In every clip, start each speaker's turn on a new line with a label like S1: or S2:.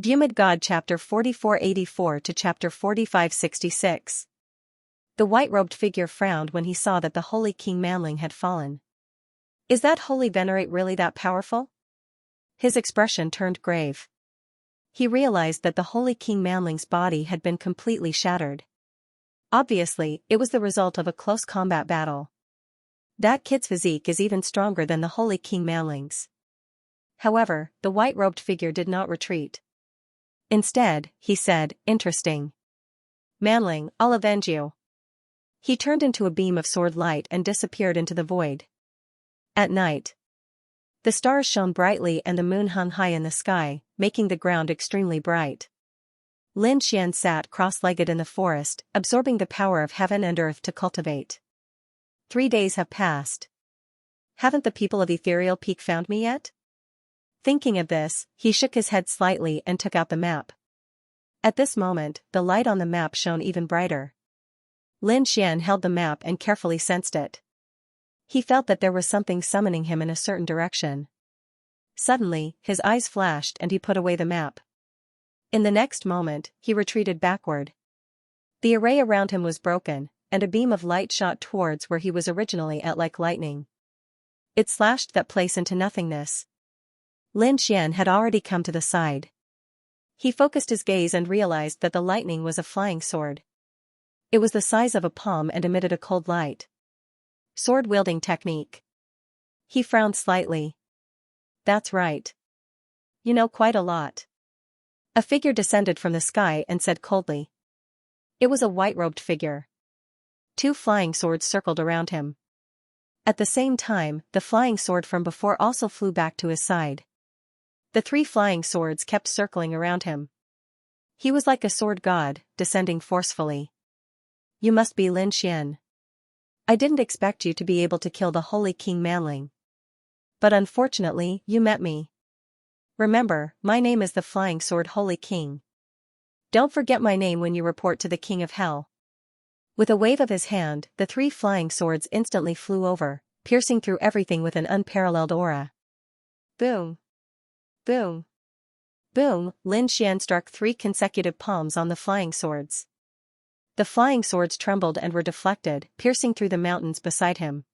S1: Vhumad God chapter 4484 to chapter 4566. The white-robed figure frowned when he saw that the holy King Manling had fallen. Is that holy venerate really that powerful? His expression turned grave. He realized that the holy King Manling's body had been completely shattered. Obviously, it was the result of a close combat battle. That kid's physique is even stronger than the holy King Manling's. However, the white-robed figure did not retreat. Instead, he said, "Interesting. Manling, I'll avenge you." He turned into a beam of sword light and disappeared into the void. At night, the stars shone brightly and the moon hung high in the sky, making the ground extremely bright. Lin Xian sat cross-legged in the forest, absorbing the power of heaven and earth to cultivate. 3 days have passed. Haven't the people of Ethereal Peak found me yet? Thinking of this, he shook his head slightly and took out the map. At this moment, the light on the map shone even brighter. Lin Xian held the map and carefully sensed it. He felt that there was something summoning him in a certain direction. Suddenly, his eyes flashed and he put away the map. In the next moment, he retreated backward. The array around him was broken, and a beam of light shot towards where he was originally at like lightning. It slashed that place into nothingness. Lin Xian had already come to the side. He focused his gaze and realized that the lightning was a flying sword. It was the size of a palm and emitted a cold light. Sword-wielding technique. He frowned slightly. That's right. You know quite a lot. A figure descended from the sky and said coldly. It was a white-robed figure. 2 flying swords circled around him. At the same time, the flying sword from before also flew back to his side. The 3 flying swords kept circling around him. He was like a sword god, descending forcefully. You must be Lin Xian. I didn't expect you to be able to kill the holy King Manling. But unfortunately, you met me. Remember, my name is the Flying Sword Holy King. Don't forget my name when you report to the King of Hell. With a wave of his hand, the 3 flying swords instantly flew over, piercing through everything with an unparalleled aura. Boom. Boom. Boom, Lin Xian struck 3 consecutive palms on the flying swords. The flying swords trembled and were deflected, piercing through the mountains beside him.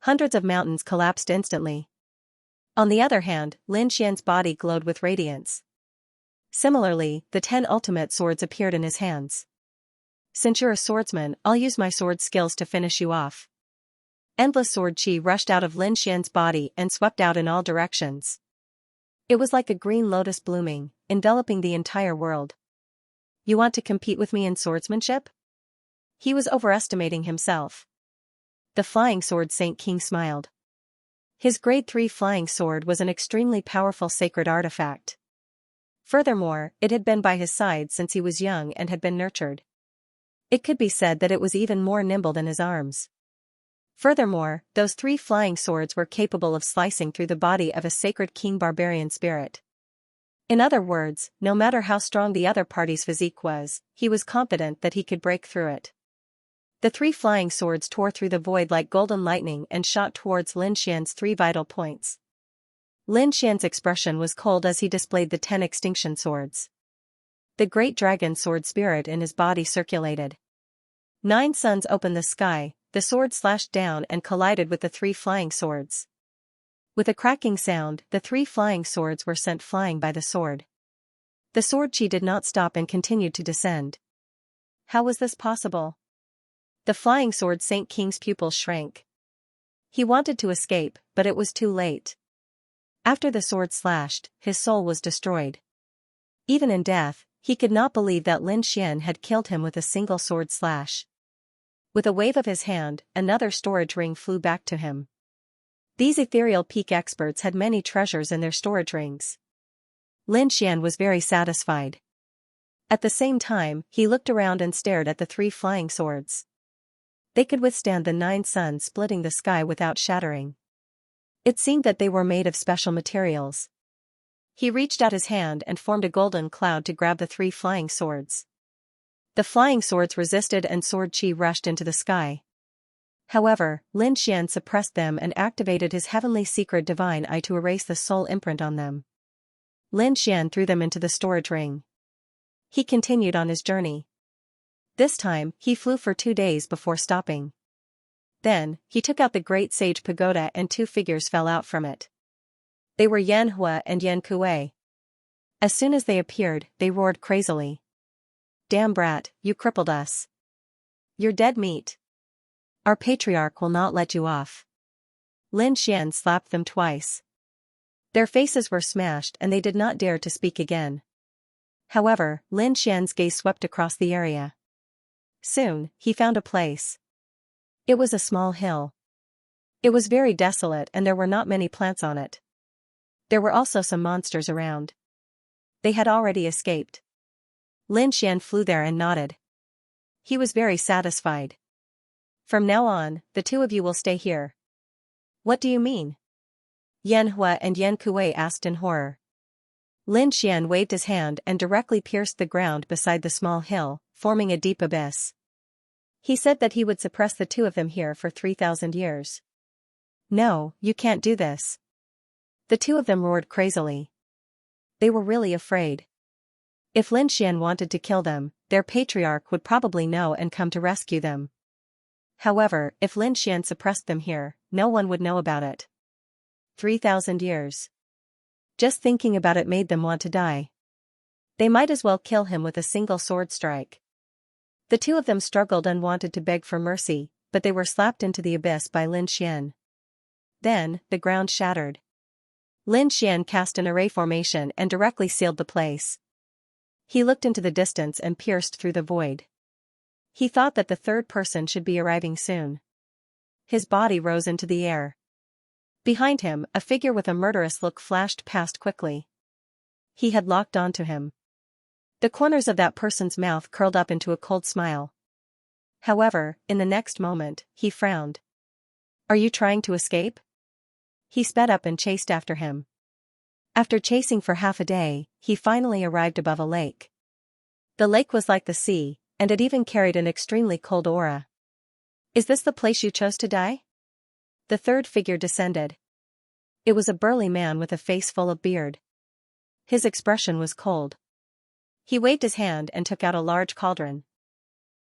S1: Hundreds of mountains collapsed instantly. On the other hand, Lin Xian's body glowed with radiance. Similarly, the 10 ultimate swords appeared in his hands. Since you're a swordsman, I'll use my sword skills to finish you off. Endless sword chi rushed out of Lin Xian's body and swept out in all directions. It was like a green lotus blooming, enveloping the entire world. You want to compete with me in swordsmanship? He was overestimating himself. The flying sword Saint King smiled. His grade 3 flying sword was an extremely powerful sacred artifact. Furthermore, it had been by his side since he was young and had been nurtured. It could be said that it was even more nimble than his arms. Furthermore, those 3 flying swords were capable of slicing through the body of a sacred king barbarian spirit. In other words, no matter how strong the other party's physique was, he was confident that he could break through it. The 3 flying swords tore through the void like golden lightning and shot towards Lin Xian's 3 vital points. Lin Xian's expression was cold as he displayed the 10 extinction swords. The great dragon sword spirit in his body circulated. 9 suns opened the sky. The sword slashed down and collided with the 3 flying swords. With a cracking sound, the 3 flying swords were sent flying by the sword. The sword chi did not stop and continued to descend. How was this possible? The flying sword Saint King's pupils shrank. He wanted to escape, but it was too late. After the sword slashed, his soul was destroyed. Even in death, he could not believe that Lin Xian had killed him with a single sword slash. With a wave of his hand, another storage ring flew back to him. These Ethereal Peak experts had many treasures in their storage rings. Lin Xian was very satisfied. At the same time, he looked around and stared at the 3 flying swords. They could withstand the 9 suns splitting the sky without shattering. It seemed that they were made of special materials. He reached out his hand and formed a golden cloud to grab the 3 flying swords. The flying swords resisted and sword chi rushed into the sky. However, Lin Xian suppressed them and activated his heavenly secret divine eye to erase the soul imprint on them. Lin Xian threw them into the storage ring. He continued on his journey. This time, he flew for 2 days before stopping. Then, he took out the great sage pagoda and 2 figures fell out from it. They were Yanhua and Yan Kuei. As soon as they appeared, they roared crazily. "Damn brat, you crippled us. You're dead meat. Our patriarch will not let you off." Lin Xian slapped them twice. Their faces were smashed and they did not dare to speak again. However, Lin Xian's gaze swept across the area. Soon, he found a place. It was a small hill. It was very desolate and there were not many plants on it. There were also some monsters around. They had already escaped. Lin Xian flew there and nodded. He was very satisfied. "From now on, the 2 of you will stay here." "What do you mean?" Yanhua and Yan Kuei asked in horror. Lin Xian waved his hand and directly pierced the ground beside the small hill, forming a deep abyss. He said that he would suppress the 2 of them here for 3,000 years. "No, you can't do this." The 2 of them roared crazily. They were really afraid. If Lin Xian wanted to kill them, their patriarch would probably know and come to rescue them. However, if Lin Xian suppressed them here, no one would know about it. 3,000 years. Just thinking about it made them want to die. They might as well kill him with a single sword strike. The 2 of them struggled and wanted to beg for mercy, but they were slapped into the abyss by Lin Xian. Then, the ground shattered. Lin Xian cast an array formation and directly sealed the place. He looked into the distance and pierced through the void. He thought that the 3rd person should be arriving soon. His body rose into the air. Behind him, a figure with a murderous look flashed past quickly. He had locked onto him. The corners of that person's mouth curled up into a cold smile. However, in the next moment, he frowned. "Are you trying to escape?" He sped up and chased after him. After chasing for half a day, he finally arrived above a lake. The lake was like the sea, and it even carried an extremely cold aura. "Is this the place you chose to die?" The 3rd figure descended. It was a burly man with a face full of beard. His expression was cold. He waved his hand and took out a large cauldron.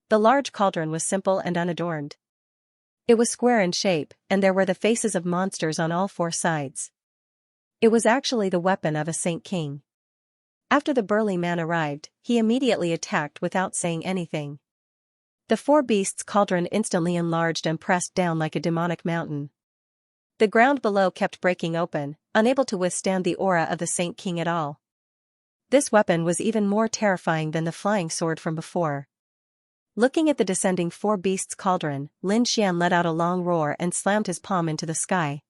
S1: The large cauldron was simple and unadorned. It was square in shape, and there were the faces of monsters on all 4 sides. It was actually the weapon of a Saint King. After the burly man arrived, he immediately attacked without saying anything. The 4 beasts' cauldron instantly enlarged and pressed down like a demonic mountain. The ground below kept breaking open, unable to withstand the aura of the Saint King at all. This weapon was even more terrifying than the flying sword from before. Looking at the descending 4 beasts' cauldron, Lin Xian let out a long roar and slammed his palm into the sky.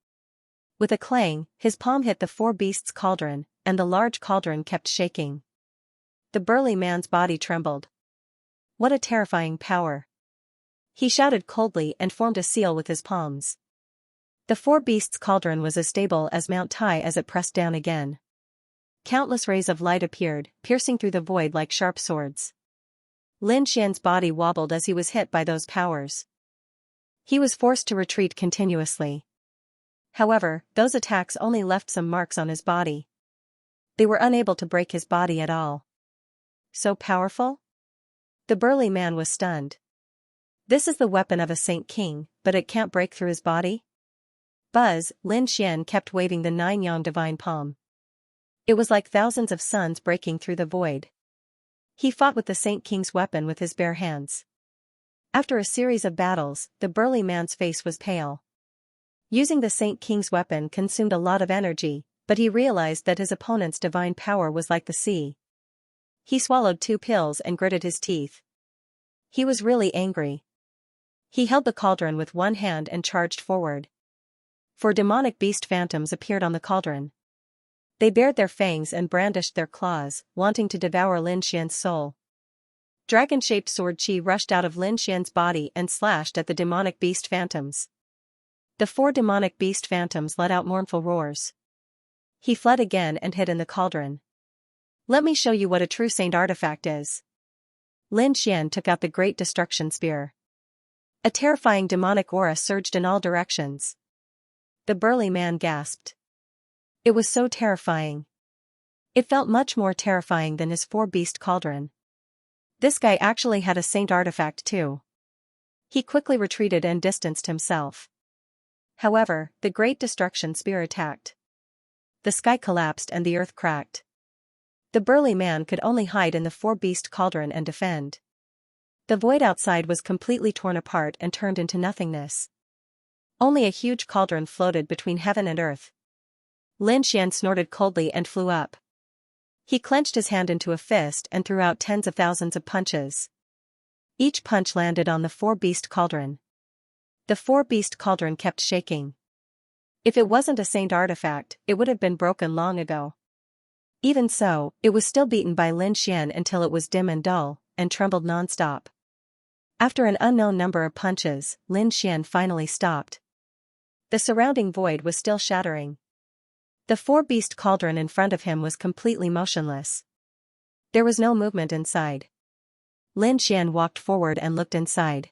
S1: With a clang, his palm hit the 4 beasts' cauldron, and the large cauldron kept shaking. The burly man's body trembled. What a terrifying power! He shouted coldly and formed a seal with his palms. The 4 beasts' cauldron was as stable as Mount Tai as it pressed down again. Countless rays of light appeared, piercing through the void like sharp swords. Lin Xian's body wobbled as he was hit by those powers. He was forced to retreat continuously. However, those attacks only left some marks on his body. They were unable to break his body at all. So powerful? The burly man was stunned. This is the weapon of a Saint King, but it can't break through his body? Buzz, Lin Xian kept waving the 9-yang divine palm. It was like thousands of suns breaking through the void. He fought with the Saint King's weapon with his bare hands. After a series of battles, the burly man's face was pale. Using the Saint King's weapon consumed a lot of energy, but he realized that his opponent's divine power was like the sea. He swallowed 2 pills and gritted his teeth. He was really angry. He held the cauldron with one hand and charged forward. 4 demonic beast phantoms appeared on the cauldron. They bared their fangs and brandished their claws, wanting to devour Lin Xian's soul. Dragon-shaped sword chi rushed out of Lin Xian's body and slashed at the demonic beast phantoms. The 4 demonic beast phantoms let out mournful roars. He fled again and hid in the cauldron. "Let me show you what a true saint artifact is." Lin Xian took out the Great Destruction Spear. A terrifying demonic aura surged in all directions. The burly man gasped. It was so terrifying. It felt much more terrifying than his four-beast cauldron. This guy actually had a saint artifact too. He quickly retreated and distanced himself. However, the Great Destruction Spear attacked. The sky collapsed and the earth cracked. The burly man could only hide in the four-beast cauldron and defend. The void outside was completely torn apart and turned into nothingness. Only a huge cauldron floated between heaven and earth. Lin Xian snorted coldly and flew up. He clenched his hand into a fist and threw out tens of thousands of punches. Each punch landed on the four-beast cauldron. The four-beast cauldron kept shaking. If it wasn't a saint artifact, it would have been broken long ago. Even so, it was still beaten by Lin Xian until it was dim and dull, and trembled non-stop. After an unknown number of punches, Lin Xian finally stopped. The surrounding void was still shattering. The four-beast cauldron in front of him was completely motionless. There was no movement inside. Lin Xian walked forward and looked inside.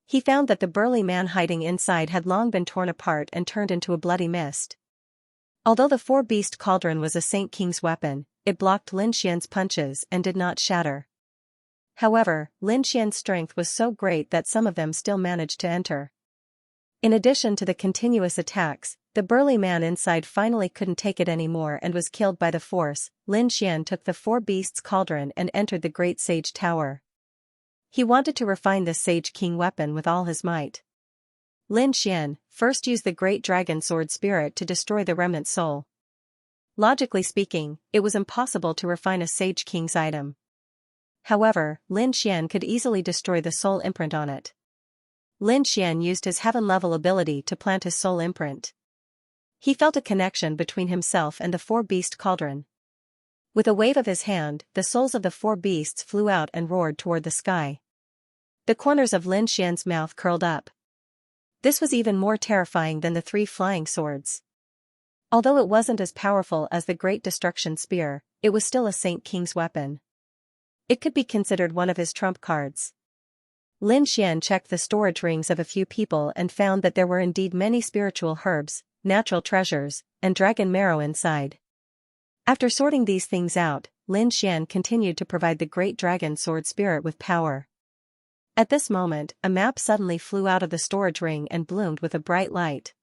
S1: He found that the burly man hiding inside had long been torn apart and turned into a bloody mist. Although the four-beast cauldron was a Saint King's weapon, it blocked Lin Xian's punches and did not shatter. However, Lin Xian's strength was so great that some of them still managed to enter. In addition to the continuous attacks, the burly man inside finally couldn't take it anymore and was killed by the force. Lin Xian took the four beasts' cauldron and entered the Great Sage Tower. He wanted to refine this Sage King weapon with all his might. Lin Xian first used the Great Dragon Sword Spirit to destroy the remnant soul. Logically speaking, it was impossible to refine a Sage King's item. However, Lin Xian could easily destroy the soul imprint on it. Lin Xian used his heaven-level ability to plant his soul imprint. He felt a connection between himself and the four-beast cauldron. With a wave of his hand, the souls of the four beasts flew out and roared toward the sky. The corners of Lin Xian's mouth curled up. This was even more terrifying than the three flying swords. Although it wasn't as powerful as the Great Destruction Spear, it was still a Saint King's weapon. It could be considered one of his trump cards. Lin Xian checked the storage rings of a few people and found that there were indeed many spiritual herbs, natural treasures, and dragon marrow inside. After sorting these things out, Lin Xian continued to provide the Great Dragon Sword Spirit with power. At this moment, a map suddenly flew out of the storage ring and bloomed with a bright light.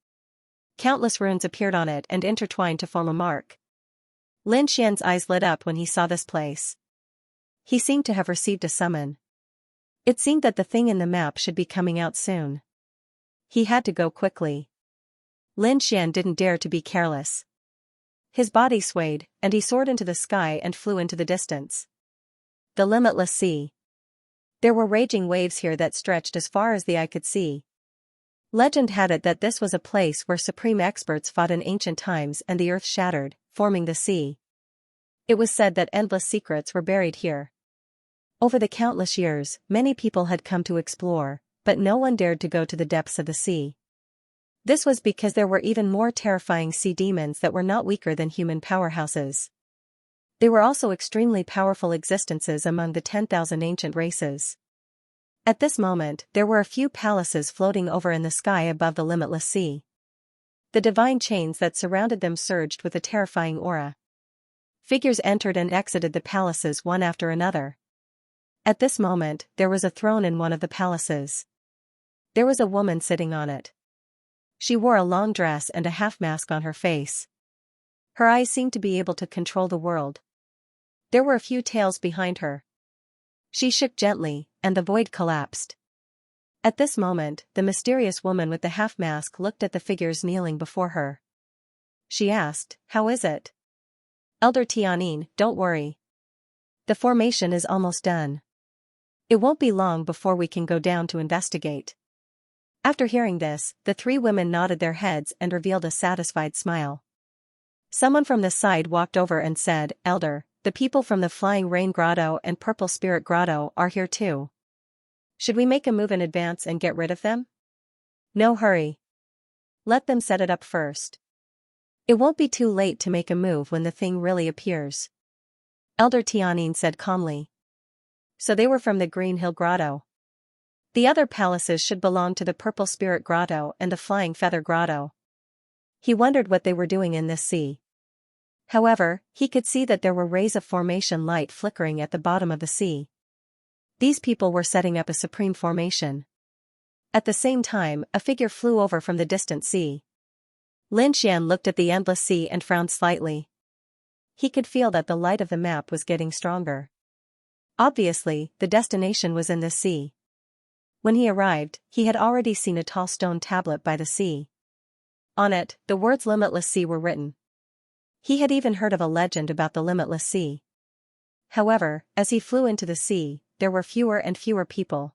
S1: Countless runes appeared on it and intertwined to form a mark. Lin Xian's eyes lit up when he saw this place. He seemed to have received a summon. It seemed that the thing in the map should be coming out soon. He had to go quickly. Lin Xian didn't dare to be careless. His body swayed, and he soared into the sky and flew into the distance. The limitless sea. There were raging waves here that stretched as far as the eye could see. Legend had it that this was a place where supreme experts fought in ancient times and the earth shattered, forming the sea. It was said that endless secrets were buried here. Over the countless years, many people had come to explore, but no one dared to go to the depths of the sea. This was because there were even more terrifying sea demons that were not weaker than human powerhouses. They were also extremely powerful existences among the 10,000 ancient races. At this moment, there were a few palaces floating over in the sky above the limitless sea. The divine chains that surrounded them surged with a terrifying aura. Figures entered and exited the palaces one after another. At this moment, there was a throne in one of the palaces. There was a woman sitting on it. She wore a long dress and a half-mask on her face. Her eyes seemed to be able to control the world. There were a few tails behind her. She shook gently, and the void collapsed. At this moment, the mysterious woman with the half-mask looked at the figures kneeling before her. She asked, "How is it?" "Elder Tianyin, don't worry. The formation is almost done. It won't be long before we can go down to investigate." After hearing this, the three women nodded their heads and revealed a satisfied smile. Someone from the side walked over and said, "Elder, the people from the Flying Rain Grotto and Purple Spirit Grotto are here too. Should we make a move in advance and get rid of them?" "No hurry. Let them set it up first. It won't be too late to make a move when the thing really appears," Elder Tianyin said calmly. So they were from the Green Hill Grotto. The other palaces should belong to the Purple Spirit Grotto and the Flying Feather Grotto. He wondered what they were doing in this sea. However, he could see that there were rays of formation light flickering at the bottom of the sea. These people were setting up a supreme formation. At the same time, a figure flew over from the distant sea. Lin Xian looked at the endless sea and frowned slightly. He could feel that the light of the map was getting stronger. Obviously, the destination was in the sea. When he arrived, he had already seen a tall stone tablet by the sea. On it, the words Limitless Sea were written. He had even heard of a legend about the limitless sea. However, as he flew into the sea, there were fewer and fewer people.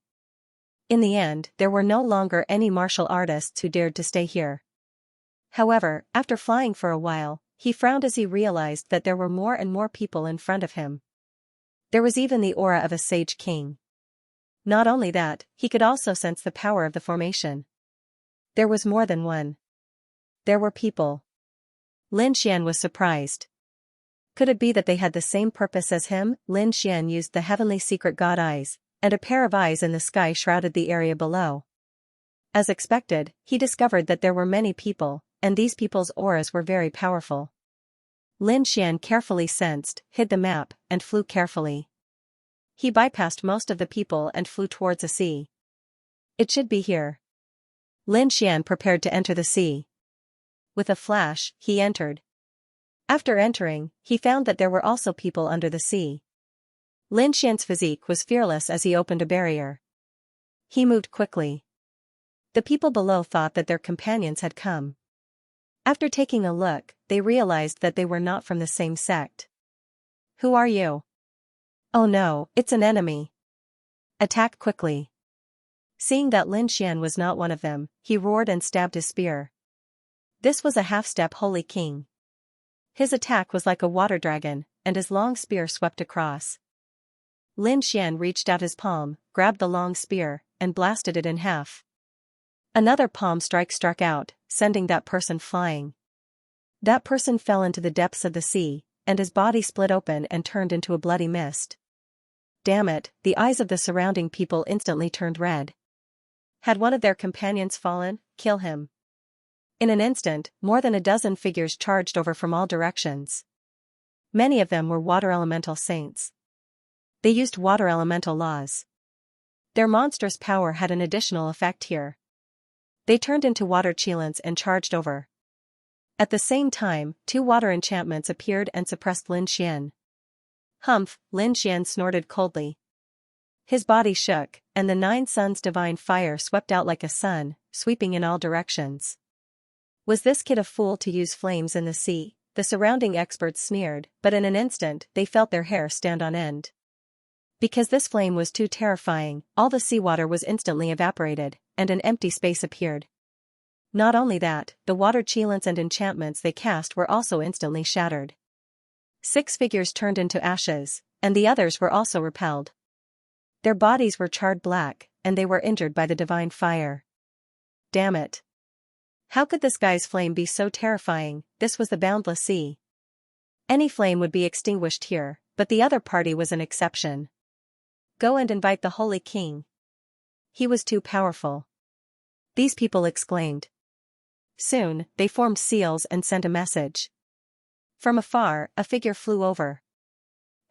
S1: In the end, there were no longer any martial artists who dared to stay here. However, after flying for a while, he frowned as he realized that there were more and more people in front of him. There was even the aura of a sage king. Not only that, he could also sense the power of the formation. There was more than one. There were people. Lin Xian was surprised. Could it be that they had the same purpose as him? Lin Xian used the heavenly secret god eyes, and a pair of eyes in the sky shrouded the area below. As expected, he discovered that there were many people, and these people's auras were very powerful. Lin Xian carefully sensed, hid the map, and flew carefully. He bypassed most of the people and flew towards a sea. It should be here. Lin Xian prepared to enter the sea. With a flash, he entered. After entering, he found that there were also people under the sea. Lin Xian's physique was fearless as he opened a barrier. He moved quickly. The people below thought that their companions had come. After taking a look, they realized that they were not from the same sect. Who are you? Oh no, it's an enemy. Attack quickly. Seeing that Lin Xian was not one of them, he roared and stabbed his spear. This was a half-step holy king. His attack was like a water dragon, and his long spear swept across. Lin Xian reached out his palm, grabbed the long spear, and blasted it in half. Another palm strike struck out, sending that person flying. That person fell into the depths of the sea, and his body split open and turned into a bloody mist. Damn it, the eyes of the surrounding people instantly turned red. Had one of their companions fallen? Kill him. In an instant, more than a dozen figures charged over from all directions. Many of them were water elemental saints. They used water elemental laws. Their monstrous power had an additional effect here. They turned into water cheelants and charged over. At the same time, 2 water enchantments appeared and suppressed Lin Xian. Humph, Lin Xian snorted coldly. His body shook, and the 9 suns' divine fire swept out like a sun, sweeping in all directions. Was this kid a fool to use flames in the sea? The surrounding experts sneered, but in an instant they felt their hair stand on end. Because this flame was too terrifying, all the seawater was instantly evaporated, and an empty space appeared. Not only that, the water cheelants and enchantments they cast were also instantly shattered. 6 figures turned into ashes, and the others were also repelled. Their bodies were charred black, and they were injured by the divine fire. Damn it. How could this guy's flame be so terrifying? This was the boundless sea. Any flame would be extinguished here, but the other party was an exception. Go and invite the Holy King. He was too powerful. These people exclaimed. Soon, they formed seals and sent a message. From afar, a figure flew over.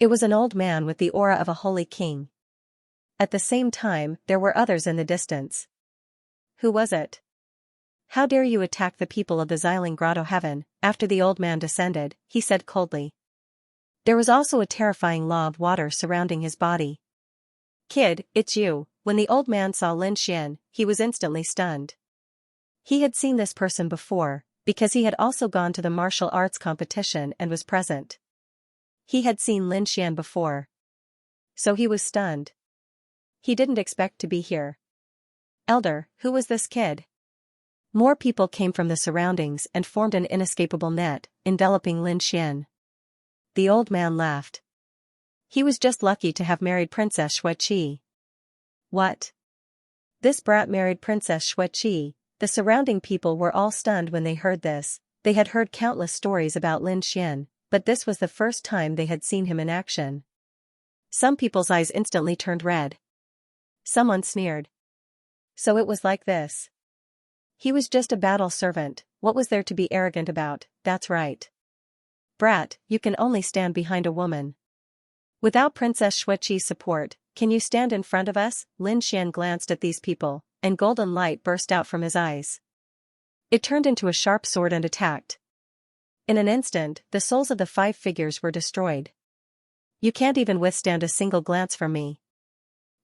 S1: It was an old man with the aura of a holy king. At the same time, there were others in the distance. Who was it? How dare you attack the people of the Xiling Grotto heaven? After the old man descended, he said coldly. There was also a terrifying law of water surrounding his body. Kid, it's you. When the old man saw Lin Xian, he was instantly stunned. He had seen this person before, because he had also gone to the martial arts competition and was present. He had seen Lin Xian before. So he was stunned. He didn't expect to be here. Elder, who was this kid? More people came from the surroundings and formed an inescapable net, enveloping Lin Xian. The old man laughed. He was just lucky to have married Princess Xueqi. What? This brat married Princess Xueqi. The surrounding people were all stunned when they heard this. They had heard countless stories about Lin Xian, but this was the first time they had seen him in action. Some people's eyes instantly turned red. Someone sneered. So it was like this. He was just a battle servant, what was there to be arrogant about? That's right. Brat, you can only stand behind a woman. Without Princess Xueqi's support, can you stand in front of us? Lin Xian glanced at these people, and golden light burst out from his eyes. It turned into a sharp sword and attacked. In an instant, the souls of the 5 figures were destroyed. You can't even withstand a single glance from me.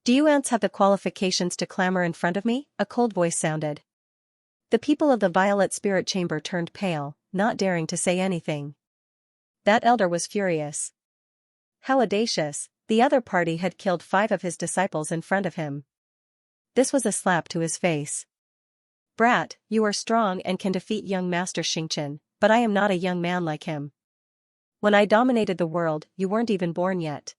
S1: Do you ants have the qualifications to clamor in front of me? A cold voice sounded. The people of the Violet Spirit Chamber turned pale, not daring to say anything. That elder was furious. How audacious, the other party had killed 5 of his disciples in front of him. This was a slap to his face. Brat, you are strong and can defeat young Master Xianxia, but I am not a young man like him. When I dominated the world, you weren't even born yet.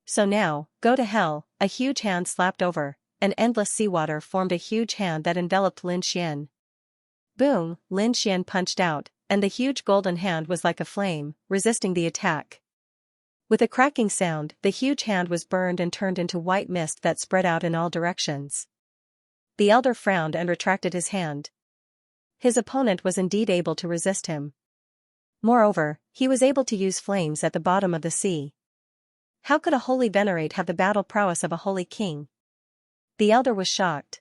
S1: So now, go to hell. A huge hand slapped over, and endless seawater formed a huge hand that enveloped Lin Xian. Boom, Lin Xian punched out, and the huge golden hand was like a flame, resisting the attack. With a cracking sound, the huge hand was burned and turned into white mist that spread out in all directions. The elder frowned and retracted his hand. His opponent was indeed able to resist him. Moreover, he was able to use flames at the bottom of the sea. How could a holy venerate have the battle prowess of a holy king? The elder was shocked.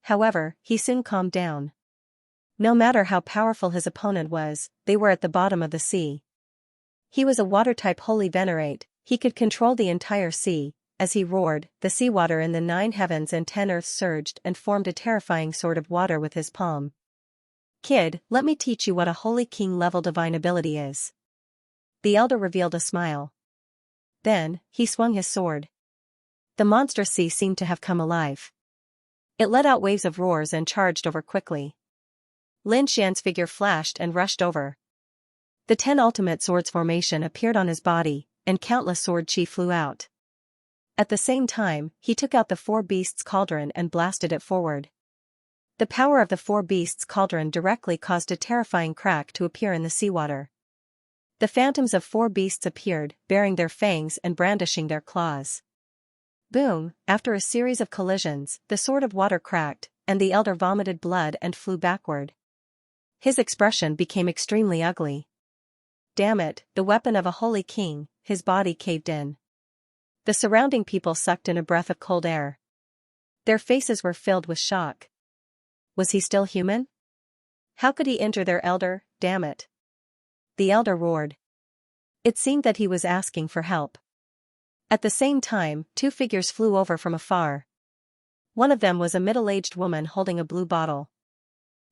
S1: However, he soon calmed down. No matter how powerful his opponent was, they were at the bottom of the sea. He was a water-type holy venerate, he could control the entire sea. As he roared, the seawater in the 9 heavens and 10 earths surged and formed a terrifying sword of water with his palm. Kid, let me teach you what a holy king-level divine ability is. The elder revealed a smile. Then, he swung his sword. The monstrous sea seemed to have come alive. It let out waves of roars and charged over quickly. Lin Xian's figure flashed and rushed over. The 10 ultimate swords formation appeared on his body, and countless sword chi flew out. At the same time, he took out the 4 beasts cauldron and blasted it forward. The power of the 4 beasts cauldron directly caused a terrifying crack to appear in the seawater. The phantoms of 4 beasts appeared, baring their fangs and brandishing their claws. Boom, after a series of collisions, the sword of water cracked, and the elder vomited blood and flew backward. His expression became extremely ugly. Damn it, the weapon of a holy king, his body caved in. The surrounding people sucked in a breath of cold air. Their faces were filled with shock. Was he still human? How could he injure their elder? Damn it. The elder roared. It seemed that he was asking for help. At the same time, 2 figures flew over from afar. One of them was a middle-aged woman holding a blue bottle.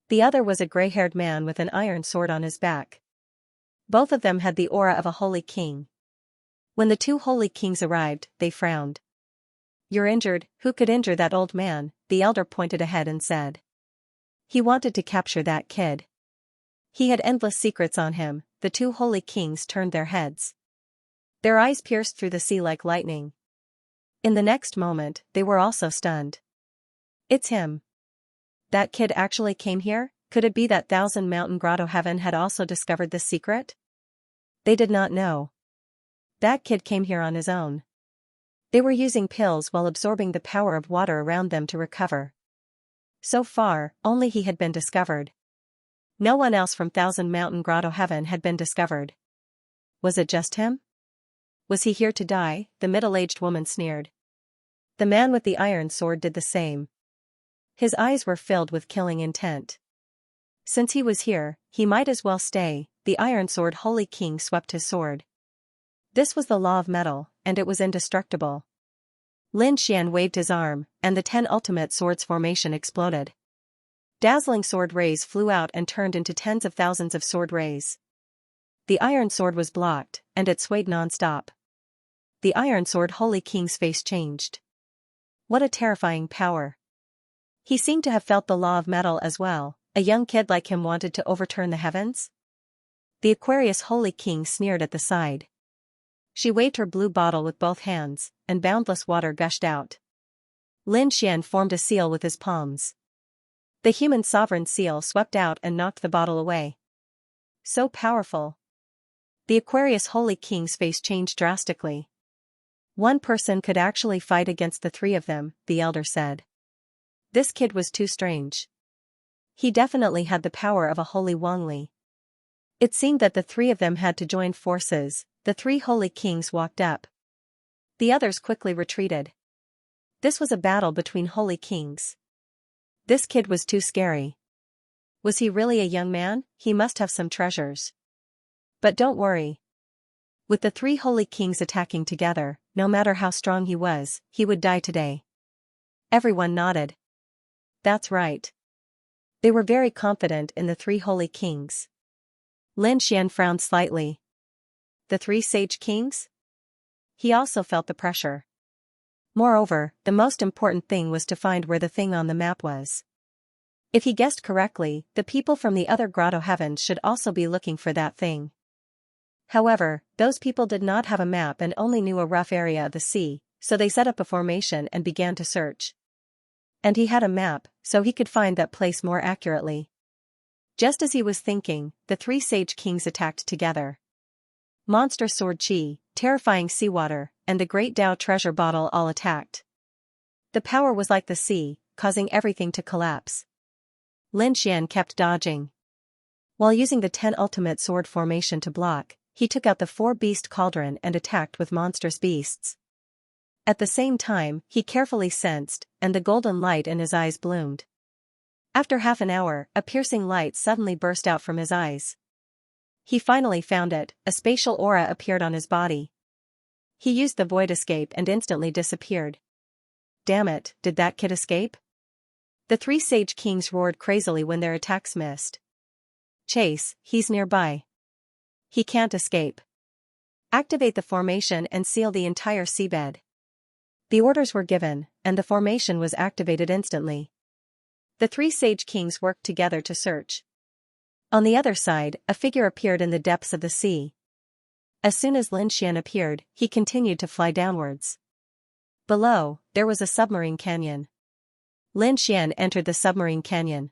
S1: The other was a gray-haired man with an iron sword on his back. Both of them had the aura of a holy king. When the 2 holy kings arrived, they frowned. You're injured, who could injure that old man? The elder pointed ahead and said. He wanted to capture that kid. He had endless secrets on him. The 2 holy kings turned their heads. Their eyes pierced through the sea like lightning. In the next moment, they were also stunned. It's him. That kid actually came here? Could it be that Thousand Mountain Grotto Heaven had also discovered this secret? They did not know. That kid came here on his own. They were using pills while absorbing the power of water around them to recover. So far, only he had been discovered. No one else from Thousand Mountain Grotto Heaven had been discovered. Was it just him? Was he here to die? The middle-aged woman sneered. The man with the iron sword did the same. His eyes were filled with killing intent. Since he was here, he might as well stay. The Iron Sword Holy King swept his sword. This was the law of metal, and it was indestructible. Lin Xian waved his arm, and the 10 ultimate swords formation exploded. Dazzling sword rays flew out and turned into tens of thousands of sword rays. The iron sword was blocked, and it swayed non-stop. The Iron Sword Holy King's face changed. What a terrifying power. He seemed to have felt the law of metal as well. A young kid like him wanted to overturn the heavens? The Aquarius Holy King sneered at the side. She waved her blue bottle with both hands, and boundless water gushed out. Lin Xian formed a seal with his palms. The human sovereign seal swept out and knocked the bottle away. So powerful. The Aquarius Holy King's face changed drastically. One person could actually fight against the 3 of them, the elder said. This kid was too strange. He definitely had the power of a holy Wangli. It seemed that the three of them had to join forces. The three holy kings walked up. The others quickly retreated. This was a battle between holy kings. This kid was too scary. Was he really a young man? He must have some treasures. But don't worry. With the three holy kings attacking together, no matter how strong he was, he would die today. Everyone nodded. That's right. They were very confident in the three holy kings. Lin Xian frowned slightly. The three sage kings? He also felt the pressure. Moreover, the most important thing was to find where the thing on the map was. If he guessed correctly, the people from the other grotto heavens should also be looking for that thing. However, those people did not have a map and only knew a rough area of the sea, so they set up a formation and began to search. And he had a map, so he could find that place more accurately. Just as he was thinking, the three sage kings attacked together. Monster sword chi, terrifying seawater, and the great Tao treasure bottle all attacked. The power was like the sea, causing everything to collapse. Lin Xian kept dodging. While using the 10 ultimate sword formation to block, he took out the 4-beast cauldron and attacked with monstrous beasts. At the same time, he carefully sensed, and the golden light in his eyes bloomed. After half an hour, a piercing light suddenly burst out from his eyes. He finally found it. A spatial aura appeared on his body. He used the void escape and instantly disappeared. Damn it, did that kid escape? The three sage kings roared crazily when their attacks missed. Chase, he's nearby. He can't escape. Activate the formation and seal the entire seabed. The orders were given, and the formation was activated instantly. The three sage kings worked together to search. On the other side, a figure appeared in the depths of the sea. As soon as Lin Xian appeared, he continued to fly downwards. Below, there was a submarine canyon. Lin Xian entered the submarine canyon.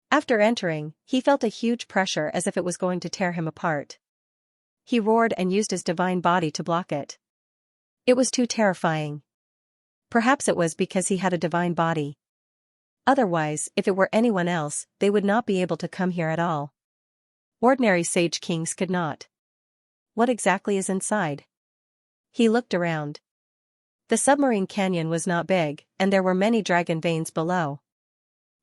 S1: After entering, he felt a huge pressure as if it was going to tear him apart. He roared and used his divine body to block it. It was too terrifying. Perhaps it was because he had a divine body. Otherwise, if it were anyone else, they would not be able to come here at all. Ordinary sage kings could not. What exactly is inside? He looked around. The submarine canyon was not big, and there were many dragon veins below.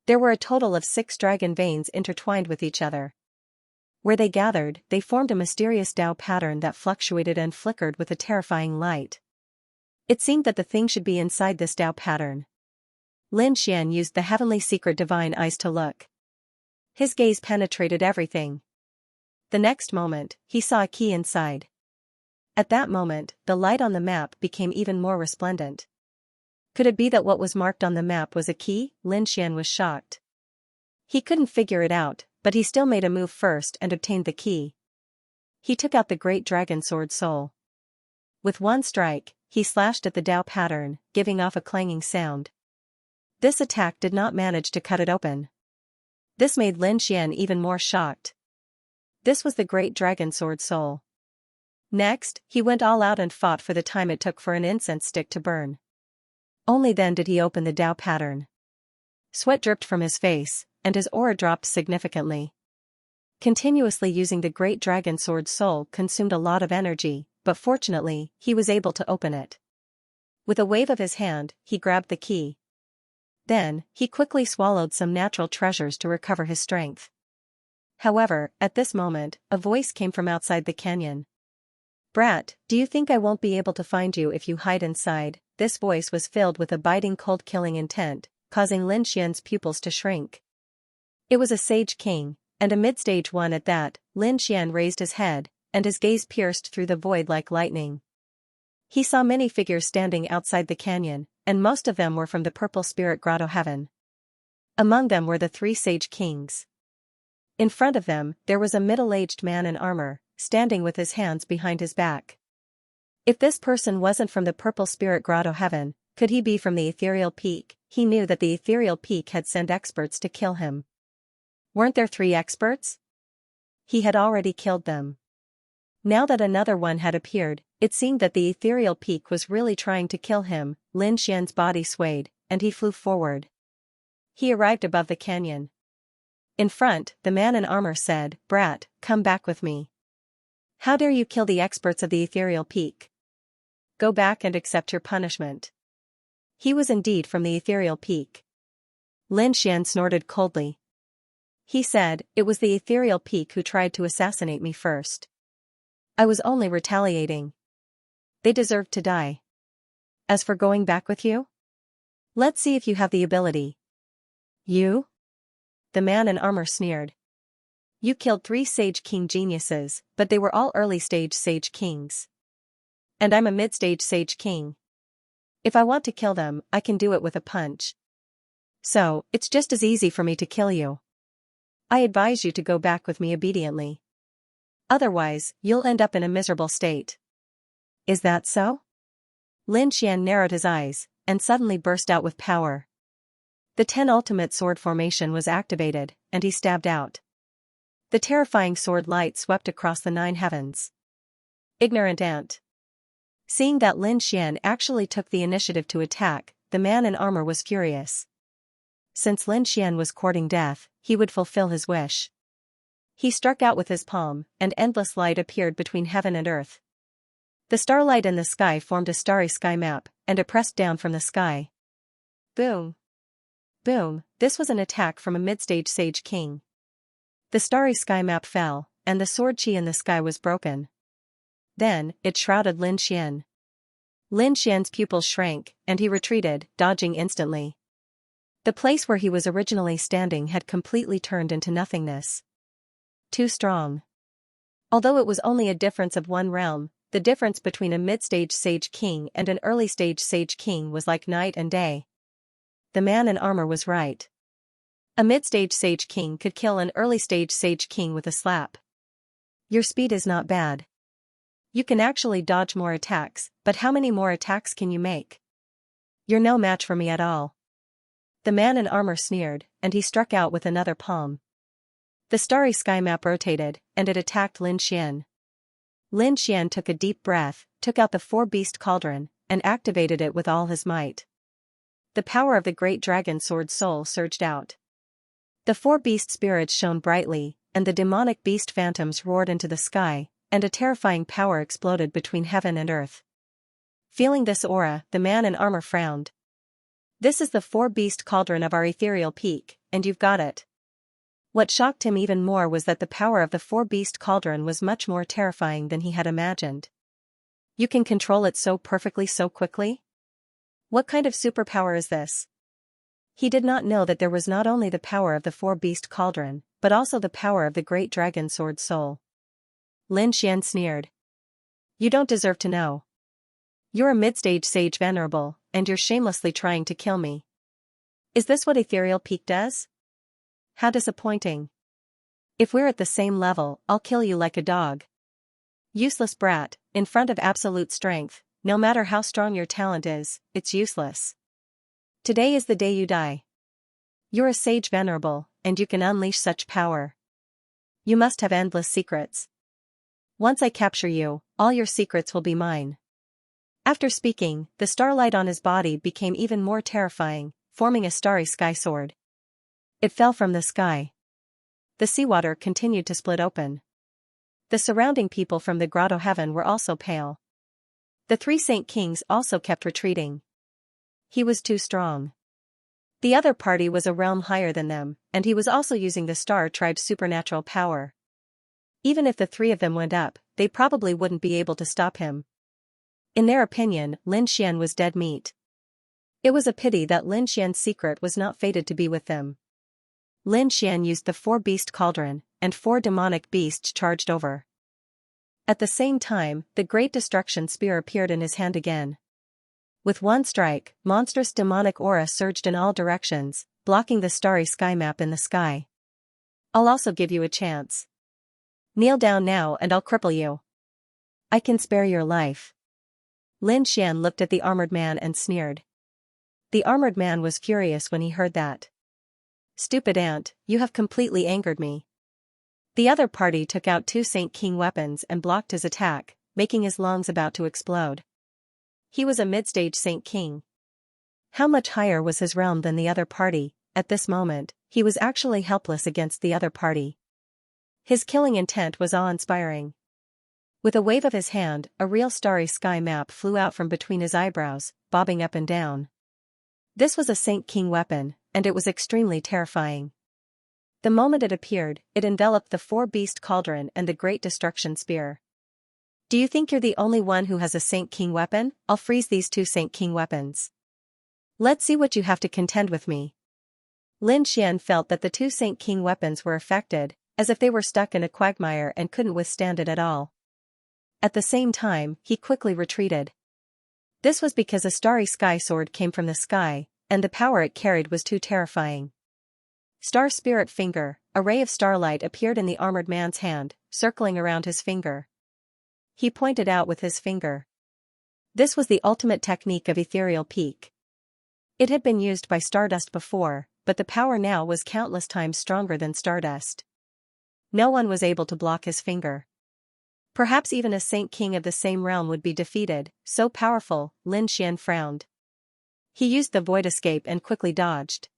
S1: There were a total of 6 dragon veins intertwined with each other. Where they gathered, they formed a mysterious Tao pattern that fluctuated and flickered with a terrifying light. It seemed that the thing should be inside this Tao pattern. Lin Xian used the heavenly secret divine eyes to look. His gaze penetrated everything. The next moment, he saw a key inside. At that moment, the light on the map became even more resplendent. Could it be that what was marked on the map was a key? Lin Xian was shocked. He couldn't figure it out, but he still made a move first and obtained the key. He took out the great dragon sword soul. With one strike, he slashed at the Tao pattern, giving off a clanging sound. This attack did not manage to cut it open. This made Lin Xian even more shocked. This was the great dragon sword soul. Next, he went all out and fought for the time it took for an incense stick to burn. Only then did he open the Tao pattern. Sweat dripped from his face, and his aura dropped significantly. Continuously using the great dragon sword soul consumed a lot of energy, but fortunately, he was able to open it. With a wave of his hand, he grabbed the key. Then, he quickly swallowed some natural treasures to recover his strength. However, at this moment, a voice came from outside the canyon. Brat, do you think I won't be able to find you if you hide inside? This voice was filled with a biting cold-killing intent, causing Lin Xian's pupils to shrink. It was a sage king, and a mid-stage one at that. Lin Xian raised his head, and his gaze pierced through the void like lightning. He saw many figures standing outside the canyon, and most of them were from the Purple Spirit Grotto Heaven. Among them were the 3 sage kings. In front of them, there was a middle-aged man in armor, standing with his hands behind his back. If this person wasn't from the Purple Spirit Grotto Heaven, could he be from the Ethereal Peak? He knew that the Ethereal Peak had sent experts to kill him. Weren't there 3 experts? He had already killed them. Now that another one had appeared, it seemed that the Ethereal Peak was really trying to kill him. Lin Xian's body swayed, and he flew forward. He arrived above the canyon. In front, the man in armor said, "Brat, come back with me. How dare you kill the experts of the ethereal peak? Go back and accept your punishment." He was indeed from the ethereal peak. Lin Xian snorted coldly. He said, "It was the ethereal peak who tried to assassinate me first. I was only retaliating. They deserved to die. As for going back with you? Let's see if you have the ability." "You?" The man in armor sneered. "You killed 3 Sage King geniuses, but they were all early-stage Sage Kings. And I'm a mid-stage Sage King. If I want to kill them, I can do it with a punch. So, it's just as easy for me to kill you. I advise you to go back with me obediently. Otherwise, you'll end up in a miserable state." "Is that so?" Lin Xian narrowed his eyes, and suddenly burst out with power. The 10 ultimate sword formation was activated, and he stabbed out. The terrifying sword light swept across the 9 heavens. Ignorant ant. Seeing that Lin Xian actually took the initiative to attack, the man in armor was furious. Since Lin Xian was courting death, he would fulfill his wish. He struck out with his palm, and endless light appeared between heaven and earth. The starlight in the sky formed a starry sky map, and it pressed down from the sky. Boom! Boom! This was an attack from a mid-stage Sage King. The starry sky map fell, and the sword chi in the sky was broken. Then, it shrouded Lin Xian. Lin Xian's pupils shrank, and he retreated, dodging instantly. The place where he was originally standing had completely turned into nothingness. Too strong. Although it was only a difference of 1 realm, the difference between a mid-stage Sage King and an early-stage Sage King was like night and day. The man in armor was right. A mid-stage Sage King could kill an early-stage Sage King with a slap. Your speed is not bad. You can actually dodge more attacks, but how many more attacks can you make? You're no match for me at all." The man in armor sneered, and he struck out with another palm. The starry sky map rotated, and it attacked Lin Xian. Lin Xian took a deep breath, took out the 4-beast cauldron, and activated it with all his might. The power of the great dragon sword soul surged out. The 4-beast spirits shone brightly, and the demonic beast phantoms roared into the sky, and a terrifying power exploded between heaven and earth. Feeling this aura, the man in armor frowned. "This is the 4-beast cauldron of our ethereal peak, and you've got it." What shocked him even more was that the power of the 4-beast cauldron was much more terrifying than he had imagined. "You can control it so perfectly so quickly? What kind of superpower is this?" He did not know that there was not only the power of the 4-beast cauldron, but also the power of the great dragon sword soul. Lin Xian sneered. "You don't deserve to know. You're a mid-stage Sage Venerable, and you're shamelessly trying to kill me. Is this what ethereal peak does? How disappointing. If we're at the same level, I'll kill you like a dog. Useless brat, in front of absolute strength, no matter how strong your talent is, it's useless. Today is the day you die. You're a Sage Venerable, and you can unleash such power. You must have endless secrets. Once I capture you, all your secrets will be mine." After speaking, the starlight on his body became even more terrifying, forming a starry sky sword. It fell from the sky. The seawater continued to split open. The surrounding people from the grotto heaven were also pale. The 3 Saint Kings also kept retreating. He was too strong. The other party was a realm higher than them, and he was also using the Star Tribe's supernatural power. Even if the 3 of them went up, they probably wouldn't be able to stop him. In their opinion, Lin Xian was dead meat. It was a pity that Lin Xian's secret was not fated to be with them. Lin Xian used the 4-beast cauldron, and 4 demonic beasts charged over. At the same time, the great destruction spear appeared in his hand again. With one strike, monstrous demonic aura surged in all directions, blocking the starry sky map in the sky. "I'll also give you a chance. Kneel down now and I'll cripple you. I can spare your life." Lin Xian looked at the armored man and sneered. The armored man was furious when he heard that. "Stupid ant, you have completely angered me." The other party took out 2 Saint King weapons and blocked his attack, making his lungs about to explode. He was a mid-stage Saint King. How much higher was his realm than the other party, at this moment, he was actually helpless against the other party. His killing intent was awe-inspiring. With a wave of his hand, a real starry sky map flew out from between his eyebrows, bobbing up and down. This was a Saint King weapon, and it was extremely terrifying. The moment it appeared, it enveloped the four-beast cauldron and the Great Destruction Spear. Do you think you're the only one who has a Saint King weapon? I'll freeze these two Saint King weapons. Let's see what you have to contend with me. Lin Xian felt that the two Saint King weapons were affected, as if they were stuck in a quagmire and couldn't withstand it at all. At the same time, he quickly retreated. This was because a starry sky sword came from the sky, and the power it carried was too terrifying. Star Spirit Finger, a ray of starlight appeared in the armored man's hand, circling around his finger. He pointed out with his finger. This was the ultimate technique of Ethereal Peak. It had been used by Stardust before, but the power now was countless times stronger than Stardust. No one was able to block his finger. Perhaps even a Saint King of the same realm would be defeated, so powerful. Lin Xian frowned. He used the Void Escape and quickly dodged.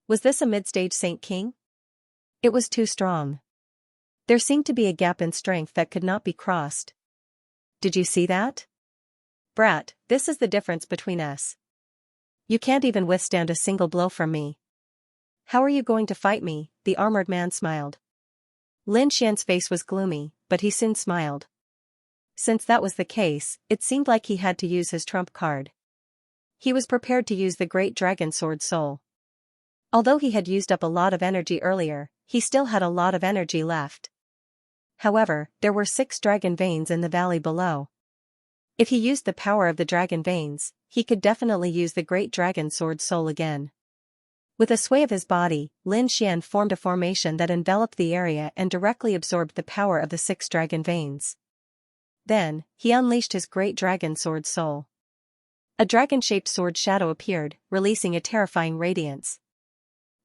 S1: Was this a mid-stage Saint King? It was too strong. There seemed to be a gap in strength that could not be crossed. Did you see that? Brat, this is the difference between us. You can't even withstand a single blow from me. How are you going to fight me? The armored man smiled. Lin Xian's face was gloomy, but he soon smiled. Since that was the case, it seemed like he had to use his trump card. He was prepared to use the Great Dragon Sword Soul. Although he had used up a lot of energy earlier, he still had a lot of energy left. However, there were 6 dragon veins in the valley below. If he used the power of the dragon veins, he could definitely use the Great Dragon Sword Soul again. With a sway of his body, Lin Xian formed a formation that enveloped the area and directly absorbed the power of the 6 dragon veins. Then, he unleashed his Great Dragon Sword Soul. A dragon-shaped sword shadow appeared, releasing a terrifying radiance.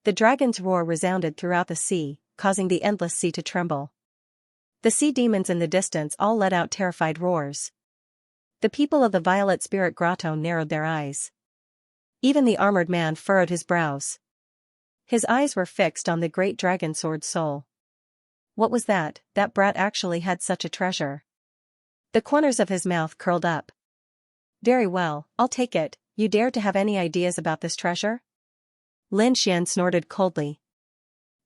S1: The dragon's roar resounded throughout the sea, causing the endless sea to tremble. The sea demons in the distance all let out terrified roars. The people of the Violet Spirit Grotto narrowed their eyes. Even the armored man furrowed his brows. His eyes were fixed on the Great Dragon Sword Soul. What was that? That brat actually had such a treasure. The corners of his mouth curled up. Very well, I'll take it. You dare to have any ideas about this treasure? Lin Xian snorted coldly.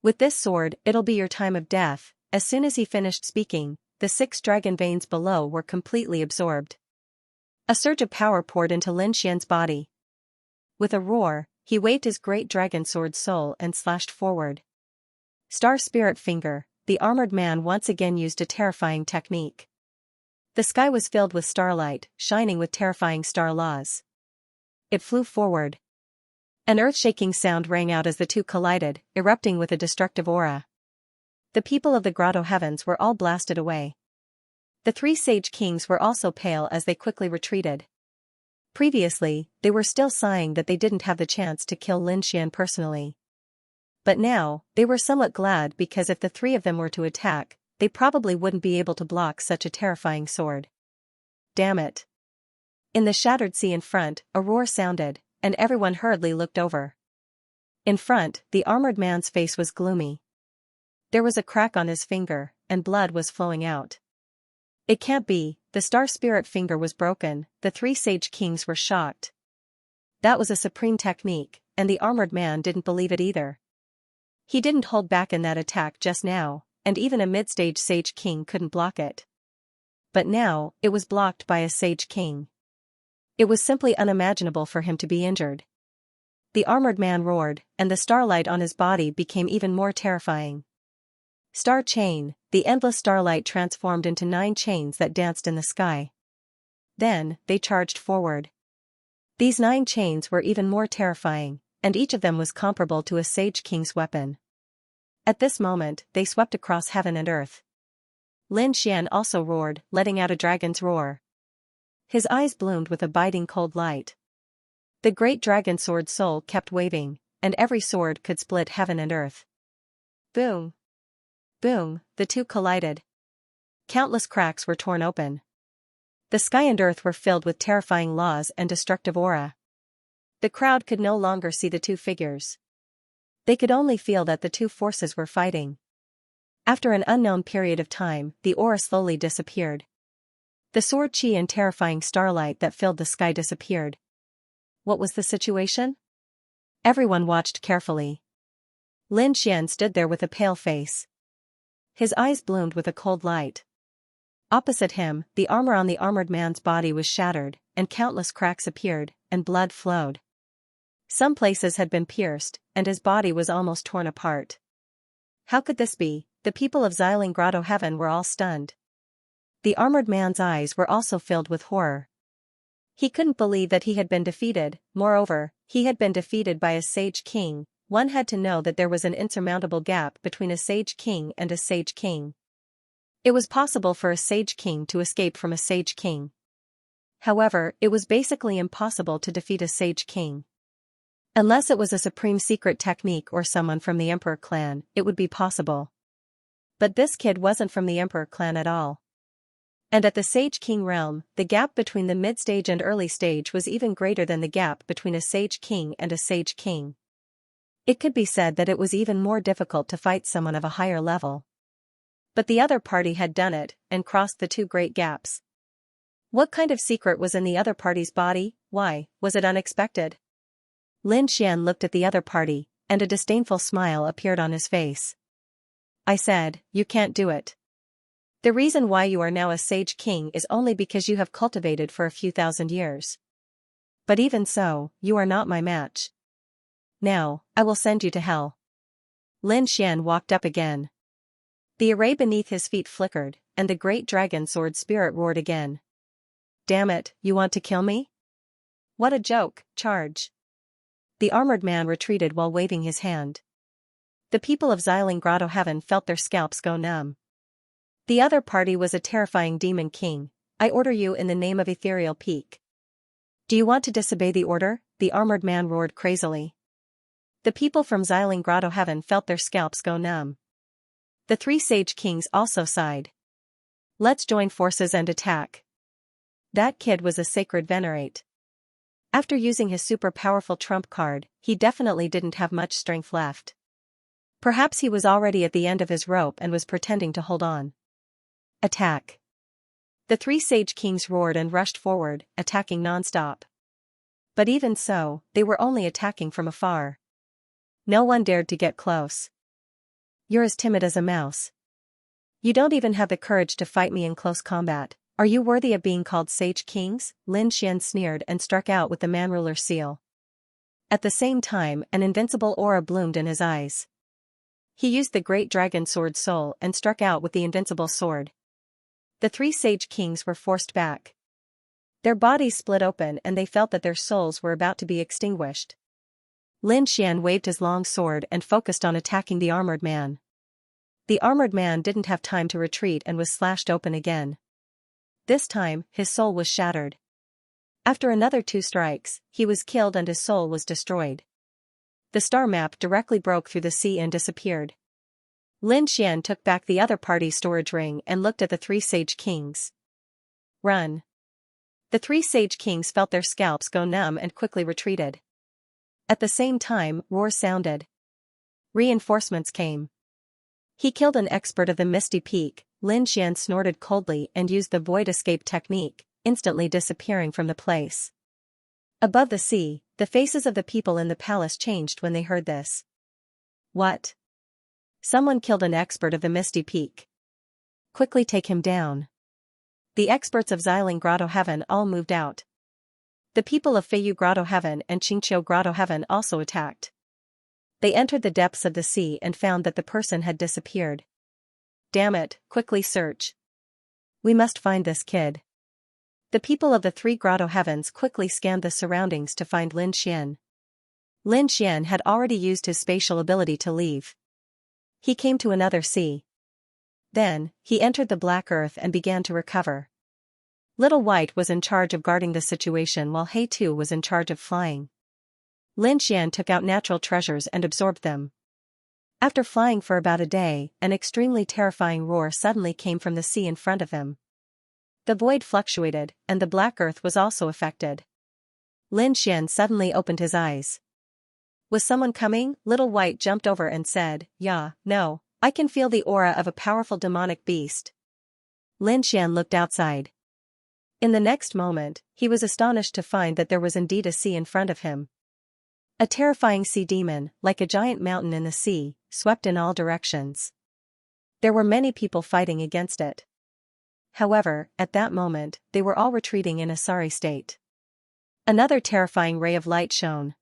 S1: With this sword, it'll be your time of death. As soon as he finished speaking, the 6 dragon veins below were completely absorbed. A surge of power poured into Lin Xian's body. With a roar, he waved his Great Dragon Sword Soul and slashed forward. Star Spirit Finger, the armored man once again used a terrifying technique. The sky was filled with starlight, shining with terrifying star laws. It flew forward. An earth-shaking sound rang out as the two collided, erupting with a destructive aura. The people of the grotto heavens were all blasted away. The 3 sage kings were also pale as they quickly retreated. Previously, they were still sighing that they didn't have the chance to kill Lin Xian personally. But now, they were somewhat glad because if the 3 of them were to attack, they probably wouldn't be able to block such a terrifying sword. Damn it. In the shattered sea in front, a roar sounded, and everyone hurriedly looked over. In front, the armored man's face was gloomy. There was a crack on his finger, and blood was flowing out. It can't be, the Star Spirit Finger was broken. The 3 sage kings were shocked. That was a supreme technique, and the armored man didn't believe it either. He didn't hold back in that attack just now, and even a mid-stage sage king couldn't block it. But now, it was blocked by a sage king. It was simply unimaginable for him to be injured. The armored man roared, and the starlight on his body became even more terrifying. Star Chain, the endless starlight transformed into 9 chains that danced in the sky. Then, they charged forward. These 9 chains were even more terrifying, and each of them was comparable to a sage king's weapon. At this moment, they swept across heaven and earth. Lin Xian also roared, letting out a dragon's roar. His eyes bloomed with a biting cold light. The Great Dragon Sword Soul kept waving, and every sword could split heaven and earth. Boom! Boom, the two collided. Countless cracks were torn open. The sky and earth were filled with terrifying laws and destructive aura. The crowd could no longer see the 2 figures. They could only feel that the two forces were fighting. After an unknown period of time, the aura slowly disappeared. The sword chi and terrifying starlight that filled the sky disappeared. What was the situation? Everyone watched carefully. Lin Xian stood there with a pale face. His eyes bloomed with a cold light. Opposite him, the armor on the armored man's body was shattered, and countless cracks appeared, and blood flowed. Some places had been pierced, and his body was almost torn apart. How could this be? The people of Xiling Grotto Heaven were all stunned. The armored man's eyes were also filled with horror. He couldn't believe that he had been defeated. Moreover, he had been defeated by a sage king. One had to know that there was an insurmountable gap between a sage king and a sage king. It was possible for a sage king to escape from a sage king. However, it was basically impossible to defeat a sage king. Unless it was a supreme secret technique or someone from the Emperor clan, it would be possible. But this kid wasn't from the Emperor clan at all. And at the Sage King realm, the gap between the mid-stage and early stage was even greater than the gap between a Sage King and a Sage King. It could be said that it was even more difficult to fight someone of a higher level. But the other party had done it, and crossed the two great gaps. What kind of secret was in the other party's body? Why, was it unexpected? Lin Xian looked at the other party, and a disdainful smile appeared on his face. I said, you can't do it. The reason why you are now a Sage King is only because you have cultivated for a few thousand years. But even so, you are not my match. Now, I will send you to hell. Lin Xian walked up again. The array beneath his feet flickered, and the great dragon sword spirit roared again. Damn it, you want to kill me? What a joke, charge. The armored man retreated while waving his hand. The people of Xiling Grotto Heaven felt their scalps go numb. The other party was a terrifying demon king. I order you in the name of Ethereal Peak. Do you want to disobey the order? The armored man roared crazily. The people from Xiling Grotto Heaven felt their scalps go numb. The three Sage Kings also sighed. Let's join forces and attack. That kid was a sacred venerate. After using his super powerful trump card, he definitely didn't have much strength left. Perhaps he was already at the end of his rope and was pretending to hold on. Attack. The three Sage Kings roared and rushed forward, attacking non-stop. But even so, they were only attacking from afar. No one dared to get close. You're as timid as a mouse. You don't even have the courage to fight me in close combat. Are you worthy of being called Sage Kings? Lin Xian sneered and struck out with the man-ruler seal. At the same time, an invincible aura bloomed in his eyes. He used the great dragon sword soul and struck out with the invincible sword. The three Sage Kings were forced back. Their bodies split open and they felt that their souls were about to be extinguished. Lin Xian waved his long sword and focused on attacking the armored man. The armored man didn't have time to retreat and was slashed open again. This time, his soul was shattered. After another 2 strikes, he was killed and his soul was destroyed. The star map directly broke through the sea and disappeared. Lin Xian took back the other party's storage ring and looked at the 3 Sage Kings. Run. The 3 Sage Kings felt their scalps go numb and quickly retreated. At the same time, roars sounded. Reinforcements came. He killed an expert of the Misty Peak. Lin Xian snorted coldly and used the void escape technique, instantly disappearing from the place. Above the sea, the faces of the people in the palace changed when they heard this. What? Someone killed an expert of the Misty Peak. Quickly take him down. The experts of Xiling Grotto Heaven all moved out. The people of Feiyu Grotto Heaven and Qingqiu Grotto Heaven also attacked. They entered the depths of the sea and found that the person had disappeared. Damn it, quickly search. We must find this kid. The people of the 3 Grotto Heavens quickly scanned the surroundings to find Lin Xian. Lin Xian had already used his spatial ability to leave. He came to another sea. Then, he entered the Black Earth and began to recover. Little White was in charge of guarding the situation while He Tu was in charge of flying. Lin Xian took out natural treasures and absorbed them. After flying for about a day, an extremely terrifying roar suddenly came from the sea in front of him. The void fluctuated, and the Black Earth was also affected. Lin Xian suddenly opened his eyes. Was someone coming? Little White jumped over and said, "Yeah, no, I can feel the aura of a powerful demonic beast." Lin Xian looked outside. In the next moment, he was astonished to find that there was indeed a sea in front of him. A terrifying sea demon, like a giant mountain in the sea, swept in all directions. There were many people fighting against it. However, at that moment, they were all retreating in a sorry state. Another terrifying ray of light shone.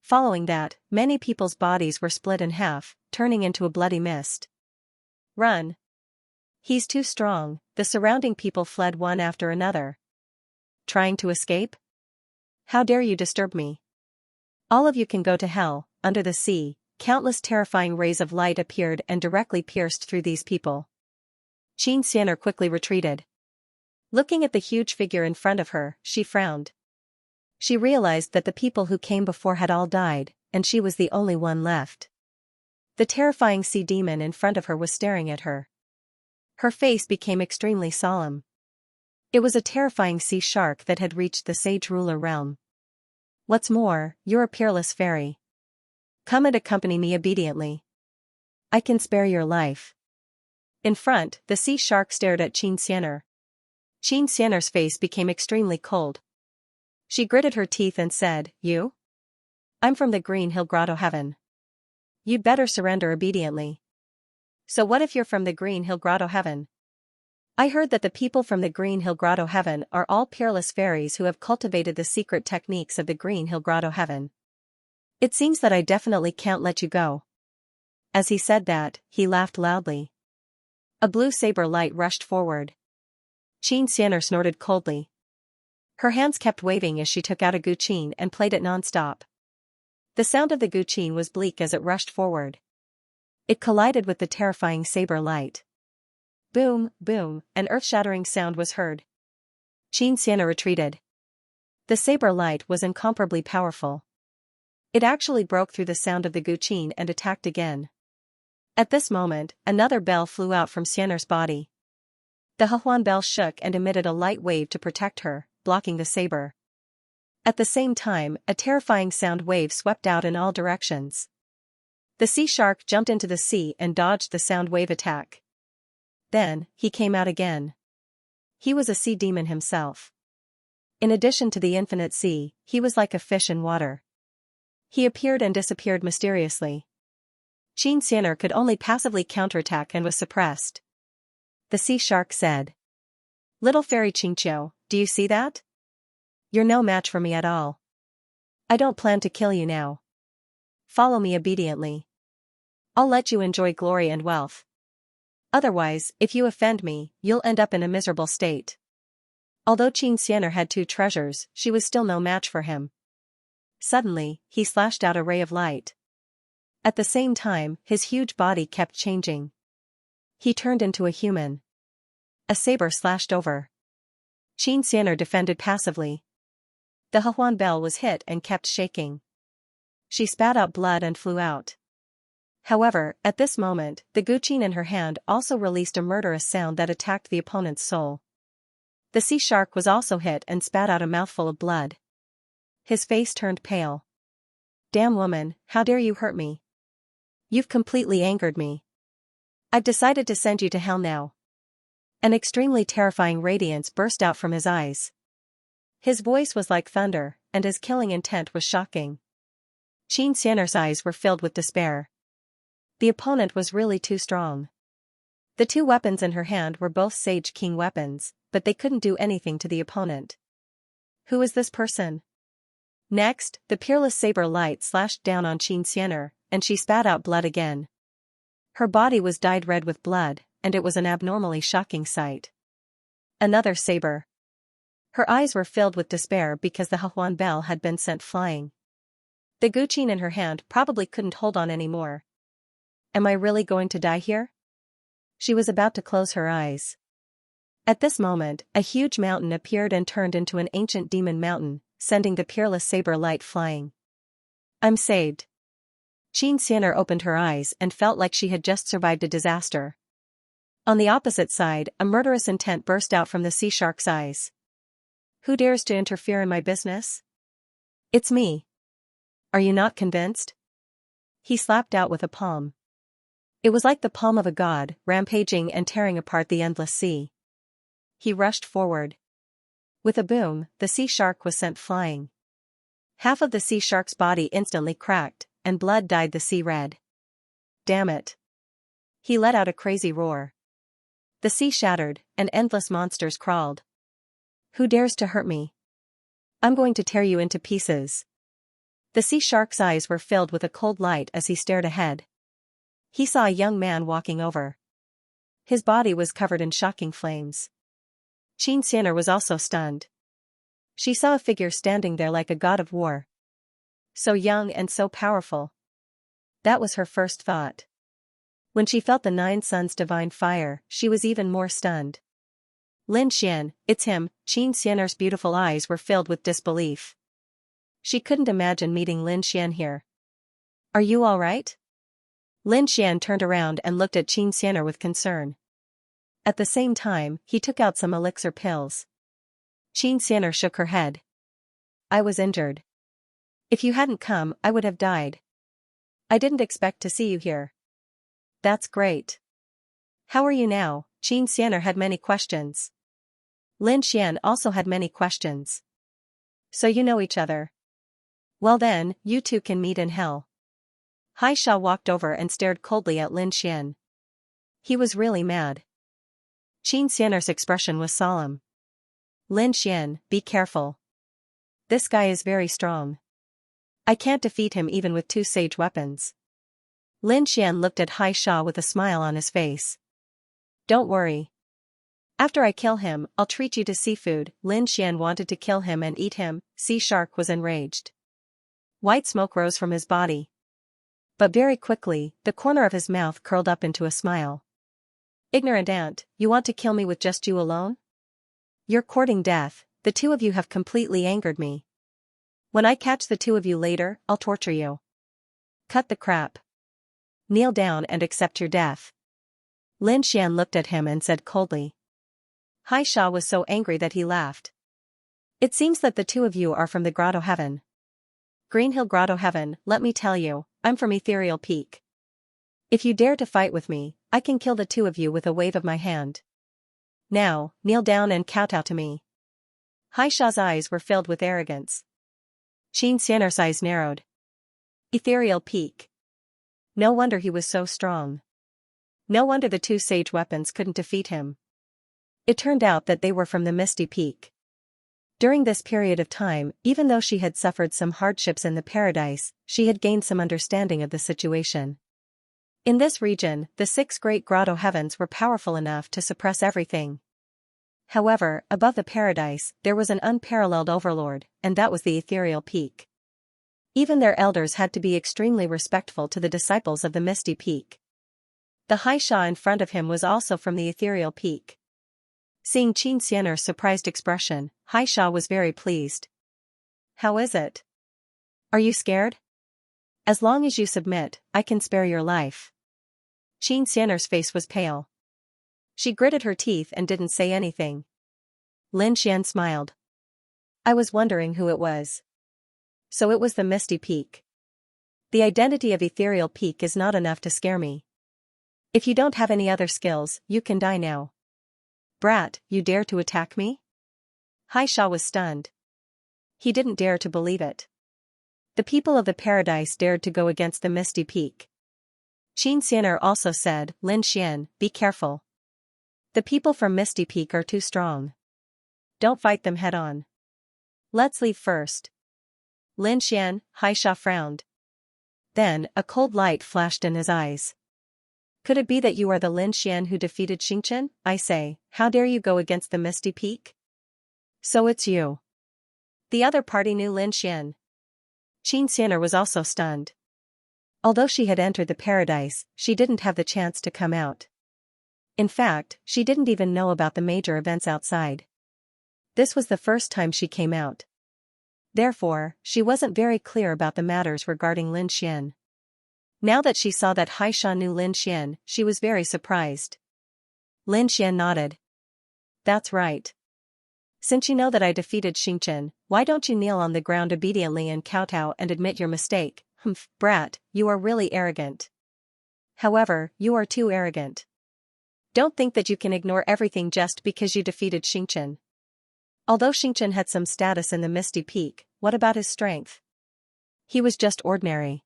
S1: Following that, many people's bodies were split in half, turning into a bloody mist. "Run! He's too strong." The surrounding people fled one after another. "Trying to escape? How dare you disturb me? All of you can go to hell." Under the sea, countless terrifying rays of light appeared and directly pierced through these people. Xianxia quickly retreated. Looking at the huge figure in front of her, she frowned. She realized that the people who came before had all died, and she was the only one left. The terrifying sea demon in front of her was staring at her. Her face became extremely solemn. It was a terrifying sea shark that had reached the sage ruler realm. "What's more, you're a peerless fairy. Come and accompany me obediently. I can spare your life." In front, the sea shark stared at Xianxia. Xianxia's face became extremely cold. She gritted her teeth and said, "You? I'm from the Green Hill Grotto Heaven. You'd better surrender obediently." "So what if you're from the Green Hill Grotto Heaven? I heard that the people from the Green Hill Grotto Heaven are all peerless fairies who have cultivated the secret techniques of the Green Hill Grotto Heaven. It seems that I definitely can't let you go." As he said that, he laughed loudly. A blue saber light rushed forward. Xianxia snorted coldly. Her hands kept waving as she took out a guqin and played it non-stop. The sound of the guqin was bleak as it rushed forward. It collided with the terrifying saber light. Boom, boom, an earth-shattering sound was heard. Xianxia retreated. The saber light was incomparably powerful. It actually broke through the sound of the guqin and attacked again. At this moment, another bell flew out from Xian'er's body. The Huan bell shook and emitted a light wave to protect her, blocking the saber. At the same time, a terrifying sound wave swept out in all directions. The sea shark jumped into the sea and dodged the sound wave attack. Then, he came out again. He was a sea demon himself. In addition to the infinite sea, he was like a fish in water. He appeared and disappeared mysteriously. Xianxia could only passively counterattack and was suppressed. The sea shark said, "Little fairy Xianxia, do you see that? You're no match for me at all. I don't plan to kill you now. Follow me obediently. I'll let you enjoy glory and wealth. Otherwise, if you offend me, you'll end up in a miserable state." Although Xianxia had 2 treasures, she was still no match for him. Suddenly, he slashed out a ray of light. At the same time, his huge body kept changing. He turned into a human. A saber slashed over. Xianxia defended passively. The Huan bell was hit and kept shaking. She spat out blood and flew out. However, at this moment, the guqin in her hand also released a murderous sound that attacked the opponent's soul. The sea shark was also hit and spat out a mouthful of blood. His face turned pale. "Damn woman, how dare you hurt me? You've completely angered me. I've decided to send you to hell now." An extremely terrifying radiance burst out from his eyes. His voice was like thunder, and his killing intent was shocking. Xianxia's eyes were filled with despair. The opponent was really too strong. The 2 weapons in her hand were both Sage King weapons, but they couldn't do anything to the opponent. Who is this person? Next, the peerless saber light slashed down on Xianxia, and she spat out blood again. Her body was dyed red with blood, and it was an abnormally shocking sight. Another saber. Her eyes were filled with despair because the Huan bell had been sent flying. The guqin in her hand probably couldn't hold on anymore. Am I really going to die here? She was about to close her eyes. At this moment, a huge mountain appeared and turned into an ancient demon mountain, sending the peerless saber light flying. I'm saved. Xianxia opened her eyes and felt like she had just survived a disaster. On the opposite side, a murderous intent burst out from the sea shark's eyes. Who dares to interfere in my business? It's me. Are you not convinced? He slapped out with a palm. It was like the palm of a god, rampaging and tearing apart the endless sea. He rushed forward. With a boom, the sea shark was sent flying. Half of the sea shark's body instantly cracked, and blood dyed the sea red. Damn it. He let out a crazy roar. The sea shattered, and endless monsters crawled. Who dares to hurt me? I'm going to tear you into pieces. The sea shark's eyes were filled with a cold light as he stared ahead. He saw a young man walking over. His body was covered in shocking flames. Xianxia was also stunned. She saw a figure standing there like a god of war. So young and so powerful. That was her first thought. When she felt the Nine Suns' divine fire, she was even more stunned. Lin Xian, it's him. Xianxia's beautiful eyes were filled with disbelief. She couldn't imagine meeting Lin Xian here. Are you all right? Lin Xian turned around and looked at Xianxia with concern. At the same time, he took out some elixir pills. Xianxia shook her head. I was injured. If you hadn't come, I would have died. I didn't expect to see you here. That's great. How are you now? Xianxia had many questions. Lin Xian also had many questions. So you know each other. Well then, you two can meet in hell. Haisha walked over and stared coldly at Lin Xian. He was really mad. Xianxia's expression was solemn. Lin Xian, be careful. This guy is very strong. I can't defeat him even with 2 sage weapons. Lin Xian looked at Haisha with a smile on his face. Don't worry. After I kill him, I'll treat you to seafood. Lin Xian wanted to kill him and eat him. Sea Shark was enraged. White smoke rose from his body. But very quickly, the corner of his mouth curled up into a smile. Ignorant ant, you want to kill me with just you alone? You're courting death. The two of you have completely angered me. When I catch the two of you later, I'll torture you. Cut the crap. Kneel down and accept your death. Lin Xian looked at him and said coldly. Haisha was so angry that he laughed. It seems that the two of you are from the Grotto Heaven. Green Hill Grotto Heaven, let me tell you, I'm from Ethereal Peak. If you dare to fight with me, I can kill the two of you with a wave of my hand. Now, kneel down and kowtow to me. Haisha's eyes were filled with arrogance. Xianxia's eyes narrowed. Ethereal Peak. No wonder he was so strong. No wonder the 2 sage weapons couldn't defeat him. It turned out that they were from the Misty Peak. During this period of time, even though she had suffered some hardships in the paradise, she had gained some understanding of the situation. In this region, the 6 great grotto heavens were powerful enough to suppress everything. However, above the paradise, there was an unparalleled overlord, and that was the Ethereal Peak. Even their elders had to be extremely respectful to the disciples of the Misty Peak. The Haisha in front of him was also from the Ethereal Peak. Seeing Xianxia's surprised expression, Haisha was very pleased. How is it? Are you scared? As long as you submit, I can spare your life. Xianxia's face was pale. She gritted her teeth and didn't say anything. Lin Xian smiled. I was wondering who it was. So it was the Misty Peak. The identity of Ethereal Peak is not enough to scare me. If you don't have any other skills, you can die now. Brat, you dare to attack me? Haisha was stunned. He didn't dare to believe it. The people of the paradise dared to go against the Misty Peak. Xianxia also said, Lin Xian, be careful. The people from Misty Peak are too strong. Don't fight them head on. Let's leave first. Lin Xian, Haisha frowned. Then, a cold light flashed in his eyes. Could it be that you are the Lin Xian who defeated Xianxia? I say, how dare you go against the Misty Peak? So it's you. The other party knew Lin Xian. Xianxia was also stunned. Although she had entered the paradise, she didn't have the chance to come out. In fact, she didn't even know about the major events outside. This was the first time she came out. Therefore, she wasn't very clear about the matters regarding Lin Xian. Now that she saw that Haisha knew Lin Xian, she was very surprised. Lin Xian nodded. That's right. Since you know that I defeated Xianxia, why don't you kneel on the ground obediently and kowtow and admit your mistake? Humph, brat, you are really arrogant. However, you are too arrogant. Don't think that you can ignore everything just because you defeated Xianxia. Although Xianxia had some status in the Misty Peak, what about his strength? He was just ordinary.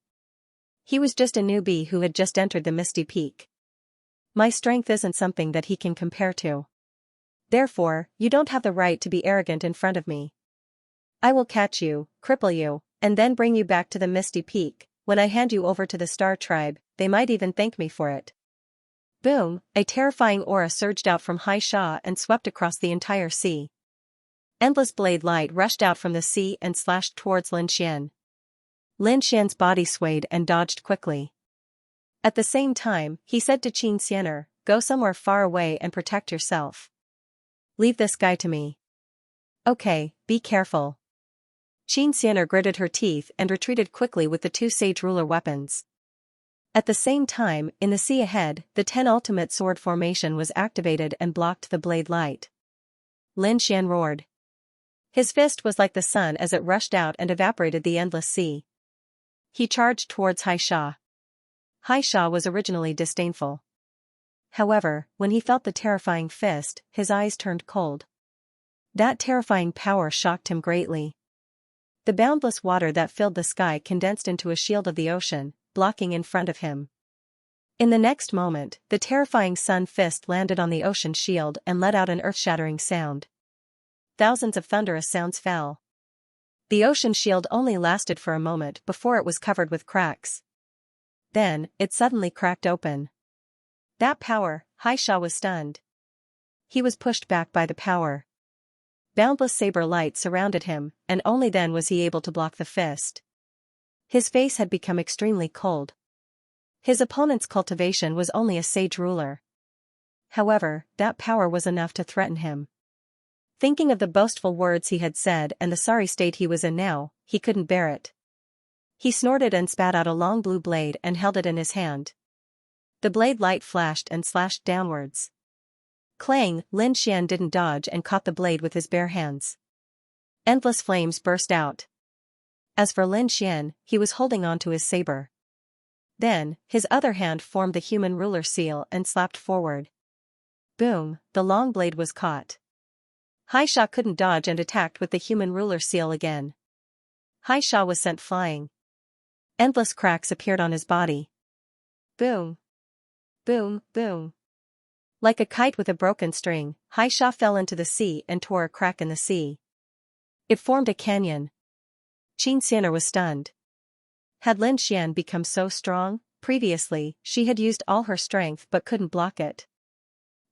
S1: He was just a newbie who had just entered the Misty Peak. My strength isn't something that he can compare to. Therefore, you don't have the right to be arrogant in front of me. I will catch you, cripple you, and then bring you back to the Misty Peak. When I hand you over to the Star Tribe, they might even thank me for it. Boom, a terrifying aura surged out from Xianxia and swept across the entire sea. Endless blade light rushed out from the sea and slashed towards Lin Xian. Lin Xian's body swayed and dodged quickly. At the same time, he said to Xianxia, go somewhere far away and protect yourself. Leave this guy to me. Okay, be careful. Xianxia gritted her teeth and retreated quickly with the two sage ruler weapons. At the same time, in the sea ahead, the 10 ultimate sword formation was activated and blocked the blade light. Lin Xian roared. His fist was like the sun as it rushed out and evaporated the endless sea. He charged towards Xianxia. Xianxia was originally disdainful. However, when he felt the terrifying fist, his eyes turned cold. That terrifying power shocked him greatly. The boundless water that filled the sky condensed into a shield of the ocean, blocking in front of him. In the next moment, the terrifying sun fist landed on the ocean shield and let out an earth-shattering sound. Thousands of thunderous sounds fell. The ocean shield only lasted for a moment before it was covered with cracks. Then, it suddenly cracked open. That power, Xianxia was stunned. He was pushed back by the power. Boundless saber light surrounded him, and only then was he able to block the fist. His face had become extremely cold. His opponent's cultivation was only a sage ruler. However, that power was enough to threaten him. Thinking of the boastful words he had said and the sorry state he was in now, he couldn't bear it. He snorted and spat out a long blue blade and held it in his hand. The blade light flashed and slashed downwards. Clang, Lin Xian didn't dodge and caught the blade with his bare hands. Endless flames burst out. As for Lin Xian, he was holding on to his saber. Then, his other hand formed the human ruler seal and slapped forward. Boom, the long blade was caught. Xianxia couldn't dodge and attacked with the human ruler seal again. Xianxia was sent flying. Endless cracks appeared on his body. Boom. Boom, boom. Like a kite with a broken string, Xianxia fell into the sea and tore a crack in the sea. It formed a canyon. Xianxia was stunned. Had Lin Xian become so strong? Previously, she had used all her strength but couldn't block it.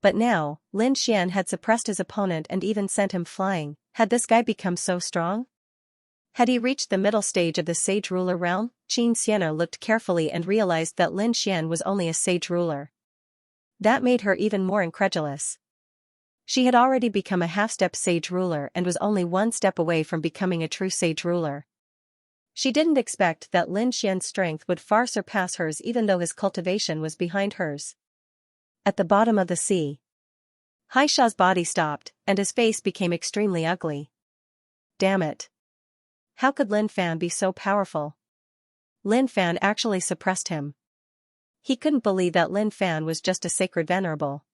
S1: But now, Lin Xian had suppressed his opponent and even sent him flying. Had this guy become so strong? Had he reached the middle stage of the sage ruler realm? Xianxia looked carefully and realized that Lin Xian was only a sage ruler. That made her even more incredulous. She had already become a half-step sage ruler and was only one step away from becoming a true sage ruler. She didn't expect that Lin Xian's strength would far surpass hers even though his cultivation was behind hers. At the bottom of the sea, Xiaxia's body stopped, and his face became extremely ugly. Damn it. How could Lin Fan be so powerful? Lin Fan actually suppressed him. He couldn't believe that Lin Fan was just a sacred venerable.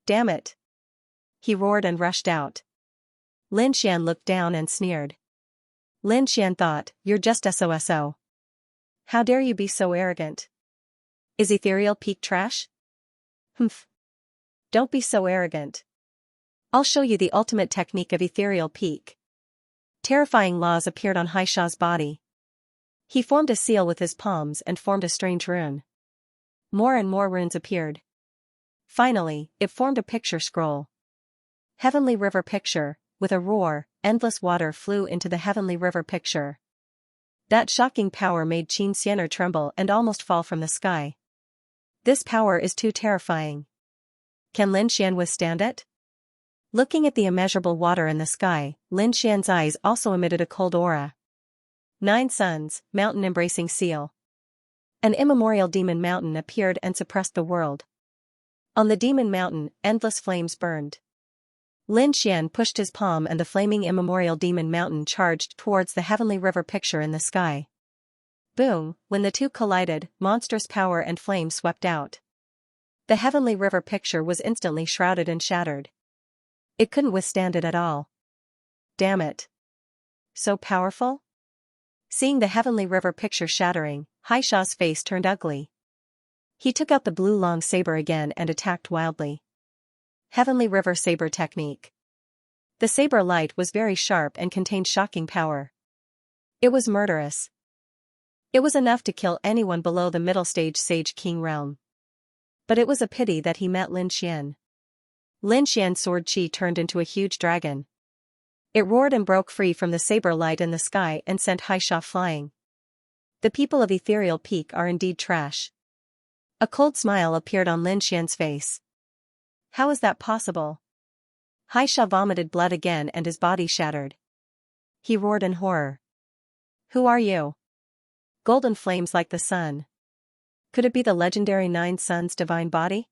S1: Damn it. He roared and rushed out. Lin Xian looked down and sneered. Lin Xian thought, you're just SOSO. How dare you be so arrogant? Is Ethereal Peak trash? Humph. Don't be so arrogant. I'll show you the ultimate technique of Ethereal Peak. Terrifying laws appeared on Xiaxia's body. He formed a seal with his palms and formed a strange rune. More and more runes appeared. Finally, it formed a picture scroll. Heavenly River Picture. With a roar, endless water flew into the Heavenly River Picture. That shocking power made Xianxia tremble and almost fall from the sky. This power is too terrifying. Can Lin Xian withstand it? Looking at the immeasurable water in the sky, Lin Xian's eyes also emitted a cold aura. 9 suns, mountain embracing seal. An immemorial demon mountain appeared and suppressed the world. On the demon mountain, endless flames burned. Lin Xian pushed his palm and the flaming immemorial demon mountain charged towards the heavenly river picture in the sky. Boom, when the two collided, monstrous power and flame swept out. The heavenly river picture was instantly shrouded and shattered. It couldn't withstand it at all. Damn it. So powerful? Seeing the heavenly river picture shattering, Xia's face turned ugly. He took out the blue long saber again and attacked wildly. Heavenly River Saber Technique. The saber light was very sharp and contained shocking power. It was murderous. It was enough to kill anyone below the middle stage Sage King realm. But it was a pity that he met Lin Xian. Lin Xian's sword chi turned into a huge dragon. It roared and broke free from the saber light in the sky and sent Xia flying. The people of Ethereal Peak are indeed trash. A cold smile appeared on Lin Xian's face. How is that possible? Xia vomited blood again and his body shattered. He roared in horror. Who are you? Golden flames like the sun. Could it be the legendary Nine Suns divine body?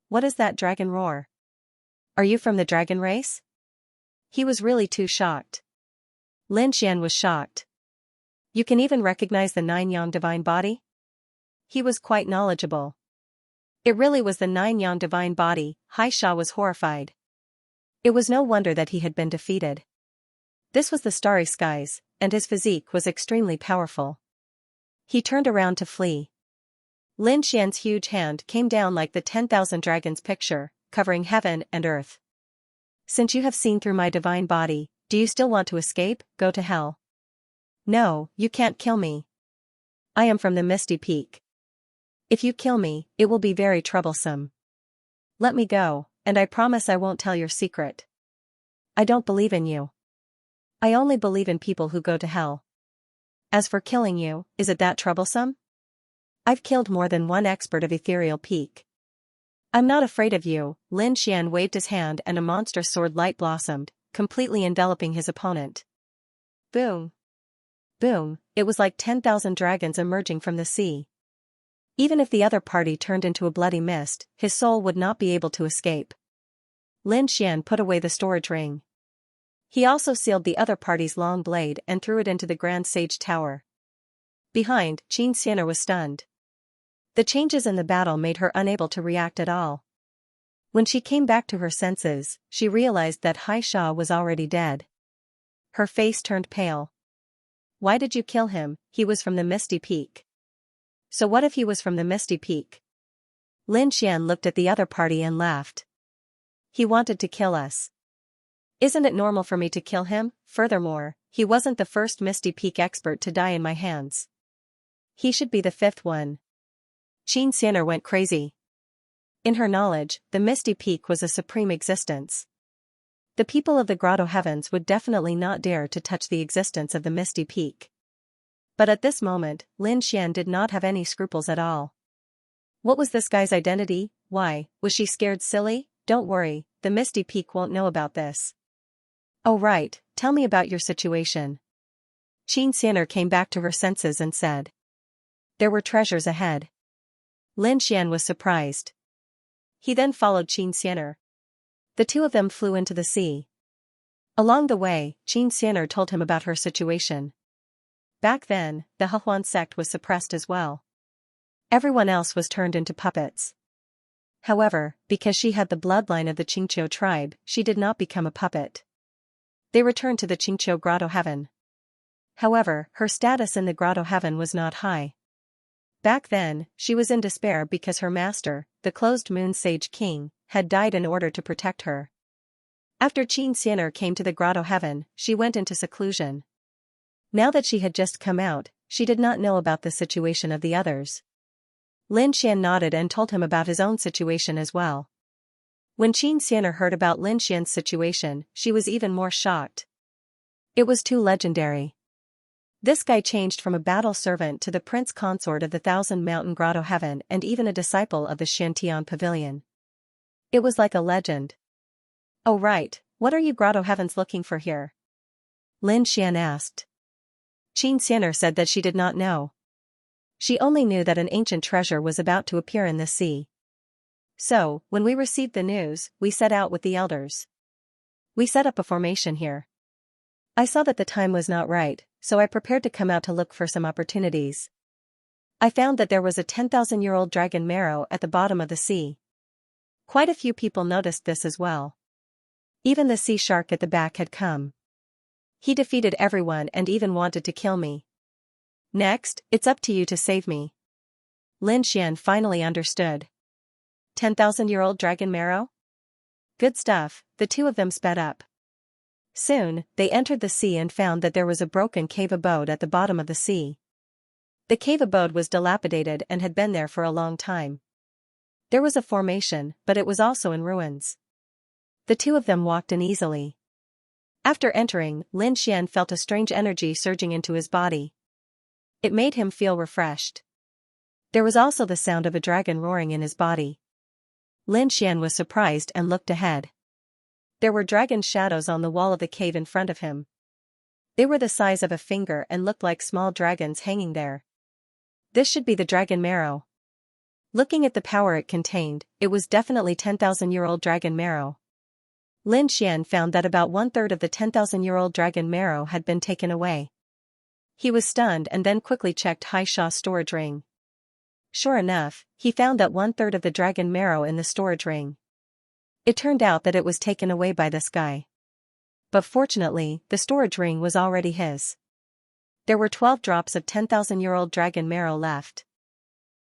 S1: What is that dragon roar? Are you from the dragon race? He was really too shocked. Lin Xian was shocked. You can even recognize the Nine Yang divine body? He was quite knowledgeable. It really was the Nine Yang divine body. Xia was horrified. It was no wonder that he had been defeated. This was the starry skies, and his physique was extremely powerful. He turned around to flee. Lin Xian's huge hand came down like the 10,000 dragons picture, covering heaven and earth. Since you have seen through my divine body, do you still want to escape? Go to hell. No, you can't kill me. I am from the Misty Peak. If you kill me, it will be very troublesome. Let me go, and I promise I won't tell your secret. I don't believe in you. I only believe in people who go to hell. As for killing you, is it that troublesome? I've killed more than one expert of Ethereal Peak. I'm not afraid of you. Lin Xian waved his hand and a monstrous sword light blossomed, completely enveloping his opponent. Boom. Boom, it was like 10,000 dragons emerging from the sea. Even if the other party turned into a bloody mist, his soul would not be able to escape. Lin Xian put away the storage ring. He also sealed the other party's long blade and threw it into the Grand Sage Tower. Behind, Xianxia was stunned. The changes in the battle made her unable to react at all. When she came back to her senses, she realized that Xia was already dead. Her face turned pale. Why did you kill him? He was from the Misty Peak. So what if he was from the Misty Peak? Lin Xian looked at the other party and laughed. He wanted to kill us. Isn't it normal for me to kill him? Furthermore, he wasn't the first Misty Peak expert to die in my hands. He should be the fifth one. Xianxia went crazy. In her knowledge, the Misty Peak was a supreme existence. The people of the Grotto Heavens would definitely not dare to touch the existence of the Misty Peak. But at this moment, Lin Xian did not have any scruples at all. What was this guy's identity? Why, was she scared silly? Don't worry, the Misty Peak won't know about this. Oh right, tell me about your situation. Xianxia came back to her senses and said. There were treasures ahead. Lin Xian was surprised. He then followed Xianxia. The two of them flew into the sea. Along the way, Xianxia told him about her situation. Back then, the Hehuan sect was suppressed as well. Everyone else was turned into puppets. However, because she had the bloodline of the Qingqiu tribe, she did not become a puppet. They returned to the Qingqiu Grotto Heaven. However, her status in the Grotto Heaven was not high. Back then, she was in despair because her master, the Closed Moon Sage King, had died in order to protect her. After Xianxia came to the Grotto Heaven, she went into seclusion. Now that she had just come out, she did not know about the situation of the others. Lin Xian nodded and told him about his own situation as well. When Xianxia heard about Lin Xian's situation, she was even more shocked. It was too legendary. This guy changed from a battle servant to the prince consort of the Thousand Mountain Grotto Heaven and even a disciple of the Shantian Pavilion. It was like a legend. Oh right, what are you Grotto Heavens looking for here? Lin Xian asked. Xianxia said that she did not know. She only knew that an ancient treasure was about to appear in the sea. So, when we received the news, we set out with the elders. We set up a formation here. I saw that the time was not right, so I prepared to come out to look for some opportunities. I found that there was a 10,000-year-old dragon marrow at the bottom of the sea. Quite a few people noticed this as well. Even the sea shark at the back had come. He defeated everyone and even wanted to kill me. Next, it's up to you to save me. Lin Xian finally understood. 10,000-year-old dragon marrow? Good stuff, the two of them sped up. Soon, they entered the sea and found that there was a broken cave abode at the bottom of the sea. The cave abode was dilapidated and had been there for a long time. There was a formation, but it was also in ruins. The two of them walked in easily. After entering, Lin Xian felt a strange energy surging into his body. It made him feel refreshed. There was also the sound of a dragon roaring in his body. Lin Xian was surprised and looked ahead. There were dragon shadows on the wall of the cave in front of him. They were the size of a finger and looked like small dragons hanging there. This should be the dragon marrow. Looking at the power it contained, it was definitely 10,000-year-old dragon marrow. Lin Xian found that about 1/3 of the 10,000-year-old dragon marrow had been taken away. He was stunned and then quickly checked Haisha's storage ring. Sure enough, he found that 1/3 of the dragon marrow in the storage ring. It turned out that it was taken away by this guy. But fortunately, the storage ring was already his. There were 12 drops of 10,000-year-old dragon marrow left.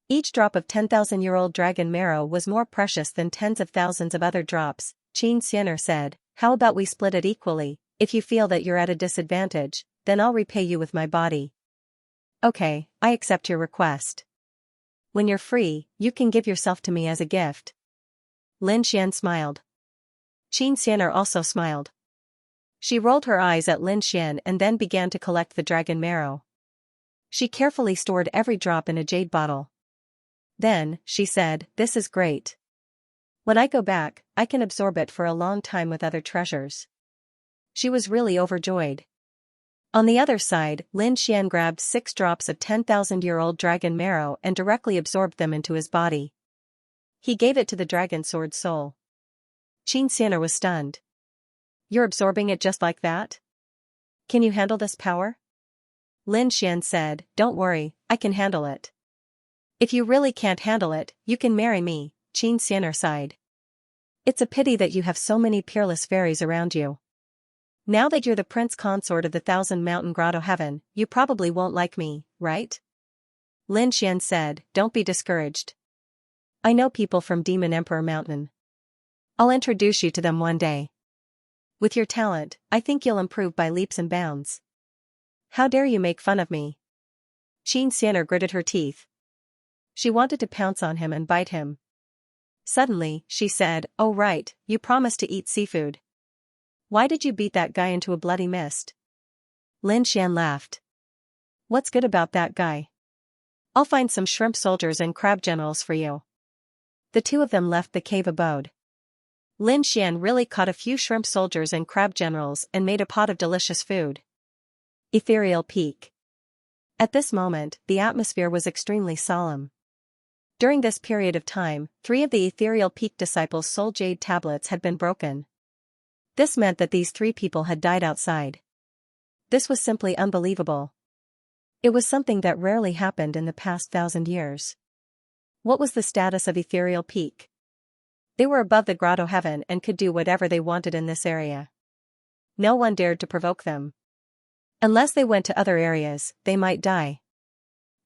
S1: Each drop of 10,000-year-old dragon marrow was more precious than tens of thousands of other drops. Xianxia said, "How about we split it equally? If you feel that you're at a disadvantage, then I'll repay you with my body." "Okay, I accept your request. When you're free, you can give yourself to me as a gift." Lin Xian smiled. Xianxia also smiled. She rolled her eyes at Lin Xian and then began to collect the dragon marrow. She carefully stored every drop in a jade bottle. Then, she said, "This is great. When I go back, I can absorb it for a long time with other treasures." She was really overjoyed. On the other side, Lin Xian grabbed 6 drops of 10,000-year-old dragon marrow and directly absorbed them into his body. He gave it to the dragon sword soul. Xianxia was stunned. "You're absorbing it just like that? Can you handle this power?" Lin Xian said, "Don't worry, I can handle it." "If you really can't handle it, you can marry me," Xianxia sighed. "It's a pity that you have so many peerless fairies around you. Now that you're the prince consort of the 1,000-mountain grotto heaven, you probably won't like me, right?" Lin Xian said, "Don't be discouraged. I know people from Demon Emperor Mountain. I'll introduce you to them one day. With your talent, I think you'll improve by leaps and bounds." "How dare you make fun of me?" Xianxia gritted her teeth. She wanted to pounce on him and bite him. Suddenly, she said, "Oh right, you promised to eat seafood. Why did you beat that guy into a bloody mist?" Lin Xian laughed. "What's good about that guy? I'll find some shrimp soldiers and crab generals for you." The two of them left the cave abode. Lin Xian really caught a few shrimp soldiers and crab generals and made a pot of delicious food. Ethereal Peak. At this moment, the atmosphere was extremely solemn. During this period of time, 3 of the Ethereal Peak disciples' soul jade tablets had been broken. This meant that these 3 people had died outside. This was simply unbelievable. It was something that rarely happened in the past 1,000 years. What was the status of Ethereal Peak? They were above the grotto heaven and could do whatever they wanted in this area. No one dared to provoke them. Unless they went to other areas, they might die.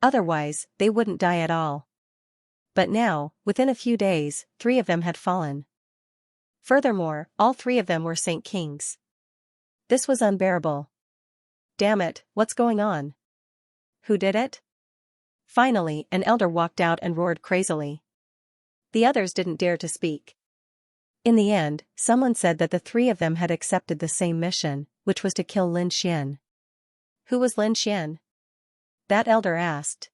S1: Otherwise, they wouldn't die at all. But now, within a few days, 3 of them had fallen. Furthermore, all 3 of them were Saint Kings. This was unbearable. Damn it, what's going on? Who did it? Finally, an elder walked out and roared crazily. The others didn't dare to speak. In the end, someone said that the 3 of them had accepted the same mission, which was to kill Lin Xian. Who was Lin Xian? That elder asked.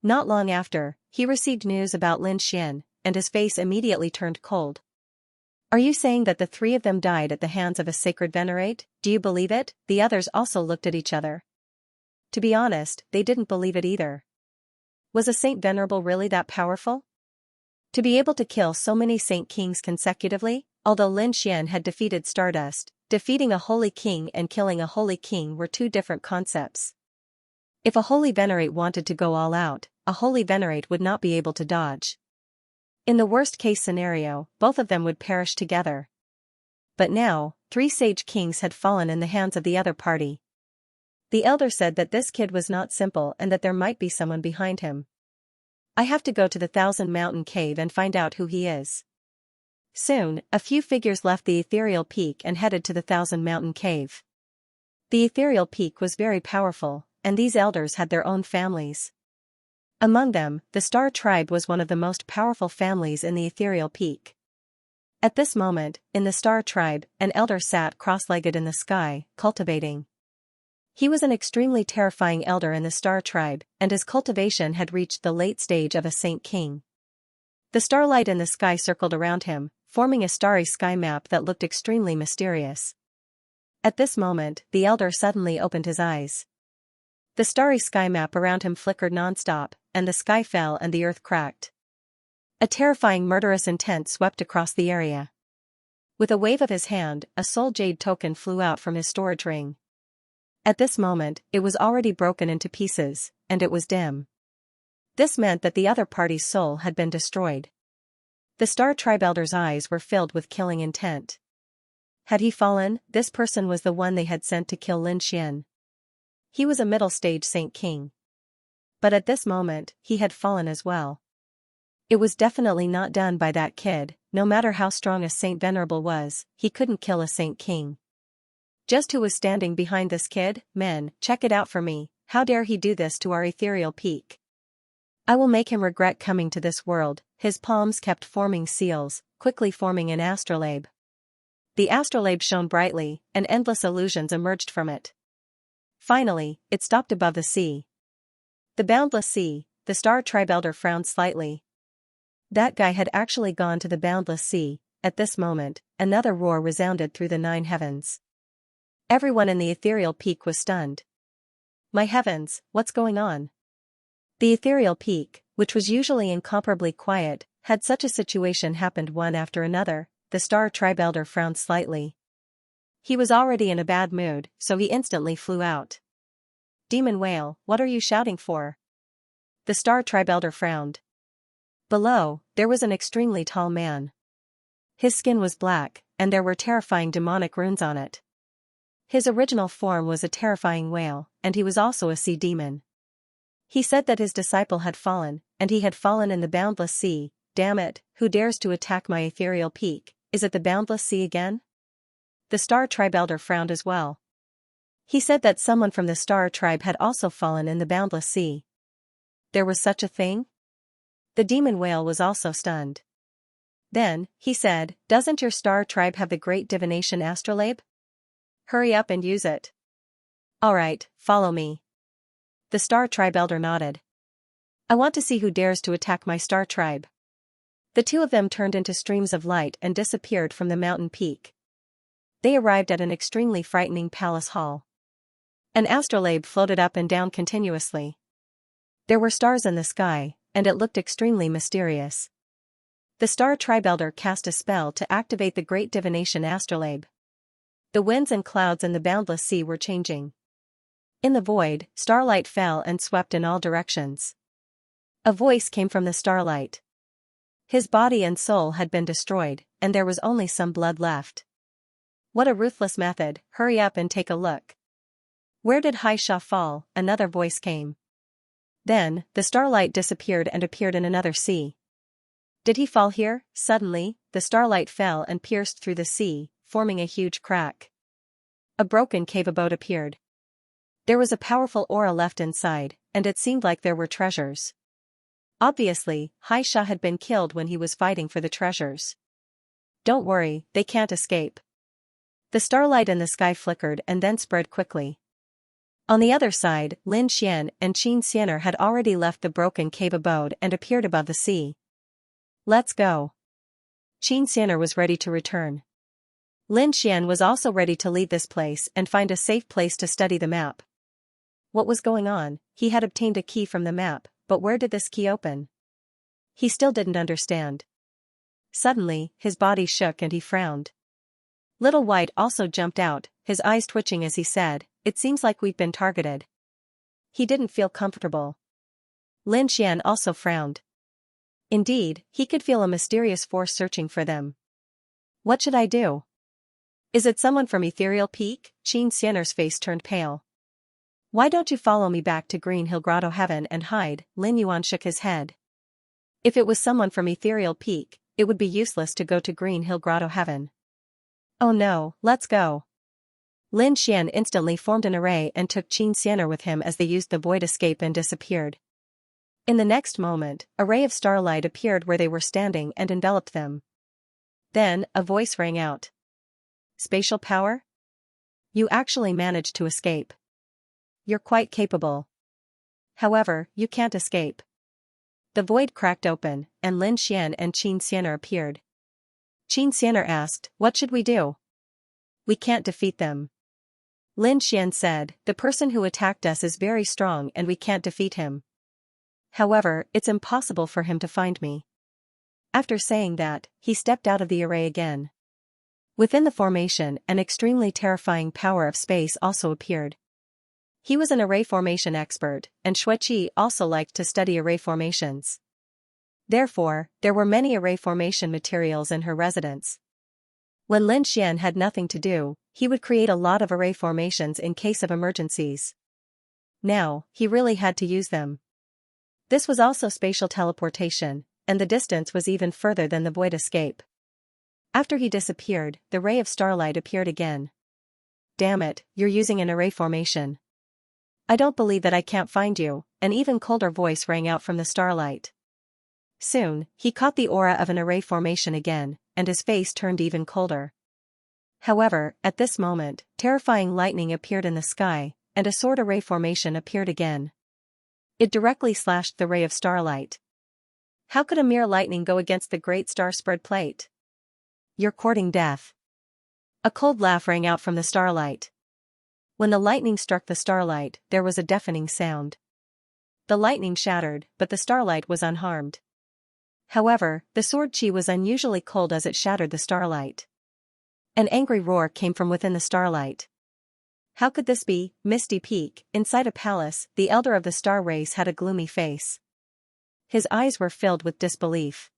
S1: Not long after, he received news about Lin Xian, and his face immediately turned cold. "Are you saying that the 3 of them died at the hands of a sacred venerate? Do you believe it?" The others also looked at each other. To be honest, they didn't believe it either. Was a Saint Venerable really that powerful? To be able to kill so many Saint Kings consecutively? Although Lin Xian had defeated Stardust, defeating a holy king and killing a holy king were two different concepts. If a holy venerate wanted to go all out, a holy venerate would not be able to dodge. In the worst-case scenario, both of them would perish together. But now, 3 sage kings had fallen in the hands of the other party. The elder said that this kid was not simple and that there might be someone behind him. I have to go to the 1,000 Mountain Cave and find out who he is. Soon, a few figures left the ethereal peak and headed to the 1,000 Mountain Cave. The ethereal peak was very powerful, and these elders had their own families. Among them, the Star Tribe was one of the most powerful families in the ethereal peak. At this moment, in the Star Tribe, an elder sat cross-legged in the sky, cultivating. He was an extremely terrifying elder in the Star Tribe, and his cultivation had reached the late stage of a Saint King. The starlight in the sky circled around him, forming a starry sky map that looked extremely mysterious. At this moment, the elder suddenly opened his eyes. The starry sky map around him flickered non-stop, and the sky fell and the earth cracked. A terrifying murderous intent swept across the area. With a wave of his hand, a soul jade token flew out from his storage ring. At this moment, it was already broken into pieces, and it was dim. This meant that the other party's soul had been destroyed. The Star Tribe elder's eyes were filled with killing intent. Had he fallen? This person was the one they had sent to kill Lin Xian. He was a middle-stage Saint King. But at this moment, he had fallen as well. It was definitely not done by that kid. No matter how strong a Saint Venerable was, he couldn't kill a Saint King. Just who was standing behind this kid? Men, check it out for me. How dare he do this to our ethereal peak? I will make him regret coming to this world. His palms kept forming seals, quickly forming an astrolabe. The astrolabe shone brightly, and endless illusions emerged from it. Finally, it stopped above the sea. The boundless sea. The Star Tribe elder frowned slightly. That guy had actually gone to the boundless sea. At this moment, another roar resounded through the 9 heavens. Everyone in the ethereal peak was stunned. My heavens, what's going on? The ethereal peak, which was usually incomparably quiet, had such a situation happened one after another. The Star Tribe elder frowned slightly. He was already in a bad mood, so he instantly flew out. Demon whale, what are you shouting for? The Star Tribe elder frowned. Below, there was an extremely tall man. His skin was black, and there were terrifying demonic runes on it. His original form was a terrifying whale, and he was also a sea demon. He said that his disciple had fallen, and he had fallen in the boundless sea. Damn it, who dares to attack my ethereal peak? Is it the boundless sea again? The Star Tribe elder frowned as well. He said that someone from the Star Tribe had also fallen in the boundless sea. There was such a thing? The demon whale was also stunned. Then, he said, doesn't your Star Tribe have the great divination astrolabe? Hurry up and use it. Alright, follow me. The Star Tribe elder nodded. I want to see who dares to attack my Star Tribe. The two of them turned into streams of light and disappeared from the mountain peak. They arrived at an extremely frightening palace hall. An astrolabe floated up and down continuously. There were stars in the sky, and it looked extremely mysterious. The Star Tribe elder cast a spell to activate the great divination astrolabe. The winds and clouds in the boundless sea were changing. In the void, starlight fell and swept in all directions. A voice came from the starlight. His body and soul had been destroyed, and there was only some blood left. What a ruthless method, hurry up and take a look. Where did Xianxia fall? Another voice came. Then, the starlight disappeared and appeared in another sea. Did he fall here? Suddenly, the starlight fell and pierced through the sea, forming a huge crack. A broken cave abode appeared. There was a powerful aura left inside, and it seemed like there were treasures. Obviously, Xianxia had been killed when he was fighting for the treasures. Don't worry, they can't escape. The starlight in the sky flickered and then spread quickly. On the other side, Lin Xian and Xianxia had already left the broken cave abode and appeared above the sea. Let's go. Xianxia was ready to return. Lin Xian was also ready to leave this place and find a safe place to study the map. What was going on? He had obtained a key from the map, but where did this key open? He still didn't understand. Suddenly, his body shook and he frowned. Little White also jumped out, his eyes twitching as he said, "It seems like we've been targeted." He didn't feel comfortable. Lin Xian also frowned. Indeed, he could feel a mysterious force searching for them. What should I do? Is it someone from Ethereal Peak? Xianxia's face turned pale. Why don't you follow me back to Green Hill Grotto Heaven and hide? Lin Yuan shook his head. If it was someone from Ethereal Peak, it would be useless to go to Green Hill Grotto Heaven. Oh no, let's go. Lin Xian instantly formed an array and took Xianxia with him as they used the void escape and disappeared. In the next moment, a ray of starlight appeared where they were standing and enveloped them. Then, a voice rang out. Spatial power? You actually managed to escape. You're quite capable. However, you can't escape. The void cracked open, and Lin Xian and Xianxia appeared. Xianxia asked, "What should we do?" "We can't defeat them." Lin Xian said, "The person who attacked us is very strong and we can't defeat him. However, it's impossible for him to find me." After saying that, he stepped out of the array again. Within the formation, an extremely terrifying power of space also appeared. He was an array formation expert, and Xueqi also liked to study array formations. Therefore, there were many array formation materials in her residence. When Lin Xian had nothing to do, he would create a lot of array formations in case of emergencies. Now, he really had to use them. This was also spatial teleportation, and the distance was even further than the void escape. After he disappeared, the ray of starlight appeared again. "Damn it, you're using an array formation. I don't believe that I can't find you," an even colder voice rang out from the starlight. Soon, he caught the aura of an array formation again, and his face turned even colder. However, at this moment, terrifying lightning appeared in the sky, and a sword array formation appeared again. It directly slashed the ray of starlight. How could a mere lightning go against the great star spread plate? You're courting death. A cold laugh rang out from the starlight. When the lightning struck the starlight, there was a deafening sound. The lightning shattered, but the starlight was unharmed. However, the sword chi was unusually cold as it shattered the starlight. An angry roar came from within the starlight. How could this be? Misty Peak, inside a palace, the elder of the star race had a gloomy face. His eyes were filled with disbelief.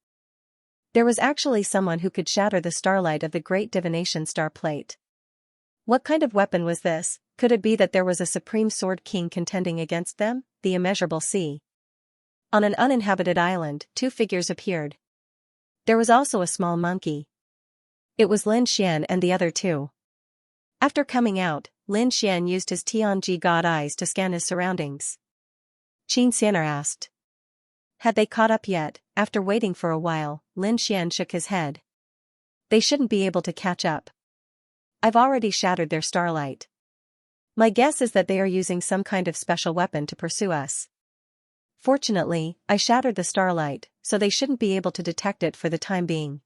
S1: There was actually someone who could shatter the starlight of the great divination star plate. What kind of weapon was this? Could it be that there was a supreme sword king contending against them, the immeasurable sea? On an uninhabited island, two figures appeared. There was also a small monkey. It was Lin Xian and the other two. After coming out, Lin Xian used his Tianji God eyes to scan his surroundings. Xianxia asked. Had they caught up yet? After waiting for a while, Lin Xian shook his head. They shouldn't be able to catch up. I've already shattered their starlight. My guess is that they are using some kind of special weapon to pursue us. Fortunately, I shattered the starlight, so they shouldn't be able to detect it for the time being.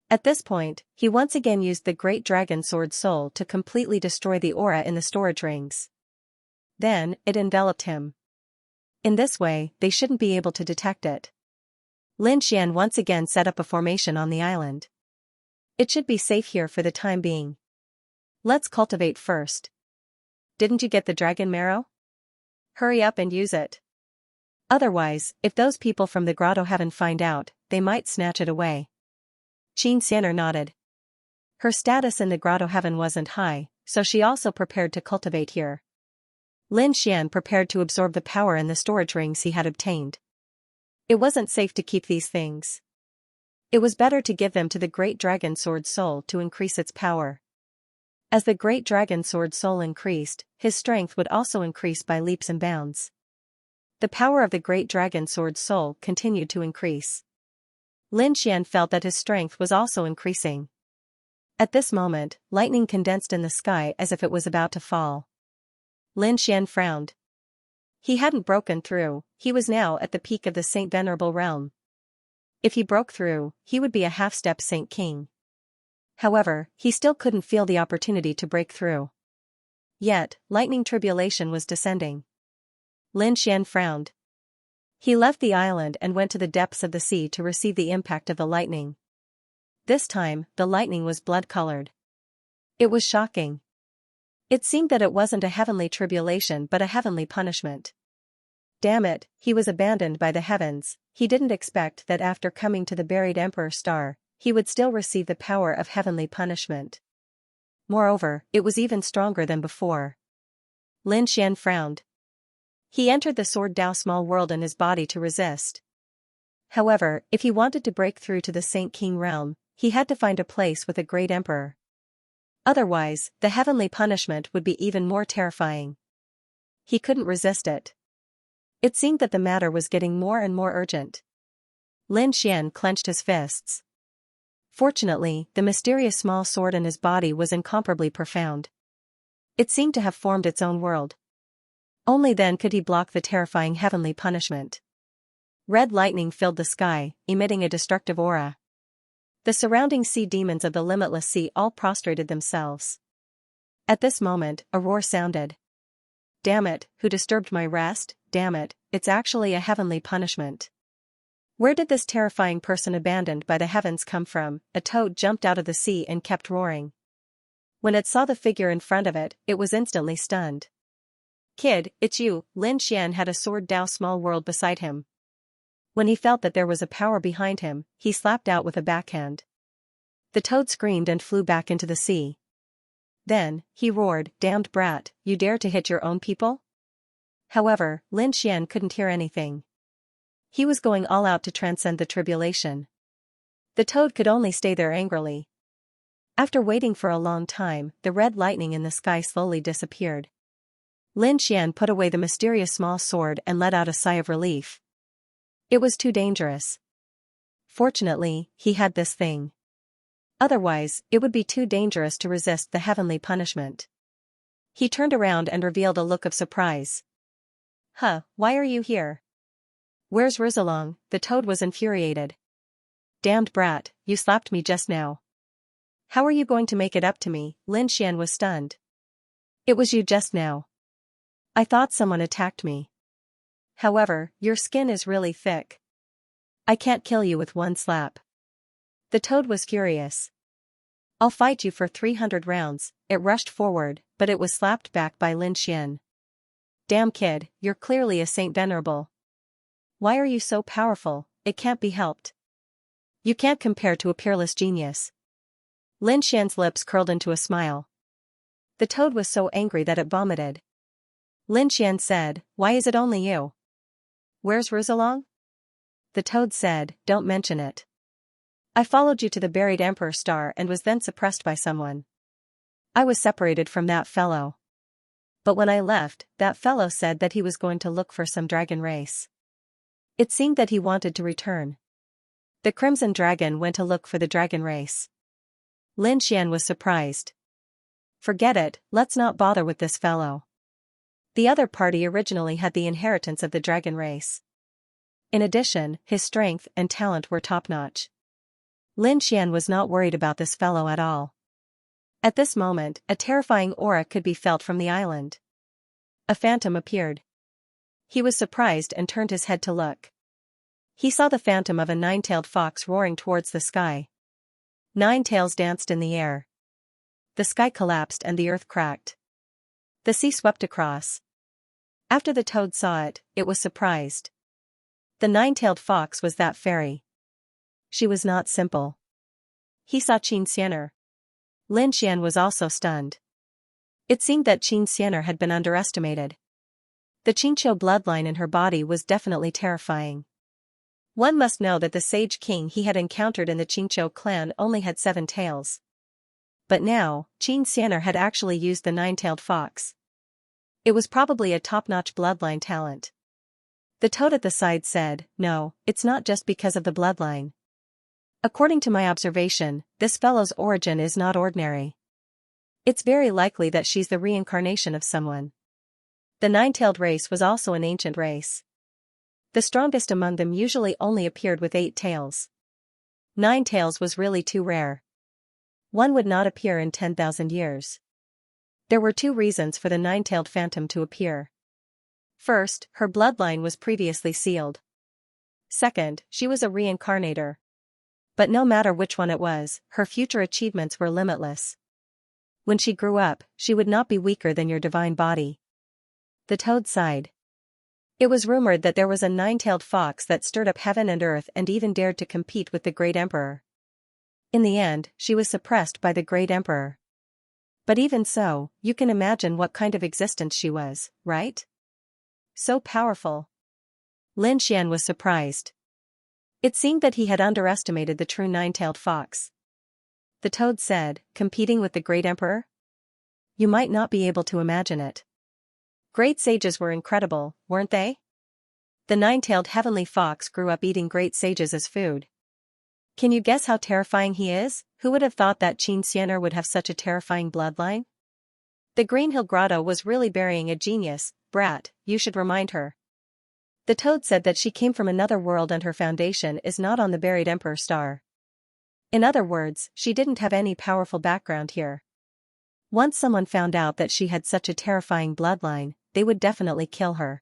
S1: At this point, he once again used the Great Dragon Sword Soul to completely destroy the aura in the storage rings. Then, it enveloped him. In this way, they shouldn't be able to detect it. Lin Xian once again set up a formation on the island. It should be safe here for the time being. Let's cultivate first. Didn't you get the dragon marrow? Hurry up and use it. Otherwise, if those people from the grotto heaven find out, they might snatch it away. Xianxia nodded. Her status in the grotto heaven wasn't high, so she also prepared to cultivate here. Lin Xian prepared to absorb the power in the storage rings he had obtained. It wasn't safe to keep these things. It was better to give them to the Great Dragon Sword Soul to increase its power. As the Great Dragon Sword Soul increased, his strength would also increase by leaps and bounds. The power of the Great Dragon Sword Soul continued to increase. Lin Xian felt that his strength was also increasing. At this moment, lightning condensed in the sky as if it was about to fall. Lin Xian frowned. He hadn't broken through, he was now at the peak of the Saint Venerable realm. If he broke through, he would be a half-step Saint King. However, he still couldn't feel the opportunity to break through. Yet, lightning tribulation was descending. Lin Xian frowned. He left the island and went to the depths of the sea to receive the impact of the lightning. This time, the lightning was blood-colored. It was shocking. It seemed that it wasn't a heavenly tribulation but a heavenly punishment. Damn it, he was abandoned by the heavens. He didn't expect that after coming to the buried Emperor Star, he would still receive the power of heavenly punishment. Moreover, it was even stronger than before. Lin Xian frowned. He entered the Sword Dao small world in his body to resist. However, if he wanted to break through to the Saint King realm, he had to find a place with a great emperor. Otherwise, the heavenly punishment would be even more terrifying. He couldn't resist it. It seemed that the matter was getting more and more urgent. Lin Xian clenched his fists. Fortunately, the mysterious small sword in his body was incomparably profound. It seemed to have formed its own world. Only then could he block the terrifying heavenly punishment. Red lightning filled the sky, emitting a destructive aura. The surrounding sea demons of the limitless sea all prostrated themselves. At this moment, a roar sounded. Damn it, who disturbed my rest? Damn it, it's actually a heavenly punishment. Where did this terrifying person abandoned by the heavens come from? A toad jumped out of the sea and kept roaring. When it saw the figure in front of it, it was instantly stunned. Kid, it's you. Lin Xian had a Sword Dao small world beside him. When he felt that there was a power behind him, he slapped out with a backhand. The toad screamed and flew back into the sea. Then, he roared, damned brat, you dare to hit your own people? However, Lin Xian couldn't hear anything. He was going all out to transcend the tribulation. The toad could only stay there angrily. After waiting for a long time, the red lightning in the sky slowly disappeared. Lin Xian put away the mysterious small sword and let out a sigh of relief. It was too dangerous. Fortunately, he had this thing. Otherwise, it would be too dangerous to resist the heavenly punishment. He turned around and revealed a look of surprise. Huh, why are you here? Where's Rizalong? The toad was infuriated. Damned brat, you slapped me just now. How are you going to make it up to me? Lin Xian was stunned. It was you just now. I thought someone attacked me. However, your skin is really thick. I can't kill you with one slap. The toad was furious. I'll fight you for 300 rounds. It rushed forward, but it was slapped back by Lin Xian. Damn kid, you're clearly a saint venerable. Why are you so powerful? It can't be helped. You can't compare to a peerless genius. Lin Xian's lips curled into a smile. The toad was so angry that it vomited. Lin Xian said, why is it only you? Where's Rizalong? The toad said, don't mention it. I followed you to the buried Emperor Star and was then suppressed by someone. I was separated from that fellow. But when I left, that fellow said that he was going to look for some dragon race. It seemed that he wanted to return. The Crimson Dragon went to look for the dragon race. Lin Xian was surprised. Forget it, let's not bother with this fellow. The other party originally had the inheritance of the dragon race. In addition, his strength and talent were top-notch. Lin Xian was not worried about this fellow at all. At this moment, a terrifying aura could be felt from the island. A phantom appeared. He was surprised and turned his head to look. He saw the phantom of a nine-tailed fox roaring towards the sky. 9 tails danced in the air. The sky collapsed and the earth cracked. The sea swept across. After the toad saw it, it was surprised. The 9-tailed fox was that fairy. She was not simple. He saw Xianxia. Lin Xian was also stunned. It seemed that Xianxia had been underestimated. The Qingqiu bloodline in her body was definitely terrifying. One must know that the sage king he had encountered in the Qingqiu clan only had 7 tails. But now, Xianxia had actually used the 9-tailed fox. It was probably a top-notch bloodline talent. The toad at the side said, no, it's not just because of the bloodline. According to my observation, this fellow's origin is not ordinary. It's very likely that she's the reincarnation of someone. The 9-tailed race was also an ancient race. The strongest among them usually only appeared with 8 tails. 9 tails was really too rare. One would not appear in 10,000 years. There were 2 reasons for the 9-tailed phantom to appear. First, her bloodline was previously sealed. Second, she was a reincarnator. But no matter which one it was, her future achievements were limitless. When she grew up, she would not be weaker than your divine body. The toad sighed. It was rumored that there was a nine-tailed fox that stirred up heaven and earth and even dared to compete with the great emperor. In the end, she was suppressed by the great emperor. But even so, you can imagine what kind of existence she was, right? So powerful. Lin Xian was surprised. It seemed that he had underestimated the true nine-tailed fox. The toad said, competing with the great emperor? You might not be able to imagine it. Great sages were incredible, weren't they? The nine-tailed heavenly fox grew up eating great sages as food. Can you guess how terrifying he is? Who would have thought that Xianxia would have such a terrifying bloodline? The Green Hill Grotto was really burying a genius, brat, you should remind her. The toad said that she came from another world and her foundation is not on the buried emperor star. In other words, she didn't have any powerful background here. Once someone found out that she had such a terrifying bloodline, they would definitely kill her.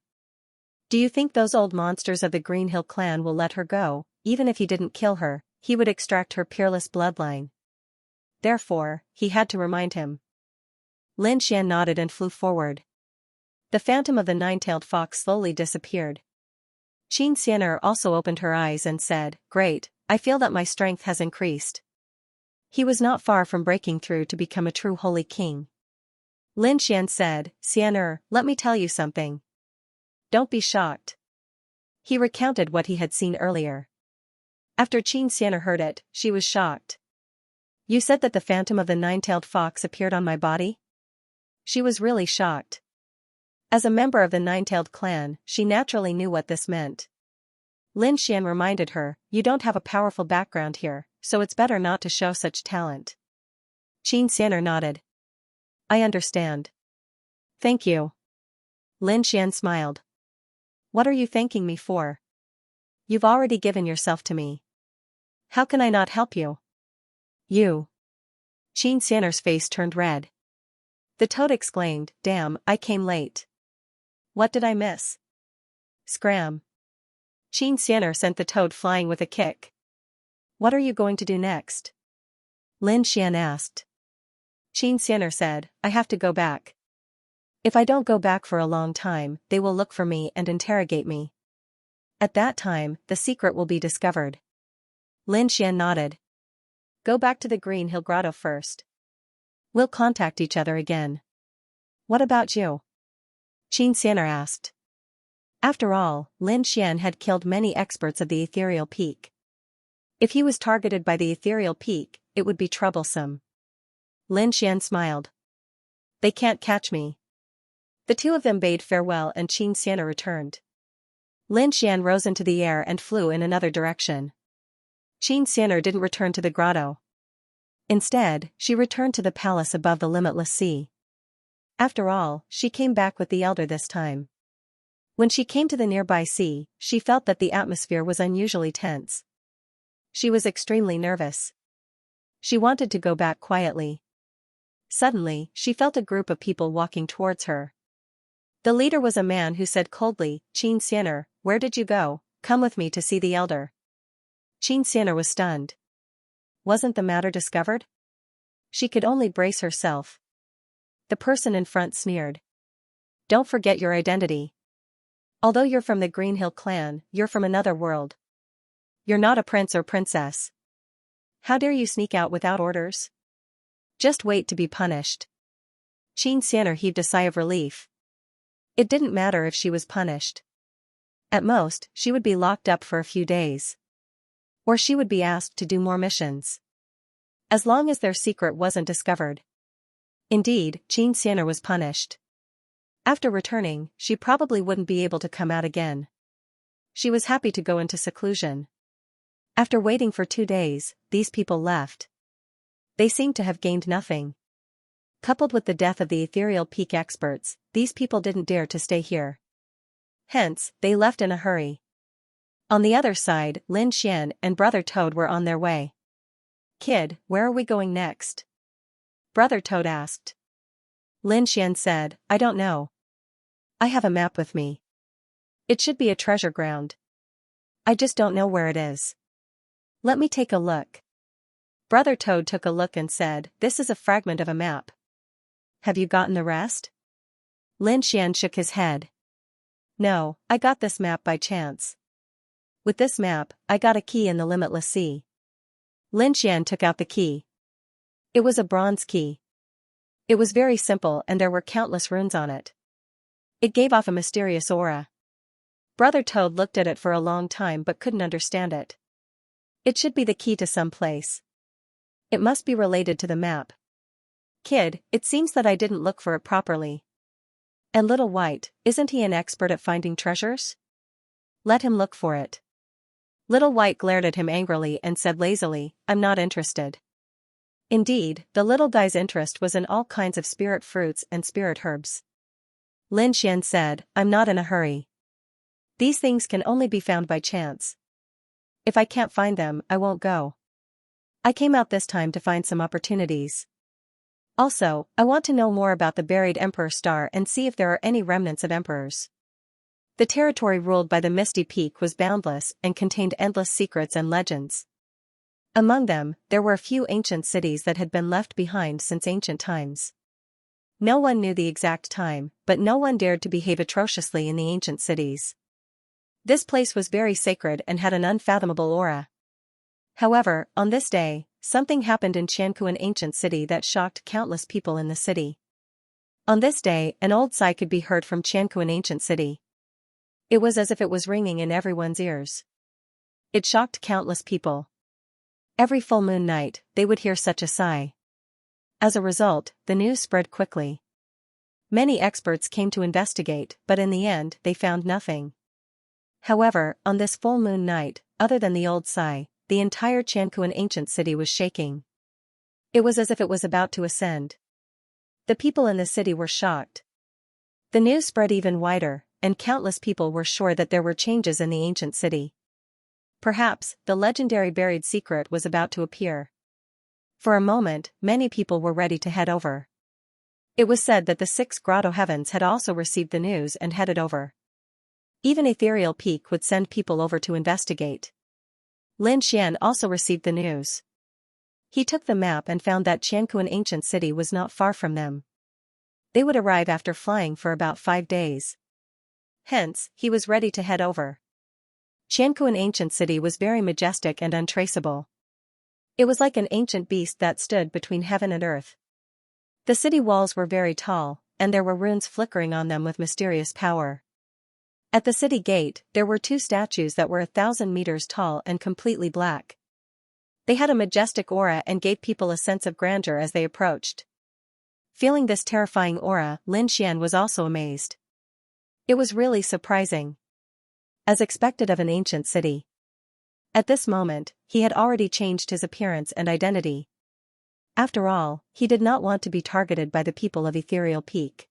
S1: Do you think those old monsters of the Green Hill clan will let her go? Even if he didn't kill her, he would extract her peerless bloodline. Therefore, he had to remind him. Lin Xian nodded and flew forward. The phantom of the nine-tailed fox slowly disappeared. Xianxia also opened her eyes and said, "Great, I feel that my strength has increased." He was not far from breaking through to become a true holy king. Lin Xian said, "Xian'er, let me tell you something. Don't be shocked." He recounted what he had seen earlier. After Xian'er heard it, she was shocked. "You said that the phantom of the nine-tailed fox appeared on my body?" She was really shocked. As a member of the nine-tailed clan, she naturally knew what this meant. Lin Xian reminded her, "You don't have a powerful background here, so it's better not to show such talent." Xian'er nodded. "I understand. Thank you." Lin Xian smiled. "What are you thanking me for? You've already given yourself to me. How can I not help you?" "You." Xian'er's face turned red. The toad exclaimed, "Damn, I came late. What did I miss?" Scram. Xian'er sent the toad flying with a kick. "What are you going to do next?" Lin Xian asked. Xian'er said, "I have to go back. If I don't go back for a long time, they will look for me and interrogate me. At that time, the secret will be discovered." Lin Xian nodded. "Go back to the Green Hill Grotto first. We'll contact each other again." "What about you?" Xian'er asked. After all, Lin Xian had killed many experts of the Ethereal Peak. If he was targeted by the Ethereal Peak, it would be troublesome. Lin Xian smiled. "They can't catch me." The two of them bade farewell and Xian'er returned. Lin Xian rose into the air and flew in another direction. Xian'er didn't return to the grotto. Instead, she returned to the palace above the limitless sea. After all, she came back with the elder this time. When she came to the nearby sea, she felt that the atmosphere was unusually tense. She was extremely nervous. She wanted to go back quietly. Suddenly, she felt a group of people walking towards her. The leader was a man who said coldly, "Xian'er, where did you go? Come with me to see the elder." Xian'er was stunned. Wasn't the matter discovered? She could only brace herself. The person in front sneered. "Don't forget your identity. Although you're from the Green Hill clan, you're from another world. You're not a prince or princess. How dare you sneak out without orders? Just wait to be punished." Xian'er heaved a sigh of relief. It didn't matter if she was punished. At most, she would be locked up for a few days. Or she would be asked to do more missions. As long as their secret wasn't discovered. Indeed, Xian'er was punished. After returning, she probably wouldn't be able to come out again. She was happy to go into seclusion. After waiting for 2 days, these people left. They seemed to have gained nothing. Coupled with the death of the Ethereal Peak experts, these people didn't dare to stay here. Hence, they left in a hurry. On the other side, Lin Xian and Brother Toad were on their way. "Kid, where are we going next?" Brother Toad asked. Lin Xian said, "I don't know. I have a map with me. It should be a treasure ground. I just don't know where it is." Let me take a look. Brother Toad took a look and said, "This is a fragment of a map. Have you gotten the rest?" Lin Xian shook his head. "No, I got this map by chance. With this map, I got a key in the limitless sea." Lin Xian took out the key. It was a bronze key. It was very simple and there were countless runes on it. It gave off a mysterious aura. Brother Toad looked at it for a long time but couldn't understand it. It should be the key to some place. It must be related to the map. "Kid, it seems that I didn't look for it properly. And Little White, isn't he an expert at finding treasures? Let him look for it." Little White glared at him angrily and said lazily, "I'm not interested." Indeed, the little guy's interest was in all kinds of spirit fruits and spirit herbs. Lin Xian said, "I'm not in a hurry. These things can only be found by chance. If I can't find them, I won't go. I came out this time to find some opportunities. Also, I want to know more about the buried Emperor Star and see if there are any remnants of emperors." The territory ruled by the Misty Peak was boundless and contained endless secrets and legends. Among them, there were a few ancient cities that had been left behind since ancient times. No one knew the exact time, but no one dared to behave atrociously in the ancient cities. This place was very sacred and had an unfathomable aura. However, on this day, something happened in Xianxia, an ancient city that shocked countless people in the city. On this day, an old sigh could be heard from Xianxia, an ancient city. It was as if it was ringing in everyone's ears. It shocked countless people. Every full moon night, they would hear such a sigh. As a result, the news spread quickly. Many experts came to investigate, but in the end, they found nothing. However, on this full moon night, other than the old sigh, the entire Xianxia, an ancient city, was shaking. It was as if it was about to ascend. The people in the city were shocked. The news spread even wider, and countless people were sure that there were changes in the ancient city. Perhaps, the legendary buried secret was about to appear. For a moment, many people were ready to head over. It was said that the 6 grotto heavens had also received the news and headed over. Even Ethereal Peak would send people over to investigate. Lin Xian also received the news. He took the map and found that Xianxia, an ancient city, was not far from them. They would arrive after flying for about 5 days. Hence, he was ready to head over. Xianxia, an ancient city, was very majestic and untraceable. It was like an ancient beast that stood between heaven and earth. The city walls were very tall, and there were runes flickering on them with mysterious power. At the city gate, there were 2 statues that were 1,000 meters tall and completely black. They had a majestic aura and gave people a sense of grandeur as they approached. Feeling this terrifying aura, Lin Xian was also amazed. It was really surprising. As expected of an ancient city. At this moment, he had already changed his appearance and identity. After all, he did not want to be targeted by the people of Ethereal Peak.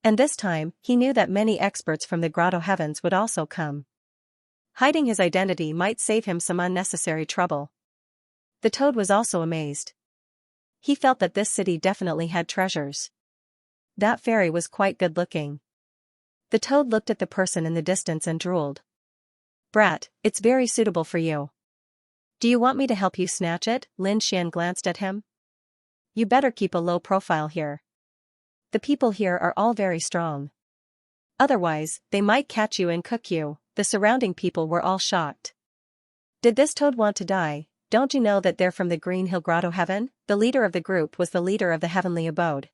S1: And this time, he knew that many experts from the grotto heavens would also come. Hiding his identity might save him some unnecessary trouble. The Toad was also amazed. He felt that this city definitely had treasures. That fairy was quite good-looking. The Toad looked at the person in the distance and drooled. "Brat, it's very suitable for you. Do you want me to help you snatch it?" Lin Xian glanced at him. "You better keep a low profile here. The people here are all very strong. Otherwise, they might catch you and cook you." The surrounding people were all shocked. Did this Toad want to die? "Don't you know that they're from the Green Hill Grotto Heaven?" The leader of the group was the leader of the heavenly abode.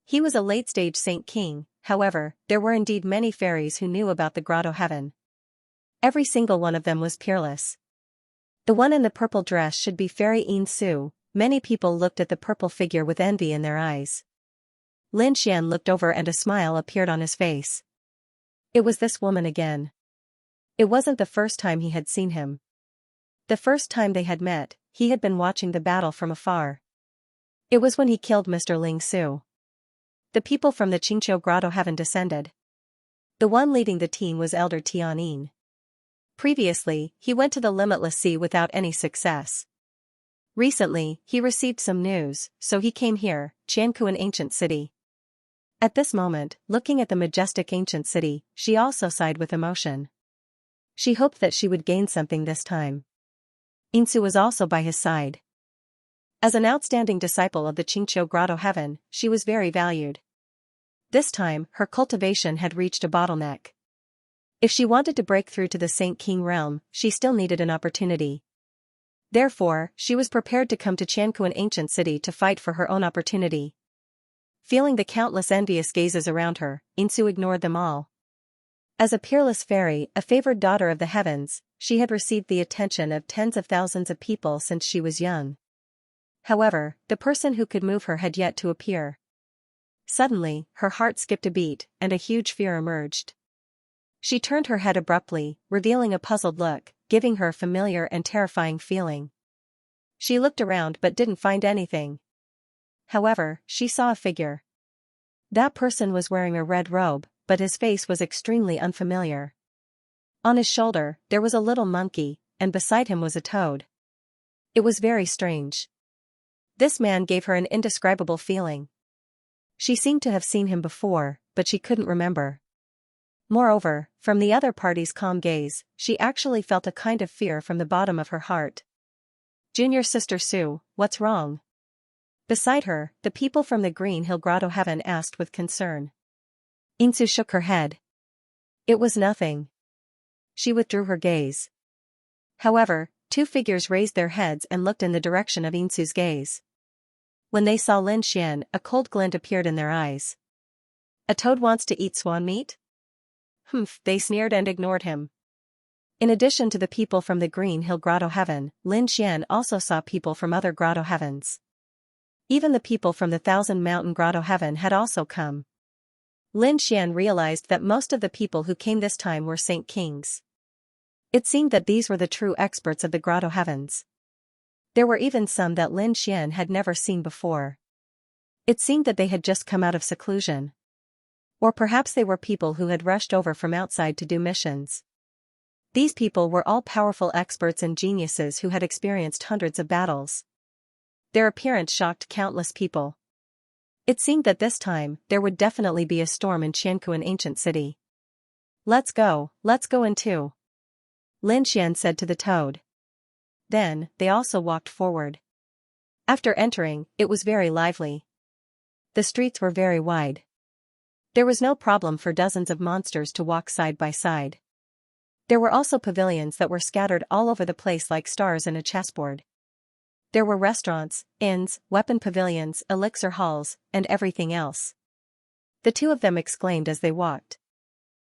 S1: He was a late-stage Saint King. However, there were indeed many fairies who knew about the Grotto Heaven. Every single one of them was peerless. The one in the purple dress should be Fairy Yin Su. Many people looked at the purple figure with envy in their eyes. Lin Xian looked over and a smile appeared on his face. It was this woman again. It wasn't the first time he had seen him. The first time they had met, he had been watching the battle from afar. It was when he killed Mr. Ling Su. The people from the Qingqiu Grotto Heaven descended. The one leading the team was Elder Tianyin. Previously, he went to the Limitless Sea without any success. Recently, he received some news, so he came here, Xianxia, an ancient city. At this moment, looking at the majestic ancient city, she also sighed with emotion. She hoped that she would gain something this time. Insu was also by his side. As an outstanding disciple of the Xianxia Grotto Heaven, she was very valued. This time, her cultivation had reached a bottleneck. If she wanted to break through to the Saint King realm, she still needed an opportunity. Therefore, she was prepared to come to Xianxia, an ancient city, to fight for her own opportunity. Feeling the countless envious gazes around her, Insu ignored them all. As a peerless fairy, a favored daughter of the heavens, she had received the attention of tens of thousands of people since she was young. However, the person who could move her had yet to appear. Suddenly, her heart skipped a beat, and a huge fear emerged. She turned her head abruptly, revealing a puzzled look, giving her a familiar and terrifying feeling. She looked around but didn't find anything. However, she saw a figure. That person was wearing a red robe, but his face was extremely unfamiliar. On his shoulder, there was a little monkey, and beside him was a toad. It was very strange. This man gave her an indescribable feeling. She seemed to have seen him before, but she couldn't remember. Moreover, from the other party's calm gaze, she actually felt a kind of fear from the bottom of her heart. Junior Sister Sue, what's wrong? Beside her, the people from the Green Hill Grotto Heaven asked with concern. Insu shook her head. It was nothing. She withdrew her gaze. However, two figures raised their heads and looked in the direction of Insu's gaze. When they saw Lin Xian, a cold glint appeared in their eyes. A toad wants to eat swan meat? Humph, they sneered and ignored him. In addition to the people from the Green Hill Grotto Heaven, Lin Xian also saw people from other grotto heavens. Even the people from the Thousand Mountain Grotto Heaven had also come. Lin Xian realized that most of the people who came this time were Saint Kings. It seemed that these were the true experts of the grotto heavens. There were even some that Lin Xian had never seen before. It seemed that they had just come out of seclusion. Or perhaps they were people who had rushed over from outside to do missions. These people were all powerful experts and geniuses who had experienced hundreds of battles. Their appearance shocked countless people. It seemed that this time, there would definitely be a storm in Xianxia, an ancient city. Let's go in too. Lin Xian said to the toad. Then, they also walked forward. After entering, it was very lively. The streets were very wide. There was no problem for dozens of monsters to walk side by side. There were also pavilions that were scattered all over the place like stars in a chessboard. There were restaurants, inns, weapon pavilions, elixir halls, and everything else. The two of them exclaimed as they walked.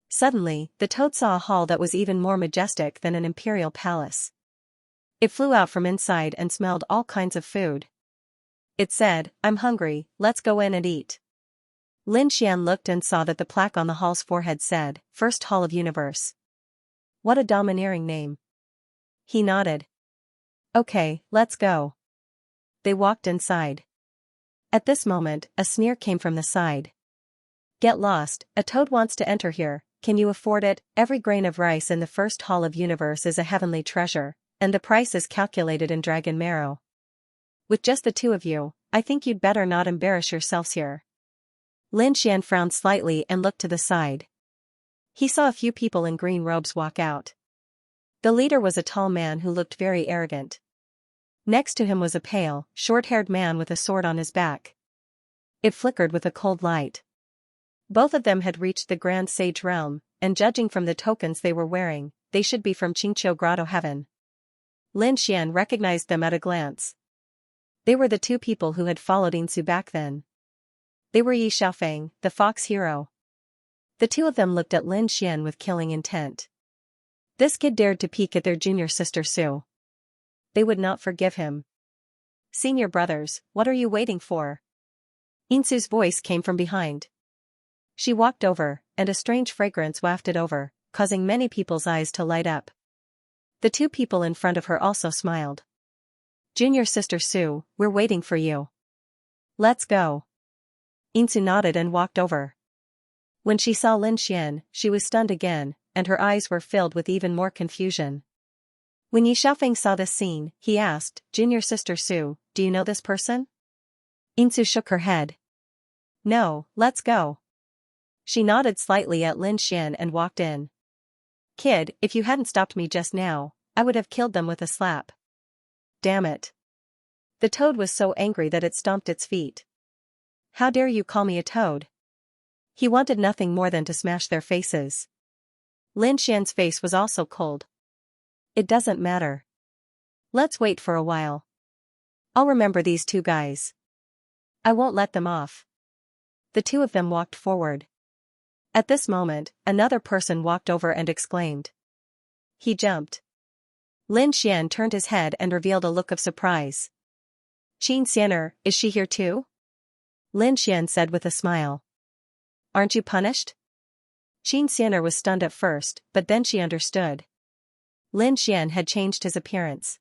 S1: Suddenly, the toad saw a hall that was even more majestic than an imperial palace. It flew out from inside and smelled all kinds of food. It said, "I'm hungry, let's go in and eat." Lin Xian looked and saw that the plaque on the hall's forehead said, "First Hall of Universe." What a domineering name. He nodded. Okay, let's go. They walked inside. At this moment, a sneer came from the side. Get lost, a toad wants to enter here, can you afford it? Every grain of rice in the First Hall of Universe is a heavenly treasure, and the price is calculated in dragon marrow. With just the two of you, I think you'd better not embarrass yourselves here. Lin Xian frowned slightly and looked to the side. He saw a few people in green robes walk out. The leader was a tall man who looked very arrogant. Next to him was a pale, short-haired man with a sword on his back. It flickered with a cold light. Both of them had reached the Grand Sage realm, and judging from the tokens they were wearing, they should be from Xianxia Grotto Heaven. Lin Xian recognized them at a glance. They were the two people who had followed Insu back then. They were Yi Xiaofeng, the fox hero. The two of them looked at Lin Xian with killing intent. This kid dared to peek at their junior sister Sue. They would not forgive him. Senior brothers, what are you waiting for? Insu's voice came from behind. She walked over, and a strange fragrance wafted over, causing many people's eyes to light up. The two people in front of her also smiled. Junior sister Sue, we're waiting for you. Let's go. Insu nodded and walked over. When she saw Lin Xian, she was stunned again, and her eyes were filled with even more confusion. When Yi Xiaofeng saw this scene, he asked, Junior sister Sue, do you know this person? Insu shook her head. No, let's go. She nodded slightly at Lin Xian and walked in. Kid, if you hadn't stopped me just now, I would have killed them with a slap. damn it. The toad was so angry that it stomped its feet. How dare you call me a toad? He wanted nothing more than to smash their faces. Lin Xian's face was also cold. It doesn't matter. Let's wait for a while. I'll remember these two guys. I won't let them off. The two of them walked forward. At this moment, another person walked over and exclaimed. He jumped. Lin Xian turned his head and revealed a look of surprise. Xianxia, is she here too? Lin Xian said with a smile. Aren't you punished? Xianxia was stunned at first, but then she understood. Lin Xian had changed his appearance.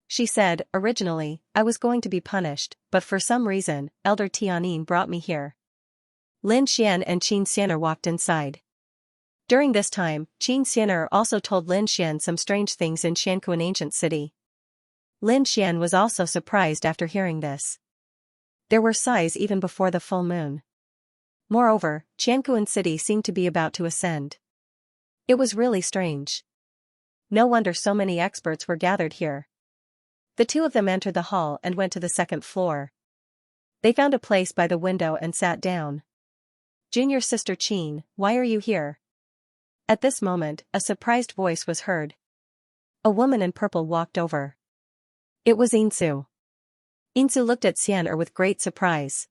S1: She said, originally, I was going to be punished, but for some reason, Elder Tianin brought me here. Lin Xian and Xianxia walked inside. During this time, Xianxia also told Lin Xian some strange things in Xiankuan ancient city. Lin Xian was also surprised after hearing this. There were sighs even before the full moon. Moreover, Xiankuan city seemed to be about to ascend. It was really strange. No wonder so many experts were gathered here. The two of them entered the hall and went to the second floor. They found a place by the window and sat down. Junior sister Qin, why are you here? At this moment, a surprised voice was heard. A woman in purple walked over. It was Yinsu. Yinsu looked at Xian'er with great surprise.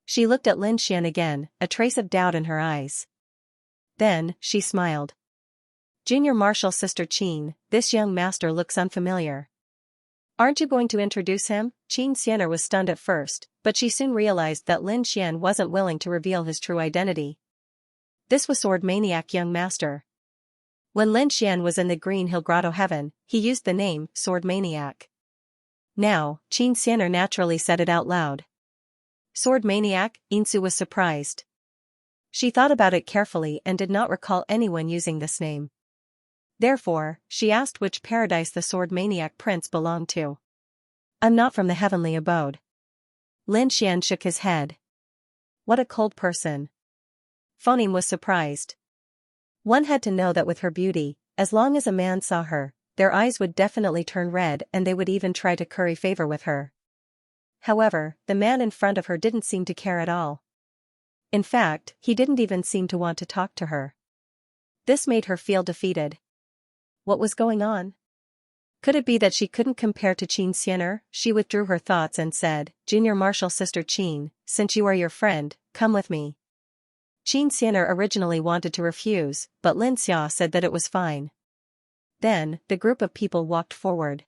S1: She looked at Lin Xian again, a trace of doubt in her eyes. Then, she smiled. Junior martial sister Qin, this young master looks unfamiliar. Aren't you going to introduce him? Xian'er was stunned at first, but she soon realized that Lin Xian wasn't willing to reveal his true identity. This was Sword Maniac Young Master. When Lin Xian was in the Green Hill Grotto Heaven, he used the name Sword Maniac. Now, Xian'er naturally said it out loud. Sword Maniac, Yinsu was surprised. She thought about it carefully and did not recall anyone using this name. Therefore, she asked which paradise the Sword Maniac Prince belonged to. I'm not from the heavenly abode. Lin Xian shook his head. What a cold person. Phonim was surprised. One had to know that with her beauty, as long as a man saw her, their eyes would definitely turn red and they would even try to curry favor with her. However, the man in front of her didn't seem to care at all. In fact, he didn't even seem to want to talk to her. This made her feel defeated. What was going on? Could it be that she couldn't compare to Xian'er? She withdrew her thoughts and said, Junior martial sister Qin, since you are your friend, come with me. Xian'er originally wanted to refuse, but Lin Xia said that it was fine. Then, the group of people walked forward.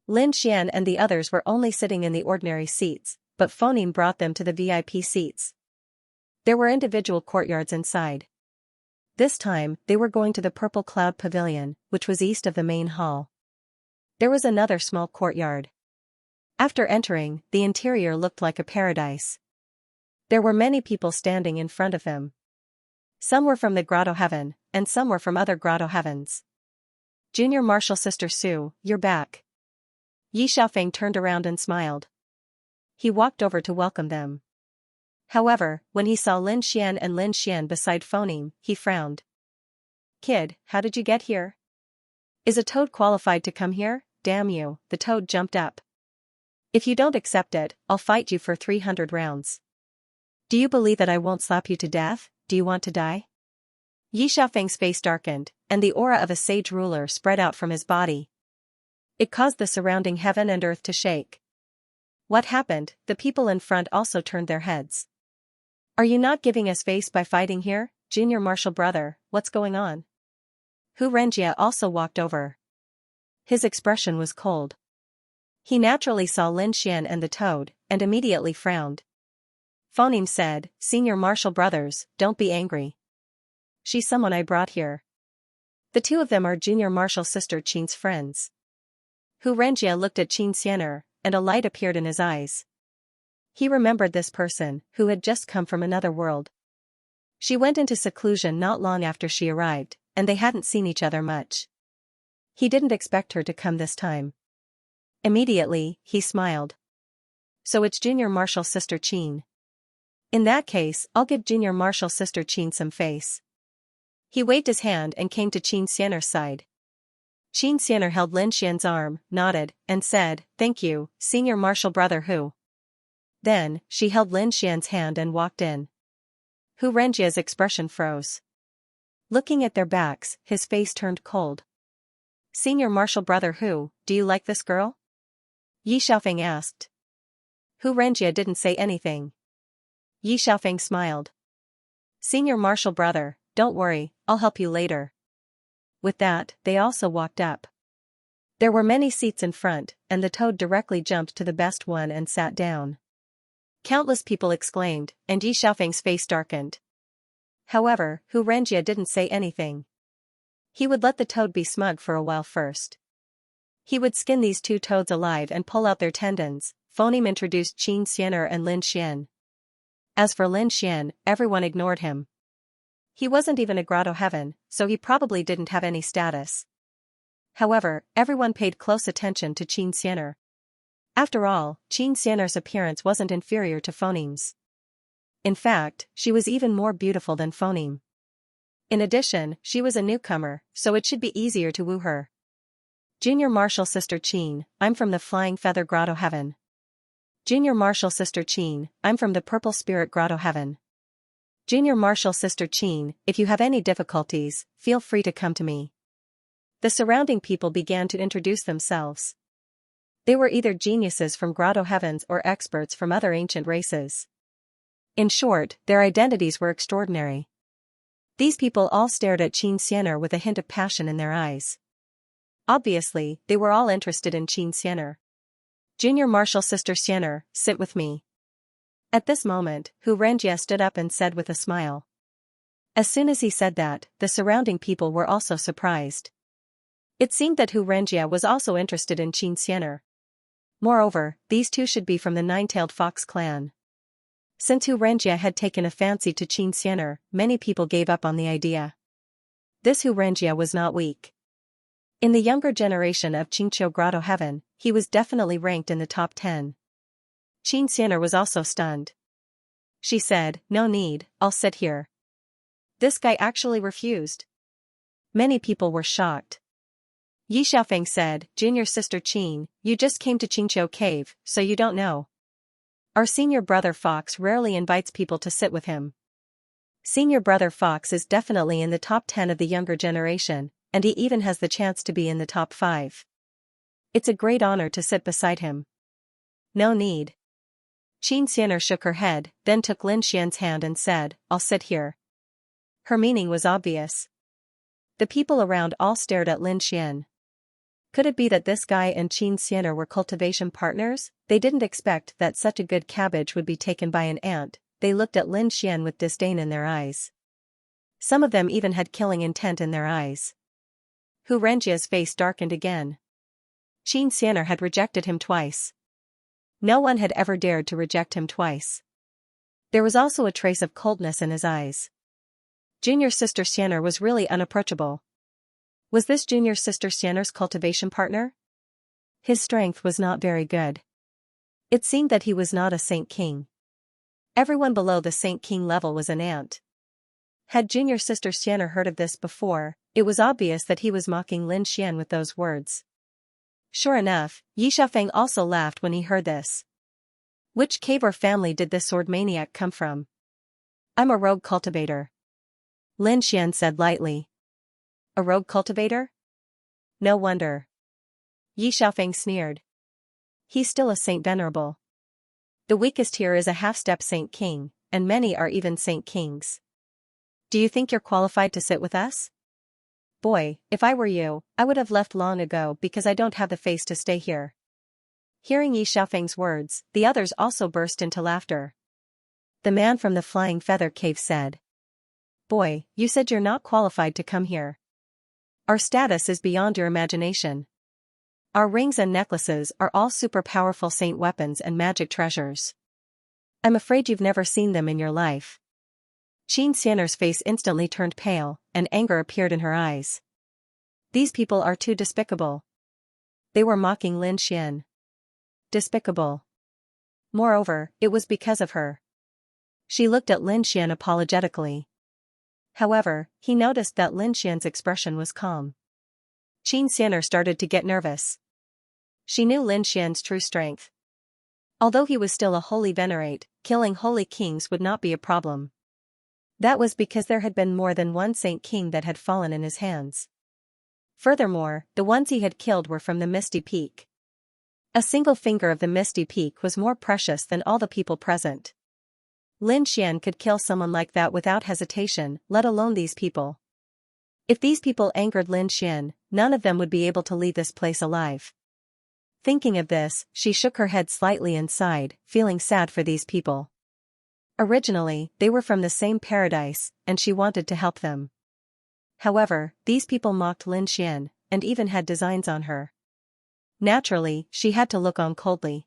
S1: Lin Xian and the others were only sitting in the ordinary seats, but Phonim brought them to the VIP seats. There were individual courtyards inside. This time, they were going to the Purple Cloud Pavilion, which was east of the main hall. There was another small courtyard. After entering, the interior looked like a paradise. There were many people standing in front of them. Some were from the Grotto Heaven, and some were from other Grotto Heavens. Junior martial sister Su, you're back. Yi Xiaofeng turned around and smiled. He walked over to welcome them. However, when he saw Lin Xian and Lin Xian beside Phonim, he frowned. Kid, how did you get here? Is a toad qualified to come here? Damn you, the toad jumped up. If you don't accept it, I'll fight you for 300 rounds. Do you believe that I won't slap you to death? Do you want to die? Yi Xiaofeng's face darkened, and the aura of a sage ruler spread out from his body. It caused the surrounding heaven and earth to shake. What happened? The people in front also turned their heads. Are you not giving us face by fighting here, Junior martial brother, what's going on? Hu Renjia also walked over. His expression was cold. He naturally saw Lin Xian and the toad, and immediately frowned. Phonim said, Senior martial brothers, don't be angry. She's someone I brought here. The two of them are Junior martial sister Qin's friends. Hu Renjia looked at Xian'er, and a light appeared in his eyes. He remembered this person, who had just come from another world. She went into seclusion not long after she arrived, and they hadn't seen each other much. He didn't expect her to come this time. Immediately, he smiled. So it's Junior martial sister Qin. In that case, I'll give Junior martial sister Qin some face. He waved his hand and came to Xian'er's side. Xianxia held Lin Xian's arm, nodded, and said, "Thank you, Senior Marshal Brother Hu." Then, she held Lin Xian's hand and walked in. Hu Renjia's expression froze. Looking at their backs, his face turned cold. "Senior Marshal Brother Hu, do you like this girl?" Yi Xiaofeng asked. Hu Renjia didn't say anything. Yi Xiaofeng smiled. "Senior Marshal Brother, don't worry, I'll help you later." With that, they also walked up. There were many seats in front, and the toad directly jumped to the best one and sat down. Countless people exclaimed, and Yi Xiaofeng's face darkened. However, Hu Renjia didn't say anything. He would let the toad be smug for a while first. He would skin these two toads alive and pull out their tendons. Phoneme introduced Xianxia and Lin Xian. As for Lin Xian, everyone ignored him. He wasn't even a grotto heaven, so he probably didn't have any status. However, everyone paid close attention to Xianxia. After all, Xianxia's appearance wasn't inferior to Phoneme's. In fact, she was even more beautiful than Phoneme. In addition, she was a newcomer, so it should be easier to woo her. "Junior Marshal Sister Qin, I'm from the Flying Feather Grotto Heaven." "Junior Marshal Sister Qin, I'm from the Purple Spirit Grotto Heaven." "Junior Marshal Sister Qin, if you have any difficulties, feel free to come to me." The surrounding people began to introduce themselves. They were either geniuses from Grotto Heavens or experts from other ancient races. In short, their identities were extraordinary. These people all stared at Xianxia with a hint of passion in their eyes. Obviously, they were all interested in Xianxia. "Junior Marshal Sister Xianxia, sit with me." At this moment, Hu Renjia stood up and said with a smile. As soon as he said that, the surrounding people were also surprised. It seemed that Hu Renjia was also interested in Xianxia. Moreover, these two should be from the Nine-Tailed Fox clan. Since Hu Renjia had taken a fancy to Xianxia, many people gave up on the idea. This Hu Renjia was not weak. In the younger generation of Qingqiu Grotto Heaven, he was definitely ranked in the top 10. Xianxia was also stunned. She said, "No need, I'll sit here." This guy actually refused. Many people were shocked. Yi Xiaofeng said, "Junior Sister Qin, you just came to Qingqiu Cave, so you don't know. Our senior brother Fox rarely invites people to sit with him. Senior brother Fox is definitely in the top 10 of the younger generation, and he even has the chance to be in the top 5. It's a great honor to sit beside him." "No need." Xianxia shook her head, then took Lin Xian's hand and said, "I'll sit here." Her meaning was obvious. The people around all stared at Lin Xian. Could it be that this guy and Xianxia were cultivation partners? They didn't expect that such a good cabbage would be taken by an ant. They looked at Lin Xian with disdain in their eyes. Some of them even had killing intent in their eyes. Hu Renjia's face darkened again. Xianxia had rejected him twice. No one had ever dared to reject him twice. There was also a trace of coldness in his eyes. Junior Sister Xianxia was really unapproachable. Was this Junior Sister Xianxia's cultivation partner? His strength was not very good. It seemed that he was not a Saint King. Everyone below the Saint King level was an ant. Had Junior Sister Xianxia heard of this before, it was obvious that he was mocking Lin Xian with those words. Sure enough, Yi Xiaofeng also laughed when he heard this. "Which cave or family did this sword maniac come from?" "I'm a rogue cultivator," Lin Xian said lightly. "A rogue cultivator? No wonder." Yi Xiaofeng sneered. "He's still a Saint Venerable. The weakest here is a half-step Saint King, and many are even Saint Kings. Do you think you're qualified to sit with us?" "Boy, if I were you, I would have left long ago because I don't have the face to stay here." Hearing Yi Xiaofeng's words, the others also burst into laughter. The man from the Flying Feather Cave said, "Boy, you said you're not qualified to come here. Our status is beyond your imagination. Our rings and necklaces are all super powerful saint weapons and magic treasures. I'm afraid you've never seen them in your life." Xianxia's face instantly turned pale, and anger appeared in her eyes. These people are too despicable. They were mocking Lin Xian. Despicable. Moreover, it was because of her. She looked at Lin Xian apologetically. However, he noticed that Lin Xian's expression was calm. Xianxia started to get nervous. She knew Lin Xian's true strength. Although he was still a holy venerate, killing holy kings would not be a problem. That was because there had been more than one saint king that had fallen in his hands. Furthermore, the ones he had killed were from the Misty Peak. A single finger of the Misty Peak was more precious than all the people present. Lin Xian could kill someone like that without hesitation, let alone these people. If these people angered Lin Xian, none of them would be able to leave this place alive. Thinking of this, she shook her head slightly and sighed, feeling sad for these people. Originally, they were from the same paradise, and she wanted to help them. However, these people mocked Lin Xian, and even had designs on her. Naturally, she had to look on coldly.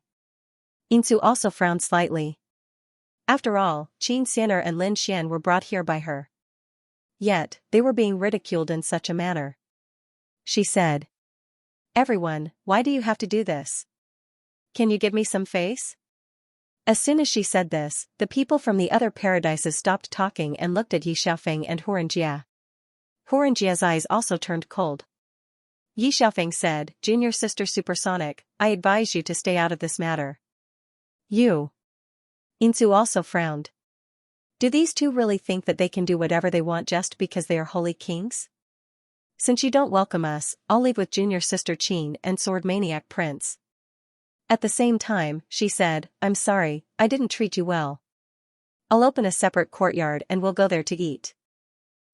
S1: Insu also frowned slightly. After all, Xianxia and Lin Xian were brought here by her. Yet, they were being ridiculed in such a manner. She said, "Everyone, why do you have to do this? Can you give me some face?" As soon as she said this, the people from the other paradises stopped talking and looked at Yi Xiaofeng and Huranjia. Huranjia's eyes also turned cold. Yi Xiaofeng said, "Junior sister Supersonic, I advise you to stay out of this matter." You. Insu also frowned. Do these two really think that they can do whatever they want just because they are holy kings? Since you don't welcome us, I'll leave with junior sister Qin and sword maniac prince. At the same time, she said, "I'm sorry, I didn't treat you well. I'll open a separate courtyard and we'll go there to eat."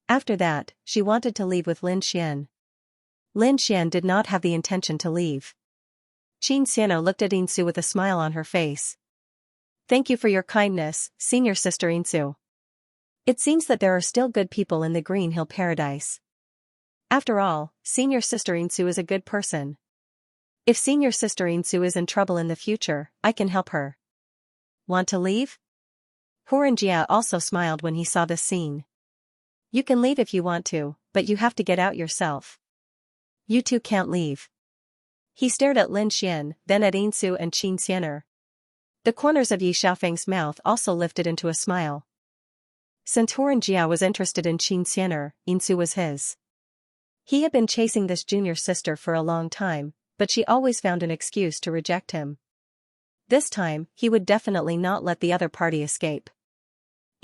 S1: After that, she wanted to leave with Lin Xian. Lin Xian did not have the intention to leave. Xianxia looked at Insu with a smile on her face. "Thank you for your kindness, senior sister Insu. It seems that there are still good people in the Green Hill Paradise. After all, senior sister Insu is a good person. If senior sister Insu is in trouble in the future, I can help her. Want to leave?" Huranjia also smiled when he saw this scene. "You can leave if you want to, but you have to get out yourself. You two can't leave." He stared at Lin Xian, then at Insu and Xianxia. The corners of Yi Xiaofeng's mouth also lifted into a smile. Since Huranjia was interested in Xianxia, Insu was his. He had been chasing this junior sister for a long time, but she always found an excuse to reject him. This time, he would definitely not let the other party escape.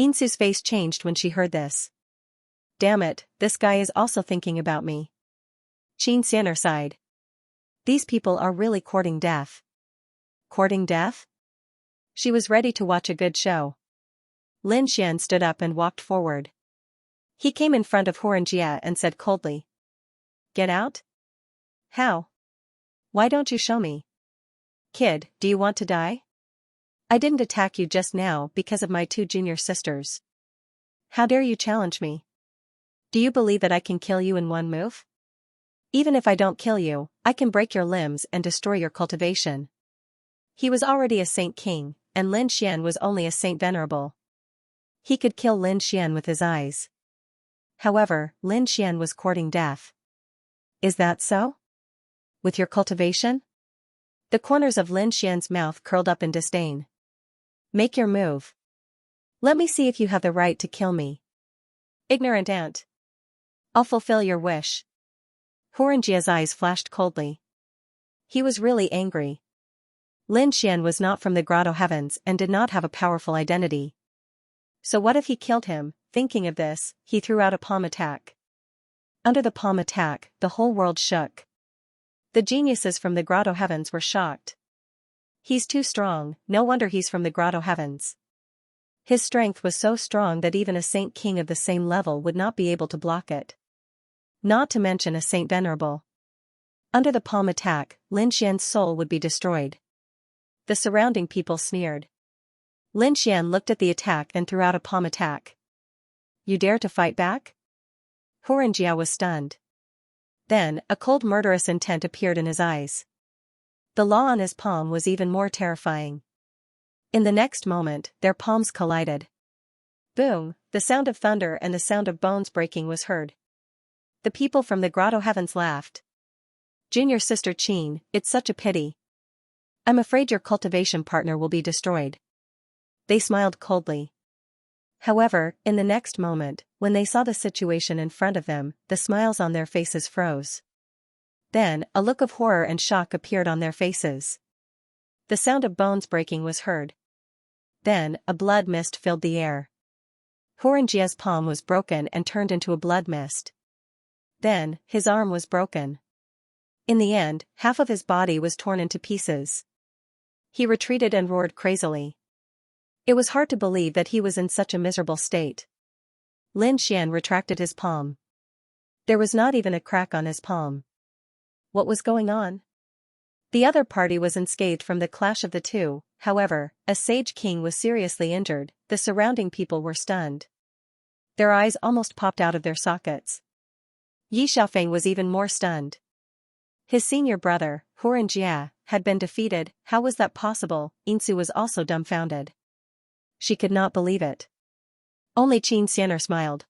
S1: Insu's face changed when she heard this. Damn it, this guy is also thinking about me. Xianxia sighed. These people are really courting death. Courting death? She was ready to watch a good show. Lin Xian stood up and walked forward. He came in front of Huranjia and said coldly, "Get out? How? Why don't you show me? Kid, do you want to die? I didn't attack you just now because of my two junior sisters. How dare you challenge me? Do you believe that I can kill you in one move? Even if I don't kill you, I can break your limbs and destroy your cultivation." He was already a saint king, and Lin Xian was only a saint venerable. He could kill Lin Xian with his eyes. However, Lin Xian was courting death. Is that so? With your cultivation? The corners of Lin Xian's mouth curled up in disdain. Make your move. Let me see if you have the right to kill me. Ignorant ant. I'll fulfill your wish. Huranjia's eyes flashed coldly. He was really angry. Lin Xian was not from the Grotto Heavens and did not have a powerful identity. So what if he killed him? Thinking of this, he threw out a palm attack. Under the palm attack, the whole world shook. The geniuses from the Grotto Heavens were shocked. He's too strong, no wonder he's from the Grotto Heavens. His strength was so strong that even a saint king of the same level would not be able to block it. Not to mention a saint venerable. Under the palm attack, Lin Xian's soul would be destroyed. The surrounding people sneered. Lin Xian looked at the attack and threw out a palm attack. You dare to fight back? Huranjia was stunned. Then, a cold murderous intent appeared in his eyes. The law on his palm was even more terrifying. In the next moment, their palms collided. Boom, the sound of thunder and the sound of bones breaking was heard. The people from the Grotto Heavens laughed. Junior sister Qin, it's such a pity. I'm afraid your cultivation partner will be destroyed. They smiled coldly. However, in the next moment, when they saw the situation in front of them, the smiles on their faces froze. Then, a look of horror and shock appeared on their faces. The sound of bones breaking was heard. Then, a blood mist filled the air. Xianxia's palm was broken and turned into a blood mist. Then, his arm was broken. In the end, half of his body was torn into pieces. He retreated and roared crazily. It was hard to believe that he was in such a miserable state. Lin Xian retracted his palm. There was not even a crack on his palm. What was going on? The other party was unscathed from the clash of the two, however, as Sage King was seriously injured, the surrounding people were stunned. Their eyes almost popped out of their sockets. Yi Xiaofeng was even more stunned. His senior brother, Xianxia, had been defeated. How was that possible? Yinsu was also dumbfounded. She could not believe it. Only Xianxia smiled.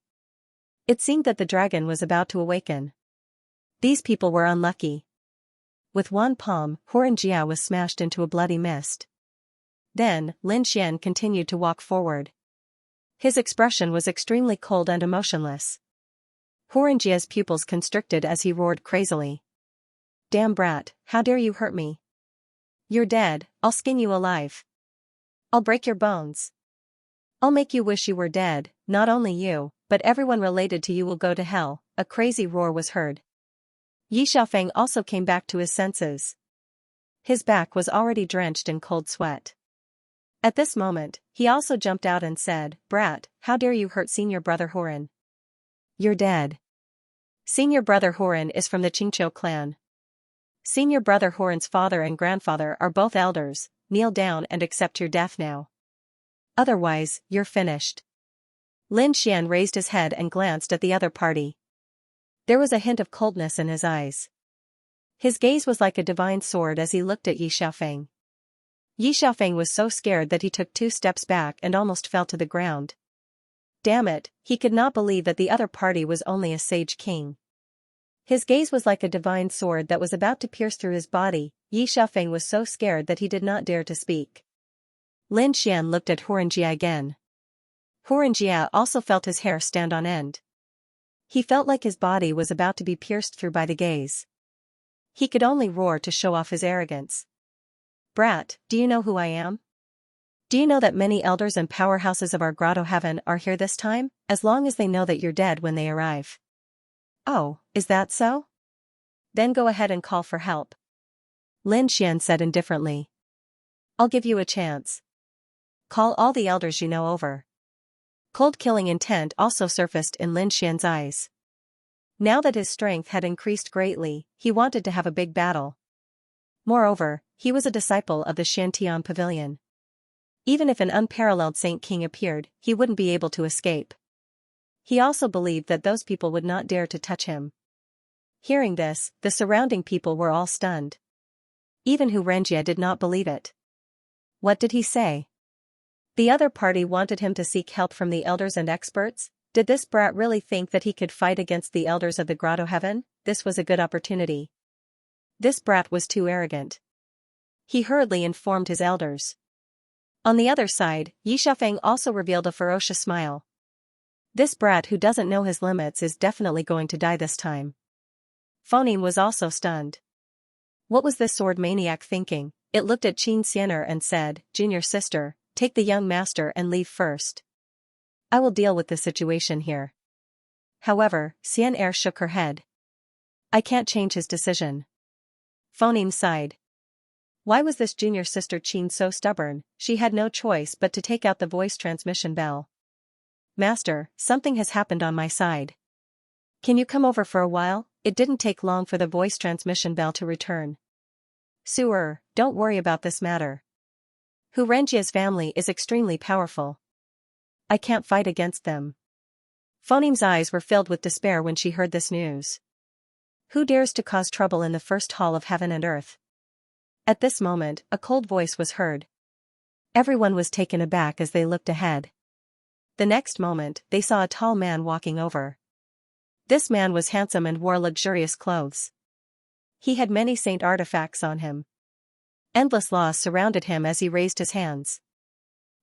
S1: It seemed that the dragon was about to awaken. These people were unlucky. With one palm, Xianxia was smashed into a bloody mist. Then, Lin Xian continued to walk forward. His expression was extremely cold and emotionless. Xianxia's pupils constricted as he roared crazily. Damn brat, how dare you hurt me? You're dead, I'll skin you alive. I'll break your bones. I'll make you wish you were dead, not only you, but everyone related to you will go to hell. A crazy roar was heard. Yi Xiaofeng also came back to his senses. His back was already drenched in cold sweat. At this moment, he also jumped out and said, Brat, how dare you hurt senior brother Hurin? You're dead. Senior brother Hurin is from the Qingqiu clan. Senior brother Hurin's father and grandfather are both elders. Kneel down and accept your death now. Otherwise, you're finished. Lin Xian raised his head and glanced at the other party. There was a hint of coldness in his eyes. His gaze was like a divine sword as he looked at Yi Xiaofeng. Yi Xiaofeng was so scared that he took 2 steps back and almost fell to the ground. Damn it, he could not believe that the other party was only a sage king. His gaze was like a divine sword that was about to pierce through his body. Yi Xiaofeng was so scared that he did not dare to speak. Lin Xian looked at Xianxia again. Xianxia also felt his hair stand on end. He felt like his body was about to be pierced through by the gaze. He could only roar to show off his arrogance. Brat, do you know who I am? Do you know that many elders and powerhouses of our grotto heaven are here this time, as long as they know that you're dead when they arrive? Oh, is that so? Then go ahead and call for help. Lin Xian said indifferently. I'll give you a chance. Call all the elders you know over. Cold killing intent also surfaced in Lin Xian's eyes. Now that his strength had increased greatly, he wanted to have a big battle. Moreover, he was a disciple of the Shantian Pavilion. Even if an unparalleled Saint King appeared, he wouldn't be able to escape. He also believed that those people would not dare to touch him. Hearing this, the surrounding people were all stunned. Even Xianxia did not believe it. What did he say? The other party wanted him to seek help from the elders and experts? Did this brat really think that he could fight against the elders of the grotto heaven? This was a good opportunity. This brat was too arrogant. He hurriedly informed his elders. On the other side, Yi Xiaofeng also revealed a ferocious smile. This brat who doesn't know his limits is definitely going to die this time. Phonim was also stunned. What was this sword maniac thinking? It looked at Xianxia and said, Junior sister, take the young master and leave first. I will deal with the situation here. However, Xianxia shook her head. I can't change his decision. Phonim sighed. Why was this junior sister Qin so stubborn? She had no choice but to take out the voice transmission bell. Master, something has happened on my side. Can you come over for a while? It didn't take long for the voice transmission bell to return. Sewer, don't worry about this matter. Xianxia's family is extremely powerful. I can't fight against them. Phonim's eyes were filled with despair when she heard this news. Who dares to cause trouble in the first hall of heaven and earth? At this moment, a cold voice was heard. Everyone was taken aback as they looked ahead. The next moment, they saw a tall man walking over. This man was handsome and wore luxurious clothes. He had many saint artifacts on him. Endless laws surrounded him as he raised his hands.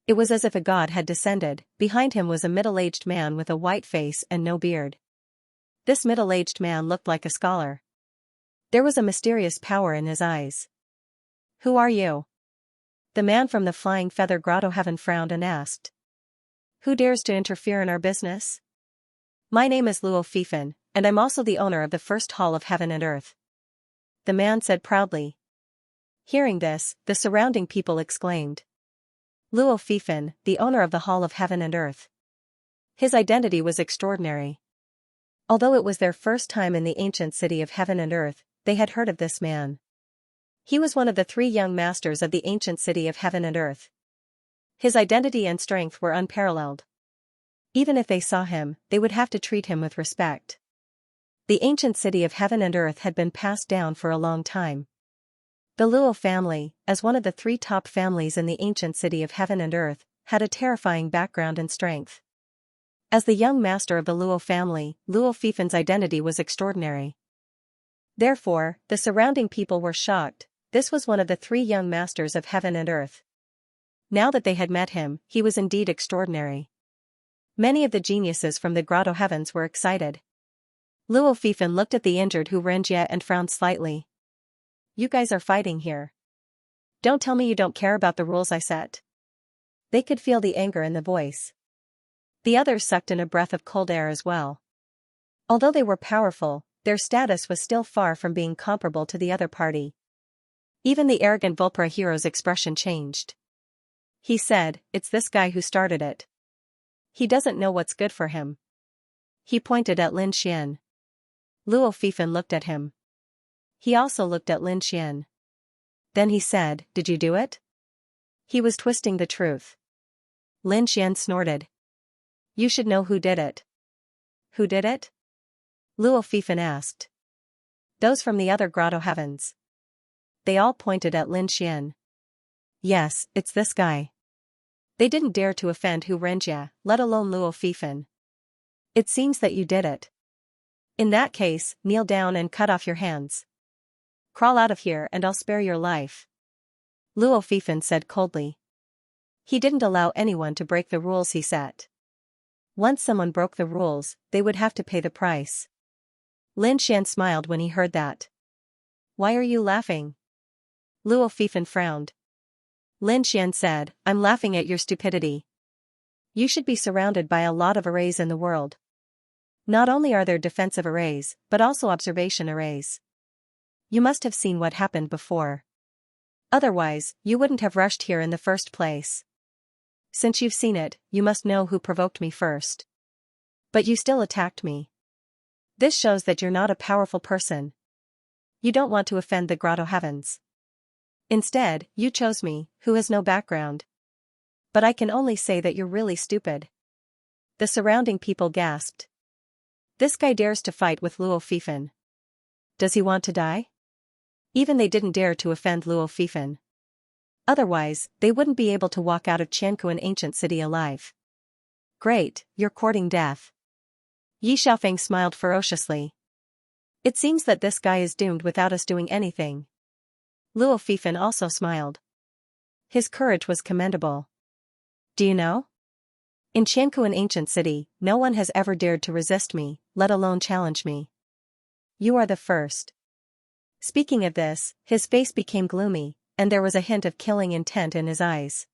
S1: It was as if a god had descended. Behind him was a middle-aged man with a white face and no beard. This middle-aged man looked like a scholar. There was a mysterious power in his eyes. "Who are you?" The man from the Flying Feather Grotto Heaven frowned and asked. "Who dares to interfere in our business?" "My name is Luo Fifan, and I'm also the owner of the first hall of heaven and earth," the man said proudly. Hearing this, the surrounding people exclaimed. Luo Fifan, the owner of the hall of heaven and earth. His identity was extraordinary. Although it was their first time in the ancient city of heaven and earth, they had heard of this man. He was one of the 3 young masters of the ancient city of heaven and earth. His identity and strength were unparalleled. Even if they saw him, they would have to treat him with respect. The ancient city of heaven and earth had been passed down for a long time. The Luo family, as one of the 3 top families in the ancient city of heaven and earth, had a terrifying background and strength. As the young master of the Luo family, Luo Fifan's identity was extraordinary. Therefore, the surrounding people were shocked. This was one of the 3 young masters of heaven and earth. Now that they had met him, he was indeed extraordinary. Many of the geniuses from the Grotto Heavens were excited. Luo Fifan looked at the injured Xianxia and frowned slightly. "You guys are fighting here. Don't tell me you don't care about the rules I set." They could feel the anger in the voice. The others sucked in a breath of cold air as well. Although they were powerful, their status was still far from being comparable to the other party. Even the arrogant Vulpera hero's expression changed. He said, "It's this guy who started it. He doesn't know what's good for him." He pointed at Lin Xian. Luo Fifan looked at him. He also looked at Lin Xian. Then he said, "Did you do it?" He was twisting the truth. Lin Xian snorted. "You should know who did it." "Who did it?" Luo Fifan asked. "Those from the other Grotto Heavens." They all pointed at Lin Xian. "Yes, it's this guy. They didn't dare to offend Xianxia, let alone Luo Fifan. It seems that you did it. In that case, kneel down and cut off your hands. Crawl out of here and I'll spare your life," Luo Fifan said coldly. He didn't allow anyone to break the rules he set. Once someone broke the rules, they would have to pay the price. Lin Xian smiled when he heard that. "Why are you laughing?" Luo Fifan frowned. Lin Xian said, "I'm laughing at your stupidity. You should be surrounded by a lot of arrays in the world. Not only are there defensive arrays, but also observation arrays. You must have seen what happened before. Otherwise, you wouldn't have rushed here in the first place. Since you've seen it, you must know who provoked me first. But you still attacked me. This shows that you're not a powerful person. You don't want to offend the Grotto Heavens. Instead, you chose me, who has no background. But I can only say that you're really stupid." The surrounding people gasped. This guy dares to fight with Luo Fifan. Does he want to die? Even they didn't dare to offend Luo Fifan. Otherwise, they wouldn't be able to walk out of Xianxia ancient city alive. "Great, you're courting death." Yi Xiaofeng smiled ferociously. "It seems that this guy is doomed without us doing anything." Luo Fifan also smiled. His courage was commendable. "Do you know? In Xianxia ancient city, no one has ever dared to resist me, let alone challenge me. You are the first." Speaking of this, his face became gloomy, and there was a hint of killing intent in his eyes.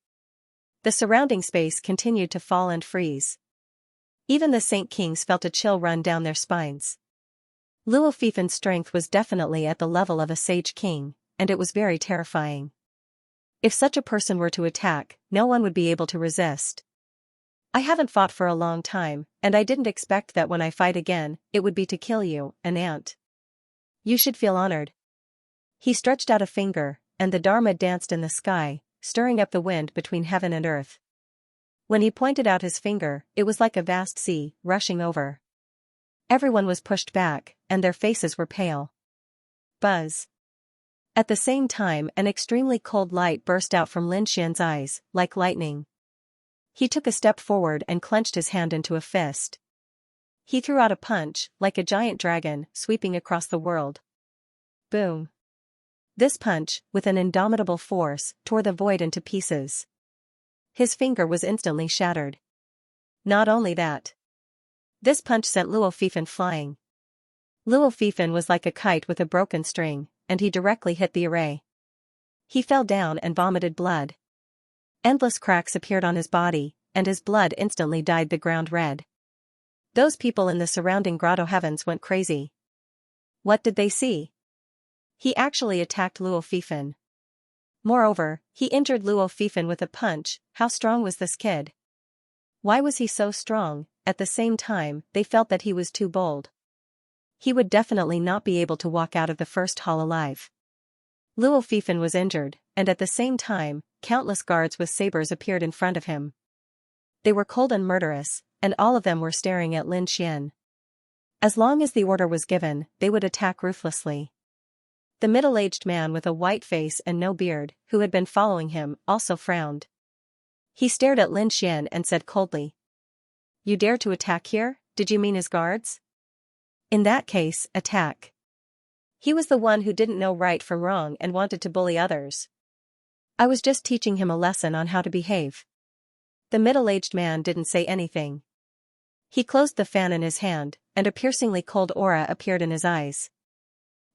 S1: The surrounding space continued to fall and freeze. Even the Saint Kings felt a chill run down their spines. Luo Fifan's strength was definitely at the level of a sage king, and it was very terrifying. If such a person were to attack, no one would be able to resist. "I haven't fought for a long time, and I didn't expect that when I fight again, it would be to kill you, an ant. You should feel honored." He stretched out a finger, and the Dharma danced in the sky, stirring up the wind between heaven and earth. When he pointed out his finger, it was like a vast sea, rushing over. Everyone was pushed back, and their faces were pale. Buzz. At the same time, an extremely cold light burst out from Lin Xian's eyes, like lightning. He took a step forward and clenched his hand into a fist. He threw out a punch, like a giant dragon, sweeping across the world. Boom. This punch, with an indomitable force, tore the void into pieces. His finger was instantly shattered. Not only that. This punch sent Luo Fifan flying. Luo Fifan was like a kite with a broken string, and he directly hit the array. He fell down and vomited blood. Endless cracks appeared on his body, and his blood instantly dyed the ground red. Those people in the surrounding grotto heavens went crazy. What did they see? He actually attacked Luo Fifan. Moreover, he injured Luo Fifan with a punch. How strong was this kid? Why was he so strong? At the same time, they felt that he was too bold. He would definitely not be able to walk out of the first hall alive. Luo Fifan was injured, and at the same time, countless guards with sabers appeared in front of him. They were cold and murderous, and all of them were staring at Lin Xian. As long as the order was given, they would attack ruthlessly. The middle-aged man with a white face and no beard, who had been following him, also frowned. He stared at Lin Xian and said coldly, "You dare to attack here? Did you mean his guards? In that case, attack." He was the one who didn't know right from wrong and wanted to bully others. "I was just teaching him a lesson on how to behave." The middle-aged man didn't say anything. He closed the fan in his hand, and a piercingly cold aura appeared in his eyes.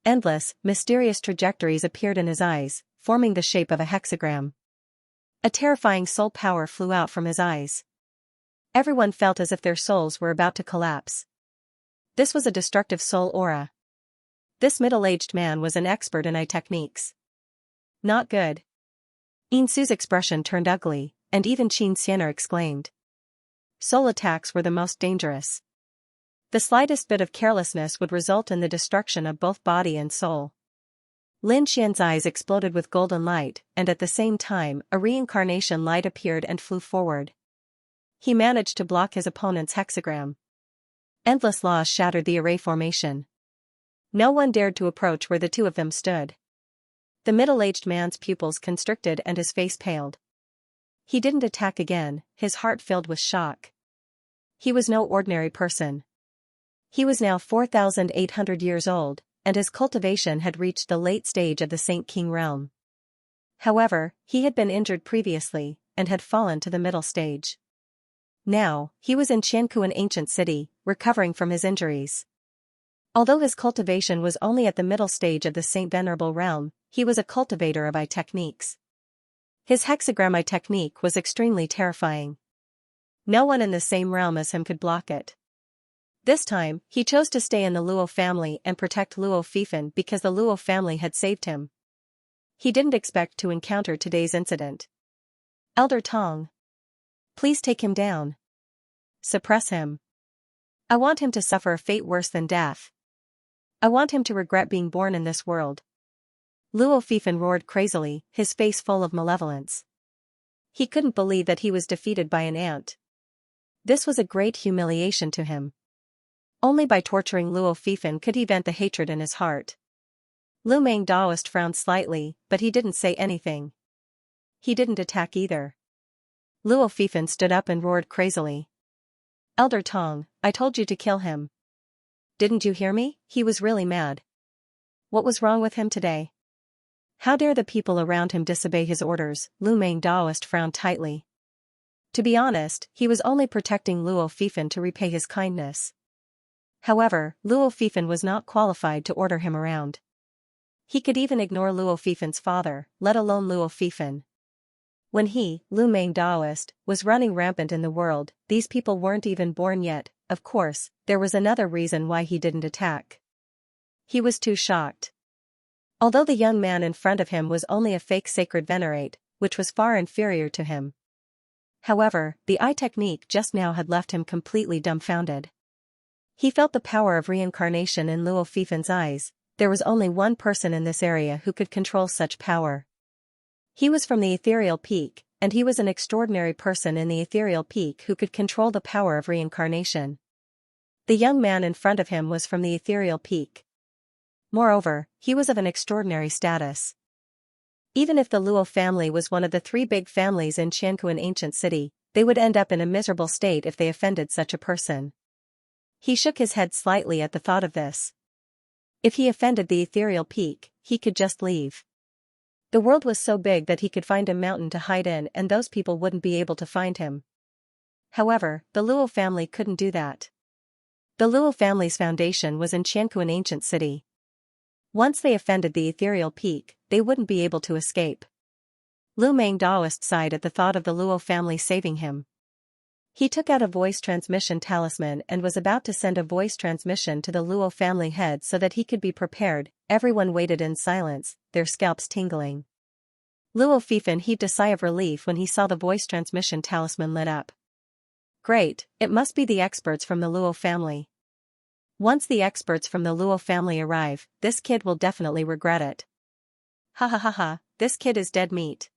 S1: Endless, mysterious trajectories appeared in his eyes, forming the shape of a hexagram. A terrifying soul power flew out from his eyes. Everyone felt as if their souls were about to collapse. This was a destructive soul aura. This middle-aged man was an expert in eye techniques. Not good. Insu's expression turned ugly, and even Xianxia exclaimed. Soul attacks were the most dangerous. The slightest bit of carelessness would result in the destruction of both body and soul. Lin Xian's eyes exploded with golden light, and at the same time, a reincarnation light appeared and flew forward. He managed to block his opponent's hexagram. Endless laws shattered the array formation. No one dared to approach where the two of them stood. The middle-aged man's pupils constricted and his face paled. He didn't attack again, his heart filled with shock. He was no ordinary person. He was now 4,800 years old, and his cultivation had reached the late stage of the Saint King realm. However, he had been injured previously, and had fallen to the middle stage. Now, he was in Xianxia, an ancient city, recovering from his injuries. Although his cultivation was only at the middle stage of the Saint Venerable realm, he was a cultivator of eye techniques. His hexagram eye technique was extremely terrifying. No one in the same realm as him could block it. This time, he chose to stay in the Luo family and protect Luo Fifan because the Luo family had saved him. He didn't expect to encounter today's incident. Elder Tong. Please take him down. Suppress him. I want him to suffer a fate worse than death. I want him to regret being born in this world. Luo Fifan roared crazily, his face full of malevolence. He couldn't believe that he was defeated by an ant. This was a great humiliation to him. Only by torturing Luo Fifan could he vent the hatred in his heart. Lu Meng Daoist frowned slightly, but he didn't say anything. He didn't attack either. Luo Fifan stood up and roared crazily. Elder Tong, I told you to kill him. Didn't you hear me? He was really mad. What was wrong with him today? How dare the people around him disobey his orders? Lu Meng Daoist frowned tightly. To be honest, he was only protecting Luo Fifan to repay his kindness. However, Luo Fifan was not qualified to order him around. He could even ignore Luo Fifan's father, let alone Luo Fifan. When he, Lu Meng Daoist, was running rampant in the world, these people weren't even born yet. Of course, there was another reason why he didn't attack. He was too shocked. Although the young man in front of him was only a fake sacred venerate, which was far inferior to him. However, the eye technique just now had left him completely dumbfounded. He felt the power of reincarnation in Luo Fifan's eyes. There was only one person in this area who could control such power. He was from the ethereal peak, and he was an extraordinary person in the ethereal peak who could control the power of reincarnation. The young man in front of him was from the ethereal peak. Moreover, he was of an extraordinary status. Even if the Luo family was one of the three big families in Xianxia, an ancient city, they would end up in a miserable state if they offended such a person. He shook his head slightly at the thought of this. If he offended the ethereal peak, he could just leave. The world was so big that he could find a mountain to hide in and those people wouldn't be able to find him. However, the Luo family couldn't do that. The Luo family's foundation was in Qianku, an ancient city. Once they offended the ethereal peak, they wouldn't be able to escape. Lu Meng Daoist sighed at the thought of the Luo family saving him. He took out a voice transmission talisman and was about to send a voice transmission to the Luo family head so that he could be prepared. Everyone waited in silence, their scalps tingling. Luo Fifan heaved a sigh of relief when he saw the voice transmission talisman lit up. Great, it must be the experts from the Luo family. Once the experts from the Luo family arrive, this kid will definitely regret it. Ha ha ha ha, this kid is dead meat.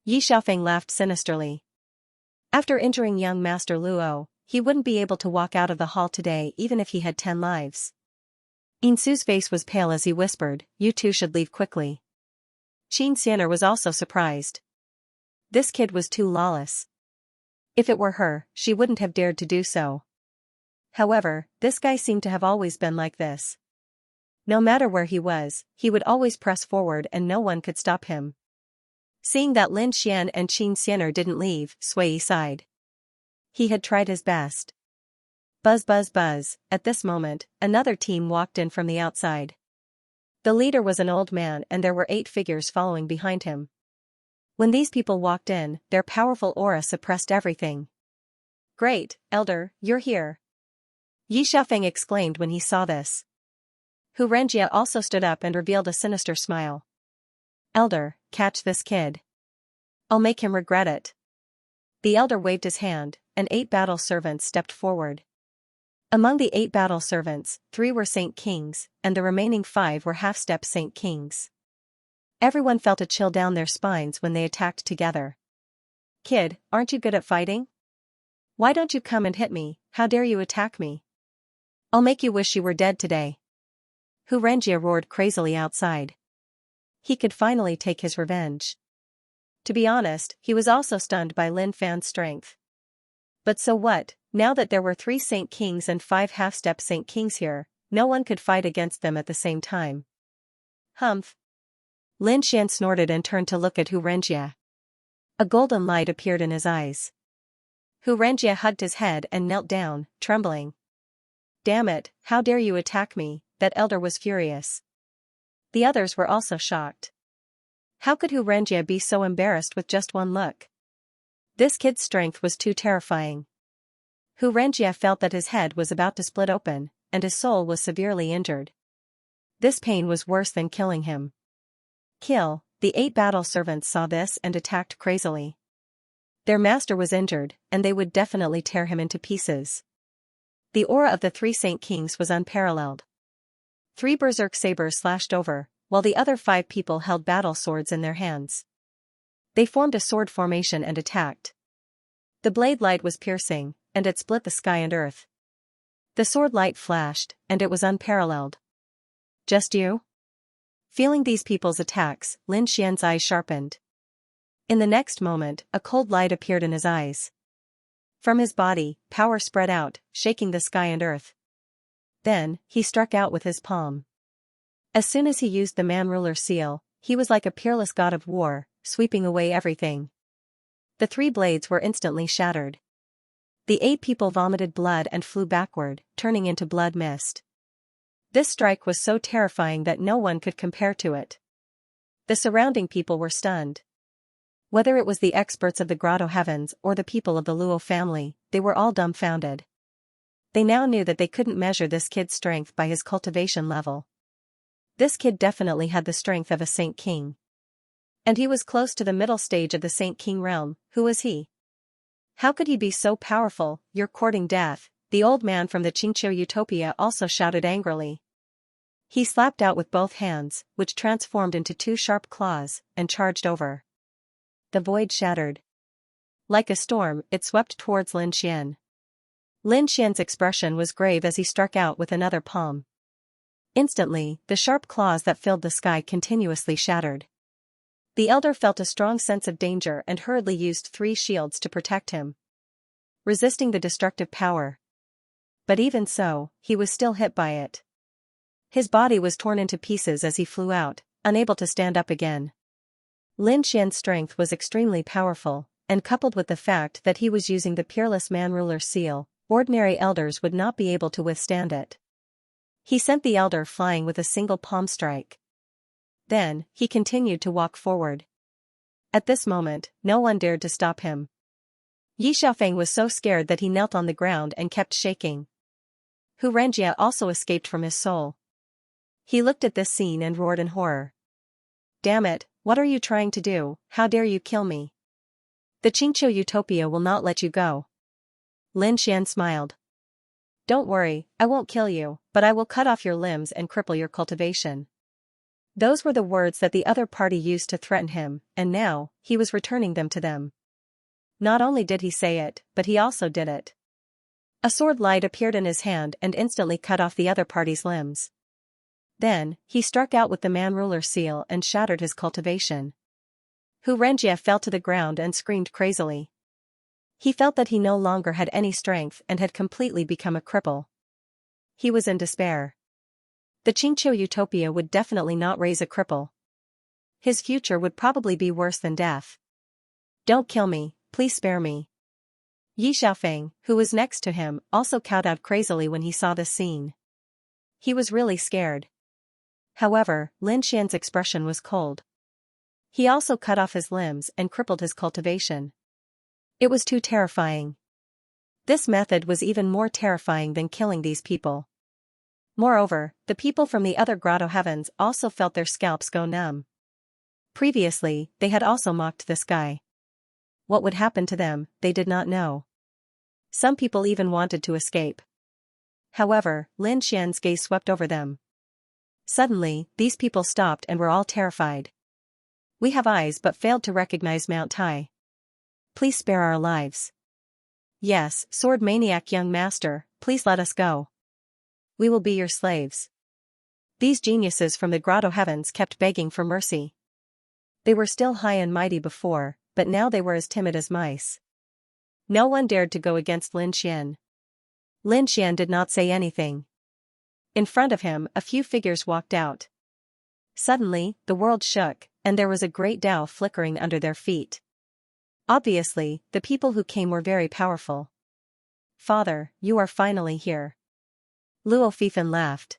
S1: Yi Xiaofeng laughed sinisterly. After injuring young Master Luo, he wouldn't be able to walk out of the hall today even if he had 10 lives. Insu's face was pale as he whispered, "You two should leave quickly." Xianxia was also surprised. This kid was too lawless. If it were her, she wouldn't have dared to do so. However, this guy seemed to have always been like this. No matter where he was, he would always press forward and no one could stop him. Seeing that Lin Xian and Qin Xianer didn't leave, Sui sighed. He had tried his best. Buzz buzz buzz, at this moment, another team walked in from the outside. The leader was an old man and there were 8 figures following behind him. When these people walked in, their powerful aura suppressed everything. "Great, Elder, you're here." Yi Xiaofeng exclaimed when he saw this. Hu Renjia also stood up and revealed a sinister smile. "Elder, catch this kid. I'll make him regret it." The elder waved his hand, and 8 battle servants stepped forward. Among the 8 battle servants, 3 were Saint Kings, and the remaining 5 were half-step Saint Kings. Everyone felt a chill down their spines when they attacked together. "Kid, aren't you good at fighting? Why don't you come and hit me? How dare you attack me? I'll make you wish you were dead today." Hu Renjia roared crazily outside. He could finally take his revenge. To be honest, he was also stunned by Lin Fan's strength. But so what, now that there were 3 Saint Kings and 5 half-step Saint Kings here, no one could fight against them at the same time. Humph. Lin Xian snorted and turned to look at Hu Renjia. A golden light appeared in his eyes. Hu Renjia hugged his head and knelt down, trembling. "Damn it, how dare you attack me?" That elder was furious. The others were also shocked. How could Hu Renjia be so embarrassed with just one look? This kid's strength was too terrifying. Hu Renjia felt that his head was about to split open, and his soul was severely injured. This pain was worse than killing him. Kill, the 8 battle servants saw this and attacked crazily. Their master was injured, and they would definitely tear him into pieces. The aura of the 3 Saint Kings was unparalleled. 3 berserk sabers slashed over, while the other 5 people held battle swords in their hands. They formed a sword formation and attacked. The blade light was piercing, and it split the sky and earth. The sword light flashed, and it was unparalleled. "Just you?" Feeling these people's attacks, Lin Xian's eyes sharpened. In the next moment, a cold light appeared in his eyes. From his body, power spread out, shaking the sky and earth. Then, he struck out with his palm. As soon as he used the man-ruler seal, he was like a peerless god of war, sweeping away everything. The 3 blades were instantly shattered. The 8 people vomited blood and flew backward, turning into blood mist. This strike was so terrifying that no one could compare to it. The surrounding people were stunned. Whether it was the experts of the Grotto Heavens or the people of the Luo family, they were all dumbfounded. They now knew that they couldn't measure this kid's strength by his cultivation level. This kid definitely had the strength of a Saint King. And he was close to the middle stage of the Saint King realm. Who was he? How could he be so powerful? "You're courting death," the old man from the Qingqiu Utopia also shouted angrily. He slapped out with both hands, which transformed into 2 sharp claws, and charged over. The void shattered. Like a storm, it swept towards Lin Xian. Lin Xian's expression was grave as he struck out with another palm. Instantly, the sharp claws that filled the sky continuously shattered. The elder felt a strong sense of danger and hurriedly used 3 shields to protect him, resisting the destructive power. But even so, he was still hit by it. His body was torn into pieces as he flew out, unable to stand up again. Lin Xian's strength was extremely powerful, and coupled with the fact that he was using the peerless man-ruler seal, Ordinary elders would not be able to withstand it. He sent the elder flying with a single palm strike. Then, he continued to walk forward. At this moment, no one dared to stop him. Yi Xiaofeng was so scared that he knelt on the ground and kept shaking. Xianxia also escaped from his soul. He looked at this scene and roared in horror. Damn it, what are you trying to do? How dare you kill me? The Xianxia Utopia will not let you go. Lin Xian smiled. Don't worry, I won't kill you, but I will cut off your limbs and cripple your cultivation. Those were the words that the other party used to threaten him, and now, he was returning them to them. Not only did he say it, but he also did it. A sword light appeared in his hand and instantly cut off the other party's limbs. Then, he struck out with the man-ruler seal and shattered his cultivation. Xianxia fell to the ground and screamed crazily. He felt that he no longer had any strength and had completely become a cripple. He was in despair. The Xianxia Utopia would definitely not raise a cripple. His future would probably be worse than death. Don't kill me, please spare me. Yi Xiaofeng, who was next to him, also kowtowed crazily when he saw this scene. He was really scared. However, Lin Xian's expression was cold. He also cut off his limbs and crippled his cultivation. It was too terrifying. This method was even more terrifying than killing these people. Moreover, the people from the other grotto heavens also felt their scalps go numb. Previously, they had also mocked this guy. What would happen to them, they did not know. Some people even wanted to escape. However, Lin Xian's gaze swept over them. Suddenly, these people stopped and were all terrified. We have eyes but failed to recognize Mount Tai. Please spare our lives. Yes, sword maniac young master, please let us go. We will be your slaves. These geniuses from the grotto heavens kept begging for mercy. They were still high and mighty before, but now they were as timid as mice. No one dared to go against Lin Xian. Lin Xian did not say anything. In front of him, a few figures walked out. Suddenly, the world shook, and there was a great Tao flickering under their feet. Obviously, the people who came were very powerful. Father, you are finally here. Luo Fifan laughed.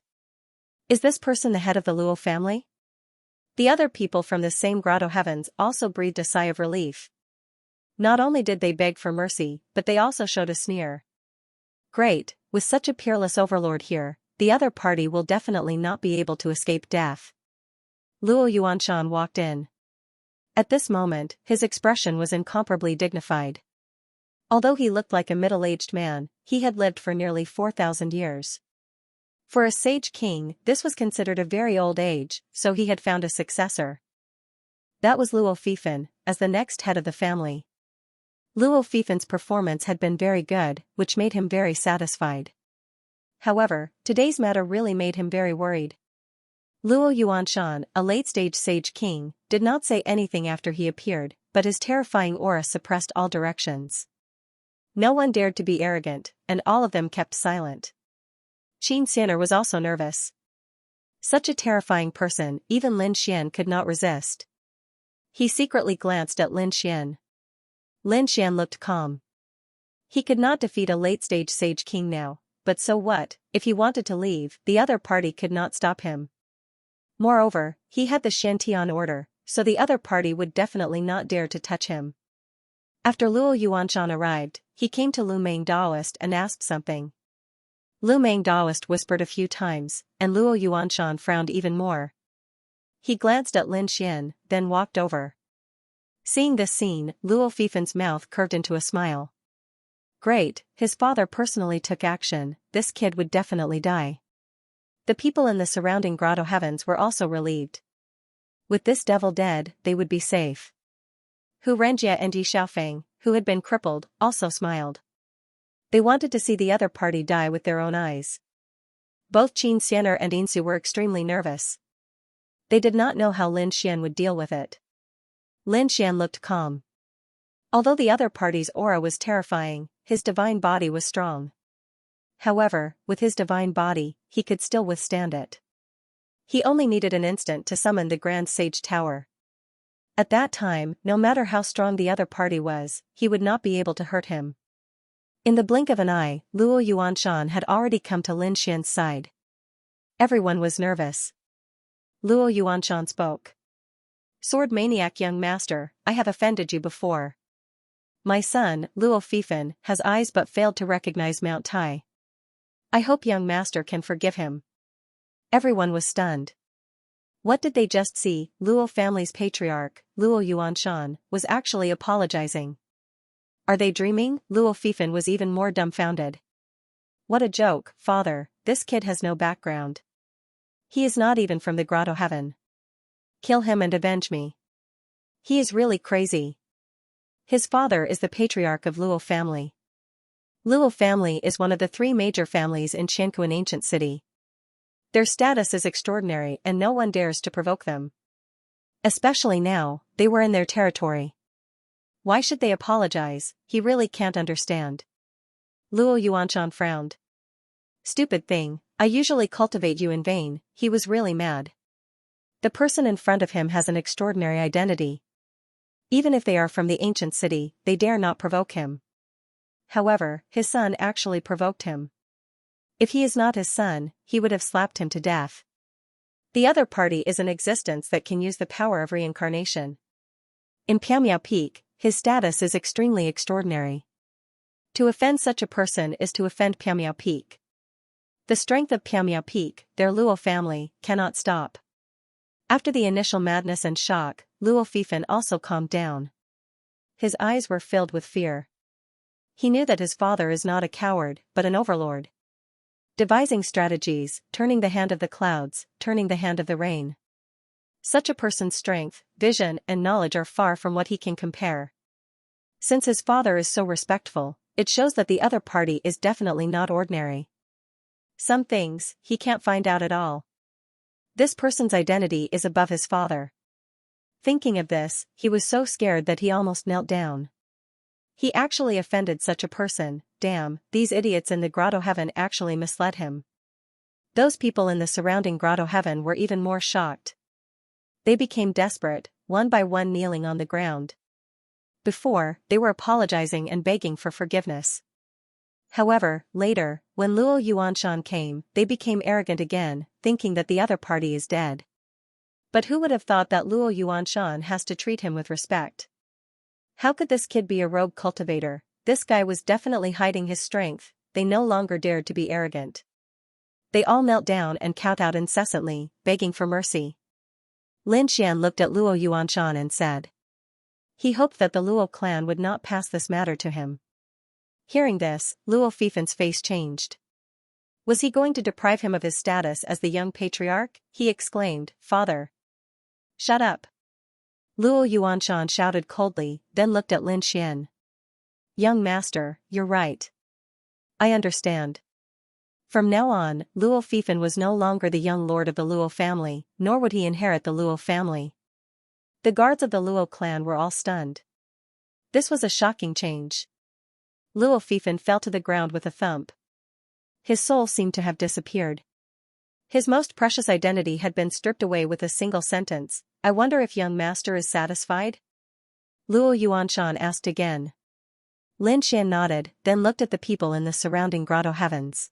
S1: Is this person the head of the Luo family? The other people from the same grotto heavens also breathed a sigh of relief. Not only did they beg for mercy, but they also showed a sneer. Great, with such a peerless overlord here, the other party will definitely not be able to escape death. Luo Yuanshan walked in. At this moment, his expression was incomparably dignified. Although he looked like a middle-aged man, he had lived for nearly 4,000 years. For a sage king, this was considered a very old age, so he had found a successor. That was Luo Fifan, as the next head of the family. Luo Fifan's performance had been very good, which made him very satisfied. However, today's matter really made him very worried. Luo Yuanshan, a late-stage sage king, did not say anything after he appeared, but his terrifying aura suppressed all directions. No one dared to be arrogant, and all of them kept silent. Xianxia was also nervous. Such a terrifying person, even Lin Xian could not resist. He secretly glanced at Lin Xian. Lin Xian looked calm. He could not defeat a late-stage sage king now, but so what, if he wanted to leave, the other party could not stop him. Moreover, he had the Shantian order, so the other party would definitely not dare to touch him. After Luo Yuanshan arrived, he came to Lu Meng Daoist and asked something. Lu Meng Daoist whispered a few times, and Luo Yuanshan frowned even more. He glanced at Lin Xian, then walked over. Seeing this scene, Luo Fifan's mouth curved into a smile. Great, his father personally took action, this kid would definitely die. The people in the surrounding grotto heavens were also relieved. With this devil dead, they would be safe. Xianxia and Yi Xiaofeng, who had been crippled, also smiled. They wanted to see the other party die with their own eyes. Both Xianxia and Insu were extremely nervous. They did not know how Lin Xian would deal with it. Lin Xian looked calm. Although the other party's aura was terrifying, his divine body was strong. However, with his divine body, he could still withstand it. He only needed an instant to summon the Grand Sage Tower. At that time, no matter how strong the other party was, he would not be able to hurt him. In the blink of an eye, Luo Yuanshan had already come to Lin Xian's side. Everyone was nervous. Luo Yuanshan spoke. Sword maniac young master, I have offended you before. My son, Luo Fifan, has eyes but failed to recognize Mount Tai. I hope young master can forgive him. Everyone was stunned. What did they just see? Luo family's patriarch, Luo Yuanshan, was actually apologizing. Are they dreaming? Luo Fifan was even more dumbfounded. What a joke, father, this kid has no background. He is not even from the Grotto Heaven. Kill him and avenge me. He is really crazy. His father is the patriarch of Luo family. Luo family is one of the 3 major families in Xianxia ancient city. Their status is extraordinary and no one dares to provoke them. Especially now, they were in their territory. Why should they apologize? He really can't understand. Luo Yuanshan frowned. Stupid thing, I usually cultivate you in vain. He was really mad. The person in front of him has an extraordinary identity. Even if they are from the ancient city, they dare not provoke him. However, his son actually provoked him. If he is not his son, he would have slapped him to death. The other party is an existence that can use the power of reincarnation. In Piamiao Peak, his status is extremely extraordinary. To offend such a person is to offend Piamiao Peak. The strength of Piamiao Peak, their Luo family, cannot stop. After the initial madness and shock, Luo Fifan also calmed down. His eyes were filled with fear. He knew that his father is not a coward, but an overlord. Devising strategies, turning the hand of the clouds, turning the hand of the rain. Such a person's strength, vision, and knowledge are far from what he can compare. Since his father is so respectful, it shows that the other party is definitely not ordinary. Some things, he can't find out at all. This person's identity is above his father. Thinking of this, he was so scared that he almost knelt down. He actually offended such a person. Damn, these idiots in the Grotto Heaven actually misled him. Those people in the surrounding Grotto Heaven were even more shocked. They became desperate, one by one kneeling on the ground. Before, they were apologizing and begging for forgiveness. However, later, when Luo Yuanshan came, they became arrogant again, thinking that the other party is dead. But who would have thought that Luo Yuanshan has to treat him with respect? How could this kid be a rogue cultivator? This guy was definitely hiding his strength. They no longer dared to be arrogant. They all knelt down and kowtowed incessantly, begging for mercy. Lin Xian looked at Luo Yuanshan and said. He hoped that the Luo clan would not pass this matter to him. Hearing this, Luo Fifan's face changed. Was he going to deprive him of his status as the young patriarch? He exclaimed, Father. Shut up. Luo Yuanshan shouted coldly, then looked at Lin Xian. Young master, you're right. I understand. From now on, Luo Fifan was no longer the young lord of the Luo family, nor would he inherit the Luo family. The guards of the Luo clan were all stunned. This was a shocking change. Luo Fifan fell to the ground with a thump. His soul seemed to have disappeared. His most precious identity had been stripped away with a single sentence. I wonder if young master is satisfied? Luo Yuanshan asked again. Lin Xian nodded, then looked at the people in the surrounding Grotto Heavens.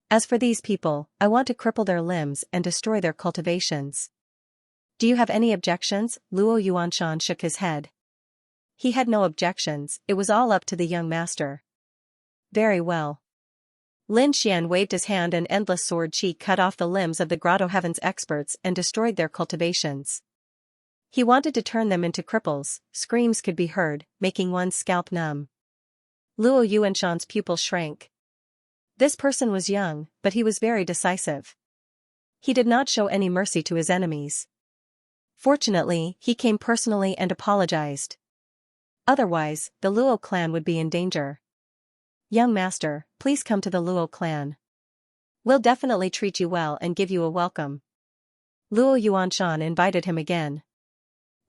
S1: As for these people, I want to cripple their limbs and destroy their cultivations. Do you have any objections? Luo Yuanshan shook his head. He had no objections, it was all up to the young master. Very well. Lin Xian waved his hand and endless sword chi cut off the limbs of the Grotto Heavens experts and destroyed their cultivations. He wanted to turn them into cripples. Screams could be heard, making one's scalp numb. Luo Yuanshan's pupils shrank. This person was young, but he was very decisive. He did not show any mercy to his enemies. Fortunately, he came personally and apologized. Otherwise, the Luo clan would be in danger. Young master, please come to the Luo clan. We'll definitely treat you well and give you a welcome. Luo Yuanshan invited him again.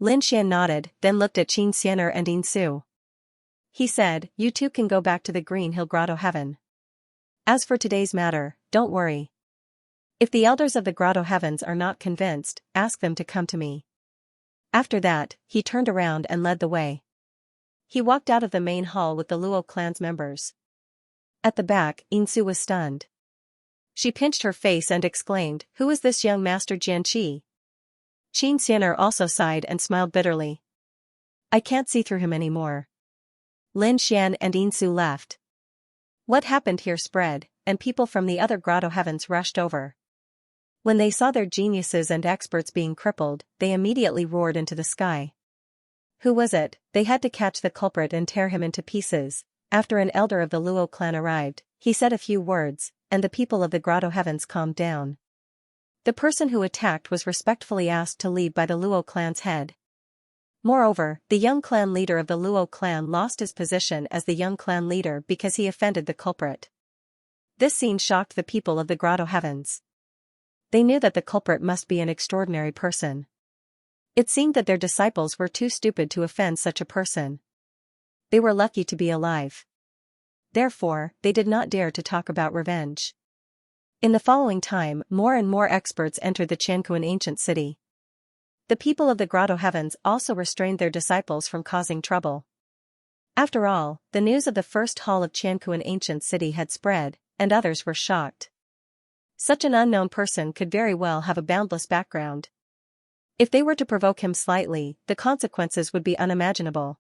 S1: Lin Xian nodded, then looked at Xianxia and Yinsu. He said, you two can go back to the Green Hill Grotto Heaven. As for today's matter, don't worry. If the elders of the Grotto Heavens are not convinced, ask them to come to me. After that, he turned around and led the way. He walked out of the main hall with the Luo clan's members. At the back, Insu was stunned. She pinched her face and exclaimed, "Who is this young master Jianqi?" Xianxia also sighed and smiled bitterly. "I can't see through him anymore." Lin Xian and Insu left. What happened here spread, and people from the other grotto heavens rushed over. When they saw their geniuses and experts being crippled, they immediately roared into the sky. Who was it? They had to catch the culprit and tear him into pieces. After an elder of the Luo clan arrived, he said a few words, and the people of the grotto heavens calmed down. The person who attacked was respectfully asked to leave by the Luo clan's head. Moreover, the young clan leader of the Luo clan lost his position as the young clan leader because he offended the culprit. This scene shocked the people of the grotto heavens. They knew that the culprit must be an extraordinary person. It seemed that their disciples were too stupid to offend such a person. They were lucky to be alive. Therefore, they did not dare to talk about revenge. In the following time, more and more experts entered the Qianquan ancient city. The people of the grotto heavens also restrained their disciples from causing trouble. After all, the news of the first hall of Qianquan ancient city had spread, and others were shocked. Such an unknown person could very well have a boundless background. If they were to provoke him slightly, the consequences would be unimaginable.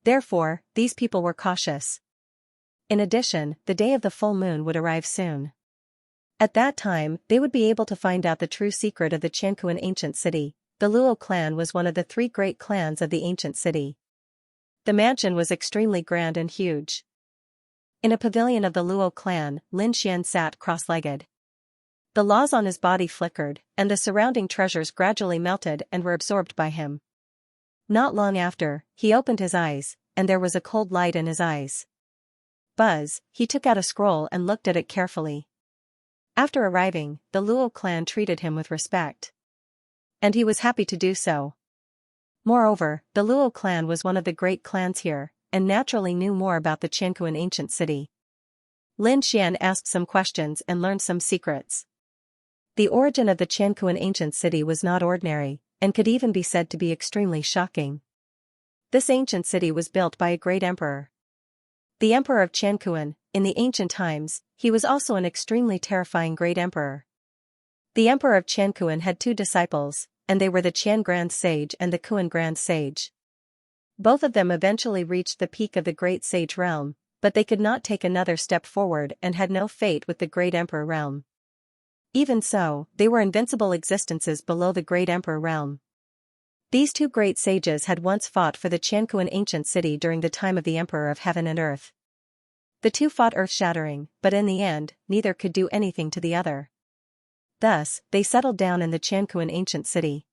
S1: Therefore, these people were cautious. In addition, the day of the full moon would arrive soon. At that time, they would be able to find out the true secret of the Qianquan ancient city. The Luo clan was one of the 3 great clans of the ancient city. The mansion was extremely grand and huge. In a pavilion of the Luo clan, Lin Xian sat cross-legged. The laws on his body flickered, and the surrounding treasures gradually melted and were absorbed by him. Not long after, he opened his eyes, and there was a cold light in his eyes. Buzz, he took out a scroll and looked at it carefully. After arriving, the Luo clan treated him with respect. And he was happy to do so. Moreover, the Luo clan was one of the great clans here, and naturally knew more about the Qianquan ancient city. Lin Xian asked some questions and learned some secrets. The origin of the Qianquan ancient city was not ordinary, and could even be said to be extremely shocking. This ancient city was built by a great emperor. The emperor of Qianquan, in the ancient times, he was also an extremely terrifying great emperor. The emperor of Qianquan had 2 disciples, and they were the Qian Grand Sage and the Kuan Grand Sage. Both of them eventually reached the peak of the Great Sage realm, but they could not take another step forward and had no fate with the Great Emperor realm. Even so, they were invincible existences below the Great Emperor realm. These 2 great sages had once fought for the Qianquan ancient city during the time of the Emperor of Heaven and Earth. The 2 fought earth-shattering, but in the end, neither could do anything to the other. Thus, they settled down in the Qianquan ancient city.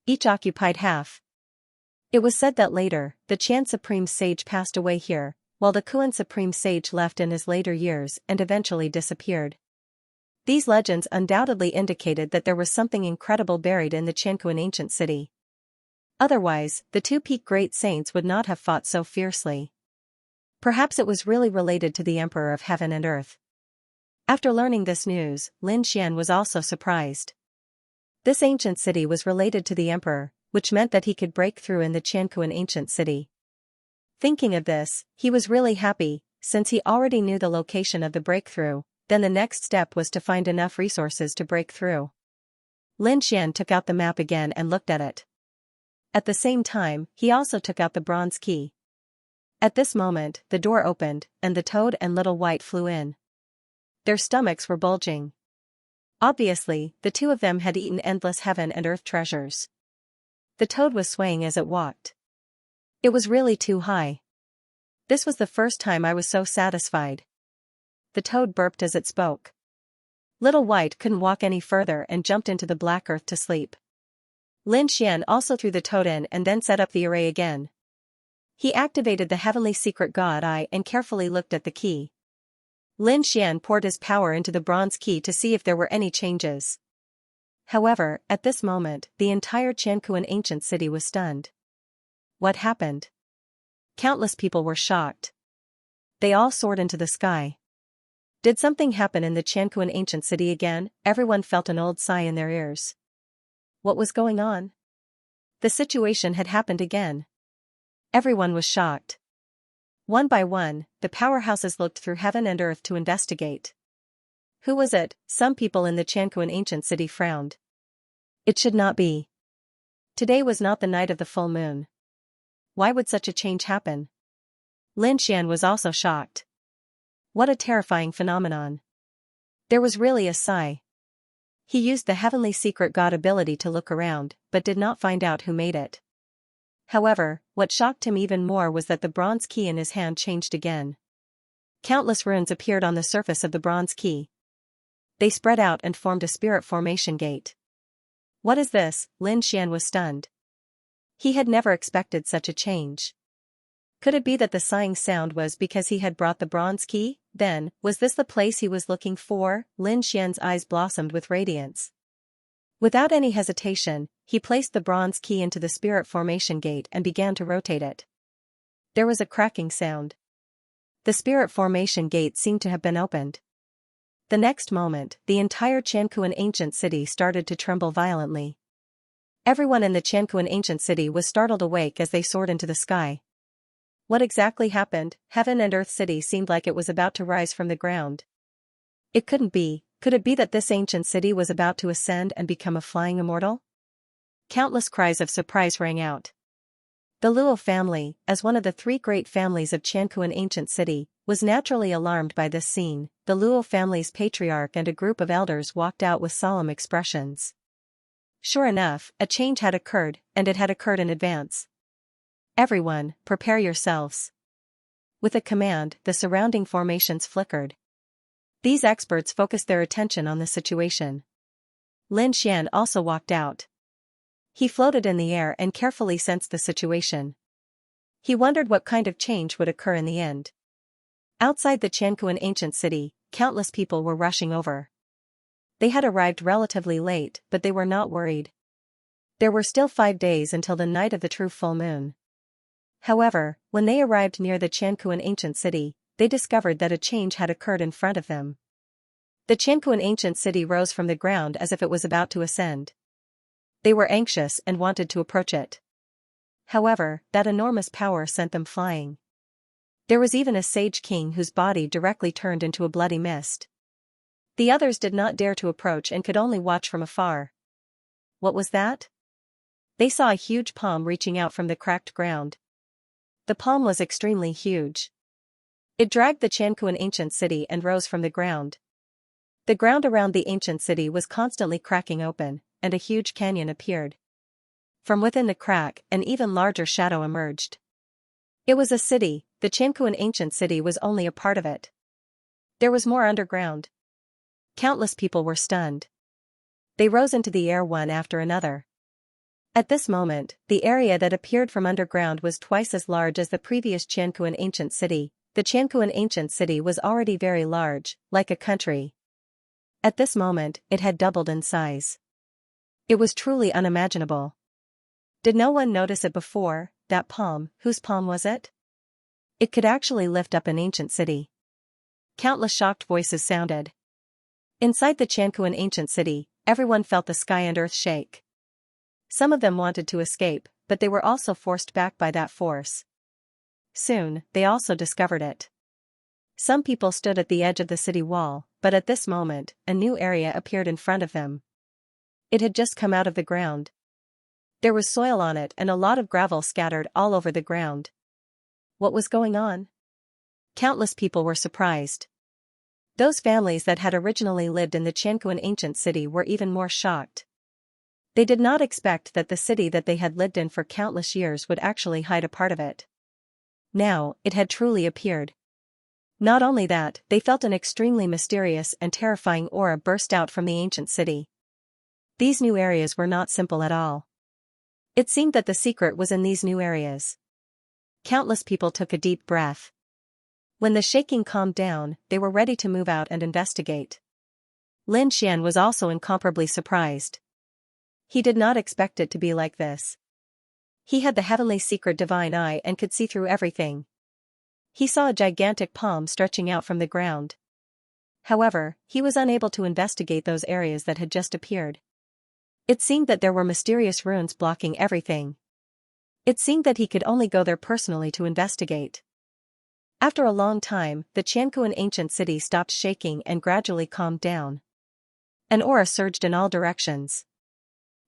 S1: Each occupied half. It was said that later, the Qian Supreme Sage passed away here, while the Kuan Supreme Sage left in his later years and eventually disappeared. These legends undoubtedly indicated that there was something incredible buried in the Qianquan ancient city. Otherwise, the 2 peak great saints would not have fought so fiercely. Perhaps it was really related to the Emperor of Heaven and Earth. After learning this news, Lin Xian was also surprised. This ancient city was related to the emperor, which meant that he could break through in the Qianquan ancient city. Thinking of this, he was really happy, since he already knew the location of the breakthrough. Then the next step was to find enough resources to break through. Lin Xian took out the map again and looked at it. At the same time, he also took out the bronze key. At this moment, the door opened, and the Toad and Little White flew in. Their stomachs were bulging. Obviously, the 2 of them had eaten endless heaven and earth treasures. The Toad was swaying as it walked. It was really too high. This was the first time I was so satisfied. The Toad burped as it spoke. Little White couldn't walk any further and jumped into the black earth to sleep. Lin Xian also threw the Toad in and then set up the array again. He activated the heavenly secret God Eye and carefully looked at the key. Lin Xian poured his power into the bronze key to see if there were any changes. However, at this moment, the entire Qianquan ancient city was stunned. What happened? Countless people were shocked. They all soared into the sky. Did something happen in the Qianquan ancient city again? Everyone felt an old sigh in their ears. What was going on? The situation had happened again. Everyone was shocked. One by one, the powerhouses looked through heaven and earth to investigate. Who was it? Some people in the Xianxia ancient city frowned. It should not be. Today was not the night of the full moon. Why would such a change happen? Lin Xian was also shocked. What a terrifying phenomenon. There was really a sigh. He used the heavenly secret god ability to look around, but did not find out who made it. However, what shocked him even more was that the bronze key in his hand changed again. Countless runes appeared on the surface of the bronze key. They spread out and formed a spirit formation gate. What is this? Lin Xian was stunned. He had never expected such a change. Could it be that the sighing sound was because he had brought the bronze key? Then, was this the place he was looking for? Lin Xian's eyes blossomed with radiance. Without any hesitation, he placed the bronze key into the spirit formation gate and began to rotate it. There was a cracking sound. The spirit formation gate seemed to have been opened. The next moment, the entire Xianxia ancient city started to tremble violently. Everyone in the Xianxia ancient city was startled awake as they soared into the sky. What exactly happened? Heaven and Earth City seemed like it was about to rise from the ground. It couldn't be. Could it be that this ancient city was about to ascend and become a flying immortal? Countless cries of surprise rang out. The Luo family, as one of the three great families of Xianxia ancient city, was naturally alarmed by this scene. The Luo family's patriarch and a group of elders walked out with solemn expressions. Sure enough, a change had occurred, and it had occurred in advance. Everyone, prepare yourselves. With a command, the surrounding formations flickered. These experts focused their attention on the situation. Lin Xian also walked out. He floated in the air and carefully sensed the situation. He wondered what kind of change would occur in the end. Outside the Xianxia ancient city, countless people were rushing over. They had arrived relatively late, but they were not worried. There were still 5 days until the night of the true full moon. However, when they arrived near the Xianxia ancient city, they discovered that a change had occurred in front of them. The Xianxia ancient city rose from the ground as if it was about to ascend. They were anxious and wanted to approach it. However, that enormous power sent them flying. There was even a sage king whose body directly turned into a bloody mist. The others did not dare to approach and could only watch from afar. What was that? They saw a huge palm reaching out from the cracked ground. The palm was extremely huge. It dragged the Xianxia ancient city and rose from the ground. The ground around the ancient city was constantly cracking open, and a huge canyon appeared. From within the crack, an even larger shadow emerged. It was a city. The Xianxia ancient city was only a part of it. There was more underground. Countless people were stunned. They rose into the air one after another. At this moment, the area that appeared from underground was twice as large as the previous Xianxia ancient city. The Xianxia ancient city was already very large, like a country. At this moment, it had doubled in size. It was truly unimaginable. Did no one notice it before? That palm, whose palm was it? It could actually lift up an ancient city. Countless shocked voices sounded. Inside the Xianxia ancient city, everyone felt the sky and earth shake. Some of them wanted to escape, but they were also forced back by that force. Soon, they also discovered it. Some people stood at the edge of the city wall, but at this moment, a new area appeared in front of them. It had just come out of the ground. There was soil on it and a lot of gravel scattered all over the ground. What was going on? Countless people were surprised. Those families that had originally lived in the Xianxia ancient city were even more shocked. They did not expect that the city that they had lived in for countless years would actually hide a part of it. Now, it had truly appeared. Not only that, they felt an extremely mysterious and terrifying aura burst out from the ancient city. These new areas were not simple at all. It seemed that the secret was in these new areas. Countless people took a deep breath. When the shaking calmed down, they were ready to move out and investigate. Lin Xian was also incomparably surprised. He did not expect it to be like this. He had the heavenly secret divine eye and could see through everything. He saw a gigantic palm stretching out from the ground. However, he was unable to investigate those areas that had just appeared. It seemed that there were mysterious runes blocking everything. It seemed that he could only go there personally to investigate. After a long time, the Qianquan ancient city stopped shaking and gradually calmed down. An aura surged in all directions.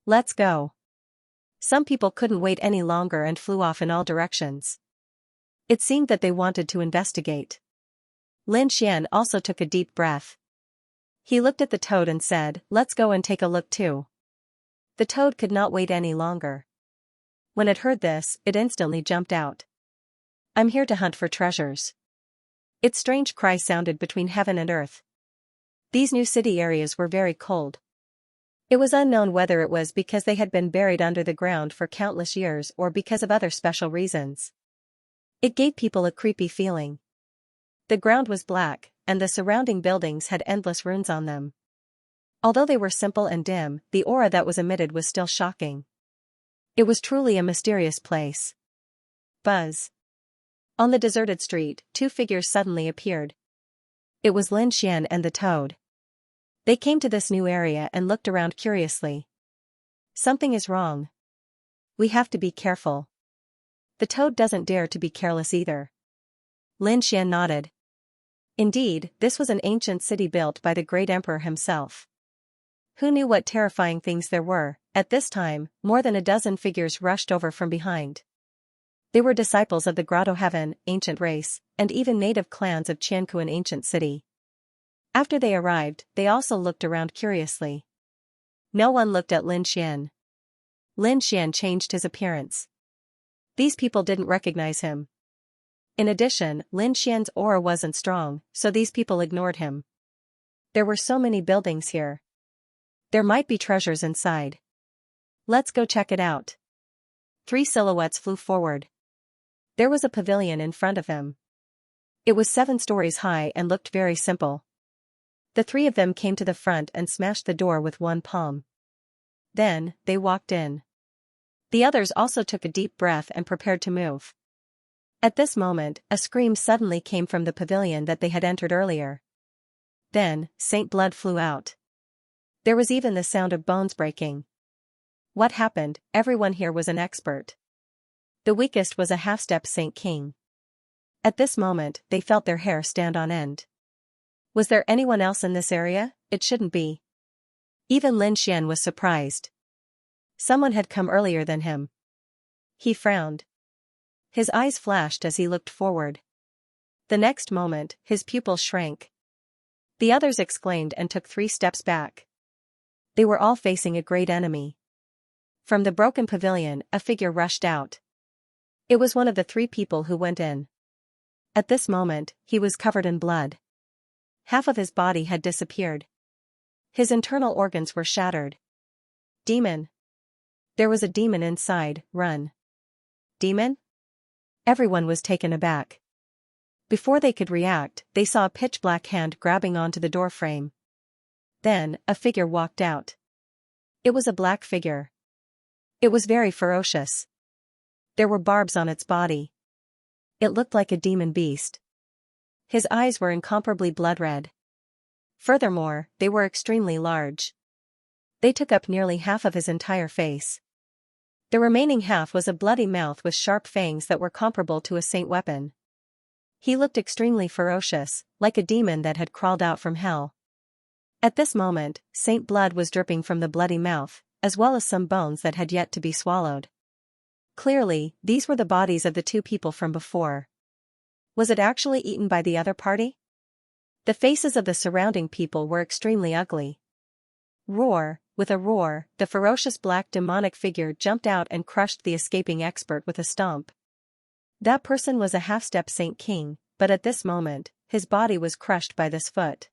S1: Let's go. Some people couldn't wait any longer and flew off in all directions. It seemed that they wanted to investigate. Lin Xian also took a deep breath. He looked at the toad and said, "Let's go and take a look too." The toad could not wait any longer. When it heard this, it instantly jumped out. "I'm here to hunt for treasures." Its strange cry sounded between heaven and earth. These new city areas were very cold. It was unknown whether it was because they had been buried under the ground for countless years or because of other special reasons. It gave people a creepy feeling. The ground was black, and the surrounding buildings had endless runes on them. Although they were simple and dim, the aura that was emitted was still shocking. It was truly a mysterious place. Buzz. On the deserted street, two figures suddenly appeared. It was Lin Xian and the toad. They came to this new area and looked around curiously. "Something is wrong. We have to be careful." The toad doesn't dare to be careless either. Lin Xian nodded. Indeed, this was an ancient city built by the great emperor himself. Who knew what terrifying things there were? At this time, more than a dozen figures rushed over from behind. They were disciples of the Grotto Heaven, ancient race, and even native clans of Qianquan ancient city. After they arrived, they also looked around curiously. No one looked at Lin Xian. Lin Xian changed his appearance. These people didn't recognize him. In addition, Lin Xian's aura wasn't strong, so these people ignored him. There were so many buildings here. There might be treasures inside. Let's go check it out. 3 silhouettes flew forward. There was a pavilion in front of them. It was 7 stories high and looked very simple. The 3 of them came to the front and smashed the door with one palm. Then, they walked in. The others also took a deep breath and prepared to move. At this moment, a scream suddenly came from the pavilion that they had entered earlier. Then, Saint blood flew out. There was even the sound of bones breaking. What happened? Everyone here was an expert. The weakest was a half-step Saint King. At this moment, they felt their hair stand on end. Was there anyone else in this area? It shouldn't be. Even Lin Xian was surprised. Someone had come earlier than him. He frowned. His eyes flashed as he looked forward. The next moment, his pupils shrank. The others exclaimed and took 3 steps back. They were all facing a great enemy. From the broken pavilion, a figure rushed out. It was one of the 3 people who went in. At this moment, he was covered in blood. Half of his body had disappeared. His internal organs were shattered. Demon. There was a demon inside. Run. Demon? Everyone was taken aback. Before they could react, they saw a pitch-black hand grabbing onto the door frame. Then, a figure walked out. It was a black figure. It was very ferocious. There were barbs on its body. It looked like a demon beast. His eyes were incomparably blood-red. Furthermore, they were extremely large. They took up nearly half of his entire face. The remaining half was a bloody mouth with sharp fangs that were comparable to a saint weapon. He looked extremely ferocious, like a demon that had crawled out from hell. At this moment, saint blood was dripping from the bloody mouth, as well as some bones that had yet to be swallowed. Clearly, these were the bodies of the 2 people from before. Was it actually eaten by the other party? The faces of the surrounding people were extremely ugly. Roar. With a roar, the ferocious black demonic figure jumped out and crushed the escaping expert with a stomp. That person was a half-step Saint King, but at this moment, his body was crushed by this foot.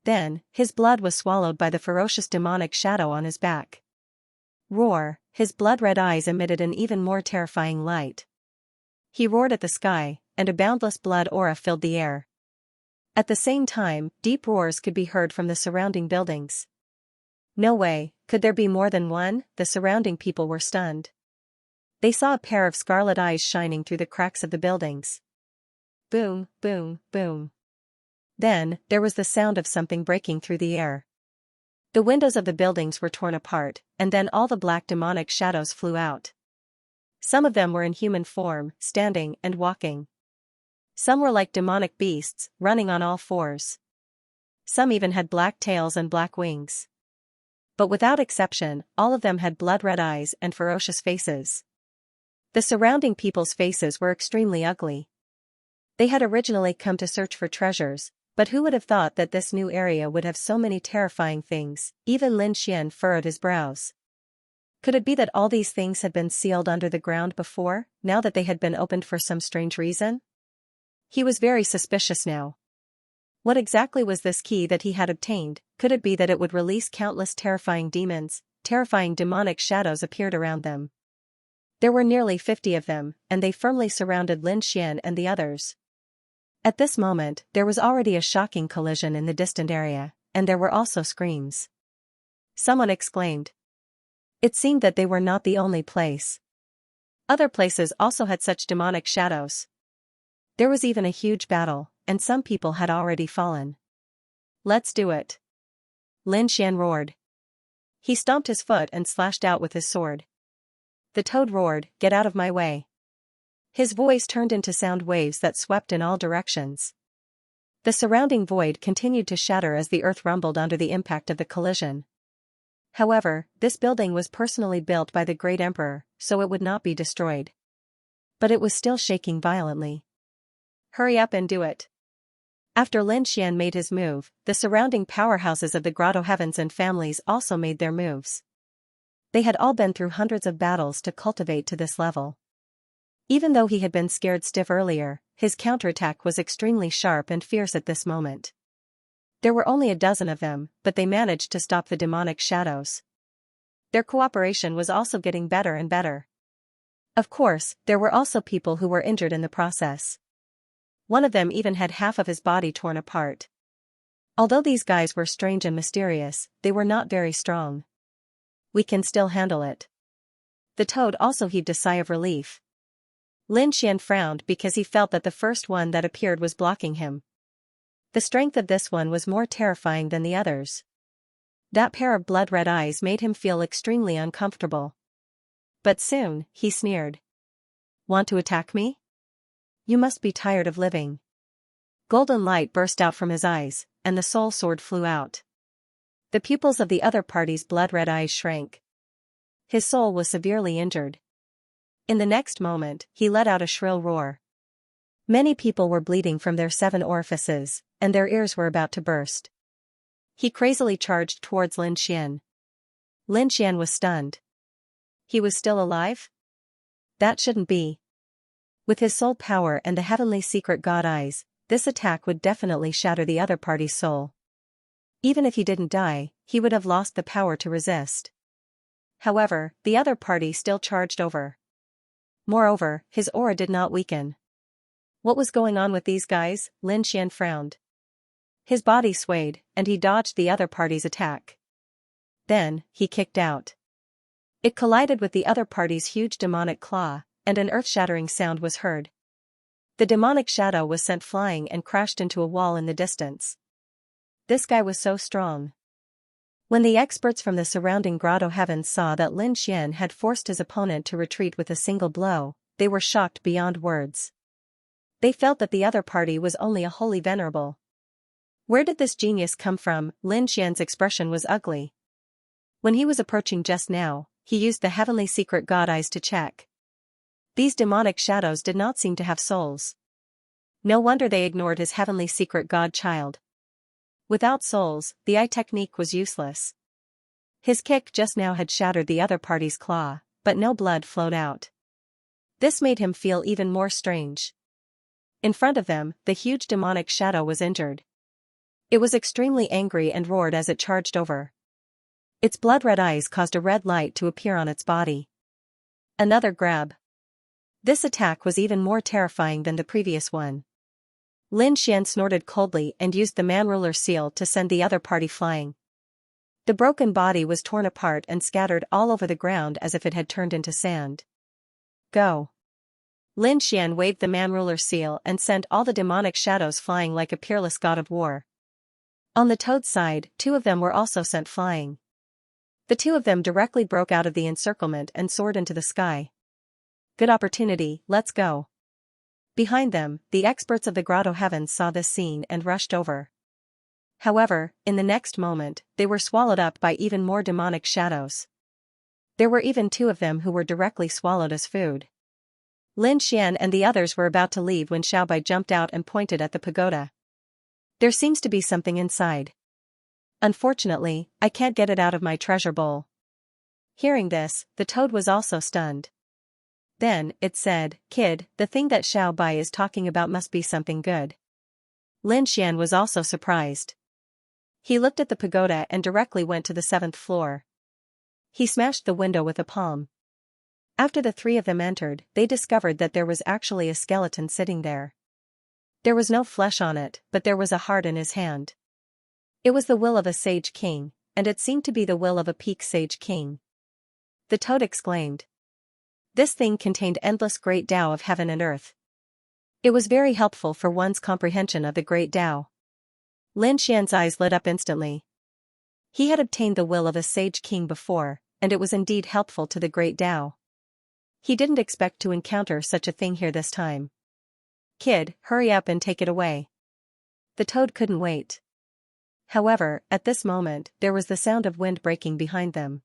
S1: Then, his blood was swallowed by the ferocious demonic shadow on his back. Roar. His blood-red eyes emitted an even more terrifying light. He roared at the sky, and a boundless blood aura filled the air. At the same time, deep roars could be heard from the surrounding buildings. No way, could there be more than one? The surrounding people were stunned. They saw a pair of scarlet eyes shining through the cracks of the buildings. Boom, boom, boom. Then, there was the sound of something breaking through the air. The windows of the buildings were torn apart, and then all the black demonic shadows flew out. Some of them were in human form, standing and walking. Some were like demonic beasts, running on all fours. Some even had black tails and black wings. But without exception, all of them had blood-red eyes and ferocious faces. The surrounding people's faces were extremely ugly. They had originally come to search for treasures, but who would have thought that this new area would have so many terrifying things? Even Lin Xian furrowed his brows. Could it be that all these things had been sealed under the ground before, now that they had been opened for some strange reason? He was very suspicious now. What exactly was this key that he had obtained? Could it be that it would release countless terrifying demons? Terrifying demonic shadows appeared around them. There were nearly 50 of them, and they firmly surrounded Lin Xian and the others. At this moment, there was already a shocking collision in the distant area, and there were also screams. Someone exclaimed. It seemed that they were not the only place. Other places also had such demonic shadows. There was even a huge battle, and some people had already fallen. Let's do it. Lin Xian roared. He stomped his foot and slashed out with his sword. The toad roared, "Get out of my way." His voice turned into sound waves that swept in all directions. The surrounding void continued to shatter as the earth rumbled under the impact of the collision. However, this building was personally built by the great emperor, so it would not be destroyed. But it was still shaking violently. Hurry up and do it. After Lin Xian made his move, the surrounding powerhouses of the Grotto Heavens and families also made their moves. They had all been through hundreds of battles to cultivate to this level. Even though he had been scared stiff earlier, his counterattack was extremely sharp and fierce at this moment. There were only a dozen of them, but they managed to stop the demonic shadows. Their cooperation was also getting better and better. Of course, there were also people who were injured in the process. One of them even had half of his body torn apart. Although these guys were strange and mysterious, they were not very strong. We can still handle it. The toad also heaved a sigh of relief. Lin Xian frowned because he felt that the first one that appeared was blocking him. The strength of this one was more terrifying than the others. That pair of blood-red eyes made him feel extremely uncomfortable. But soon, he sneered. Want to attack me? You must be tired of living. Golden light burst out from his eyes, and the soul sword flew out. The pupils of the other party's blood-red eyes shrank. His soul was severely injured. In the next moment, he let out a shrill roar. Many people were bleeding from their 7 orifices, and their ears were about to burst. He crazily charged towards Lin Xian. Lin Xian was stunned. He was still alive? That shouldn't be. With his soul power and the heavenly secret god eyes, this attack would definitely shatter the other party's soul. Even if he didn't die, he would have lost the power to resist. However, the other party still charged over. Moreover, his aura did not weaken. What was going on with these guys? Lin Xian frowned. His body swayed, and he dodged the other party's attack. Then, he kicked out. It collided with the other party's huge demonic claw, and an earth-shattering sound was heard. The demonic shadow was sent flying and crashed into a wall in the distance. This guy was so strong. When the experts from the surrounding Grotto Heavens saw that Lin Xian had forced his opponent to retreat with a single blow, they were shocked beyond words. They felt that the other party was only a holy venerable. Where did this genius come from? Lin Xian's expression was ugly. When he was approaching just now, he used the heavenly secret god eyes to check. These demonic shadows did not seem to have souls. No wonder they ignored his heavenly secret god child. Without souls, the eye technique was useless. His kick just now had shattered the other party's claw, but no blood flowed out. This made him feel even more strange. In front of them, the huge demonic shadow was injured. It was extremely angry and roared as it charged over. Its blood-red eyes caused a red light to appear on its body. Another grab. This attack was even more terrifying than the previous one. Lin Xian snorted coldly and used the man-ruler seal to send the other party flying. The broken body was torn apart and scattered all over the ground as if it had turned into sand. Go. Lin Xian waved the man-ruler seal and sent all the demonic shadows flying like a peerless god of war. On the toad's side, 2 of them were also sent flying. The 2 of them directly broke out of the encirclement and soared into the sky. Good opportunity, let's go. Behind them, the experts of the grotto heavens saw this scene and rushed over. However, in the next moment, they were swallowed up by even more demonic shadows. There were even 2 of them who were directly swallowed as food. Lin Xian and the others were about to leave when Xiaobai jumped out and pointed at the pagoda. There seems to be something inside. Unfortunately, I can't get it out of my treasure bowl. Hearing this, the toad was also stunned. Then, it said, "Kid, the thing that Xiaobai is talking about must be something good." Lin Xian was also surprised. He looked at the pagoda and directly went to the 7th floor. He smashed the window with a palm. After the 3 of them entered, they discovered that there was actually a skeleton sitting there. There was no flesh on it, but there was a heart in his hand. It was the will of a sage king, and it seemed to be the will of a peak sage king. The toad exclaimed. This thing contained endless great Tao of heaven and earth. It was very helpful for one's comprehension of the great Tao. Lin Xian's eyes lit up instantly. He had obtained the will of a sage king before, and it was indeed helpful to the great Tao. He didn't expect to encounter such a thing here this time. Kid, hurry up and take it away. The toad couldn't wait. However, at this moment, there was the sound of wind breaking behind them.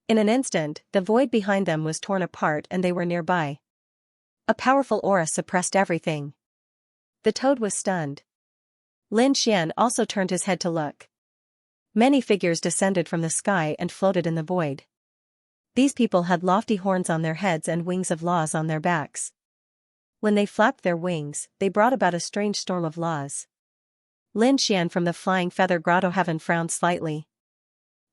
S1: In an instant, the void behind them was torn apart and they were nearby. A powerful aura suppressed everything. The toad was stunned. Lin Xian also turned his head to look. Many figures descended from the sky and floated in the void. These people had lofty horns on their heads and wings of laws on their backs. When they flapped their wings, they brought about a strange storm of laws. Lin Xian from the flying feather grotto heaven frowned slightly.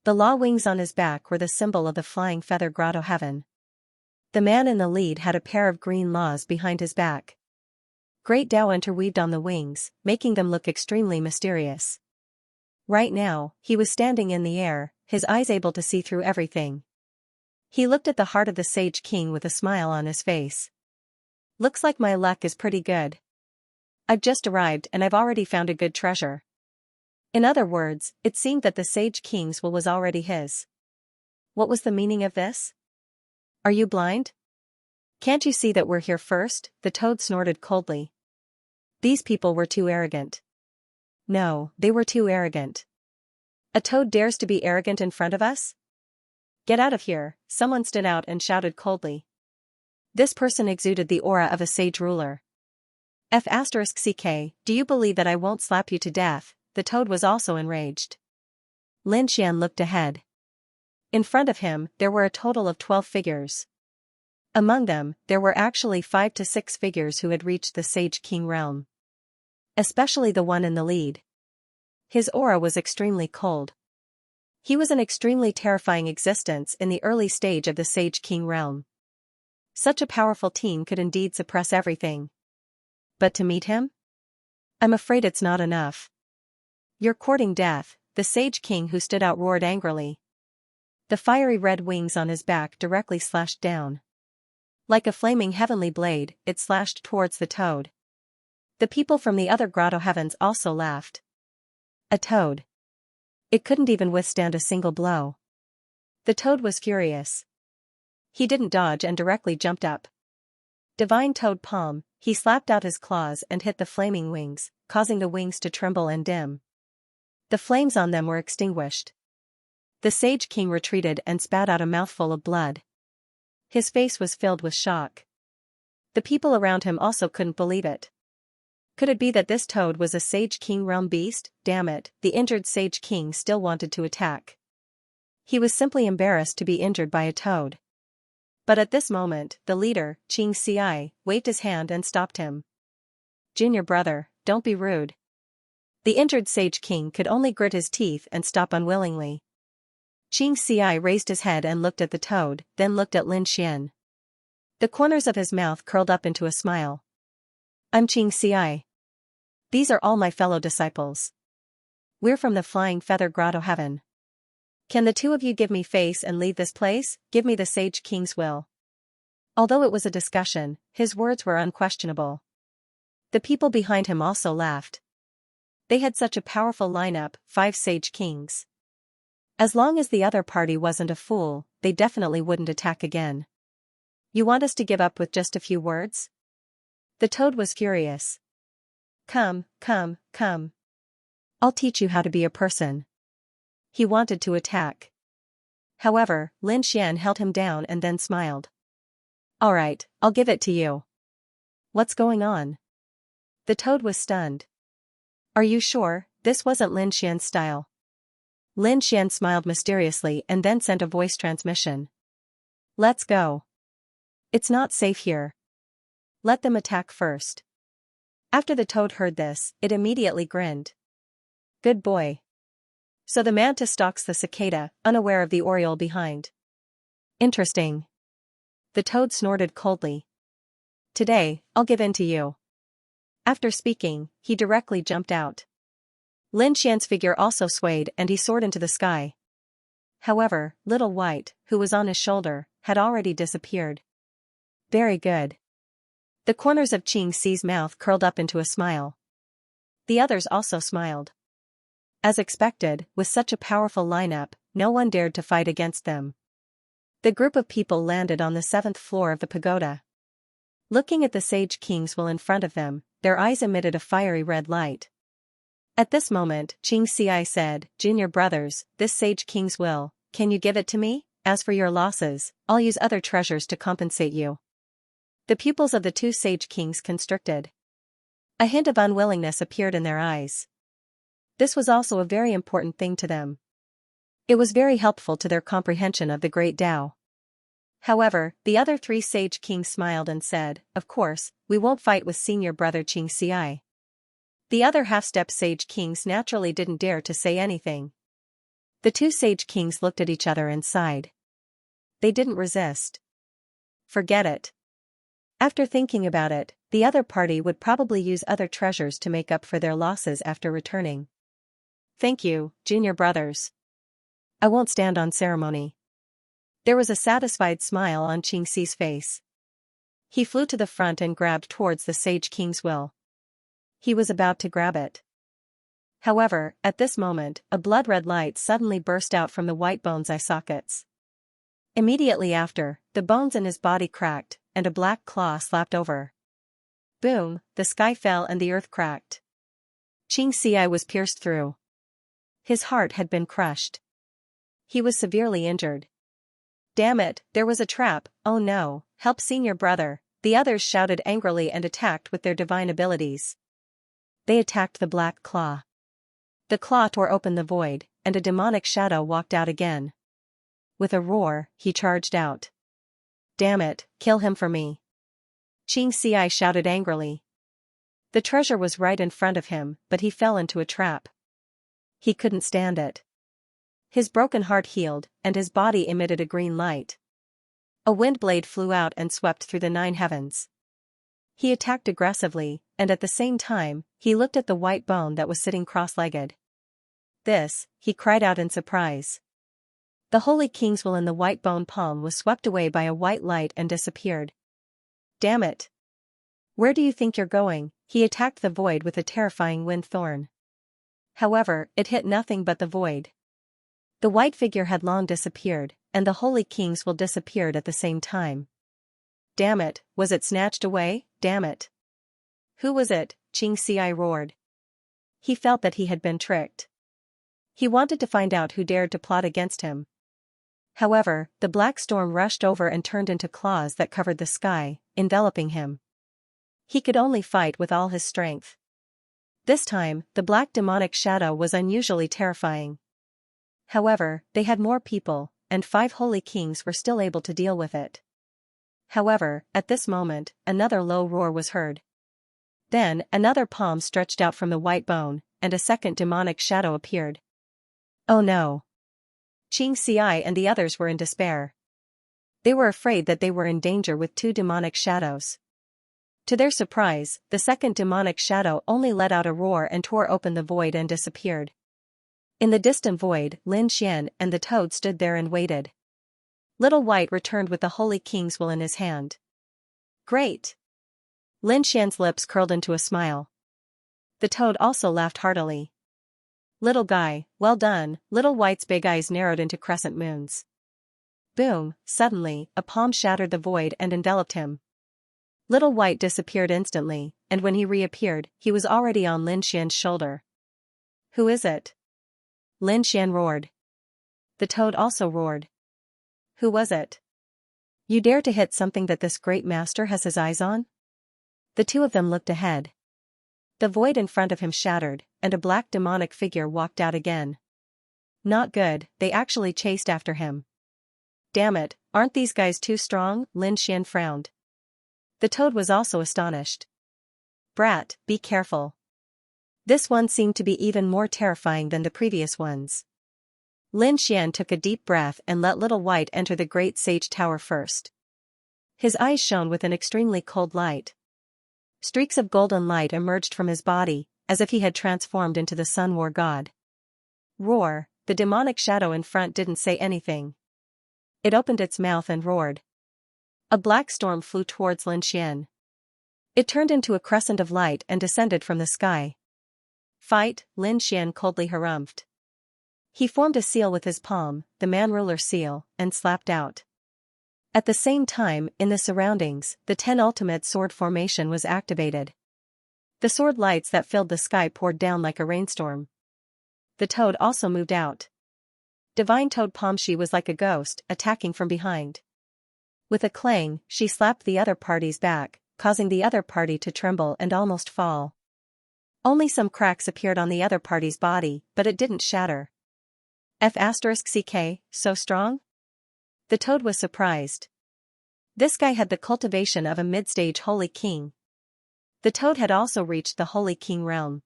S1: The law wings on his back were the symbol of the flying feather grotto heaven. The man in the lead had a pair of green laws behind his back. Great Tao interweaved on the wings, making them look extremely mysterious. Right now, he was standing in the air, his eyes able to see through everything. He looked at the heart of the Sage King with a smile on his face. Looks like my luck is pretty good. I've just arrived and I've already found a good treasure. In other words, it seemed that the Sage King's will was already his. What was the meaning of this? Are you blind? Can't you see that we're here first? The toad snorted coldly. These people were too arrogant. No, they were too arrogant. A toad dares to be arrogant in front of us? Get out of here, someone stood out and shouted coldly. This person exuded the aura of a sage ruler. F*CK, do you believe that I won't slap you to death? The toad was also enraged. Lin Xian looked ahead. In front of him, there were a total of 12 figures. Among them, there were actually 5 to 6 figures who had reached the Sage King realm. Especially the one in the lead. His aura was extremely cold. He was an extremely terrifying existence in the early stage of the Sage King realm. Such a powerful team could indeed suppress everything. But to meet him? I'm afraid it's not enough. You're courting death, the Sage King who stood out roared angrily. The fiery red wings on his back directly slashed down. Like a flaming heavenly blade, it slashed towards the toad. The people from the other grotto heavens also laughed. A toad. It couldn't even withstand a single blow. The toad was furious. He didn't dodge and directly jumped up. Divine Toad Palm, he slapped out his claws and hit the flaming wings, causing the wings to tremble and dim. The flames on them were extinguished. The Sage King retreated and spat out a mouthful of blood. His face was filled with shock. The people around him also couldn't believe it. Could it be that this toad was a Sage King realm beast? Damn it, the injured Sage King still wanted to attack. He was simply embarrassed to be injured by a toad. But at this moment, the leader, Xianxia, waved his hand and stopped him. Junior brother, don't be rude. The injured Sage King could only grit his teeth and stop unwillingly. Xianxia raised his head and looked at the toad, then looked at Lin Xian. The corners of his mouth curled up into a smile. I'm Xianxia. These are all my fellow disciples. We're from the Flying Feather Grotto Heaven. Can the 2 of you give me face and leave this place? Give me the Sage King's will. Although it was a discussion, his words were unquestionable. The people behind him also laughed. They had such a powerful lineup, 5 Sage Kings. As long as the other party wasn't a fool, they definitely wouldn't attack again. You want us to give up with just a few words? The toad was furious. Come, come, come. I'll teach you how to be a person. He wanted to attack. However, Lin Xian held him down and then smiled. All right, I'll give it to you. What's going on? The toad was stunned. Are you sure this wasn't Lin Xian's style? Lin Xian smiled mysteriously and then sent a voice transmission. Let's go. It's not safe here. Let them attack first. After the toad heard this, it immediately grinned. Good boy. So the mantis stalks the cicada, unaware of the oriole behind. Interesting. The toad snorted coldly. Today, I'll give in to you. After speaking, he directly jumped out. Lin Xian's figure also swayed and he soared into the sky. However, Little White, who was on his shoulder, had already disappeared. Very good. The corners of Xianxia's mouth curled up into a smile. The others also smiled. As expected, with such a powerful lineup, no one dared to fight against them. The group of people landed on the 7th floor of the pagoda. Looking at the Sage King's will in front of them, their eyes emitted a fiery red light. At this moment, Xianxia said, Junior brothers, this Sage King's will, can you give it to me? As for your losses, I'll use other treasures to compensate you. The pupils of the two Sage Kings constricted. A hint of unwillingness appeared in their eyes. This was also a very important thing to them. It was very helpful to their comprehension of the Great Tao. However, the other 3 Sage Kings smiled and said, Of course, we won't fight with senior brother Xianxia. The other half-step Sage Kings naturally didn't dare to say anything. The 2 Sage Kings looked at each other and sighed. They didn't resist. Forget it. After thinking about it, the other party would probably use other treasures to make up for their losses after returning. Thank you, junior brothers. I won't stand on ceremony. There was a satisfied smile on Xianxia's face. He flew to the front and grabbed towards the Sage King's will. He was about to grab it. However, at this moment, a blood-red light suddenly burst out from the white bone's eye sockets. Immediately after, the bones in his body cracked, and a black claw slapped over. Boom, the sky fell and the earth cracked. Xianxia was pierced through. His heart had been crushed. He was severely injured. Damn it, there was a trap, oh no, help senior brother, the others shouted angrily and attacked with their divine abilities. They attacked the black claw. The claw tore open the void, and a demonic shadow walked out again. With a roar, he charged out. Damn it, kill him for me. Xianxia shouted angrily. The treasure was right in front of him, but he fell into a trap. He couldn't stand it. His broken heart healed, and his body emitted a green light. A wind blade flew out and swept through the 9 heavens. He attacked aggressively, and at the same time, he looked at the white bone that was sitting cross-legged. This, he cried out in surprise. The Holy King's will in the white bone palm was swept away by a white light and disappeared. Damn it! Where do you think you're going? He attacked the void with a terrifying wind thorn. However, it hit nothing but the void. The white figure had long disappeared, and the Holy King's will disappeared at the same time. Damn it, was it snatched away? Damn it! Who was it? Xianxia roared. He felt that he had been tricked. He wanted to find out who dared to plot against him. However, the black storm rushed over and turned into claws that covered the sky, enveloping him. He could only fight with all his strength. This time, the black demonic shadow was unusually terrifying. However, they had more people, and 5 holy kings were still able to deal with it. However, at this moment, another low roar was heard. Then, another palm stretched out from the white bone, and a second demonic shadow appeared. Oh no! Xianxia and the others were in despair. They were afraid that they were in danger with 2 demonic shadows. To their surprise, the second demonic shadow only let out a roar and tore open the void and disappeared. In the distant void, Lin Xian and the toad stood there and waited. Little White returned with the Holy King's will in his hand. Great! Lin Xian's lips curled into a smile. The toad also laughed heartily. Little guy, well done. Little White's big eyes narrowed into crescent moons. Boom, suddenly, a palm shattered the void and enveloped him. Little White disappeared instantly, and when he reappeared, he was already on Lin Xian's shoulder. "Who is it?" Lin Xian roared. The toad also roared. "Who was it? You dare to hit something that this great master has his eyes on?" The two of them looked ahead. The void in front of him shattered, and a black demonic figure walked out again. Not good, they actually chased after him. "Damn it, aren't these guys too strong?" Lin Xian frowned. The toad was also astonished. "Brat, be careful." This one seemed to be even more terrifying than the previous ones. Lin Xian took a deep breath and let Little White enter the great sage tower first. His eyes shone with an extremely cold light. Streaks of golden light emerged from his body, as if he had transformed into the Sun War god. Roar, the demonic shadow in front didn't say anything. It opened its mouth and roared. A black storm flew towards Lin Xian. It turned into a crescent of light and descended from the sky. "Fight," Lin Xian coldly harumphed. He formed a seal with his palm, the man-ruler seal, and slapped out. At the same time, in the surroundings, the 10 ultimate sword formation was activated. The sword lights that filled the sky poured down like a rainstorm. The toad also moved out. Divine Toad Pomshi was like a ghost, attacking from behind. With a clang, she slapped the other party's back, causing the other party to tremble and almost fall. Only some cracks appeared on the other party's body, but it didn't shatter. F***ck, so strong? The toad was surprised. This guy had the cultivation of a mid-stage holy king. The toad had also reached the holy king realm.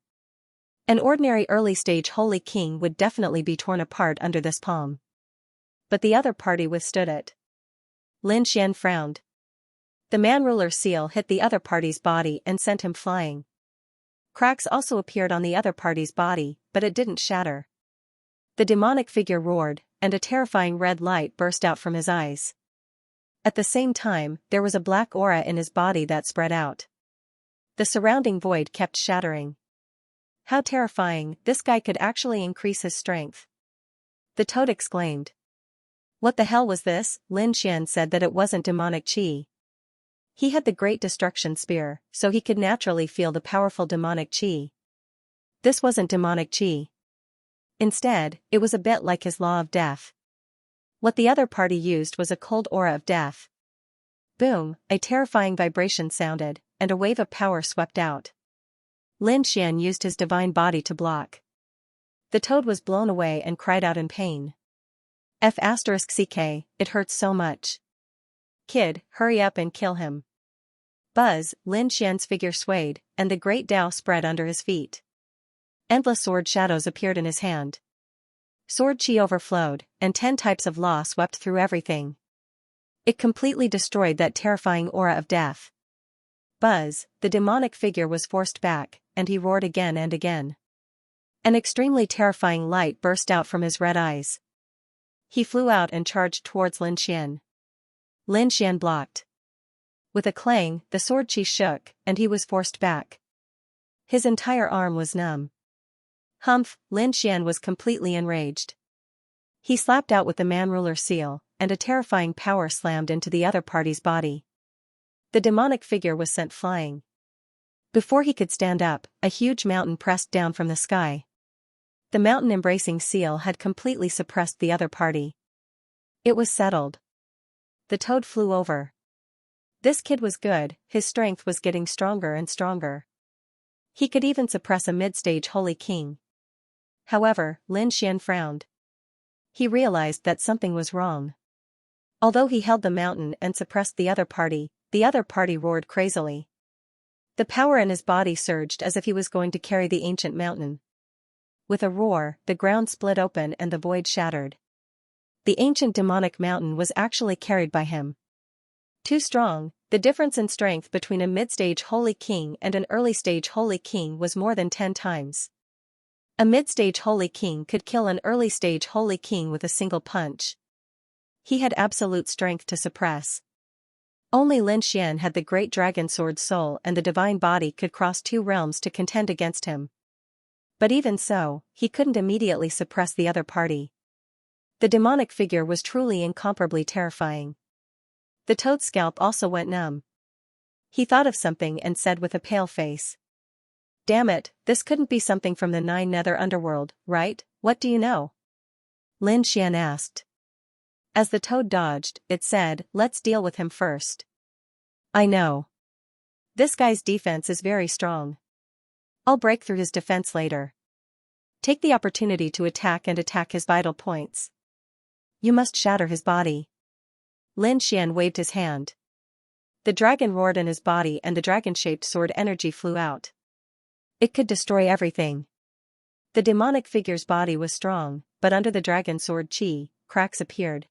S1: An ordinary early-stage holy king would definitely be torn apart under this palm. But the other party withstood it. Lin Xian frowned. The man-ruler seal hit the other party's body and sent him flying. Cracks also appeared on the other party's body, but it didn't shatter. The demonic figure roared, and a terrifying red light burst out from his eyes. At the same time, there was a black aura in his body that spread out. The surrounding void kept shattering. How terrifying, this guy could actually increase his strength. The toad exclaimed. What the hell was this? Lin Xian said that it wasn't demonic qi. He had the Great Destruction Spear, so he could naturally feel the powerful demonic qi. This wasn't demonic qi. Instead, it was a bit like his law of death. What the other party used was a cold aura of death. Boom, a terrifying vibration sounded, and a wave of power swept out. Lin Xian used his divine body to block. The toad was blown away and cried out in pain. F***ck, it hurts so much. Kid, hurry up and kill him. Buzz, Lin Xian's figure swayed, and the great Tao spread under his feet. Endless sword shadows appeared in his hand. Sword chi overflowed, and 10 types of law swept through everything. It completely destroyed that terrifying aura of death. Buzz, the demonic figure was forced back, and he roared again and again. An extremely terrifying light burst out from his red eyes. He flew out and charged towards Lin Xian. Lin Xian blocked. With a clang, the sword chi shook, and he was forced back. His entire arm was numb. Humph, Lin Xian was completely enraged. He slapped out with the man-ruler seal, and a terrifying power slammed into the other party's body. The demonic figure was sent flying. Before he could stand up, a huge mountain pressed down from the sky. The mountain-embracing seal had completely suppressed the other party. It was settled. The toad flew over. This kid was good, his strength was getting stronger and stronger. He could even suppress a mid-stage holy king. However, Lin Xian frowned. He realized that something was wrong. Although he held the mountain and suppressed the other party roared crazily. The power in his body surged as if he was going to carry the ancient mountain. With a roar, the ground split open and the void shattered. The ancient demonic mountain was actually carried by him. Too strong, the difference in strength between a mid-stage holy king and an early-stage holy king was more than 10 times. A mid-stage holy king could kill an early-stage holy king with a single punch. He had absolute strength to suppress. Only Lin Xian had the great dragon sword soul, and the divine body could cross 2 realms to contend against him. But even so, he couldn't immediately suppress the other party. The demonic figure was truly incomparably terrifying. The toad's scalp also went numb. He thought of something and said with a pale face. Damn it, this couldn't be something from the Nine Nether Underworld, right? What do you know? Lin Xian asked. As the toad dodged, it said, let's deal with him first. I know. This guy's defense is very strong. I'll break through his defense later. Take the opportunity to attack his vital points. You must shatter his body. Lin Xian waved his hand. The dragon roared in his body and the dragon-shaped sword energy flew out. It could destroy everything. The demonic figure's body was strong, but under the dragon sword chi, cracks appeared.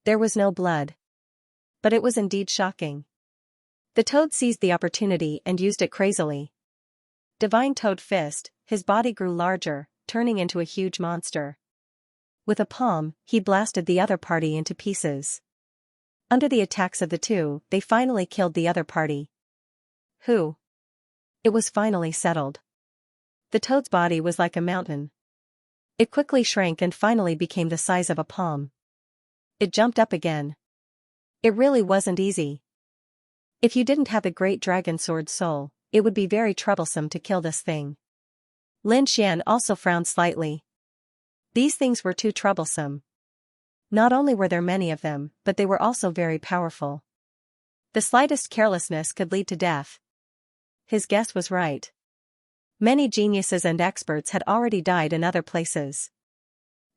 S1: There was no blood. But it was indeed shocking. The toad seized the opportunity and used it crazily. Divine Toad Fist, his body grew larger, turning into a huge monster. With a palm, he blasted the other party into pieces. Under the attacks of the two, they finally killed the other party. Who? It was finally settled. The toad's body was like a mountain. It quickly shrank and finally became the size of a palm. It jumped up again. It really wasn't easy. If you didn't have the great dragon sword soul, it would be very troublesome to kill this thing. Lin Xian also frowned slightly. These things were too troublesome. Not only were there many of them, but they were also very powerful. The slightest carelessness could lead to death. His guess was right. Many geniuses and experts had already died in other places.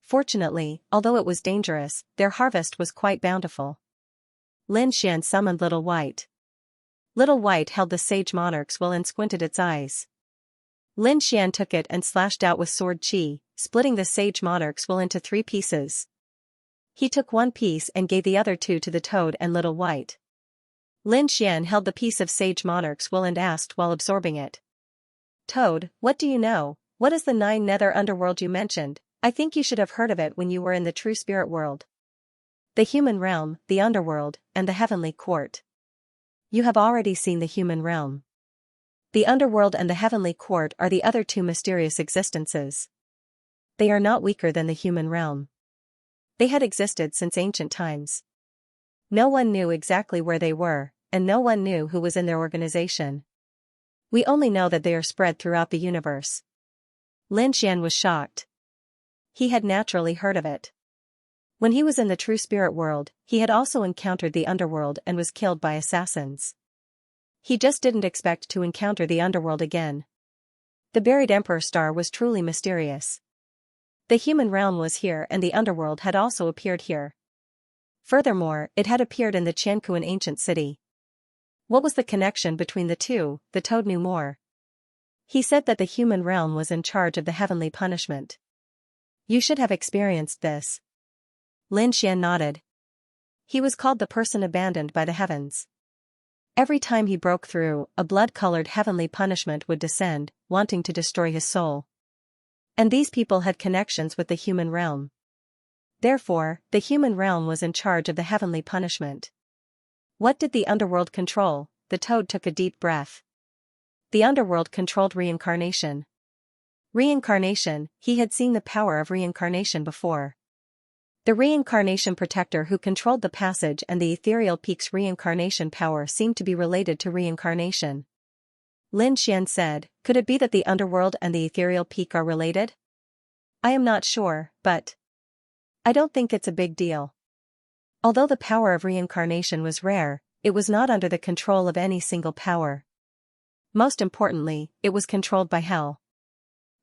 S1: Fortunately, although it was dangerous, their harvest was quite bountiful. Lin Xian summoned Little White. Little White held the Sage Monarch's will and squinted its eyes. Lin Xian took it and slashed out with sword chi, splitting the Sage Monarch's will into 3 pieces. He took one piece and gave the other 2 to the toad and Little White. Lin Xian held the piece of Sage Monarch's will and asked while absorbing it. Toad, what do you know? What is the Nine Nether Underworld you mentioned? I think you should have heard of it when you were in the true spirit world. The human realm, the underworld, and the heavenly court. You have already seen the human realm. The underworld and the heavenly court are the other 2 mysterious existences. They are not weaker than the human realm. They had existed since ancient times. No one knew exactly where they were, and no one knew who was in their organization. We only know that they are spread throughout the universe. Lin Xian was shocked. He had naturally heard of it. When he was in the true spirit world, he had also encountered the underworld and was killed by assassins. He just didn't expect to encounter the underworld again. The buried Emperor Star was truly mysterious. The human realm was here and the underworld had also appeared here. Furthermore, it had appeared in the Qianquan ancient city. What was the connection between the two? The toad knew more. He said that the human realm was in charge of the heavenly punishment. You should have experienced this. Lin Xian nodded. He was called the person abandoned by the heavens. Every time he broke through, a blood-colored heavenly punishment would descend, wanting to destroy his soul. And these people had connections with the human realm. Therefore, the human realm was in charge of the heavenly punishment. What did the underworld control? The toad took a deep breath. The underworld controlled reincarnation. Reincarnation, he had seen the power of reincarnation before. The reincarnation protector who controlled the passage and the ethereal peak's reincarnation power seemed to be related to reincarnation. Lin Xian said, could it be that the underworld and the ethereal peak are related? I am not sure, but I don't think it's a big deal. Although the power of reincarnation was rare, it was not under the control of any single power. Most importantly, it was controlled by hell.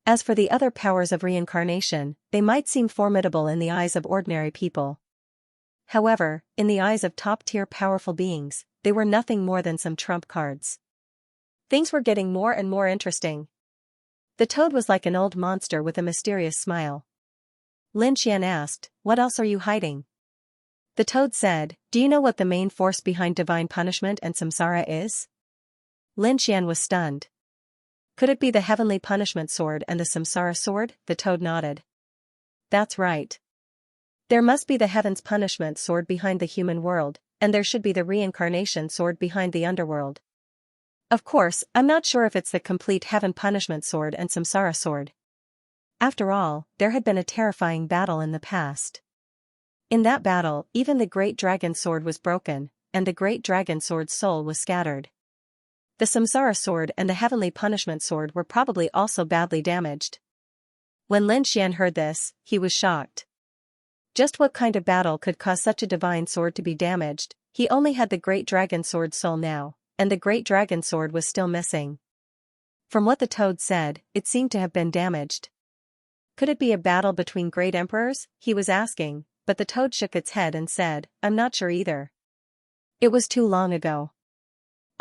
S1: As for the other powers of reincarnation, they might seem formidable in the eyes of ordinary people. However, in the eyes of top-tier powerful beings, they were nothing more than some trump cards. Things were getting more and more interesting. The toad was like an old monster with a mysterious smile. Lin Xian asked, what else are you hiding? The toad said, do you know what the main force behind divine punishment and samsara is? Lin Xian was stunned. Could it be the heavenly punishment sword and the samsara sword? The toad nodded. That's right. There must be the heaven's punishment sword behind the human world, and there should be the reincarnation sword behind the underworld. Of course, I'm not sure if it's the complete heaven punishment sword and samsara sword. After all, there had been a terrifying battle in the past. In that battle, even the great dragon sword was broken, and the great dragon sword's soul was scattered. The Samsara sword and the heavenly punishment sword were probably also badly damaged. When Lin Xian heard this, he was shocked. Just what kind of battle could cause such a divine sword to be damaged? He only had the Great Dragon Sword soul now, and the Great Dragon Sword was still missing. From what the toad said, it seemed to have been damaged. Could it be a battle between great emperors? He was asking, but the toad shook its head and said, I'm not sure either. It was too long ago.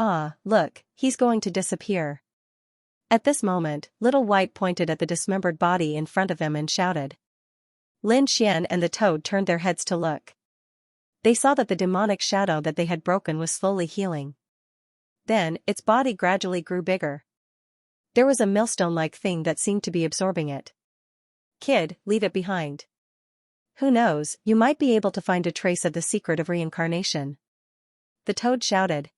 S1: Ah, look, he's going to disappear. At this moment, Little White pointed at the dismembered body in front of him and shouted. Lin Xian and the toad turned their heads to look. They saw that the demonic shadow that they had broken was slowly healing. Then, its body gradually grew bigger. There was a millstone-like thing that seemed to be absorbing it. Kid, leave it behind. Who knows, you might be able to find a trace of the secret of reincarnation. The toad shouted.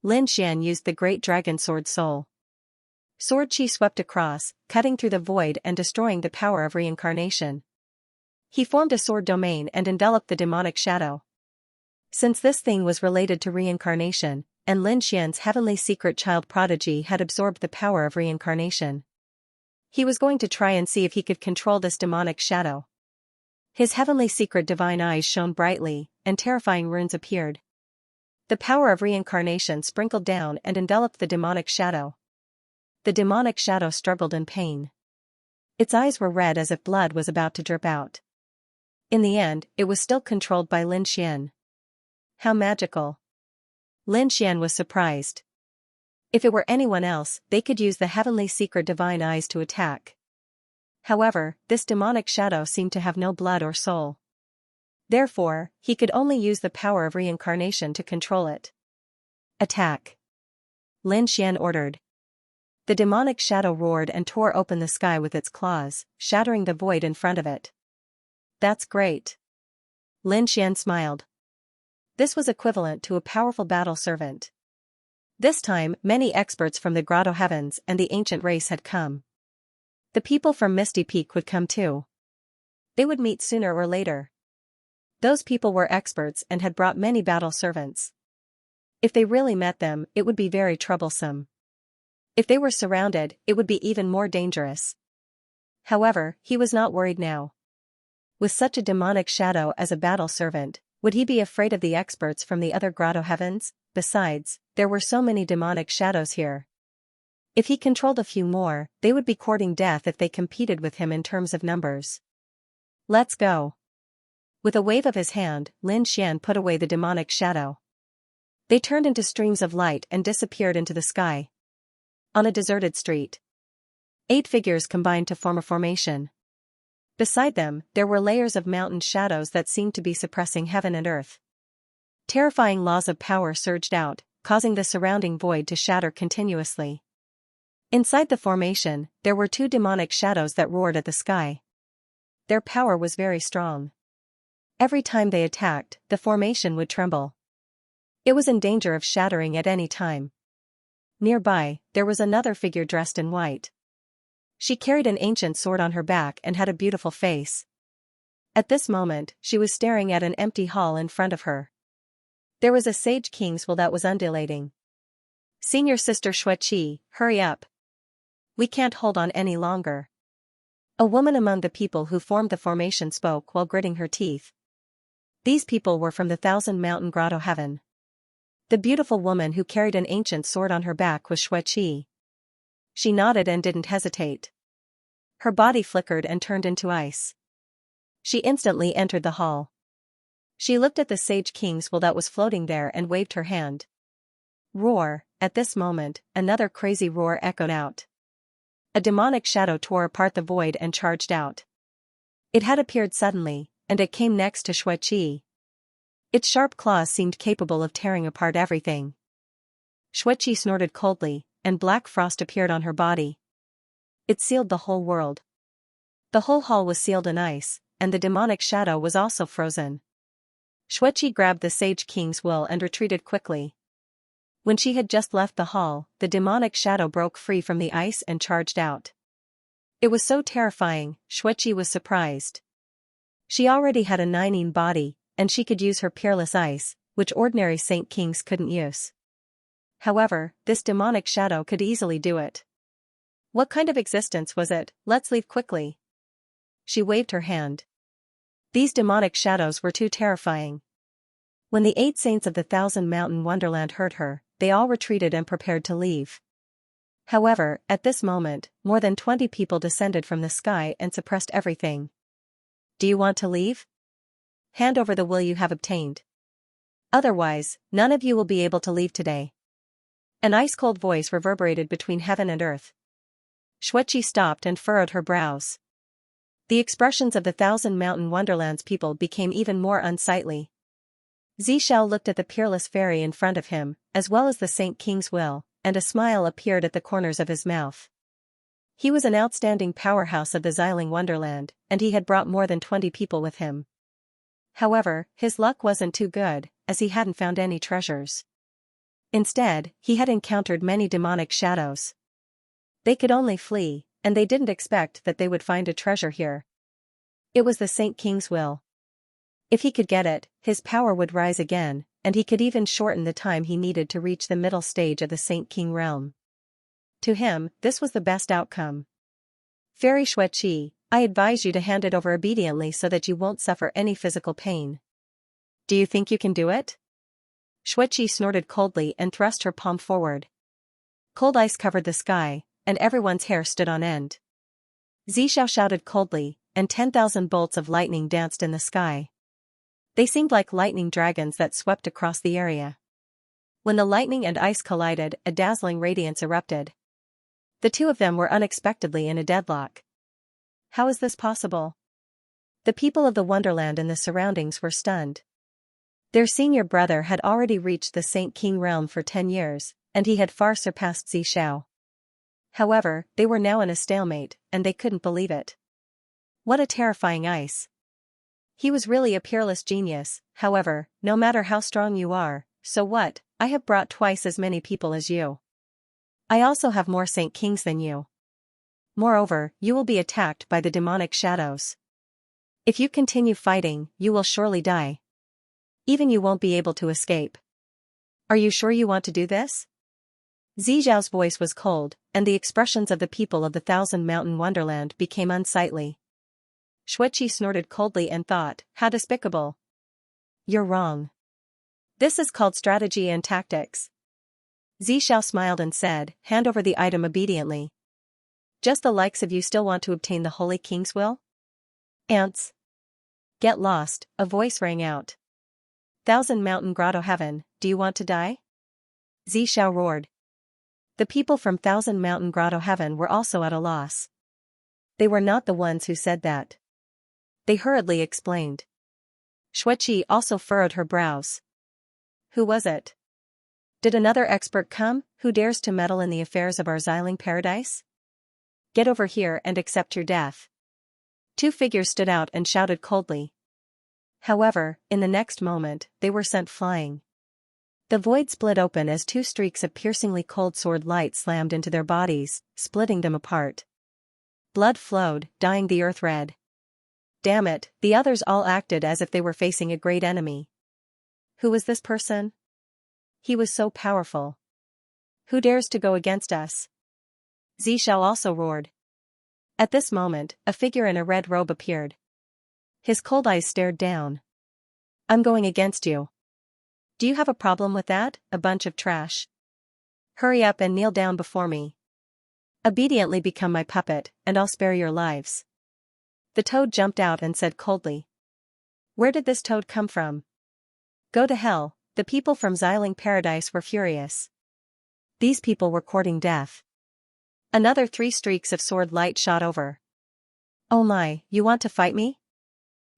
S1: Lin Xian used the Great Dragon Sword soul. Sword chi swept across, cutting through the void and destroying the power of reincarnation. He formed a sword domain and enveloped the demonic shadow. Since this thing was related to reincarnation, and Lin Xian's heavenly secret child prodigy had absorbed the power of reincarnation, he was going to try and see if he could control this demonic shadow. His heavenly secret divine eyes shone brightly, and terrifying runes appeared. The power of reincarnation sprinkled down and enveloped the demonic shadow. The demonic shadow struggled in pain. Its eyes were red as if blood was about to drip out. In the end, it was still controlled by Lin Xian. How magical. Lin Xian was surprised. If it were anyone else, they could use the heavenly secret divine eyes to attack. However, this demonic shadow seemed to have no blood or soul. Therefore, he could only use the power of reincarnation to control it. Attack! Lin Xian ordered. The demonic shadow roared and tore open the sky with its claws, shattering the void in front of it. That's great. Lin Xian smiled. This was equivalent to a powerful battle servant. This time, many experts from the Grotto Heavens and the ancient race had come. The people from Misty Peak would come too. They would meet sooner or later. Those people were experts and had brought many battle servants. If they really met them, it would be very troublesome. If they were surrounded, it would be even more dangerous. However, he was not worried now. With such a demonic shadow as a battle servant, would he be afraid of the experts from the other Grotto Heavens? Besides, there were so many demonic shadows here. If he controlled a few more, they would be courting death if they competed with him in terms of numbers. Let's go. With a wave of his hand, Lin Xian put away the demonic shadow. They turned into streams of light and disappeared into the sky. On a deserted street, 8 figures combined to form a formation. Beside them, there were layers of mountain shadows that seemed to be suppressing heaven and earth. Terrifying laws of power surged out, causing the surrounding void to shatter continuously. Inside the formation, there were 2 demonic shadows that roared at the sky. Their power was very strong. Every time they attacked, the formation would tremble. It was in danger of shattering at any time. Nearby, there was another figure dressed in white. She carried an ancient sword on her back and had a beautiful face. At this moment, she was staring at an empty hall in front of her. There was a sage king's will that was undulating. Senior Sister Xueqi, hurry up. We can't hold on any longer. A woman among the people who formed the formation spoke while gritting her teeth. These people were from the Thousand Mountain Grotto Heaven. The beautiful woman who carried an ancient sword on her back was Xueqi. She nodded and didn't hesitate. Her body flickered and turned into ice. She instantly entered the hall. She looked at the sage king's will that was floating there and waved her hand. Roar! At this moment, another crazy roar echoed out. A demonic shadow tore apart the void and charged out. It had appeared suddenly, and it came next to Xueqi. Its sharp claws seemed capable of tearing apart everything. Xueqi snorted coldly, and black frost appeared on her body. It sealed the whole world. The whole hall was sealed in ice, and the demonic shadow was also frozen. Xueqi grabbed the sage king's will and retreated quickly. When she had just left the hall, the demonic shadow broke free from the ice and charged out. It was so terrifying, Xueqi was surprised. She already had a 9-ine body, and she could use her peerless ice, which ordinary saint kings couldn't use. However, this demonic shadow could easily do it. What kind of existence was it? Let's leave quickly. She waved her hand. These demonic shadows were too terrifying. When the 8 saints of the Thousand Mountain Wonderland heard her, they all retreated and prepared to leave. However, at this moment, more than 20 people descended from the sky and suppressed everything. Do you want to leave? Hand over the will you have obtained. Otherwise, none of you will be able to leave today. An ice-cold voice reverberated between heaven and earth. Xianxia stopped and furrowed her brows. The expressions of the Thousand Mountain Wonderland's people became even more unsightly. Xianxia looked at the peerless fairy in front of him, as well as the Saint King's will, and a smile appeared at the corners of his mouth. He was an outstanding powerhouse of the Xiling Wonderland, and he had brought more than 20 people with him. However, his luck wasn't too good, as he hadn't found any treasures. Instead, he had encountered many demonic shadows. They could only flee, and they didn't expect that they would find a treasure here. It was the Saint King's will. If he could get it, his power would rise again, and he could even shorten the time he needed to reach the middle stage of the Saint King realm. To him, this was the best outcome. Fairy Xianxia, I advise you to hand it over obediently so that you won't suffer any physical pain. Do you think you can do it? Xianxia snorted coldly and thrust her palm forward. Cold ice covered the sky, and everyone's hair stood on end. Xianxia shouted coldly, and 10,000 bolts of lightning danced in the sky. They seemed like lightning dragons that swept across the area. When the lightning and ice collided, a dazzling radiance erupted. The two of them were unexpectedly in a deadlock. How is this possible? The people of the Wonderland and the surroundings were stunned. Their senior brother had already reached the Saint King realm for 10 years, and he had far surpassed Xianxia. However, they were now in a stalemate, and they couldn't believe it. What a terrifying ice! He was really a peerless genius. However, no matter how strong you are, so what, I have brought twice as many people as you. I also have more Saint Kings than you. Moreover, you will be attacked by the demonic shadows. If you continue fighting, you will surely die. Even you won't be able to escape. Are you sure you want to do this? Xiao's voice was cold, and the expressions of the people of the Thousand Mountain Wonderland became unsightly. Xianxia snorted coldly and thought, how despicable. You're wrong. This is called strategy and tactics. Xiao smiled and said, hand over the item obediently. Just the likes of you still want to obtain the Holy King's will? Ants. Get lost, a voice rang out. Thousand Mountain Grotto Heaven, do you want to die? Xiao roared. The people from Thousand Mountain Grotto Heaven were also at a loss. They were not the ones who said that. They hurriedly explained. Xianxia also furrowed her brows. Who was it? Did another expert come, who dares to meddle in the affairs of our Xiling paradise? Get over here and accept your death. 2 figures stood out and shouted coldly. However, in the next moment, they were sent flying. The void split open as 2 streaks of piercingly cold sword light slammed into their bodies, splitting them apart. Blood flowed, dyeing the earth red. Damn it, the others all acted as if they were facing a great enemy. Who was this person? He was so powerful. Who dares to go against us? Xiao also roared. At this moment, a figure in a red robe appeared. His cold eyes stared down. I'm going against you. Do you have a problem with that, a bunch of trash? Hurry up and kneel down before me. Obediently become my puppet, and I'll spare your lives. The toad jumped out and said coldly. Where did this toad come from? Go to hell, the people from Xiling Paradise were furious. These people were courting death. Another 3 streaks of sword light shot over. Oh my, you want to fight me?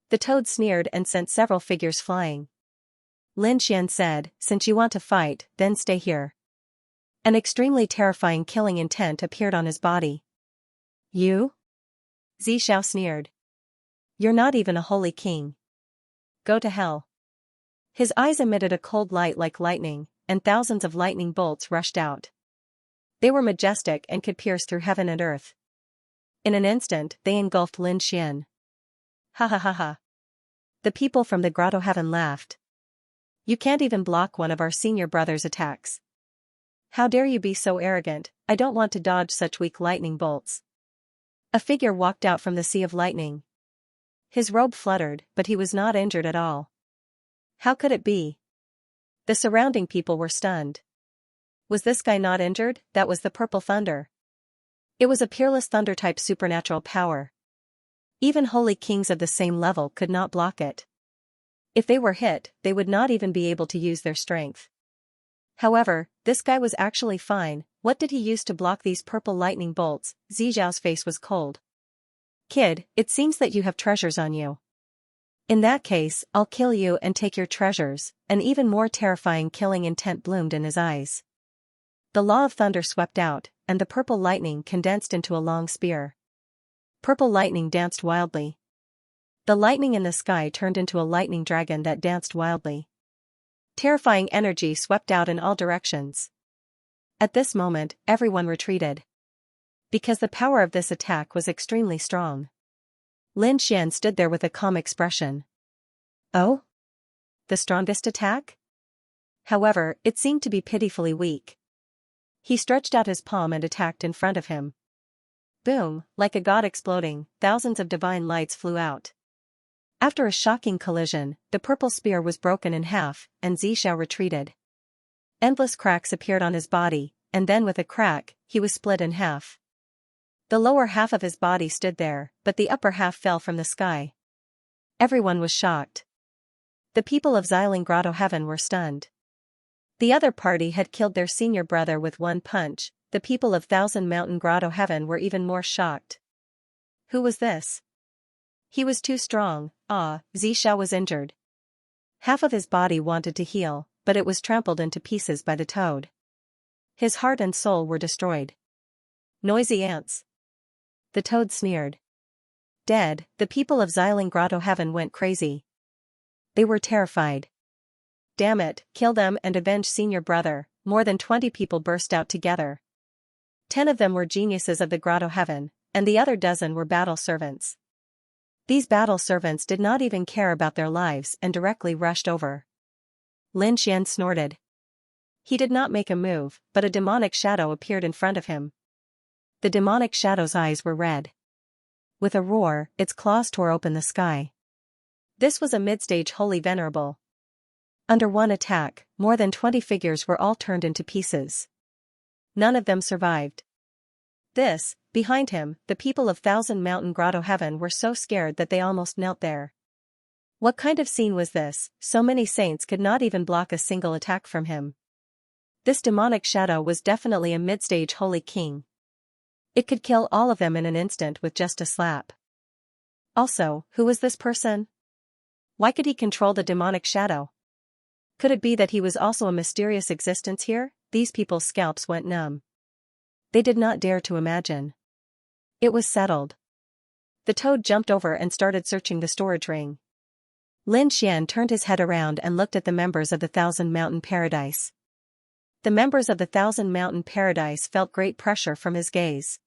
S1: The toad sneered and sent several figures flying. Lin Xian said, since you want to fight, then stay here. An extremely terrifying killing intent appeared on his body. You? Xiao sneered. You're not even a holy king. Go to hell. His eyes emitted a cold light like lightning, and thousands of lightning bolts rushed out. They were majestic and could pierce through heaven and earth. In an instant, they engulfed Lin Xian. Ha ha ha ha. The people from the Grotto Heaven laughed. You can't even block one of our senior brother's attacks. How dare you be so arrogant? I don't want to dodge such weak lightning bolts. A figure walked out from the sea of lightning. His robe fluttered, but he was not injured at all. How could it be? The surrounding people were stunned. Was this guy not injured? That was the purple thunder. It was a peerless thunder-type supernatural power. Even holy kings of the same level could not block it. If they were hit, they would not even be able to use their strength. However, this guy was actually fine. What did he use to block these purple lightning bolts? Zixiao's face was cold. Kid, it seems that you have treasures on you. In that case, I'll kill you and take your treasures. An even more terrifying killing intent bloomed in his eyes. The law of thunder swept out, and the purple lightning condensed into a long spear. Purple lightning danced wildly. The lightning in the sky turned into a lightning dragon that danced wildly. Terrifying energy swept out in all directions. At this moment, everyone retreated. Because the power of this attack was extremely strong. Lin Xian stood there with a calm expression. Oh? The strongest attack? However, it seemed to be pitifully weak. He stretched out his palm and attacked in front of him. Boom, like a god exploding, thousands of divine lights flew out. After a shocking collision, the purple spear was broken in half, and Zixiao retreated. Endless cracks appeared on his body, and then with a crack, he was split in half. The lower half of his body stood there, but the upper half fell from the sky. Everyone was shocked. The people of Xiling Grotto Heaven were stunned. The other party had killed their senior brother with one punch. The people of Thousand Mountain Grotto Heaven were even more shocked. Who was this? He was too strong. Zixiao was injured. Half of his body wanted to heal, but it was trampled into pieces by the toad. His heart and soul were destroyed. Noisy ants. The toad sneered. Dead, the people of Xiling Grotto Heaven went crazy. They were terrified. Damn it, kill them and avenge senior brother. More than 20 people burst out together. 10 of them were geniuses of the Grotto Heaven, and the other dozen were battle servants. These battle servants did not even care about their lives and directly rushed over. Lin Xian snorted. He did not make a move, but a demonic shadow appeared in front of him. The demonic shadow's eyes were red. With a roar, its claws tore open the sky. This was a mid-stage holy venerable. Under one attack, more than 20 figures were all turned into pieces. None of them survived. Behind him, the people of Thousand Mountain Grotto Heaven were so scared that they almost knelt there. What kind of scene was this? So many saints could not even block a single attack from him. This demonic shadow was definitely a mid-stage holy king. It could kill all of them in an instant with just a slap. Also, who was this person? Why could he control the demonic shadow? Could it be that he was also a mysterious existence here? These people's scalps went numb. They did not dare to imagine. It was settled. The toad jumped over and started searching the storage ring. Lin Xian turned his head around and looked at the members of the Thousand Mountain Paradise. The members of the Thousand Mountain Paradise felt great pressure from his gaze.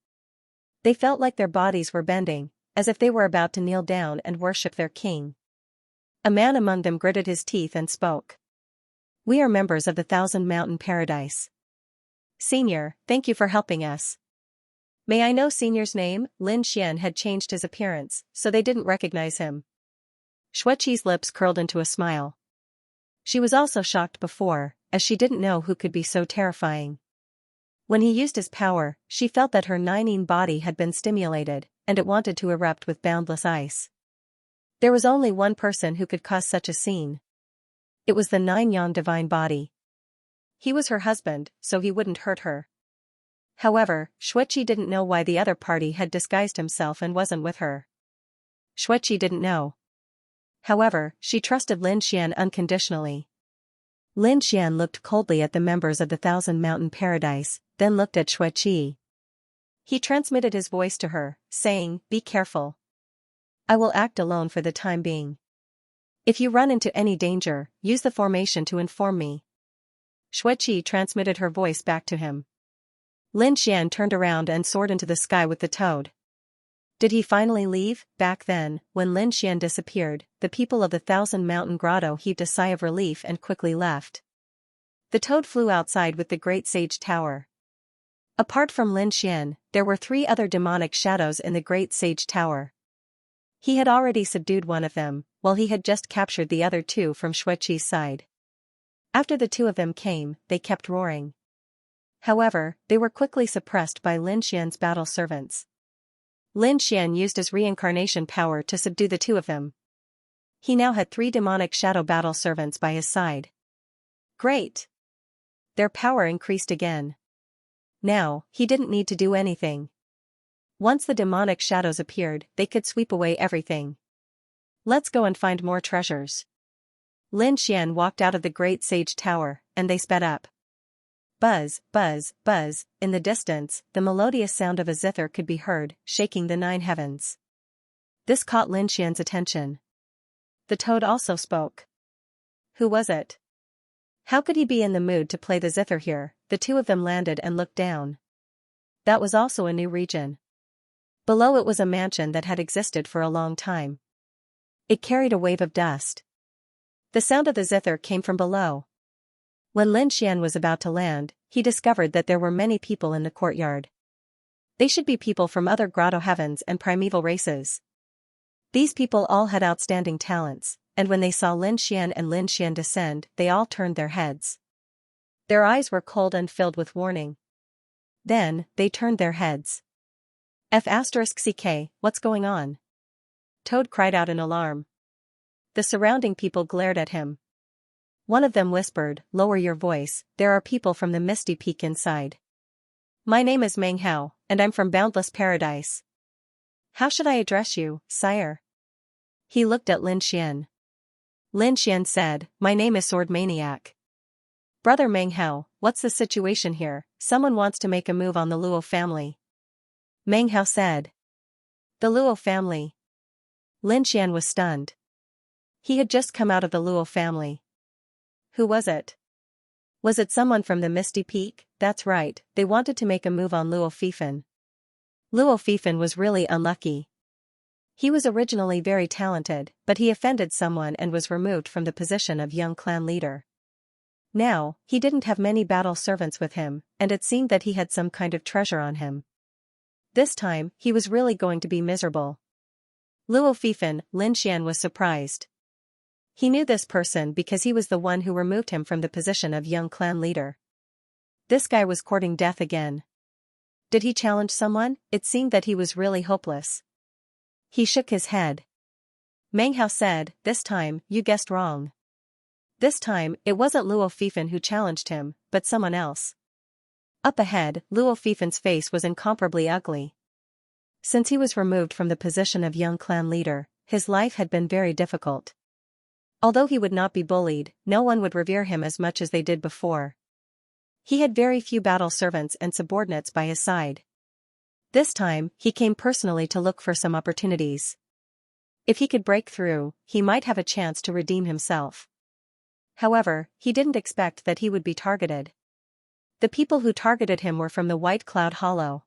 S1: They felt like their bodies were bending, as if they were about to kneel down and worship their king. A man among them gritted his teeth and spoke. We are members of the Thousand Mountain Paradise. Senior, thank you for helping us. May I know Senior's name? Lin Xian had changed his appearance, so they didn't recognize him. Xueqi's lips curled into a smile. She was also shocked before, as she didn't know who could be so terrifying. When he used his power, she felt that her Nining body had been stimulated, and it wanted to erupt with boundless ice. There was only one person who could cause such a scene. It was the Nine-Yang divine body. He was her husband, so he wouldn't hurt her. However, Xueqi didn't know why the other party had disguised himself and wasn't with her. Xueqi didn't know. However, she trusted Lin Xian unconditionally. Lin Xian looked coldly at the members of the Thousand Mountain Paradise, then looked at Xueqi. He transmitted his voice to her, saying, "Be careful. I will act alone for the time being. If you run into any danger, use the formation to inform me." Xueqi transmitted her voice back to him. Lin Xian turned around and soared into the sky with the toad. Did he finally leave? Back then, when Lin Xian disappeared, the people of the Thousand Mountain Grotto heaved a sigh of relief and quickly left. The toad flew outside with the great sage tower. Apart from Lin Xian, there were 3 other demonic shadows in the great sage tower. He had already subdued one of them, while he had just captured the other 2 from Xueqi's side. After the 2 of them came, they kept roaring. However, they were quickly suppressed by Lin Xian's battle servants. Lin Xian used his reincarnation power to subdue the 2 of them. He now had 3 demonic shadow battle servants by his side. Great! Their power increased again. Now, he didn't need to do anything. Once the demonic shadows appeared, they could sweep away everything. Let's go and find more treasures. Lin Xian walked out of the great sage tower, and they sped up. Buzz, buzz, buzz, in the distance, the melodious sound of a zither could be heard, shaking the 9 heavens. This caught Lin Xian's attention. The toad also spoke. Who was it? How could he be in the mood to play the zither here? The 2 of them landed and looked down. That was also a new region. Below it was a mansion that had existed for a long time. It carried a wave of dust. The sound of the zither came from below. When Lin Xian was about to land, he discovered that there were many people in the courtyard. They should be people from other grotto heavens and primeval races. These people all had outstanding talents, and when they saw Lin Xian and Lin Xian descend, they all turned their heads. Their eyes were cold and filled with warning. Then, they turned their heads. F***ck, what's going on? Toad cried out in alarm. The surrounding people glared at him. One of them whispered, "Lower your voice, there are people from the misty peak inside." "My name is Meng Hao, and I'm from Boundless Paradise." "How should I address you, sire?" He looked at Lin Xian. Lin Xian said, "My name is Sword Maniac." "Brother Meng Hao, what's the situation here? Someone wants to make a move on the Luo family." Meng Hao said. "The Luo family?" Lin Xian was stunned. He had just come out of the Luo family. Who was it? Was it someone from the Misty Peak? That's right, they wanted to make a move on Luo Fifan. Luo Fifan was really unlucky. He was originally very talented, but he offended someone and was removed from the position of young clan leader. Now, he didn't have many battle servants with him, and it seemed that he had some kind of treasure on him. This time, he was really going to be miserable. Luo Fifan, Lin Xian was surprised. He knew this person because he was the one who removed him from the position of young clan leader. This guy was courting death again. Did he challenge someone? It seemed that he was really hopeless. He shook his head. Meng Hao said, "This time, you guessed wrong." This time, it wasn't Luo Fifan who challenged him, but someone else. Up ahead, Luo Fifan's face was incomparably ugly. Since he was removed from the position of young clan leader, his life had been very difficult. Although he would not be bullied, no one would revere him as much as they did before. He had very few battle servants and subordinates by his side. This time, he came personally to look for some opportunities. If he could break through, he might have a chance to redeem himself. However, he didn't expect that he would be targeted. The people who targeted him were from the White Cloud Hollow.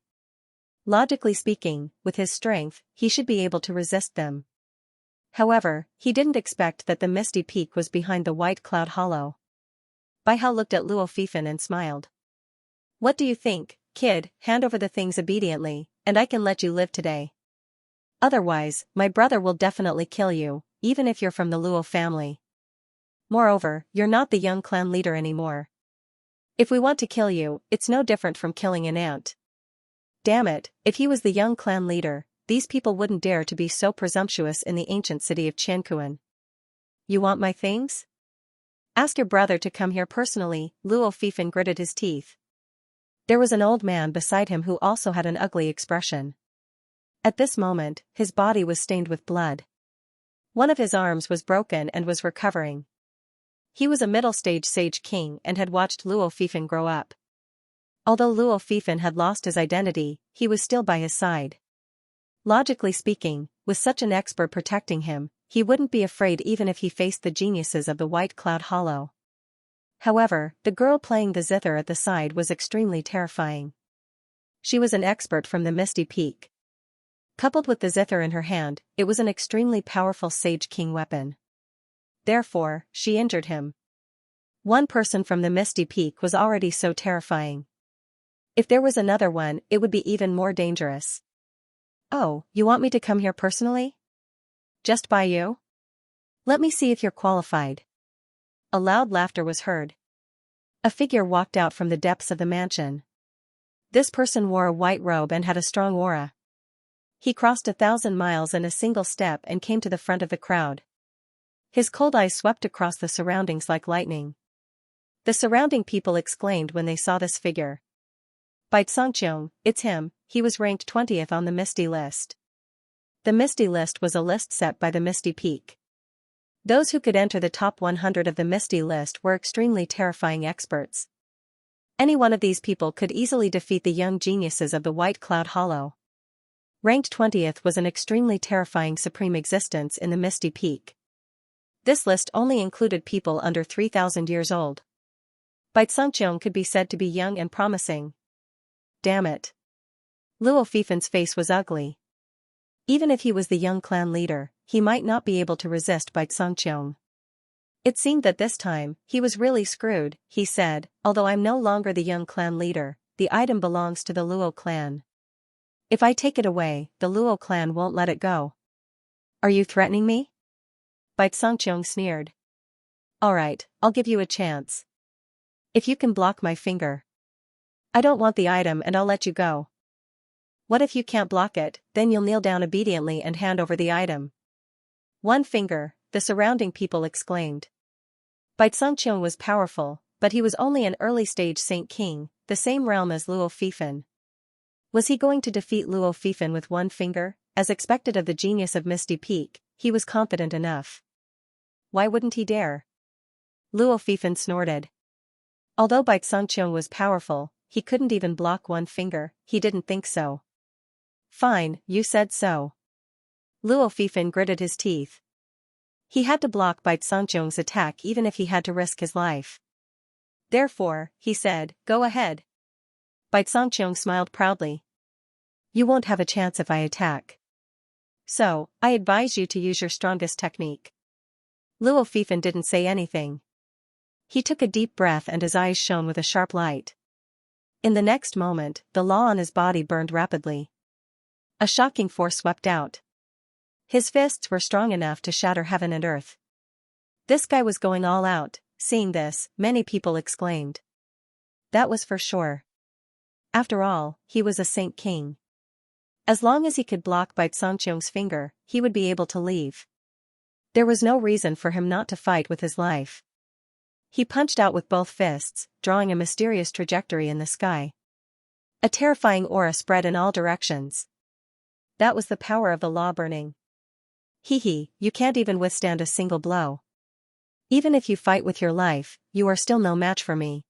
S1: Logically speaking, with his strength, he should be able to resist them. However, he didn't expect that the Misty Peak was behind the White Cloud Hollow. Bai Hao looked at Luo Fifan and smiled. "What do you think, kid? Hand over the things obediently, and I can let you live today. Otherwise, my brother will definitely kill you, even if you're from the Luo family. Moreover, you're not the young clan leader anymore. If we want to kill you, it's no different from killing an ant." Damn it, if he was the young clan leader, these people wouldn't dare to be so presumptuous in the ancient city of Qianquan. "You want my things? Ask your brother to come here personally." Luo Fifan gritted his teeth. There was an old man beside him who also had an ugly expression. At this moment, his body was stained with blood. One of his arms was broken and was recovering. He was a middle-stage sage king and had watched Luo Fifan grow up. Although Luo Fifan had lost his identity, he was still by his side. Logically speaking, with such an expert protecting him, he wouldn't be afraid even if he faced the geniuses of the White Cloud Hollow. However, the girl playing the zither at the side was extremely terrifying. She was an expert from the Misty Peak. Coupled with the zither in her hand, it was an extremely powerful Sage King weapon. Therefore, she injured him. One person from the Misty Peak was already so terrifying. If there was another one, it would be even more dangerous. Oh, you want me to come here personally? Just by you? Let me see if you're qualified. A loud laughter was heard. A figure walked out from the depths of the mansion. This person wore a white robe and had a strong aura. He crossed 1,000 miles in a single step and came to the front of the crowd. His cold eyes swept across the surroundings like lightning. The surrounding people exclaimed when they saw this figure. By Xianxia, it's him. He was ranked 20th on the Misty list. The Misty list was a list set by the Misty Peak. Those who could enter the top 100 of the Misty list were extremely terrifying experts. Any one of these people could easily defeat the young geniuses of the White Cloud Hollow. Ranked 20th was an extremely terrifying supreme existence in the Misty Peak. This list only included people under 3,000 years old. Bai Xianxia could be said to be young and promising. Damn it. Luo Fifen's face was ugly. Even if he was the young clan leader, he might not be able to resist Bai Xianxia. It seemed that this time, he was really screwed, he said, although I'm no longer the young clan leader, the item belongs to the Luo clan. If I take it away, the Luo clan won't let it go. Are you threatening me? Bai Xianxia sneered. Alright, I'll give you a chance. If you can block my finger. I don't want the item and I'll let you go. What if you can't block it, then you'll kneel down obediently and hand over the item. One finger, the surrounding people exclaimed. Bai Xianxia was powerful, but he was only an early-stage Saint King, the same realm as Luo Fifen. Was he going to defeat Luo Fifen with one finger? As expected of the genius of Misty Peak, he was confident enough. Why wouldn't he dare? Luo Fifen snorted. Although Bai Xianxia was powerful, he couldn't even block one finger. He didn't think so. Fine, you said so. Luo Fifen gritted his teeth. He had to block Bai Xianxia's attack even if he had to risk his life. Therefore, he said, go ahead. Bai Xianxia smiled proudly. You won't have a chance if I attack. So, I advise you to use your strongest technique. Luo Fifen didn't say anything. He took a deep breath and his eyes shone with a sharp light. In the next moment, the law on his body burned rapidly. A shocking force swept out. His fists were strong enough to shatter heaven and earth. This guy was going all out. Seeing this, many people exclaimed. That was for sure. After all, he was a Saint King. As long as he could block Bai Xianxia's finger, he would be able to leave. There was no reason for him not to fight with his life. He punched out with both fists, drawing a mysterious trajectory in the sky. A terrifying aura spread in all directions. That was the power of the law burning. Hee, you can't even withstand a single blow. Even if you fight with your life, you are still no match for me.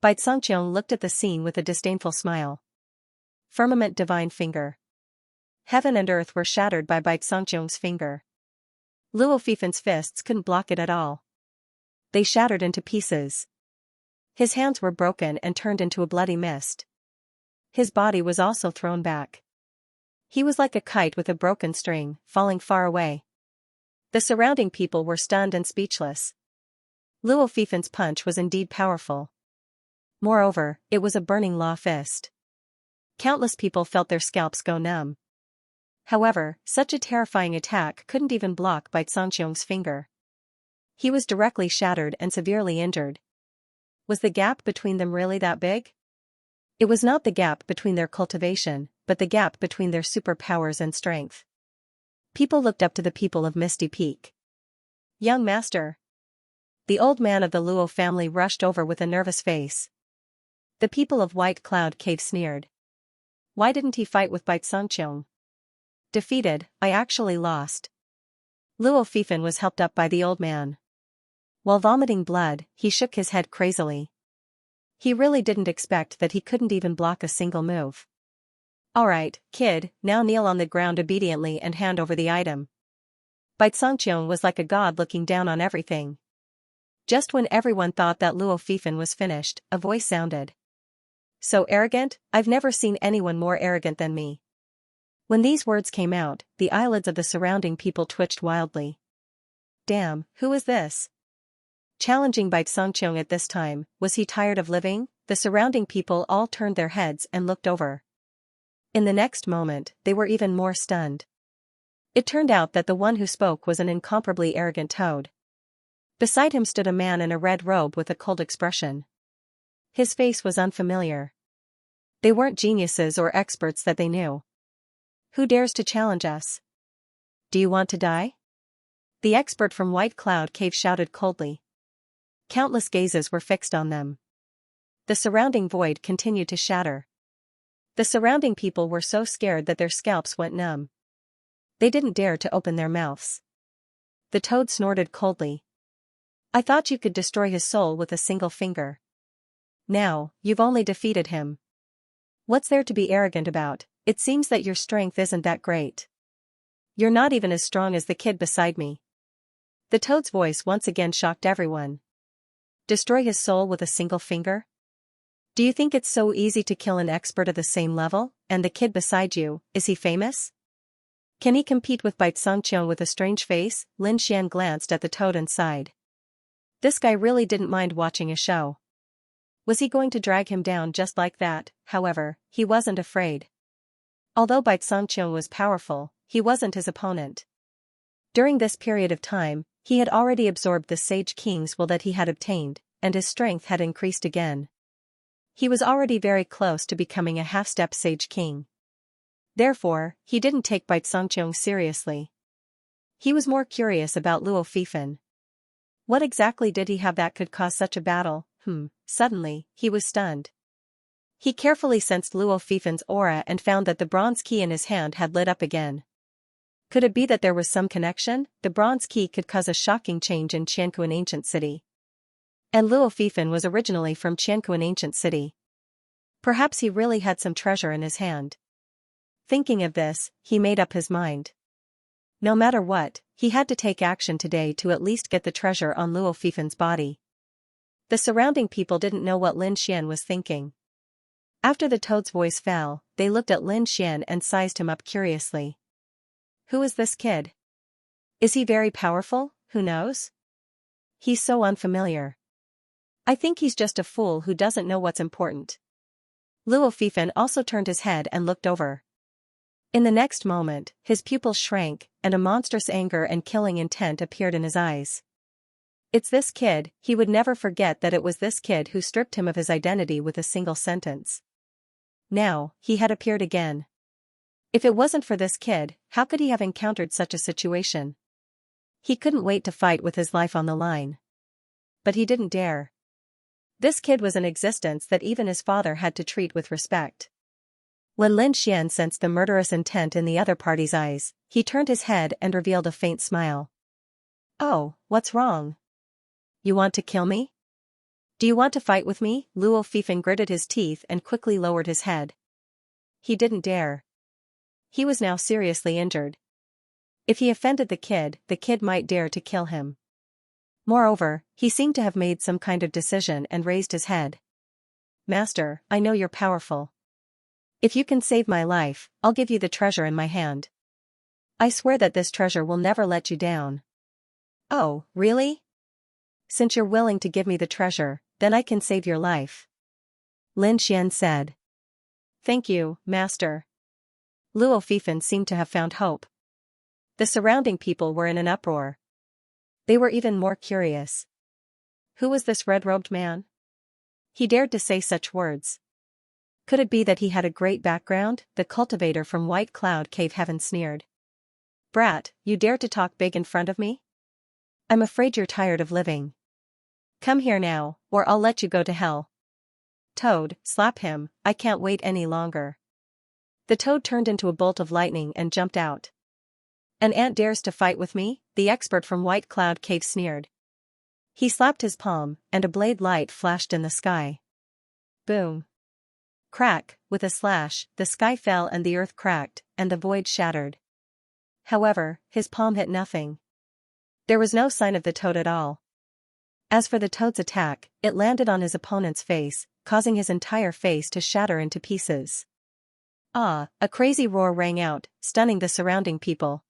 S1: Bai Xianxia looked at the scene with a disdainful smile. Firmament divine finger. Heaven and earth were shattered by Bai Xianxia's finger. Luo Fifen's fists couldn't block it at all. They shattered into pieces. His hands were broken and turned into a bloody mist. His body was also thrown back. He was like a kite with a broken string, falling far away. The surrounding people were stunned and speechless. Luo Fifen's punch was indeed powerful. Moreover, it was a burning law fist. Countless people felt their scalps go numb. However, such a terrifying attack couldn't even block Bai Xianxia's finger. He was directly shattered and severely injured. Was the gap between them really that big? It was not the gap between their cultivation, but the gap between their superpowers and strength. People looked up to the people of Misty Peak. Young master. The old man of the Luo family rushed over with a nervous face. The people of White Cloud Cave sneered. Why didn't he fight with Bai Xianxia? Defeated, I actually lost. Luo Fifen was helped up by the old man. While vomiting blood, he shook his head crazily. He really didn't expect that he couldn't even block a single move. Alright, kid, now kneel on the ground obediently and hand over the item. Bai Xianxia was like a god looking down on everything. Just when everyone thought that Luo Fifen was finished, a voice sounded. So arrogant? I've never seen anyone more arrogant than me. When these words came out, the eyelids of the surrounding people twitched wildly. Damn, who is this? challenging Bai Xianxia at this time. Was he tired of living? The surrounding people all turned their heads and looked over. In the next moment, they were even more stunned. It turned out that the one who spoke was an incomparably arrogant toad. Beside him stood a man in a red robe with a cold expression. His face was unfamiliar. They weren't geniuses or experts that they knew. Who dares to challenge us? Do you want to die? The expert from White Cloud Cave shouted coldly. Countless gazes were fixed on them. The surrounding void continued to shatter. The surrounding people were so scared that their scalps went numb. They didn't dare to open their mouths. The toad snorted coldly. I thought you could destroy his soul with a single finger. Now, you've only defeated him. What's there to be arrogant about? It seems that your strength isn't that great. You're not even as strong as the kid beside me. The toad's voice once again shocked everyone. Destroy his soul with a single finger? Do you think it's so easy to kill an expert at the same level? And the kid beside you, is he famous? Can he compete with Bai Xianxia? With a strange face, Lin Xian glanced at the toad and sighed. This guy really didn't mind watching a show. Was he going to drag him down just like that? However, he wasn't afraid. Although Bai Xianxia was powerful, he wasn't his opponent. During this period of time, he had already absorbed the Sage King's will that he had obtained, and his strength had increased again. He was already very close to becoming a half-step Sage King. Therefore, he didn't take Bai Xianxia seriously. He was more curious about Luo Fifan. What exactly did he have that could cause such a battle? Suddenly, he was stunned. He carefully sensed Luo Fifan's aura and found that the bronze key in his hand had lit up again. Could it be that there was some connection? The bronze key could cause a shocking change in Qianku, an ancient city. And Luo Fifan was originally from Qianku, an ancient city. Perhaps he really had some treasure in his hand. Thinking of this, he made up his mind. No matter what, he had to take action today to at least get the treasure on Luo Fifan's body. The surrounding people didn't know what Lin Xian was thinking. After the toad's voice fell, they looked at Lin Xian and sized him up curiously. Who is this kid? Is he very powerful? Who knows? He's so unfamiliar. I think he's just a fool who doesn't know what's important. Luo Fifan also turned his head and looked over. In the next moment, his pupils shrank, and a monstrous anger and killing intent appeared in his eyes. It's this kid. He would never forget that it was this kid who stripped him of his identity with a single sentence. Now, he had appeared again. If it wasn't for this kid, how could he have encountered such a situation? He couldn't wait to fight with his life on the line. But he didn't dare. This kid was an existence that even his father had to treat with respect. When Lin Xian sensed the murderous intent in the other party's eyes, he turned his head and revealed a faint smile. Oh, what's wrong? You want to kill me? Do you want to fight with me? Luo Fifan gritted his teeth and quickly lowered his head. He didn't dare. He was now seriously injured. If he offended the kid might dare to kill him. Moreover, he seemed to have made some kind of decision and raised his head. Master, I know you're powerful. If you can save my life, I'll give you the treasure in my hand. I swear that this treasure will never let you down. Oh, really? Since you're willing to give me the treasure, then I can save your life. Lin Xian said. Thank you, Master. Luo Fifan seemed to have found hope. The surrounding people were in an uproar. They were even more curious. Who was this red-robed man? He dared to say such words. Could it be that he had a great background? The cultivator from White Cloud Cave Heaven sneered. Brat, you dare to talk big in front of me? I'm afraid you're tired of living. Come here now, or I'll let you go to hell. Toad, slap him, I can't wait any longer. The toad turned into a bolt of lightning and jumped out. An ant dares to fight with me? The expert from White Cloud Cave sneered. He slapped his palm, and a blade light flashed in the sky. Boom. Crack, with a slash, the sky fell and the earth cracked, and the void shattered. However, his palm hit nothing. There was no sign of the toad at all. As for the toad's attack, it landed on his opponent's face, causing his entire face to shatter into pieces. Ah, a crazy roar rang out, stunning the surrounding people.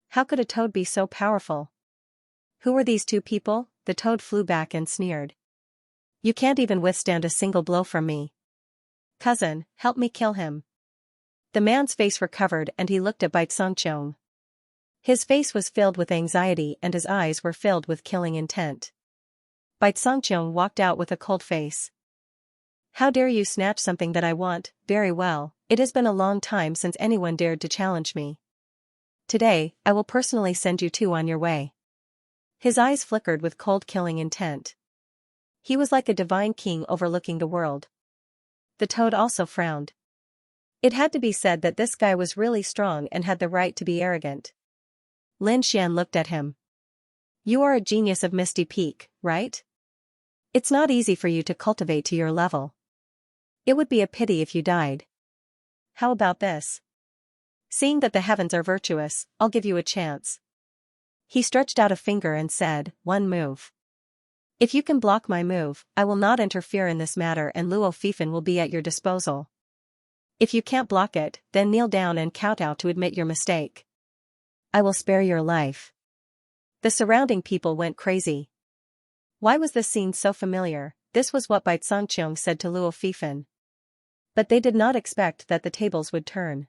S1: How could a toad be so powerful? Who were these two people? the toad flew back and sneered. You can't even withstand a single blow from me. Cousin, help me kill him. The man's face recovered and he looked at Xianxia. His face was filled with anxiety and his eyes were filled with killing intent. Xianxia walked out with a cold face. How dare you snatch something that I want? Very well, it has been a long time since anyone dared to challenge me. Today, I will personally send you two on your way. His eyes flickered with cold killing intent. He was like a divine king overlooking the world. The toad also frowned. It had to be said that this guy was really strong and had the right to be arrogant. Lin Xian looked at him. You are a genius of Misty Peak, right? It's not easy for you to cultivate to your level. It would be a pity if you died. How about this? Seeing that the heavens are virtuous, I'll give you a chance. He stretched out a finger and said, one move. If you can block my move, I will not interfere in this matter and Luo Fifan will be at your disposal. If you can't block it, then kneel down and kowtow to admit your mistake. I will spare your life. The surrounding people went crazy. Why was this scene so familiar? This was what Xianxia said to Luo Fifan. But they did not expect that the tables would turn.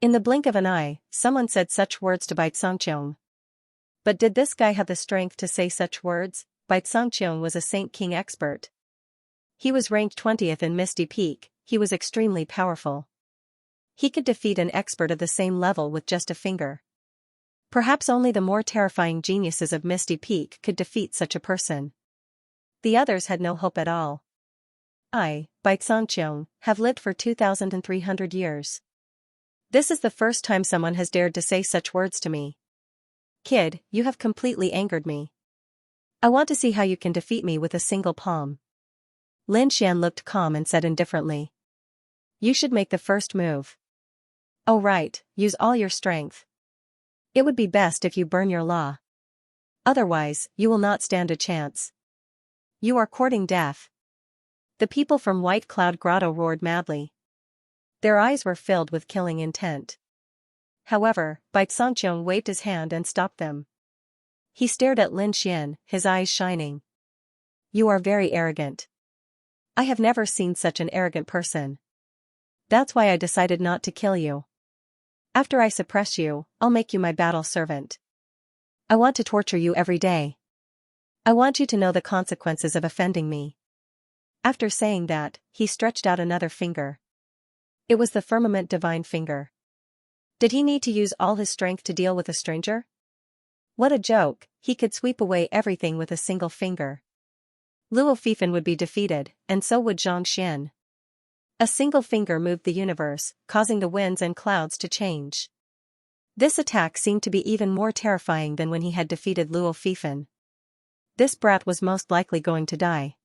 S1: In the blink of an eye, someone said such words to Xianxia. But did this guy have the strength to say such words? Xianxia was a Saint King expert. He was ranked 20th in Misty Peak, he was extremely powerful. He could defeat an expert of the same level with just a finger. Perhaps only the more terrifying geniuses of Misty Peak could defeat such a person. The others had no hope at all. I, Xianxia, have lived for 2,300 years. This is the first time someone has dared to say such words to me. Kid, you have completely angered me. I want to see how you can defeat me with a single palm. Lin Xian looked calm and said indifferently. You should make the first move. Oh right, use all your strength. It would be best if you burn your law. Otherwise, you will not stand a chance. You are courting death. The people from White Cloud Grotto roared madly. Their eyes were filled with killing intent. However, Xianxia waved his hand and stopped them. He stared at Lin Xian, his eyes shining. You are very arrogant. I have never seen such an arrogant person. That's why I decided not to kill you. After I suppress you, I'll make you my battle servant. I want to torture you every day. I want you to know the consequences of offending me. After saying that, he stretched out another finger. It was the firmament divine finger. Did he need to use all his strength to deal with a stranger? What a joke, he could sweep away everything with a single finger. Luo Fifan would be defeated, and so would Zhang Xian. A single finger moved the universe, causing the winds and clouds to change. This attack seemed to be even more terrifying than when he had defeated Luo Fifan. This brat was most likely going to die.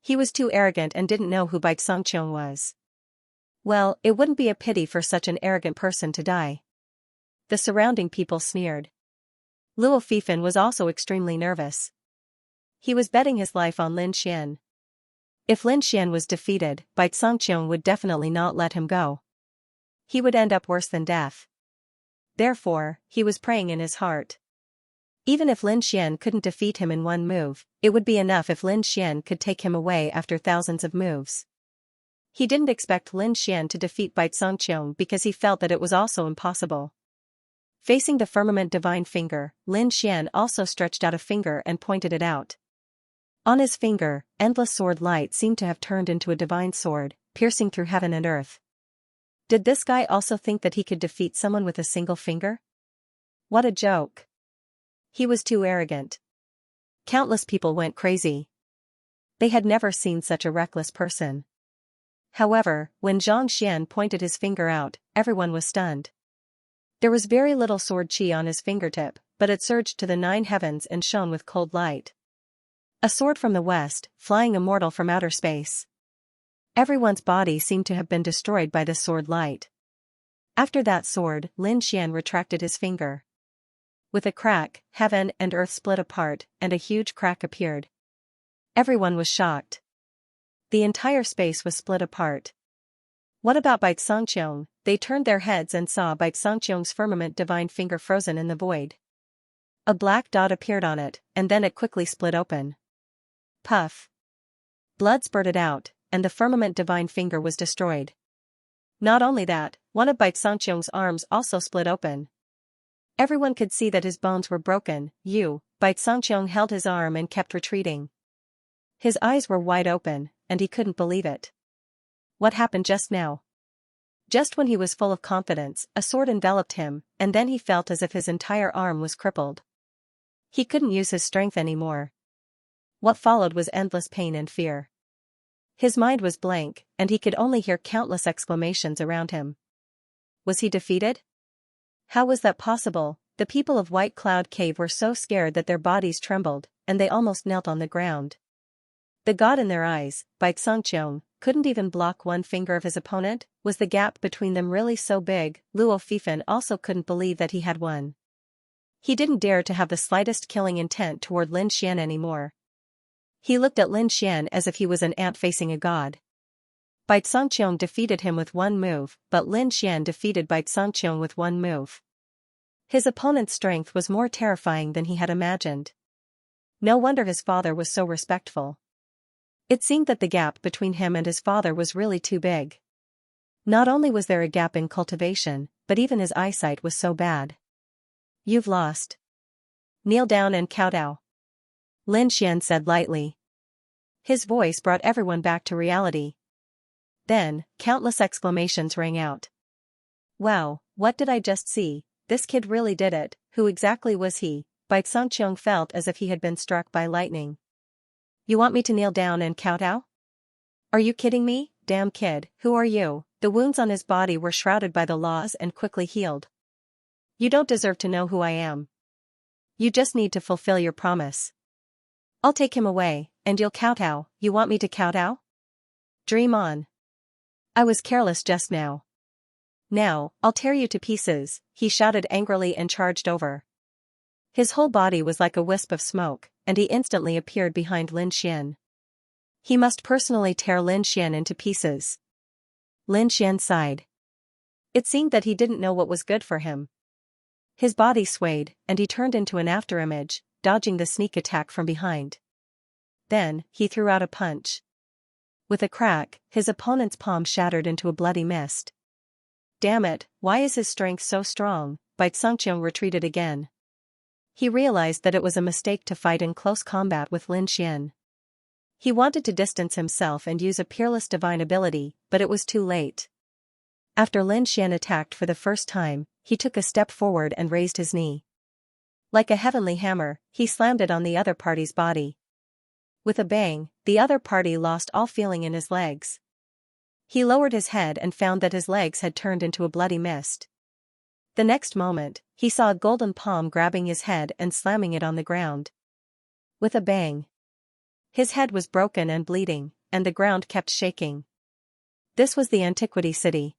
S1: He was too arrogant and didn't know who Xianxia was. Well, it wouldn't be a pity for such an arrogant person to die. The surrounding people sneered. Luo Fifan was also extremely nervous. He was betting his life on Lin Xian. If Lin Xian was defeated, Xianxia would definitely not let him go. He would end up worse than death. Therefore, he was praying in his heart. Even if Lin Xian couldn't defeat him in one move, it would be enough if Lin Xian could take him away after thousands of moves. He didn't expect Lin Xian to defeat Xianxia because he felt that it was also impossible. Facing the firmament divine finger, Lin Xian also stretched out a finger and pointed it out. On his finger, endless sword light seemed to have turned into a divine sword, piercing through heaven and earth. Did this guy also think that he could defeat someone with a single finger? What a joke. He was too arrogant. Countless people went crazy. They had never seen such a reckless person. However, when Zhang Xian pointed his finger out, everyone was stunned. There was very little sword chi on his fingertip, but it surged to the 9 heavens and shone with cold light. A sword from the west, flying immortal from outer space. Everyone's body seemed to have been destroyed by the sword light. After that sword, Lin Xian retracted his finger. With a crack, heaven and earth split apart, and a huge crack appeared. Everyone was shocked. The entire space was split apart. What about Xianxia? They turned their heads and saw Xianxia's firmament divine finger frozen in the void. A black dot appeared on it, and then it quickly split open. Puff. Blood spurted out, and the firmament divine finger was destroyed. Not only that, one of Bai Xianxiang's arms also split open. Everyone could see that his bones were broken. Bai Xianxiang held his arm and kept retreating. His eyes were wide open, and he couldn't believe it. What happened just now? Just when he was full of confidence, a sword enveloped him, and then he felt as if his entire arm was crippled. He couldn't use his strength anymore. What followed was endless pain and fear. His mind was blank, and he could only hear countless exclamations around him. Was he defeated? How was that possible? The people of White Cloud Cave were so scared that their bodies trembled, and they almost knelt on the ground. The god in their eyes, Bai Xianxiang, couldn't even block one finger of his opponent. Was the gap between them really so big? Luo Fifan also couldn't believe that he had won. He didn't dare to have the slightest killing intent toward Lin Xian anymore. He looked at Lin Xian as if he was an ant facing a god. Bai Xianxiang defeated him with one move, but Lin Xian defeated Bai Xianxiang with one move. His opponent's strength was more terrifying than he had imagined. No wonder his father was so respectful. It seemed that the gap between him and his father was really too big. Not only was there a gap in cultivation, but even his eyesight was so bad. You've lost. Kneel down and kowtow. Lin Xian said lightly. His voice brought everyone back to reality. Then, countless exclamations rang out. Wow, what did I just see? This kid really did it. Who exactly was he? Bai Xianxiang felt as if he had been struck by lightning. You want me to kneel down and kowtow? Are you kidding me? Damn kid, who are you? The wounds on his body were shrouded by the laws and quickly healed. You don't deserve to know who I am. You just need to fulfill your promise. I'll take him away, and you'll kowtow. You want me to kowtow? Dream on. I was careless just now. Now, I'll tear you to pieces, he shouted angrily and charged over. His whole body was like a wisp of smoke, and he instantly appeared behind Lin Xian. He must personally tear Lin Xian into pieces. Lin Xian sighed. It seemed that he didn't know what was good for him. His body swayed, and he turned into an afterimage, dodging the sneak attack from behind. Then, he threw out a punch. With a crack, his opponent's palm shattered into a bloody mist. Damn it, why is his strength so strong? Bai Xianxiang retreated again. He realized that it was a mistake to fight in close combat with Lin Xian. He wanted to distance himself and use a peerless divine ability, but it was too late. After Lin Xian attacked for the first time, he took a step forward and raised his knee. Like a heavenly hammer, he slammed it on the other party's body. With a bang, the other party lost all feeling in his legs. He lowered his head and found that his legs had turned into a bloody mist. The next moment, he saw a golden palm grabbing his head and slamming it on the ground. With a bang. His head was broken and bleeding, and the ground kept shaking. This was the Antiquity City.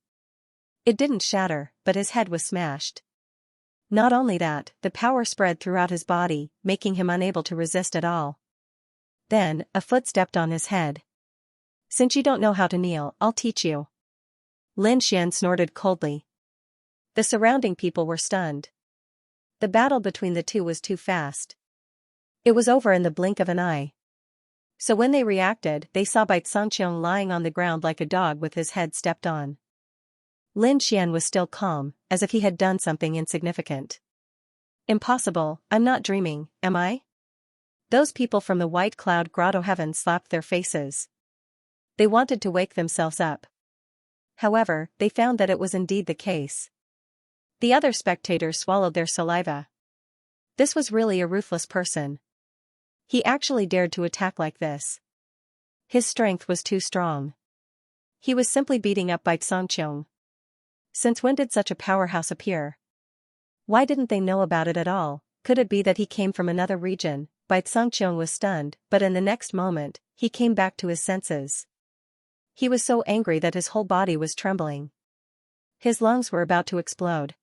S1: It didn't shatter, but his head was smashed. Not only that, the power spread throughout his body, making him unable to resist at all. Then, a foot stepped on his head. Since you don't know how to kneel, I'll teach you. Lin Xian snorted coldly. The surrounding people were stunned. The battle between the two was too fast. It was over in the blink of an eye. So when they reacted, they saw Bai Xianxiang lying on the ground like a dog with his head stepped on. Lin Xian was still calm, as if he had done something insignificant. Impossible, I'm not dreaming, am I? Those people from the White Cloud Grotto heaven slapped their faces. They wanted to wake themselves up. However, they found that it was indeed the case. The other spectators swallowed their saliva. This was really a ruthless person. He actually dared to attack like this. His strength was too strong. He was simply beating up Bai Xianxiang. Since when did such a powerhouse appear? Why didn't they know about it at all? Could it be that he came from another region? Bai Xianxiang was stunned, but in the next moment, he came back to his senses. He was so angry that his whole body was trembling. His lungs were about to explode.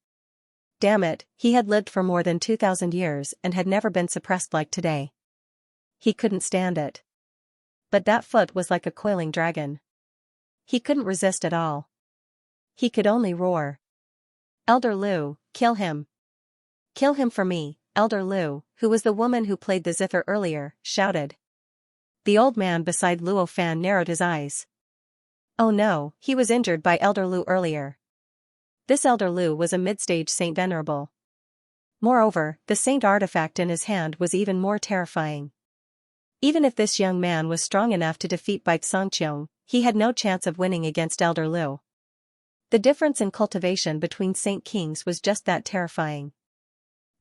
S1: Damn it, he had lived for more than 2,000 years and had never been suppressed like today. He couldn't stand it. But that foot was like a coiling dragon. He couldn't resist at all. He could only roar. Elder Lu, kill him. Kill him for me, Elder Lu, who was the woman who played the zither earlier, shouted. The old man beside Luo Fan narrowed his eyes. Oh no, he was injured by Elder Lu earlier. This Elder Lu was a mid-stage saint venerable. Moreover, the saint artifact in his hand was even more terrifying. Even if this young man was strong enough to defeat Bai Xianxia, he had no chance of winning against Elder Lu. The difference in cultivation between Saint Kings was just that terrifying.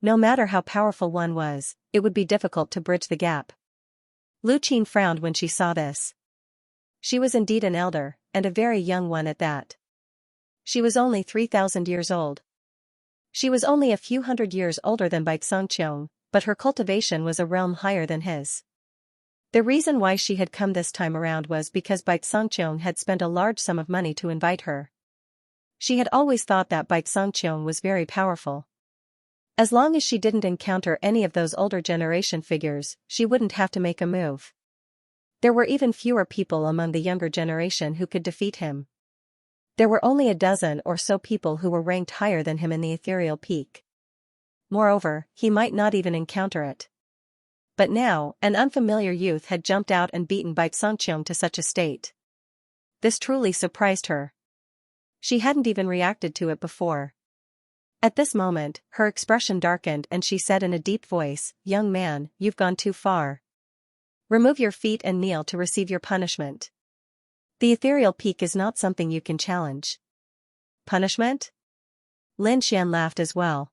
S1: No matter how powerful one was, it would be difficult to bridge the gap. Lu Qin frowned when she saw this. She was indeed an elder, and a very young one at that. She was only 3,000 years old. She was only a few hundred years older than Bai Xianxia, but her cultivation was a realm higher than his. The reason why she had come this time around was because Bai Xianxia had spent a large sum of money to invite her. She had always thought that Bai Xianxia was very powerful. As long as she didn't encounter any of those older generation figures, she wouldn't have to make a move. There were even fewer people among the younger generation who could defeat him. There were only a dozen or so people who were ranked higher than him in the ethereal peak. Moreover, he might not even encounter it. But now, an unfamiliar youth had jumped out and beaten Bai Xianxia to such a state. This truly surprised her. She hadn't even reacted to it before. At this moment, her expression darkened and she said in a deep voice, "Young man, you've gone too far. Remove your feet and kneel to receive your punishment. The ethereal peak is not something you can challenge." Punishment? Lin Xian laughed as well.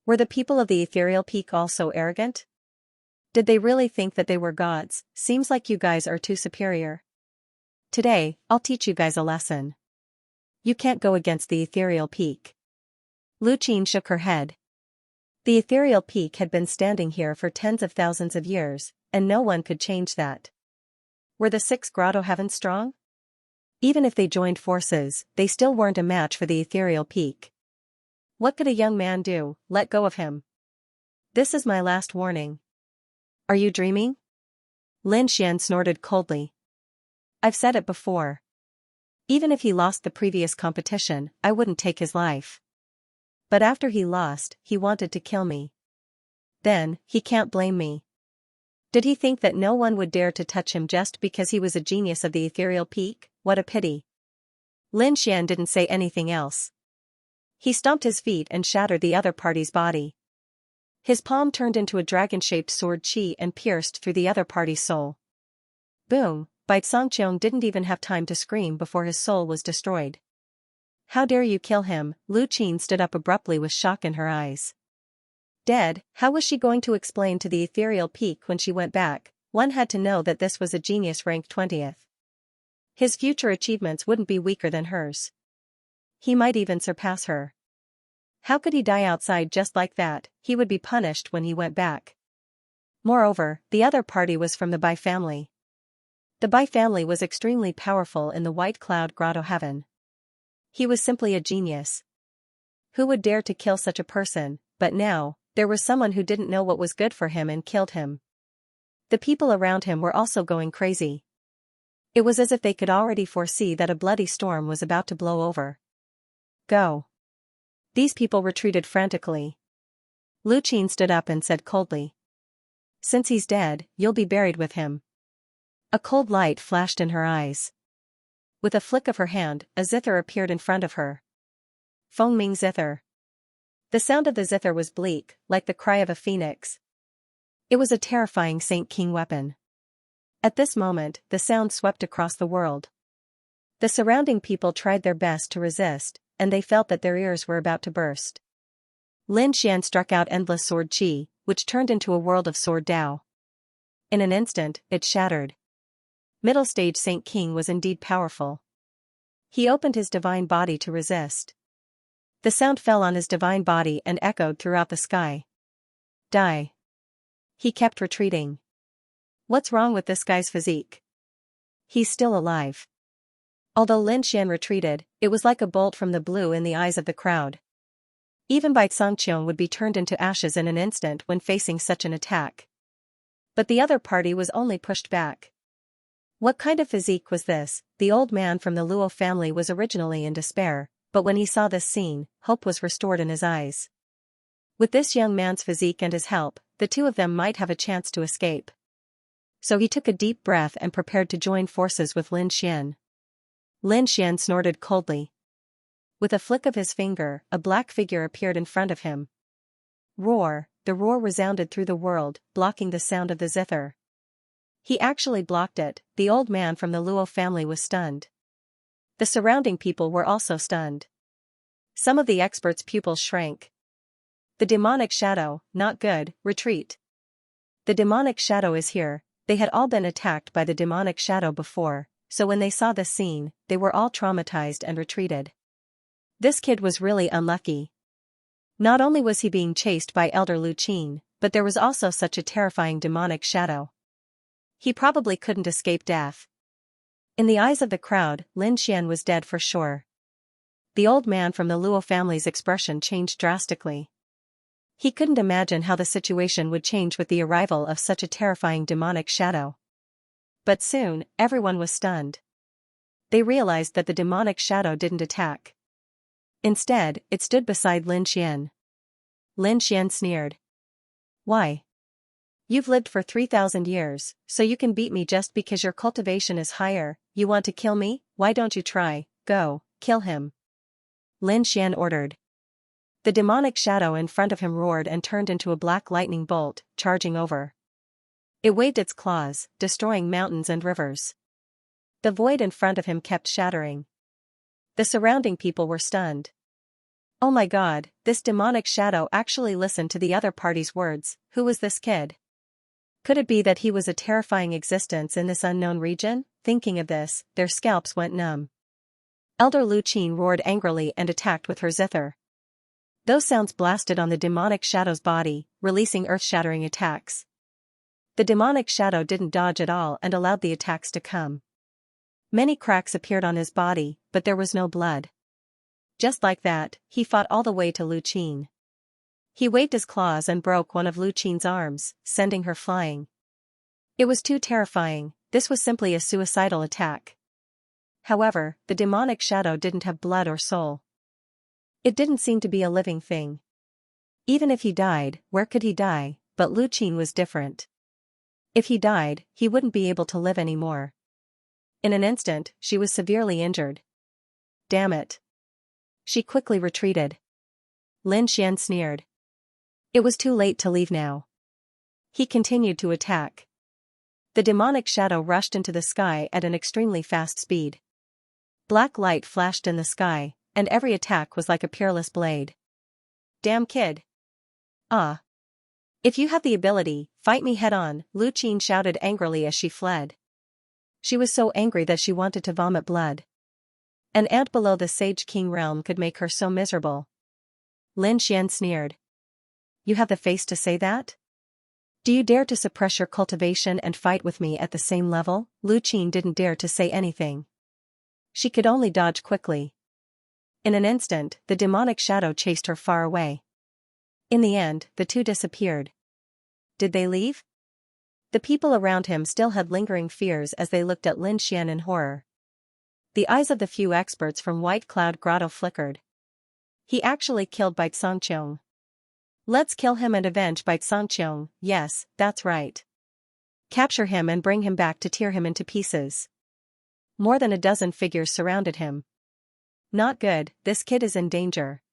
S1: Were the people of the ethereal peak all so arrogant? Did they really think that they were gods? Seems like you guys are too superior. Today, I'll teach you guys a lesson. You can't go against the ethereal peak. Lu Qin shook her head. The ethereal peak had been standing here for tens of thousands of years, and no one could change that. Were the 6 grotto heavens strong? Even if they joined forces, they still weren't a match for the ethereal peak. What could a young man do? Let go of him. This is my last warning. Are you dreaming? Lin Xian snorted coldly. I've said it before. Even if he lost the previous competition, I wouldn't take his life. But after he lost, he wanted to kill me. Then, he can't blame me. Did he think that no one would dare to touch him just because he was a genius of the ethereal peak? What a pity. Lin Xian didn't say anything else. He stomped his feet and shattered the other party's body. His palm turned into a dragon-shaped sword qi and pierced through the other party's soul. Boom, Bai Xianxia didn't even have time to scream before his soul was destroyed. How dare you kill him? Lu Qin stood up abruptly with shock in her eyes. Dead, how was she going to explain to the ethereal peak when she went back? One had to know that this was a genius ranked 20th. His future achievements wouldn't be weaker than hers. He might even surpass her. How could he die outside just like that? He would be punished when he went back. Moreover, the other party was from the Bai family. The Bai family was extremely powerful in the White Cloud Grotto Heaven. He was simply a genius. Who would dare to kill such a person? But now, there was someone who didn't know what was good for him and killed him. The people around him were also going crazy. It was as if they could already foresee that a bloody storm was about to blow over. Go. These people retreated frantically. Lu Qin stood up and said coldly. Since he's dead, you'll be buried with him. A cold light flashed in her eyes. With a flick of her hand, a zither appeared in front of her. Fengming zither. The sound of the zither was bleak, like the cry of a phoenix. It was a terrifying Saint King weapon. At this moment, the sound swept across the world. The surrounding people tried their best to resist, and they felt that their ears were about to burst. Lin Xian struck out endless sword qi, which turned into a world of sword Dao. In an instant, it shattered. Middle stage Saint King was indeed powerful. He opened his divine body to resist. The sound fell on his divine body and echoed throughout the sky. Die. He kept retreating. What's wrong with this guy's physique? He's still alive. Although Lin Xian retreated, it was like a bolt from the blue in the eyes of the crowd. Even Bai Xianxia would be turned into ashes in an instant when facing such an attack. But the other party was only pushed back. What kind of physique was this? The old man from the Luo family was originally in despair, but when he saw this scene, hope was restored in his eyes. With this young man's physique and his help, the two of them might have a chance to escape. So he took a deep breath and prepared to join forces with Lin Xian. Lin Xian snorted coldly. With a flick of his finger, a black figure appeared in front of him. Roar! The roar resounded through the world, blocking the sound of the zither. He actually blocked it. The old man from the Luo family was stunned. The surrounding people were also stunned. Some of the experts' pupils shrank. The demonic shadow, not good, retreat. The demonic shadow is here. They had all been attacked by the demonic shadow before, so when they saw this scene, they were all traumatized and retreated. This kid was really unlucky. Not only was he being chased by Elder Lu Qin, but there was also such a terrifying demonic shadow. He probably couldn't escape death. In the eyes of the crowd, Lin Xian was dead for sure. The old man from the Luo family's expression changed drastically. He couldn't imagine how the situation would change with the arrival of such a terrifying demonic shadow. But soon, everyone was stunned. They realized that the demonic shadow didn't attack. Instead, it stood beside Lin Xian. Lin Xian sneered. Why? You've lived for 3,000 years, so you can beat me just because your cultivation is higher. You want to kill me? Why don't you try? Go, kill him. Lin Xian ordered. The demonic shadow in front of him roared and turned into a black lightning bolt, charging over. It waved its claws, destroying mountains and rivers. The void in front of him kept shattering. The surrounding people were stunned. Oh my god, this demonic shadow actually listened to the other party's words. Who was this kid? Could it be that he was a terrifying existence in this unknown region? Thinking of this, their scalps went numb. Elder Lu Qin roared angrily and attacked with her zither. Those sounds blasted on the demonic shadow's body, releasing earth-shattering attacks. The demonic shadow didn't dodge at all and allowed the attacks to come. Many cracks appeared on his body, but there was no blood. Just like that, he fought all the way to Lu Qin. He waved his claws and broke one of Lu Qin's arms, sending her flying. It was too terrifying. This was simply a suicidal attack. However, the demonic shadow didn't have blood or soul. It didn't seem to be a living thing. Even if he died, where could he die? But Lu Qin was different. If he died, he wouldn't be able to live anymore. In an instant, she was severely injured. Damn it. She quickly retreated. Lin Xian sneered. It was too late to leave now. He continued to attack. The demonic shadow rushed into the sky at an extremely fast speed. Black light flashed in the sky, and every attack was like a peerless blade. Damn kid. Ah. If you have the ability, fight me head-on, Lu Qin shouted angrily as she fled. She was so angry that she wanted to vomit blood. An ant below the Sage King realm could make her so miserable. Lin Xian sneered. You have the face to say that? Do you dare to suppress your cultivation and fight with me at the same level? Lu Qin didn't dare to say anything. She could only dodge quickly. In an instant, the demonic shadow chased her far away. In the end, the two disappeared. Did they leave? The people around him still had lingering fears as they looked at Lin Xian in horror. The eyes of the few experts from White Cloud Grotto flickered. He actually killed Bai Songqiong. Let's kill him and avenge Bai Songqiong. Yes, that's right. Capture him and bring him back to tear him into pieces. More than a dozen figures surrounded him. Not good, this kid is in danger.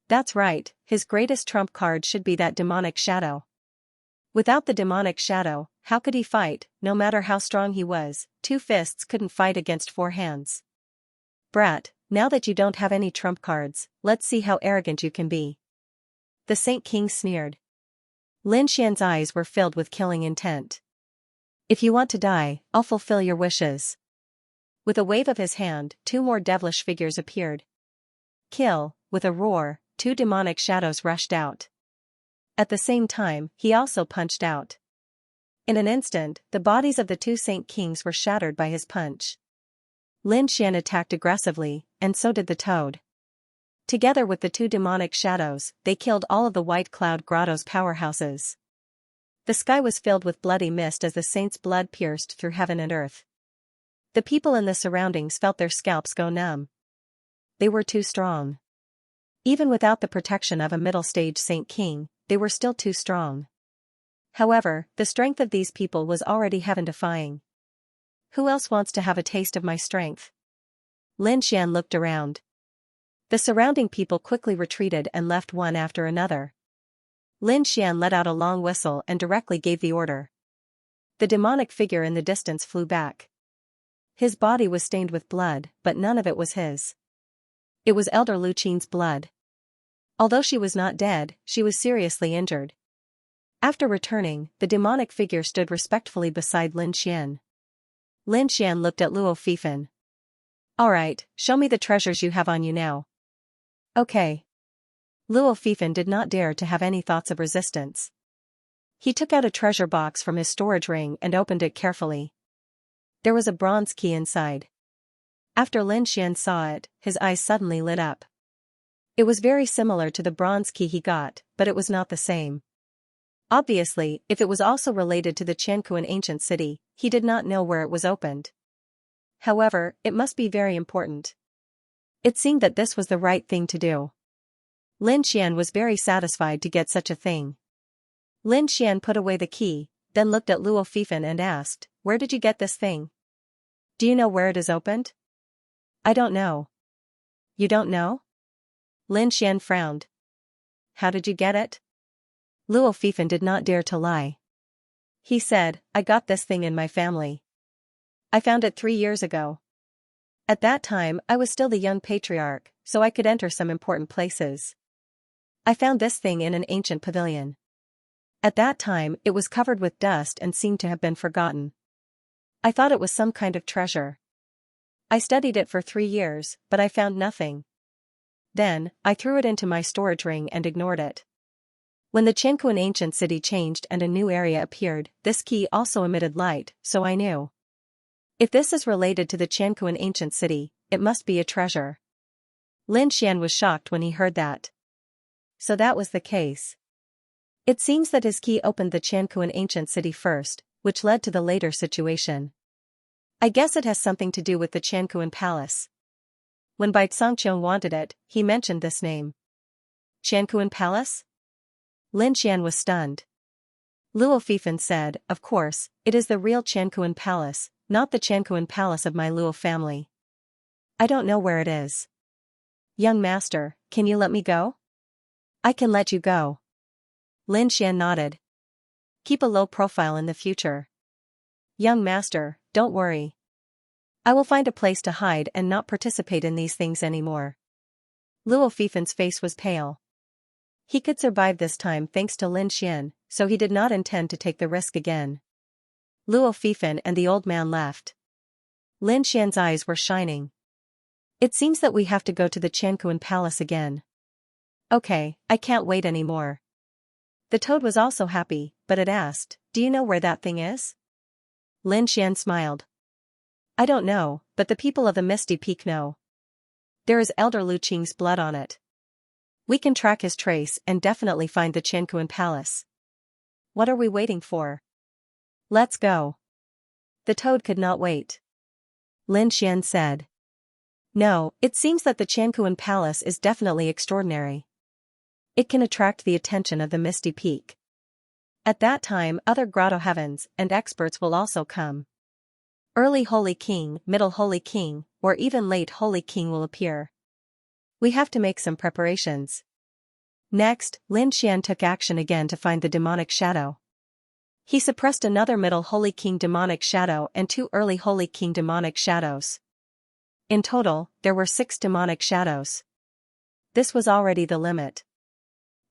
S1: That's right, his greatest trump card should be that demonic shadow. Without the demonic shadow, how could he fight? No matter how strong he was, 2 fists couldn't fight against 4 hands. Brat, now that you don't have any trump cards, let's see how arrogant you can be. The Saint King sneered. Lin Xian's eyes were filled with killing intent. If you want to die, I'll fulfill your wishes. With a wave of his hand, 2 more devilish figures appeared. Kill, with a roar, 2 demonic shadows rushed out. At the same time, he also punched out. In an instant, the bodies of the 2 Saint Kings were shattered by his punch. Lin Xian attacked aggressively, and so did the toad. Together with the 2 demonic shadows, they killed all of the White Cloud Grotto's powerhouses. The sky was filled with bloody mist as the saints' blood pierced through heaven and earth. The people in the surroundings felt their scalps go numb. They were too strong. Even without the protection of a middle-stage Saint King, they were still too strong. However, the strength of these people was already heaven-defying. Who else wants to have a taste of my strength? Lin Xian looked around. The surrounding people quickly retreated and left one after another. Lin Xian let out a long whistle and directly gave the order. The demonic figure in the distance flew back. His body was stained with blood, but none of it was his. It was Elder Lu Qing's blood. Although she was not dead, she was seriously injured. After returning, the demonic figure stood respectfully beside Lin Xian. Lin Xian looked at Luo Fifan. Alright, show me the treasures you have on you now. Okay. Luo Fifan did not dare to have any thoughts of resistance. He took out a treasure box from his storage ring and opened it carefully. There was a bronze key inside. After Lin Xian saw it, his eyes suddenly lit up. It was very similar to the bronze key he got, but it was not the same. Obviously, if it was also related to the Qianquan ancient city, he did not know where it was opened. However, it must be very important. It seemed that this was the right thing to do. Lin Xian was very satisfied to get such a thing. Lin Xian put away the key, then looked at Luo Fifan and asked, "Where did you get this thing? Do you know where it is opened?" "I don't know." "You don't know?" Lin Xian frowned. "How did you get it?" Luo Fifan did not dare to lie. He said, "I got this thing in my family. I found it 3 years ago. At that time I was still the young patriarch, so I could enter some important places. I found this thing in an ancient pavilion. At that time it was covered with dust and seemed to have been forgotten. I thought it was some kind of treasure. I studied it for 3 years, but I found nothing. Then, I threw it into my storage ring and ignored it. When the Qianquan ancient city changed and a new area appeared, this key also emitted light, so I knew. If this is related to the Qianquan ancient city, it must be a treasure." Lin Xian was shocked when he heard that. So that was the case. It seems that his key opened the Qianquan ancient city first, which led to the later situation. I guess it has something to do with the Qianquan palace. When Bai Cangqiong wanted it, he mentioned this name. Qianquan palace? Lin Xian was stunned. Luo Fifan said, "Of course, it is the real Qianquan palace, not the Qianquan palace of my Luo family. I don't know where it is." "Young master, can you let me go?" "I can let you go." Lin Xian nodded. "Keep a low profile in the future." "Young master, don't worry. I will find a place to hide and not participate in these things anymore." Luo Fifan's face was pale. He could survive this time thanks to Lin Xian, so he did not intend to take the risk again. Luo Fifan and the old man left. Lin Xian's eyes were shining. "It seems that we have to go to the Qianquan palace again. Okay, I can't wait anymore." The toad was also happy, but it asked, "Do you know where that thing is?" Lin Xian smiled. "I don't know, but the people of the Misty Peak know. There is Elder Lu Qing's blood on it. We can track his trace and definitely find the Qianquan palace. What are we waiting for? Let's go." The toad could not wait. Lin Xian said. "No, it seems that the Qianquan palace is definitely extraordinary. It can attract the attention of the Misty Peak. At that time other grotto heavens and experts will also come. Early Holy King, Middle Holy King, or even Late Holy King will appear. We have to make some preparations." Next, Lin Xian took action again to find the demonic shadow. He suppressed another Middle Holy King demonic shadow and 2 Early Holy King demonic shadows. In total, there were 6 demonic shadows. This was already the limit.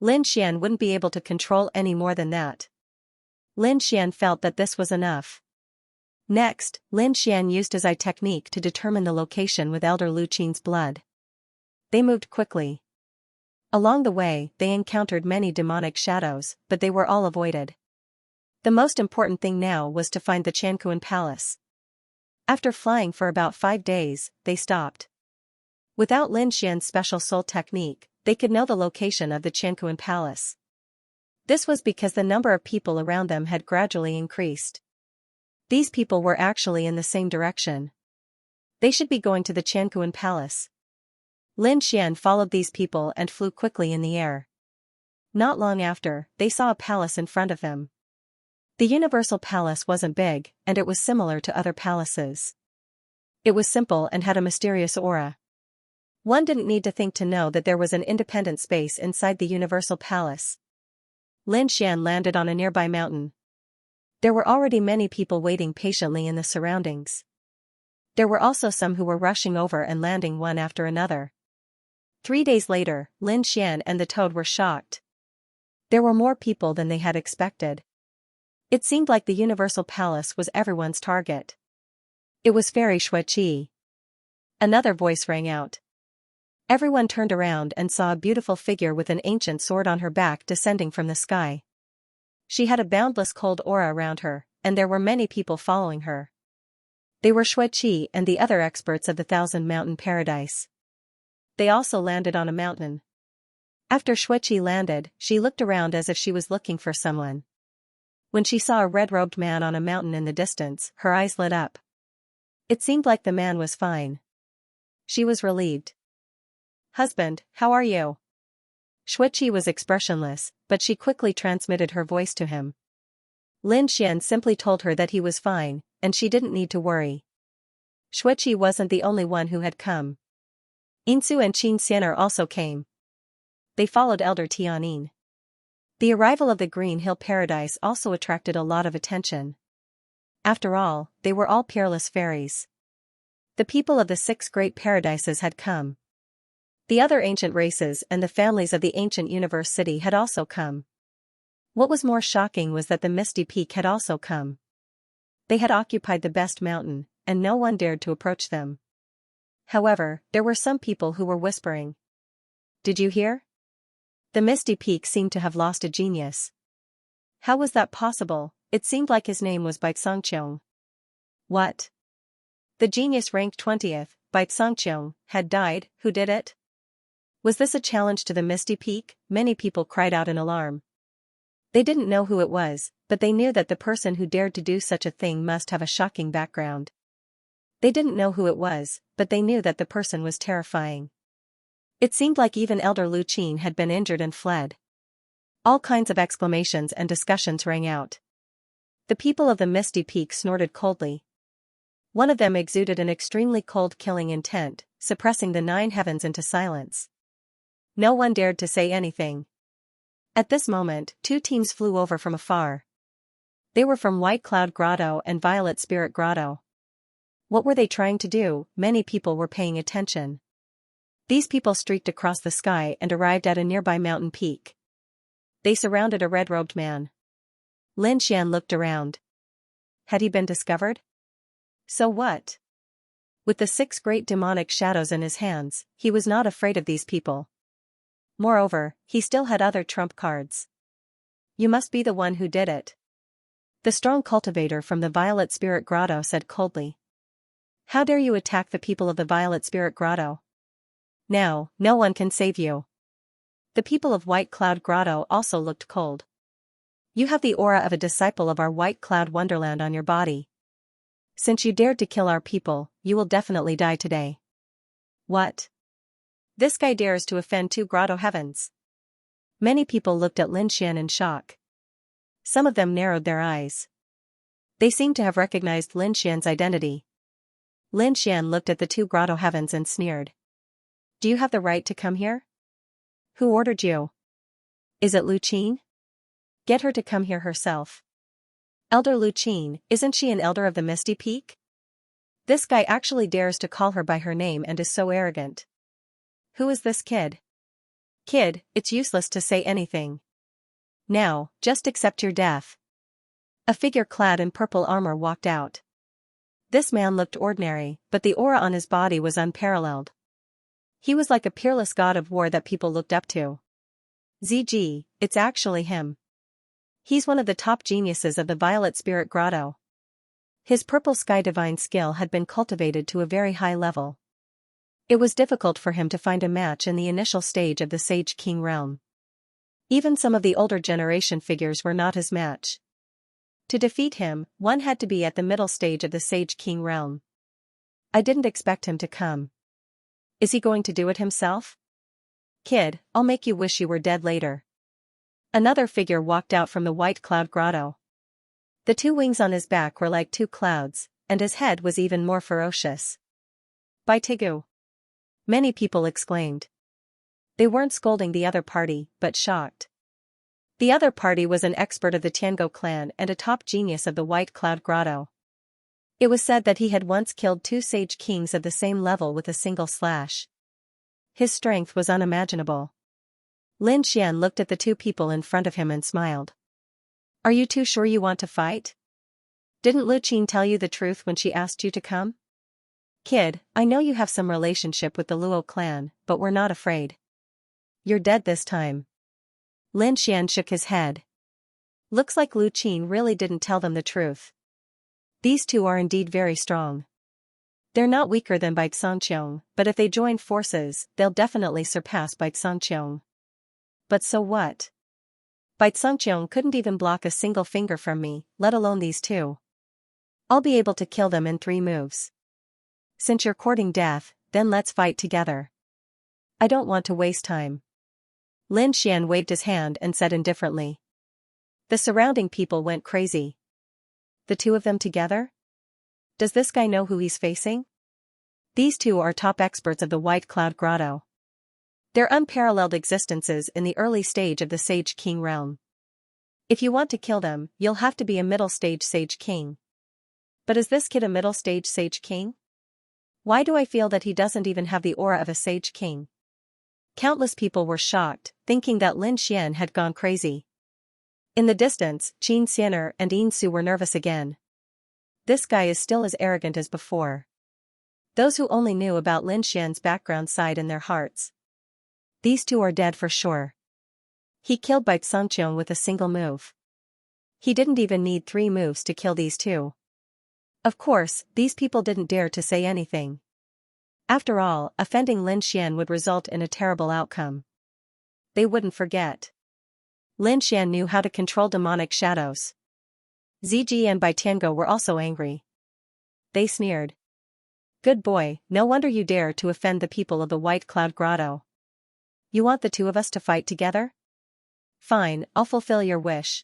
S1: Lin Xian wouldn't be able to control any more than that. Lin Xian felt that this was enough. Next, Lin Xian used his eye technique to determine the location with Elder Lu Qing's blood. They moved quickly. Along the way, they encountered many demonic shadows, but they were all avoided. The most important thing now was to find the Qianquan palace. After flying for about 5 days, they stopped. Without Lin Xian's special soul technique, they could know the location of the Qianquan palace. This was because the number of people around them had gradually increased. These people were actually in the same direction. They should be going to the Qianquan palace. Lin Xian followed these people and flew quickly in the air. Not long after, they saw a palace in front of them. The Universal Palace wasn't big, and it was similar to other palaces. It was simple and had a mysterious aura. One didn't need to think to know that there was an independent space inside the Universal Palace. Lin Xian landed on a nearby mountain. There were already many people waiting patiently in the surroundings. There were also some who were rushing over and landing one after another. 3 days later, Lin Xian and the toad were shocked. There were more people than they had expected. It seemed like the Universal Palace was everyone's target. It was Fairy Xueqi. Another voice rang out. Everyone turned around and saw a beautiful figure with an ancient sword on her back descending from the sky. She had a boundless cold aura around her, and there were many people following her. They were Xueqi and the other experts of the Thousand Mountain Paradise. They also landed on a mountain. After Xueqi landed, she looked around as if she was looking for someone. When she saw a red-robed man on a mountain in the distance, her eyes lit up. It seemed like the man was fine. She was relieved. "Husband, how are you?" Xueqi was expressionless, but she quickly transmitted her voice to him. Lin Xian simply told her that he was fine, and she didn't need to worry. Xueqi wasn't the only one who had come. Insu and Xianxia also came. They followed Elder Tianin. The arrival of the Green Hill Paradise also attracted a lot of attention. After all, they were all peerless fairies. The people of the 6 great paradises had come. The other ancient races and the families of the ancient universe city had also come. What was more shocking was that the Misty Peak had also come. They had occupied the best mountain, and no one dared to approach them. However, there were some people who were whispering. "Did you hear? The Misty Peak seemed to have lost a genius." "How was that possible? It seemed like his name was Xianxia." "What? The genius ranked 20th, Xianxia, had died? Who did it?" Was this a challenge to the Misty Peak? Many people cried out in alarm. They didn't know who it was, but they knew that the person who dared to do such a thing must have a shocking background. They didn't know who it was, but they knew that the person was terrifying. It seemed like even Elder Lu Qin had been injured and fled. All kinds of exclamations and discussions rang out. The people of the Misty Peak snorted coldly. One of them exuded an extremely cold killing intent, suppressing the 9 heavens into silence. No one dared to say anything. At this moment, 2 teams flew over from afar. They were from White Cloud Grotto and Violet Spirit Grotto. What were they trying to do? Many people were paying attention. These people streaked across the sky and arrived at a nearby mountain peak. They surrounded a red-robed man. Lin Xian looked around. Had he been discovered? So what? With the 6 great demonic shadows in his hands, he was not afraid of these people. Moreover, he still had other trump cards. "You must be the one who did it." The strong cultivator from the Violet Spirit Grotto said coldly. "How dare you attack the people of the Violet Spirit Grotto? Now, no one can save you." The people of White Cloud Grotto also looked cold. "You have the aura of a disciple of our White Cloud Wonderland on your body. Since you dared to kill our people, you will definitely die today." "What? This guy dares to offend 2 grotto heavens." Many people looked at Lin Xian in shock. Some of them narrowed their eyes. They seemed to have recognized Lin Xian's identity. Lin Xian looked at the 2 grotto heavens and sneered. "Do you have the right to come here? Who ordered you? Is it Lu Qin? Get her to come here herself." "Elder Lu Qin, isn't she an elder of the Misty Peak? This guy actually dares to call her by her name and is so arrogant. Who is this kid?" "Kid, it's useless to say anything. Now, just accept your death." A figure clad in purple armor walked out. This man looked ordinary, but the aura on his body was unparalleled. He was like a peerless god of war that people looked up to. "ZG, it's actually him. He's one of the top geniuses of the Violet Spirit Grotto." His purple sky divine skill had been cultivated to a very high level. It was difficult for him to find a match in the initial stage of the Sage King realm. Even some of the older generation figures were not his match. To defeat him, one had to be at the middle stage of the Sage King realm. "I didn't expect him to come." Is he going to do it himself? Kid, I'll make you wish you were dead later. Another figure walked out from the white cloud grotto. The two wings on his back were like two clouds, and his head was even more ferocious. By Tigu! Many people exclaimed. They weren't scolding the other party, but shocked. The other party was an expert of the Tiango clan and a top genius of the White Cloud Grotto. It was said that he had once killed 2 sage kings of the same level with a single slash. His strength was unimaginable. Lin Xian looked at the 2 people in front of him and smiled. Are you 2 sure you want to fight? Didn't Lu Qin tell you the truth when she asked you to come? Kid, I know you have some relationship with the Luo clan, but we're not afraid. You're dead this time. Lin Xian shook his head. Looks like Lu Qin really didn't tell them the truth. These 2 are indeed very strong. They're not weaker than Bai Xianxiong, but if they join forces, they'll definitely surpass Bai Xianxiong. But so what? Bai Xianxiong couldn't even block a single finger from me, let alone these 2. I'll be able to kill them in 3 moves. Since you're courting death, then let's fight together. I don't want to waste time. Lin Xian waved his hand and said indifferently. The surrounding people went crazy. The 2 of them together? Does this guy know who he's facing? These 2 are top experts of the White Cloud Grotto. Their unparalleled existences in the early stage of the Sage King realm. If you want to kill them, you'll have to be a middle stage Sage King. But is this kid a middle stage Sage King? Why do I feel that he doesn't even have the aura of a Sage King? Countless people were shocked, thinking that Lin Xian had gone crazy. In the distance, Qin Xianer and Yin Su were nervous again. This guy is still as arrogant as before. Those who only knew about Lin Xian's background sighed in their hearts. These 2 are dead for sure. He killed Bai Xianxiong with a single move. He didn't even need 3 moves to kill these 2. Of course, these people didn't dare to say anything. After all, offending Lin Xian would result in a terrible outcome. They wouldn't forget. Lin Xian knew how to control demonic shadows. Ziji and Bai Tiango were also angry. They sneered. Good boy, no wonder you dare to offend the people of the White Cloud Grotto. You want the 2 of us to fight together? Fine, I'll fulfill your wish.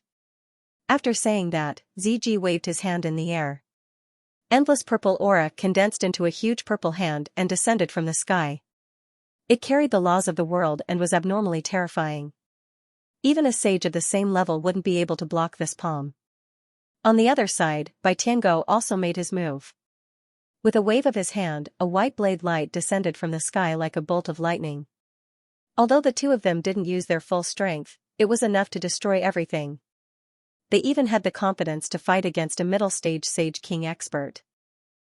S1: After saying that, Ziji waved his hand in the air. Endless purple aura condensed into a huge purple hand and descended from the sky. It carried the laws of the world and was abnormally terrifying. Even a sage of the same level wouldn't be able to block this palm. On the other side, Bai Tiango also made his move. With a wave of his hand, a white blade light descended from the sky like a bolt of lightning. Although the 2 of them didn't use their full strength, it was enough to destroy everything. They even had the confidence to fight against a middle-stage Sage King expert.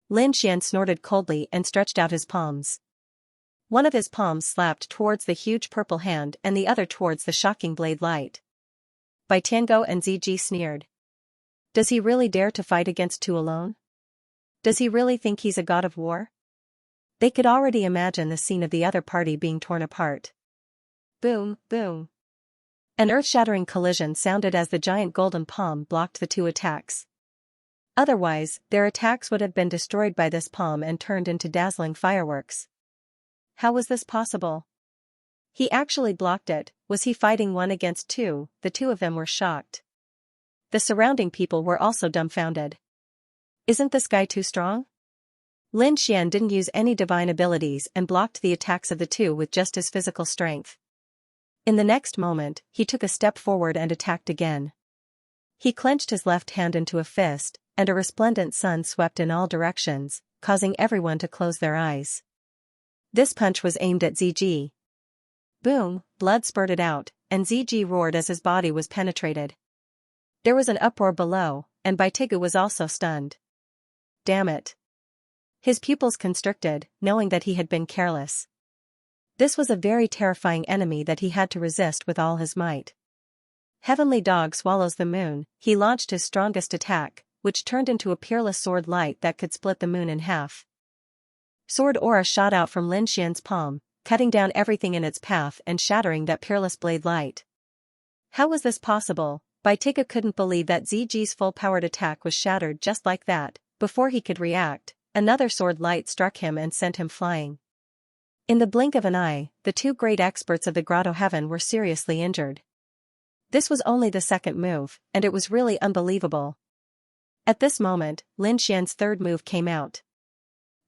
S1: Lin Xian snorted coldly and stretched out his palms. One of his palms slapped towards the huge purple hand and the other towards the shocking blade light. Bai Tiango and Ziji sneered. Does he really dare to fight against 2 alone? Does he really think he's a god of war? They could already imagine the scene of the other party being torn apart. Boom, boom. An earth-shattering collision sounded as the giant golden palm blocked the 2 attacks. Otherwise, their attacks would have been destroyed by this palm and turned into dazzling fireworks. How was this possible? He actually blocked it. Was he fighting 1 against 2? The 2 of them were shocked. The surrounding people were also dumbfounded. Isn't this guy too strong? Lin Xian didn't use any divine abilities and blocked the attacks of the 2 with just his physical strength. In the next moment, he took a step forward and attacked again. He clenched his left hand into a fist, and a resplendent sun swept in all directions, causing everyone to close their eyes. This punch was aimed at Ziji. Boom, blood spurted out, and Ziji roared as his body was penetrated. There was an uproar below, and Bai Tigu was also stunned. Damn it. His pupils constricted, knowing that he had been careless. This was a very terrifying enemy that he had to resist with all his might. Heavenly Dog swallows the moon, he launched his strongest attack, which turned into a peerless sword light that could split the moon in half. Sword aura shot out from Lin Xian's palm, cutting down everything in its path and shattering that peerless blade light. How was this possible? Bai Tigu couldn't believe that Ziji's full-powered attack was shattered just like that. Before he could react, another sword light struck him and sent him flying. In the blink of an eye, the two great experts of the grotto heaven were seriously injured. This was only the second move, and it was really unbelievable. At this moment, Lin Xian's third move came out.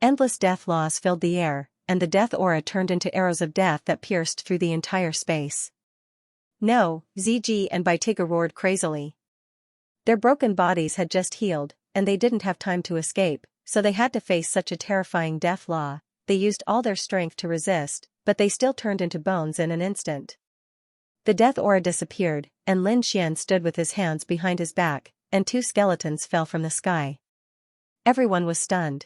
S1: Endless death laws filled the air, and the death aura turned into arrows of death that pierced through the entire space. No, Ziji and Baitiga roared crazily. Their broken bodies had just healed, and they didn't have time to escape, so they had to face such a terrifying death law. They used all their strength to resist, but they still turned into bones in an instant. The death aura disappeared, and Lin Xian stood with his hands behind his back, and two skeletons fell from the sky. Everyone was stunned.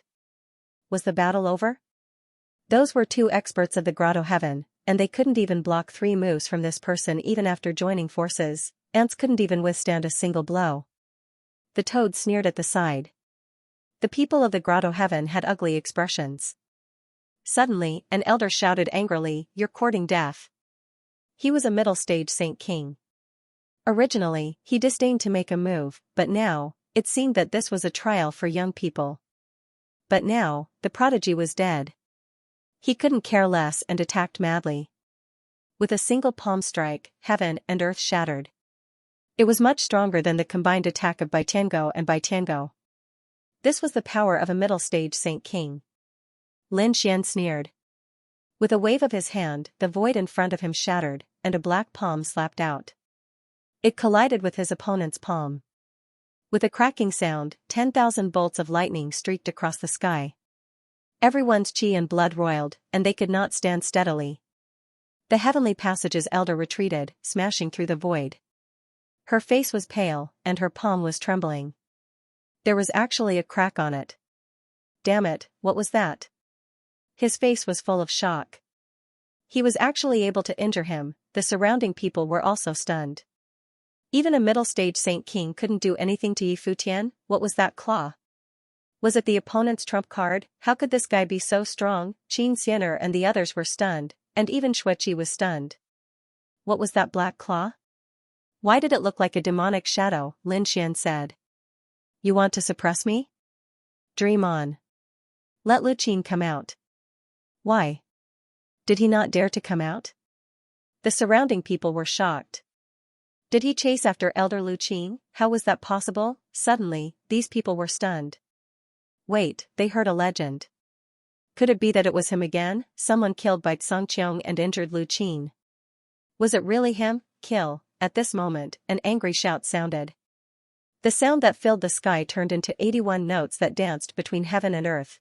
S1: Was the battle over? Those were two experts of the grotto heaven, and they couldn't even block 3 moves from this person even after joining forces. Ants couldn't even withstand a single blow. The toad sneered at the side. The people of the grotto heaven had ugly expressions. Suddenly, an elder shouted angrily, "You're courting death." He was a middle-stage Saint King. Originally, he disdained to make a move, but now, it seemed that this was a trial for young people. But now, the prodigy was dead. He couldn't care less and attacked madly. With a single palm strike, heaven and earth shattered. It was much stronger than the combined attack of Baitiango and Baitiango. This was the power of a middle-stage Saint King. Lin Xian sneered. With a wave of his hand, the void in front of him shattered, and a black palm slapped out. It collided with his opponent's palm. With a cracking sound, 10,000 bolts of lightning streaked across the sky. Everyone's chi and blood roiled, and they could not stand steadily. The heavenly passage's elder retreated, smashing through the void. Her face was pale, and her palm was trembling. There was actually a crack on it. Damn it, what was that? His face was full of shock. He was actually able to injure him. The surrounding people were also stunned. Even a middle-stage Saint King couldn't do anything to Yi Futian. What was that claw? Was it the opponent's trump card? How could this guy be so strong? Qin Xianer and the others were stunned, and even Xueqi was stunned. What was that black claw? Why did it look like a demonic shadow? Lin Xian said. You want to suppress me? Dream on. Let Lu Qin come out. Why? Did he not dare to come out? The surrounding people were shocked. Did he chase after Elder Lu Qin? How was that possible? Suddenly, these people were stunned. Wait, they heard a legend. Could it be that it was him again? Someone killed Bai Songqiong and injured Lu Qin. Was it really him? Kill. At this moment, an angry shout sounded. The sound that filled the sky turned into 81 notes that danced between heaven and earth.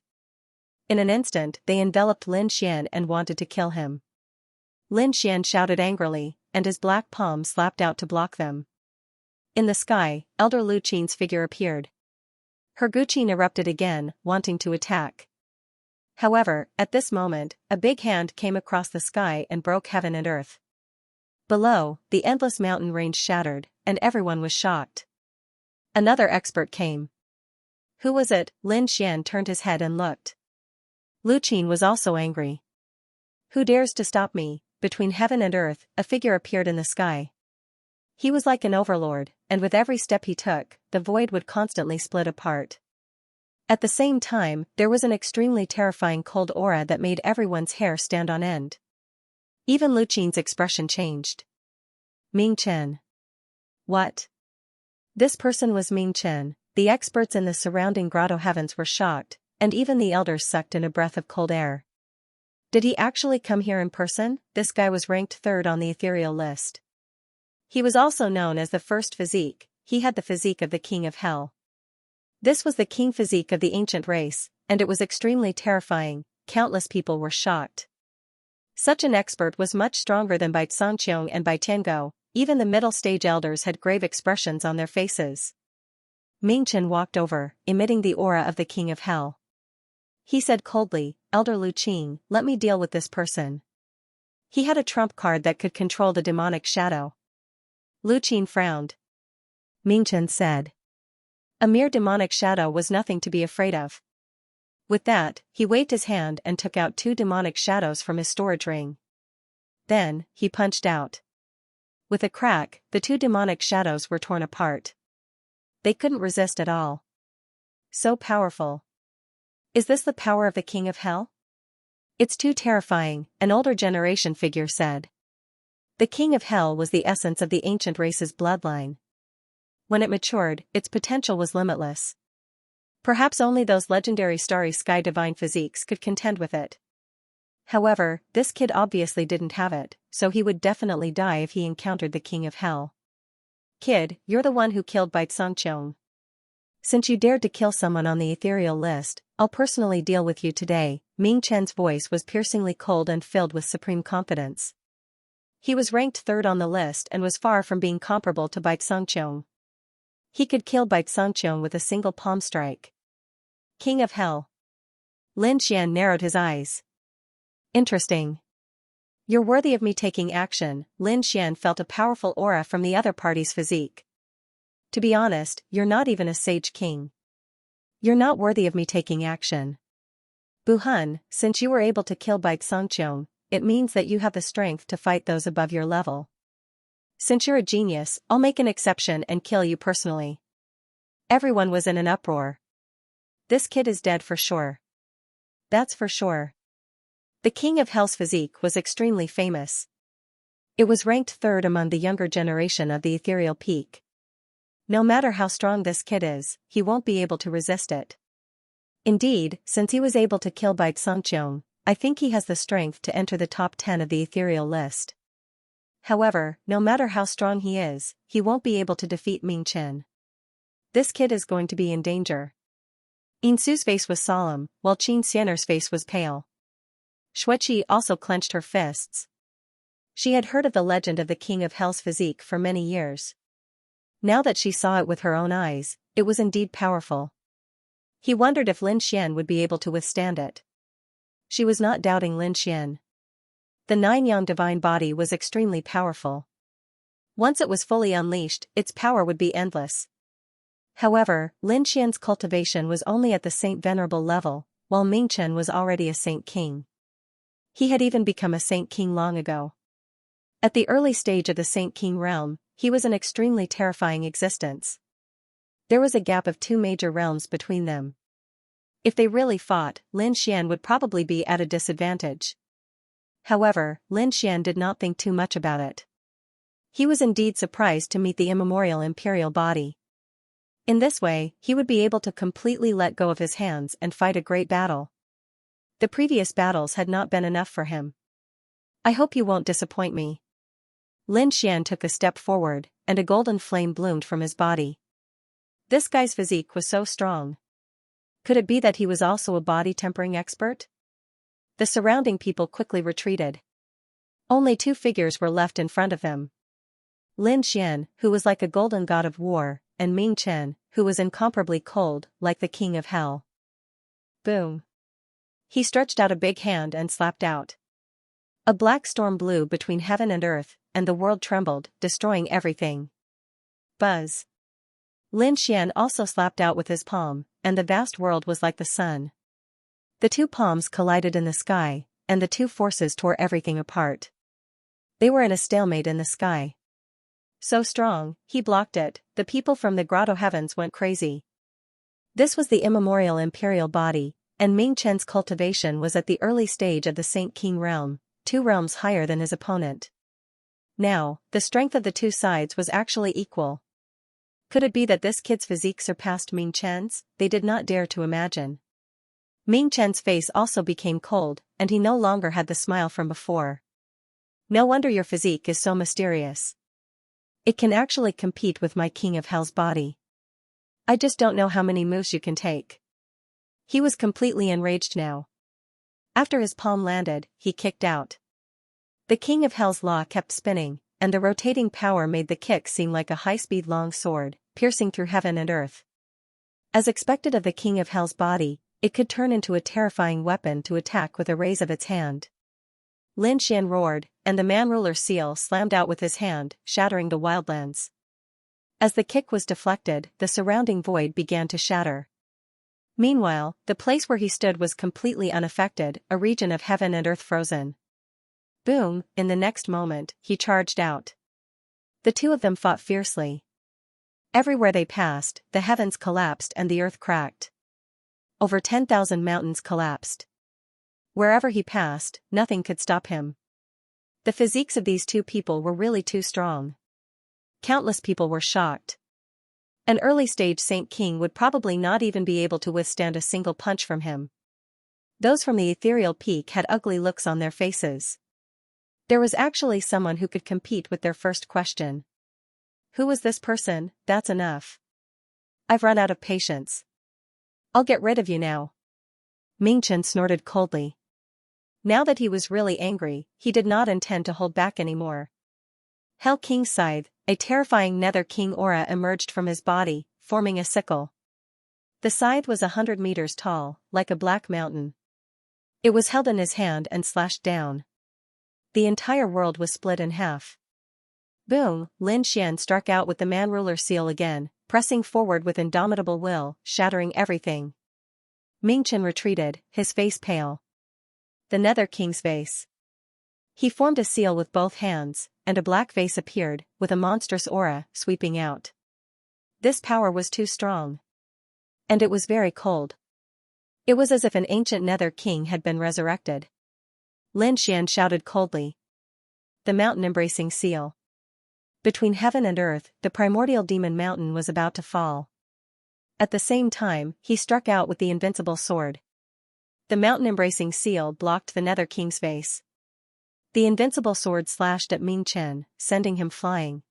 S1: In an instant, they enveloped Lin Xian and wanted to kill him. Lin Xian shouted angrily, and his black palm slapped out to block them. In the sky, Elder Lu Qin's figure appeared. Her Guqin erupted again, wanting to attack. However, at this moment, a big hand came across the sky and broke heaven and earth. Below, the endless mountain range shattered, and everyone was shocked. Another expert came. Who was it? Lin Xian turned his head and looked. Lu Qin was also angry. Who dares to stop me? Between heaven and earth, a figure appeared in the sky. He was like an overlord, and with every step he took, the void would constantly split apart. At the same time, there was an extremely terrifying cold aura that made everyone's hair stand on end. Even Lu Qin's expression changed. Ming Chen. What? This person was Ming Chen. The experts in the surrounding grotto heavens were shocked, and even the elders sucked in a breath of cold air. Did he actually come here in person? This guy was ranked 3rd on the ethereal list. He was also known as the first physique. He had the physique of the king of hell. This was the king physique of the ancient race, and it was extremely terrifying. Countless people were shocked. Such an expert was much stronger than Bai Songqiong and Bai Tiango. Even the middle stage elders had grave expressions on their faces. Ming Chen walked over, emitting the aura of the king of hell. He said coldly, Elder Lu Qin, let me deal with this person. He had a trump card that could control the demonic shadow. Lu Qin frowned. Ming Chen said. A mere demonic shadow was nothing to be afraid of. With that, he waved his hand and took out 2 demonic shadows from his storage ring. Then, he punched out. With a crack, the 2 demonic shadows were torn apart. They couldn't resist at all. So powerful. Is this the power of the king of hell? It's too terrifying, an older generation figure said. The king of hell was the essence of the ancient race's bloodline. When it matured, its potential was limitless. Perhaps only those legendary starry sky divine physiques could contend with it. However, this kid obviously didn't have it, so he would definitely die if he encountered the king of hell. Kid, you're the one who killed Xianxia. Since you dared to kill someone on the ethereal list, I'll personally deal with you today. Ming Chen's voice was piercingly cold and filled with supreme confidence. He was ranked third on the list and was far from being comparable to Xianxia. He could kill Xianxia with a single palm strike. King of hell. Lin Xian narrowed his eyes. Interesting. You're worthy of me taking action. Lin Xian felt a powerful aura from the other party's physique. To be honest, you're not even a sage king. You're not worthy of me taking action. Buhun, since you were able to kill Xianxia, it means that you have the strength to fight those above your level. Since you're a genius, I'll make an exception and kill you personally. Everyone was in an uproar. This kid is dead for sure. That's for sure. The king of hell's physique was extremely famous. It was ranked third among the younger generation of the ethereal peak. No matter how strong this kid is, he won't be able to resist it. Indeed, since he was able to kill Xianxia, I think he has the strength to enter the top 10 of the ethereal list. However, no matter how strong he is, he won't be able to defeat Ming Chen. This kid is going to be in danger. Insu's face was solemn, while Qin Xianer's face was pale. Xueqi also clenched her fists. She had heard of the legend of the king of hell's physique for many years. Now that she saw it with her own eyes, it was indeed powerful. He wondered if Lin Xian would be able to withstand it. She was not doubting Lin Xian. The nine-yang divine body was extremely powerful. Once it was fully unleashed, its power would be endless. However, Lin Xian's cultivation was only at the saint venerable level, while Ming Chen was already a saint king. He had even become a saint king long ago. At the early stage of the saint king realm, he was an extremely terrifying existence. There was a gap of 2 major realms between them. If they really fought, Lin Xian would probably be at a disadvantage. However, Lin Xian did not think too much about it. He was indeed surprised to meet the immemorial imperial body. In this way, he would be able to completely let go of his hands and fight a great battle. The previous battles had not been enough for him. I hope you won't disappoint me. Lin Xian took a step forward, and a golden flame bloomed from his body. This guy's physique was so strong. Could it be that he was also a body tempering expert? The surrounding people quickly retreated. Only 2 figures were left in front of them. Lin Xian, who was like a golden god of war, and Ming Chen, who was incomparably cold, like the king of hell. Boom. He stretched out a big hand and slapped out. A black storm blew between heaven and earth, and the world trembled, destroying everything. Buzz. Lin Xian also slapped out with his palm, and the vast world was like the sun. The 2 palms collided in the sky, and the 2 forces tore everything apart. They were in a stalemate in the sky. So strong, he blocked it. The people from the grotto heavens went crazy. This was the immemorial imperial body, and Ming Chen's cultivation was at the early stage of the Saint King realm, 2 realms higher than his opponent. Now, the strength of the 2 sides was actually equal. Could it be that this kid's physique surpassed Ming Chen's? They did not dare to imagine. Ming Chen's face also became cold, and he no longer had the smile from before. No wonder your physique is so mysterious. It can actually compete with my king of hell's body. I just don't know how many moves you can take. He was completely enraged now. After his palm landed, he kicked out. The king of hell's law kept spinning, and the rotating power made the kick seem like a high-speed long sword, piercing through heaven and earth. As expected of the king of hell's body, it could turn into a terrifying weapon to attack with a raise of its hand. Lin Xian roared, and the man-ruler seal slammed out with his hand, shattering the wildlands. As the kick was deflected, the surrounding void began to shatter. Meanwhile, the place where he stood was completely unaffected, a region of heaven and earth frozen. Boom, in the next moment, he charged out. The 2 of them fought fiercely. Everywhere they passed, the heavens collapsed and the earth cracked. Over 10,000 mountains collapsed. Wherever he passed, nothing could stop him. The physiques of these two people were really too strong. Countless people were shocked. An early-stage Saint King would probably not even be able to withstand a single punch from him. Those from the ethereal peak had ugly looks on their faces. There was actually someone who could compete with their first question. Who was this person? That's enough. I've run out of patience. I'll get rid of you now. Ming Chen snorted coldly. Now that he was really angry, he did not intend to hold back anymore. Hell King's scythe, a terrifying Nether King aura emerged from his body, forming a sickle. The scythe was 100 meters tall, like a black mountain. It was held in his hand and slashed down. The entire world was split in half. Boom! Lin Xian struck out with the man-ruler seal again, pressing forward with indomitable will, shattering everything. Ming Chen retreated, his face pale. The Nether King's vase. He formed a seal with both hands, and a black vase appeared, with a monstrous aura, sweeping out. This power was too strong. And it was very cold. It was as if an ancient Nether King had been resurrected. Lin Xian shouted coldly. The mountain-embracing seal. Between heaven and earth, the primordial demon mountain was about to fall. At the same time, he struck out with the invincible sword. The mountain-embracing seal blocked the Nether King's vase. The invincible sword slashed at Ming Chen, sending him flying.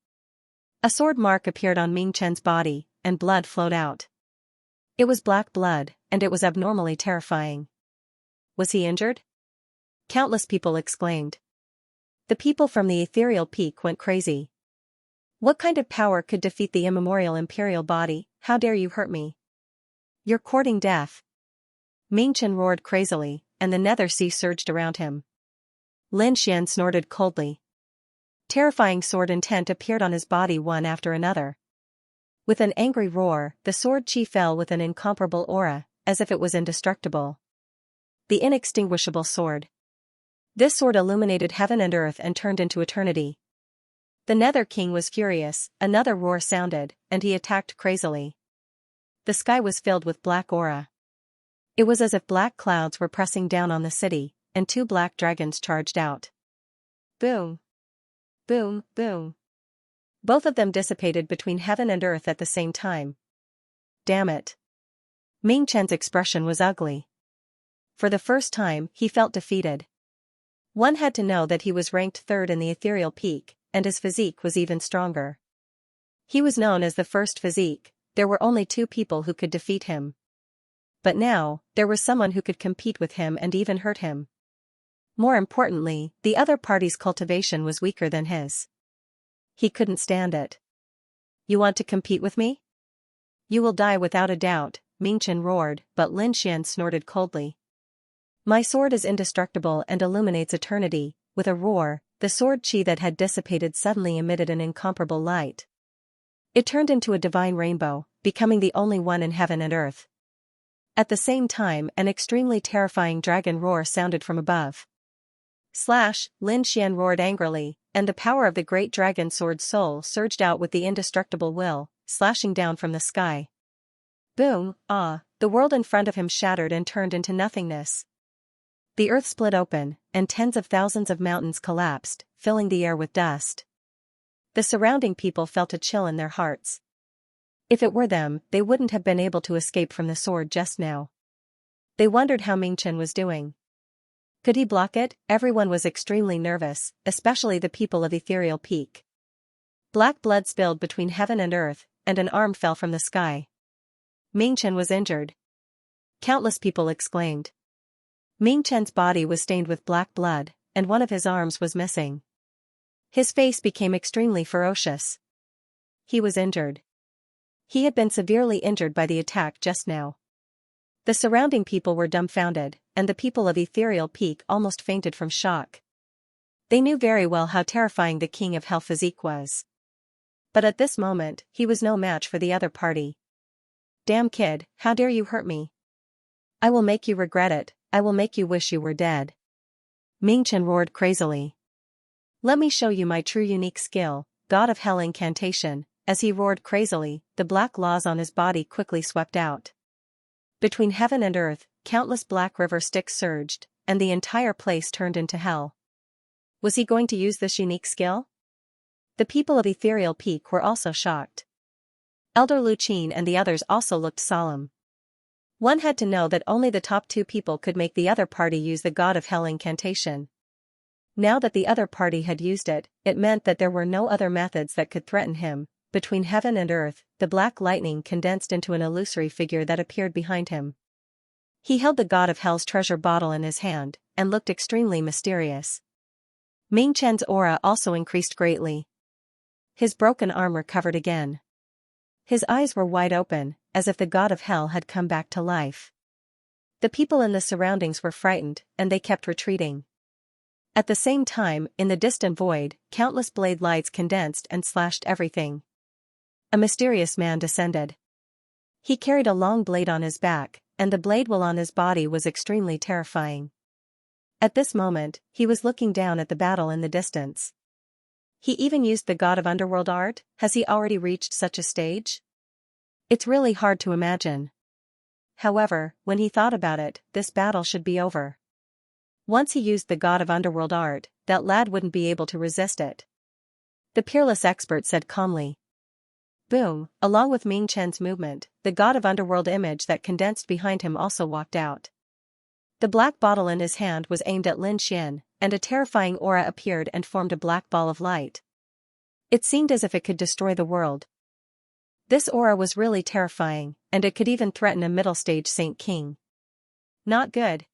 S1: A sword mark appeared on Ming Chen's body, and blood flowed out. It was black blood, and it was abnormally terrifying. Was he injured? Countless people exclaimed. The people from the ethereal peak went crazy. What kind of power could defeat the immemorial imperial body? How dare you hurt me? You're courting death. Ming Chen roared crazily, and the nether sea surged around him. Lin Xian snorted coldly. Terrifying sword intent appeared on his body one after another. With an angry roar, the sword chi fell with an incomparable aura, as if it was indestructible. The inextinguishable sword. This sword illuminated heaven and earth and turned into eternity. The Nether King was furious, another roar sounded, and he attacked crazily. The sky was filled with black aura. It was as if black clouds were pressing down on the city, and two black dragons charged out. Boom! Boom, boom. Both of them dissipated between heaven and earth at the same time. Damn it. Ming Chen's expression was ugly. For the first time, he felt defeated. One had to know that he was ranked third in the ethereal peak, and his physique was even stronger. He was known as the first physique, there were only two people who could defeat him. But now, there was someone who could compete with him and even hurt him. More importantly, the other party's cultivation was weaker than his. He couldn't stand it. You want to compete with me? You will die without a doubt, Ming Chen roared, but Lin Xian snorted coldly. My sword is indestructible and illuminates eternity. With a roar, the sword chi that had dissipated suddenly emitted an incomparable light. It turned into a divine rainbow, becoming the only one in heaven and earth. At the same time, an extremely terrifying dragon roar sounded from above. Slash! Lin Xian roared angrily, and the power of the great dragon sword soul surged out with the indestructible will, slashing down from the sky. Boom! Ah! The world in front of him shattered and turned into nothingness. The earth split open, and tens of thousands of mountains collapsed, filling the air with dust. The surrounding people felt a chill in their hearts. If it were them, they wouldn't have been able to escape from the sword just now. They wondered how Ming Chen was doing. Could he block it? Everyone was extremely nervous, especially the people of Ethereal Peak. Black blood spilled between heaven and earth, and an arm fell from the sky. Ming Chen was injured. Countless people exclaimed. Ming Chen's body was stained with black blood, and one of his arms was missing. His face became extremely ferocious. He was injured. He had been severely injured by the attack just now. The surrounding people were dumbfounded, and the people of Ethereal Peak almost fainted from shock. They knew very well how terrifying the King of Hell physique was. But at this moment, he was no match for the other party. Damn kid, how dare you hurt me? I will make you regret it, I will make you wish you were dead. Ming Chen roared crazily. Let me show you my true unique skill, God of Hell incantation. As he roared crazily, the black laws on his body quickly swept out. Between heaven and earth, countless black river Styx surged, and the entire place turned into hell. Was he going to use this unique skill? The people of Ethereal Peak were also shocked. Elder Lu Qin and the others also looked solemn. One had to know that only the top two people could make the other party use the God of Hell incantation. Now that the other party had used it, it meant that there were no other methods that could threaten him. Between heaven and earth, the black lightning condensed into an illusory figure that appeared behind him. He held the God of Hell's treasure bottle in his hand, and looked extremely mysterious. Ming Chen's aura also increased greatly. His broken arm recovered again. His eyes were wide open, as if the God of Hell had come back to life. The people in the surroundings were frightened, and they kept retreating. At the same time, in the distant void, countless blade lights condensed and slashed everything. A mysterious man descended. He carried a long blade on his back, and the blade while on his body was extremely terrifying. At this moment, he was looking down at the battle in the distance. He even used the God of Underworld art. Has he already reached such a stage? It's really hard to imagine. However, when he thought about it, this battle should be over. Once he used the God of Underworld art, that lad wouldn't be able to resist it. The peerless expert said calmly. Boom, along with Ming Chen's movement, the God of Underworld image that condensed behind him also walked out. The black bottle in his hand was aimed at Lin Xian, and a terrifying aura appeared and formed a black ball of light. It seemed as if it could destroy the world. This aura was really terrifying, and it could even threaten a middle-stage Saint King. Not good.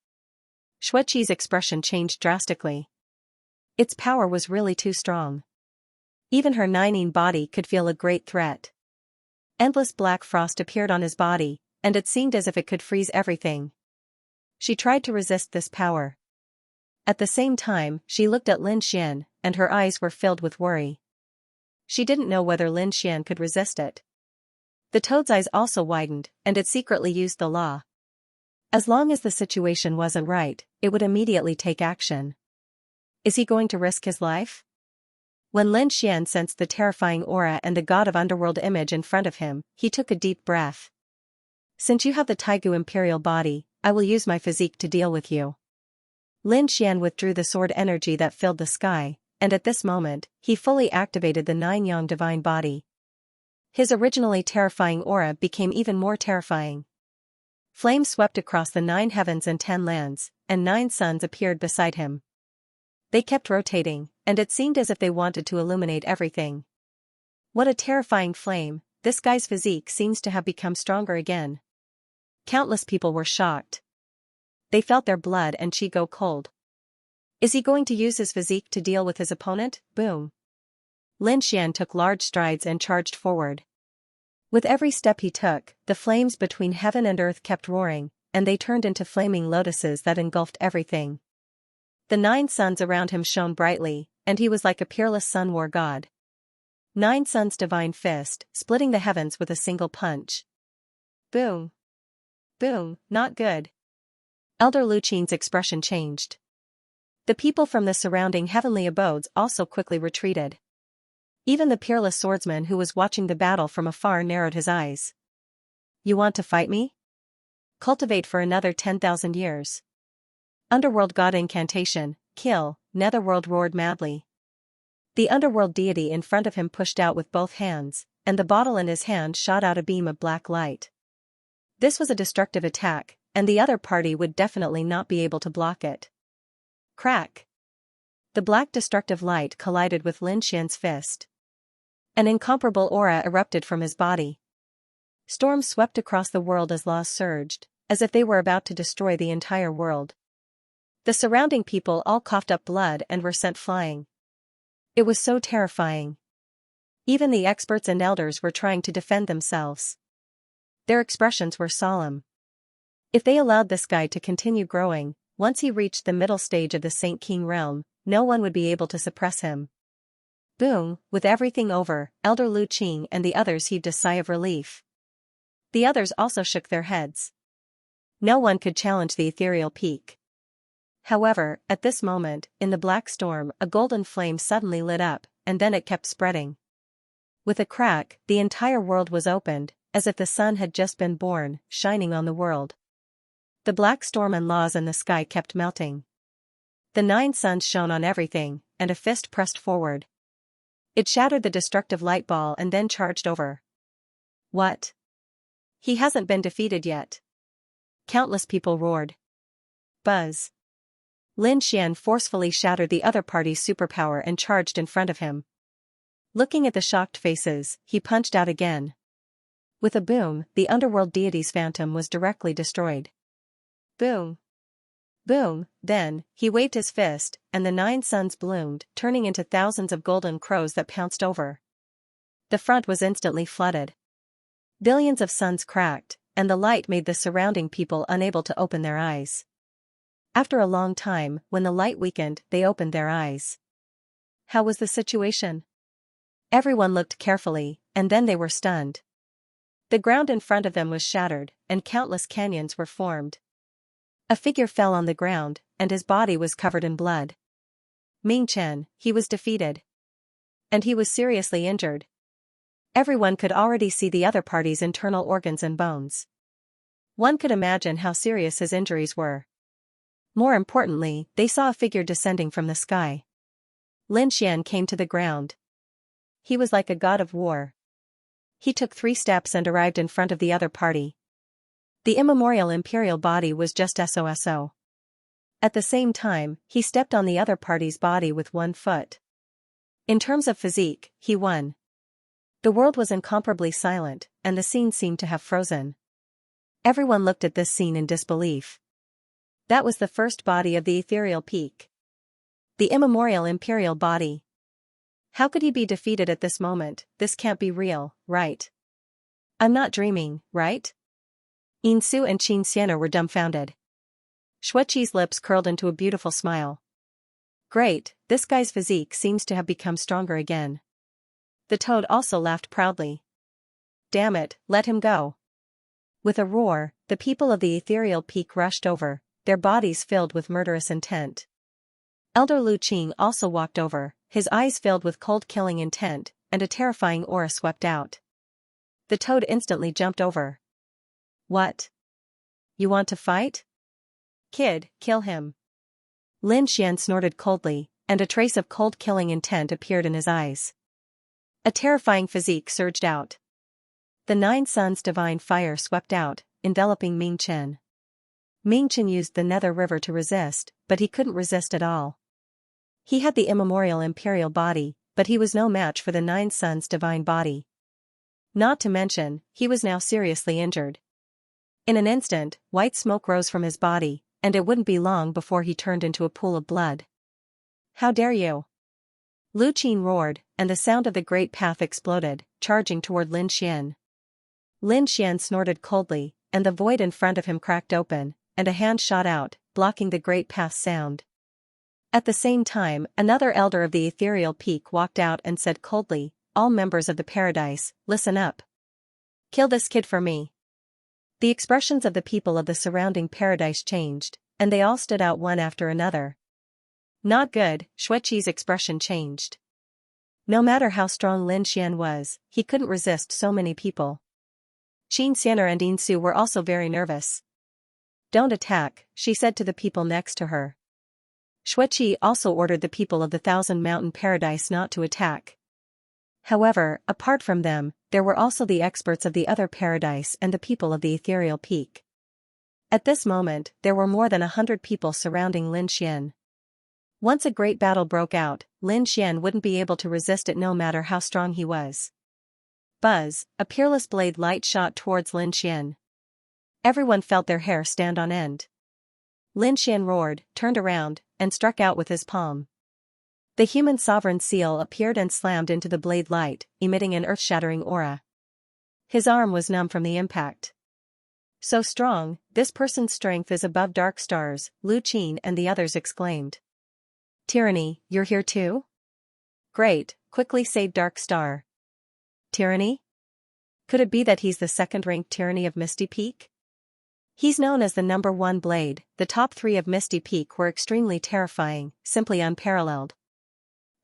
S1: Xueqi's expression changed drastically. Its power was really too strong. Even her nining body could feel a great threat. Endless black frost appeared on his body, and it seemed as if it could freeze everything. She tried to resist this power. At the same time, she looked at Lin Xian, and her eyes were filled with worry. She didn't know whether Lin Xian could resist it. The toad's eyes also widened, and it secretly used the law. As long as the situation wasn't right, it would immediately take action. Is he going to risk his life? When Lin Xian sensed the terrifying aura and the God of Underworld image in front of him, he took a deep breath. Since you have the Taigu Imperial body, I will use my physique to deal with you. Lin Xian withdrew the sword energy that filled the sky, and at this moment, he fully activated the Nine Yang divine body. His originally terrifying aura became even more terrifying. Flames swept across the 9 heavens and 10 lands, and 9 suns appeared beside him. They kept rotating, and it seemed as if they wanted to illuminate everything. What a terrifying flame, this guy's physique seems to have become stronger again. Countless people were shocked. They felt their blood and chi go cold. Is he going to use his physique to deal with his opponent? Boom. Lin Xian took large strides and charged forward. With every step he took, the flames between heaven and earth kept roaring, and they turned into flaming lotuses that engulfed everything. The 9 suns around him shone brightly, and he was like a peerless sun war god. 9 suns' divine fist, splitting the heavens with a single punch. Boom. Boom, not good. Elder Lu Qin's expression changed. The people from the surrounding heavenly abodes also quickly retreated. Even the peerless swordsman who was watching the battle from afar narrowed his eyes. You want to fight me? Cultivate for another 10,000 years. Underworld god incantation, kill, Netherworld roared madly. The underworld deity in front of him pushed out with both hands, and the bottle in his hand shot out a beam of black light. This was a destructive attack, and the other party would definitely not be able to block it. Crack! The black destructive light collided with Lin Xian's fist. An incomparable aura erupted from his body. Storms swept across the world as laws surged, as if they were about to destroy the entire world. The surrounding people all coughed up blood and were sent flying. It was so terrifying. Even the experts and elders were trying to defend themselves. Their expressions were solemn. If they allowed this guy to continue growing, once he reached the middle stage of the Saint King realm, no one would be able to suppress him. Boom, with everything over, Elder Lu Qing and the others heaved a sigh of relief. The others also shook their heads. No one could challenge the ethereal peak. However, at this moment, in the black storm, a golden flame suddenly lit up, and then it kept spreading. With a crack, the entire world was opened, as if the sun had just been born, shining on the world. The black storm and laws in the sky kept melting. The 9 suns shone on everything, and a fist pressed forward. It shattered the destructive light ball and then charged over. What? He hasn't been defeated yet. Countless people roared. Buzz. Lin Xian forcefully shattered the other party's superpower and charged in front of him. Looking at the shocked faces, he punched out again. With a boom, the underworld deity's phantom was directly destroyed. Boom. Boom, then, he waved his fist, and the 9 suns bloomed, turning into thousands of golden crows that pounced over. The front was instantly flooded. Billions of suns cracked, and the light made the surrounding people unable to open their eyes. After a long time, when the light weakened, they opened their eyes. How was the situation? Everyone looked carefully, and then they were stunned. The ground in front of them was shattered, and countless canyons were formed. A figure fell on the ground, and his body was covered in blood. Ming Chen, he was defeated. And he was seriously injured. Everyone could already see the other party's internal organs and bones. One could imagine how serious his injuries were. More importantly, they saw a figure descending from the sky. Lin Xian came to the ground. He was like a god of war. He took 3 steps and arrived in front of the other party. The immemorial imperial body was just SOSO. At the same time, he stepped on the other party's body with 1 foot. In terms of physique, he won. The world was incomparably silent, and the scene seemed to have frozen. Everyone looked at this scene in disbelief. That was the first body of the ethereal peak. The immemorial imperial body. How could he be defeated at this moment? This can't be real, right? I'm not dreaming, right? Yinsu and Xianxia were dumbfounded. Xueqi's lips curled into a beautiful smile. Great, this guy's physique seems to have become stronger again. The toad also laughed proudly. Damn it, let him go. With a roar, the people of the ethereal peak rushed over, their bodies filled with murderous intent. Elder Lu Qing also walked over, his eyes filled with cold killing intent, and a terrifying aura swept out. The toad instantly jumped over. What? You want to fight? Kid, kill him. Lin Xian snorted coldly, and a trace of cold killing intent appeared in his eyes. A terrifying physique surged out. The 9 suns' divine fire swept out, enveloping Ming Chen. Ming Chen used the Nether River to resist, but he couldn't resist at all. He had the immemorial imperial body, but he was no match for the 9 suns' divine body. Not to mention, he was now seriously injured. In an instant, white smoke rose from his body, and it wouldn't be long before he turned into a pool of blood. How dare you? Lu Qin roared, and the sound of the great path exploded, charging toward Lin Xian. Lin Xian snorted coldly, and the void in front of him cracked open, and a hand shot out, blocking the great path's sound. At the same time, another elder of the ethereal peak walked out and said coldly, "All members of the paradise, listen up. Kill this kid for me." The expressions of the people of the surrounding paradise changed, and they all stood out one after another. Not good, Xueqi's expression changed. No matter how strong Lin Xian was, he couldn't resist so many people. Xianxia and Yinsu were also very nervous. Don't attack, she said to the people next to her. Xueqi also ordered the people of the Thousand Mountain Paradise not to attack. However, apart from them, there were also the experts of the other paradise and the people of the ethereal peak. At this moment, there were more than 100 people surrounding Lin Xian. Once a great battle broke out, Lin Xian wouldn't be able to resist it no matter how strong he was. Buzz, a peerless blade light shot towards Lin Xian. Everyone felt their hair stand on end. Lin Xian roared, turned around, and struck out with his palm. The human sovereign seal appeared and slammed into the blade light, emitting an earth-shattering aura. His arm was numb from the impact. So strong, this person's strength is above dark stars, Lu Qin and the others exclaimed. Tyranny, you're here too? Great, quickly say Dark Star. Tyranny? Could it be that he's the second-ranked tyranny of Misty Peak? He's known as the #1 blade. The top 3 of Misty Peak were extremely terrifying, simply unparalleled.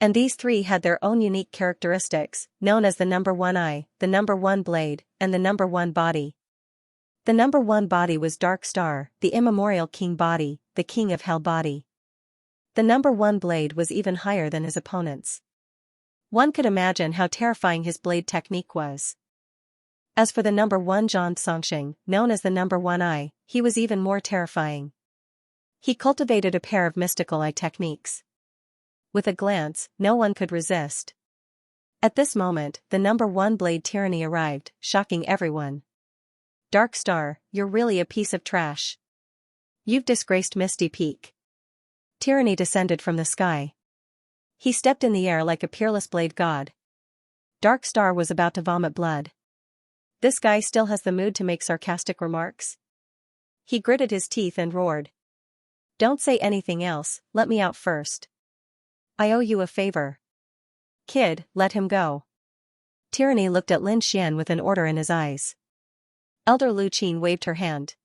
S1: And these 3 had their own unique characteristics, known as the #1 eye, the #1 blade, and the #1 body. The number one body was Dark Star, the immemorial king body, the king of hell body. The number one blade was even higher than his opponents. One could imagine how terrifying his blade technique was. As for the number one Zhan Songxing, known as the number one eye, he was even more terrifying. He cultivated a pair of mystical eye techniques. With a glance, no one could resist. At this moment, the number one blade tyranny arrived, shocking everyone. Dark Star, you're really a piece of trash. You've disgraced Misty Peak. Tyranny descended from the sky. He stepped in the air like a peerless blade god. Dark Star was about to vomit blood. This guy still has the mood to make sarcastic remarks. He gritted his teeth and roared. Don't say anything else, let me out first. I owe you a favor. Kid, let him go. Tyranny looked at Lin Xian with an order in his eyes. Elder Lu Qin waved her hand.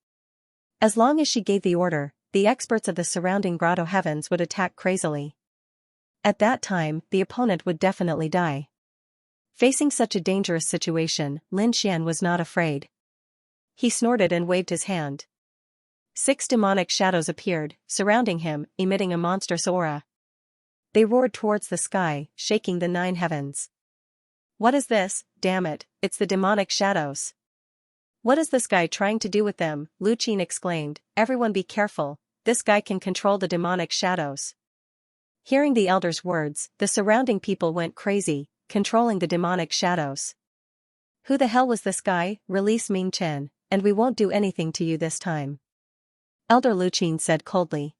S1: As long as she gave the order, the experts of the surrounding grotto heavens would attack crazily. At that time, the opponent would definitely die. Facing such a dangerous situation, Lin Xian was not afraid. He snorted and waved his hand. 6 demonic shadows appeared, surrounding him, emitting a monstrous aura. They roared towards the sky, shaking the 9 heavens. What is this? Damn it, it's the demonic shadows. What is this guy trying to do with them? Lu Qin exclaimed. Everyone be careful, this guy can control the demonic shadows. Hearing the elder's words, the surrounding people went crazy, controlling the demonic shadows. Who the hell was this guy? Release Ming Chen, and we won't do anything to you this time. Elder Lu Qin said coldly.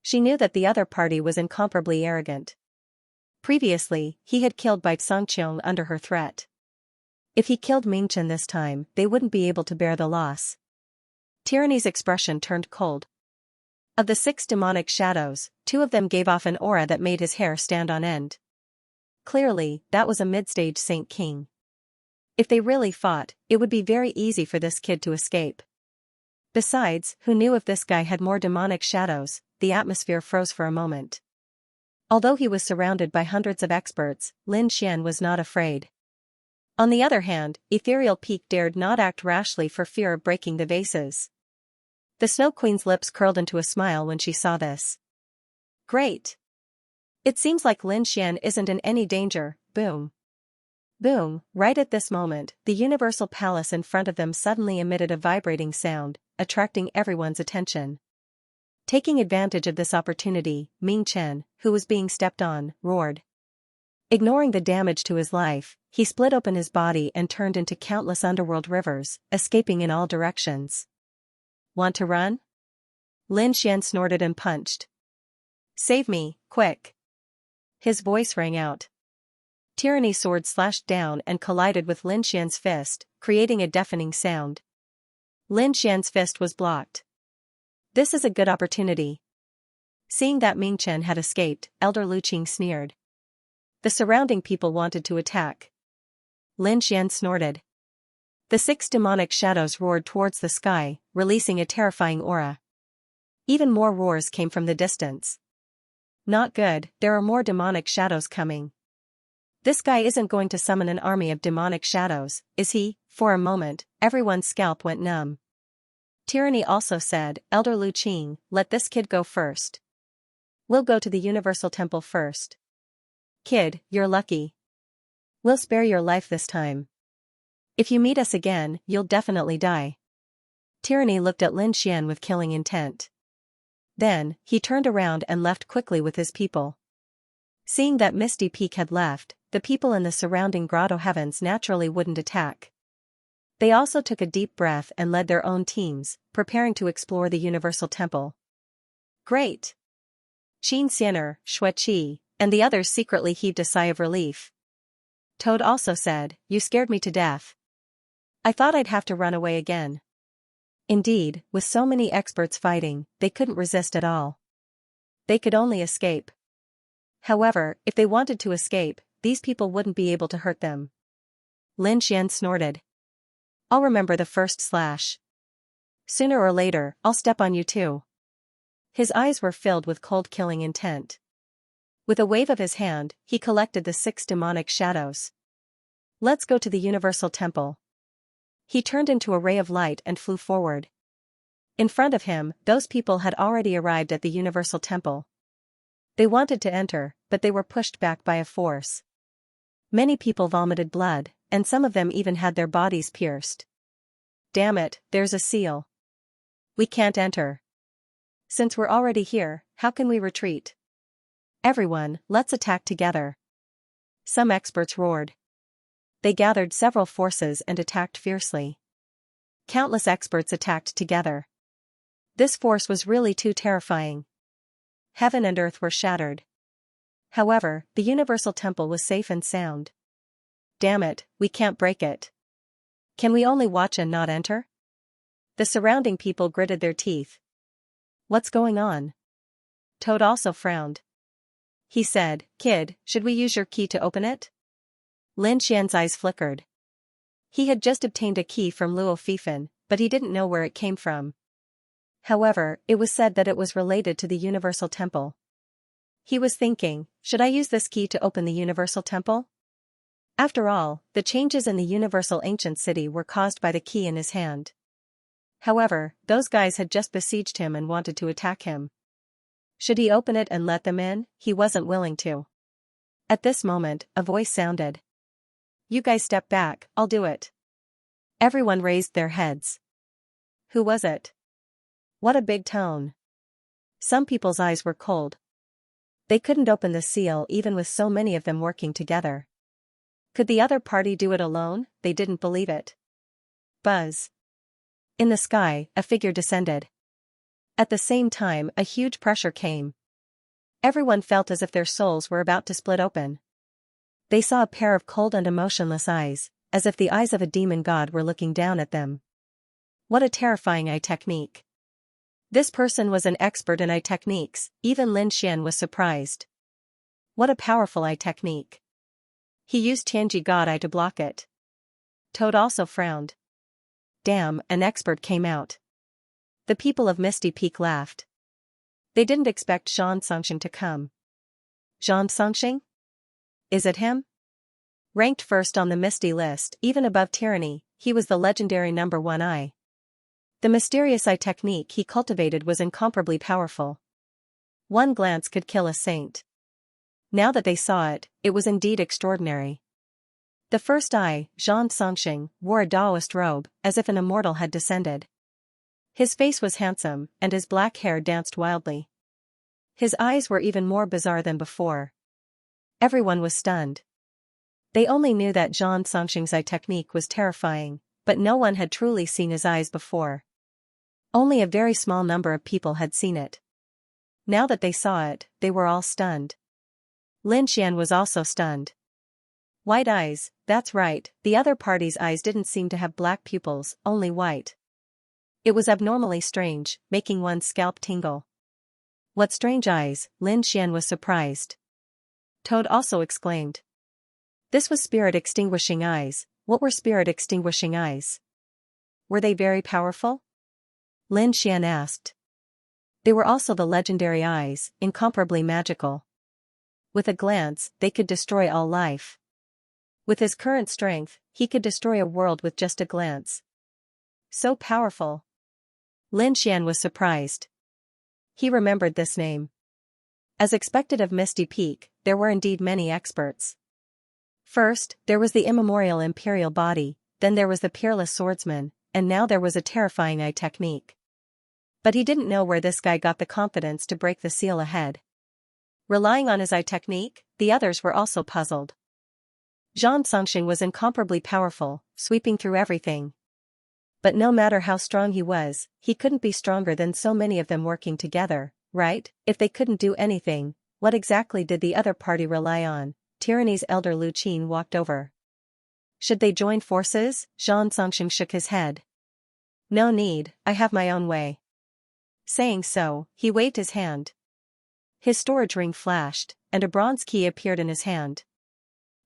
S1: She knew that the other party was incomparably arrogant. Previously, he had killed Bai Songqiong under her threat. If he killed Ming Chen this time, they wouldn't be able to bear the loss. Tyranny's expression turned cold. Of the 6 demonic shadows, 2 of them gave off an aura that made his hair stand on end. Clearly, that was a mid-stage Saint King. If they really fought, it would be very easy for this kid to escape. Besides, who knew if this guy had more demonic shadows? The atmosphere froze for a moment. Although he was surrounded by hundreds of experts, Lin Xian was not afraid. On the other hand, Ethereal Peak dared not act rashly for fear of breaking the vases. The Snow Queen's lips curled into a smile when she saw this. Great! It seems like Lin Xian isn't in any danger. Boom. Boom, right at this moment, the Universal Palace in front of them suddenly emitted a vibrating sound, attracting everyone's attention. Taking advantage of this opportunity, Ming Chen, who was being stepped on, roared. Ignoring the damage to his life, he split open his body and turned into countless underworld rivers, escaping in all directions. Want to run? Lin Xian snorted and punched. Save me, quick! His voice rang out. Tyranny's sword slashed down and collided with Lin Xian's fist, creating a deafening sound. Lin Xian's fist was blocked. This is a good opportunity. Seeing that Ming Chen had escaped, Elder Lu Qing sneered. The surrounding people wanted to attack. Lin Xian snorted. The 6 demonic shadows roared towards the sky, releasing a terrifying aura. Even more roars came from the distance. Not good, there are more demonic shadows coming. This guy isn't going to summon an army of demonic shadows, is he? For a moment, everyone's scalp went numb. Tyranny also said, Elder Lu Qing, let this kid go first. We'll go to the Universal Temple first. Kid, you're lucky. We'll spare your life this time. If you meet us again, you'll definitely die. Tyranny looked at Lin Xian with killing intent. Then, he turned around and left quickly with his people. Seeing that Misty Peak had left, the people in the surrounding grotto heavens naturally wouldn't attack. They also took a deep breath and led their own teams, preparing to explore the Universal Temple. Great! Xianxia, Xueqi, and the others secretly heaved a sigh of relief. Toad also said, You scared me to death. I thought I'd have to run away again. Indeed, with so many experts fighting, they couldn't resist at all. They could only escape. However, if they wanted to escape, these people wouldn't be able to hurt them. Lin Xian snorted. I'll remember the first slash. Sooner or later, I'll step on you too. His eyes were filled with cold killing intent. With a wave of his hand, he collected the 6 demonic shadows. Let's go to the Universal Temple. He turned into a ray of light and flew forward. In front of him, those people had already arrived at the Universal Temple. They wanted to enter, but they were pushed back by a force. Many people vomited blood, and some of them even had their bodies pierced. Damn it, there's a seal. We can't enter. Since we're already here, how can we retreat? Everyone, let's attack together. Some experts roared. They gathered several forces and attacked fiercely. Countless experts attacked together. This force was really too terrifying. Heaven and earth were shattered. However, the Universal Temple was safe and sound. Damn it, we can't break it. Can we only watch and not enter? The surrounding people gritted their teeth. What's going on? Toad also frowned. He said, Kid, should we use your key to open it? Lin Xian's eyes flickered. He had just obtained a key from Luo Fifan, but he didn't know where it came from. However, it was said that it was related to the Universal Temple. He was thinking, should I use this key to open the Universal Temple? After all, the changes in the Universal Ancient City were caused by the key in his hand. However, those guys had just besieged him and wanted to attack him. Should he open it and let them in? He wasn't willing to. At this moment, a voice sounded. You guys step back, I'll do it. Everyone raised their heads. Who was it? What a big tone. Some people's eyes were cold. They couldn't open the seal even with so many of them working together. Could the other party do it alone? They didn't believe it. Buzz. In the sky, a figure descended. At the same time, a huge pressure came. Everyone felt as if their souls were about to split open. They saw a pair of cold and emotionless eyes, as if the eyes of a demon god were looking down at them. What a terrifying eye technique. This person was an expert in eye techniques, even Lin Xian was surprised. What a powerful eye technique. He used Tianji God Eye to block it. Toad also frowned. Damn, an expert came out. The people of Misty Peak laughed. They didn't expect Xianxia to come. Xianxia? Is it him? Ranked first on the Misty list, even above Tyranny, he was the legendary number 1 eye. The mysterious eye technique he cultivated was incomparably powerful. One glance could kill a saint. Now that they saw it, it was indeed extraordinary. The first eye, Xianxia, wore a Taoist robe, as if an immortal had descended. His face was handsome, and his black hair danced wildly. His eyes were even more bizarre than before. Everyone was stunned. They only knew that Xianxia's eye technique was terrifying, but no one had truly seen his eyes before. Only a very small number of people had seen it. Now that they saw it, they were all stunned. Lin Xian was also stunned. White eyes, that's right, the other party's eyes didn't seem to have black pupils, only white. It was abnormally strange, making one's scalp tingle. What strange eyes, Lin Xian was surprised. Toad also exclaimed. This was spirit-extinguishing eyes. What were spirit-extinguishing eyes? Were they very powerful? Lin Xian asked. They were also the legendary eyes, incomparably magical. With a glance, they could destroy all life. With his current strength, he could destroy a world with just a glance. So powerful. Lin Xian was surprised. He remembered this name. As expected of Misty Peak, there were indeed many experts. First, there was the immemorial imperial body, then there was the peerless swordsman, and now there was a terrifying eye technique. But he didn't know where this guy got the confidence to break the seal ahead. Relying on his eye technique, the others were also puzzled. Xianxia was incomparably powerful, sweeping through everything. But no matter how strong he couldn't be stronger than so many of them working together, right? If they couldn't do anything, what exactly did the other party rely on? Tyranny's elder Lu Qin walked over. Should they join forces? Xianxia shook his head. No need, I have my own way. Saying so, he waved his hand. His storage ring flashed, and a bronze key appeared in his hand.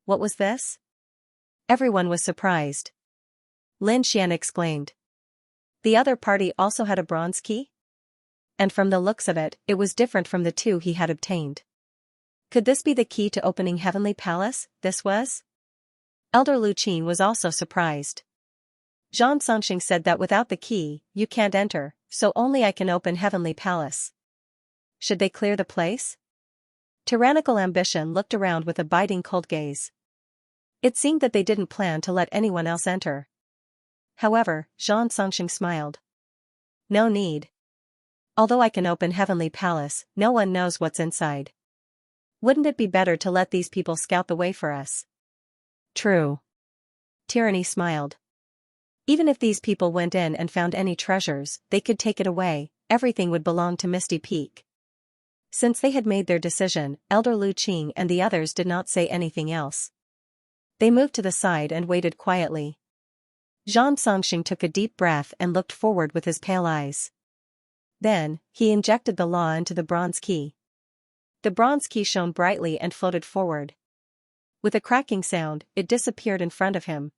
S1: What was this? Everyone was surprised. Lin Xian exclaimed. The other party also had a bronze key? And from the looks of it, it was different from the 2 he had obtained. Could this be the key to opening Heavenly Palace? This was? Elder Lu Qin was also surprised. Zhang Songxing said that without the key, you can't enter, so only I can open Heavenly Palace. Should they clear the place? Tyrannical ambition looked around with a biting cold gaze. It seemed that they didn't plan to let anyone else enter. However, Zhang Songxing smiled. No need. Although I can open Heavenly Palace, no one knows what's inside. Wouldn't it be better to let these people scout the way for us? True. Tyranny smiled. Even if these people went in and found any treasures, they could take it away, everything would belong to Misty Peak. Since they had made their decision, Elder Lu Qing and the others did not say anything else. They moved to the side and waited quietly. Zhang Songxing took a deep breath and looked forward with his pale eyes. Then, he injected the law into the bronze key. The bronze key shone brightly and floated forward. With a cracking sound, it disappeared in front of him.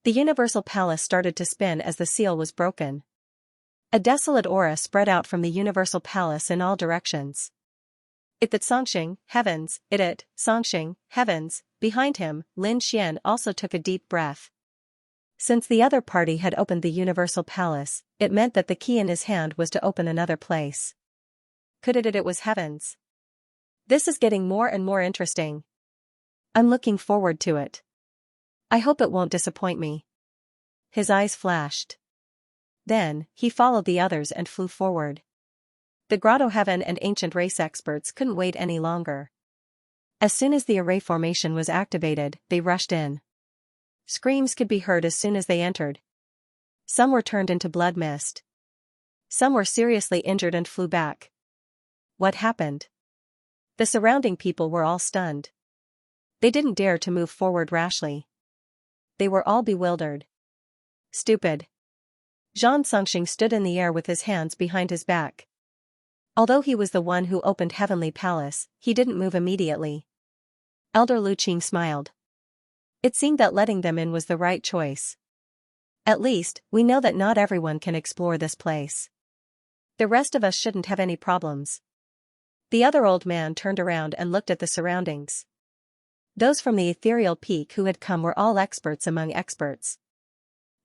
S1: The Universal Palace started to spin as the seal was broken. A desolate aura spread out from the Universal Palace in all directions. Songxing, heavens, Songxing, heavens. Behind him, Lin Xian also took a deep breath. Since the other party had opened the Universal Palace, it meant that the key in his hand was to open another place. It was heavens. This is getting more and more interesting. I'm looking forward to it. I hope it won't disappoint me. His eyes flashed. Then, he followed the others and flew forward. The Grotto Heaven and ancient race experts couldn't wait any longer. As soon as the array formation was activated, they rushed in. Screams could be heard as soon as they entered. Some were turned into blood mist. Some were seriously injured and flew back. What happened? The surrounding people were all stunned. They didn't dare to move forward rashly. They were all bewildered. Stupid. Zhang Songxing stood in the air with his hands behind his back. Although he was the one who opened Heavenly Palace, he didn't move immediately. Elder Lu Qing smiled. It seemed that letting them in was the right choice. At least, we know that not everyone can explore this place. The rest of us shouldn't have any problems. The other old man turned around and looked at the surroundings. Those from the ethereal peak who had come were all experts among experts.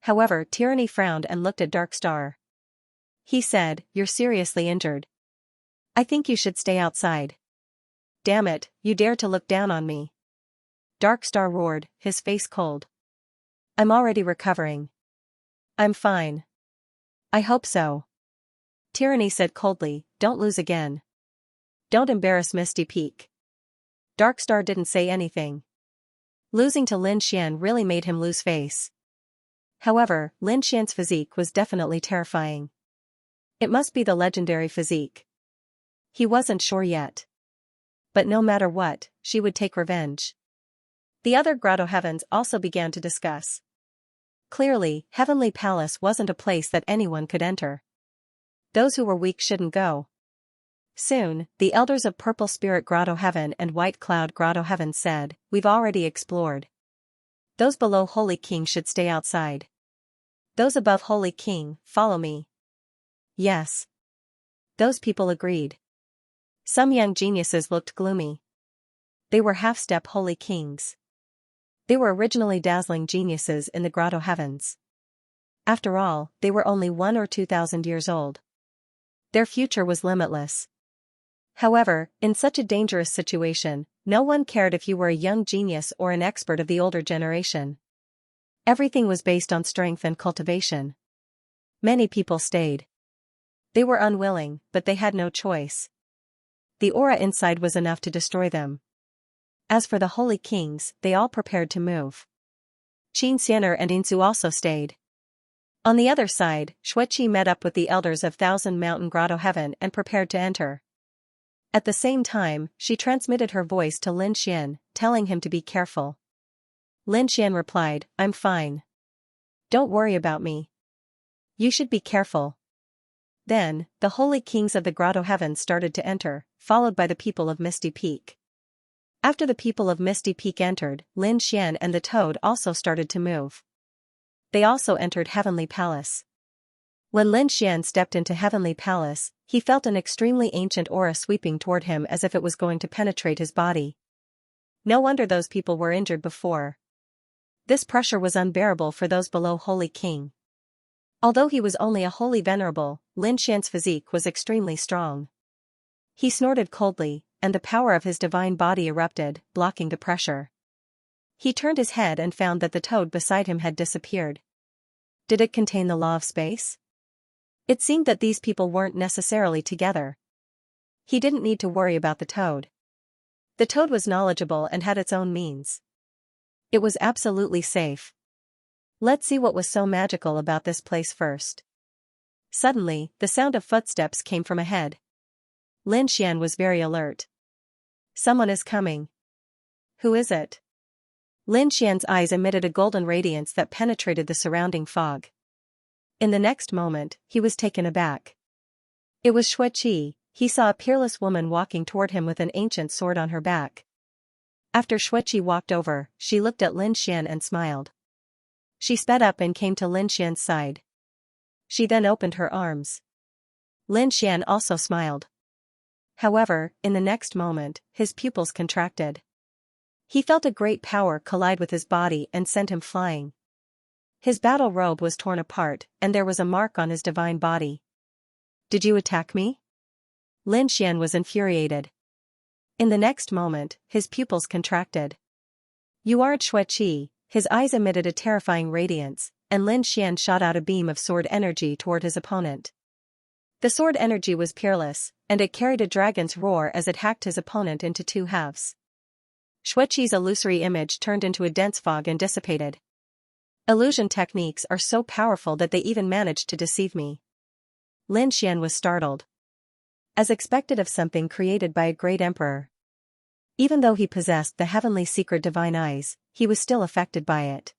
S1: However, Tyranny frowned and looked at Dark Star. He said, "You're seriously injured. I think you should stay outside." "Damn it, you dare to look down on me." Dark Star roared, his face cold. "I'm already recovering. I'm fine." "I hope so." Tyranny said coldly, "Don't lose again. Don't embarrass Misty Peak." Dark Star didn't say anything. Losing to Lin Xian really made him lose face. However, Lin Xian's physique was definitely terrifying. It must be the legendary physique. He wasn't sure yet. But no matter what, she would take revenge. The other Grotto Heavens also began to discuss. Clearly, Heavenly Palace wasn't a place that anyone could enter. Those who were weak shouldn't go. Soon, the elders of Purple Spirit Grotto Heaven and White Cloud Grotto Heaven said, "We've already explored. Those below Holy King should stay outside. Those above Holy King, follow me." Yes. Those people agreed. Some young geniuses looked gloomy. They were half-step Holy Kings. They were originally dazzling geniuses in the Grotto Heavens. After all, they were only 1,000 or 2,000 years old. Their future was limitless. However, in such a dangerous situation, no one cared if you were a young genius or an expert of the older generation. Everything was based on strength and cultivation. Many people stayed. They were unwilling, but they had no choice. The aura inside was enough to destroy them. As for the Holy Kings, they all prepared to move. Xianxia and Insu also stayed. On the other side, Xueqi met up with the elders of Thousand Mountain Grotto Heaven and prepared to enter. At the same time, she transmitted her voice to Lin Xian, telling him to be careful. Lin Xian replied, "I'm fine. Don't worry about me. You should be careful." Then, the Holy Kings of the Grotto Heaven started to enter, followed by the people of Misty Peak. After the people of Misty Peak entered, Lin Xian and the Toad also started to move. They also entered Heavenly Palace. When Lin Xian stepped into Heavenly Palace, he felt an extremely ancient aura sweeping toward him as if it was going to penetrate his body. No wonder those people were injured before. This pressure was unbearable for those below Holy King. Although he was only a holy venerable, Lin Xian's physique was extremely strong. He snorted coldly, and the power of his divine body erupted, blocking the pressure. He turned his head and found that the toad beside him had disappeared. Did it contain the law of space? It seemed that these people weren't necessarily together. He didn't need to worry about the toad. The toad was knowledgeable and had its own means. It was absolutely safe. Let's see what was so magical about this place first. Suddenly, the sound of footsteps came from ahead. Lin Xian was very alert. Someone is coming. Who is it? Lin Xian's eyes emitted a golden radiance that penetrated the surrounding fog. In the next moment, he was taken aback. It was Xueqi. He saw a peerless woman walking toward him with an ancient sword on her back. After Xueqi walked over, she looked at Lin Xian and smiled. She sped up and came to Lin Xian's side. She then opened her arms. Lin Xian also smiled. However, in the next moment, his pupils contracted. He felt a great power collide with his body and send him flying. His battle robe was torn apart, and there was a mark on his divine body. Did you attack me? Lin Xian was infuriated. In the next moment, his pupils contracted. You aren't Xueqi. His eyes emitted a terrifying radiance, and Lin Xian shot out a beam of sword energy toward his opponent. The sword energy was peerless, and it carried a dragon's roar as it hacked his opponent into two halves. Xueqi's illusory image turned into a dense fog and dissipated. Illusion techniques are so powerful that they even managed to deceive me. Lin Xian was startled. As expected of something created by a great emperor. Even though he possessed the heavenly secret divine eyes, he was still affected by it.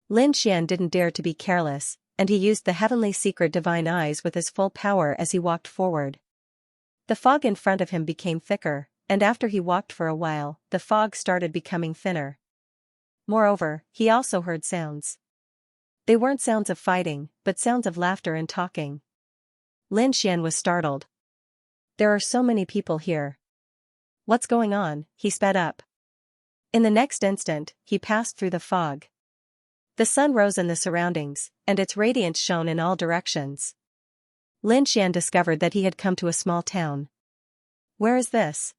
S1: Lin Xian didn't dare to be careless, and he used the heavenly secret divine eyes with his full power as he walked forward. The fog in front of him became thicker, and after he walked for a while, the fog started becoming thinner. Moreover, he also heard sounds. They weren't sounds of fighting, but sounds of laughter and talking. Lin Xian was startled. There are so many people here. What's going on? He sped up. In the next instant, he passed through the fog. The sun rose in the surroundings, and its radiance shone in all directions. Lin Xian discovered that he had come to a small town. Where is this?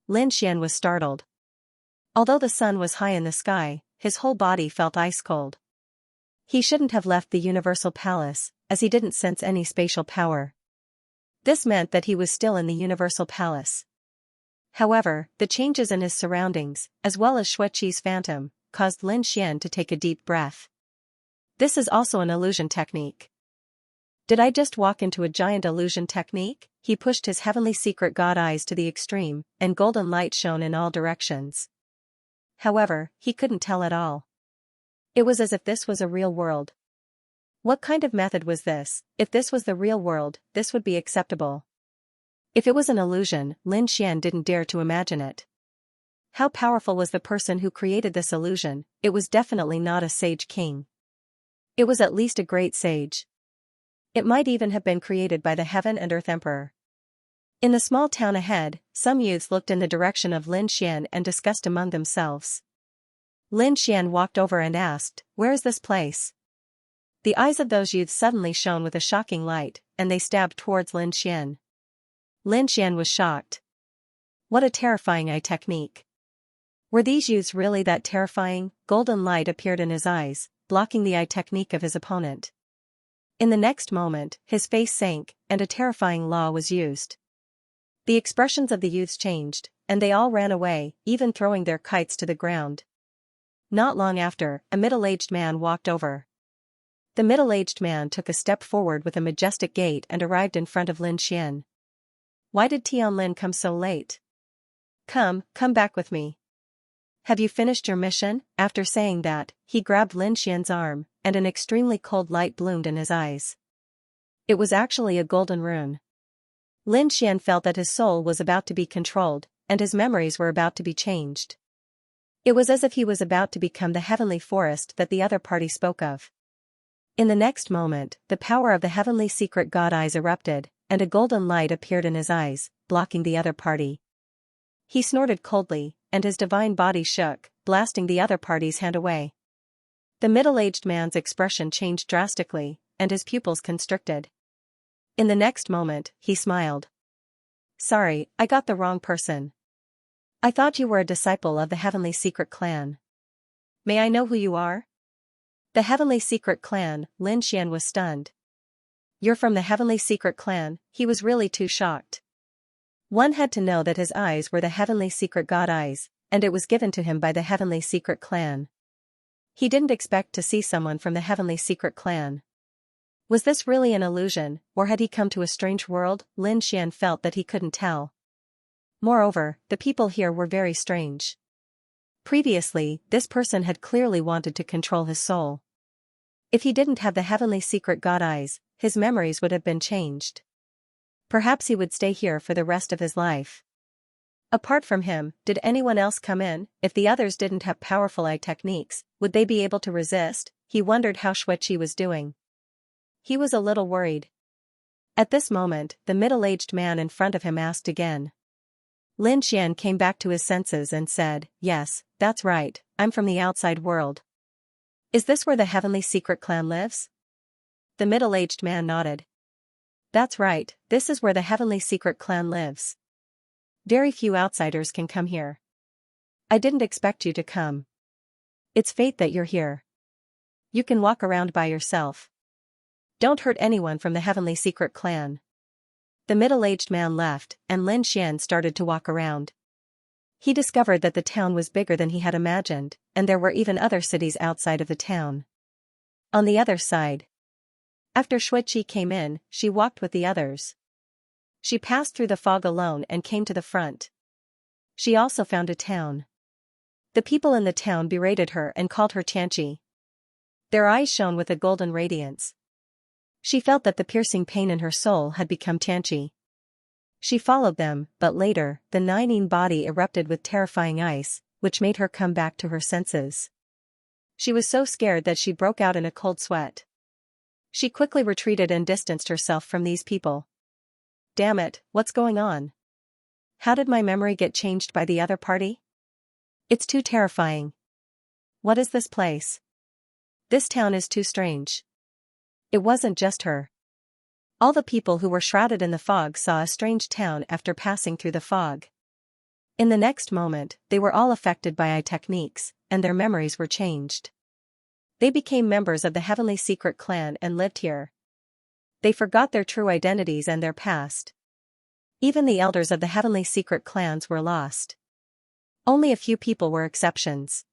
S1: Lin Xian was startled. Although the sun was high in the sky, his whole body felt ice cold. He shouldn't have left the Universal Palace, as he didn't sense any spatial power. This meant that he was still in the Universal Palace. However, the changes in his surroundings, as well as Xueqi's phantom, caused Lin Xian to take a deep breath. This is also an illusion technique. Did I just walk into a giant illusion technique? He pushed his heavenly secret god eyes to the extreme, and golden light shone in all directions. However, he couldn't tell at all. It was as if this was a real world. What kind of method was this? If this was the real world, this would be acceptable. If it was an illusion, Lin Xian didn't dare to imagine it. How powerful was the person who created this illusion? It was definitely not a sage king. It was at least a great sage. It might even have been created by the Heaven and Earth Emperor. In the small town ahead, some youths looked in the direction of Lin Xian and discussed among themselves. Lin Xian walked over and asked, "Where is this place?" The eyes of those youths suddenly shone with a shocking light, and they stabbed towards Lin Xian. Lin Xian was shocked. What a terrifying eye technique. Were these youths really that terrifying? Golden light appeared in his eyes, blocking the eye technique of his opponent. In the next moment, his face sank, and a terrifying law was used. The expressions of the youths changed, and they all ran away, even throwing their kites to the ground. Not long after, a middle-aged man walked over. The middle-aged man took a step forward with a majestic gait and arrived in front of Lin Xian. Why did Tianlin come so late? Come back with me. Have you finished your mission? After saying that, he grabbed Lin Xian's arm, and an extremely cold light bloomed in his eyes. It was actually a golden rune. Lin Xian felt that his soul was about to be controlled, and his memories were about to be changed. It was as if he was about to become the heavenly forest that the other party spoke of. In the next moment, the power of the heavenly secret god eyes erupted, and a golden light appeared in his eyes, blocking the other party. He snorted coldly, and his divine body shook, blasting the other party's hand away. The middle-aged man's expression changed drastically, and his pupils constricted. In the next moment, he smiled. Sorry, I got the wrong person. I thought you were a disciple of the Heavenly Secret Clan. May I know who you are? The Heavenly Secret Clan. Lin Xian was stunned. You're from the Heavenly Secret Clan? He was really too shocked. One had to know that his eyes were the Heavenly Secret God eyes, and it was given to him by the Heavenly Secret Clan. He didn't expect to see someone from the Heavenly Secret Clan. Was this really an illusion, or had he come to a strange world? Lin Xian felt that he couldn't tell. Moreover, the people here were very strange. Previously, this person had clearly wanted to control his soul. If he didn't have the Heavenly Secret God eyes, his memories would have been changed. Perhaps he would stay here for the rest of his life. Apart from him, did anyone else come in? If the others didn't have powerful eye techniques, would they be able to resist? He wondered how Xianxia was doing. He was a little worried. At this moment, the middle-aged man in front of him asked again. Lin Xian came back to his senses and said, Yes, that's right, I'm from the outside world. Is this where the Heavenly Secret Clan lives? The middle-aged man nodded. That's right, this is where the Heavenly Secret Clan lives. Very few outsiders can come here. I didn't expect you to come. It's fate that you're here. You can walk around by yourself. Don't hurt anyone from the Heavenly Secret Clan. The middle-aged man left, and Lin Xian started to walk around. He discovered that the town was bigger than he had imagined, and there were even other cities outside of the town. On the other side. After Xianxia came in, she walked with the others. She passed through the fog alone and came to the front. She also found a town. The people in the town berated her and called her Xianxia. Their eyes shone with a golden radiance. She felt that the piercing pain in her soul had become Xianxia. She followed them, but later, the Nining body erupted with terrifying ice, which made her come back to her senses. She was so scared that she broke out in a cold sweat. She quickly retreated and distanced herself from these people. Damn it, what's going on? How did my memory get changed by the other party? It's too terrifying. What is this place? This town is too strange. It wasn't just her. All the people who were shrouded in the fog saw a strange town after passing through the fog. In the next moment, they were all affected by eye techniques, and their memories were changed. They became members of the Heavenly Secret Clan and lived here. They forgot their true identities and their past. Even the elders of the Heavenly Secret Clans were lost. Only a few people were exceptions.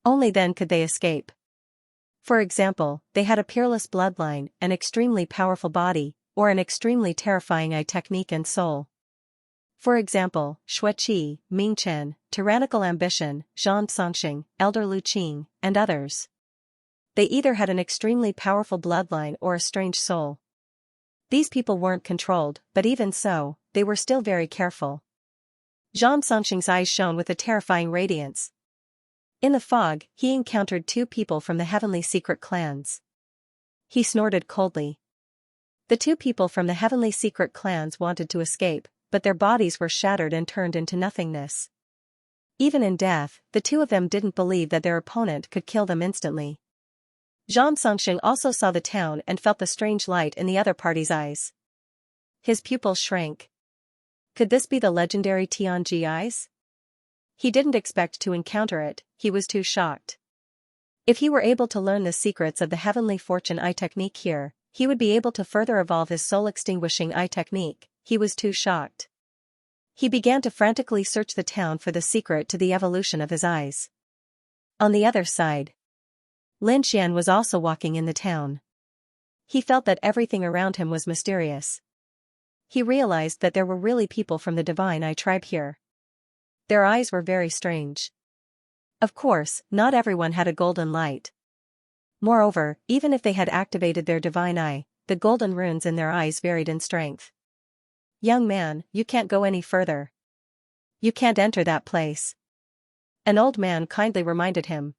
S1: Only then could they escape. For example, they had a peerless bloodline, an extremely powerful body, or an extremely terrifying eye technique and soul. For example, Xianxia, Mingchen, tyrannical ambition, Zhang Songxing, Elder Lu Qing, and others. They either had an extremely powerful bloodline or a strange soul. These people weren't controlled, but even so, they were still very careful. Zhang Songxing's eyes shone with a terrifying radiance. In the fog, he encountered two people from the Heavenly Secret Clans. He snorted coldly. The two people from the Heavenly Secret Clans wanted to escape, but their bodies were shattered and turned into nothingness. Even in death, the two of them didn't believe that their opponent could kill them instantly. Zhang Songxing also saw the town and felt the strange light in the other party's eyes. His pupils shrank. Could this be the legendary Tianji eyes? He didn't expect to encounter it, he was too shocked. If he were able to learn the secrets of the Heavenly Fortune eye technique here, he would be able to further evolve his soul-extinguishing eye technique. He was too shocked. He began to frantically search the town for the secret to the evolution of his eyes. On the other side, Lin Xian was also walking in the town. He felt that everything around him was mysterious. He realized that there were really people from the Divine Eye tribe here. Their eyes were very strange. Of course, not everyone had a golden light. Moreover, even if they had activated their Divine Eye, the golden runes in their eyes varied in strength. Young man, you can't go any further. You can't enter that place. An old man kindly reminded him.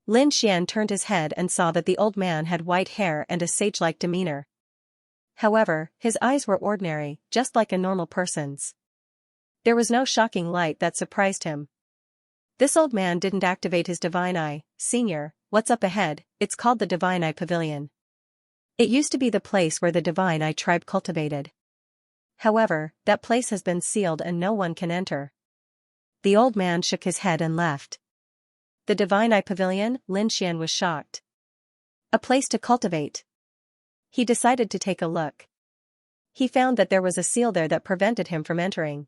S1: Lin Xian turned his head and saw that the old man had white hair and a sage-like demeanor. However, his eyes were ordinary, just like a normal person's. There was no shocking light that surprised him. This old man didn't activate his divine eye. Senior, what's up ahead? It's called the Divine Eye Pavilion. It used to be the place where the Divine Eye tribe cultivated. However, that place has been sealed and no one can enter. The old man shook his head and left. The Divine Eye Pavilion? Lin Xian was shocked. A place to cultivate. He decided to take a look. He found that there was a seal there that prevented him from entering.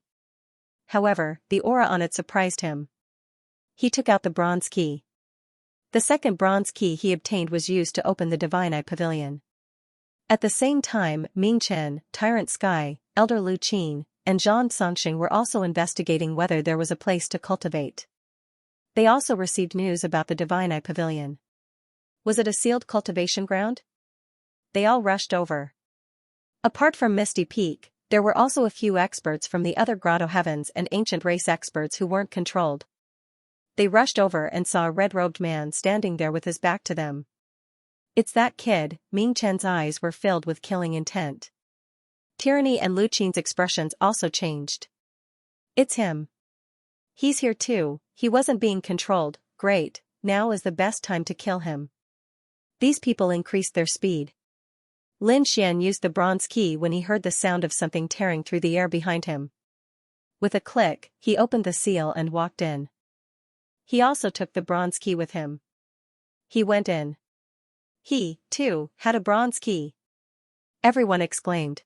S1: However, the aura on it surprised him. He took out the bronze key. The second bronze key he obtained was used to open the Divine Eye Pavilion. At the same time, Ming Chen, Tyrant Sky, Elder Lu Qin, and Zhang Songxing were also investigating whether there was a place to cultivate. They also received news about the Divine Eye Pavilion. Was it a sealed cultivation ground? They all rushed over. Apart from Misty Peak, there were also a few experts from the other Grotto Heavens and ancient race experts who weren't controlled. They rushed over and saw a red-robed man standing there with his back to them. It's that kid. Ming Chen's eyes were filled with killing intent. Tyranny and Lu Qin's expressions also changed. It's him. He's here too. He wasn't being controlled. Great, now is the best time to kill him. These people increased their speed. Lin Xian used the bronze key when he heard the sound of something tearing through the air behind him. With a click, he opened the seal and walked in. He also took the bronze key with him. He went in. He, too, had a bronze key. Everyone exclaimed.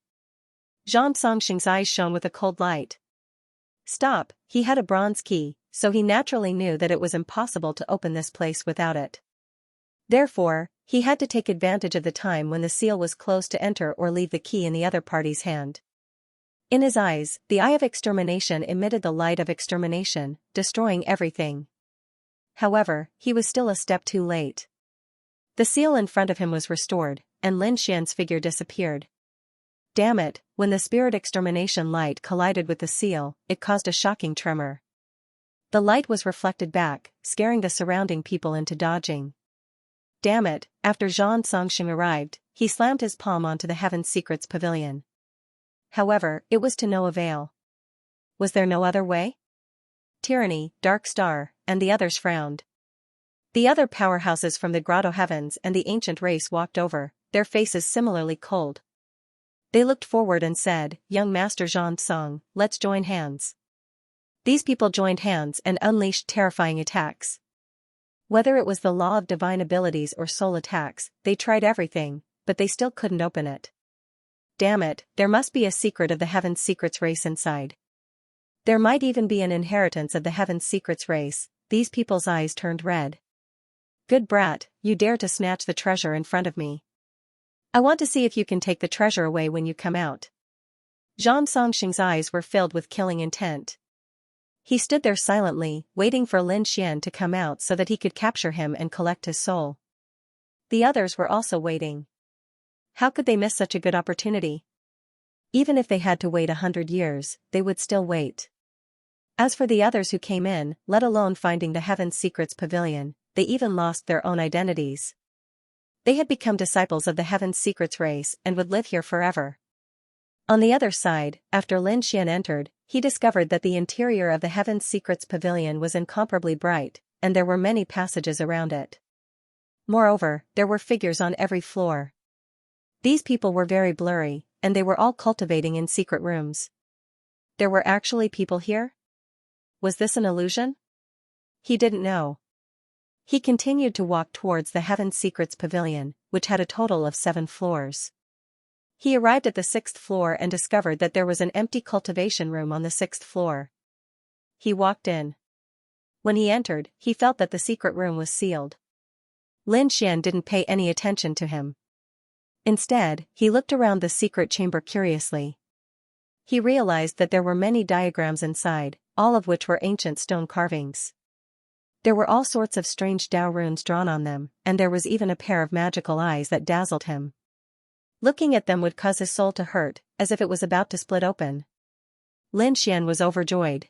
S1: Zhang Songxing's eyes shone with a cold light. Stop, he had a bronze key, so he naturally knew that it was impossible to open this place without it. Therefore, he had to take advantage of the time when the seal was closed to enter or leave the key in the other party's hand. In his eyes, the Eye of Extermination emitted the light of extermination, destroying everything. However, he was still a step too late. The seal in front of him was restored, and Lin Xian's figure disappeared. Damn it, when the spirit extermination light collided with the seal, it caused a shocking tremor. The light was reflected back, scaring the surrounding people into dodging. Damn it, after Zhang Songxing arrived, he slammed his palm onto the Heaven Secrets Pavilion. However, it was to no avail. Was there no other way? Tyranny, Dark Star, and the others frowned. The other powerhouses from the Grotto Heavens and the ancient race walked over, their faces similarly cold. They looked forward and said, Young Master Zhang Song, let's join hands. These people joined hands and unleashed terrifying attacks. Whether it was the law of divine abilities or soul attacks, they tried everything, but they still couldn't open it. Damn it, there must be a secret of the Heaven Secrets race inside. There might even be an inheritance of the Heaven Secrets race. These people's eyes turned red. Good brat, you dare to snatch the treasure in front of me. I want to see if you can take the treasure away when you come out. Zhang Songxing's eyes were filled with killing intent. He stood there silently, waiting for Lin Xian to come out so that he could capture him and collect his soul. The others were also waiting. How could they miss such a good opportunity? Even if they had to wait 100 years, they would still wait. As for the others who came in, let alone finding the Heaven Secrets Pavilion, they even lost their own identities. They had become disciples of the Heaven Secrets race and would live here forever. On the other side, after Lin Xian entered, he discovered that the interior of the Heaven Secrets Pavilion was incomparably bright, and there were many passages around it. Moreover, there were figures on every floor. These people were very blurry, and they were all cultivating in secret rooms. There were actually people here? Was this an illusion? He didn't know. He continued to walk towards the Heaven Secrets Pavilion, which had a total of 7 floors. He arrived at the 6th floor and discovered that there was an empty cultivation room on the 6th floor. He walked in. When he entered, he felt that the secret room was sealed. Lin Xian didn't pay any attention to him. Instead, he looked around the secret chamber curiously. He realized that there were many diagrams inside, all of which were ancient stone carvings. There were all sorts of strange Dao runes drawn on them, and there was even a pair of magical eyes that dazzled him. Looking at them would cause his soul to hurt, as if it was about to split open. Lin Xian was overjoyed.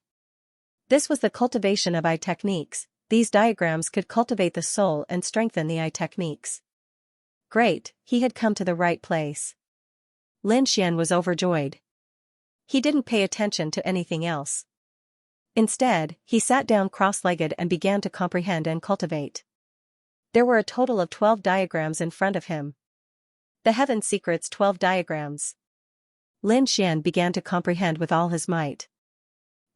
S1: This was the cultivation of eye techniques. These diagrams could cultivate the soul and strengthen the eye techniques. Great, he had come to the right place. Lin Xian was overjoyed. He didn't pay attention to anything else. Instead, he sat down cross-legged and began to comprehend and cultivate. There were a total of 12 diagrams in front of him. The Heaven Secrets 12 diagrams. Lin Xian began to comprehend with all his might.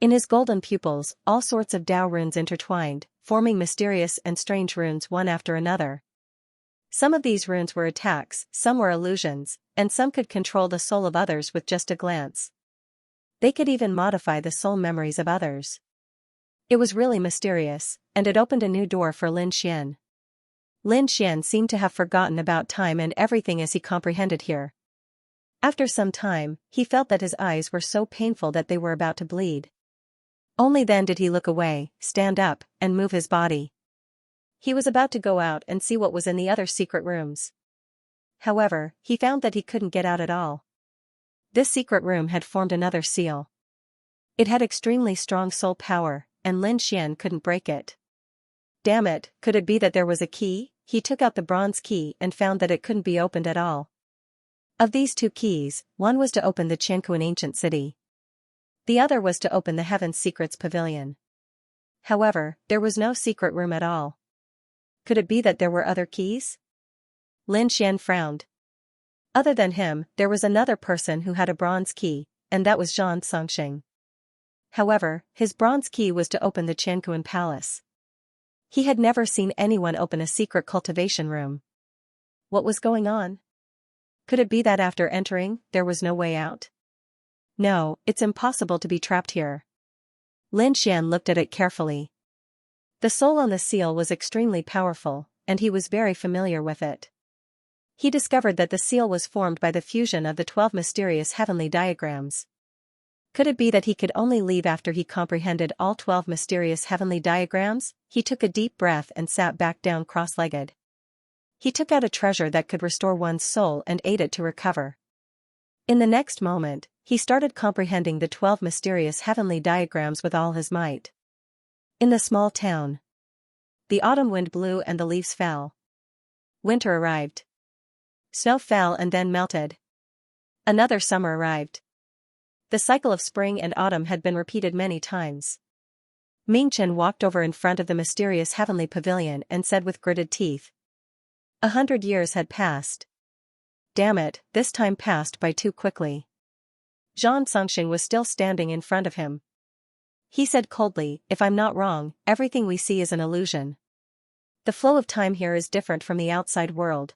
S1: In his golden pupils, all sorts of Tao runes intertwined, forming mysterious and strange runes one after another. Some of these runes were attacks, some were illusions, and some could control the soul of others with just a glance. They could even modify the soul memories of others. It was really mysterious, and it opened a new door for Lin Xian. Lin Xian seemed to have forgotten about time and everything as he comprehended here. After some time, he felt that his eyes were so painful that they were about to bleed. Only then did he look away, stand up, and move his body. He was about to go out and see what was in the other secret rooms. However, he found that he couldn't get out at all. This secret room had formed another seal. It had extremely strong soul power, and Lin Xian couldn't break it. Damn it, could it be that there was a key? He took out the bronze key and found that it couldn't be opened at all. Of these two keys, one was to open the Qianquan ancient city. The other was to open the Heaven Secrets Pavilion. However, there was no secret room at all. Could it be that there were other keys? Lin Xian frowned. Other than him, there was another person who had a bronze key, and that was Xianxia. However, his bronze key was to open the Qianquan palace. He had never seen anyone open a secret cultivation room. What was going on? Could it be that after entering, there was no way out? No, it's impossible to be trapped here. Lin Xian looked at it carefully. The soul on the seal was extremely powerful, and he was very familiar with it. He discovered that the seal was formed by the fusion of the 12 mysterious heavenly diagrams. Could it be that he could only leave after he comprehended all 12 mysterious heavenly diagrams? He took a deep breath and sat back down cross-legged. He took out a treasure that could restore one's soul and aid it to recover. In the next moment, he started comprehending the 12 mysterious heavenly diagrams with all his might. In the small town, the autumn wind blew and the leaves fell. Winter arrived. Snow fell and then melted. Another summer arrived. The cycle of spring and autumn had been repeated many times. Mingchen walked over in front of the mysterious heavenly pavilion and said with gritted teeth, 100 years had passed. Damn it, this time passed by too quickly. Xianxia was still standing in front of him. He said coldly, if I'm not wrong, everything we see is an illusion. The flow of time here is different from the outside world.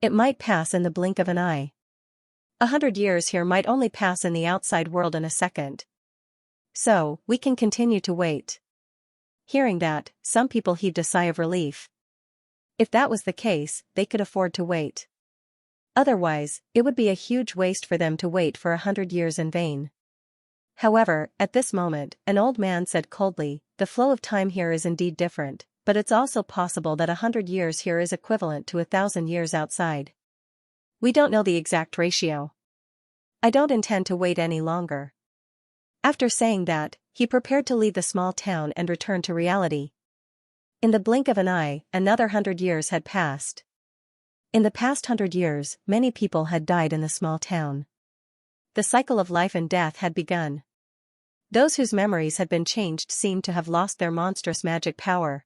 S1: It might pass in the blink of an eye. 100 years here might only pass in the outside world in a second. So, we can continue to wait. Hearing that, some people heaved a sigh of relief. If that was the case, they could afford to wait. Otherwise, it would be a huge waste for them to wait for 100 years in vain. However, at this moment, an old man said coldly, the flow of time here is indeed different, but it's also possible that 100 years here is equivalent to 1,000 years outside. We don't know the exact ratio. I don't intend to wait any longer. After saying that, he prepared to leave the small town and return to reality. In the blink of an eye, another 100 years had passed. In the past 100 years, many people had died in the small town. The cycle of life and death had begun. Those whose memories had been changed seemed to have lost their monstrous magic power.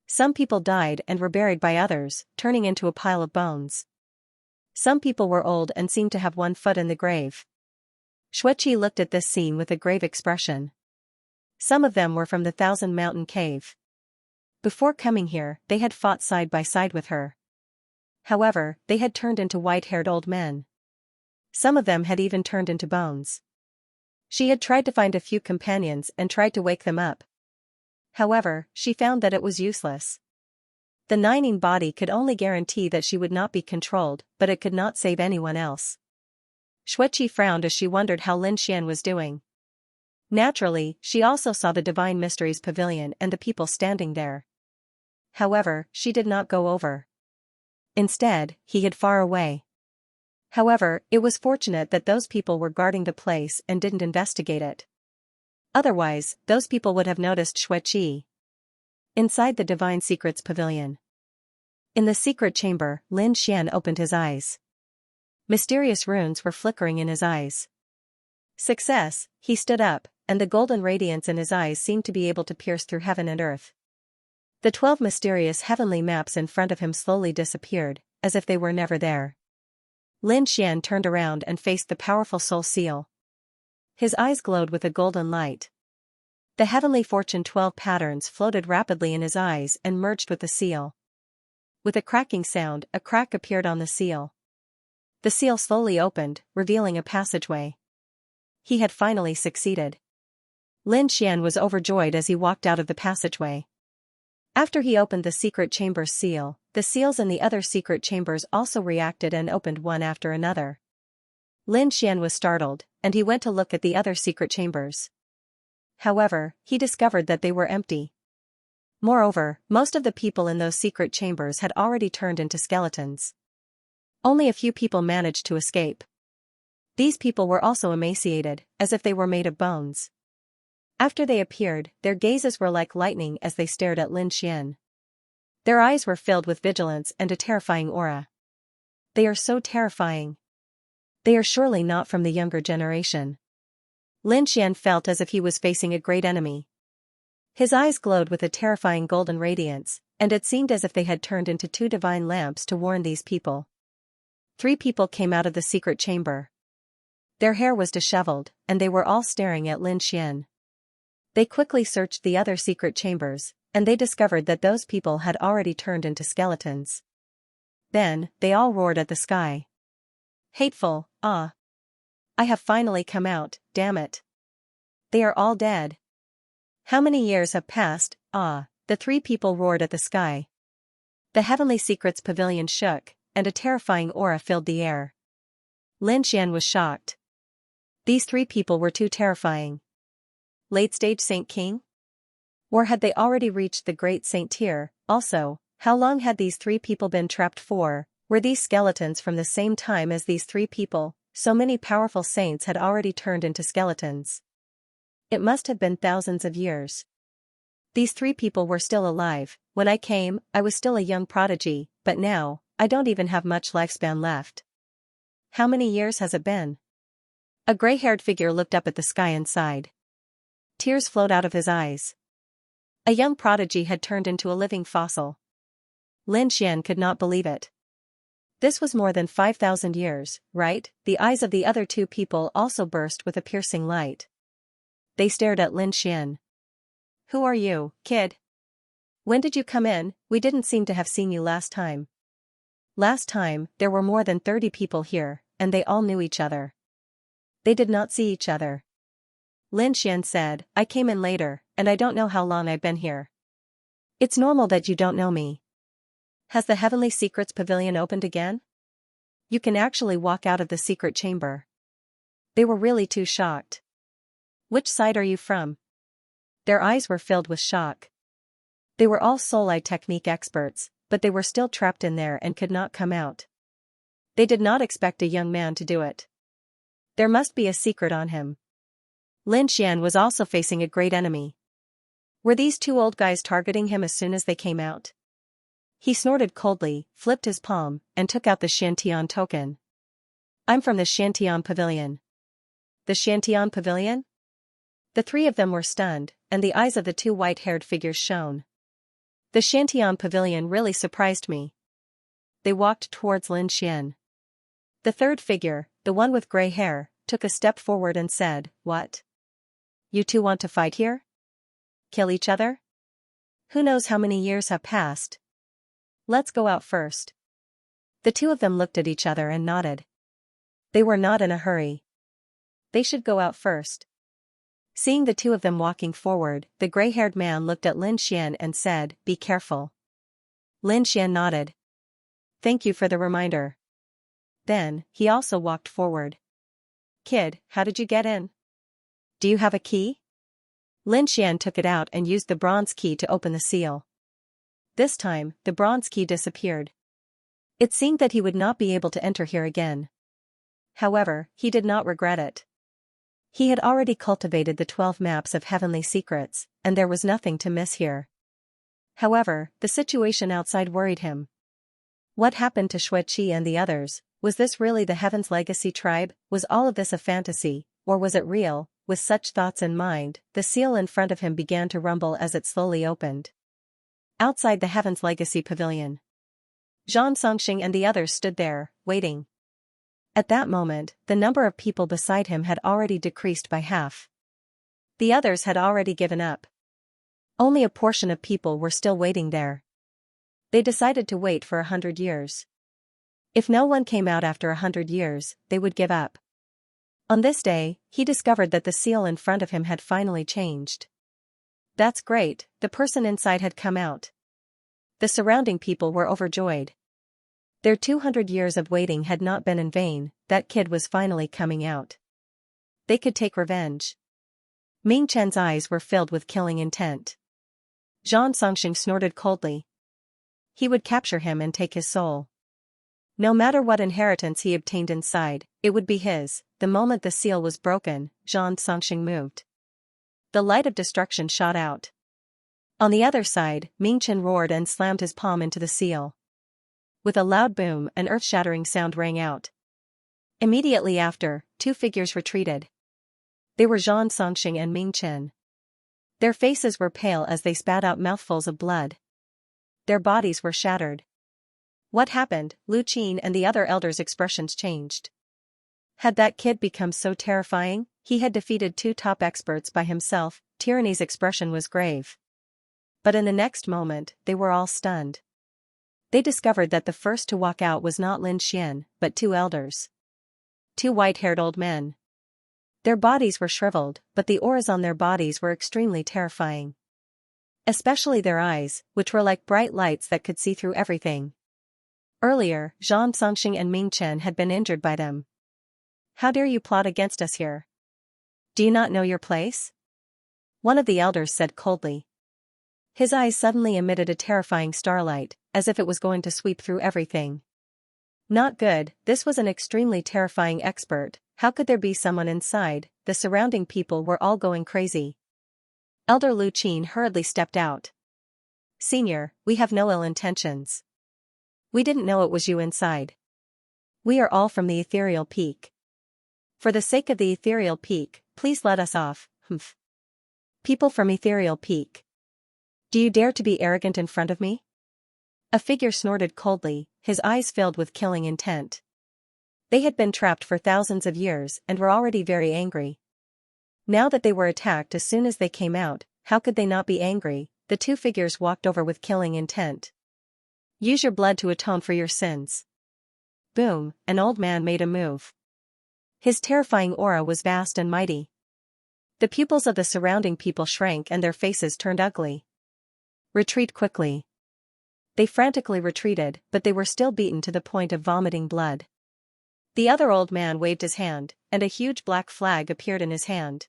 S1: Some people died and were buried by others, turning into a pile of bones. Some people were old and seemed to have one foot in the grave. Xueqi looked at this scene with a grave expression. Some of them were from the Thousand Mountain Cave. Before coming here, they had fought side by side with her. However, they had turned into white-haired old men. Some of them had even turned into bones. She had tried to find a few companions and tried to wake them up. However, she found that it was useless. The Nining body could only guarantee that she would not be controlled, but it could not save anyone else. Xueqi frowned as she wondered how Lin Xian was doing. Naturally, she also saw the Divine Mysteries Pavilion and the people standing there. However, she did not go over. Instead, he hid far away. However, it was fortunate that those people were guarding the place and didn't investigate it. Otherwise, those people would have noticed Xueqi. Inside the Divine Secrets Pavilion. In the secret chamber, Lin Xian opened his eyes. Mysterious runes were flickering in his eyes. Success, he stood up, and the golden radiance in his eyes seemed to be able to pierce through heaven and earth. The 12 mysterious heavenly maps in front of him slowly disappeared, as if they were never there. Lin Xian turned around and faced the powerful soul seal. His eyes glowed with a golden light. The heavenly fortune 12 patterns floated rapidly in his eyes and merged with the seal. With a cracking sound, a crack appeared on the seal. The seal slowly opened, revealing a passageway. He had finally succeeded. Lin Xian was overjoyed as he walked out of the passageway. After he opened the secret chamber's seal, the seals in the other secret chambers also reacted and opened one after another. Lin Xian was startled, and he went to look at the other secret chambers. However, he discovered that they were empty. Moreover, most of the people in those secret chambers had already turned into skeletons. Only a few people managed to escape. These people were also emaciated, as if they were made of bones. After they appeared, their gazes were like lightning as they stared at Lin Xian. Their eyes were filled with vigilance and a terrifying aura. They are so terrifying. They are surely not from the younger generation. Lin Xian felt as if he was facing a great enemy. His eyes glowed with a terrifying golden radiance, and it seemed as if they had turned into 2 divine lamps to warn these people. 3 people came out of the secret chamber. Their hair was disheveled, and they were all staring at Lin Xian. They quickly searched the other secret chambers, and they discovered that those people had already turned into skeletons. Then, they all roared at the sky. Hateful, ah! I have finally come out, damn it. They are all dead. How many years have passed, ah, the 3 people roared at the sky. The heavenly secrets pavilion shook, and a terrifying aura filled the air. Lin Xian was shocked. These 3 people were too terrifying. Late-stage Saint King? Or had they already reached the great Saint tier? Also, how long had these 3 people been trapped for? Were these skeletons from the same time as these 3 people? So many powerful saints had already turned into skeletons. It must have been thousands of years. These 3 people were still alive. When I came, I was still a young prodigy, but now, I don't even have much lifespan left. How many years has it been? A gray-haired figure looked up at the sky and sighed. Tears flowed out of his eyes. A young prodigy had turned into a living fossil. Lin Xian could not believe it. This was more than 5,000 years, right? The eyes of the other 2 people also burst with a piercing light. They stared at Lin Xian. Who are you, kid? When did you come in? We didn't seem to have seen you last time. Last time, there were more than 30 people here, and they all knew each other. They did not see each other. Lin Xian said, I came in later, and I don't know how long I've been here. It's normal that you don't know me. Has the Heavenly Secrets Pavilion opened again? You can actually walk out of the secret chamber. They were really too shocked. Which side are you from? Their eyes were filled with shock. They were all soul eye technique experts, but they were still trapped in there and could not come out. They did not expect a young man to do it. There must be a secret on him. Lin Xian was also facing a great enemy. Were these 2 old guys targeting him as soon as they came out? He snorted coldly, flipped his palm, and took out the Xiantian token. I'm from the Xiantian Pavilion. The Xiantian Pavilion? The 3 of them were stunned, and the eyes of the 2 white-haired figures shone. The Xiantian Pavilion really surprised me. They walked towards Lin Xian. The 3rd figure, the one with gray hair, took a step forward and said, What? You 2 want to fight here? Kill each other? Who knows how many years have passed? Let's go out first. The 2 of them looked at each other and nodded. They were not in a hurry. They should go out first. Seeing the 2 of them walking forward, the gray-haired man looked at Lin Xian and said, Be careful. Lin Xian nodded. Thank you for the reminder. Then, he also walked forward. Kid, how did you get in? Do you have a key? Lin Xian took it out and used the bronze key to open the seal. This time, the bronze key disappeared. It seemed that he would not be able to enter here again. However, he did not regret it. He had already cultivated the 12 maps of heavenly secrets, and there was nothing to miss here. However, the situation outside worried him. What happened to Xueqi and the others? Was this really the Heaven's Legacy tribe? Was all of this a fantasy, or was it real? with such thoughts in mind, the seal in front of him began to rumble as it slowly opened. Outside the Heaven's Legacy Pavilion, Xianxia and the others stood there, waiting. At that moment, the number of people beside him had already decreased by half. The others had already given up. Only a portion of people were still waiting there. They decided to wait for 100 years. If no one came out after 100 years, they would give up. On this day, he discovered that the seal in front of him had finally changed. That's great, the person inside had come out. The surrounding people were overjoyed. Their 200 years of waiting had not been in vain, that kid was finally coming out. They could take revenge. Ming Chen's eyes were filled with killing intent. Xianxia snorted coldly. He would capture him and take his soul. No matter what inheritance he obtained inside, it would be his. The moment the seal was broken, Xianxia moved. The light of destruction shot out. On the other side, Ming Chen roared and slammed his palm into the seal. With a loud boom, an earth-shattering sound rang out. Immediately after, two figures retreated. They were Xianxia and Ming Chen. Their faces were pale as they spat out mouthfuls of blood. Their bodies were shattered. What happened? Lu Qin and the other elders' expressions changed. Had that kid become so terrifying? He had defeated two top experts by himself. Tyranny's expression was grave. But in the next moment, they were all stunned. They discovered that the first to walk out was not Lin Xian, but two elders. Two white-haired old men. Their bodies were shriveled, but the auras on their bodies were extremely terrifying. Especially their eyes, which were like bright lights that could see through everything. Earlier, Xianxia and Ming Chen had been injured by them. How dare you plot against us here? Do you not know your place? One of the elders said coldly. His eyes suddenly emitted a terrifying starlight, as if it was going to sweep through everything. Not good, this was an extremely terrifying expert. How could there be someone inside? The surrounding people were all going crazy. Elder Lu Qin hurriedly stepped out. Senior, we have no ill intentions. We didn't know it was you inside. We are all from the Ethereal Peak. For the sake of the Ethereal Peak, please let us off. Humph. People from Ethereal Peak. Do you dare to be arrogant in front of me? A figure snorted coldly, his eyes filled with killing intent. They had been trapped for thousands of years and were already very angry. Now that they were attacked as soon as they came out, how could they not be angry? The two figures walked over with killing intent. Use your blood to atone for your sins. Boom, an old man made a move. His terrifying aura was vast and mighty. The pupils of the surrounding people shrank and their faces turned ugly. Retreat quickly. They frantically retreated, but they were still beaten to the point of vomiting blood. The other old man waved his hand, and a huge black flag appeared in his hand.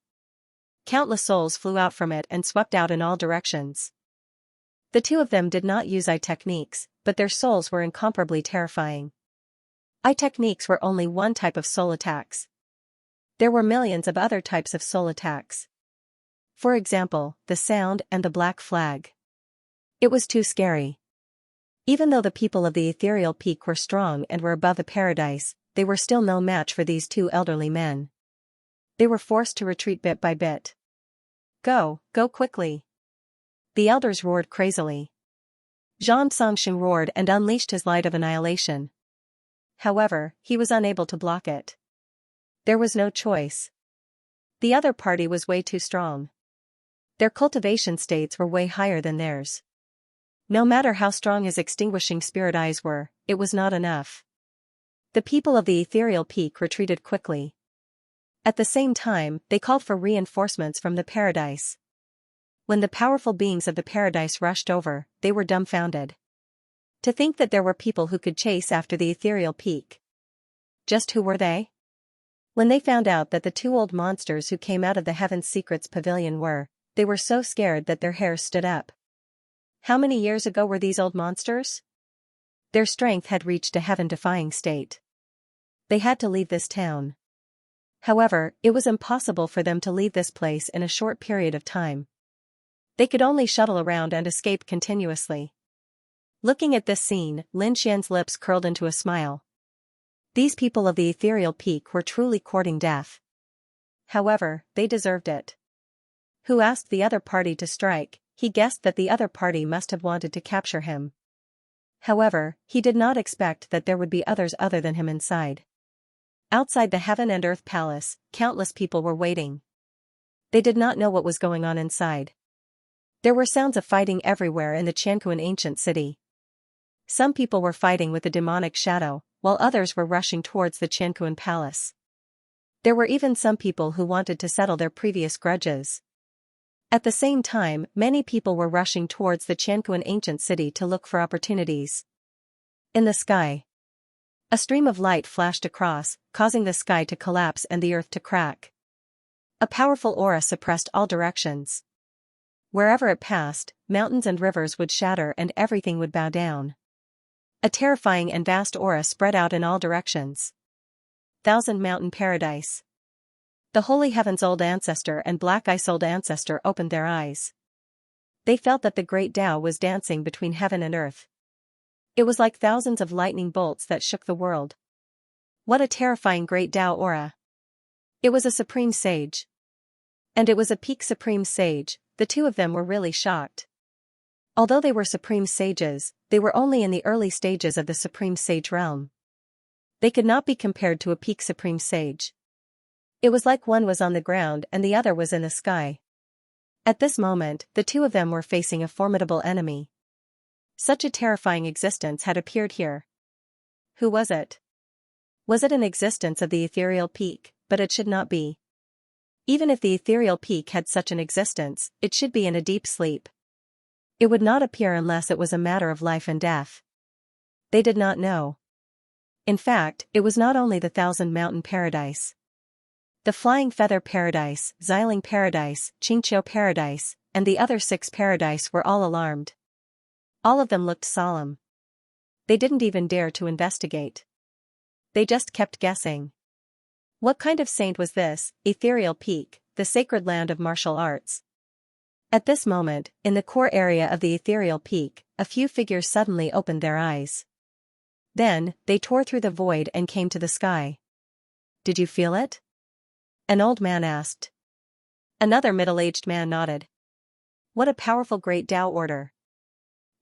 S1: Countless souls flew out from it and swept out in all directions. The two of them did not use eye techniques, but their souls were incomparably terrifying. Eye techniques were only one type of soul attacks. There were millions of other types of soul attacks. For example, the sound and the black flag. It was too scary. Even though the people of the Ethereal Peak were strong and were above the paradise, they were still no match for these two elderly men. They were forced to retreat bit by bit. Go quickly. The elders roared crazily. Xianxia roared and unleashed his light of annihilation. However, he was unable to block it. There was no choice. The other party was way too strong. Their cultivation states were way higher than theirs. No matter how strong his extinguishing spirit eyes were, it was not enough. The people of the Ethereal Peak retreated quickly. At the same time, they called for reinforcements from the paradise. When the powerful beings of the paradise rushed over, they were dumbfounded. To think that there were people who could chase after the Ethereal Peak. Just who were they? When they found out that the two old monsters who came out of the Heaven's Secrets Pavilion they were so scared that their hairs stood up. How many years ago were these old monsters? Their strength had reached a heaven-defying state. They had to leave this town. However, it was impossible for them to leave this place in a short period of time. They could only shuttle around and escape continuously. Looking at this scene, Lin Xian's lips curled into a smile. These people of the Ethereal Peak were truly courting death. However, they deserved it. Who asked the other party to strike? He guessed that the other party must have wanted to capture him. However, he did not expect that there would be others other than him inside. Outside the Heaven and Earth Palace, countless people were waiting. They did not know what was going on inside. There were sounds of fighting everywhere in the Xianxia ancient city. Some people were fighting with the demonic shadow, while others were rushing towards the Xianxia palace. There were even some people who wanted to settle their previous grudges. At the same time, many people were rushing towards the Xianxia ancient city to look for opportunities. In the sky, a stream of light flashed across, causing the sky to collapse and the earth to crack. A powerful aura suppressed all directions. Wherever it passed, mountains and rivers would shatter and everything would bow down. A terrifying and vast aura spread out in all directions. Thousand Mountain Paradise. The Holy Heaven's old ancestor and Black Ice old ancestor opened their eyes. They felt that the great Tao was dancing between heaven and earth. It was like thousands of lightning bolts that shook the world. What a terrifying great Tao aura. It was a supreme sage. And it was a peak supreme sage. The two of them were really shocked. Although they were supreme sages, they were only in the early stages of the supreme sage realm. They could not be compared to a peak supreme sage. It was like one was on the ground and the other was in the sky. At this moment, the two of them were facing a formidable enemy. Such a terrifying existence had appeared here. Who was it? Was it an existence of the ethereal peak? But it should not be. Even if the ethereal peak had such an existence, it should be in a deep sleep. It would not appear unless it was a matter of life and death. They did not know. In fact, it was not only the Thousand Mountain Paradise. The Flying Feather Paradise, Xiling Paradise, Xianxia Paradise, and the other 6 paradise were all alarmed. All of them looked solemn. They didn't even dare to investigate. They just kept guessing. What kind of saint was this, ethereal peak, the sacred land of martial arts? At this moment, in the core area of the ethereal peak, a few figures suddenly opened their eyes. Then, they tore through the void and came to the sky. Did you feel it? An old man asked. Another middle-aged man nodded. What a powerful great Tao order.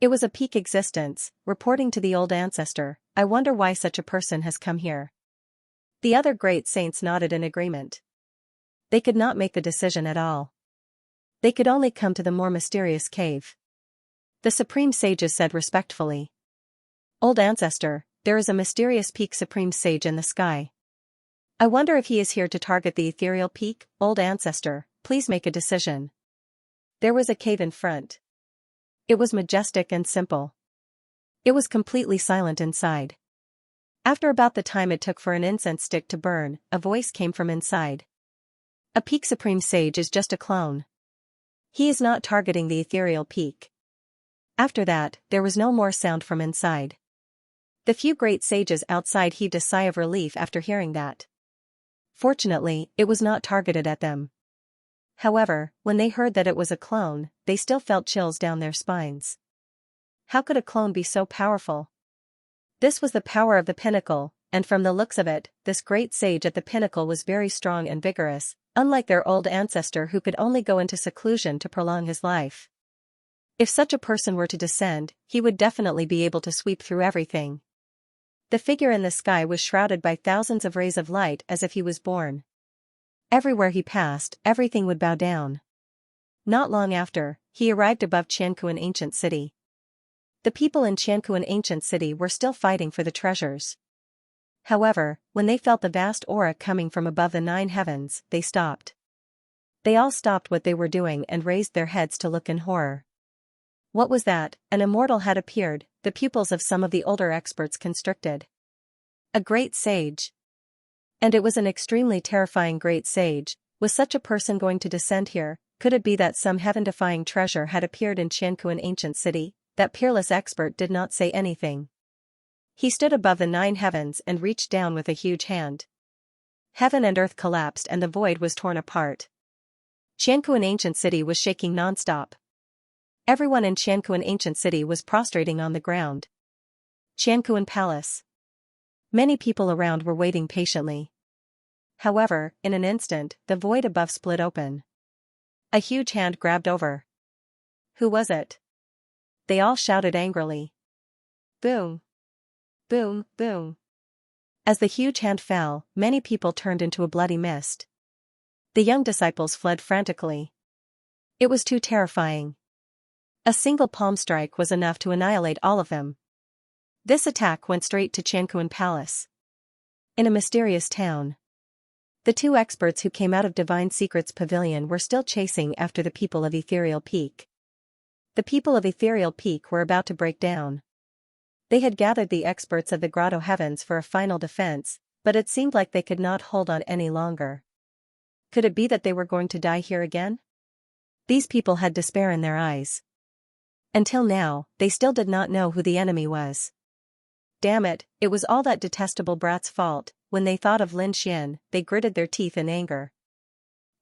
S1: It was a peak existence, reporting to the old ancestor. I wonder why such a person has come here. The other great saints nodded in agreement. They could not make the decision at all. They could only come to the more mysterious cave. The supreme sages said respectfully. Old ancestor, there is a mysterious peak supreme sage in the sky. I wonder if he is here to target the ethereal peak. Old ancestor, please make a decision. There was a cave in front. It was majestic and simple. It was completely silent inside. After about the time it took for an incense stick to burn, a voice came from inside. A peak supreme sage is just a clone. He is not targeting the ethereal peak. After that, there was no more sound from inside. The few great sages outside heaved a sigh of relief after hearing that. Fortunately, it was not targeted at them. However, when they heard that it was a clone, they still felt chills down their spines. How could a clone be so powerful? This was the power of the pinnacle, and from the looks of it, this great sage at the pinnacle was very strong and vigorous, unlike their old ancestor who could only go into seclusion to prolong his life. If such a person were to descend, he would definitely be able to sweep through everything. The figure in the sky was shrouded by thousands of rays of light as if he was born. Everywhere he passed, everything would bow down. Not long after, he arrived above Xianxia ancient city. The people in Xianxia ancient city were still fighting for the treasures. However, when they felt the vast aura coming from above the 9 heavens, they stopped. They all stopped what they were doing and raised their heads to look in horror. What was that? An immortal had appeared, the pupils of some of the older experts constricted. A great sage. And it was an extremely terrifying great sage. Was such a person going to descend here? Could it be that some heaven-defying treasure had appeared in Xianxia ancient city? That peerless expert did not say anything. He stood above the 9 heavens and reached down with a huge hand. Heaven and earth collapsed and the void was torn apart. Xianxia ancient city was shaking non-stop. Everyone in Xianxia ancient city was prostrating on the ground. Xianxia palace. Many people around were waiting patiently. However, in an instant, the void above split open. A huge hand grabbed over. Who was it? They all shouted angrily. Boom! Boom! Boom! As the huge hand fell, many people turned into a bloody mist. The young disciples fled frantically. It was too terrifying. A single palm strike was enough to annihilate all of them. This attack went straight to Xianxia Palace. In a mysterious town. The two experts who came out of Divine Secrets Pavilion were still chasing after the people of Ethereal Peak. The people of Ethereal Peak were about to break down. They had gathered the experts of the Grotto Heavens for a final defense, but it seemed like they could not hold on any longer. Could it be that they were going to die here again? These people had despair in their eyes. Until now, they still did not know who the enemy was. Damn it, it was all that detestable brat's fault. When they thought of Lin Xian, they gritted their teeth in anger.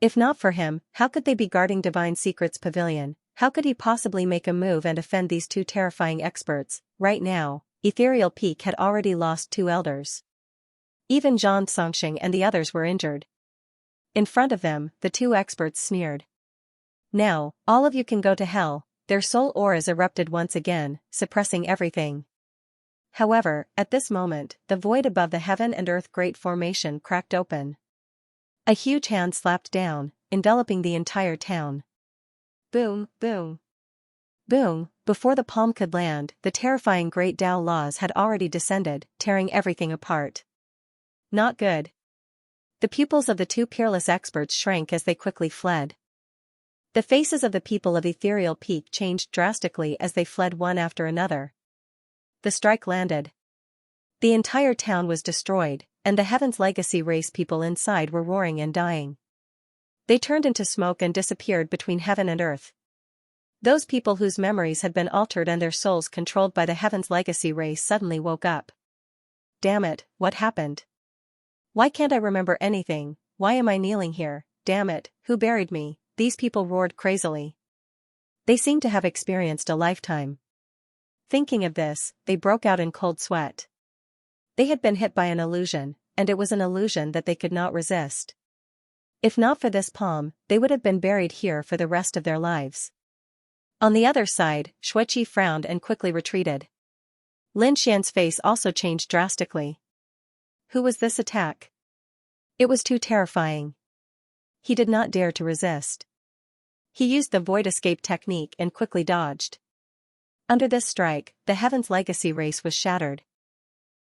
S1: If not for him, how could they be guarding Divine Secrets Pavilion? How could he possibly make a move and offend these two terrifying experts? Right now, Ethereal Peak had already lost 2 elders. Even Xianxia and the others were injured. In front of them, the 2 experts sneered. Now, all of you can go to hell. Their soul auras erupted once again, suppressing everything. However, at this moment, the void above the heaven and earth great formation cracked open. A huge hand slapped down, enveloping the entire town. Boom, boom. Boom, before the palm could land, the terrifying great Tao laws had already descended, tearing everything apart. Not good. The pupils of the 2 peerless experts shrank as they quickly fled. The faces of the people of Ethereal Peak changed drastically as they fled one after another. The strike landed. The entire town was destroyed, and the Heaven's Legacy race people inside were roaring and dying. They turned into smoke and disappeared between heaven and earth. Those people whose memories had been altered and their souls controlled by the Heaven's Legacy race suddenly woke up. Damn it, what happened? Why can't I remember anything? Why am I kneeling here? Damn it, who buried me? These people roared crazily. They seemed to have experienced a lifetime. Thinking of this, they broke out in cold sweat. They had been hit by an illusion, and it was an illusion that they could not resist. If not for this palm, they would have been buried here for the rest of their lives. On the other side, Xueqi frowned and quickly retreated. Lin Xian's face also changed drastically. Who was this attack? It was too terrifying. He did not dare to resist. He used the void escape technique and quickly dodged. Under this strike, the Heaven's Legacy race was shattered.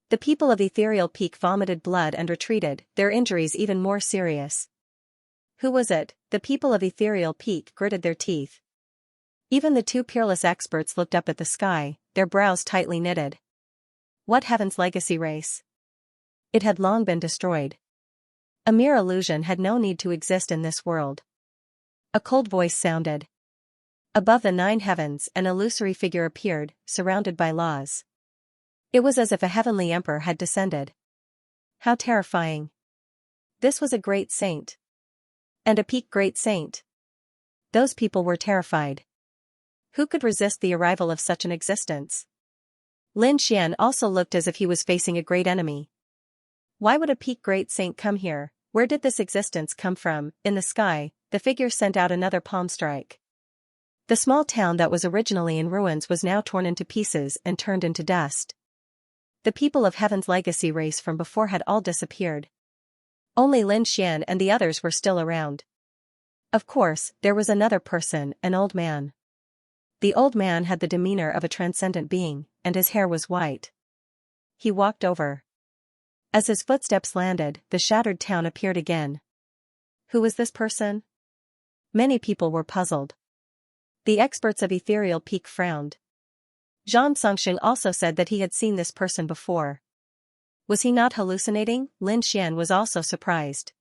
S1: The people of Ethereal Peak vomited blood and retreated, their injuries even more serious. Who was it? The people of Ethereal Peak gritted their teeth. Even the 2 peerless experts looked up at the sky, their brows tightly knitted. What Heaven's Legacy race? It had long been destroyed. A mere illusion had no need to exist in this world. A cold voice sounded. Above the 9 heavens, an illusory figure appeared, surrounded by laws. It was as if a heavenly emperor had descended. How terrifying. This was a great saint. And a peak great saint. Those people were terrified. Who could resist the arrival of such an existence? Lin Xian also looked as if he was facing a great enemy. Why would a peak great saint come here? Where did this existence come from? In the sky, the figure sent out another palm strike. The small town that was originally in ruins was now torn into pieces and turned into dust. The people of Heaven's Legacy race from before had all disappeared. Only Lin Xian and the others were still around. Of course, there was another person, an old man. The old man had the demeanor of a transcendent being, and his hair was white. He walked over. As his footsteps landed, the shattered town appeared again. Who was this person? Many people were puzzled. The experts of Ethereal Peak frowned. Xianxia also said that he had seen this person before. Was he not hallucinating? Lin Xian was also surprised.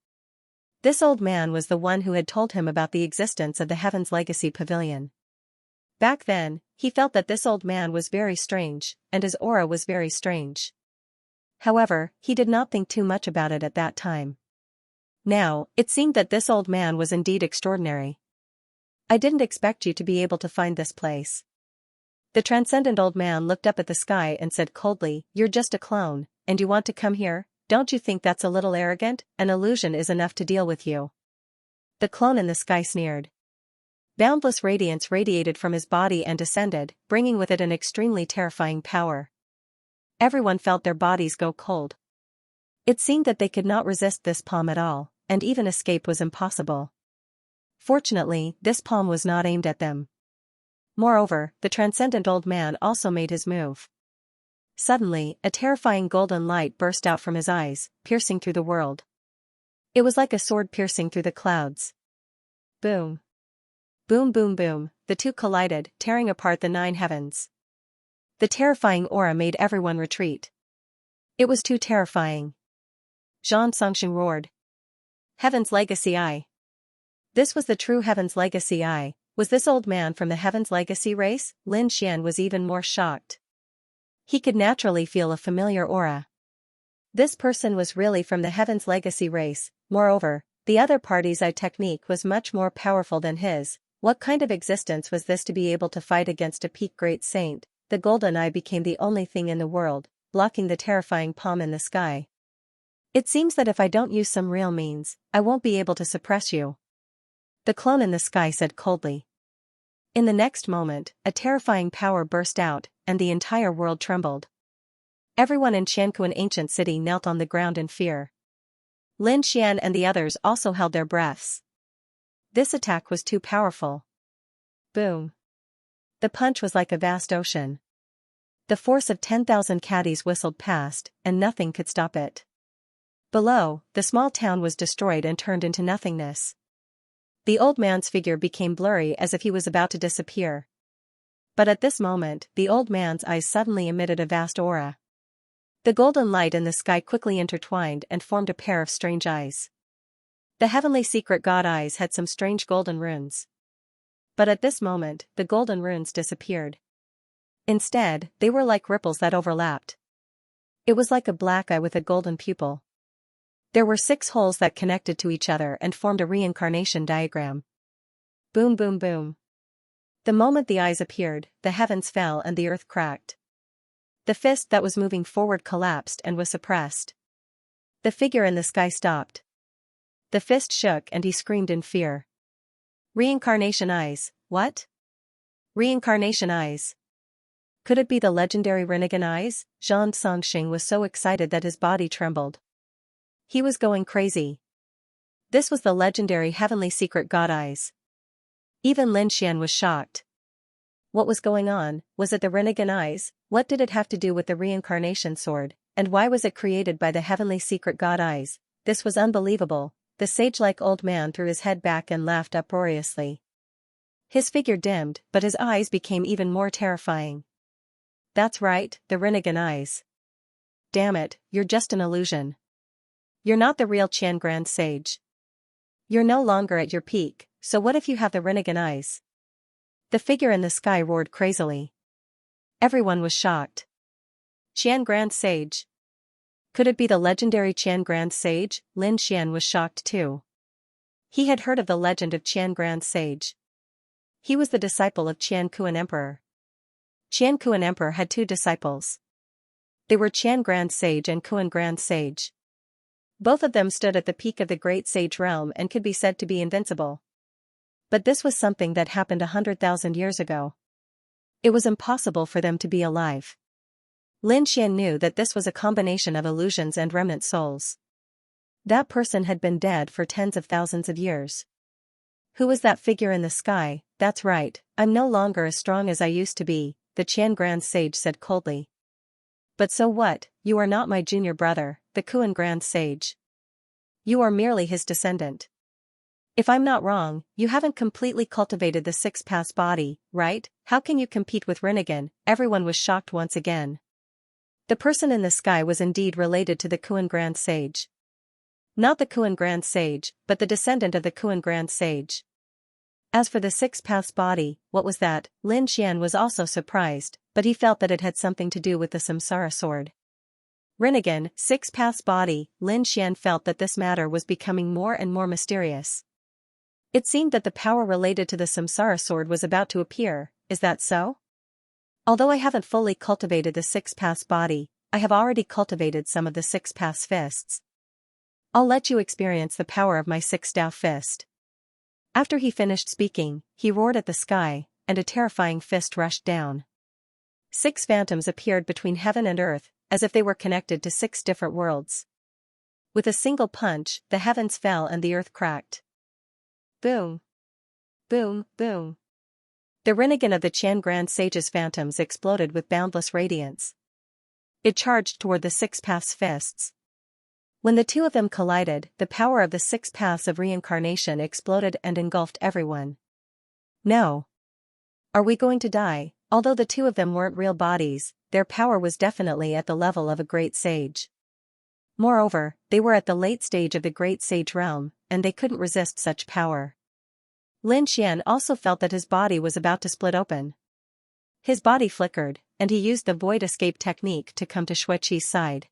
S1: This old man was the one who had told him about the existence of the Heaven's Legacy Pavilion. Back then, he felt that this old man was very strange, and his aura was very strange. However, he did not think too much about it at that time. Now, it seemed that this old man was indeed extraordinary. I didn't expect you to be able to find this place. The transcendent old man looked up at the sky and said coldly, "You're just a clone, and you want to come here?" don't you think that's a little arrogant? An illusion is enough to deal with you. The clone in the sky sneered. Boundless radiance radiated from his body and descended, bringing with it an extremely terrifying power. Everyone felt their bodies go cold. It seemed that they could not resist this palm at all, and even escape was impossible. Fortunately, this palm was not aimed at them. Moreover, the transcendent old man also made his move. Suddenly, a terrifying golden light burst out from his eyes, piercing through the world. It was like a sword piercing through the clouds. Boom. Boom boom boom, the two collided, tearing apart the 9 heavens. The terrifying aura made everyone retreat. It was too terrifying. Xianxia roared. Heaven's Legacy I. This was the true Heaven's Legacy I. Was this old man from the Heaven's Legacy race? Lin Xian was even more shocked. He could naturally feel a familiar aura. This person was really from the Heaven's Legacy race. Moreover, the other party's eye technique was much more powerful than his. What kind of existence was this to be able to fight against a peak great saint? The golden eye became the only thing in the world, blocking the terrifying palm in the sky. It seems that if I don't use some real means, I won't be able to suppress you. The clone in the sky said coldly. In the next moment, a terrifying power burst out, and the entire world trembled. Everyone in Xianxia ancient city knelt on the ground in fear. Lin Xian and the others also held their breaths. This attack was too powerful. Boom. The punch was like a vast ocean. The force of 10,000 caddies whistled past, and nothing could stop it. Below, the small town was destroyed and turned into nothingness. The old man's figure became blurry as if he was about to disappear. But at this moment, the old man's eyes suddenly emitted a vast aura. The golden light in the sky quickly intertwined and formed a pair of strange eyes. The heavenly secret god eyes had some strange golden runes. But at this moment, the golden runes disappeared. Instead, they were like ripples that overlapped. It was like a black eye with a golden pupil. There were 6 holes that connected to each other and formed a reincarnation diagram. Boom boom boom. The moment the eyes appeared, the heavens fell and the earth cracked. The fist that was moving forward collapsed and was suppressed. The figure in the sky stopped. The fist shook and he screamed in fear. Reincarnation eyes, what? Reincarnation eyes. Could it be the legendary Rinnegan eyes? Xianxia was so excited that his body trembled. He was going crazy. This was the legendary heavenly secret god eyes. Even Lin Xian was shocked. What was going on? Was it the Rinnegan eyes? What did it have to do with the reincarnation sword? And why was it created by the heavenly secret god eyes? This was unbelievable. The sage-like old man threw his head back and laughed uproariously. His figure dimmed, but his eyes became even more terrifying. That's right, the Rinnegan eyes. Damn it, you're just an illusion. You're not the real Qian Grand Sage. You're no longer at your peak, so what if you have the Rinnegan eyes? The figure in the sky roared crazily. Everyone was shocked. Qian Grand Sage. Could it be the legendary Qian Grand Sage? Lin Xian was shocked too. He had heard of the legend of Qian Grand Sage. He was the disciple of Qian Kuan Emperor. Qian Kuan Emperor had 2 disciples. They were Qian Grand Sage and Kuan Grand Sage. Both of them stood at the peak of the great sage realm and could be said to be invincible. But this was something that happened 100,000 years ago. It was impossible for them to be alive. Lin Xian knew that this was a combination of illusions and remnant souls. That person had been dead for tens of thousands of years. Who was that figure in the sky? That's right, I'm no longer as strong as I used to be, the Qian Grand Sage said coldly. But so what? You are not my junior brother, the Kuan Grand Sage. You are merely his descendant. If I'm not wrong, you haven't completely cultivated the 6 paths body, right? How can you compete with Rinnegan? Everyone was shocked once again. The person in the sky was indeed related to the Kuan Grand Sage. Not the Kuan Grand Sage, but the descendant of the Kuan Grand Sage. As for the 6 paths body, what was that? Lin Xian was also surprised, but he felt that it had something to do with the Samsara sword. Rinnegan, 6 paths body. Lin Xian felt that this matter was becoming more and more mysterious. It seemed that the power related to the Samsara sword was about to appear, is that so? Although I haven't fully cultivated the 6 paths body, I have already cultivated some of the 6 paths fists. I'll let you experience the power of my 6-staff fist. After he finished speaking, he roared at the sky, and a terrifying fist rushed down. 6 phantoms appeared between heaven and earth, as if they were connected to 6 different worlds. With a single punch, the heavens fell and the earth cracked. Boom! Boom, boom. The Rinnegan of the Qian Grand Sage's phantoms exploded with boundless radiance. It charged toward the 6 paths fists. When the 2 of them collided, the power of the 6 paths of reincarnation exploded and engulfed everyone. No. Are we going to die? Although the 2 of them weren't real bodies, their power was definitely at the level of a great sage. Moreover, they were at the late stage of the great sage realm, and they couldn't resist such power. Lin Xian also felt that his body was about to split open. His body flickered, and he used the void escape technique to come to Xueqi's side.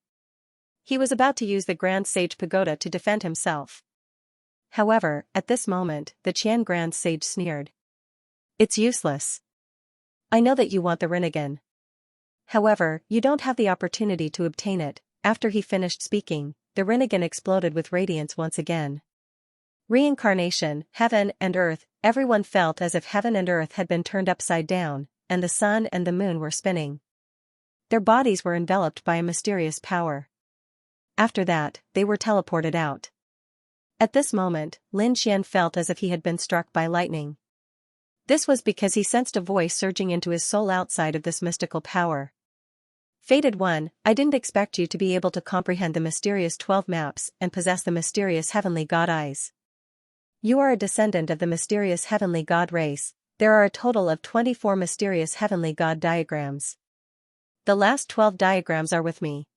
S1: He was about to use the Grand Sage Pagoda to defend himself. However, at this moment, the Qian Grand Sage sneered. It's useless. I know that you want the Rinnegan. However, you don't have the opportunity to obtain it. After he finished speaking, the Rinnegan exploded with radiance once again. Reincarnation, heaven and earth, everyone felt as if heaven and earth had been turned upside down, and the sun and the moon were spinning. Their bodies were enveloped by a mysterious power. After that, they were teleported out. At this moment, Lin Xian felt as if he had been struck by lightning. This was because he sensed a voice surging into his soul outside of this mystical power. Fated One, I didn't expect you to be able to comprehend the mysterious 12 maps and possess the mysterious heavenly god eyes. You are a descendant of the mysterious heavenly god race. There are a total of 24 mysterious heavenly god diagrams. The last 12 diagrams are with me.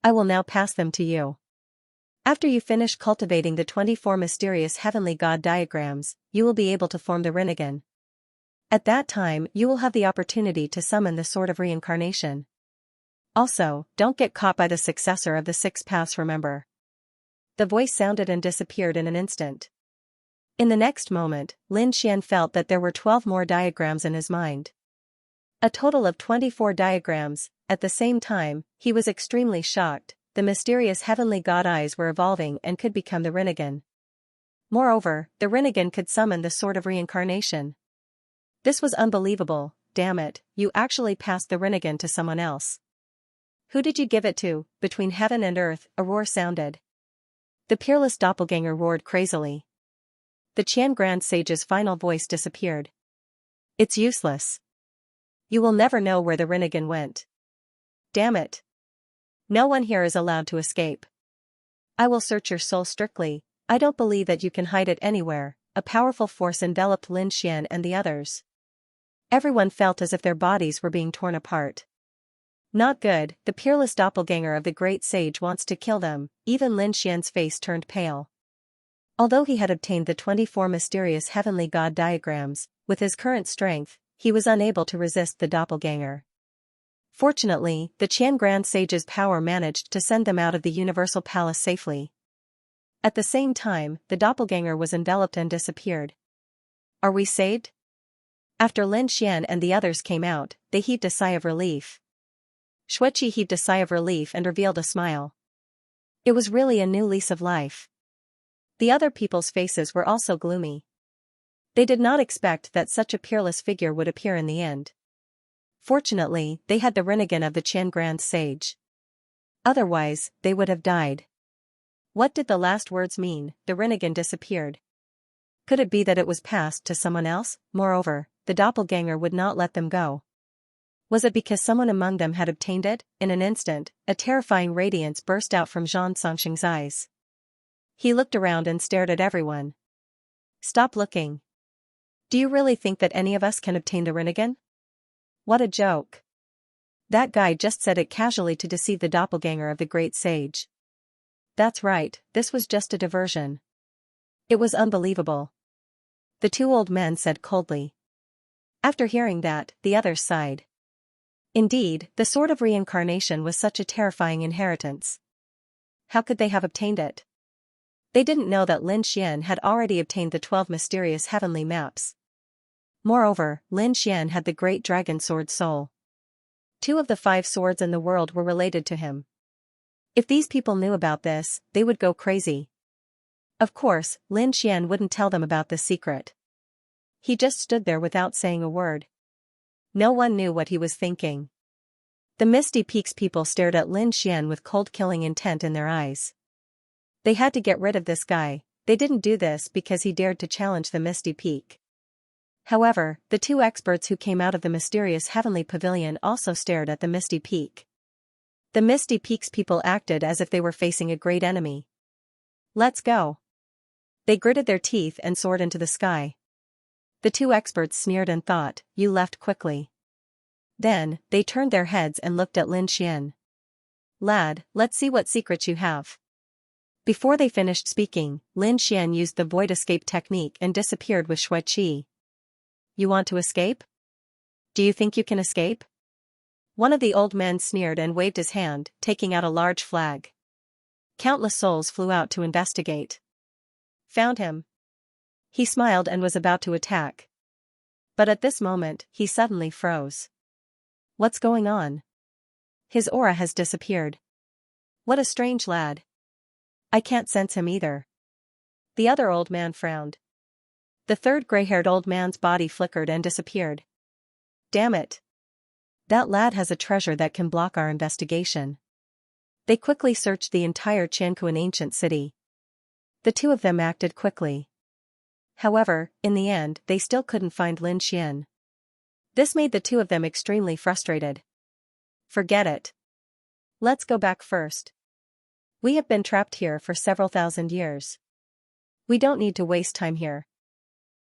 S1: I will now pass them to you. After you finish cultivating the 24 mysterious heavenly god diagrams, you will be able to form the Rinnegan. At that time, you will have the opportunity to summon the Sword of Reincarnation. Also, don't get caught by the successor of the 6 paths, remember. The voice sounded and disappeared in an instant. In the next moment, Lin Xian felt that there were 12 more diagrams in his mind. A total of 24 diagrams. At the same time, he was extremely shocked. The mysterious heavenly god eyes were evolving and could become the Rinnegan. Moreover, the Rinnegan could summon the Sword of Reincarnation. This was unbelievable. Damn it, you actually passed the Rinnegan to someone else. Who did you give it to? Between heaven and earth, a roar sounded. The peerless doppelganger roared crazily. The Qian Grand Sage's final voice disappeared. It's useless. You will never know where the Rinnegan went. Damn it. No one here is allowed to escape. I will search your soul strictly. I don't believe that you can hide it anywhere. A powerful force enveloped Lin Xian and the others. Everyone felt as if their bodies were being torn apart. Not good, the peerless doppelganger of the great sage wants to kill them. Even Lin Xian's face turned pale. Although he had obtained the 24 mysterious heavenly god diagrams, with his current strength, he was unable to resist the doppelganger. Fortunately, the Qian Grand Sage's power managed to send them out of the Universal Palace safely. At the same time, the doppelganger was enveloped and disappeared. Are we saved? After Lin Xian and the others came out, they heaved a sigh of relief. Xueqi heaved a sigh of relief and revealed a smile. It was really a new lease of life. The other people's faces were also gloomy. They did not expect that such a peerless figure would appear in the end. Fortunately, they had the Rinnegan of the Qian Grand Sage. Otherwise, they would have died. What did the last words mean? The Rinnegan disappeared. Could it be that it was passed to someone else? Moreover, the doppelganger would not let them go. Was it because someone among them had obtained it? In an instant, a terrifying radiance burst out from Zhang Songxing's eyes. He looked around and stared at everyone. Stop looking. Do you really think that any of us can obtain the Rinnegan? What a joke. That guy just said it casually to deceive the doppelganger of the great sage. That's right, this was just a diversion. It was unbelievable. The 2 old men said coldly. After hearing that, the others sighed. Indeed, the Sword of Reincarnation was such a terrifying inheritance. How could they have obtained it? They didn't know that Lin Xian had already obtained the 12 mysterious heavenly maps. Moreover, Lin Xian had the great dragon sword soul. 2 of the 5 swords in the world were related to him. If these people knew about this, they would go crazy. Of course, Lin Xian wouldn't tell them about this secret. He just stood there without saying a word. No one knew what he was thinking. The Misty Peaks people stared at Lin Xian with cold killing intent in their eyes. They had to get rid of this guy. They didn't do this because he dared to challenge the Misty Peak. However, the 2 experts who came out of the mysterious heavenly pavilion also stared at the Misty Peak. The Misty Peaks people acted as if they were facing a great enemy. Let's go. They gritted their teeth and soared into the sky. The 2 experts sneered and thought, you left quickly. Then, they turned their heads and looked at Lin Xian. Lad, let's see what secrets you have. Before they finished speaking, Lin Xian used the void escape technique and disappeared with Shui Qi. You want to escape? Do you think you can escape? One of the old men sneered and waved his hand, taking out a large flag. Countless souls flew out to investigate. Found him. He smiled and was about to attack. But at this moment, he suddenly froze. What's going on? His aura has disappeared. What a strange lad. I can't sense him either. The other old man frowned. The third gray-haired old man's body flickered and disappeared. Damn it. That lad has a treasure that can block our investigation. They quickly searched the entire Qianquan ancient city. The 2 of them acted quickly. However, in the end, they still couldn't find Lin Xian. This made the 2 of them extremely frustrated. Forget it. Let's go back first. We have been trapped here for several thousand years. We don't need to waste time here.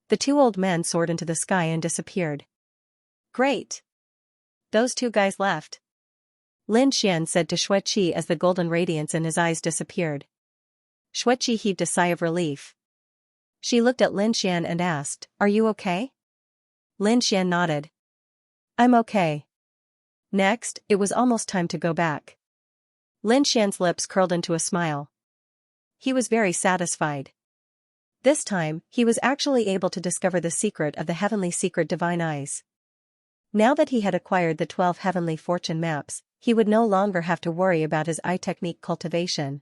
S1: The 2 old men soared into the sky and disappeared. Great. Those 2 guys left. Lin Xian said to Shui Qi as the golden radiance in his eyes disappeared. Shui Qi heaved a sigh of relief. She looked at Lin Xian and asked, Are you okay? Lin Xian nodded. I'm okay. Next, it was almost time to go back. Lin Xian's lips curled into a smile. He was very satisfied. This time, he was actually able to discover the secret of the heavenly secret divine eyes. Now that he had acquired the 12 heavenly fortune maps, he would no longer have to worry about his eye technique cultivation.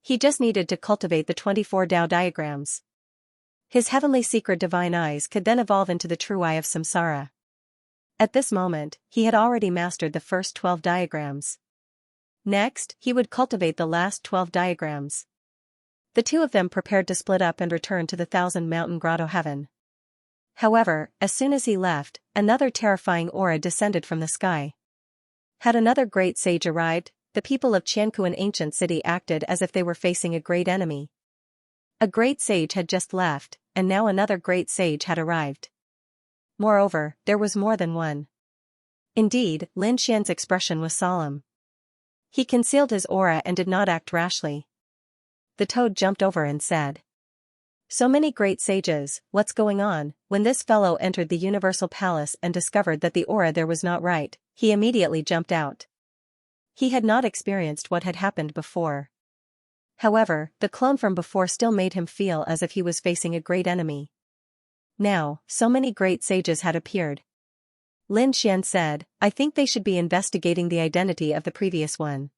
S1: He just needed to cultivate the 24 Tao diagrams. His heavenly secret divine eyes could then evolve into the true eye of samsara. At this moment, he had already mastered the first 12 diagrams. Next, he would cultivate the last 12 diagrams. The 2 of them prepared to split up and return to the 1,000-mountain grotto heaven. However, as soon as he left, another terrifying aura descended from the sky. Had another great sage arrived, the people of Qianquan ancient city acted as if they were facing a great enemy. A great sage had just left, and now another great sage had arrived. Moreover, there was more than one. Indeed, Lin Xian's expression was solemn. He concealed his aura and did not act rashly. The toad jumped over and said, So many great sages, what's going on? When this fellow entered the Universal Palace and discovered that the aura there was not right, he immediately jumped out. He had not experienced what had happened before. However, the clone from before still made him feel as if he was facing a great enemy. Now, so many great sages had appeared. Lin Xian said, I think they should be investigating the identity of the previous one.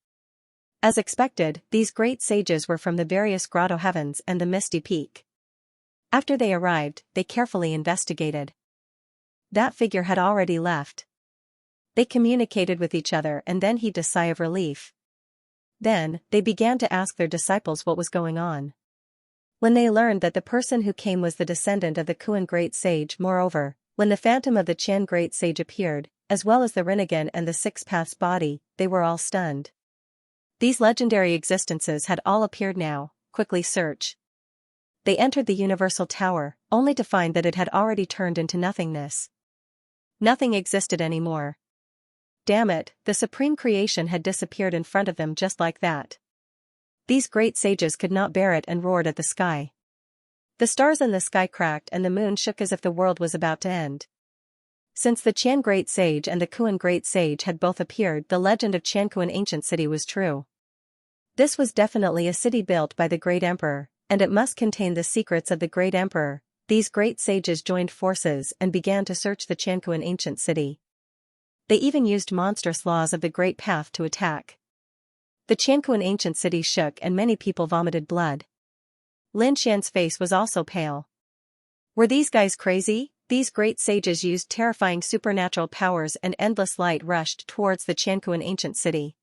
S1: As expected, these great sages were from the various grotto heavens and the Misty Peak. After they arrived, they carefully investigated. That figure had already left. They communicated with each other and then heaved a sigh of relief. Then, they began to ask their disciples what was going on. When they learned that the person who came was the descendant of the Kuan Great Sage, moreover, when the phantom of the Qian Great Sage appeared, as well as the Rinnegan and the Six Paths body, they were all stunned. These legendary existences had all appeared now. Quickly search. They entered the Universal Tower, only to find that it had already turned into nothingness. Nothing existed anymore. Damn it, the supreme creation had disappeared in front of them just like that. These great sages could not bear it and roared at the sky. The stars in the sky cracked and the moon shook as if the world was about to end. Since the Qian Great Sage and the Kuan Great Sage had both appeared, the legend of Qianquan ancient city was true. This was definitely a city built by the great emperor, and it must contain the secrets of the great emperor. These great sages joined forces and began to search the Qianquan ancient city. They even used monstrous laws of the Great Path to attack. The Xianxia ancient city shook and many people vomited blood. Lin Xian's face was also pale. Were these guys crazy? These great sages used terrifying supernatural powers and endless light rushed towards the Xianxia ancient city.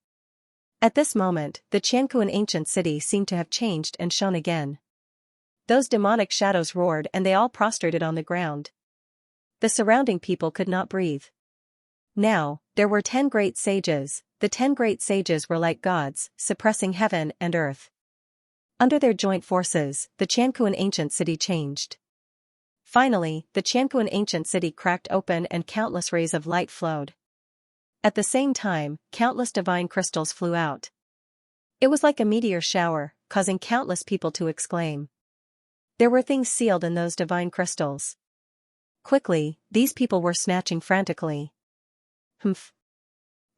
S1: At this moment, the Xianxia ancient city seemed to have changed and shone again. Those demonic shadows roared and they all prostrated on the ground. The surrounding people could not breathe. Now, there were 10 great sages. The 10 great sages were like gods, suppressing heaven and earth. Under their joint forces, the Xianxia ancient city changed. Finally, the Xianxia ancient city cracked open and countless rays of light flowed. At the same time, countless divine crystals flew out. It was like a meteor shower, causing countless people to exclaim. There were things sealed in those divine crystals. Quickly, these people were snatching frantically. Humph.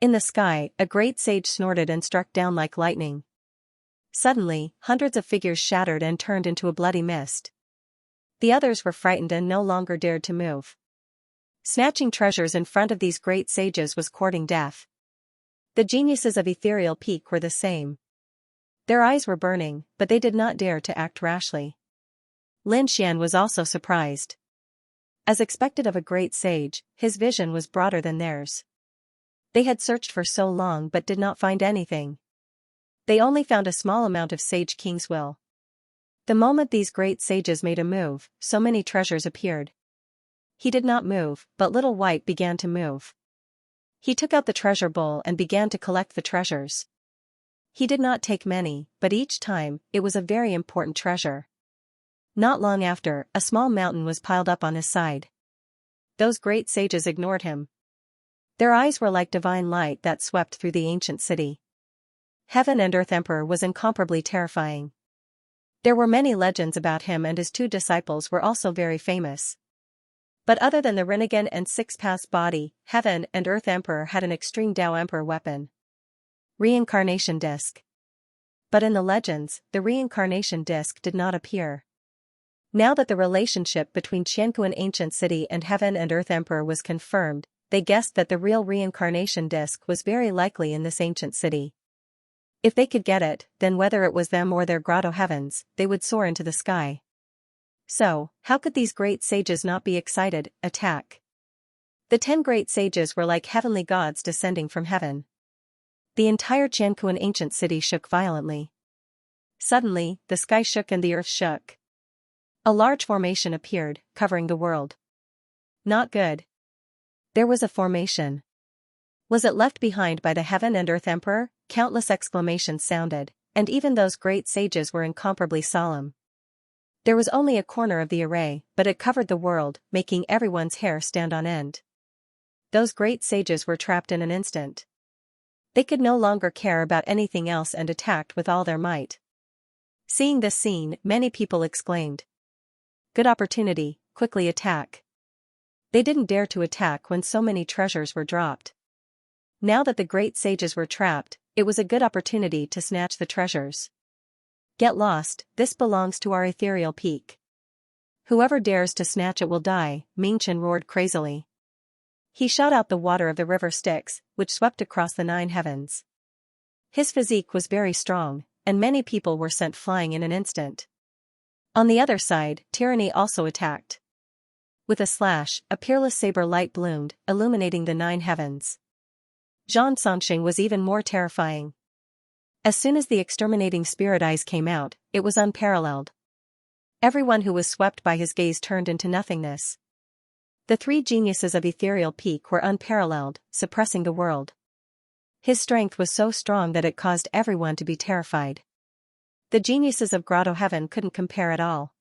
S1: In the sky, a great sage snorted and struck down like lightning. Suddenly, hundreds of figures shattered and turned into a bloody mist. The others were frightened and no longer dared to move. Snatching treasures in front of these great sages was courting death. The geniuses of Ethereal Peak were the same. Their eyes were burning, but they did not dare to act rashly. Lin Xian was also surprised. As expected of a great sage, his vision was broader than theirs. They had searched for so long but did not find anything. They only found a small amount of Sage King's will. The moment these great sages made a move, so many treasures appeared. He did not move, but Little White began to move. He took out the treasure bowl and began to collect the treasures. He did not take many, but each time, it was a very important treasure. Not long after, a small mountain was piled up on his side. Those great sages ignored him. Their eyes were like divine light that swept through the ancient city. Heaven and Earth Emperor was incomparably terrifying. There were many legends about him and his 2 disciples were also very famous. But other than the Rinnegan and 6 Paths body, Heaven and Earth Emperor had an extreme Tao Emperor weapon. Reincarnation Disc. But in the legends, the reincarnation disc did not appear. Now that the relationship between Xianxia ancient city and Heaven and Earth Emperor was confirmed, they guessed that the real reincarnation disc was very likely in this ancient city. If they could get it, then whether it was them or their grotto heavens, they would soar into the sky. So, how could these great sages not be excited? Attack. The 10 great sages were like heavenly gods descending from heaven. The entire Xianxia ancient city shook violently. Suddenly, the sky shook and the earth shook. A large formation appeared, covering the world. Not good. There was a formation. Was it left behind by the Heaven and Earth Emperor? Countless exclamations sounded, and even those great sages were incomparably solemn. There was only a corner of the array, but it covered the world, making everyone's hair stand on end. Those great sages were trapped in an instant. They could no longer care about anything else and attacked with all their might. Seeing this scene, many people exclaimed. Good opportunity, quickly attack. They didn't dare to attack when so many treasures were dropped. Now that the great sages were trapped, it was a good opportunity to snatch the treasures. Get lost, this belongs to our ethereal peak. Whoever dares to snatch it will die, Mingchen roared crazily. He shot out the water of the river Styx, which swept across the 9 heavens. His physique was very strong, and many people were sent flying in an instant. On the other side, Tyranny also attacked. With a slash, a peerless saber light bloomed, illuminating the 9 heavens. Zhang Sanxing was even more terrifying. As soon as the exterminating spirit eyes came out, it was unparalleled. Everyone who was swept by his gaze turned into nothingness. The 3 geniuses of Ethereal Peak were unparalleled, suppressing the world. His strength was so strong that it caused everyone to be terrified. The geniuses of Grotto Heaven couldn't compare at all.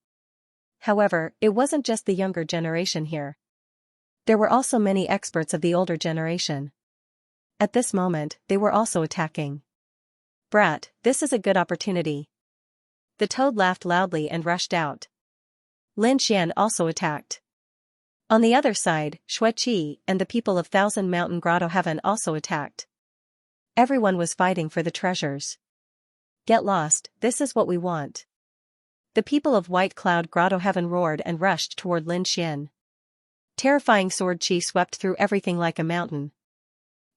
S1: However, it wasn't just the younger generation here. There were also many experts of the older generation. At this moment, they were also attacking. Brat, this is a good opportunity. The toad laughed loudly and rushed out. Lin Xian also attacked. On the other side, Xueqi and the people of Thousand Mountain Grotto Heaven also attacked. Everyone was fighting for the treasures. Get lost, this is what we want. The people of White Cloud Grotto Heaven roared and rushed toward Lin Xian. Terrifying sword chi swept through everything like a mountain.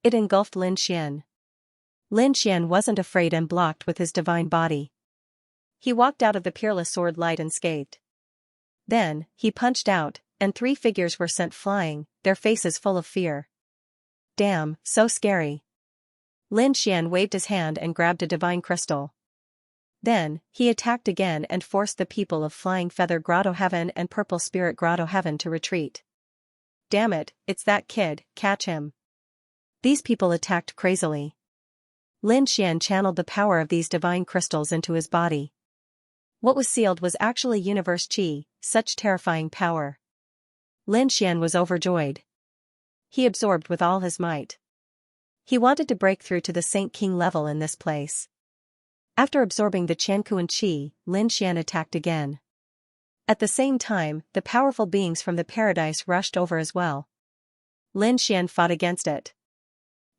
S1: It engulfed Lin Xian. Lin Xian wasn't afraid and blocked with his divine body. He walked out of the peerless sword light unscathed. Then, he punched out, and 3 figures were sent flying, their faces full of fear. Damn, so scary. Lin Xian waved his hand and grabbed a divine crystal. Then, he attacked again and forced the people of Flying Feather Grotto Heaven and Purple Spirit Grotto Heaven to retreat. Damn it, it's that kid, catch him. These people attacked crazily. Lin Xian channeled the power of these divine crystals into his body. What was sealed was actually universe chi, such terrifying power. Lin Xian was overjoyed. He absorbed with all his might. He wanted to break through to the Saint King level in this place. After absorbing the Qiankuan Qi, Lin Xian attacked again. At the same time, the powerful beings from the paradise rushed over as well. Lin Xian fought against it.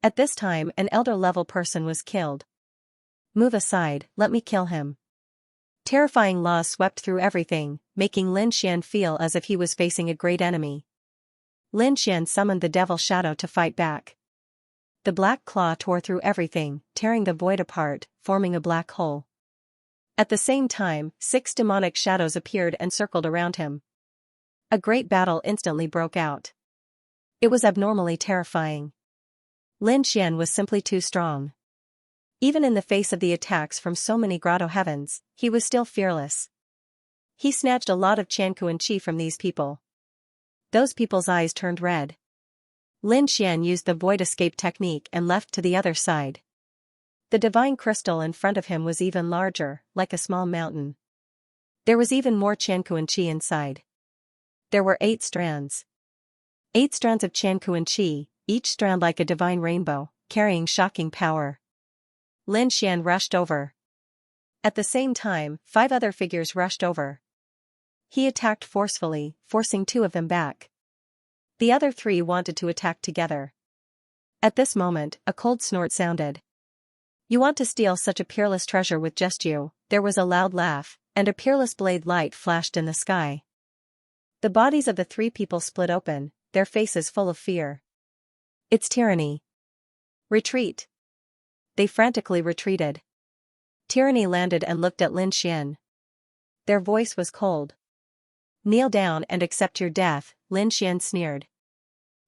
S1: At this time, an elder-level person was killed. Move aside, let me kill him. Terrifying laws swept through everything, making Lin Xian feel as if he was facing a great enemy. Lin Xian summoned the Devil Shadow to fight back. The black claw tore through everything, tearing the void apart, forming a black hole. At the same time, 6 demonic shadows appeared and circled around him. A great battle instantly broke out. It was abnormally terrifying. Lin Xian was simply too strong. Even in the face of the attacks from so many grotto heavens, he was still fearless. He snatched a lot of Qiankuan Qi from these people. Those people's eyes turned red. Lin Xian used the void escape technique and left to the other side. The divine crystal in front of him was even larger, like a small mountain. There was even more Qiankuan Qi inside. There were 8 strands. 8 strands of Qiankuan Qi, each strand like a divine rainbow, carrying shocking power. Lin Xian rushed over. At the same time, 5 other figures rushed over. He attacked forcefully, forcing 2 of them back. The other 3 wanted to attack together. At this moment, a cold snort sounded. You want to steal such a peerless treasure with just you? There was a loud laugh, and a peerless blade light flashed in the sky. The bodies of the 3 people split open, their faces full of fear. It's tyranny. Retreat. They frantically retreated. Tyranny landed and looked at Lin Xian. Their voice was cold. Kneel down and accept your death, Lin Xian sneered.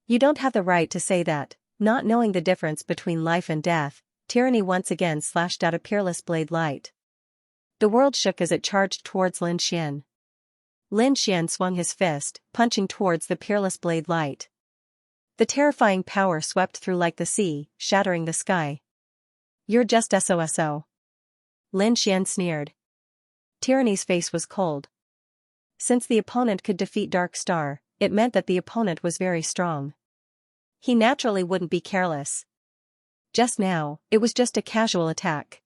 S1: You don't have the right to say that. Not knowing the difference between life and death, tyranny once again slashed out a peerless blade light. The world shook as it charged towards Lin Xian. Lin Xian swung his fist, punching towards the peerless blade light. The terrifying power swept through like the sea, shattering the sky. You're just SOSO. Lin Xian sneered. Tyranny's face was cold. Since the opponent could defeat Dark Star, it meant that the opponent was very strong. He naturally wouldn't be careless. Just now, it was just a casual attack.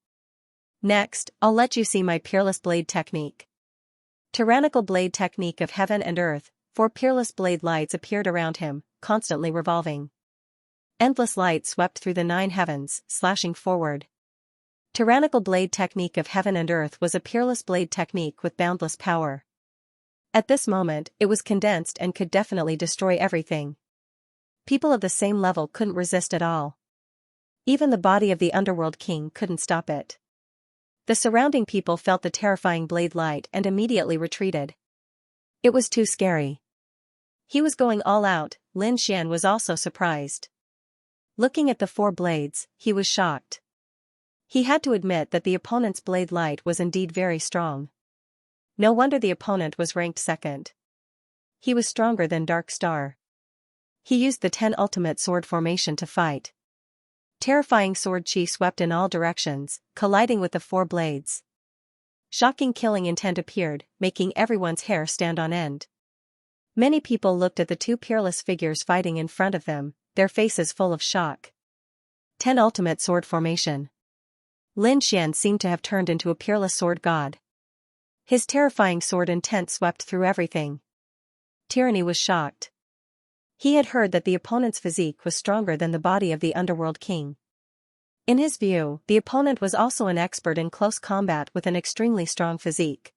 S1: Next, I'll let you see my peerless blade technique. Tyrannical blade technique of heaven and earth, 4 peerless blade lights appeared around him, constantly revolving. Endless light swept through the 9 heavens, slashing forward. Tyrannical blade technique of heaven and earth was a peerless blade technique with boundless power. At this moment, it was condensed and could definitely destroy everything. People of the same level couldn't resist at all. Even the body of the Underworld King couldn't stop it. The surrounding people felt the terrifying blade light and immediately retreated. It was too scary. He was going all out. Lin Xian was also surprised. Looking at the 4 blades, he was shocked. He had to admit that the opponent's blade light was indeed very strong. No wonder the opponent was ranked second. He was stronger than Dark Star. He used the 10 ultimate sword formation to fight. Terrifying sword chi swept in all directions, colliding with the 4 blades. Shocking killing intent appeared, making everyone's hair stand on end. Many people looked at the 2 peerless figures fighting in front of them, their faces full of shock. 10 ultimate sword formation. Lin Xian seemed to have turned into a peerless sword god. His terrifying sword intent swept through everything. Tyranny was shocked. He had heard that the opponent's physique was stronger than the body of the Underworld King. In his view, the opponent was also an expert in close combat with an extremely strong physique.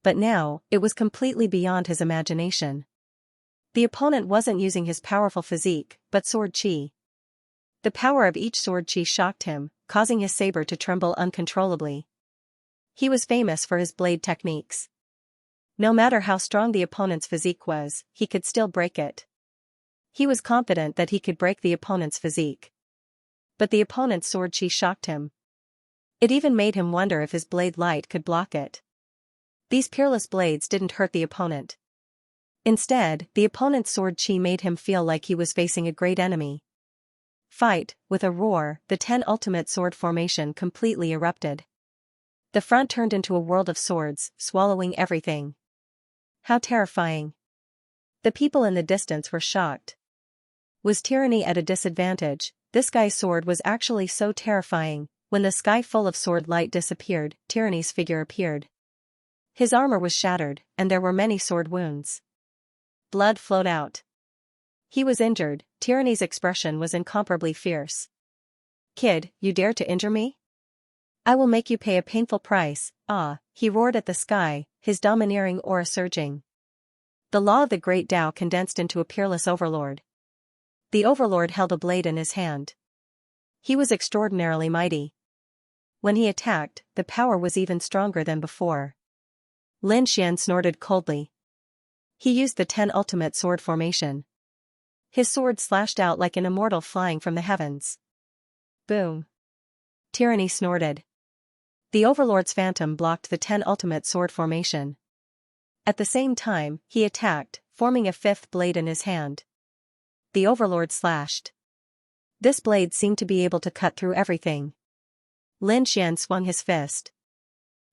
S1: But now, it was completely beyond his imagination. The opponent wasn't using his powerful physique, but sword chi. The power of each sword chi shocked him, causing his saber to tremble uncontrollably. He was famous for his blade techniques. No matter how strong the opponent's physique was, he could still break it. He was confident that he could break the opponent's physique. But the opponent's sword chi shocked him. It even made him wonder if his blade light could block it. These peerless blades didn't hurt the opponent. Instead, the opponent's sword chi made him feel like he was facing a great enemy. Fight, with a roar, the 10 ultimate sword formation completely erupted. The front turned into a world of swords, swallowing everything. How terrifying. The people in the distance were shocked. Was tyranny at a disadvantage? This guy's sword was actually so terrifying. When the sky full of sword light disappeared, tyranny's figure appeared. His armor was shattered, and there were many sword wounds. Blood flowed out. He was injured. Tyranny's expression was incomparably fierce. "Kid, you dare to injure me? I will make you pay a painful price." He roared at the sky, his domineering aura surging. The law of the great Tao condensed into a peerless overlord. The overlord held a blade in his hand. He was extraordinarily mighty. When he attacked, the power was even stronger than before. Lin Xian snorted coldly. He used the 10 ultimate sword formation. His sword slashed out like an immortal flying from the heavens. Boom. Tyranny snorted. The overlord's phantom blocked the 10 ultimate sword formation. At the same time, he attacked, forming a 5th blade in his hand. The overlord slashed. This blade seemed to be able to cut through everything. Lin Xian swung his fist.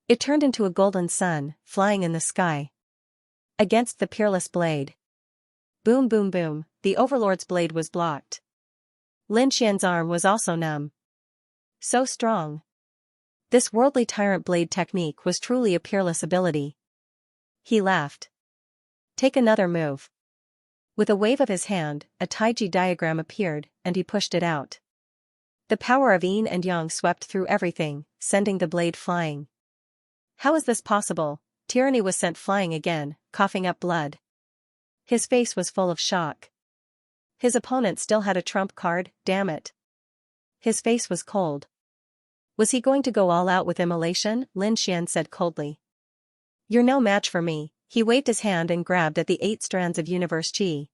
S1: It turned into a golden sun, flying in the sky. Against the peerless blade. Boom boom boom, the overlord's blade was blocked. Lin Xian's arm was also numb. So strong. This worldly tyrant blade technique was truly a peerless ability. He laughed. Take another move. With a wave of his hand, a Taiji diagram appeared, and he pushed it out. The power of yin and yang swept through everything, sending the blade flying. How is this possible? Tyranny was sent flying again, coughing up blood. His face was full of shock. His opponent still had a trump card, damn it. His face was cold. Was he going to go all out with immolation? Lin Xian said coldly. You're no match for me. He waved his hand and grabbed at the 8 strands of universe chi.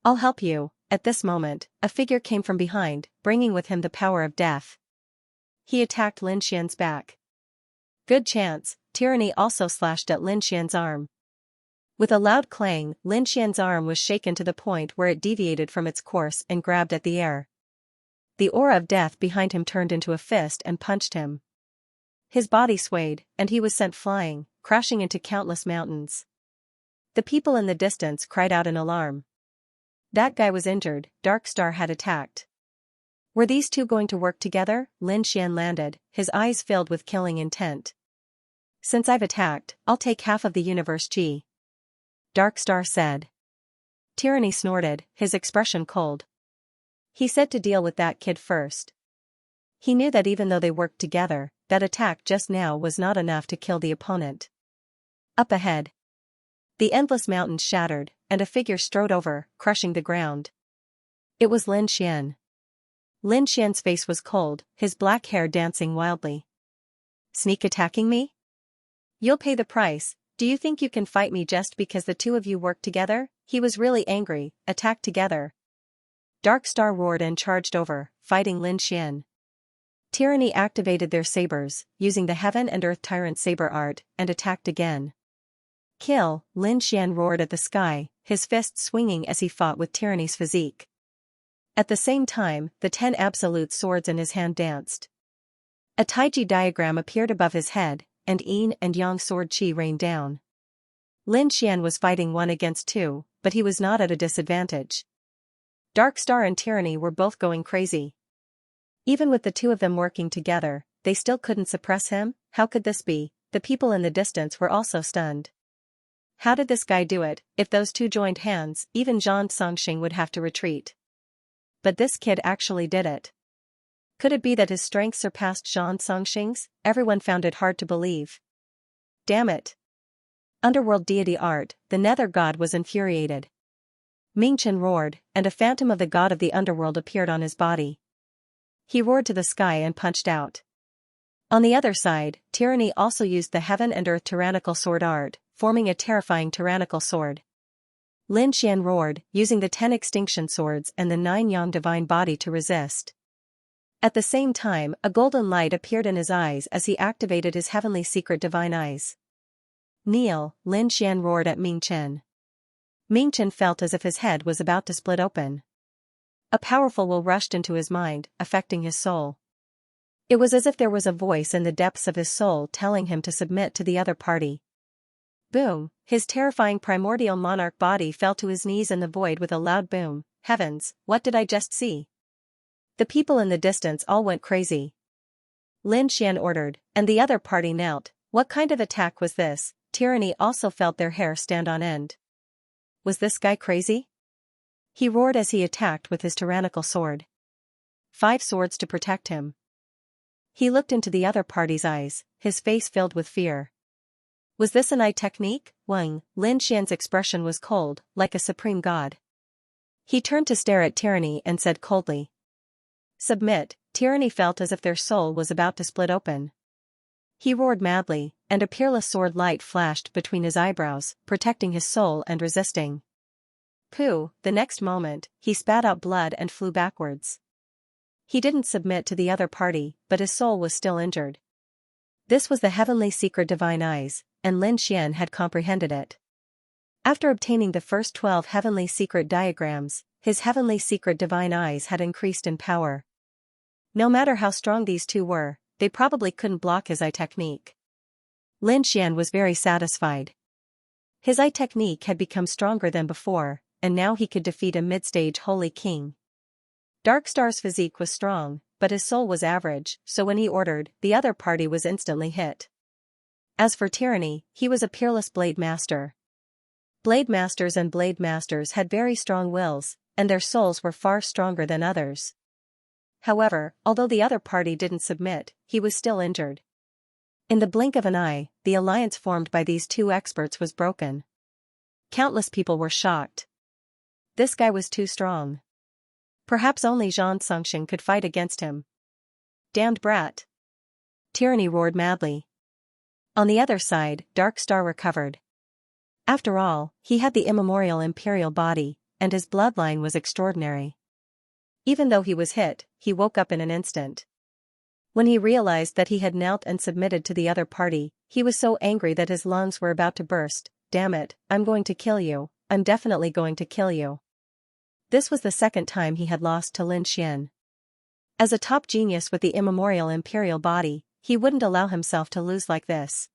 S1: I'll help you. At this moment, a figure came from behind, bringing with him the power of death. He attacked Lin Xian's back. Good chance. Tyranny also slashed at Lin Xian's arm. With a loud clang, Lin Xian's arm was shaken to the point where it deviated from its course and grabbed at the air. The aura of death behind him turned into a fist and punched him. His body swayed, and he was sent flying, crashing into countless mountains. The people in the distance cried out in alarm. That guy was injured. Dark Star had attacked. Were these two going to work together? Lin Xian landed, his eyes filled with killing intent. Since I've attacked, I'll take half of the universe chi. Dark Star said. Tyranny snorted, his expression cold. He said to deal with that kid first. He knew that even though they worked together, that attack just now was not enough to kill the opponent. Up ahead. The endless mountains shattered, and a figure strode over, crushing the ground. It was Lin Xian. Lin Xian's face was cold, his black hair dancing wildly. Sneak attacking me? You'll pay the price. Do you think you can fight me just because the two of you worked together? He was really angry. Attack together. Dark Star roared and charged over, fighting Lin Xian. Tyranny activated their sabers, using the Heaven and Earth Tyrant saber art, and attacked again. Kill, Lin Xian roared at the sky, his fists swinging as he fought with Tyranny's physique. At the same time, the 10 absolute swords in his hand danced. A Taiji diagram appeared above his head, and yin and yang sword chi rained down. Lin Xian was fighting 1 against 2, but he was not at a disadvantage. Dark Star and Tyranny were both going crazy. Even with the two of them working together, they still couldn't suppress him. How could this be? The people in the distance were also stunned. How did this guy do it? If those two joined hands, even Zhang Songxing would have to retreat. But this kid actually did it. Could it be that his strength surpassed Zhang Songxing's? Everyone found it hard to believe. Damn it. Underworld deity art, the nether god was infuriated. Ming Chen roared, and a phantom of the god of the underworld appeared on his body. He roared to the sky and punched out. On the other side, Tyranny also used the heaven and earth tyrannical sword art, forming a terrifying tyrannical sword. Lin Xian roared, using the 10 extinction swords and the 9 yang divine body to resist. At the same time, a golden light appeared in his eyes as he activated his heavenly secret divine eyes. Kneel, Lin Xian roared at Ming Chen. Ming Chen felt as if his head was about to split open. A powerful will rushed into his mind, affecting his soul. It was as if there was a voice in the depths of his soul telling him to submit to the other party. Boom, his terrifying primordial monarch body fell to his knees in the void with a loud boom. Heavens, what did I just see? The people in the distance all went crazy. Lin Xian ordered, and the other party knelt. What kind of attack was this? Tyranny also felt their hair stand on end. Was this guy crazy? He roared as he attacked with his tyrannical sword. 5 swords to protect him. He looked into the other party's eyes, his face filled with fear. Was this an eye technique? Lin Xian's expression was cold, like a supreme god. He turned to stare at Tyranny and said coldly. Submit. Tyranny felt as if their soul was about to split open. He roared madly, and a peerless sword light flashed between his eyebrows, protecting his soul and resisting. Pooh, the next moment, he spat out blood and flew backwards. He didn't submit to the other party, but his soul was still injured. This was the heavenly secret divine eyes, and Lin Xian had comprehended it. After obtaining the first 12 heavenly secret diagrams, his heavenly secret divine eyes had increased in power. No matter how strong these two were, they probably couldn't block his eye technique. Lin Xian was very satisfied. His eye technique had become stronger than before, and now he could defeat a mid-stage holy king. Darkstar's physique was strong, but his soul was average, so when he ordered, the other party was instantly hit. As for Tyranny, he was a peerless blade master. Blade masters and blade masters had very strong wills, and their souls were far stronger than others. However, although the other party didn't submit, he was still injured. In the blink of an eye, the alliance formed by these two experts was broken. Countless people were shocked. This guy was too strong. Perhaps only Xianxia could fight against him. Damned brat! Tyranny roared madly. On the other side, Darkstar recovered. After all, he had the immemorial imperial body, and his bloodline was extraordinary. Even though he was hit, he woke up in an instant. When he realized that he had knelt and submitted to the other party, he was so angry that his lungs were about to burst. Damn it, I'm going to kill you, I'm definitely going to kill you. This was the second time he had lost to Lin Xian. As a top genius with the immemorial imperial body, he wouldn't allow himself to lose like this.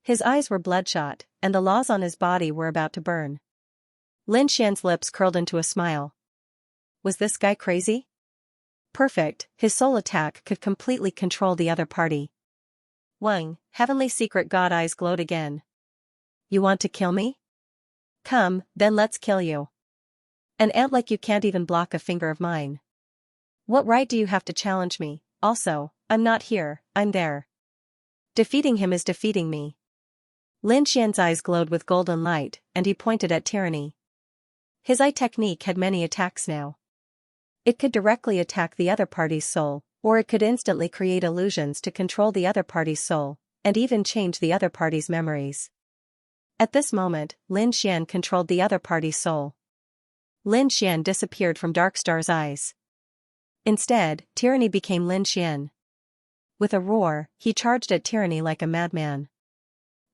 S1: His eyes were bloodshot, and the laws on his body were about to burn. Lin Xian's lips curled into a smile. Was this guy crazy? Perfect, his soul attack could completely control the other party. Heavenly secret god eyes glowed again. You want to kill me? Come, then let's kill you. An ant like you can't even block a finger of mine. What right do you have to challenge me? Also, I'm not here, I'm there. Defeating him is defeating me. Lin Xian's eyes glowed with golden light, and he pointed at Tyranny. His eye technique had many attacks now. It could directly attack the other party's soul, or it could instantly create illusions to control the other party's soul, and even change the other party's memories. At this moment, Lin Xian controlled the other party's soul. Lin Xian disappeared from Darkstar's eyes. Instead, Tyranny became Lin Xian. With a roar, he charged at Tyranny like a madman.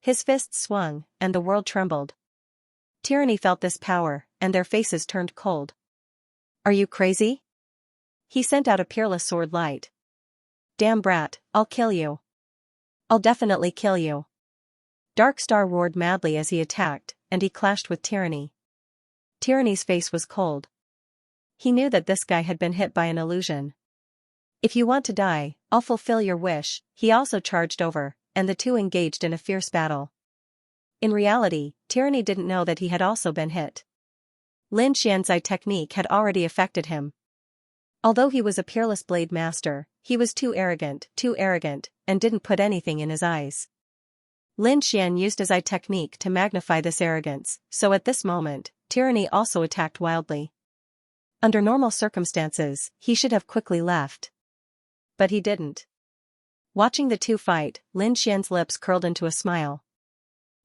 S1: His fists swung, and the world trembled. Tyranny felt this power, and their faces turned cold. Are you crazy? He sent out a peerless sword light. Damn brat, I'll kill you. I'll definitely kill you. Darkstar roared madly as he attacked, and he clashed with Tyranny. Tyranny's face was cold. He knew that this guy had been hit by an illusion. If you want to die, I'll fulfill your wish. He also charged over, and the two engaged in a fierce battle. In reality, Tyranny didn't know that he had also been hit. Lin Xian's eye technique had already affected him. Although he was a peerless blade master, he was too arrogant, and didn't put anything in his eyes. Lin Xian used his eye technique to magnify this arrogance, so at this moment, Tyranny also attacked wildly. Under normal circumstances, he should have quickly left. But he didn't. Watching the two fight, Lin Xian's lips curled into a smile.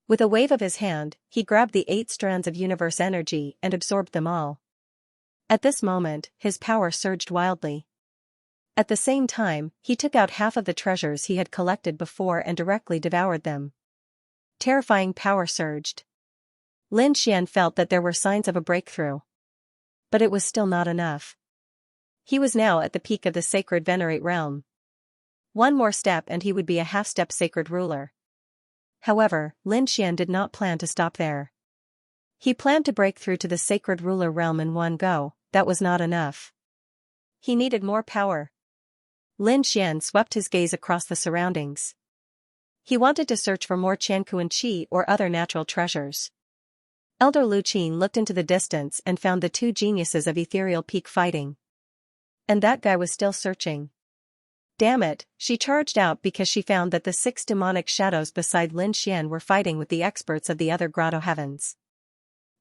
S1: With a wave of his hand, he grabbed the 8 strands of universe energy and absorbed them all. At this moment, his power surged wildly. At the same time, he took out half of the treasures he had collected before and directly devoured them. Terrifying power surged. Lin Xian felt that there were signs of a breakthrough. But it was still not enough. He was now at the peak of the sacred venerate realm. One more step and he would be a half-step sacred ruler. However, Lin Xian did not plan to stop there. He planned to break through to the sacred ruler realm in one go. That was not enough. He needed more power. Lin Xian swept his gaze across the surroundings. He wanted to search for more Qiankuan qi or other natural treasures. Elder Lu Qin looked into the distance and found the 2 geniuses of ethereal peak fighting. And that guy was still searching. Damn it, she charged out because she found that the 6 demonic shadows beside Lin Xian were fighting with the experts of the other grotto heavens.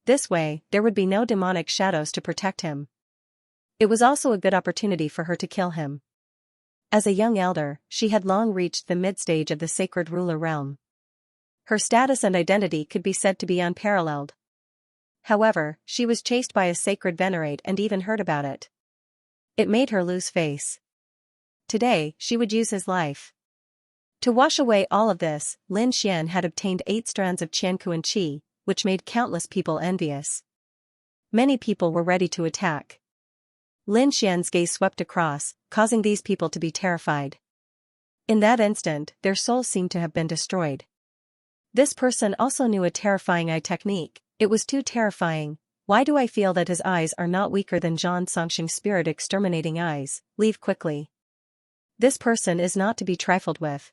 S1: This way, there would be no demonic shadows to protect him. It was also a good opportunity for her to kill him. As a young elder, she had long reached the mid-stage of the sacred ruler realm. Her status and identity could be said to be unparalleled. However, she was chased by a sacred venerate and even heard about it. It made her lose face. Today, she would use his life. To wash away all of this, Lin Xian had obtained 8 strands of Qiankuan qi, which made countless people envious. Many people were ready to attack. Lin Xian's gaze swept across, causing these people to be terrified. In that instant, their souls seemed to have been destroyed. This person also knew a terrifying eye technique. It was too terrifying. Why do I feel that his eyes are not weaker than Xianxia spirit exterminating eyes? Leave quickly. This person is not to be trifled with.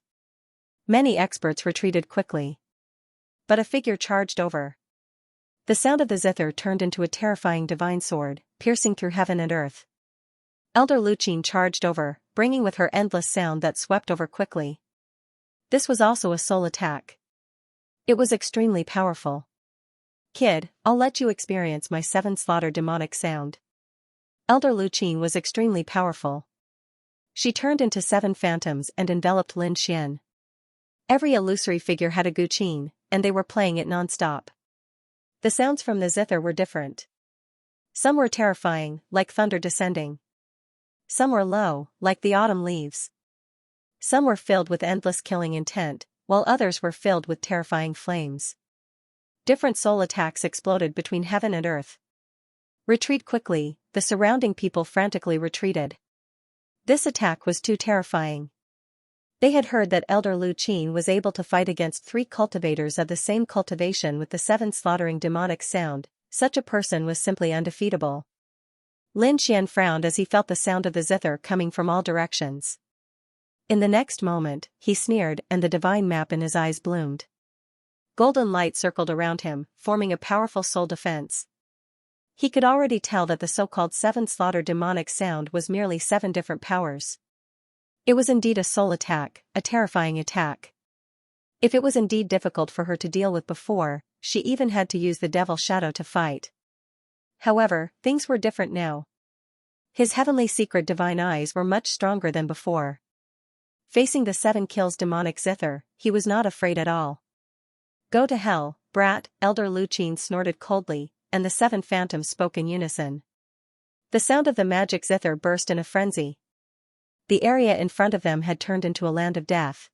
S1: Many experts retreated quickly. But a figure charged over. The sound of the zither turned into a terrifying divine sword, piercing through heaven and earth. Elder Lu Qin charged over, bringing with her endless sound that swept over quickly. This was also a soul attack. It was extremely powerful. Kid, I'll let you experience my 7 slaughter demonic sound. Elder Lu Qin was extremely powerful. She turned into 7 phantoms and enveloped Lin Xian. Every illusory figure had a gu qin, and they were playing it non-stop. The sounds from the zither were different. Some were terrifying, like thunder descending. Some were low, like the autumn leaves. Some were filled with endless killing intent, while others were filled with terrifying flames. Different soul attacks exploded between heaven and earth. Retreat quickly, the surrounding people frantically retreated. This attack was too terrifying. They had heard that Elder Lu Qin was able to fight against 3 cultivators of the same cultivation with the 7 slaughtering demonic sound. Such a person was simply undefeatable. Lin Xian frowned as he felt the sound of the zither coming from all directions. In the next moment, he sneered and the divine map in his eyes bloomed. Golden light circled around him, forming a powerful soul defense. He could already tell that the so-called 7 slaughter demonic sound was merely 7 different powers. It was indeed a soul attack, a terrifying attack. If it was indeed difficult for her to deal with before, she even had to use the devil shadow to fight. However, things were different now. His heavenly secret divine eyes were much stronger than before. Facing the 7 kills demonic zither, he was not afraid at all. Go to hell, brat, Elder Lu Qin snorted coldly, and the 7 phantoms spoke in unison. The sound of the magic zither burst in a frenzy. The area in front of them had turned into a land of death.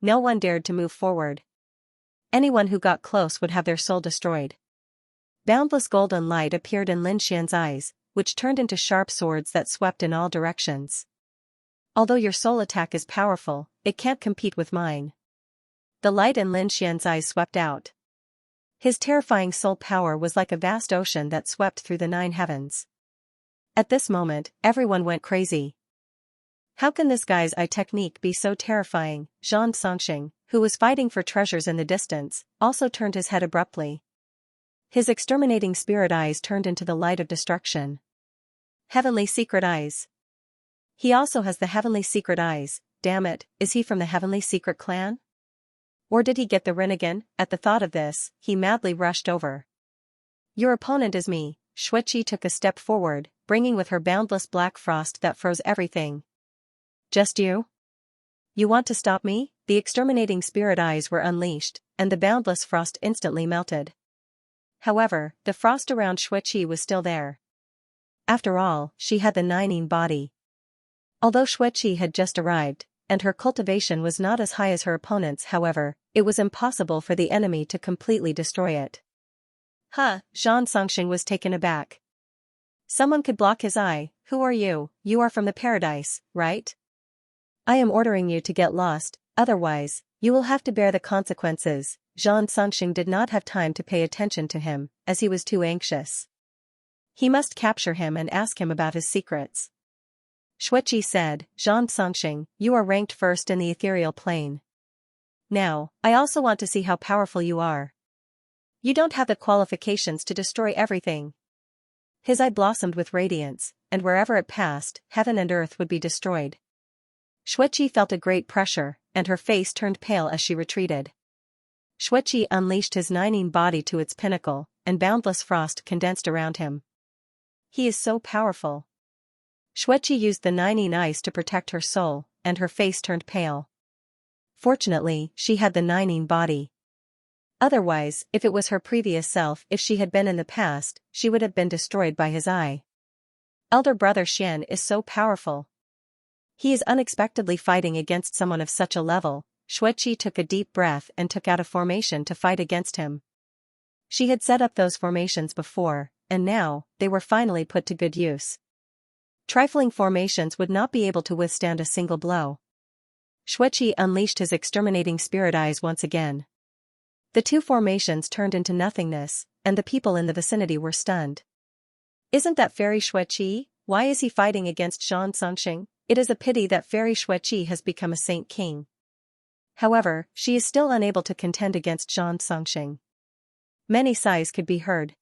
S1: No one dared to move forward. Anyone who got close would have their soul destroyed. Boundless golden light appeared in Lin Xian's eyes, which turned into sharp swords that swept in all directions. Although your soul attack is powerful, it can't compete with mine. The light in Lin Xian's eyes swept out. His terrifying soul power was like a vast ocean that swept through the 9 heavens. At this moment, everyone went crazy. How can this guy's eye technique be so terrifying? Xianxia, who was fighting for treasures in the distance, also turned his head abruptly. His exterminating spirit eyes turned into the light of destruction. Heavenly secret eyes. He also has the heavenly secret eyes. Damn it, is he from the heavenly secret clan? Or did he get the Rinnegan? At the thought of this, he madly rushed over. Your opponent is me. Xueqi took a step forward, bringing with her boundless black frost that froze everything. Just you? You want to stop me? The exterminating spirit eyes were unleashed, and the boundless frost instantly melted. However, the frost around Xueqi was still there. After all, she had the Nining body. Although Xueqi had just arrived, and her cultivation was not as high as her opponent's, however, it was impossible for the enemy to completely destroy it. Huh, Zhan Songxing was taken aback. Someone could block his eye. Who are you? You are from the paradise, right? I am ordering you to get lost, otherwise, you will have to bear the consequences. Zhan Songxing did not have time to pay attention to him, as he was too anxious. He must capture him and ask him about his secrets. Xueqi said, Zhan Songxing, you are ranked first in the ethereal plane. Now, I also want to see how powerful you are. You don't have the qualifications to destroy everything. His eye blossomed with radiance, and wherever it passed, heaven and earth would be destroyed. Xueqi felt a great pressure, and her face turned pale as she retreated. Xueqi unleashed his Nining body to its pinnacle, and boundless frost condensed around him. He is so powerful. Xueqi used the Nining ice to protect her soul, and her face turned pale. Fortunately, she had the Nining body. Otherwise, if it was her previous self, if she had been in the past, she would have been destroyed by his eye. Elder brother Xian is so powerful. He is unexpectedly fighting against someone of such a level. Xueqi took a deep breath and took out a formation to fight against him. She had set up those formations before, and now, they were finally put to good use. Trifling formations would not be able to withstand a single blow. Xueqi unleashed his exterminating spirit eyes once again. The two formations turned into nothingness, and the people in the vicinity were stunned. Isn't that Fairy Xueqi? Why is he fighting against Zhan Songxing? It is a pity that Fairy Xueqi has become a saint king. However, she is still unable to contend against Zhan Songxing. Many sighs could be heard.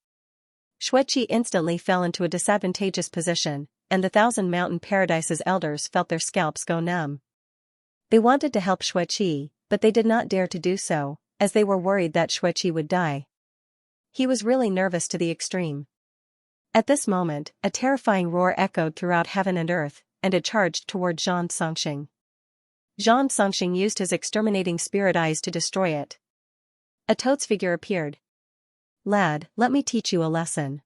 S1: Xueqi instantly fell into a disadvantageous position, and the Thousand Mountain Paradise's elders felt their scalps go numb. They wanted to help Xueqi, but they did not dare to do so, as they were worried that Xueqi would die. He was really nervous to the extreme. At this moment, a terrifying roar echoed throughout heaven and earth, and it charged toward Zhan Songxing. Zhan Songxing used his exterminating spirit eyes to destroy it. A toad's figure appeared. Lad, let me teach you a lesson.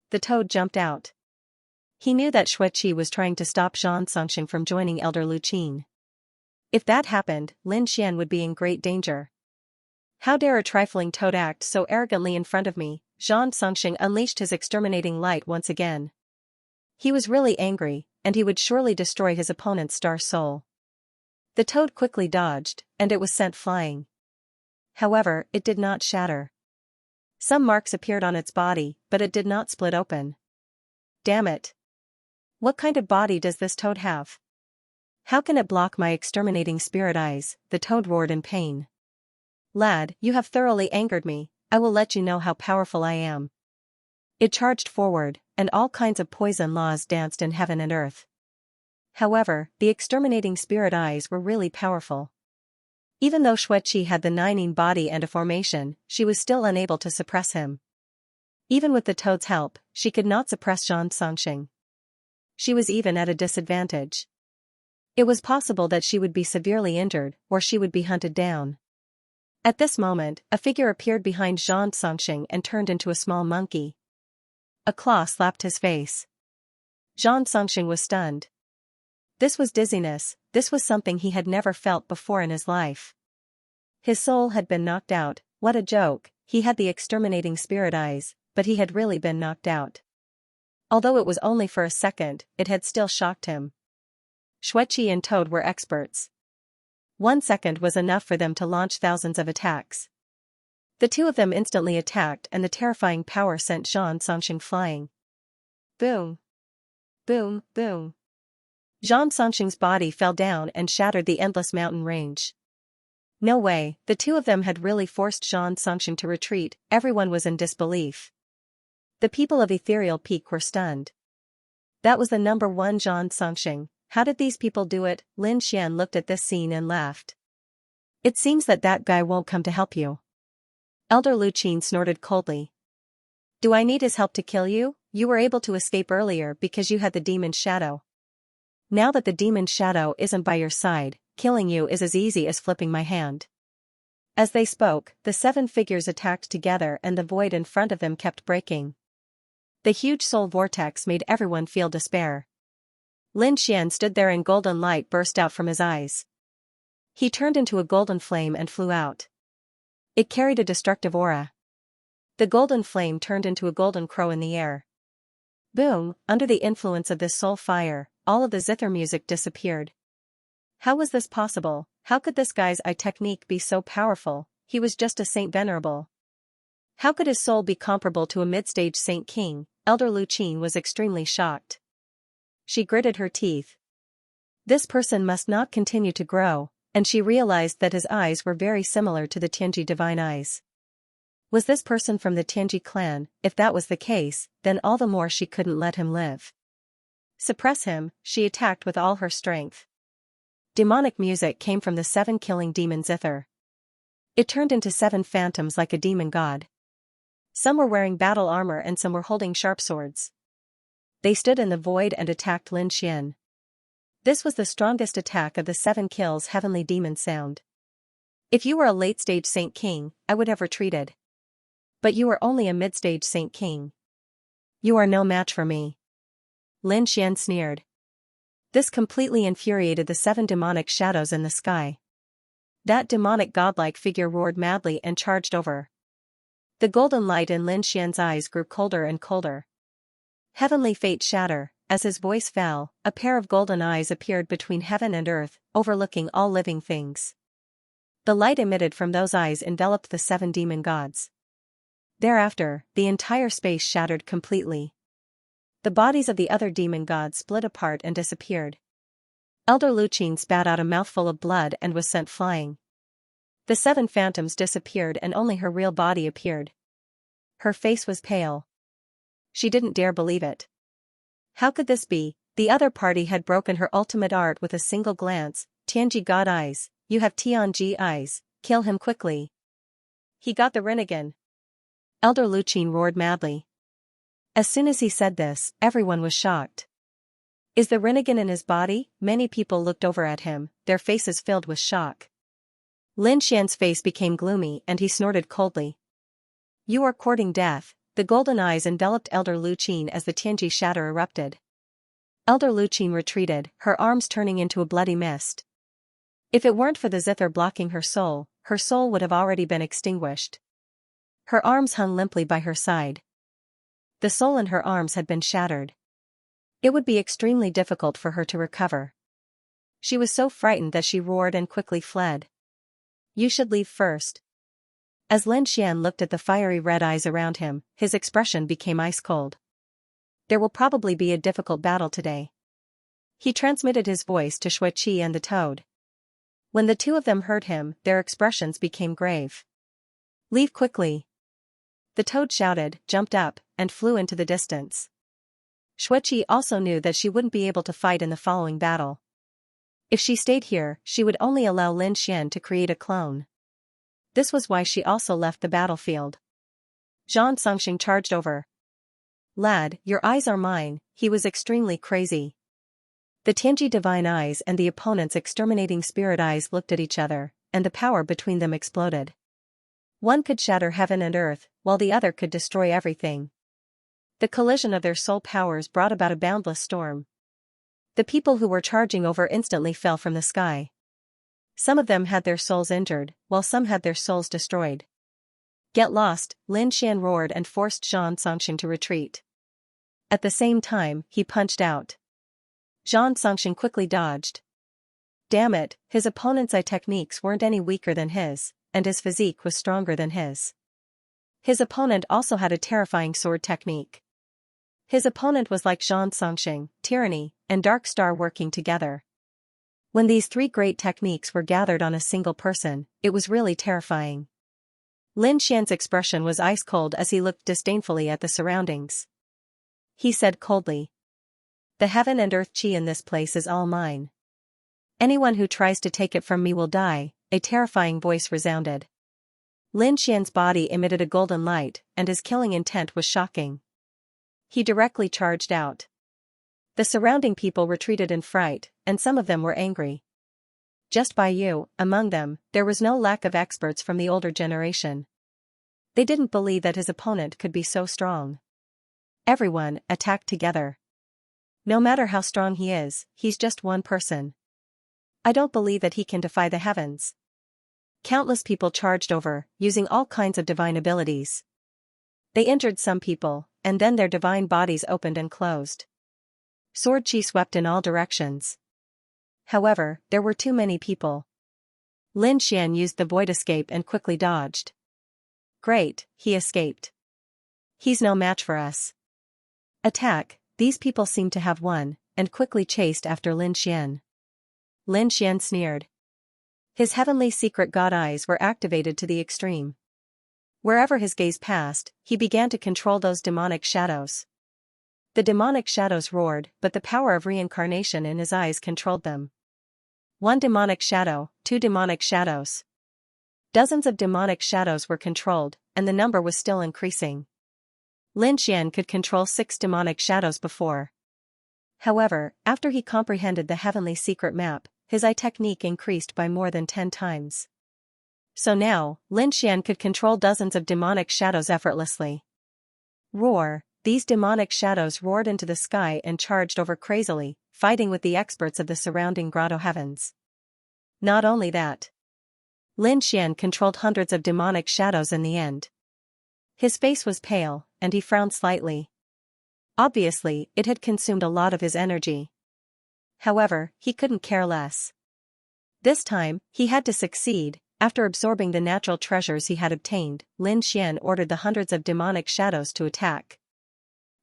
S1: The toad jumped out. He knew that Xueqi was trying to stop Zhan Songxing from joining Elder Lu Qin. If that happened, Lin Xian would be in great danger. How dare a trifling toad act so arrogantly in front of me? Zhan Songxing unleashed his exterminating light once again. He was really angry, and he would surely destroy his opponent's star soul. The toad quickly dodged, and it was sent flying. However, it did not shatter. Some marks appeared on its body, but it did not split open. Damn it! What kind of body does this toad have? How can it block my exterminating spirit eyes? The toad roared in pain. Lad, you have thoroughly angered me. I will let you know how powerful I am. It charged forward, and all kinds of poison laws danced in heaven and earth. However, the exterminating spirit eyes were really powerful. Even though Xueqi had the Nining body and a formation, she was still unable to suppress him. Even with the toad's help, she could not suppress Zhan Songxing. She was even at a disadvantage. It was possible that she would be severely injured, or she would be hunted down. At this moment, a figure appeared behind Zhan Songxing and turned into a small monkey. A claw slapped his face. Zhan Songxing was stunned. This was dizziness, this was something he had never felt before in his life. His soul had been knocked out. What a joke, he had the exterminating spirit eyes, but he had really been knocked out. Although it was only for a second, it had still shocked him. Xueqi and Toad were experts. 1 second was enough for them to launch thousands of attacks. The two of them instantly attacked and the terrifying power sent Zhan Songxing flying. Boom! Boom, boom! Zhan Songxing's body fell down and shattered the endless mountain range. No way, the two of them had really forced Zhan Songxing to retreat. Everyone was in disbelief. The people of Ethereal Peak were stunned. That was the number one Zhan Songxing. How did these people do it? Lin Xian looked at this scene and laughed. It seems that guy won't come to help you. Elder Lu Qin snorted coldly. Do I need his help to kill you? You were able to escape earlier because you had the demon's shadow. Now that the demon shadow isn't by your side, killing you is as easy as flipping my hand. As they spoke, the 7 figures attacked together and the void in front of them kept breaking. The huge soul vortex made everyone feel despair. Lin Xian stood there and golden light burst out from his eyes. He turned into a golden flame and flew out. It carried a destructive aura. The golden flame turned into a golden crow in the air. Boom, under the influence of this soul fire, all of the zither music disappeared. How was this possible? How could this guy's eye technique be so powerful? He was just a saint venerable. How could his soul be comparable to a mid-stage saint king? Elder Lu Qin was extremely shocked. She gritted her teeth. This person must not continue to grow, and she realized that his eyes were very similar to the Tianji divine eyes. Was this person from the Tianji clan? If that was the case, then all the more she couldn't let him live. Suppress him, she attacked with all her strength. Demonic music came from the 7 killing demon zither. It turned into 7 phantoms like a demon god. Some were wearing battle armor and some were holding sharp swords. They stood in the void and attacked Lin Xian. This was the strongest attack of the 7 kills heavenly demon sound. If you were a late-stage Saint King, I would have retreated. But you are only a mid-stage Saint King. You are no match for me. Lin Xian sneered. This completely infuriated the 7 demonic shadows in the sky. That demonic godlike figure roared madly and charged over. The golden light in Lin Xian's eyes grew colder and colder. Heavenly fate shatter, as his voice fell, a pair of golden eyes appeared between heaven and earth, overlooking all living things. The light emitted from those eyes enveloped the 7 demon gods. Thereafter, the entire space shattered completely. The bodies of the other demon gods split apart and disappeared. Elder Lu Qin spat out a mouthful of blood and was sent flying. The 7 phantoms disappeared and only her real body appeared. Her face was pale. She didn't dare believe it. How could this be? The other party had broken her ultimate art with a single glance. Tianji god eyes, you have Tianji eyes, kill him quickly. He got the Rinnegan. Elder Lu Qin roared madly. As soon as he said this, everyone was shocked. Is the Rinnegan in his body? Many people looked over at him, their faces filled with shock. Lin Xian's face became gloomy and he snorted coldly. You are courting death. The golden eyes enveloped Elder Lu Qin as the Tianji shatter erupted. Elder Lu Qin retreated, her arms turning into a bloody mist. If it weren't for the zither blocking her soul would have already been extinguished. Her arms hung limply by her side. The soul in her arms had been shattered. It would be extremely difficult for her to recover. She was so frightened that she roared and quickly fled. You should leave first. As Lin Xian looked at the fiery red eyes around him, his expression became ice cold. There will probably be a difficult battle today. He transmitted his voice to Shui Qi and the toad. When the 2 of them heard him, their expressions became grave. Leave quickly. The toad shouted, jumped up, and flew into the distance. Shui Qi also knew that she wouldn't be able to fight in the following battle. If she stayed here, she would only allow Lin Xian to create a clone. This was why she also left the battlefield. Zhang Songxing charged over. Lad, your eyes are mine. He was extremely crazy. The Tianji divine eyes and the opponent's exterminating spirit eyes looked at each other, and the power between them exploded. One could shatter heaven and earth, while the other could destroy everything. The collision of their soul powers brought about a boundless storm. The people who were charging over instantly fell from the sky. Some of them had their souls injured, while some had their souls destroyed. Get lost, Lin Xian roared and forced Zhang Songxing to retreat. At the same time, he punched out. Zhang Songxing quickly dodged. Damn it, his opponent's eye techniques weren't any weaker than his, and his physique was stronger than his. His opponent also had a terrifying sword technique. His opponent was like Zhang Songxing, tyranny, and Dark Star working together. When these 3 great techniques were gathered on a single person, it was really terrifying. Lin Xian's expression was ice cold as he looked disdainfully at the surroundings. He said coldly. The heaven and earth chi in this place is all mine. Anyone who tries to take it from me will die, a terrifying voice resounded. Lin Xian's body emitted a golden light, and his killing intent was shocking. He directly charged out. The surrounding people retreated in fright, and some of them were angry. Just by you, among them, there was no lack of experts from the older generation. They didn't believe that his opponent could be so strong. Everyone attacked together. No matter how strong he is, he's just one person. I don't believe that he can defy the heavens. Countless people charged over, using all kinds of divine abilities. They injured some people, and then their divine bodies opened and closed. Sword chi swept in all directions. However, there were too many people. Lin Xian used the void escape and quickly dodged. Great, he escaped. He's no match for us. Attack, these people seemed to have won, and quickly chased after Lin Xian. Lin Xian sneered. His heavenly secret god eyes were activated to the extreme. Wherever his gaze passed, he began to control those demonic shadows. The demonic shadows roared, but the power of reincarnation in his eyes controlled them. One demonic shadow, two demonic shadows. Dozens of demonic shadows were controlled, and the number was still increasing. Lin Xian could control 6 demonic shadows before. However, after he comprehended the heavenly secret map, his eye technique increased by more than 10 times. So now, Lin Xian could control dozens of demonic shadows effortlessly. Roar, these demonic shadows roared into the sky and charged over crazily, fighting with the experts of the surrounding grotto heavens. Not only that. Lin Xian controlled hundreds of demonic shadows in the end. His face was pale, and he frowned slightly. Obviously, it had consumed a lot of his energy. However, he couldn't care less. This time, he had to succeed. After absorbing the natural treasures he had obtained, Lin Xian ordered the hundreds of demonic shadows to attack.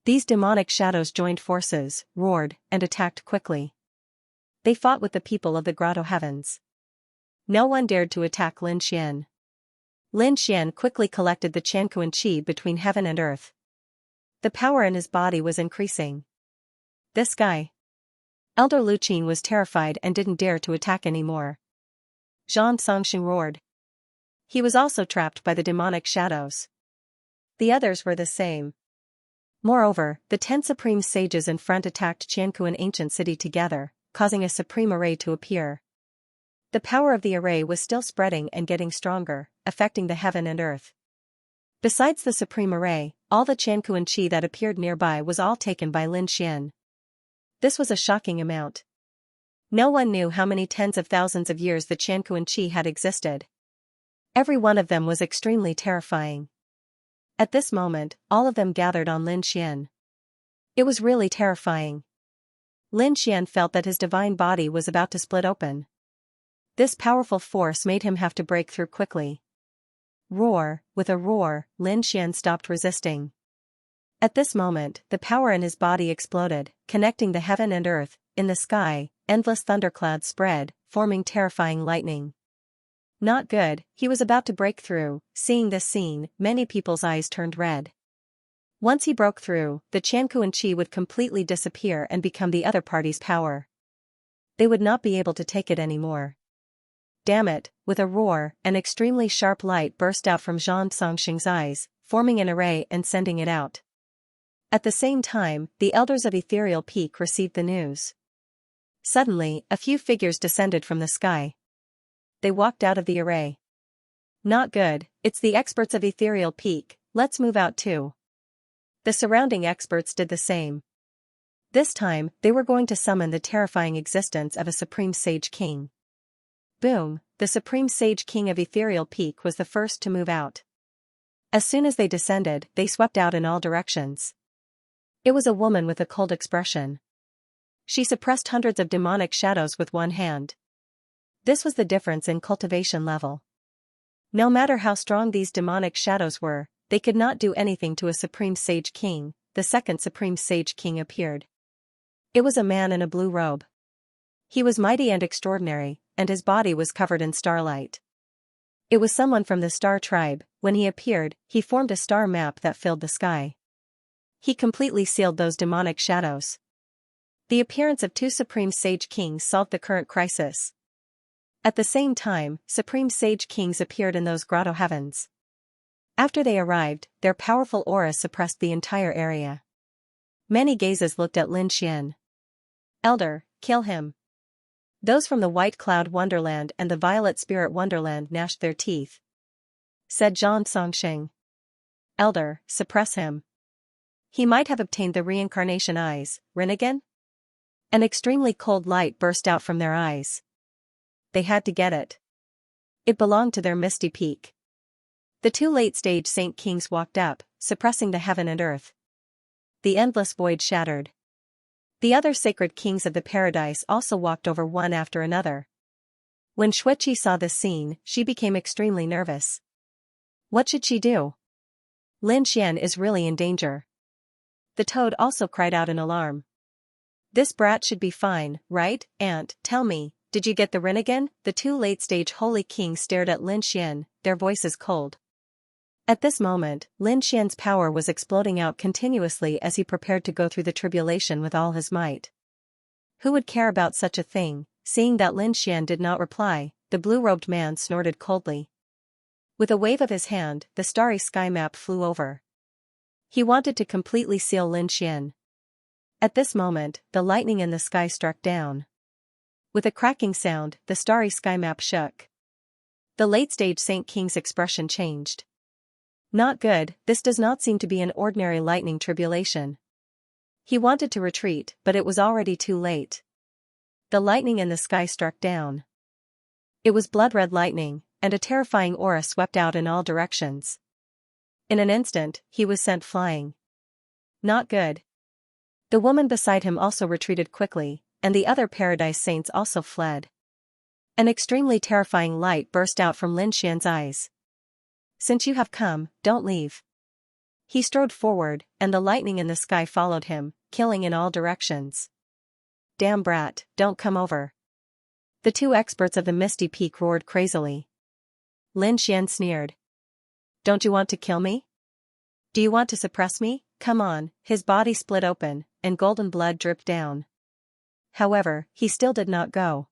S1: These demonic shadows joined forces, roared, and attacked quickly. They fought with the people of the grotto heavens. No one dared to attack Lin Xian. Lin Xian quickly collected the Qianquan qi between heaven and earth. The power in his body was increasing. This guy. Elder Lu Qin was terrified and didn't dare to attack anymore. Zhang Songxing roared. He was also trapped by the demonic shadows. The others were the same. Moreover, the 10 supreme sages in front attacked Qianquan ancient city together, causing a supreme array to appear. The power of the array was still spreading and getting stronger, affecting the heaven and earth. Besides the supreme array, all the Qianquan qi that appeared nearby was all taken by Lin Xian. This was a shocking amount. No one knew how many tens of thousands of years the Qianquan qi had existed. Every one of them was extremely terrifying. At this moment, all of them gathered on Lin Xian. It was really terrifying. Lin Xian felt that his divine body was about to split open. This powerful force made him have to break through quickly. Roar, with a roar, Lin Xian stopped resisting. At this moment, the power in his body exploded, connecting the heaven and earth. In the sky, endless thunderclouds spread, forming terrifying lightning. Not good, he was about to break through. Seeing this scene, many people's eyes turned red. Once he broke through, the Qianquan qi would completely disappear and become the other party's power. They would not be able to take it anymore. Damn it, with a roar, an extremely sharp light burst out from Zhang Songxing's eyes, forming an array and sending it out. At the same time, the elders of Ethereal Peak received the news. Suddenly, a few figures descended from the sky. They walked out of the array. Not good, it's the experts of Ethereal Peak, let's move out too. The surrounding experts did the same. This time, they were going to summon the terrifying existence of a Supreme Sage King. Boom, the Supreme Sage King of Ethereal Peak was the first to move out. As soon as they descended, they swept out in all directions. It was a woman with a cold expression. She suppressed hundreds of demonic shadows with one hand. This was the difference in cultivation level. No matter how strong these demonic shadows were, they could not do anything to a Supreme Sage King. The second Supreme Sage King appeared. It was a man in a blue robe. He was mighty and extraordinary, and his body was covered in starlight. It was someone from the star tribe. When he appeared, he formed a star map that filled the sky. He completely sealed those demonic shadows. The appearance of 2 Supreme Sage Kings solved the current crisis. At the same time, Supreme Sage Kings appeared in those grotto heavens. After they arrived, their powerful aura suppressed the entire area. Many gazes looked at Lin Xian. Elder, kill him. Those from the White Cloud Wonderland and the Violet Spirit Wonderland gnashed their teeth. Said Zhang Songsheng. Elder, suppress him. He might have obtained the reincarnation eyes, Rinnegan? An extremely cold light burst out from their eyes. They had to get it. It belonged to their misty peak. The two late-stage Saint Kings walked up, suppressing the heaven and earth. The endless void shattered. The other sacred kings of the paradise also walked over one after another. When Xueqi saw this scene, she became extremely nervous. What should she do? Lin Xian is really in danger. The toad also cried out in alarm. This brat should be fine, right, Aunt? Tell me, did you get the Rinnegan? The two late-stage holy kings stared at Lin Xian, their voices cold. At this moment, Lin Xian's power was exploding out continuously as he prepared to go through the tribulation with all his might. Who would care about such a thing? Seeing that Lin Xian did not reply, the blue-robed man snorted coldly. With a wave of his hand, the starry sky map flew over. He wanted to completely seal Lin Xian. At this moment, the lightning in the sky struck down. With a cracking sound, the starry sky map shook. The late-stage Saint King's expression changed. Not good, this does not seem to be an ordinary lightning tribulation. He wanted to retreat, but it was already too late. The lightning in the sky struck down. It was blood-red lightning, and a terrifying aura swept out in all directions. In an instant, he was sent flying. Not good. The woman beside him also retreated quickly, and the other paradise saints also fled. An extremely terrifying light burst out from Lin Xian's eyes. Since you have come, don't leave. He strode forward, and the lightning in the sky followed him, killing in all directions. Damn brat, don't come over. The two experts of the Misty Peak roared crazily. Lin Xian sneered. Don't you want to kill me? Do you want to suppress me? Come on. His body split open, and golden blood dripped down. However, he still did not go.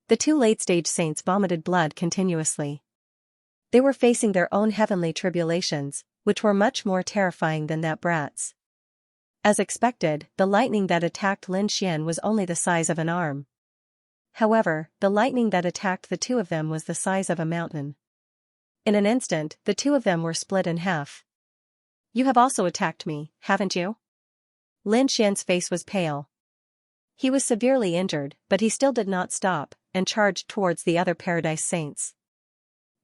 S1: The two late-stage saints vomited blood continuously. They were facing their own heavenly tribulations, which were much more terrifying than that brat's. As expected, the lightning that attacked Lin Xian was only the size of an arm. However, the lightning that attacked the two of them was the size of a mountain. In an instant, the two of them were split in half. You have also attacked me, haven't you? Lin Xian's face was pale. He was severely injured, but he still did not stop, and charged towards the other paradise saints.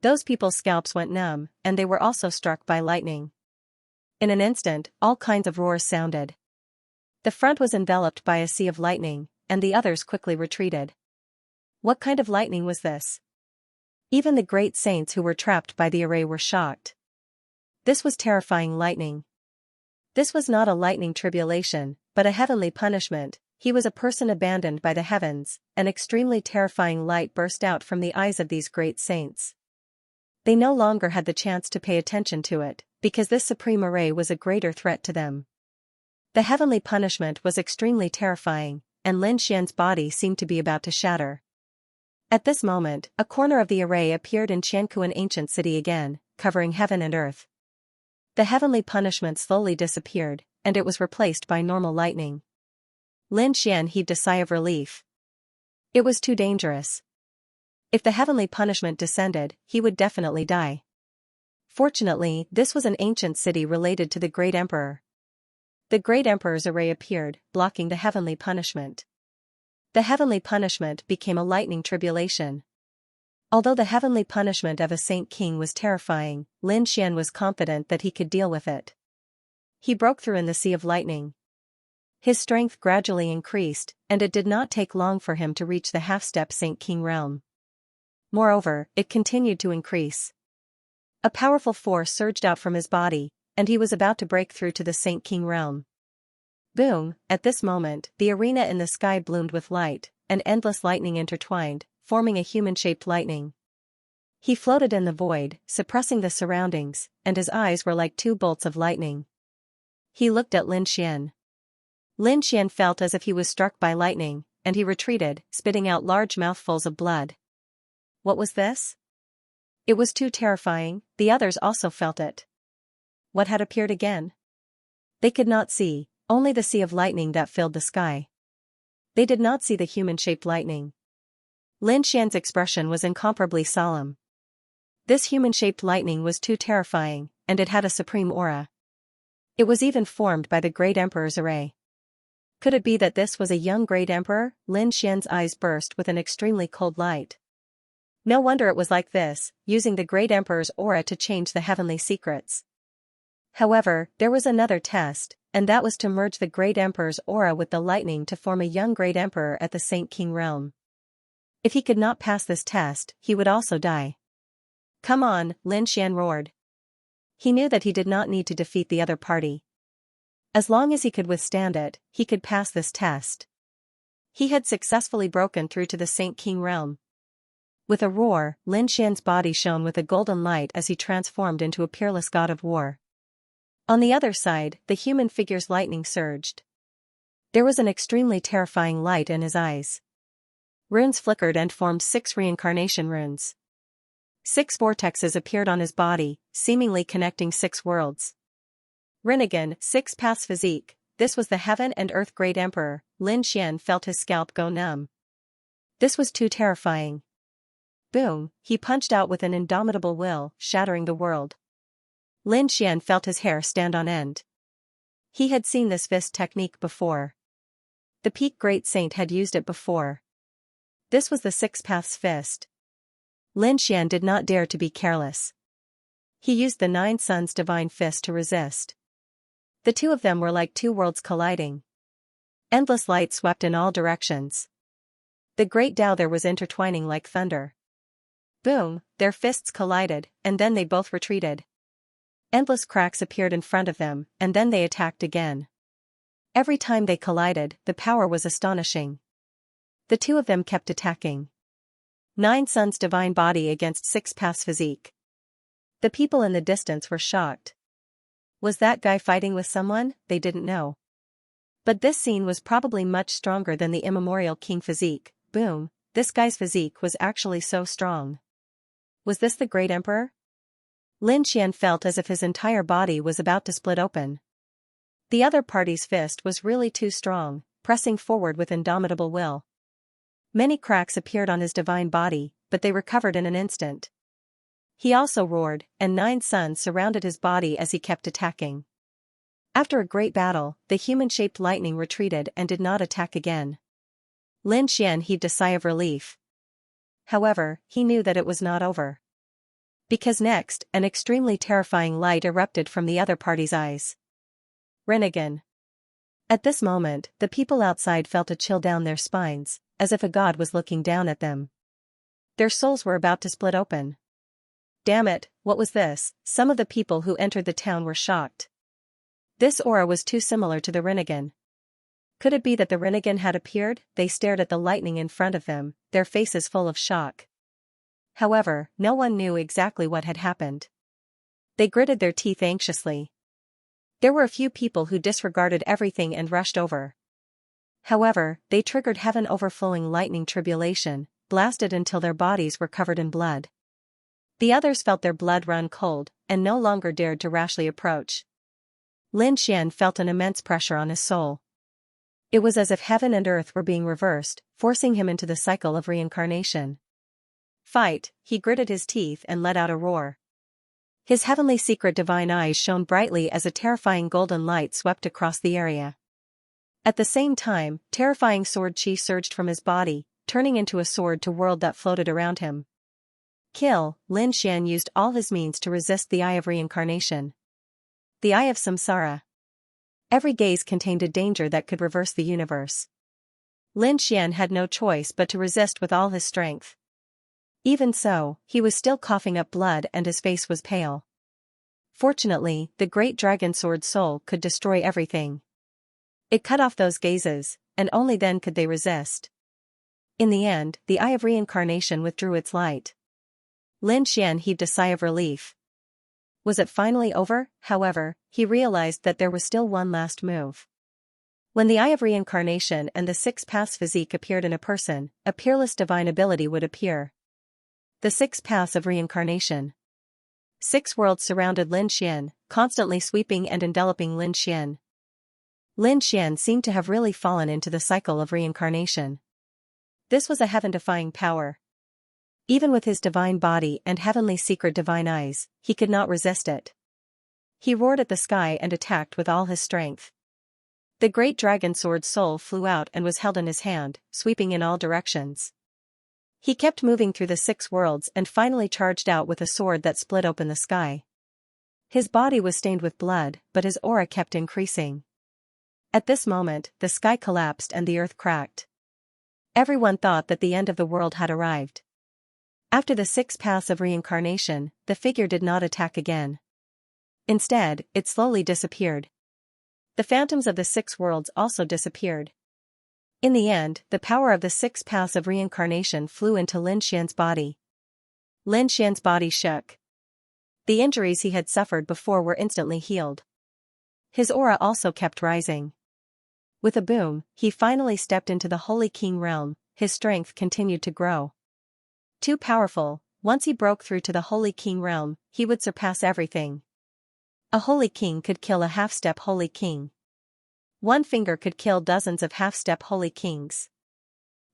S1: Those people's scalps went numb, and they were also struck by lightning. In an instant, all kinds of roars sounded. The front was enveloped by a sea of lightning, and the others quickly retreated. What kind of lightning was this? Even the great saints who were trapped by the array were shocked. This was terrifying lightning. This was not a lightning tribulation, but a heavenly punishment. He was a person abandoned by the heavens. An extremely terrifying light burst out from the eyes of these great saints. They no longer had the chance to pay attention to it, because this supreme array was a greater threat to them. The heavenly punishment was extremely terrifying, and Lin Xian's body seemed to be about to shatter. At this moment, a corner of the array appeared in Qianquan ancient city again, covering heaven and earth. The heavenly punishment slowly disappeared, and it was replaced by normal lightning. Lin Xian heaved a sigh of relief. It was too dangerous. If the heavenly punishment descended, he would definitely die. Fortunately, this was an ancient city related to the Great Emperor. The Great Emperor's array appeared, blocking the heavenly punishment. The heavenly punishment became a lightning tribulation. Although the heavenly punishment of a Saint King was terrifying, Lin Xian was confident that he could deal with it. He broke through in the sea of lightning. His strength gradually increased, and it did not take long for him to reach the half-step Saint King realm. Moreover, it continued to increase. A powerful force surged out from his body, and he was about to break through to the Saint King realm. Boom! At this moment, the arena in the sky bloomed with light, and endless lightning intertwined, forming a human-shaped lightning. He floated in the void, suppressing the surroundings, and his eyes were like two bolts of lightning. He looked at Lin Xian. Lin Xian felt as if he was struck by lightning, and he retreated, spitting out large mouthfuls of blood. What was this? It was too terrifying. The others also felt it. What had appeared again? They could not see, only the sea of lightning that filled the sky. They did not see the human-shaped lightning. Lin Xian's expression was incomparably solemn. This human-shaped lightning was too terrifying, and it had a supreme aura. It was even formed by the Great Emperor's array. Could it be that this was a young Great Emperor? Lin Xian's eyes burst with an extremely cold light. No wonder it was like this, using the Great Emperor's aura to change the heavenly secrets. However, there was another test, and that was to merge the Great Emperor's aura with the lightning to form a young Great Emperor at the Saint King realm. If he could not pass this test, he would also die. Come on, Lin Xian roared. He knew that he did not need to defeat the other party. As long as he could withstand it, he could pass this test. He had successfully broken through to the Saint King realm. With a roar, Lin Xian's body shone with a golden light as he transformed into a peerless god of war. On the other side, the human figure's lightning surged. There was an extremely terrifying light in his eyes. Runes flickered and formed 6 reincarnation runes. 6 vortexes appeared on his body, seemingly connecting 6 worlds. Rinnegan, 6 paths physique. This was the Heaven and Earth Great Emperor. Lin Xian felt his scalp go numb. This was too terrifying. Boom, he punched out with an indomitable will, shattering the world. Lin Xian felt his hair stand on end. He had seen this fist technique before. The peak Great Saint had used it before. This was the 6 paths fist. Lin Xian did not dare to be careless. He used the 9 Suns divine fist to resist. The two of them were like 2 worlds colliding. Endless light swept in all directions. The great Tao there was intertwining like thunder. Boom, their fists collided, and then they both retreated. Endless cracks appeared in front of them, and then they attacked again. Every time they collided, the power was astonishing. The two of them kept attacking. 9 Suns divine body against 6 paths physique. The people in the distance were shocked. Was that guy fighting with someone? They didn't know. But this scene was probably much stronger than the immemorial king physique. Boom, this guy's physique was actually so strong. Was this the Great Emperor? Lin Xian felt as if his entire body was about to split open. The other party's fist was really too strong, pressing forward with indomitable will. Many cracks appeared on his divine body, but they recovered in an instant. He also roared, and 9 suns surrounded his body as he kept attacking. After a great battle, the human-shaped lightning retreated and did not attack again. Lin Xian heaved a sigh of relief. However, he knew that it was not over. Because next, an extremely terrifying light erupted from the other party's eyes. Rinnegan. At this moment, the people outside felt a chill down their spines, as if a god was looking down at them. Their souls were about to split open. Damn it, what was this? Some of the people who entered the town were shocked. This aura was too similar to the Rinnegan. Could it be that the Rinnegan had appeared? They stared at the lightning in front of them, their faces full of shock. However, no one knew exactly what had happened. They gritted their teeth anxiously. There were a few people who disregarded everything and rushed over. However, they triggered heaven overflowing lightning tribulation, blasted until their bodies were covered in blood. The others felt their blood run cold, and no longer dared to rashly approach. Lin Xian felt an immense pressure on his soul. It was as if heaven and earth were being reversed, forcing him into the cycle of reincarnation. Fight, he gritted his teeth and let out a roar. His heavenly secret divine eyes shone brightly as a terrifying golden light swept across the area. At the same time, terrifying sword chi surged from his body, turning into a sword to world that floated around him. Kill, Lin Xian used all his means to resist the eye of reincarnation. The eye of samsara. Every gaze contained a danger that could reverse the universe. Lin Xian had no choice but to resist with all his strength. Even so, he was still coughing up blood and his face was pale. Fortunately, the great dragon sword soul could destroy everything. It cut off those gazes, and only then could they resist. In the end, the eye of reincarnation withdrew its light. Lin Xian heaved a sigh of relief. Was it finally over? However, he realized that there was still one last move. When the eye of reincarnation and the 6 paths physique appeared in a person, a peerless divine ability would appear. The 6 paths of reincarnation. 6 worlds surrounded Lin Xian, constantly sweeping and enveloping Lin Xian. Lin Xian seemed to have really fallen into the cycle of reincarnation. This was a heaven-defying power. Even with his divine body and heavenly secret divine eyes, he could not resist it. He roared at the sky and attacked with all his strength. The great dragon sword soul flew out and was held in his hand, sweeping in all directions. He kept moving through the 6 worlds and finally charged out with a sword that split open the sky. His body was stained with blood, but his aura kept increasing. At this moment, the sky collapsed and the earth cracked. Everyone thought that the end of the world had arrived. After the 6 paths of reincarnation, the figure did not attack again. Instead, it slowly disappeared. The phantoms of the 6 worlds also disappeared. In the end, the power of the 6 paths of reincarnation flew into Lin Xian's body. Lin Xian's body shook. The injuries he had suffered before were instantly healed. His aura also kept rising. With a boom, he finally stepped into the Holy King realm. His strength continued to grow. Too powerful, once he broke through to the Holy King realm, he would surpass everything. A Holy King could kill a half-step Holy King. One finger could kill dozens of half-step Holy Kings.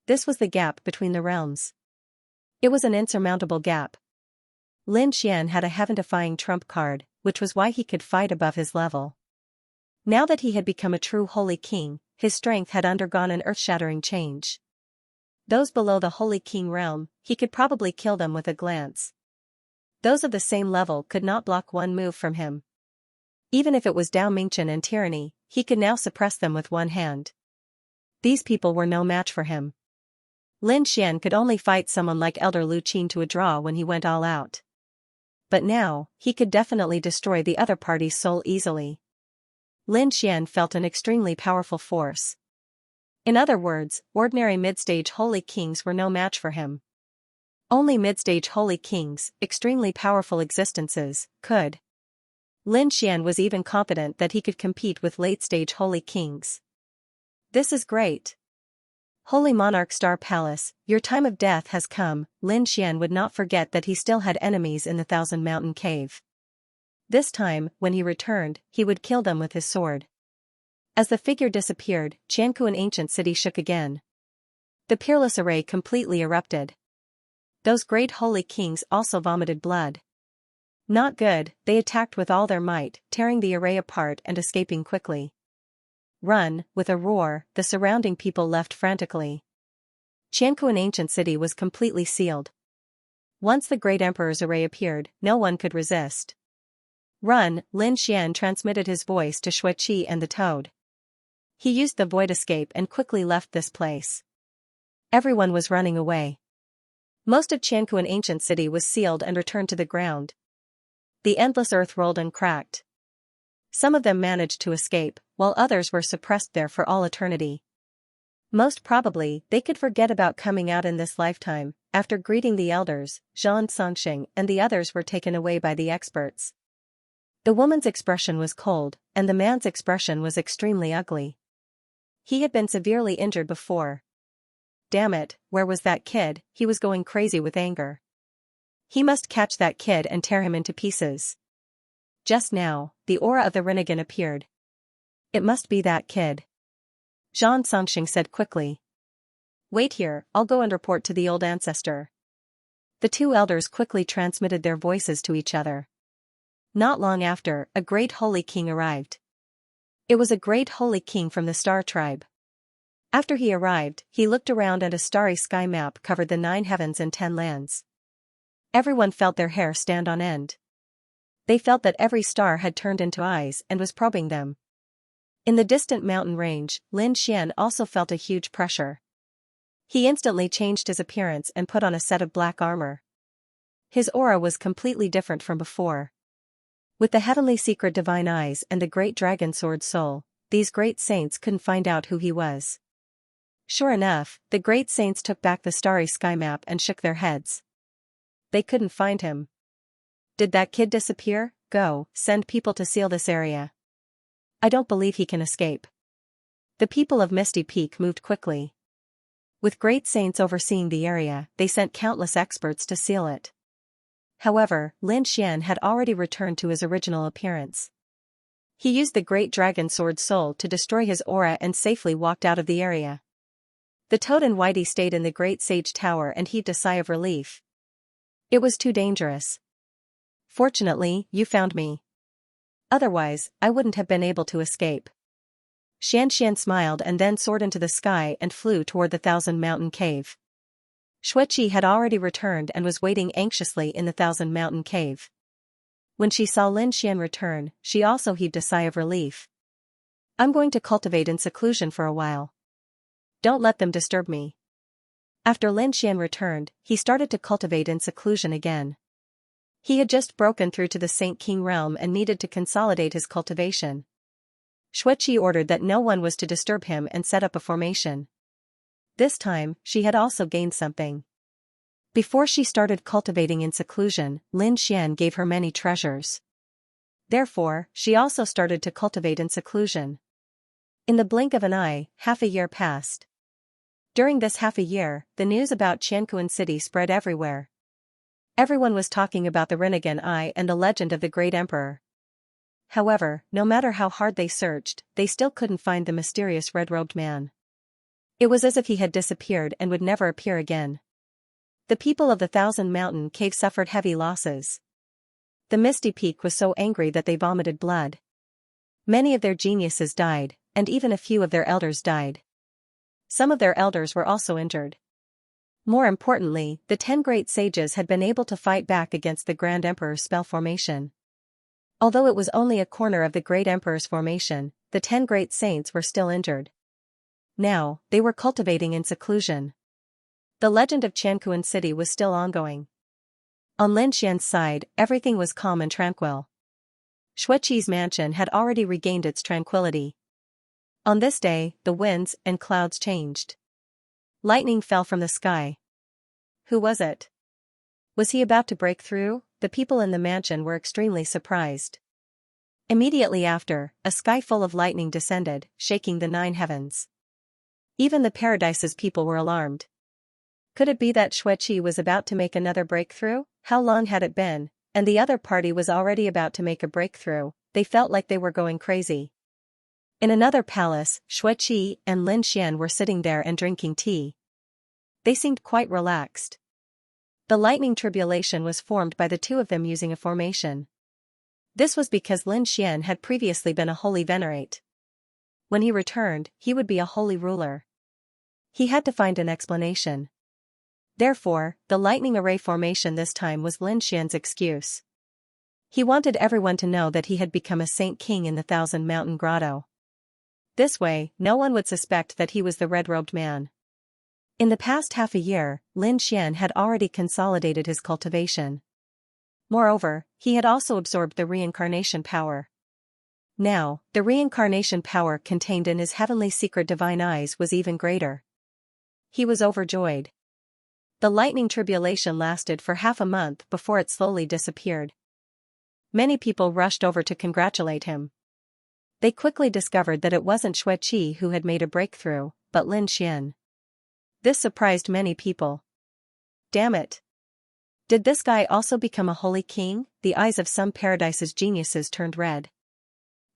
S1: This was the gap between the realms. It was an insurmountable gap. Lin Xian had a heaven-defying trump card, which was why he could fight above his level. Now that he had become a true Holy King, his strength had undergone an earth-shattering change. Those below the Holy King realm, he could probably kill them with a glance. Those of the same level could not block one move from him. Even if it was Dao Mingchen and tyranny, he could now suppress them with one hand. These people were no match for him. Lin Xian could only fight someone like Elder Lu Qin to a draw when he went all out. But now, he could definitely destroy the other party's soul easily. Lin Xian felt an extremely powerful force. In other words, ordinary mid-stage Holy Kings were no match for him. Only mid-stage Holy Kings, extremely powerful existences, could. Lin Xian was even confident that he could compete with late-stage Holy Kings. This is great. Holy Monarch Star Palace, your time of death has come. Lin Xian would not forget that he still had enemies in the Thousand Mountain Cave. This time, when he returned, he would kill them with his sword. As the figure disappeared, Xianxia ancient city shook again. The peerless array completely erupted. Those great Holy Kings also vomited blood. Not good, they attacked with all their might, tearing the array apart and escaping quickly. Run, with a roar, the surrounding people left frantically. Xianxia ancient city was completely sealed. Once the great emperor's array appeared, no one could resist. Run, Lin Xian transmitted his voice to Shuiqi and the toad. He used the void escape and quickly left this place. Everyone was running away. Most of Xianxia ancient city was sealed and returned to the ground. The endless earth rolled and cracked. Some of them managed to escape, while others were suppressed there for all eternity. Most probably, they could forget about coming out in this lifetime. After greeting the elders, Xianxia and the others were taken away by the experts. The woman's expression was cold, and the man's expression was extremely ugly. He had been severely injured before. Damn it, where was that kid? He was going crazy with anger. He must catch that kid and tear him into pieces. Just now, the aura of the Rinnegan appeared. It must be that kid. Xianxia said quickly. Wait here, I'll go and report to the old ancestor. The 2 elders quickly transmitted their voices to each other. Not long after, a great Holy King arrived. It was a great Holy King from the Star Tribe. After he arrived, he looked around and a starry sky map covered the 9 heavens and 10 lands. Everyone felt their hair stand on end. They felt that every star had turned into eyes and was probing them. In the distant mountain range, Lin Xian also felt a huge pressure. He instantly changed his appearance and put on a set of black armor. His aura was completely different from before. With the heavenly secret divine eyes and the great dragon sword soul, these great saints couldn't find out who he was. Sure enough, the great saints took back the starry sky map and shook their heads. They couldn't find him. Did that kid disappear? Go, send people to seal this area. I don't believe he can escape. The people of Misty Peak moved quickly. With great saints overseeing the area, they sent countless experts to seal it. However, Lin Xian had already returned to his original appearance. He used the great dragon sword soul to destroy his aura and safely walked out of the area. The Toad and Whitey stayed in the great sage tower and heaved a sigh of relief. It was too dangerous. Fortunately, you found me. Otherwise, I wouldn't have been able to escape. Xianxia smiled and then soared into the sky and flew toward the Thousand Mountain Cave. Xueqi had already returned and was waiting anxiously in the Thousand Mountain Cave. When she saw Lin Xian return, she also heaved a sigh of relief. I'm going to cultivate in seclusion for a while. Don't let them disturb me. After Lin Xian returned, he started to cultivate in seclusion again. He had just broken through to the Saint King realm and needed to consolidate his cultivation. Xueqi ordered that no one was to disturb him and set up a formation. This time, she had also gained something. Before she started cultivating in seclusion, Lin Xian gave her many treasures. Therefore, she also started to cultivate in seclusion. In the blink of an eye, half a year passed. During this half a year, the news about Qianquan City spread everywhere. Everyone was talking about the Rinnegan Eye and the legend of the great emperor. However, no matter how hard they searched, they still couldn't find the mysterious red-robed man. It was as if he had disappeared and would never appear again. The people of the Thousand Mountain Cave suffered heavy losses. The Misty Peak was so angry that they vomited blood. Many of their geniuses died, and even a few of their elders died. Some of their elders were also injured. More importantly, the 10 great sages had been able to fight back against the Grand Emperor's spell formation. Although it was only a corner of the Great Emperor's formation, the 10 great saints were still injured. Now, they were cultivating in seclusion. The legend of Qianquan City was still ongoing. On Lin Xian's side, everything was calm and tranquil. Xueqi's mansion had already regained its tranquility. On this day, the winds and clouds changed. Lightning fell from the sky. Who was it? Was he about to break through? The people in the mansion were extremely surprised. Immediately after, a sky full of lightning descended, shaking the 9 heavens. Even the Paradise's people were alarmed. Could it be that Xueqi was about to make another breakthrough? How long had it been, and the other party was already about to make a breakthrough? They felt like they were going crazy. In another palace, Xueqi and Lin Xian were sitting there and drinking tea. They seemed quite relaxed. The lightning tribulation was formed by the two of them using a formation. This was because Lin Xian had previously been a holy venerate. When he returned, he would be a holy ruler. He had to find an explanation. Therefore, the lightning array formation this time was Lin Xian's excuse. He wanted everyone to know that he had become a Saint King in the Thousand Mountain Grotto. This way, no one would suspect that he was the red-robed man. In the past half a year, Lin Xian had already consolidated his cultivation. Moreover, he had also absorbed the reincarnation power. Now, the reincarnation power contained in his heavenly secret divine eyes was even greater. He was overjoyed. The lightning tribulation lasted for half a month before it slowly disappeared. Many people rushed over to congratulate him. They quickly discovered that it wasn't Xueqi who had made a breakthrough, but Lin Xian. This surprised many people. Damn it! Did this guy also become a holy king? The eyes of some Paradise's geniuses turned red.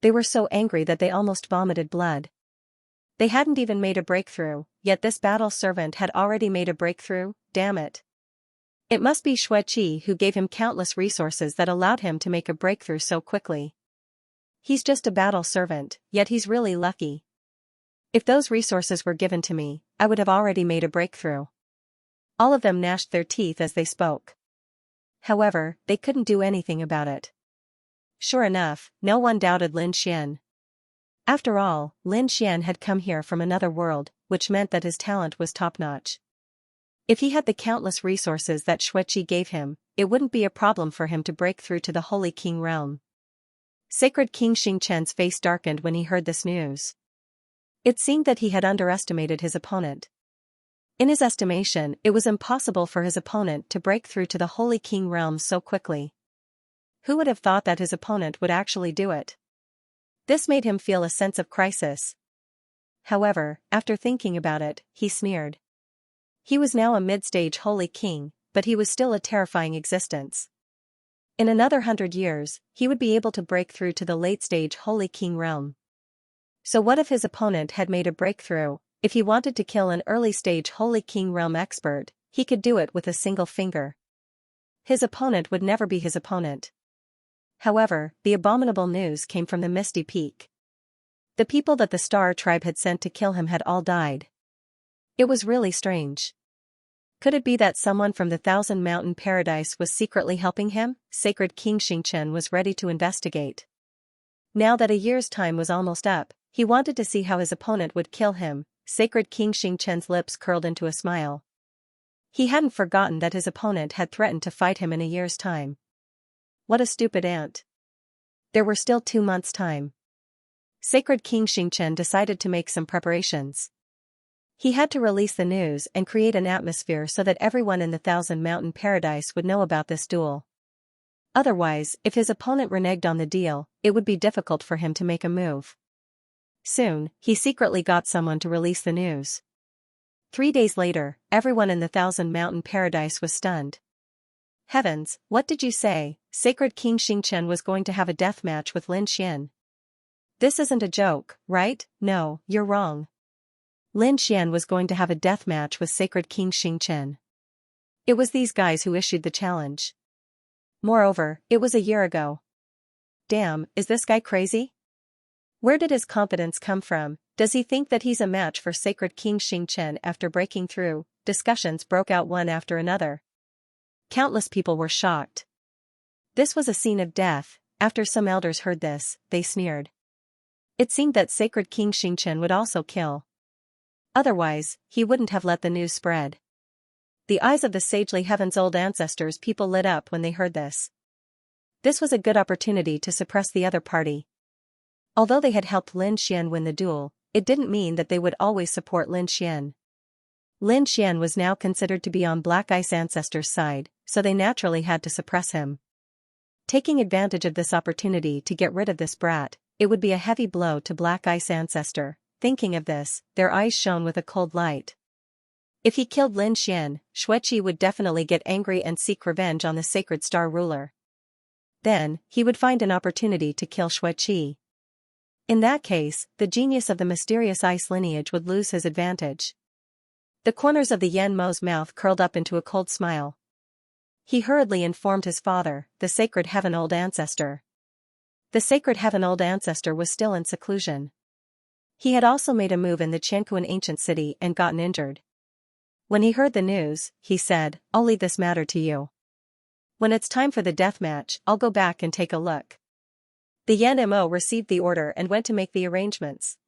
S1: They were so angry that they almost vomited blood. They hadn't even made a breakthrough, yet this battle servant had already made a breakthrough. Damn it! It must be Xueqi who gave him countless resources that allowed him to make a breakthrough so quickly. He's just a battle servant, yet he's really lucky. If those resources were given to me, I would have already made a breakthrough. All of them gnashed their teeth as they spoke. However, they couldn't do anything about it. Sure enough, no one doubted Lin Xian. After all, Lin Xian had come here from another world, which meant that his talent was top-notch. If he had the countless resources that Xueqi gave him, it wouldn't be a problem for him to break through to the Holy King realm. Sacred King Xingchen's face darkened when he heard this news. It seemed that he had underestimated his opponent. In his estimation, it was impossible for his opponent to break through to the Holy King realm so quickly. Who would have thought that his opponent would actually do it? This made him feel a sense of crisis. However, after thinking about it, he sneered. He was now a mid-stage Holy King, but he was still a terrifying existence. In another 100 years, he would be able to break through to the late-stage Holy King realm. So what if his opponent had made a breakthrough? If he wanted to kill an early-stage Holy King realm expert, he could do it with a single finger. His opponent would never be his opponent. However, the abominable news came from the Misty Peak. The people that the Star Tribe had sent to kill him had all died. It was really strange. Could it be that someone from the Thousand Mountain Paradise was secretly helping him? Sacred King Xianxia was ready to investigate. Now that a year's time was almost up, he wanted to see how his opponent would kill him. Sacred King Xianxia's lips curled into a smile. He hadn't forgotten that his opponent had threatened to fight him in a year's time. What a stupid ant. There were still 2 months' time. Sacred King Xianxia decided to make some preparations. He had to release the news and create an atmosphere so that everyone in the Thousand Mountain Paradise would know about this duel. Otherwise, if his opponent reneged on the deal, it would be difficult for him to make a move. Soon, he secretly got someone to release the news. 3 days later, everyone in the Thousand Mountain Paradise was stunned. Heavens, what did you say? Sacred King Xianxia was going to have a death match with Lin Xian. This isn't a joke, right? No, you're wrong. Lin Xian was going to have a death match with Sacred King Xianxia. It was these guys who issued the challenge. Moreover, it was a year ago. Damn, is this guy crazy? Where did his confidence come from? Does he think that he's a match for Sacred King Xianxia? After breaking through, discussions broke out one after another. Countless people were shocked. This was a scene of death. After some elders heard this, they sneered. It seemed that Sacred King Xianxia would also kill. Otherwise, he wouldn't have let the news spread. The eyes of the sagely Heaven's old ancestors people lit up when they heard this. This was a good opportunity to suppress the other party. Although they had helped Lin Xian win the duel, it didn't mean that they would always support Lin Xian. Lin Xian was now considered to be on Black Ice ancestors' side, so they naturally had to suppress him. Taking advantage of this opportunity to get rid of this brat, it would be a heavy blow to Black Ice ancestor. Thinking of this, their eyes shone with a cold light. If he killed Lin Xian, Xueqi would definitely get angry and seek revenge on the Sacred Star ruler. Then, he would find an opportunity to kill Xueqi. In that case, the genius of the mysterious ice lineage would lose his advantage. The corners of the Yan Mo's mouth curled up into a cold smile. He hurriedly informed his father, the Sacred Heaven Old Ancestor. The Sacred Heaven Old Ancestor was still in seclusion. He had also made a move in the Qianquan ancient city and gotten injured. When he heard the news, he said, "I'll leave this matter to you. When it's time for the death match, I'll go back and take a look." The Yan Mo received the order and went to make the arrangements.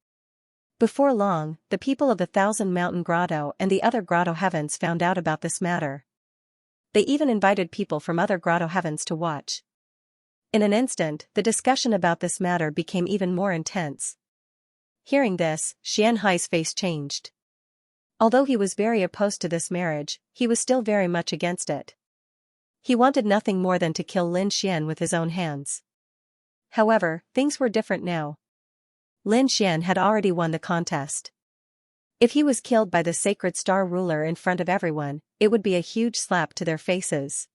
S1: Before long, the people of the Thousand Mountain Grotto and the other grotto heavens found out about this matter. They even invited people from other grotto heavens to watch. In an instant, the discussion about this matter became even more intense. Hearing this, Xianhai's face changed. Although he was very opposed to this marriage, he was still very much against it. He wanted nothing more than to kill Lin Xian with his own hands. However, things were different now. Lin Xian had already won the contest. If he was killed by the Sacred Star ruler in front of everyone, it would be a huge slap to their faces.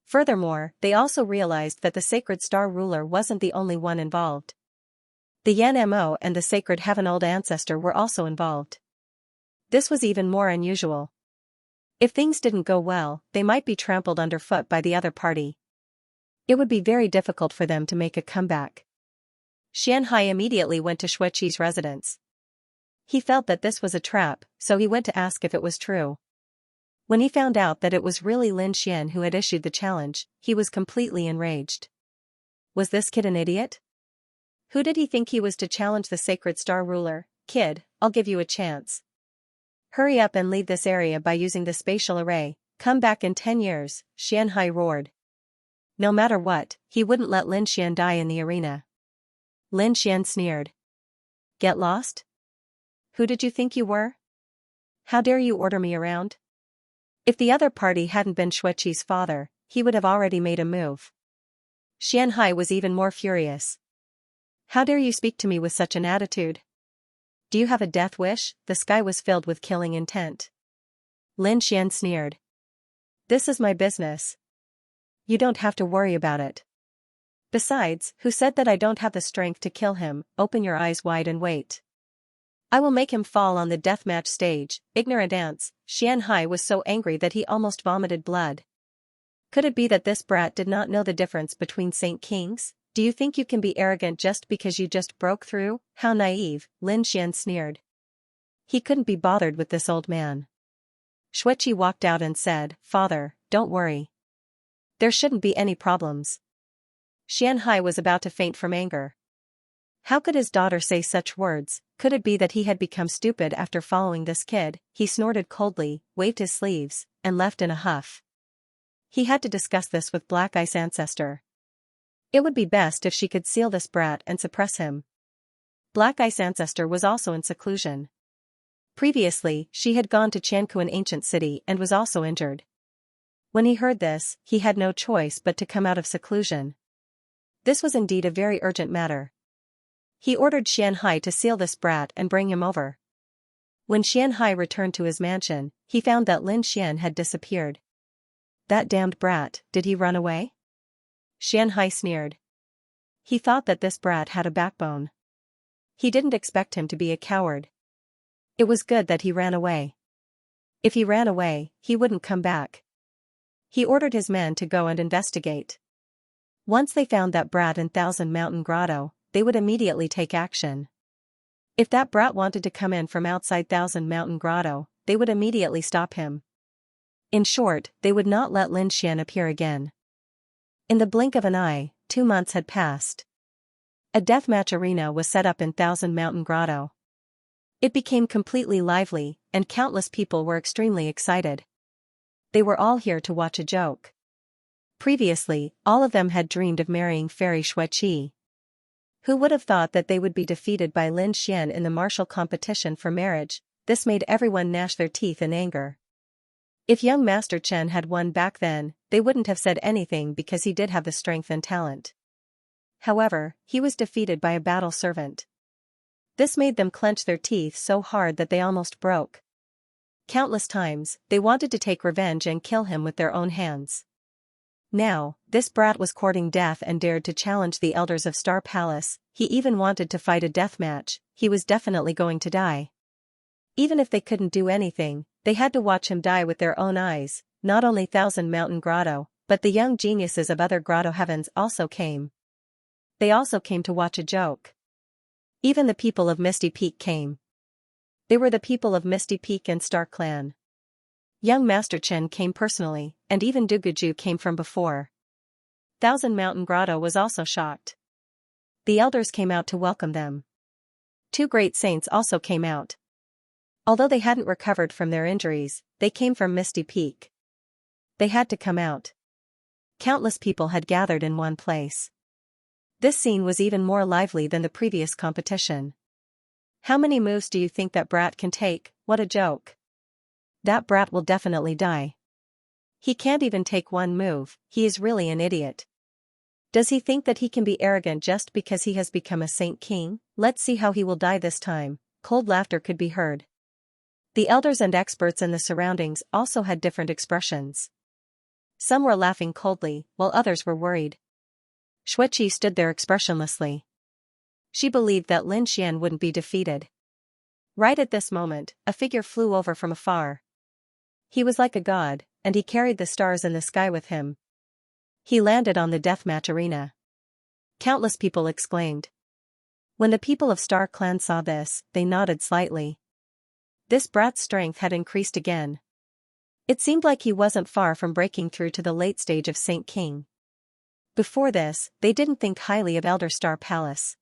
S1: Furthermore, they also realized that the Sacred Star ruler wasn't the only one involved. The Yan Mo and the Sacred Heaven Old Ancestor were also involved. This was even more unusual. If things didn't go well, they might be trampled underfoot by the other party. It would be very difficult for them to make a comeback. Xianhai immediately went to Xueqi's residence. He felt that this was a trap, so he went to ask if it was true. When he found out that it was really Lin Xian who had issued the challenge, he was completely enraged. Was this kid an idiot? Who did he think he was to challenge the Sacred Star ruler? Kid, I'll give you a chance. Hurry up and leave this area by using the spatial array. Come back in 10 years, Xianhai roared. No matter what, he wouldn't let Lin Xian die in the arena. Lin Xian sneered. Get lost? Who did you think you were? How dare you order me around? If the other party hadn't been Xueqi's father, he would have already made a move. Xianhai was even more furious. How dare you speak to me with such an attitude? Do you have a death wish? The sky was filled with killing intent. Lin Xian sneered. This is my business. You don't have to worry about it. Besides, who said that I don't have the strength to kill him? Open your eyes wide and wait. I will make him fall on the deathmatch stage. Ignorant ants. Xianxia was so angry that he almost vomited blood. Could it be that this brat did not know the difference between Saint Kings? Do you think you can be arrogant just because you just broke through? How naive, Lin Xian sneered. He couldn't be bothered with this old man. Xueqi walked out and said, Father, don't worry. There shouldn't be any problems. Xianxia was about to faint from anger. How could his daughter say such words? Could it be that he had become stupid after following this kid? He snorted coldly, waved his sleeves, and left in a huff. He had to discuss this with Black Ice's ancestor. It would be best if she could seal this brat and suppress him. Black Ice's ancestor was also in seclusion. Previously, she had gone to Qianku, an ancient city, and was also injured. When he heard this, he had no choice but to come out of seclusion. This was indeed a very urgent matter. He ordered Xianxia to seal this brat and bring him over. When Xianxia returned to his mansion, he found that Lin Xian had disappeared. That damned brat, did he run away? Xianxia sneered. He thought that this brat had a backbone. He didn't expect him to be a coward. It was good that he ran away. If he ran away, he wouldn't come back. He ordered his men to go and investigate. Once they found that brat in Thousand Mountain Grotto, they would immediately take action. If that brat wanted to come in from outside Thousand Mountain Grotto, they would immediately stop him. In short, they would not let Lin Xian appear again. In the blink of an eye, 2 months had passed. A deathmatch arena was set up in Thousand Mountain Grotto. It became completely lively, and countless people were extremely excited. They were all here to watch a joke. Previously, all of them had dreamed of marrying Fairy Xueqi. Who would have thought that they would be defeated by Lin Xian in the martial competition for marriage? This made everyone gnash their teeth in anger. If young Master Chen had won back then, they wouldn't have said anything because he did have the strength and talent. However, he was defeated by a battle servant. This made them clench their teeth so hard that they almost broke. Countless times, they wanted to take revenge and kill him with their own hands. Now, this brat was courting death and dared to challenge the elders of Star Palace. He even wanted to fight a death match. He was definitely going to die. Even if they couldn't do anything, they had to watch him die with their own eyes. Not only Thousand Mountain Grotto, but the young geniuses of other grotto heavens also came. They also came to watch a joke. Even the people of Misty Peak came. They were the people of Misty Peak and Star Clan. Young Master Chen came personally, and even Duguju came from before. Thousand Mountain Grotto was also shocked. The elders came out to welcome them. 2 great saints also came out. Although they hadn't recovered from their injuries, they came from Misty Peak. They had to come out. Countless people had gathered in one place. This scene was even more lively than the previous competition. How many moves do you think that brat can take? What a joke. That brat will definitely die. He can't even take one move. He is really an idiot. Does he think that he can be arrogant just because he has become a Saint King? Let's see how he will die this time. Cold laughter could be heard. The elders and experts in the surroundings also had different expressions. Some were laughing coldly, while others were worried. Xueqi stood there expressionlessly. She believed that Lin Xian wouldn't be defeated. Right at this moment, a figure flew over from afar. He was like a god, and he carried the stars in the sky with him. He landed on the deathmatch arena. Countless people exclaimed. When the people of Star Clan saw this, they nodded slightly. This brat's strength had increased again. It seemed like he wasn't far from breaking through to the late stage of Saint King. Before this, they didn't think highly of Elder Star Palace.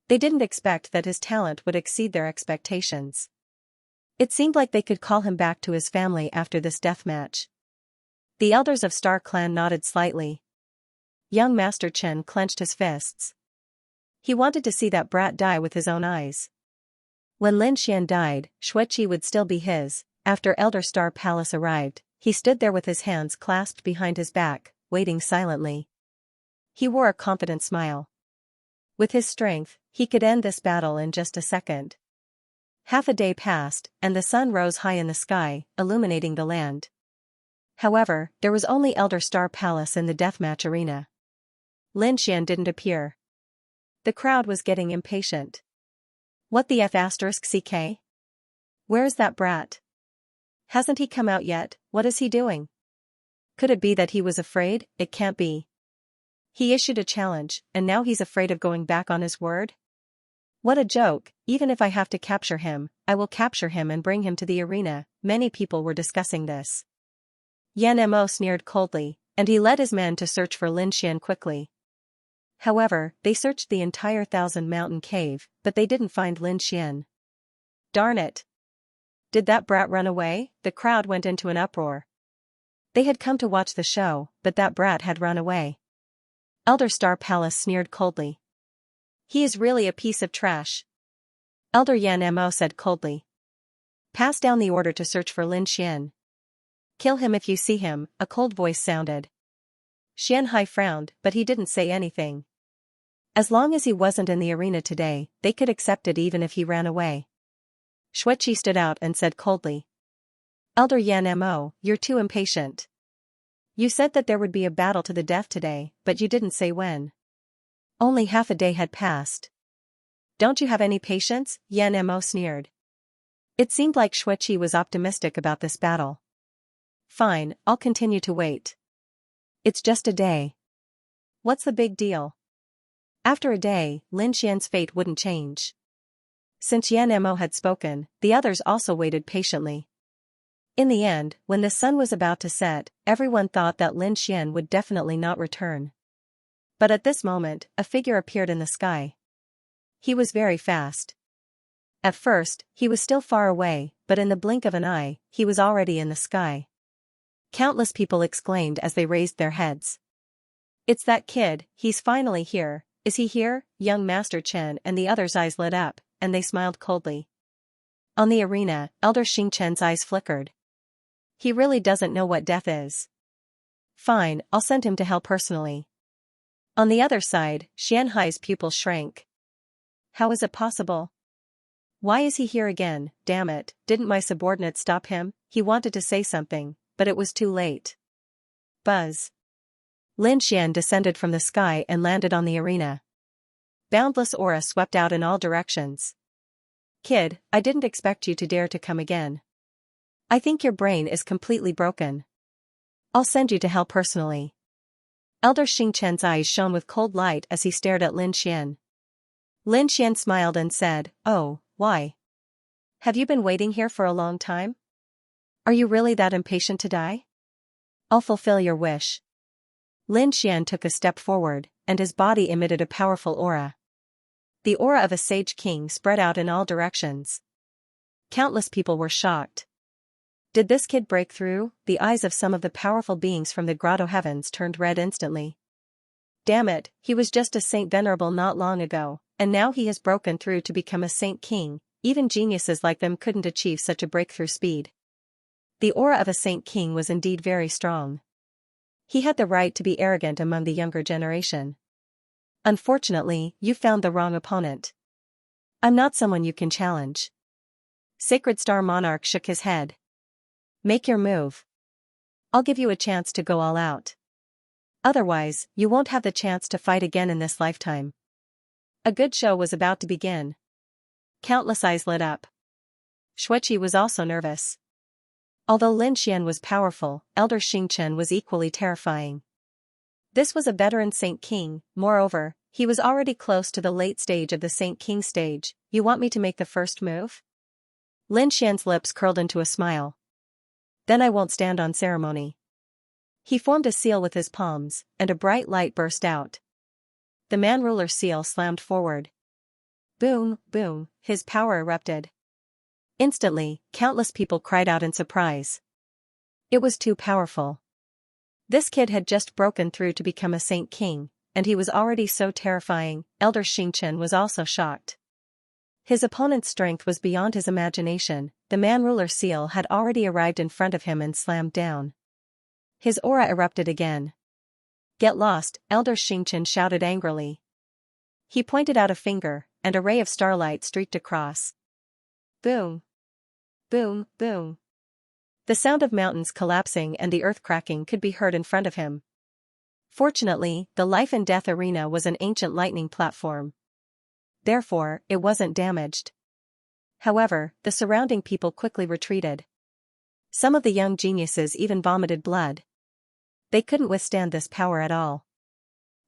S1: They didn't expect that his talent would exceed their expectations. It seemed like they could call him back to his family after this deathmatch. The elders of Star Clan nodded slightly. Young Master Chen clenched his fists. He wanted to see that brat die with his own eyes. When Lin Xian died, Xueqi would still be his. After Elder Star Palace arrived, he stood there with his hands clasped behind his back, waiting silently. He wore a confident smile. With his strength, he could end this battle in just a second. Half a day passed, and the sun rose high in the sky, illuminating the land. However, there was only Elder Star Palace in the deathmatch arena. Lin Xian didn't appear. The crowd was getting impatient. What the F***ck? Where's that brat? Hasn't he come out yet? What is he doing? Could it be that he was afraid? It can't be. He issued a challenge, and now he's afraid of going back on his word? What a joke. Even if I have to capture him, I will capture him and bring him to the arena. Many people were discussing this. Yan Mo sneered coldly, and he led his men to search for Lin Xian quickly. However, they searched the entire Thousand Mountain Cave, but they didn't find Lin Xian. Darn it! Did that brat run away? The crowd went into an uproar. They had come to watch the show, but that brat had run away. Elder Star Palace sneered coldly. He is really a piece of trash. Elder Yan Mo said coldly. Pass down the order to search for Lin Xian. Kill him if you see him, a cold voice sounded. Xianxia frowned, but he didn't say anything. As long as he wasn't in the arena today, they could accept it even if he ran away. Xueqi stood out and said coldly. Elder Yan Mo, you're too impatient. You said that there would be a battle to the death today, but you didn't say when. Only half a day had passed. Don't you have any patience? Yan Mo sneered. It seemed like Xueqi was optimistic about this battle. Fine, I'll continue to wait. It's just a day. What's the big deal? After a day, Lin Xian's fate wouldn't change. Since Yan Mo had spoken, the others also waited patiently. In the end, when the sun was about to set, everyone thought that Lin Xian would definitely not return. But at this moment, a figure appeared in the sky. He was very fast. At first, he was still far away, but in the blink of an eye, he was already in the sky. Countless people exclaimed as they raised their heads. It's that kid, he's finally here. Is he here? Young Master Chen and the others' eyes lit up, and they smiled coldly. On the arena, Elder Xing Chen's eyes flickered. He really doesn't know what death is. Fine, I'll send him to hell personally. On the other side, Xianhai's pupil shrank. How is it possible? Why is he here again? Damn it, didn't my subordinate stop him? He wanted to say something, but it was too late. Buzz. Lin Xian descended from the sky and landed on the arena. Boundless aura swept out in all directions. Kid, I didn't expect you to dare to come again. I think your brain is completely broken. I'll send you to hell personally. Elder Xing Chen's eyes shone with cold light as he stared at Lin Xian. Lin Xian smiled and said, Oh, why? Have you been waiting here for a long time? Are you really that impatient to die? I'll fulfill your wish. Lin Xian took a step forward, and his body emitted a powerful aura. The aura of a sage king spread out in all directions. Countless people were shocked. Did this kid break through? The eyes of some of the powerful beings from the grotto heavens turned red instantly. Damn it, he was just a saint venerable not long ago, and now he has broken through to become a saint king. Even geniuses like them couldn't achieve such a breakthrough speed. The aura of a saint king was indeed very strong. He had the right to be arrogant among the younger generation. Unfortunately, you found the wrong opponent. I'm not someone you can challenge. Sacred Star Monarch shook his head. Make your move. I'll give you a chance to go all out. Otherwise, you won't have the chance to fight again in this lifetime. A good show was about to begin. Countless eyes lit up. Xueqi was also nervous. Although Lin Xian was powerful, Elder Xing Chen was equally terrifying. This was a veteran Saint King, moreover, he was already close to the late stage of the Saint King stage. You want me to make the first move? Lin Xian's lips curled into a smile. Then I won't stand on ceremony. He formed a seal with his palms, and a bright light burst out. The man-ruler seal slammed forward. Boom, boom, his power erupted. Instantly, countless people cried out in surprise. It was too powerful. This kid had just broken through to become a Saint King, and he was already so terrifying. Elder Xing Chen was also shocked. His opponent's strength was beyond his imagination. The man-ruler seal had already arrived in front of him and slammed down. His aura erupted again. Get lost, Elder Xing Chen shouted angrily. He pointed out a finger, and a ray of starlight streaked across. Boom. Boom, boom. The sound of mountains collapsing and the earth cracking could be heard in front of him. Fortunately, the life and death arena was an ancient lightning platform. Therefore, it wasn't damaged. However, the surrounding people quickly retreated. Some of the young geniuses even vomited blood. They couldn't withstand this power at all.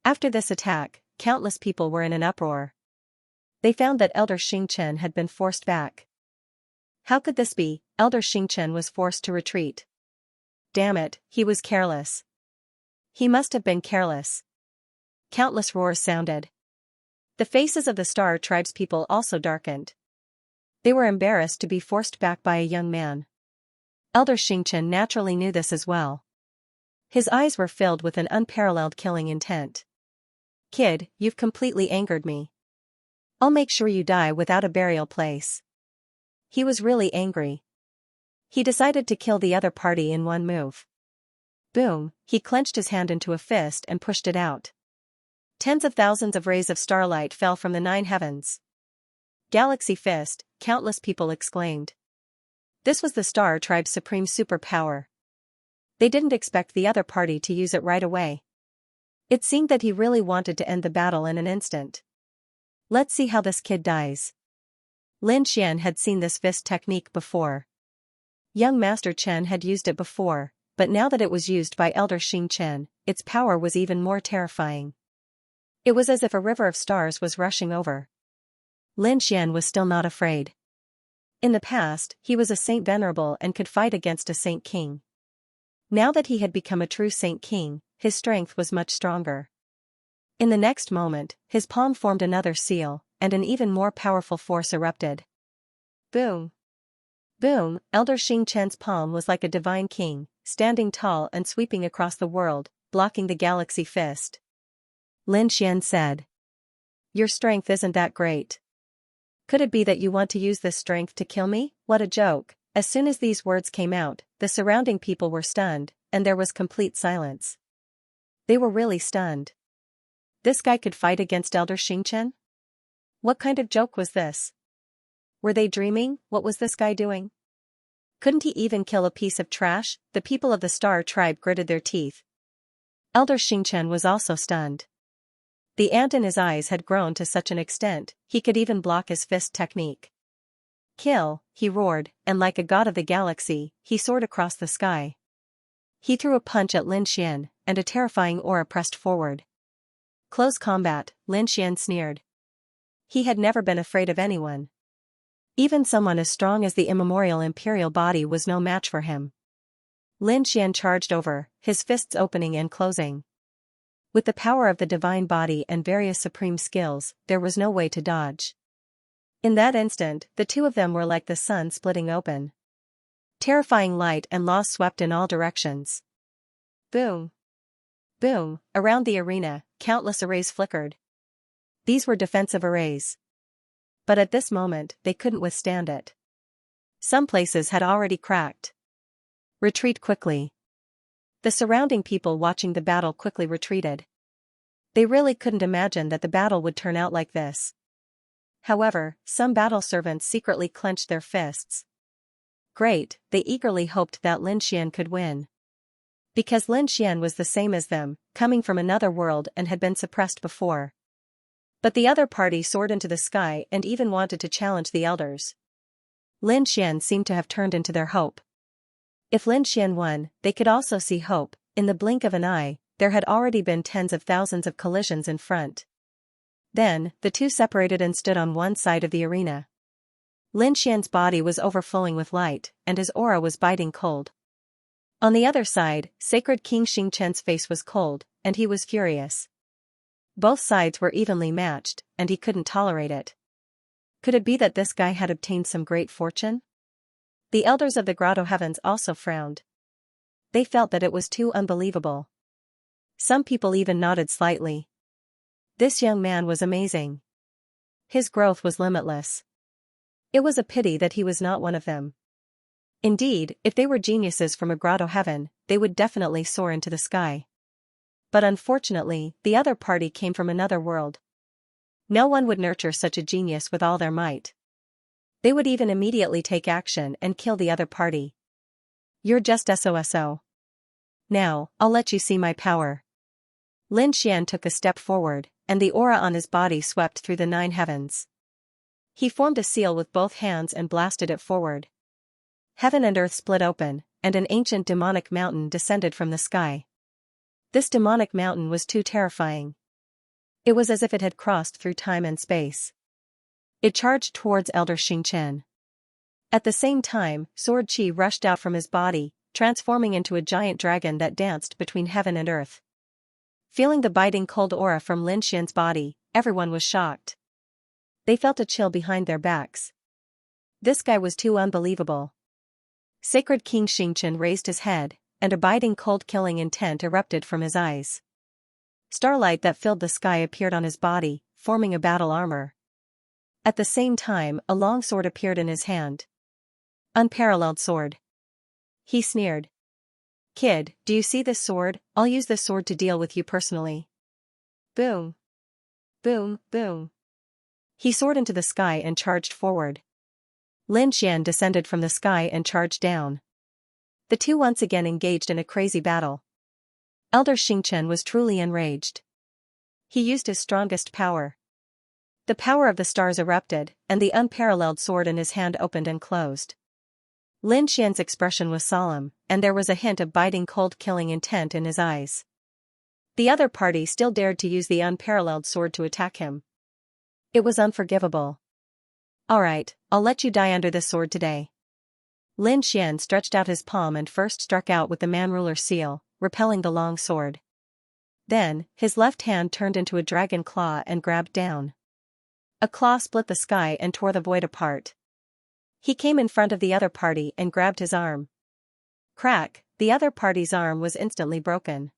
S1: After this attack, countless people were in an uproar. They found that Elder Xianxia had been forced back. How could this be? Elder Xianxia was forced to retreat. Damn it, he was careless. He must have been careless. Countless roars sounded. The faces of the Star Tribe's people also darkened. They were embarrassed to be forced back by a young man. Elder Xianxia naturally knew this as well. His eyes were filled with an unparalleled killing intent. Kid, you've completely angered me. I'll make sure you die without a burial place. He was really angry. He decided to kill the other party in one move. Boom, he clenched his hand into a fist and pushed it out. Tens of thousands of rays of starlight fell from the 9 heavens. Galaxy Fist, countless people exclaimed. This was the Star Tribe's supreme superpower. They didn't expect the other party to use it right away. It seemed that he really wanted to end the battle in an instant. Let's see how this kid dies. Lin Xian had seen this fist technique before. Young Master Chen had used it before, but now that it was used by Elder Xianxia, its power was even more terrifying. It was as if a river of stars was rushing over. Lin Xian was still not afraid. In the past, he was a saint venerable and could fight against a saint king. Now that he had become a true saint king, his strength was much stronger. In the next moment, his palm formed another seal, and an even more powerful force erupted. Boom! Boom! Elder Xianxia's palm was like a divine king, standing tall and sweeping across the world, blocking the Galaxy Fist. Lin Xian said. Your strength isn't that great. Could it be that you want to use this strength to kill me? What a joke. As soon as these words came out, the surrounding people were stunned, and there was complete silence. They were really stunned. This guy could fight against Elder Xianxia? What kind of joke was this? Were they dreaming? What was this guy doing? Couldn't he even kill a piece of trash? The people of the Star Tribe gritted their teeth. Elder Xianxia was also stunned. The ant in his eyes had grown to such an extent, he could even block his fist technique. Kill, he roared, and like a god of the galaxy, he soared across the sky. He threw a punch at Lin Xian, and a terrifying aura pressed forward. Close combat, Lin Xian sneered. He had never been afraid of anyone. Even someone as strong as the immemorial imperial body was no match for him. Lin Xian charged over, his fists opening and closing. With the power of the divine body and various supreme skills, there was no way to dodge. In that instant, the two of them were like the sun splitting open. Terrifying light and loss swept in all directions. Boom! Boom! Around the arena, countless arrays flickered. These were defensive arrays. But at this moment, they couldn't withstand it. Some places had already cracked. Retreat quickly. The surrounding people watching the battle quickly retreated. They really couldn't imagine that the battle would turn out like this. However, some battle servants secretly clenched their fists. Great, they eagerly hoped that Lin Xian could win. Because Lin Xian was the same as them, coming from another world and had been suppressed before. But the other party soared into the sky and even wanted to challenge the elders. Lin Xian seemed to have turned into their hope. If Lin Xian won, they could also see hope. In the blink of an eye, there had already been tens of thousands of collisions in front. Then, the two separated and stood on one side of the arena. Lin Xian's body was overflowing with light, and his aura was biting cold. On the other side, Sacred King Xianxia's face was cold, and he was furious. Both sides were evenly matched, and he couldn't tolerate it. Could it be that this guy had obtained some great fortune? The elders of the Grotto Heavens also frowned. They felt that it was too unbelievable. Some people even nodded slightly. This young man was amazing. His growth was limitless. It was a pity that he was not one of them. Indeed, if they were geniuses from a grotto heaven, they would definitely soar into the sky. But unfortunately, the other party came from another world. No one would nurture such a genius with all their might. They would even immediately take action and kill the other party. You're just SOSO. Now, I'll let you see my power. Lin Xian took a step forward, and the aura on his body swept through the 9 heavens. He formed a seal with both hands and blasted it forward. Heaven and earth split open, and an ancient demonic mountain descended from the sky. This demonic mountain was too terrifying. It was as if it had crossed through time and space. It charged towards Elder Xingchen. At the same time, sword chi rushed out from his body, transforming into a giant dragon that danced between heaven and earth. Feeling the biting cold aura from Lin Xian's body, everyone was shocked. They felt a chill behind their backs. This guy was too unbelievable. Sacred King Xingchen raised his head, and a biting cold killing intent erupted from his eyes. Starlight that filled the sky appeared on his body, forming a battle armor. At the same time, a long sword appeared in his hand. Unparalleled sword. He sneered. Kid, do you see this sword? I'll use this sword to deal with you personally. Boom. Boom, boom. He soared into the sky and charged forward. Lin Xian descended from the sky and charged down. The two once again engaged in a crazy battle. Elder Xingchen was truly enraged. He used his strongest power. The power of the stars erupted, and the unparalleled sword in his hand opened and closed. Lin Xian's expression was solemn, and there was a hint of biting cold killing intent in his eyes. The other party still dared to use the unparalleled sword to attack him. It was unforgivable. Alright, I'll let you die under this sword today. Lin Xian stretched out his palm and first struck out with the man-ruler seal, repelling the long sword. Then, his left hand turned into a dragon claw and grabbed down. A claw split the sky and tore the void apart. He came in front of the other party and grabbed his arm. Crack, the other party's arm was instantly broken.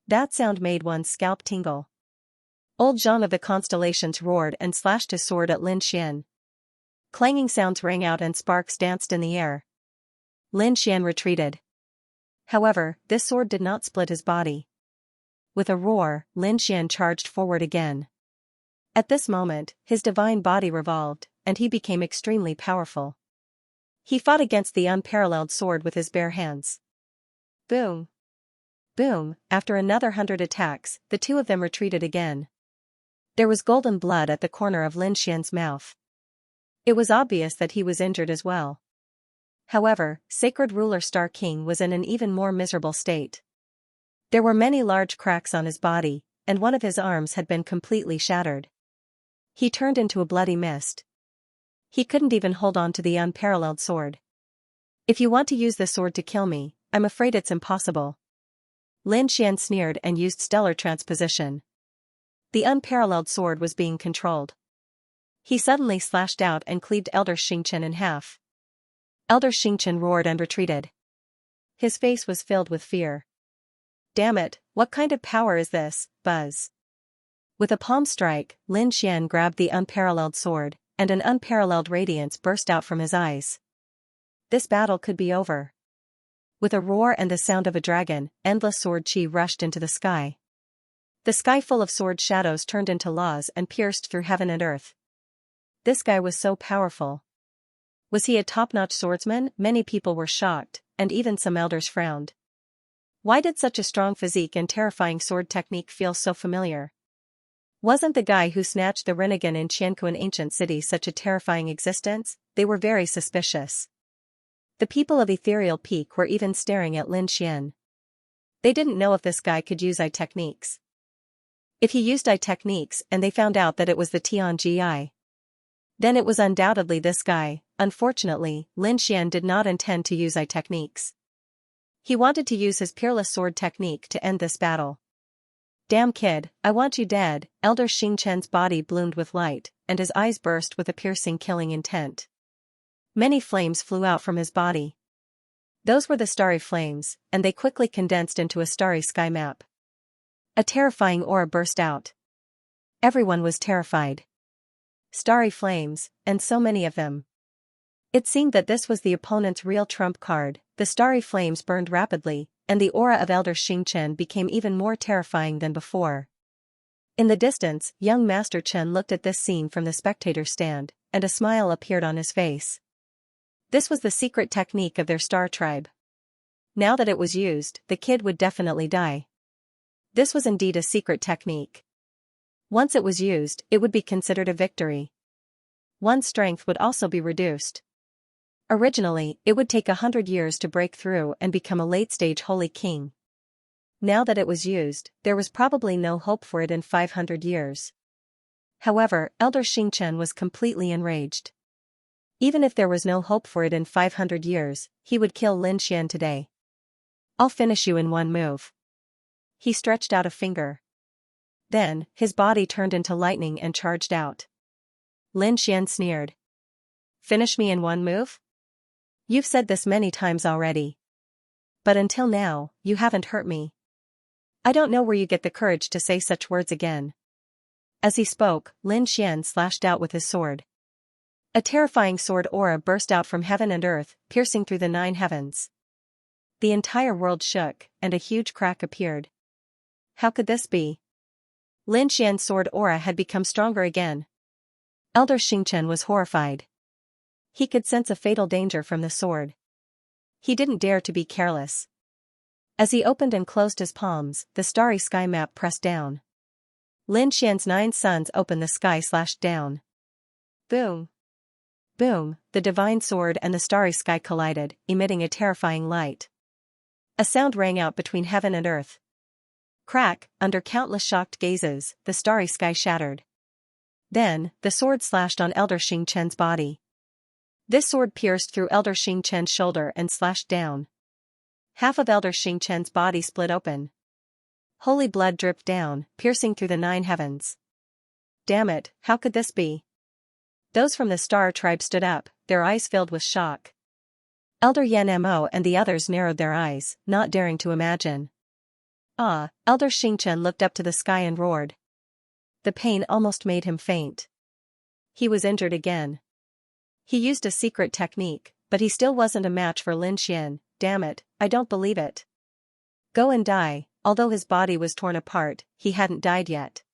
S1: That sound made one's scalp tingle. Old Zhang of the constellations roared and slashed his sword at Lin Xian. Clanging sounds rang out and sparks danced in the air. Lin Xian retreated. However, this sword did not split his body. With a roar, Lin Xian charged forward again. At this moment, his divine body revolved, and he became extremely powerful. He fought against the unparalleled sword with his bare hands. Boom. Boom, after another 100 attacks, the two of them retreated again. There was golden blood at the corner of Lin Xian's mouth. It was obvious that he was injured as well. However, Sacred Ruler Star King was in an even more miserable state. There were many large cracks on his body, and one of his arms had been completely shattered. He turned into a bloody mist. He couldn't even hold on to the unparalleled sword. If you want to use this sword to kill me, I'm afraid it's impossible. Lin Xian sneered and used stellar transposition. The unparalleled sword was being controlled. He suddenly slashed out and cleaved Elder Xingchen in half. Elder Xingchen roared and retreated. His face was filled with fear. Damn it, what kind of power is this? Buzz. With a palm strike, Lin Xian grabbed the unparalleled sword, and an unparalleled radiance burst out from his eyes. This battle could be over. With a roar and the sound of a dragon, endless sword chi rushed into the sky. The sky full of sword shadows turned into laws and pierced through heaven and earth. This guy was so powerful. Was he a top-notch swordsman? Many people were shocked, and even some elders frowned. Why did such a strong physique and terrifying sword technique feel so familiar? Wasn't the guy who snatched the Rinnegan in Qianku an ancient city such a terrifying existence? They were very suspicious. The people of Ethereal Peak were even staring at Lin Xian. They didn't know if this guy could use eye techniques. If he used eye techniques and they found out that it was the Tianji, then it was undoubtedly this guy. Unfortunately, Lin Xian did not intend to use eye techniques. He wanted to use his peerless sword technique to end this battle. Damn kid, I want you dead. Elder Xingchen's body bloomed with light, and his eyes burst with a piercing killing intent. Many flames flew out from his body. Those were the starry flames, and they quickly condensed into a starry sky map. A terrifying aura burst out. Everyone was terrified. Starry flames, and so many of them. It seemed that this was the opponent's real trump card. The starry flames burned rapidly, and the aura of Elder Xingchen became even more terrifying than before. In the distance, young Master Chen looked at this scene from the spectator stand, and a smile appeared on his face. This was the secret technique of their star tribe. Now that it was used, the kid would definitely die. This was indeed a secret technique. Once it was used, it would be considered a victory. One's strength would also be reduced. Originally, it would take 100 years to break through and become a late-stage holy king. Now that it was used, there was probably no hope for it in 500 years. However, Elder Xianxia was completely enraged. Even if there was no hope for it in 500 years, he would kill Lin Xian today. I'll finish you in one move. He stretched out a finger. Then, his body turned into lightning and charged out. Lin Xian sneered. Finish me in one move? You've said this many times already. But until now, you haven't hurt me. I don't know where you get the courage to say such words again. As he spoke, Lin Xian slashed out with his sword. A terrifying sword aura burst out from heaven and earth, piercing through the 9 heavens. The entire world shook, and a huge crack appeared. How could this be? Lin Xian's sword aura had become stronger again. Elder Xianxia was horrified. He could sense a fatal danger from the sword. He didn't dare to be careless. As he opened and closed his palms, the starry sky map pressed down. Lin Xian's 9 suns opened, the sky slashed down. Boom! Boom, the divine sword and the starry sky collided, emitting a terrifying light. A sound rang out between heaven and earth. Crack, under countless shocked gazes, the starry sky shattered. Then, the sword slashed on Elder Xianxia's body. This sword pierced through Elder Xianxia's shoulder and slashed down. Half of Elder Xianxia's body split open. Holy blood dripped down, piercing through the 9 heavens. Damn it, how could this be? Those from the Star Tribe stood up, their eyes filled with shock. Elder Yan Mo and the others narrowed their eyes, not daring to imagine. Elder Xianxia looked up to the sky and roared. The pain almost made him faint. He was injured again. He used a secret technique, but he still wasn't a match for Lin Xian. Damn it, I don't believe it. Go and die. Although his body was torn apart, he hadn't died yet.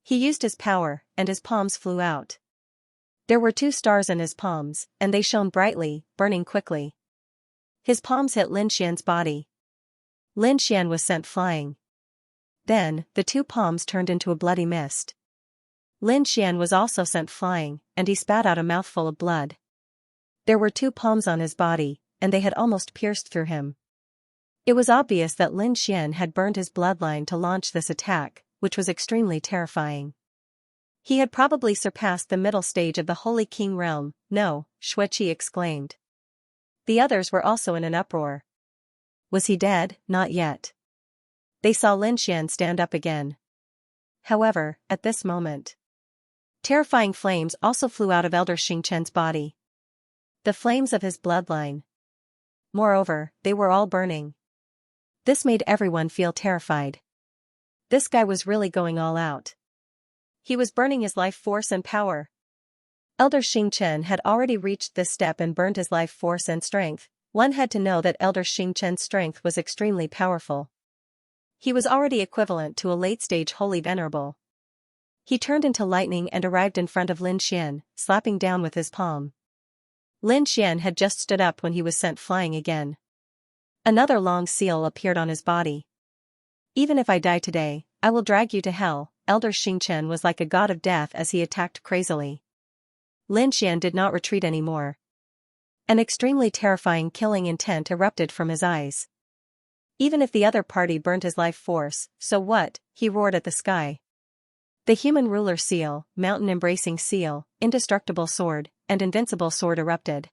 S1: He used his power, and his palms flew out. There were 2 stars in his palms, and they shone brightly, burning quickly. His palms hit Lin Xian's body. Lin Xian was sent flying. Then, the 2 palms turned into a bloody mist. Lin Xian was also sent flying, and he spat out a mouthful of blood. There were 2 palms on his body, and they had almost pierced through him. It was obvious that Lin Xian had burned his bloodline to launch this attack, which was extremely terrifying. He had probably surpassed the middle stage of the Holy King realm. No, Xueqi exclaimed. The others were also in an uproar. Was he dead? Not yet. They saw Lin Xian stand up again. However, at this moment, terrifying flames also flew out of Elder Xianxia's body. The flames of his bloodline. Moreover, they were all burning. This made everyone feel terrified. This guy was really going all out. He was burning his life force and power. Elder Xianxia had already reached this step and burned his life force and strength. One had to know that Elder Xianxia's strength was extremely powerful. He was already equivalent to a late-stage holy venerable. He turned into lightning and arrived in front of Lin Xian, slapping down with his palm. Lin Xian had just stood up when he was sent flying again. Another long seal appeared on his body. Even if I die today, I will drag you to hell. Elder Xianxia was like a god of death as he attacked crazily. Lin Xian did not retreat anymore. An extremely terrifying killing intent erupted from his eyes. Even if the other party burned his life force, so what? He roared at the sky. The human ruler seal, mountain-embracing seal, indestructible sword, and invincible sword erupted.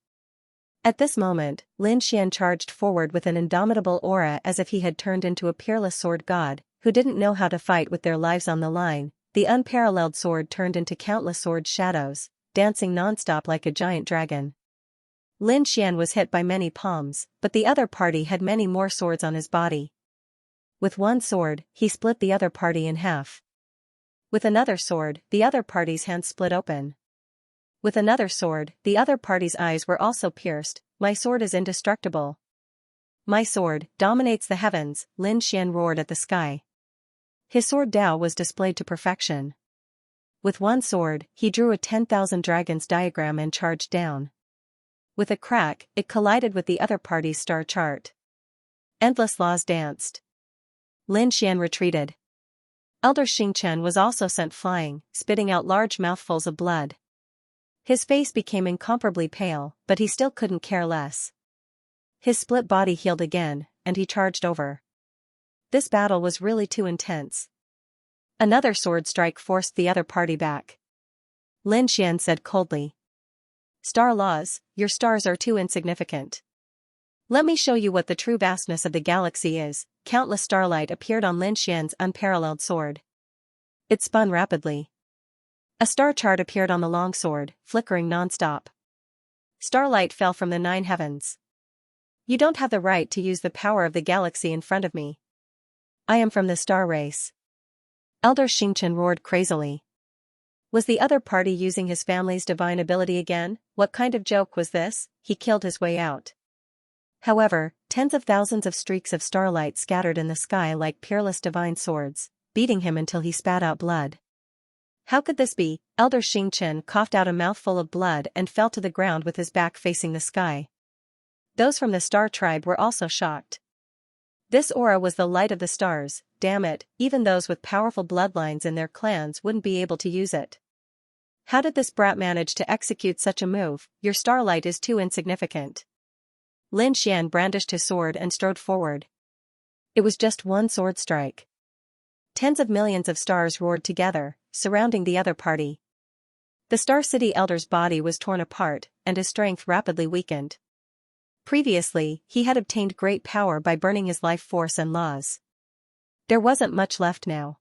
S1: At this moment, Lin Xian charged forward with an indomitable aura as if he had turned into a peerless sword god, who didn't know how to fight with their lives on the line. The unparalleled sword turned into countless sword shadows, dancing non-stop like a giant dragon. Lin Xian was hit by many palms, but the other party had many more swords on his body. With one sword, he split the other party in half. With another sword, the other party's hands split open. With another sword, the other party's eyes were also pierced. My sword is indestructible. My sword dominates the heavens, Lin Xian roared at the sky. His sword Dao was displayed to perfection. With one sword, he drew a 10,000 dragons diagram and charged down. With a crack, it collided with the other party's star chart. Endless laws danced. Lin Xian retreated. Elder Xingchen was also sent flying, spitting out large mouthfuls of blood. His face became incomparably pale, but he still couldn't care less. His split body healed again, and he charged over. This battle was really too intense. Another sword strike forced the other party back. Lin Xian said coldly. Star laws, your stars are too insignificant. Let me show you what the true vastness of the galaxy is. Countless starlight appeared on Lin Xian's unparalleled sword. It spun rapidly. A star chart appeared on the long sword, flickering non-stop. Starlight fell from the 9 heavens. You don't have the right to use the power of the galaxy in front of me. I am from the star race. Elder Xingchen roared crazily. Was the other party using his family's divine ability again? What kind of joke was this? He killed his way out. However, tens of thousands of streaks of starlight scattered in the sky like peerless divine swords, beating him until he spat out blood. How could this be? Elder Xingchen coughed out a mouthful of blood and fell to the ground with his back facing the sky. Those from the star tribe were also shocked. This aura was the light of the stars, damn it, even those with powerful bloodlines in their clans wouldn't be able to use it. How did this brat manage to execute such a move? Your starlight is too insignificant. Lin Xian brandished his sword and strode forward. It was just one sword strike. Tens of millions of stars roared together, surrounding the other party. The Star City Elder's body was torn apart, and his strength rapidly weakened. Previously, he had obtained great power by burning his life force and laws. There wasn't much left now.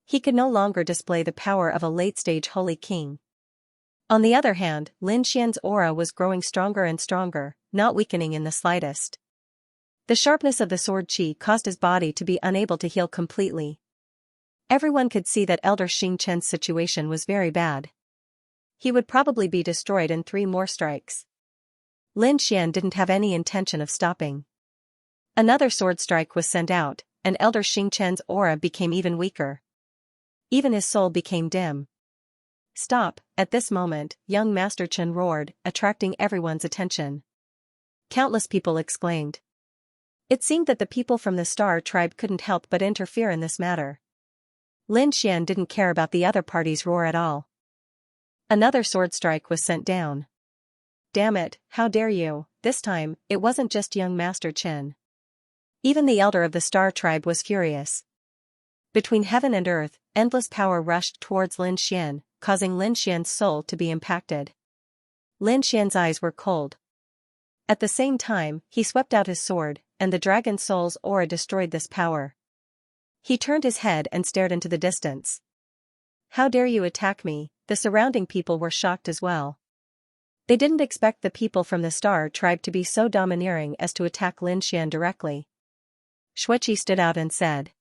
S1: He could no longer display the power of a late-stage holy king. On the other hand, Lin Xian's aura was growing stronger and stronger, not weakening in the slightest. The sharpness of the sword chi caused his body to be unable to heal completely. Everyone could see that Elder Xingchen's situation was very bad. He would probably be destroyed in 3 more strikes. Lin Xian didn't have any intention of stopping. Another sword strike was sent out, and Elder Xingchen's aura became even weaker. Even his soul became dim. Stop! At this moment, young Master Chen roared, attracting everyone's attention. Countless people exclaimed. It seemed that the people from the Star tribe couldn't help but interfere in this matter. Lin Xian didn't care about the other party's roar at all. Another sword strike was sent down. Damn it, how dare you! This time, it wasn't just young Master Chen. Even the elder of the Star tribe was furious. Between heaven and earth, endless power rushed towards Lin Xian, causing Lin Xian's soul to be impacted. Lin Xian's eyes were cold. At the same time, he swept out his sword, and the dragon soul's aura destroyed this power. He turned his head and stared into the distance. How dare you attack me? The surrounding people were shocked as well. They didn't expect the people from the Star tribe to be so domineering as to attack Lin Xian directly. Xueqi stood out and said.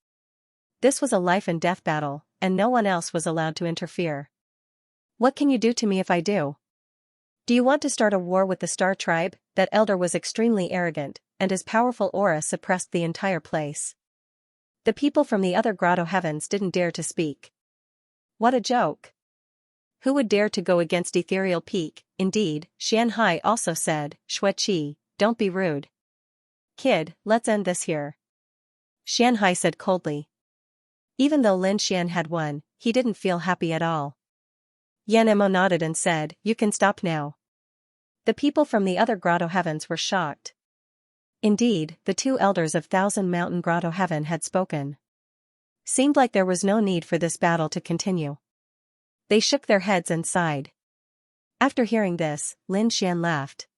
S1: This was a life-and-death battle, and no one else was allowed to interfere. What can you do to me if I do? Do you want to start a war with the Star tribe? That elder was extremely arrogant, and his powerful aura suppressed the entire place. The people from the other grotto heavens didn't dare to speak. What a joke! Who would dare to go against Ethereal Peak? Indeed, Xianhai also said, Xueqi, don't be rude. Kid, let's end this here. Xianhai said coldly. Even though Lin Xian had won, he didn't feel happy at all. Yan Emo nodded and said, you can stop now. The people from the other grotto heavens were shocked. Indeed, the 2 elders of Thousand Mountain Grotto Heaven had spoken. Seemed like there was no need for this battle to continue. They shook their heads and sighed. After hearing this, Lin Xian laughed.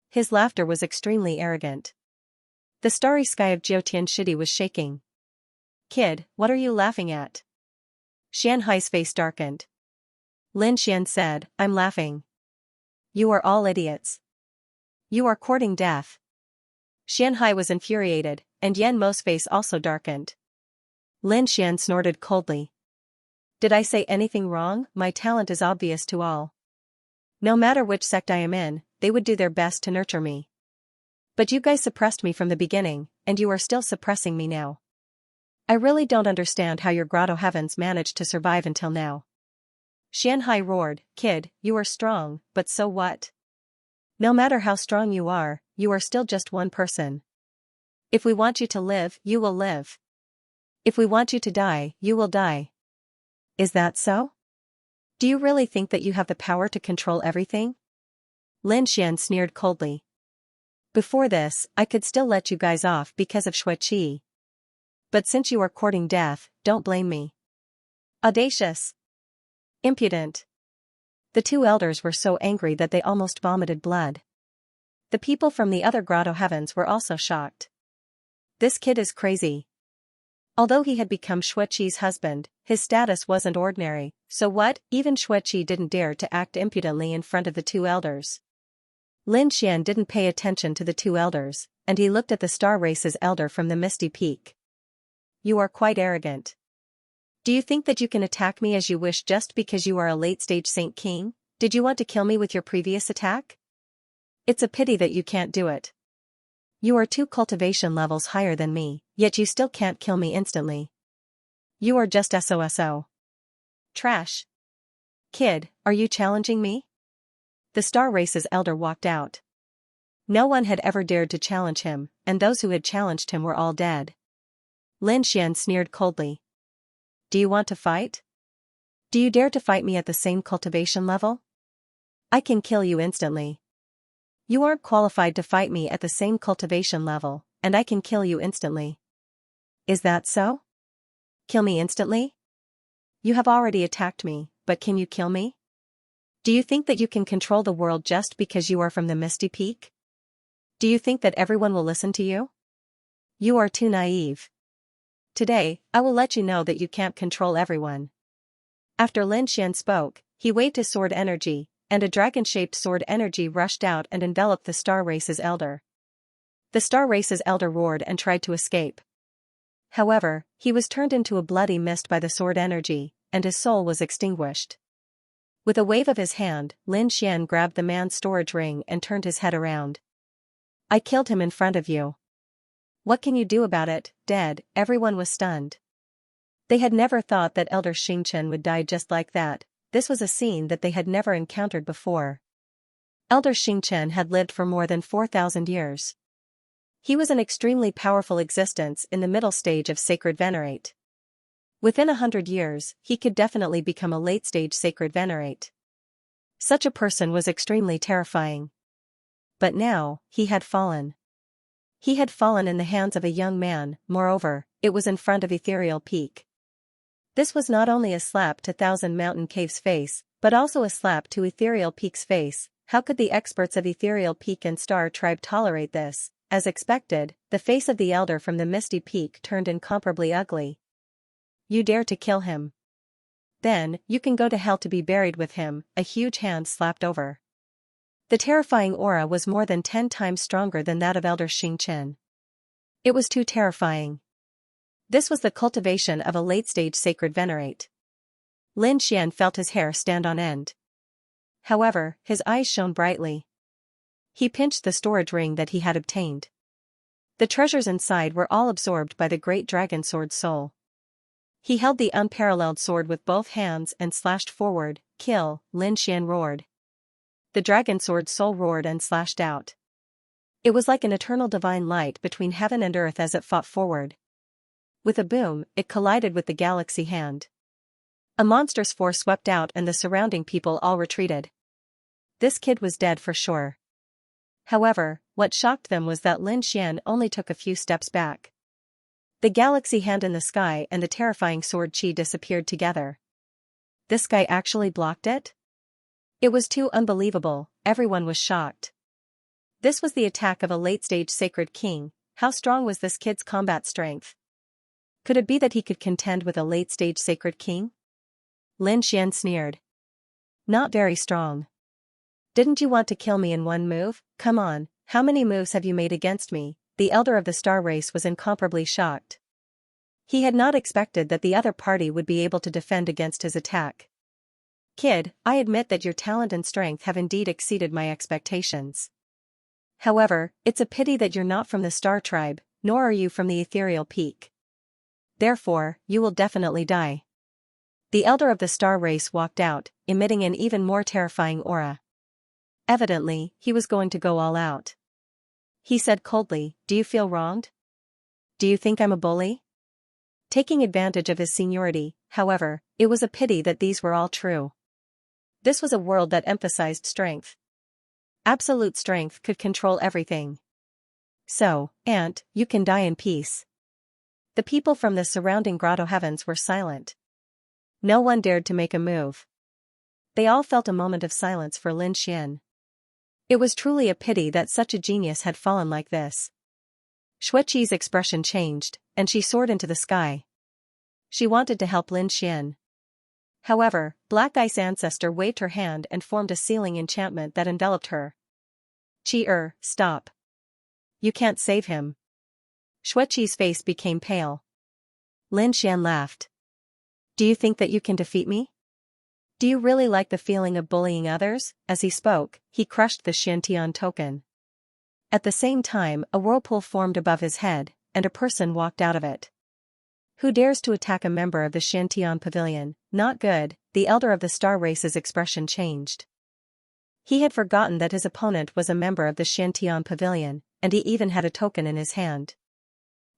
S1: His laughter was extremely arrogant. The starry sky of Jiutian City was shaking. Kid, what are you laughing at? Xianhai's face darkened. Lin Xian said, I'm laughing. You are all idiots. You are courting death. Xianhai was infuriated, and Yan Mo's face also darkened. Lin Xian snorted coldly. Did I say anything wrong? My talent is obvious to all. No matter which sect I am in, they would do their best to nurture me. But you guys suppressed me from the beginning, and you are still suppressing me now. I really don't understand how your grotto heavens managed to survive until now. Xianhai roared, Kid, you are strong, but so what? No matter how strong you are still just one person. If we want you to live, you will live. If we want you to die, you will die. Is that so? Do you really think that you have the power to control everything? Lin Xian sneered coldly. Before this, I could still let you guys off because of Shui. But since you are courting death, don't blame me. Audacious. Impudent. The two elders were so angry that they almost vomited blood. The people from the other grotto heavens were also shocked. This kid is crazy. Although he had become Shuiqi's husband, his status wasn't ordinary, so what, even Shuiqi didn't dare to act impudently in front of the two elders. Lin Xian didn't pay attention to the two elders, and he looked at the star race's elder from the misty peak. You are quite arrogant. Do you think that you can attack me as you wish just because you are a late-stage Saint King? Did you want to kill me with your previous attack? It's a pity that you can't do it. You are 2 cultivation levels higher than me, yet you still can't kill me instantly. You are just SOSO. Trash. Kid, are you challenging me? The star race's elder walked out. No one had ever dared to challenge him, and those who had challenged him were all dead. Lin Xian sneered coldly. Do you want to fight? Do you dare to fight me at the same cultivation level? I can kill you instantly. You aren't qualified to fight me at the same cultivation level, and I can kill you instantly. Is that so? Kill me instantly? You have already attacked me, but can you kill me? Do you think that you can control the world just because you are from the Misty Peak? Do you think that everyone will listen to you? You are too naive. Today, I will let you know that you can't control everyone. After Lin Xian spoke, he waved his sword energy, and a dragon-shaped sword energy rushed out and enveloped the star race's elder. The star race's elder roared and tried to escape. However, he was turned into a bloody mist by the sword energy, and his soul was extinguished. With a wave of his hand, Lin Xian grabbed the man's storage ring and turned his head around. I killed him in front of you. What can you do about it? Dead. Everyone was stunned. They had never thought that Elder Xingchen would die just like that. This was a scene that they had never encountered before. Elder Xingchen had lived for more than 4,000 years. He was an extremely powerful existence in the middle stage of Sacred Venerate. Within 100 years, he could definitely become a late-stage Sacred Venerate. Such a person was extremely terrifying. But now, he had fallen. He had fallen in the hands of a young man, moreover, it was in front of Ethereal Peak. This was not only a slap to Thousand Mountain Cave's face, but also a slap to Ethereal Peak's face. How could the experts of Ethereal Peak and Star Tribe tolerate this? As expected, the face of the elder from the Misty Peak turned incomparably ugly. You dare to kill him? Then, you can go to hell to be buried with him. A huge hand slapped over. The terrifying aura was more than 10 times stronger than that of Elder Xingchen. It was too terrifying. This was the cultivation of a late-stage Sacred Venerate. Lin Xian felt his hair stand on end. However, his eyes shone brightly. He pinched the storage ring that he had obtained. The treasures inside were all absorbed by the great dragon sword soul. He held the unparalleled sword with both hands and slashed forward. Kill, Lin Xian roared. The dragon sword soul roared and slashed out. It was like an eternal divine light between heaven and earth as it fought forward. With a boom, it collided with the galaxy hand. A monstrous force swept out and the surrounding people all retreated. This kid was dead for sure. However, what shocked them was that Lin Xian only took a few steps back. The galaxy hand in the sky and the terrifying sword chi disappeared together. This guy actually blocked it? It was too unbelievable, everyone was shocked. This was the attack of a late-stage Sacred King. How strong was this kid's combat strength? Could it be that he could contend with a late-stage Sacred King? Lin Xian sneered. Not very strong. Didn't you want to kill me in one move? Come on, how many moves have you made against me? The elder of the star race was incomparably shocked. He had not expected that the other party would be able to defend against his attack. Kid, I admit that your talent and strength have indeed exceeded my expectations. However, it's a pity that you're not from the Star Tribe, nor are you from the Ethereal Peak. Therefore, you will definitely die. The elder of the star race walked out, emitting an even more terrifying aura. Evidently, he was going to go all out. He said coldly, do you feel wronged? do you think I'm a bully? Taking advantage of his seniority, however, it was a pity that these were all true. This was a world that emphasized strength. Absolute strength could control everything. So, Aunt, you can die in peace. The people from the surrounding grotto heavens were silent. No one dared to make a move. They all felt a moment of silence for Lin Xian. It was truly a pity that such a genius had fallen like this. Xueqi's expression changed, and she soared into the sky. She wanted to help Lin Xian. However, Black Ice Ancestor waved her hand and formed a sealing enchantment that enveloped her. Stop. You can't save him. Xueqi's face became pale. Lin Xian laughed. Do you think that you can defeat me? Do you really like the feeling of bullying others? As he spoke, he crushed the Xiantian token. At the same time, a whirlpool formed above his head, and a person walked out of it. Who dares to attack a member of the Xiantian pavilion? Not good. The elder of the star race's expression changed. He had forgotten that his opponent was a member of the Xiantian pavilion, and he even had a token in his hand.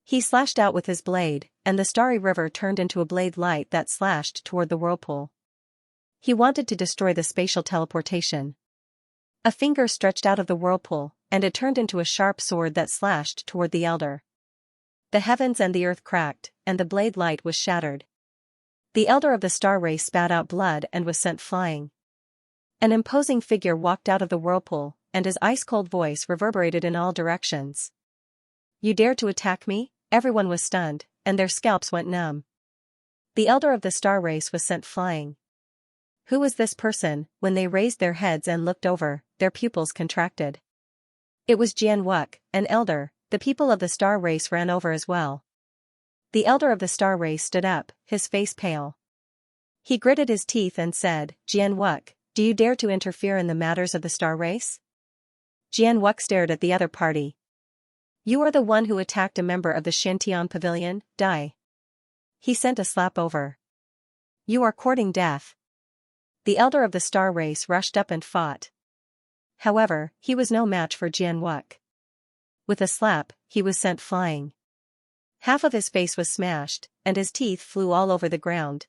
S1: He slashed out with his blade, and the starry river turned into a blade light that slashed toward the whirlpool. He wanted to destroy the spatial teleportation. A finger stretched out of the whirlpool, and it turned into a sharp sword that slashed toward the elder. The heavens and the earth cracked, and the blade light was shattered. The elder of the star race spat out blood and was sent flying. An imposing figure walked out of the whirlpool, and his ice-cold voice reverberated in all directions. You dare to attack me? Everyone was stunned, and their scalps went numb. The elder of the star race was sent flying. Who was this person? When they raised their heads and looked over, their pupils contracted. It was Jianwuk, an elder. The people of the star race ran over as well. The elder of the star race stood up, his face pale. He gritted his teeth and said, Jianwuk, do you dare to interfere in the matters of the star race? Jianwuk stared at the other party. You are the one who attacked a member of the Xiantian pavilion, die. He sent a slap over. You are courting death. The elder of the star race rushed up and fought. However, he was no match for Jianwuk. With a slap, he was sent flying. Half of his face was smashed, and his teeth flew all over the ground.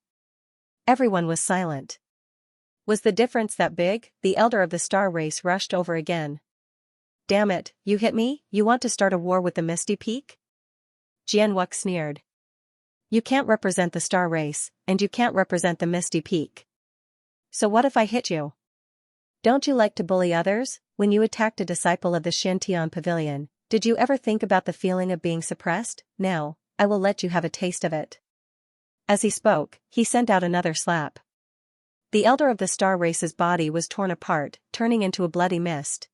S1: Everyone was silent. Was the difference that big? The elder of the star race rushed over again. Damn it, you hit me? You want to start a war with the Misty Peak? Jianwuk sneered. You can't represent the star race, and you can't represent the Misty Peak. So what if I hit you? Don't you like to bully others? When you attacked a disciple of the Xiantian pavilion, did you ever think about the feeling of being suppressed? Now, I will let you have a taste of it. As he spoke, he sent out another slap. The elder of the star race's body was torn apart, turning into a bloody mist.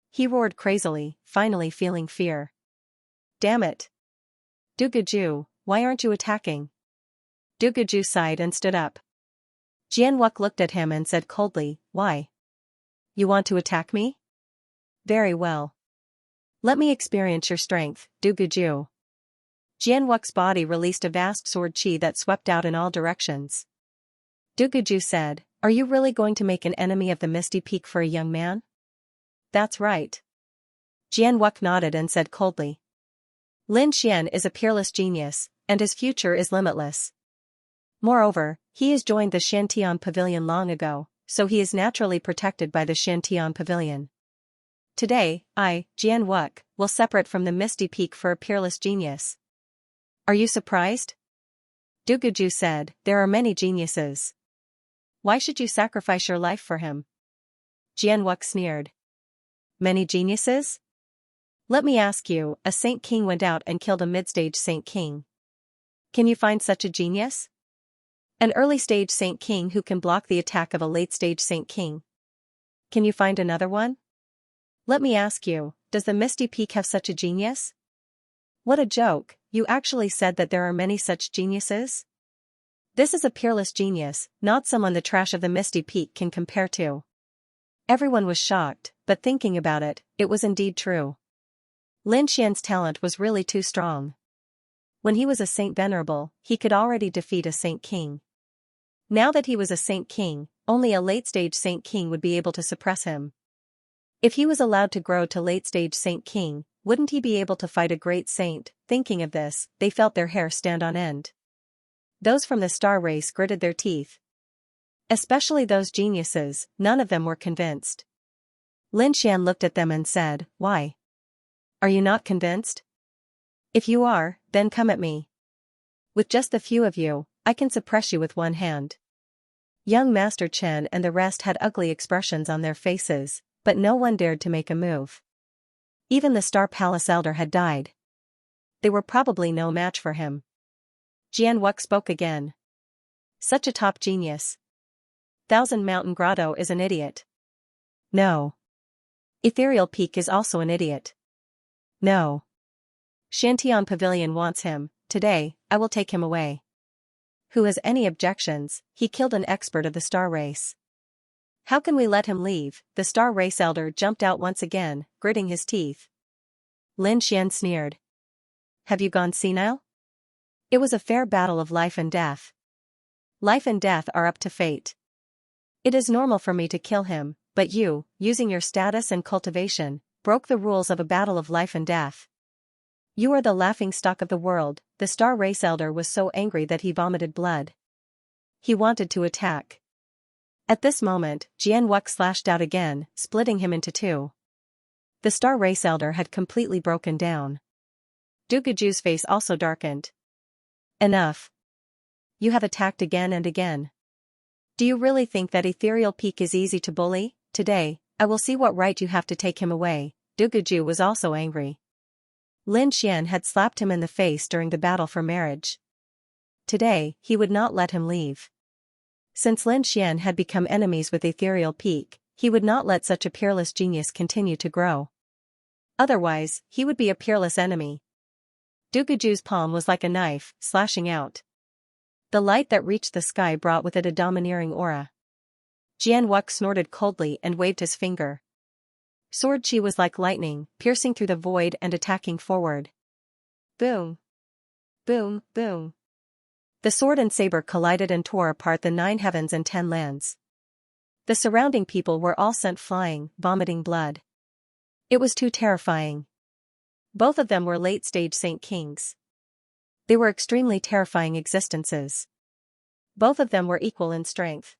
S1: He roared crazily, finally feeling fear. Damn it! Dugaju, why aren't you attacking? Dugaju sighed and stood up. Jianwuk looked at him and said coldly, why? You want to attack me? Very well. Let me experience your strength, Dugaju. Jianwuk's body released a vast sword chi that swept out in all directions. Dugaju said, are you really going to make an enemy of the Misty Peak for a young man? That's right. Jianwuk nodded and said coldly. Lin Xian is a peerless genius, and his future is limitless. Moreover, he has joined the Xiantian pavilion long ago, so he is naturally protected by the Xiantian pavilion. Today, I, Jianwuk, will separate from the Misty Peak for a peerless genius. Are you surprised? Dugaju said, there are many geniuses. Why should you sacrifice your life for him? Jianwuk sneered. Many geniuses? Let me ask you, a Saint King went out and killed a mid-stage Saint King. Can you find such a genius? An early-stage Saint King who can block the attack of a late-stage Saint King. Can you find another one? Let me ask you, does the Misty Peak have such a genius? What a joke, you actually said that there are many such geniuses? This is a peerless genius, not someone the trash of the Misty Peak can compare to. Everyone was shocked, but thinking about it, it was indeed true. Lin Xian's talent was really too strong. When he was a Saint Venerable, he could already defeat a Saint King. Now that he was a Saint King, only a late-stage Saint King would be able to suppress him. If he was allowed to grow to late-stage Saint King, wouldn't he be able to fight a great saint? Thinking of this, they felt their hair stand on end. Those from the star race gritted their teeth. Especially those geniuses, none of them were convinced. Lin Xian looked at them and said, "Why? Are you not convinced? If you are, then come at me. With just a few of you, I can suppress you with one hand." Young Master Chen and the rest had ugly expressions on their faces, but no one dared to make a move. Even the Star Palace Elder had died. They were probably no match for him. Jian Wuck spoke again. Such a top genius. Thousand Mountain Grotto is an idiot. No. Ethereal Peak is also an idiot. No. Shantian Pavilion wants him. Today, I will take him away. Who has any objections? He killed an expert of the star race. How can we let him leave? The star race elder jumped out once again, gritting his teeth. Lin Xian sneered. Have you gone senile? It was a fair battle of life and death. Life and death are up to fate. It is normal for me to kill him, but you, using your status and cultivation, broke the rules of a battle of life and death. You are the laughingstock of the world. The star race elder was so angry that he vomited blood. He wanted to attack. At this moment, Jian Wuck slashed out again, splitting him into two. The star race elder had completely broken down. Duguju's face also darkened. Enough. You have attacked again and again. Do you really think that Ethereal Peak is easy to bully? Today, I will see what right you have to take him away. Duguju was also angry. Lin Xian had slapped him in the face during the battle for marriage. Today, he would not let him leave. Since Lin Xian had become enemies with Ethereal Peak, he would not let such a peerless genius continue to grow. Otherwise, he would be a peerless enemy. Duguju's palm was like a knife, slashing out. The light that reached the sky brought with it a domineering aura. Jian Wuck snorted coldly and waved his finger. Sword Chi was like lightning, piercing through the void and attacking forward. Boom! Boom, boom! The sword and saber collided and tore apart the 9 heavens and 10 lands. The surrounding people were all sent flying, vomiting blood. It was too terrifying. Both of them were late-stage Saint Kings. They were extremely terrifying existences. Both of them were equal in strength.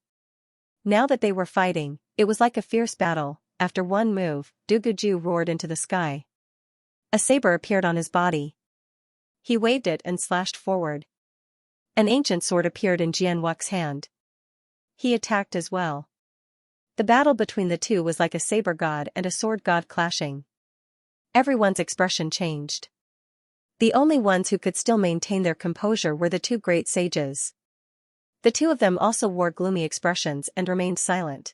S1: Now that they were fighting, it was like a fierce battle. After one move, Duguju roared into the sky. A saber appeared on his body. He waved it and slashed forward. An ancient sword appeared in Jian Wuck's hand. He attacked as well. The battle between the two was like a saber god and a sword god clashing. Everyone's expression changed. The only ones who could still maintain their composure were the two great sages. The two of them also wore gloomy expressions and remained silent.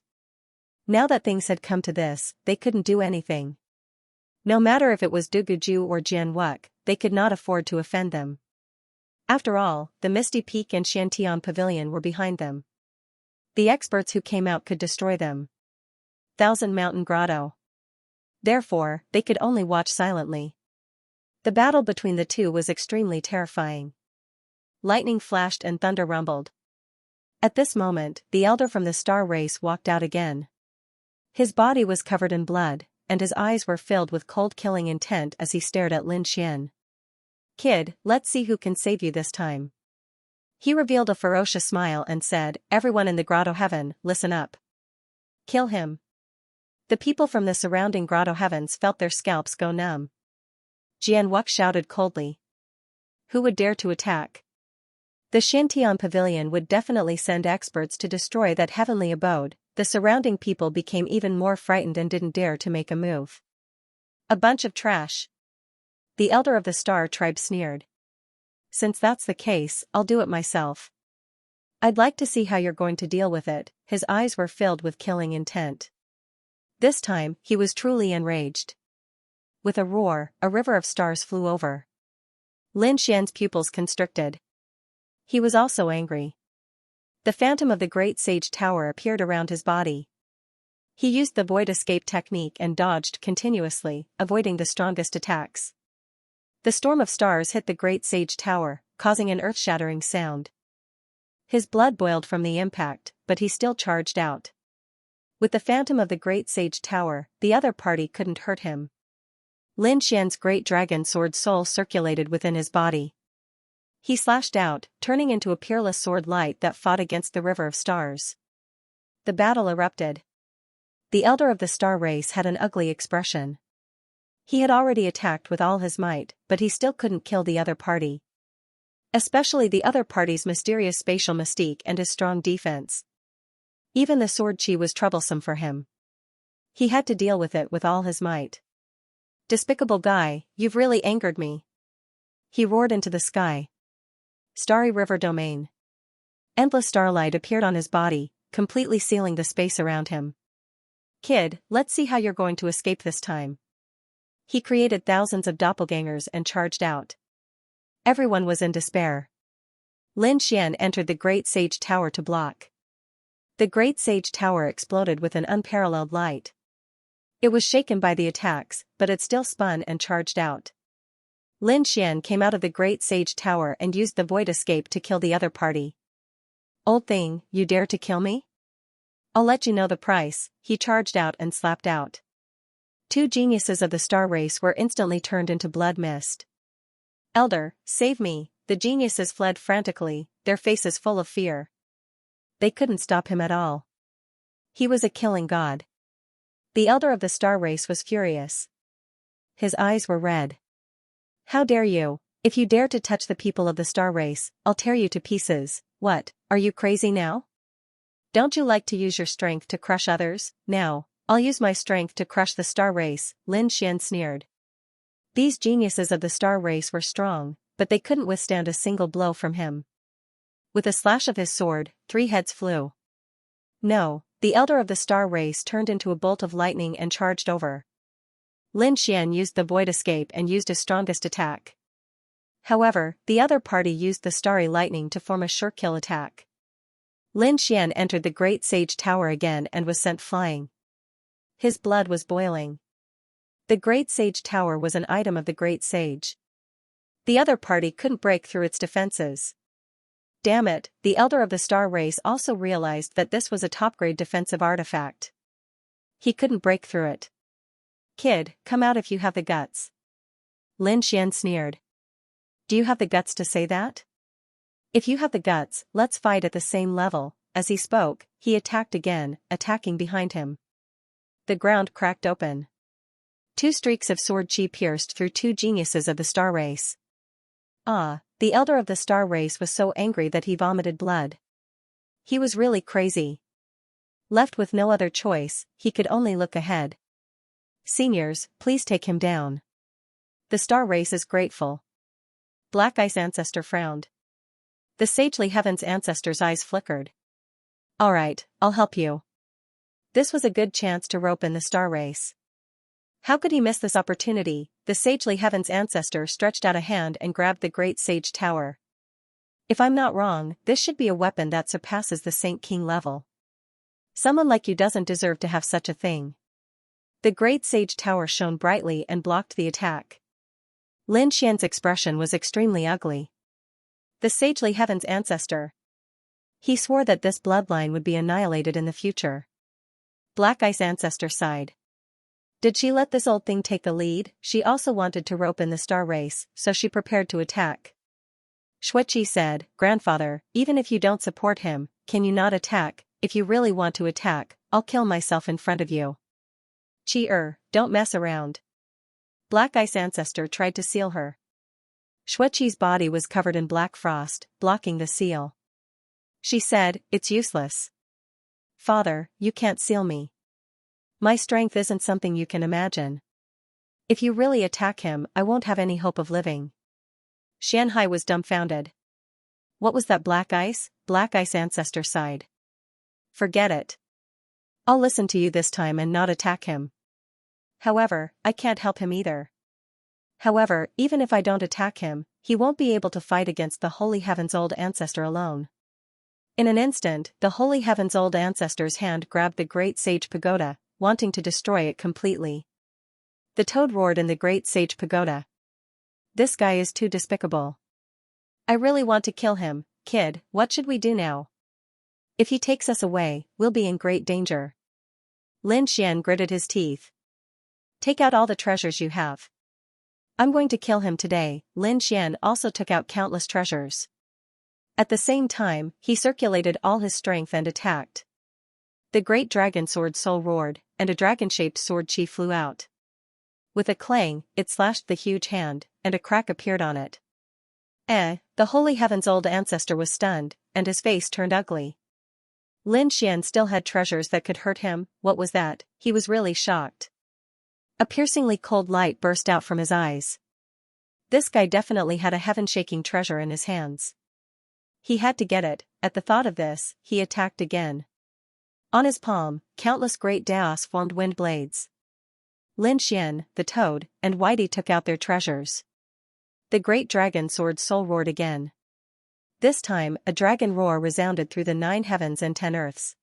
S1: Now that things had come to this, they couldn't do anything. No matter if it was Duguju or Jian Wuck, they could not afford to offend them. After all, the Misty Peak and Shantian Pavilion were behind them. The experts who came out could destroy them. Thousand Mountain Grotto. Therefore, they could only watch silently. The battle between the two was extremely terrifying. Lightning flashed and thunder rumbled. At this moment, the elder from the star race walked out again. His body was covered in blood, and his eyes were filled with cold killing intent as he stared at Lin Xian. Kid, let's see who can save you this time. He revealed a ferocious smile and said, everyone in the grotto heaven, listen up. Kill him. The people from the surrounding grotto heavens felt their scalps go numb. Jian Wuck shouted coldly. Who would dare to attack? The Shantian Pavilion would definitely send experts to destroy that heavenly abode. The surrounding people became even more frightened and didn't dare to make a move. A bunch of trash. The elder of the star tribe sneered. Since that's the case, I'll do it myself. I'd like to see how you're going to deal with it. His eyes were filled with killing intent. This time, he was truly enraged. With a roar, a river of stars flew over. Lin Xian's pupils constricted. He was also angry. The phantom of the Great Sage Tower appeared around his body. He used the void escape technique and dodged continuously, avoiding the strongest attacks. The storm of stars hit the Great Sage Tower, causing an earth-shattering sound. His blood boiled from the impact, but he still charged out. With the phantom of the Great Sage Tower, the other party couldn't hurt him. Lin Xian's great dragon sword soul circulated within his body. He slashed out, turning into a peerless sword light that fought against the river of stars. The battle erupted. The elder of the star race had an ugly expression. He had already attacked with all his might, but he still couldn't kill the other party. Especially the other party's mysterious spatial mystique and his strong defense. Even the sword chi was troublesome for him. He had to deal with it with all his might. Despicable guy, you've really angered me. He roared into the sky. Starry River Domain. Endless starlight appeared on his body, completely sealing the space around him. Kid, let's see how you're going to escape this time. He created thousands of doppelgangers and charged out. Everyone was in despair. Lin Xian entered the Great Sage Tower to block. The Great Sage Tower exploded with an unparalleled light. It was shaken by the attacks, but it still spun and charged out. Lin Xian came out of the Great Sage Tower and used the void escape to kill the other party. Old thing, you dare to kill me? I'll let you know the price, he charged out and slapped out. Two geniuses of the star race were instantly turned into blood mist. Elder, save me, the geniuses fled frantically, their faces full of fear. They couldn't stop him at all. He was a killing god. The elder of the star race was furious. His eyes were red. How dare you? If you dare to touch the people of the star race, I'll tear you to pieces. What, are you crazy now? Don't you like to use your strength to crush others? Now, I'll use my strength to crush the star race, Lin Xian sneered. These geniuses of the star race were strong, but they couldn't withstand a single blow from him. With a slash of his sword, 3 heads flew. No, the elder of the star race turned into a bolt of lightning and charged over. Lin Xian used the void escape and used his strongest attack. However, the other party used the starry lightning to form a sure kill attack. Lin Xian entered the Great Sage Tower again and was sent flying. His blood was boiling. The Great Sage Tower was an item of the Great Sage. The other party couldn't break through its defenses. Damn it, the elder of the star race also realized that this was a top-grade defensive artifact. He couldn't break through it. Kid, come out if you have the guts. Lin Xian sneered. Do you have the guts to say that? If you have the guts, let's fight at the same level. As he spoke, he attacked again, attacking behind him. The ground cracked open. 2 streaks of sword chi pierced through 2 geniuses of the star race. The elder of the star race was so angry that he vomited blood. He was really crazy. Left with no other choice, he could only look ahead. Seniors, please take him down. The star race is grateful. Black Ice ancestor frowned. The sagely heaven's ancestor's eyes flickered. Alright, I'll help you. This was a good chance to rope in the star race. How could he miss this opportunity? The sagely heaven's ancestor stretched out a hand and grabbed the Great Sage Tower. If I'm not wrong, this should be a weapon that surpasses the Saint King level. Someone like you doesn't deserve to have such a thing. The Great Sage Tower shone brightly and blocked the attack. Lin Xian's expression was extremely ugly. The sagely heaven's ancestor. He swore that this bloodline would be annihilated in the future. Black Ice ancestor sighed. Did she let this old thing take the lead? She also wanted to rope in the star race, so she prepared to attack. Xueqi said, Grandfather, even if you don't support him, can you not attack? If you really want to attack, I'll kill myself in front of you. Don't mess around. Black Ice ancestor tried to seal her. Xueqi's body was covered in black frost, blocking the seal. She said, it's useless. Father, you can't seal me. My strength isn't something you can imagine. If you really attack him, I won't have any hope of living. Xianhai was dumbfounded. What was that black ice? Black Ice ancestor sighed. Forget it. I'll listen to you this time and not attack him. However, I can't help him either. However, even if I don't attack him, he won't be able to fight against the Holy Heaven's old ancestor alone. In an instant, the Holy Heaven's old ancestor's hand grabbed the Great Sage Pagoda, wanting to destroy it completely. The toad roared in the Great Sage Pagoda. This guy is too despicable. I really want to kill him. Kid, what should we do now? If he takes us away, we'll be in great danger. Lin Xian gritted his teeth. Take out all the treasures you have. I'm going to kill him today. Lin Xian also took out countless treasures. At the same time, he circulated all his strength and attacked. The great dragon sword soul roared, and a dragon-shaped sword chi flew out. With a clang, it slashed the huge hand, and a crack appeared on it. The holy heaven's old ancestor was stunned, and his face turned ugly. Lin Xian still had treasures that could hurt him. What was that? He was really shocked. A piercingly cold light burst out from his eyes. This guy definitely had a heaven-shaking treasure in his hands. He had to get it. At the thought of this, he attacked again. On his palm, countless great daos formed wind blades. Lin Xian, the toad, and Whitey took out their treasures. The great dragon sword soul roared again. This time, a dragon roar resounded through the 9 heavens and 10 earths.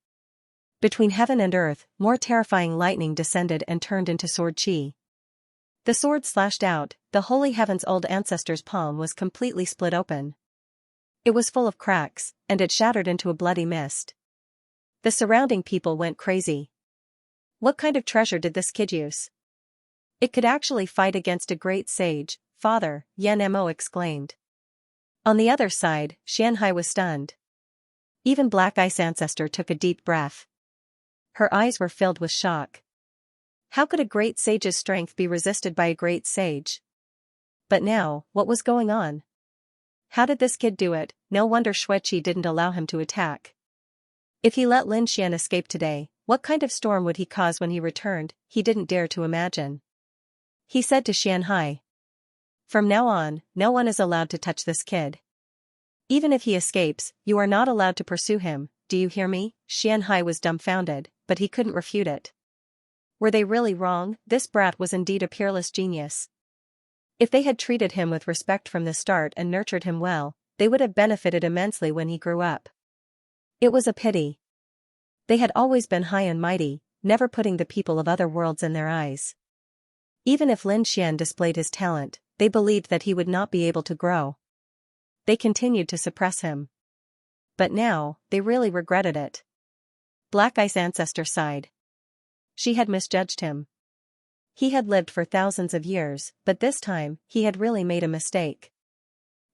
S1: Between heaven and earth, more terrifying lightning descended and turned into sword chi. The sword slashed out, the holy heaven's old ancestor's palm was completely split open. It was full of cracks, and it shattered into a bloody mist. The surrounding people went crazy. What kind of treasure did this kid use? It could actually fight against a great sage, Father, Yan Mo exclaimed. On the other side, Xianxia was stunned. Even Black Ice Ancestor took a deep breath. Her eyes were filled with shock. How could a great sage's strength be resisted by a great sage? But now, what was going on? How did this kid do it? No wonder Xueqi didn't allow him to attack. If he let Lin Xian escape today, what kind of storm would he cause when he returned? He didn't dare to imagine. He said to Xianxia. From now on, no one is allowed to touch this kid. Even if he escapes, you are not allowed to pursue him, do you hear me? Xianxia was dumbfounded, but he couldn't refute it. Were they really wrong? This brat was indeed a peerless genius. If they had treated him with respect from the start and nurtured him well, they would have benefited immensely when he grew up. It was a pity. They had always been high and mighty, never putting the people of other worlds in their eyes. Even if Lin Xian displayed his talent, they believed that he would not be able to grow. They continued to suppress him. But now, they really regretted it. Black Ice Ancestor sighed. She had misjudged him. He had lived for thousands of years, but this time, he had really made a mistake.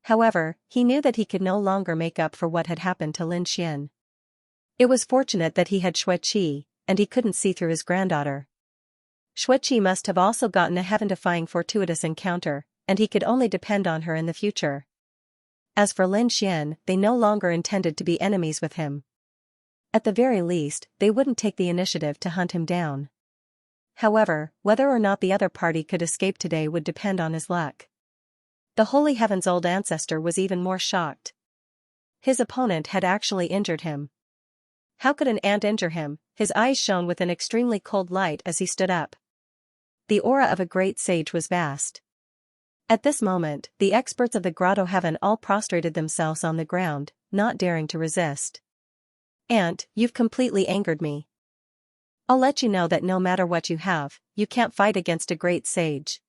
S1: However, he knew that he could no longer make up for what had happened to Lin Xian. It was fortunate that he had Xueqi, and he couldn't see through his granddaughter. Xueqi must have also gotten a heaven-defying fortuitous encounter, and he could only depend on her in the future. As for Lin Xian, they no longer intended to be enemies with him. At the very least, they wouldn't take the initiative to hunt him down. However, whether or not the other party could escape today would depend on his luck. The Holy Heaven's old ancestor was even more shocked. His opponent had actually injured him. How could an ant injure him? His eyes shone with an extremely cold light as he stood up. The aura of a great sage was vast. At this moment, the experts of the Grotto Heaven all prostrated themselves on the ground, not daring to resist. Ant, you've completely angered me. I'll let you know that no matter what you have, you can't fight against a great sage.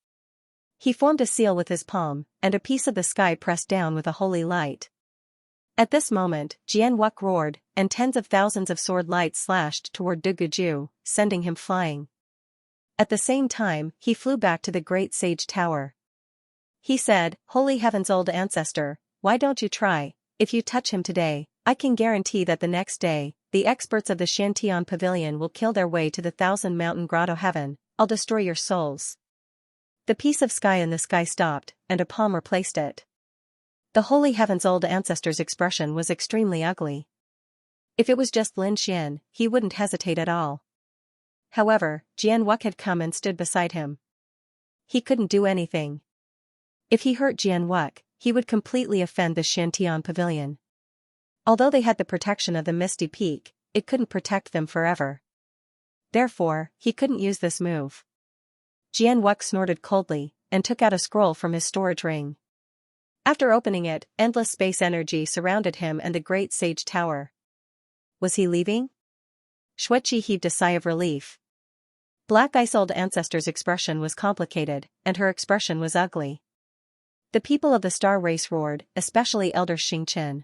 S1: He formed a seal with his palm, and a piece of the sky pressed down with a holy light. At this moment, Jian Wuk roared, and tens of thousands of sword lights slashed toward Duguju, sending him flying. At the same time, he flew back to the great sage tower. He said, Holy Heaven's old ancestor, why don't you try? If you touch him today, I can guarantee that the next day, the experts of the Shantian Pavilion will kill their way to the 1,000-mountain Grotto Heaven. I'll destroy your souls. The piece of sky in the sky stopped, and a palm replaced it. The Holy Heaven's old ancestor's expression was extremely ugly. If it was just Lin Xian, he wouldn't hesitate at all. However, Jian Wuk had come and stood beside him. He couldn't do anything. If he hurt Jian Wuk, he would completely offend the Shantian Pavilion. Although they had the protection of the Misty Peak, it couldn't protect them forever. Therefore, he couldn't use this move. Jian Wuk snorted coldly, and took out a scroll from his storage ring. After opening it, endless space energy surrounded him and the great sage tower. Was he leaving? Xueqi heaved a sigh of relief. Black Ice old ancestor's expression was complicated, and her expression was ugly. The people of the star race roared, especially Elder Xingchen.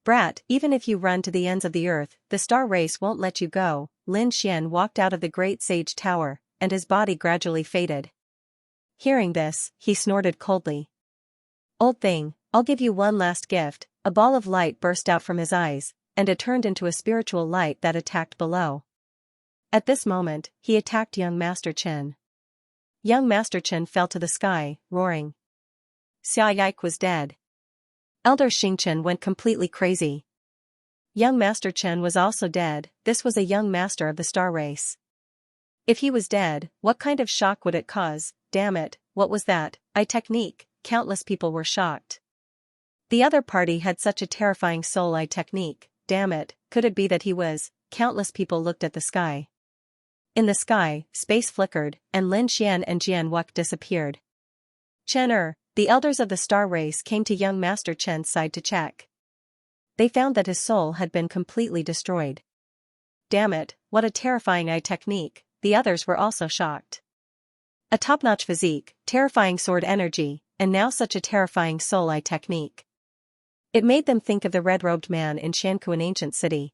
S1: Brat, even if you run to the ends of the earth, the star race won't let you go. Lin Xian walked out of the great sage tower, and his body gradually faded. Hearing this, he snorted coldly. Old thing, I'll give you one last gift. A ball of light burst out from his eyes, and it turned into a spiritual light that attacked below. At this moment, he attacked young Master Chen. Young Master Chen fell to the sky, roaring. Xianxia was dead. Elder Xingchen went completely crazy. Young Master Chen was also dead. This was a young master of the star race. If he was dead, what kind of shock would it cause? Damn it, what was that? Technique. Countless people were shocked. The other party had such a terrifying soul technique. Damn it, could it be that he was? Countless people looked at the sky. In the sky, space flickered, and Lin Xian and Jian Wuke disappeared. Chen the elders of the star race came to young Master Chen's side to check. They found that his soul had been completely destroyed. Damn it, what a terrifying technique, the others were also shocked. A top-notch physique, terrifying sword energy, and now such a terrifying soul technique. It made them think of the red-robed man in Xianxia, an ancient city.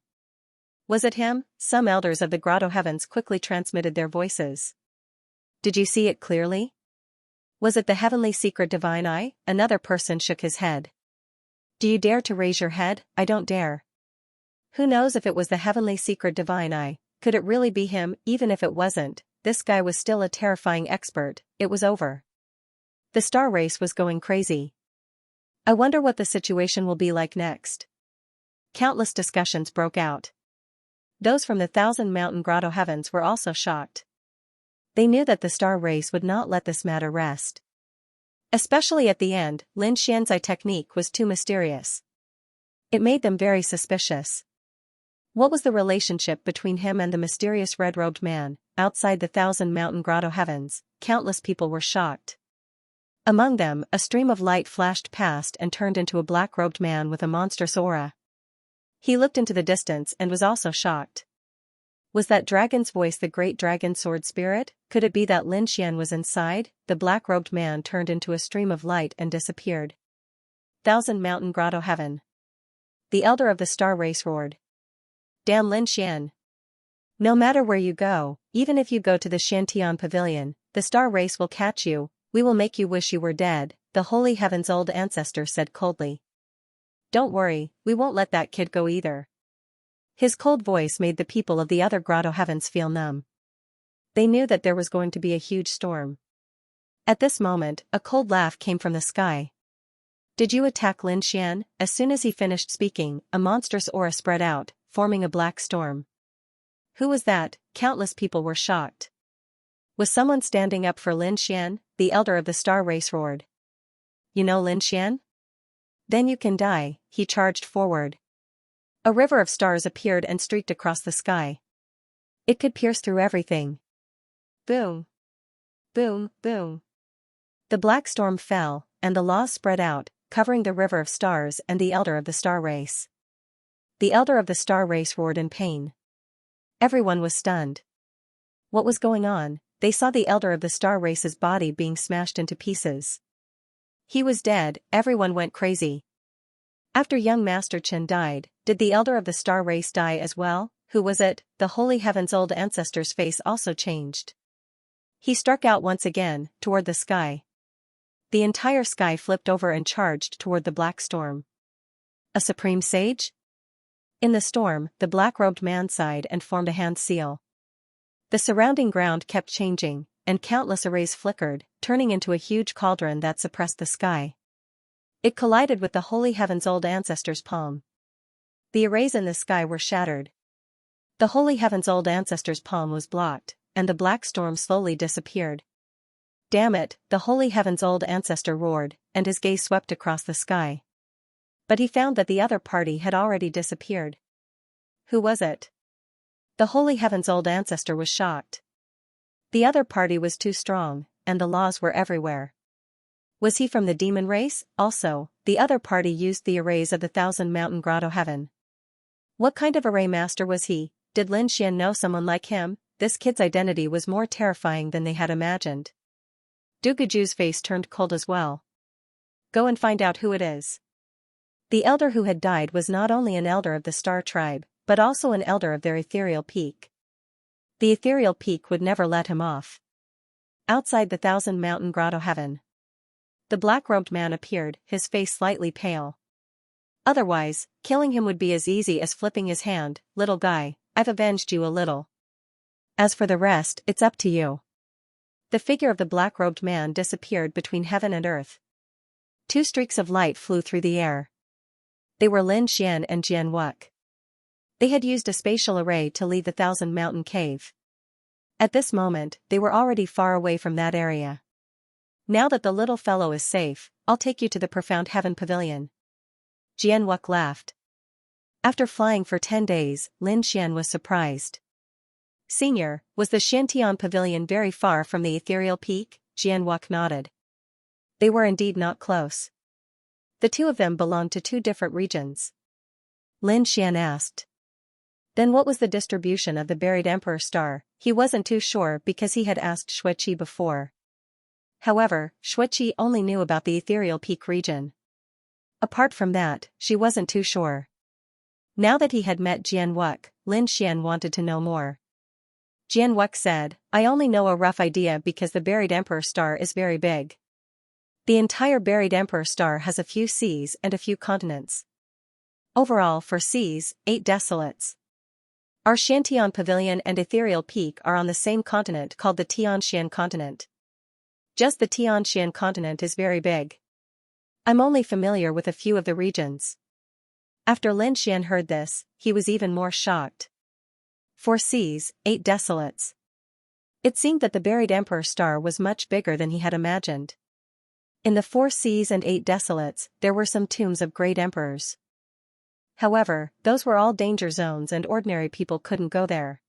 S1: Was it him? Some elders of the grotto heavens quickly transmitted their voices. Did you see it clearly? Was it the heavenly secret divine eye? Another person shook his head. Do you dare to raise your head? I don't dare. Who knows if it was the heavenly secret divine eye? Could it really be him? Even if it wasn't, this guy was still a terrifying expert. It was over. The star race was going crazy. I wonder what the situation will be like next. Countless discussions broke out. Those from the Thousand Mountain Grotto heavens were also shocked. They knew that the star race would not let this matter rest. Especially at the end, Lin Xian's technique was too mysterious. It made them very suspicious. What was the relationship between him and the mysterious red-robed man? Outside the Thousand Mountain Grotto heavens, countless people were shocked. Among them, a stream of light flashed past and turned into a black-robed man with a monstrous aura. He looked into the distance and was also shocked. Was that dragon's voice the great dragon sword spirit? Could it be that Lin Xian was inside? The black-robed man turned into a stream of light and disappeared. Thousand Mountain Grotto Heaven. The elder of the star race roared. Damn Lin Xian. No matter where you go, even if you go to the Shantian Pavilion, the star race will catch you. We will make you wish you were dead, the holy heaven's old ancestor said coldly. Don't worry, we won't let that kid go either. His cold voice made the people of the other grotto heavens feel numb. They knew that there was going to be a huge storm. At this moment, a cold laugh came from the sky. Did you attack Lin Xian? As soon as he finished speaking, a monstrous aura spread out, forming a black storm. Who was that? Countless people were shocked. Was someone standing up for Lin Xian? The elder of the star race roared. You know Lin Xian? Then you can die, he charged forward. A river of stars appeared and streaked across the sky. It could pierce through everything. Boom. Boom, boom. The black storm fell, and the laws spread out, covering the river of stars and the elder of the star race. The elder of the star race roared in pain. Everyone was stunned. What was going on? They saw the elder of the star race's body being smashed into pieces. He was dead. Everyone went crazy. After young Master Chen died, did the elder of the star race die as well? Who was it? The holy heaven's old ancestor's face also changed. He struck out once again, toward the sky. The entire sky flipped over and charged toward the black storm. A supreme sage? In the storm, the black-robed man sighed and formed a hand seal. The surrounding ground kept changing, and countless arrays flickered, turning into a huge cauldron that suppressed the sky. It collided with the holy heaven's old ancestor's palm. The arrays in the sky were shattered. The holy heaven's old ancestor's palm was blocked, and the black storm slowly disappeared. Damn it, the holy heaven's old ancestor roared, and his gaze swept across the sky. But he found that the other party had already disappeared. Who was it? The holy heaven's old ancestor was shocked. The other party was too strong, and the laws were everywhere. Was he from the demon race? Also, the other party used the arrays of the Thousand Mountain Grotto Heaven. What kind of array master was he? Did Lin Xian know someone like him? This kid's identity was more terrifying than they had imagined. Duguju's face turned cold as well. Go and find out who it is. The elder who had died was not only an elder of the star tribe, but also an elder of their ethereal peak. The ethereal peak would never let him off. outside the Thousand Mountain Grotto heaven. The black-robed man appeared, his face slightly pale. Otherwise, killing him would be as easy as flipping his hand. Little guy, I've avenged you a little. As for the rest, it's up to you. The figure of the black-robed man disappeared between heaven and earth. Two streaks of light flew through the air. They were Lin Xian and Jian Wuk. They had used a spatial array to leave the Thousand Mountain Cave. At this moment, they were already far away from that area. Now that the little fellow is safe, I'll take you to the Profound Heaven Pavilion. Jian Wuk laughed. After flying for 10 days, Lin Xian was surprised. Senior, was the Xiantian Pavilion very far from the ethereal peak? Jian Wuk nodded. They were indeed not close. The two of them belonged to two different regions. Lin Xian asked. Then what was the distribution of the buried Emperor Star? He wasn't too sure because he had asked Xueqi before. However, Xueqi only knew about the ethereal peak region. Apart from that, she wasn't too sure. Now that he had met Jian Wuk, Lin Xian wanted to know more. Jian Wuk said, I only know a rough idea because the buried Emperor Star is very big. The entire buried Emperor Star has a few seas and a few continents. Overall for seas, 8 desolates. Our Xiantian Pavilion and Ethereal Peak are on the same continent called the Tianxian continent. Just the Tianxian continent is very big. I'm only familiar with a few of the regions. After Lin Xian heard this, he was even more shocked. 4 seas, 8 desolates. It seemed that the buried Emperor Star was much bigger than he had imagined. In the 4 seas and 8 desolates, there were some tombs of great emperors. However, those were all danger zones and ordinary people couldn't go there.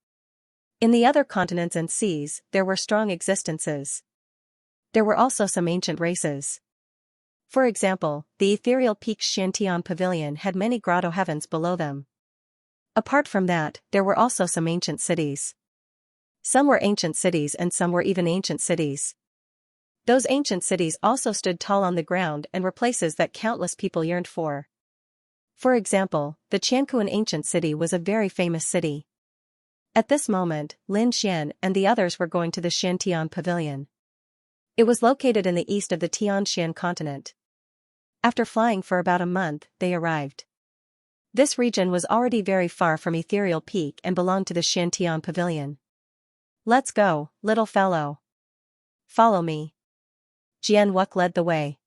S1: In the other continents and seas, there were strong existences. There were also some ancient races. For example, the ethereal peak Xiantian Pavilion had many grotto heavens below them. Apart from that, there were also some ancient cities. Some were ancient cities and some were even ancient cities. Those ancient cities also stood tall on the ground and were places that countless people yearned for. For example, the Qianquan ancient city was a very famous city. At this moment, Lin Xian and the others were going to the Xiantian Pavilion. It was located in the east of the Tianxian continent. After flying for about a month, they arrived. This region was already very far from Ethereal Peak and belonged to the Xiantian Pavilion. Let's go, little fellow. Follow me. Jian Wuk led the way.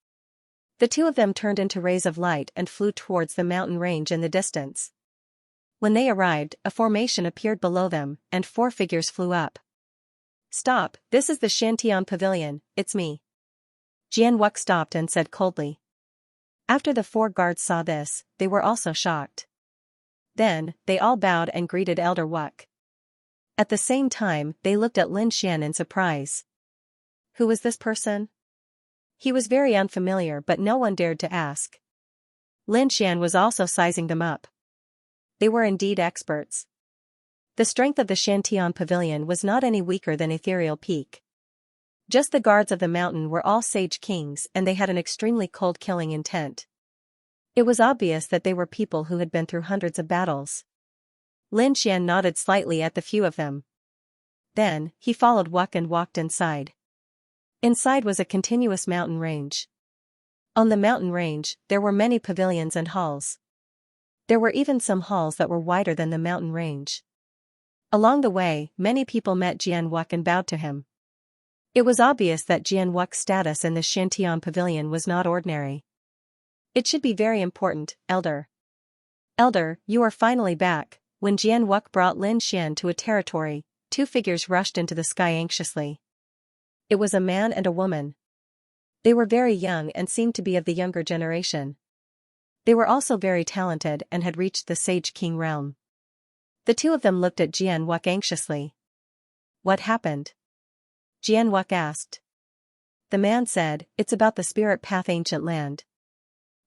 S1: The two of them turned into rays of light and flew towards the mountain range in the distance. When they arrived, a formation appeared below them, and 4 figures flew up. Stop, this is the Xiantian Pavilion, it's me. Jian Wuk stopped and said coldly. After the 4 guards saw this, they were also shocked. Then, they all bowed and greeted Elder Wuk. At the same time, they looked at Lin Xian in surprise. Who was this person? He was very unfamiliar but no one dared to ask. Lin Xian was also sizing them up. They were indeed experts. The strength of the Xiantian Pavilion was not any weaker than Ethereal Peak. Just the guards of the mountain were all sage kings and they had an extremely cold killing intent. It was obvious that they were people who had been through hundreds of battles. Lin Xian nodded slightly at the few of them. Then, he followed Wuk and walked inside. Inside was a continuous mountain range. On the mountain range, there were many pavilions and halls. There were even some halls that were wider than the mountain range. Along the way, many people met Jian Wuk and bowed to him. It was obvious that Jian Wuk's status in the Xiantian Pavilion was not ordinary. It should be very important, Elder. Elder, you are finally back. When Jian Wuk brought Lin Xian to a territory, 2 figures rushed into the sky anxiously. It was a man and a woman. They were very young and seemed to be of the younger generation. They were also very talented and had reached the Sage King realm. The 2 of them looked at Jian Wuk anxiously. What happened? Jian Wuk asked. The man said, it's about the Spirit Path Ancient Land.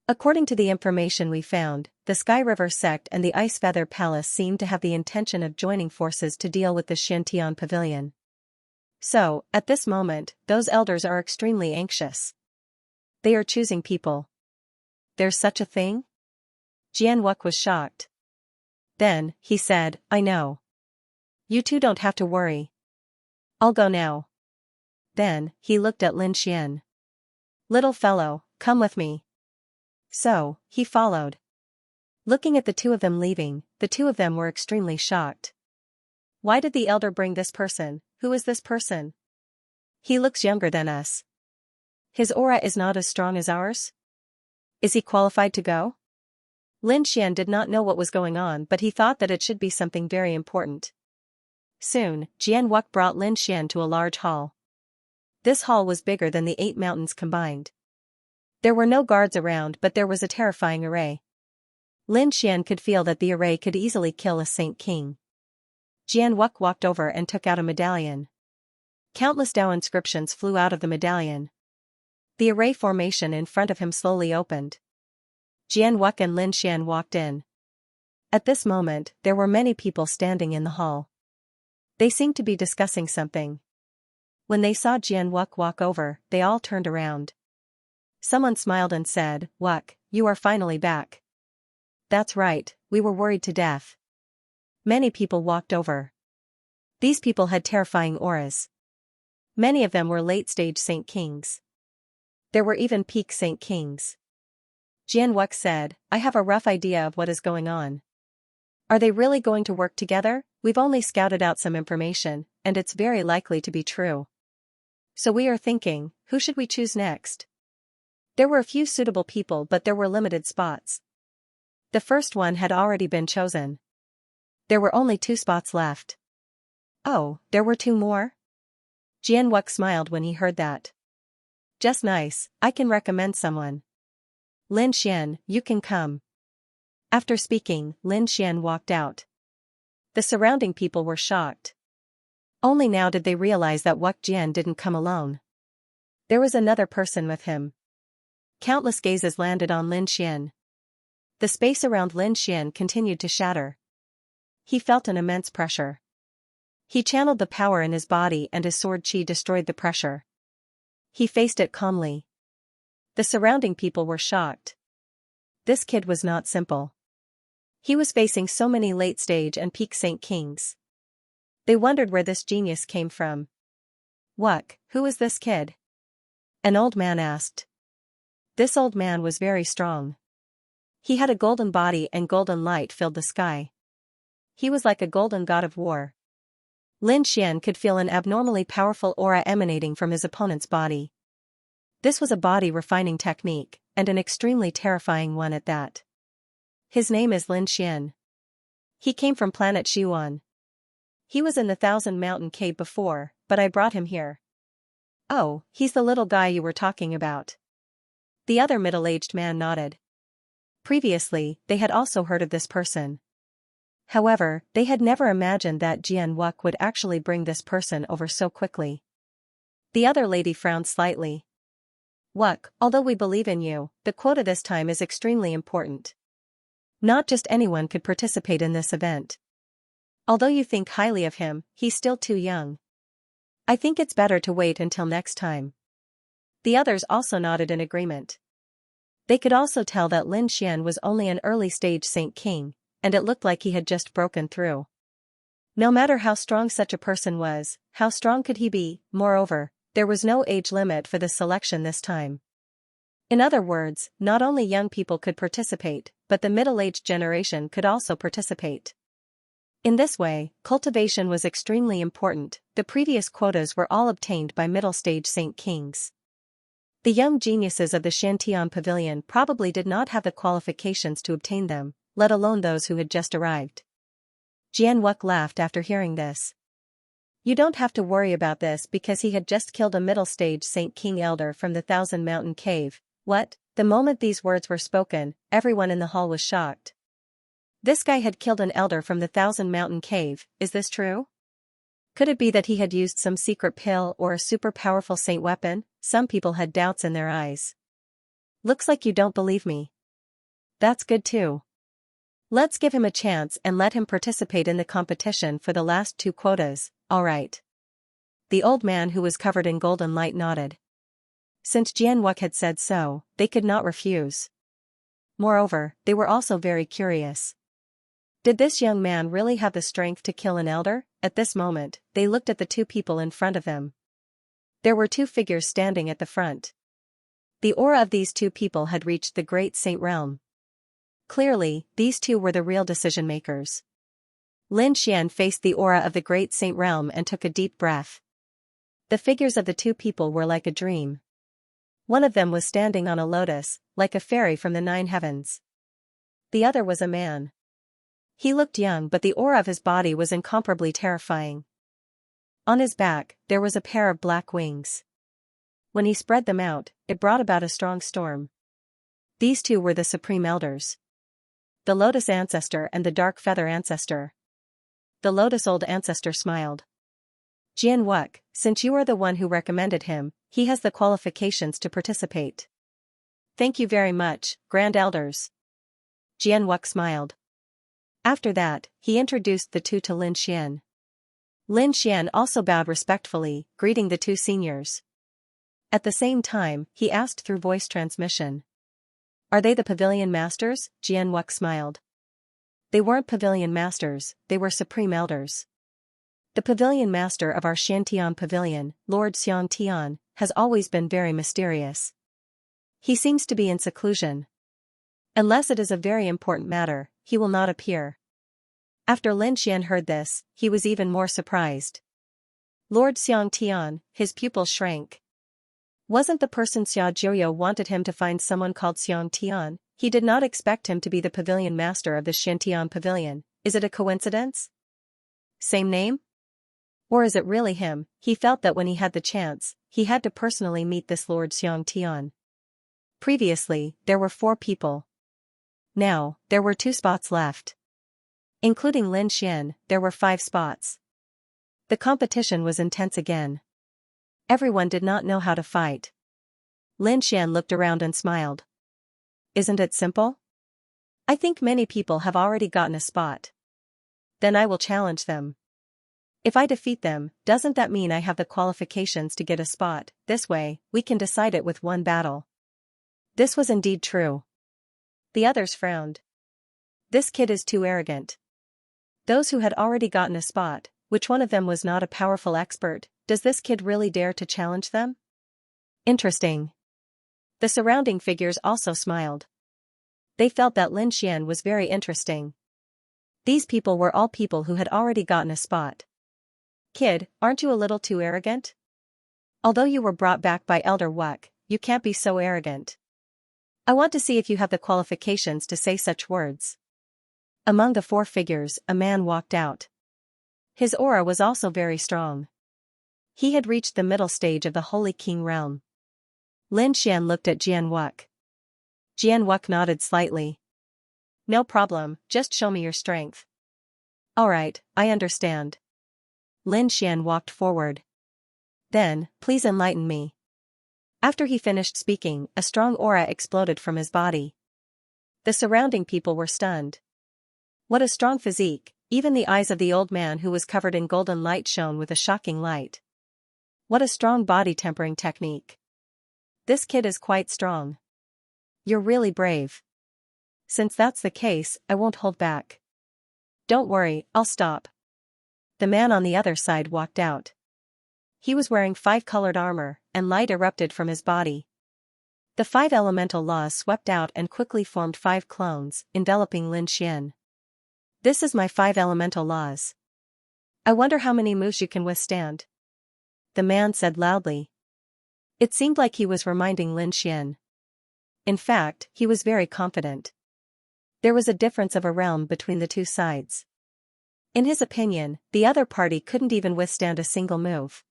S1: According to the information we found, the Sky River sect and the Ice Feather Palace seemed to have the intention of joining forces to deal with the Xiantian Pavilion. So, at this moment, those elders are extremely anxious. They are choosing people. There's such a thing? Jian Wuk was shocked. Then, he said, I know. You two don't have to worry. I'll go now. Then, he looked at Lin Xian. "Little fellow, come with me." So, he followed. Looking at the two of them leaving, the two of them were extremely shocked. "Why did the elder bring this person? Who is this person? He looks younger than us. His aura is not as strong as ours? Is he qualified to go?" Lin Xian did not know what was going on, but he thought that it should be something very important. Soon, Jian Wuk brought Lin Xian to a large hall. This hall was bigger than the 8 mountains combined. There were no guards around, but there was a terrifying array. Lin Xian could feel that the array could easily kill a Saint King. Jian Wuk walked over and took out a medallion. Countless Dao inscriptions flew out of the medallion. The array formation in front of him slowly opened. Jian Wuk and Lin Xian walked in. At this moment, there were many people standing in the hall. They seemed to be discussing something. When they saw Jian Wuk walk over, they all turned around. Someone smiled and said, "Wuk, you are finally back." "That's right, we were worried to death." Many people walked over. These people had terrifying auras. Many of them were late-stage Saint Kings. There were even peak Saint Kings. Jian Wuk said, "I have a rough idea of what is going on. Are they really going to work together? We've only scouted out some information, and it's very likely to be true. So we are thinking, who should we choose next?" There were a few suitable people, but there were limited spots. The first one had already been chosen. There were only 2 spots left. "Oh, there were 2 more?" Jian Wuk smiled when he heard that. "Just nice, I can recommend someone. Lin Xian, you can come." After speaking, Lin Xian walked out. The surrounding people were shocked. Only now did they realize that Wuk Jian didn't come alone. There was another person with him. Countless gazes landed on Lin Xian. The space around Lin Xian continued to shatter. He felt an immense pressure. He channeled the power in his body and his sword qi destroyed the pressure. He faced it calmly. The surrounding people were shocked. This kid was not simple. He was facing so many late-stage and peak Saint Kings. They wondered where this genius came from. "Wuk, who is this kid?" An old man asked. This old man was very strong. He had a golden body and golden light filled the sky. He was like a golden god of war. Lin Xian could feel an abnormally powerful aura emanating from his opponent's body. This was a body refining technique, and an extremely terrifying one at that. His name is Lin Xian. He came from planet Xiuan. He was in the 1,000 Mountain Cave before, but I brought him here. "Oh, he's the little guy you were talking about." The other middle-aged man nodded. Previously, they had also heard of this person. However, they had never imagined that Jian Wuk would actually bring this person over so quickly. The other lady frowned slightly. "Wuk, although we believe in you, the quota this time is extremely important. Not just anyone could participate in this event. Although you think highly of him, he's still too young. I think it's better to wait until next time." The others also nodded in agreement. They could also tell that Lin Xian was only an early-stage Saint King, and it looked like he had just broken through. No matter how strong such a person was, how strong could he be? Moreover, there was no age limit for the selection this time. In other words, not only young people could participate, but the middle-aged generation could also participate. In this way, cultivation was extremely important. The previous quotas were all obtained by middle-stage Saint Kings. The young geniuses of the Shantian Pavilion probably did not have the qualifications to obtain them, let alone those who had just arrived. Jian Wuk laughed after hearing this. "You don't have to worry about this because he had just killed a middle-stage Saint King elder from the 1,000 Mountain Cave." What? The moment these words were spoken, everyone in the hall was shocked. This guy had killed an elder from the 1,000 Mountain Cave, is this true? Could it be that he had used some secret pill or a super powerful saint weapon? Some people had doubts in their eyes. "Looks like you don't believe me. That's good too. Let's give him a chance and let him participate in the competition for the last 2 quotas, alright." The old man who was covered in golden light nodded. Since Jian Wuk had said so, they could not refuse. Moreover, they were also very curious. Did this young man really have the strength to kill an elder? At this moment, they looked at the 2 people in front of him. There were two figures standing at the front. The aura of these two people had reached the Great Saint realm. Clearly, these two were the real decision-makers. Lin Xian faced the aura of the Great Saint realm and took a deep breath. The figures of the two people were like a dream. One of them was standing on a lotus, like a fairy from the 9 heavens. The other was a man. He looked young, but the aura of his body was incomparably terrifying. On his back, there was a pair of black wings. When he spread them out, it brought about a strong storm. These two were the Supreme Elders. The Lotus Ancestor and the Dark Feather Ancestor. The Lotus Old Ancestor smiled. Jian Wuk, since you are the one who recommended him, he has the qualifications to participate. Thank you very much, Grand Elders. Jian Wuk smiled. After that, he introduced the two to Lin Xian. Lin Xian also bowed respectfully, greeting the two seniors. At the same time, he asked through voice transmission. Are they the Pavilion Masters? Jian Wuk smiled. They weren't Pavilion Masters, they were Supreme Elders. The Pavilion Master of our Xiantian Pavilion, Lord Xiangtian, has always been very mysterious. He seems to be in seclusion. Unless it is a very important matter, he will not appear. After Lin Xian heard this, he was even more surprised. Lord Xiangtian, his pupil shrank. Wasn't the person Xia Jiuyo wanted him to find someone called Xiangtian? He did not expect him to be the Pavilion Master of the Xiantian Pavilion. Is it a coincidence? Same name? Or is it really him? He felt that when he had the chance, he had to personally meet this Lord Xiangtian. Previously, there were 4 people. Now, there were 2 spots left. Including Lin Xian, there were 5 spots. The competition was intense again. Everyone did not know how to fight. Lin Xian looked around and smiled. Isn't it simple? I think many people have already gotten a spot. Then I will challenge them. If I defeat them, doesn't that mean I have the qualifications to get a spot? This way, we can decide it with one battle. This was indeed true. The others frowned. This kid is too arrogant. Those who had already gotten a spot, which one of them was not a powerful expert? Does this kid really dare to challenge them? Interesting. The surrounding figures also smiled. They felt that Lin Xian was very interesting. These people were all people who had already gotten a spot. Kid, aren't you a little too arrogant? Although you were brought back by Elder Wuk, you can't be so arrogant. I want to see if you have the qualifications to say such words. Among the 4 figures, a man walked out. His aura was also very strong. He had reached the middle stage of the Holy King realm. Lin Xian looked at Jian Wuk. Jian Wuk nodded slightly. No problem, just show me your strength. Alright, I understand. Lin Xian walked forward. Then, please enlighten me. After he finished speaking, a strong aura exploded from his body. The surrounding people were stunned. What a strong physique, even the eyes of the old man who was covered in golden light shone with a shocking light. What a strong body tempering technique. This kid is quite strong. You're really brave. Since that's the case, I won't hold back. Don't worry, I'll stop. The man on the other side walked out. He was wearing 5-colored armor, and light erupted from his body. The 5 elemental laws swept out and quickly formed 5 clones, enveloping Lin Xian. This is my 5 elemental laws. I wonder how many moves you can withstand. The man said loudly. It seemed like he was reminding Lin Xian. In fact, he was very confident. There was a difference of a realm between the 2 sides. In his opinion, the other party couldn't even withstand a single move.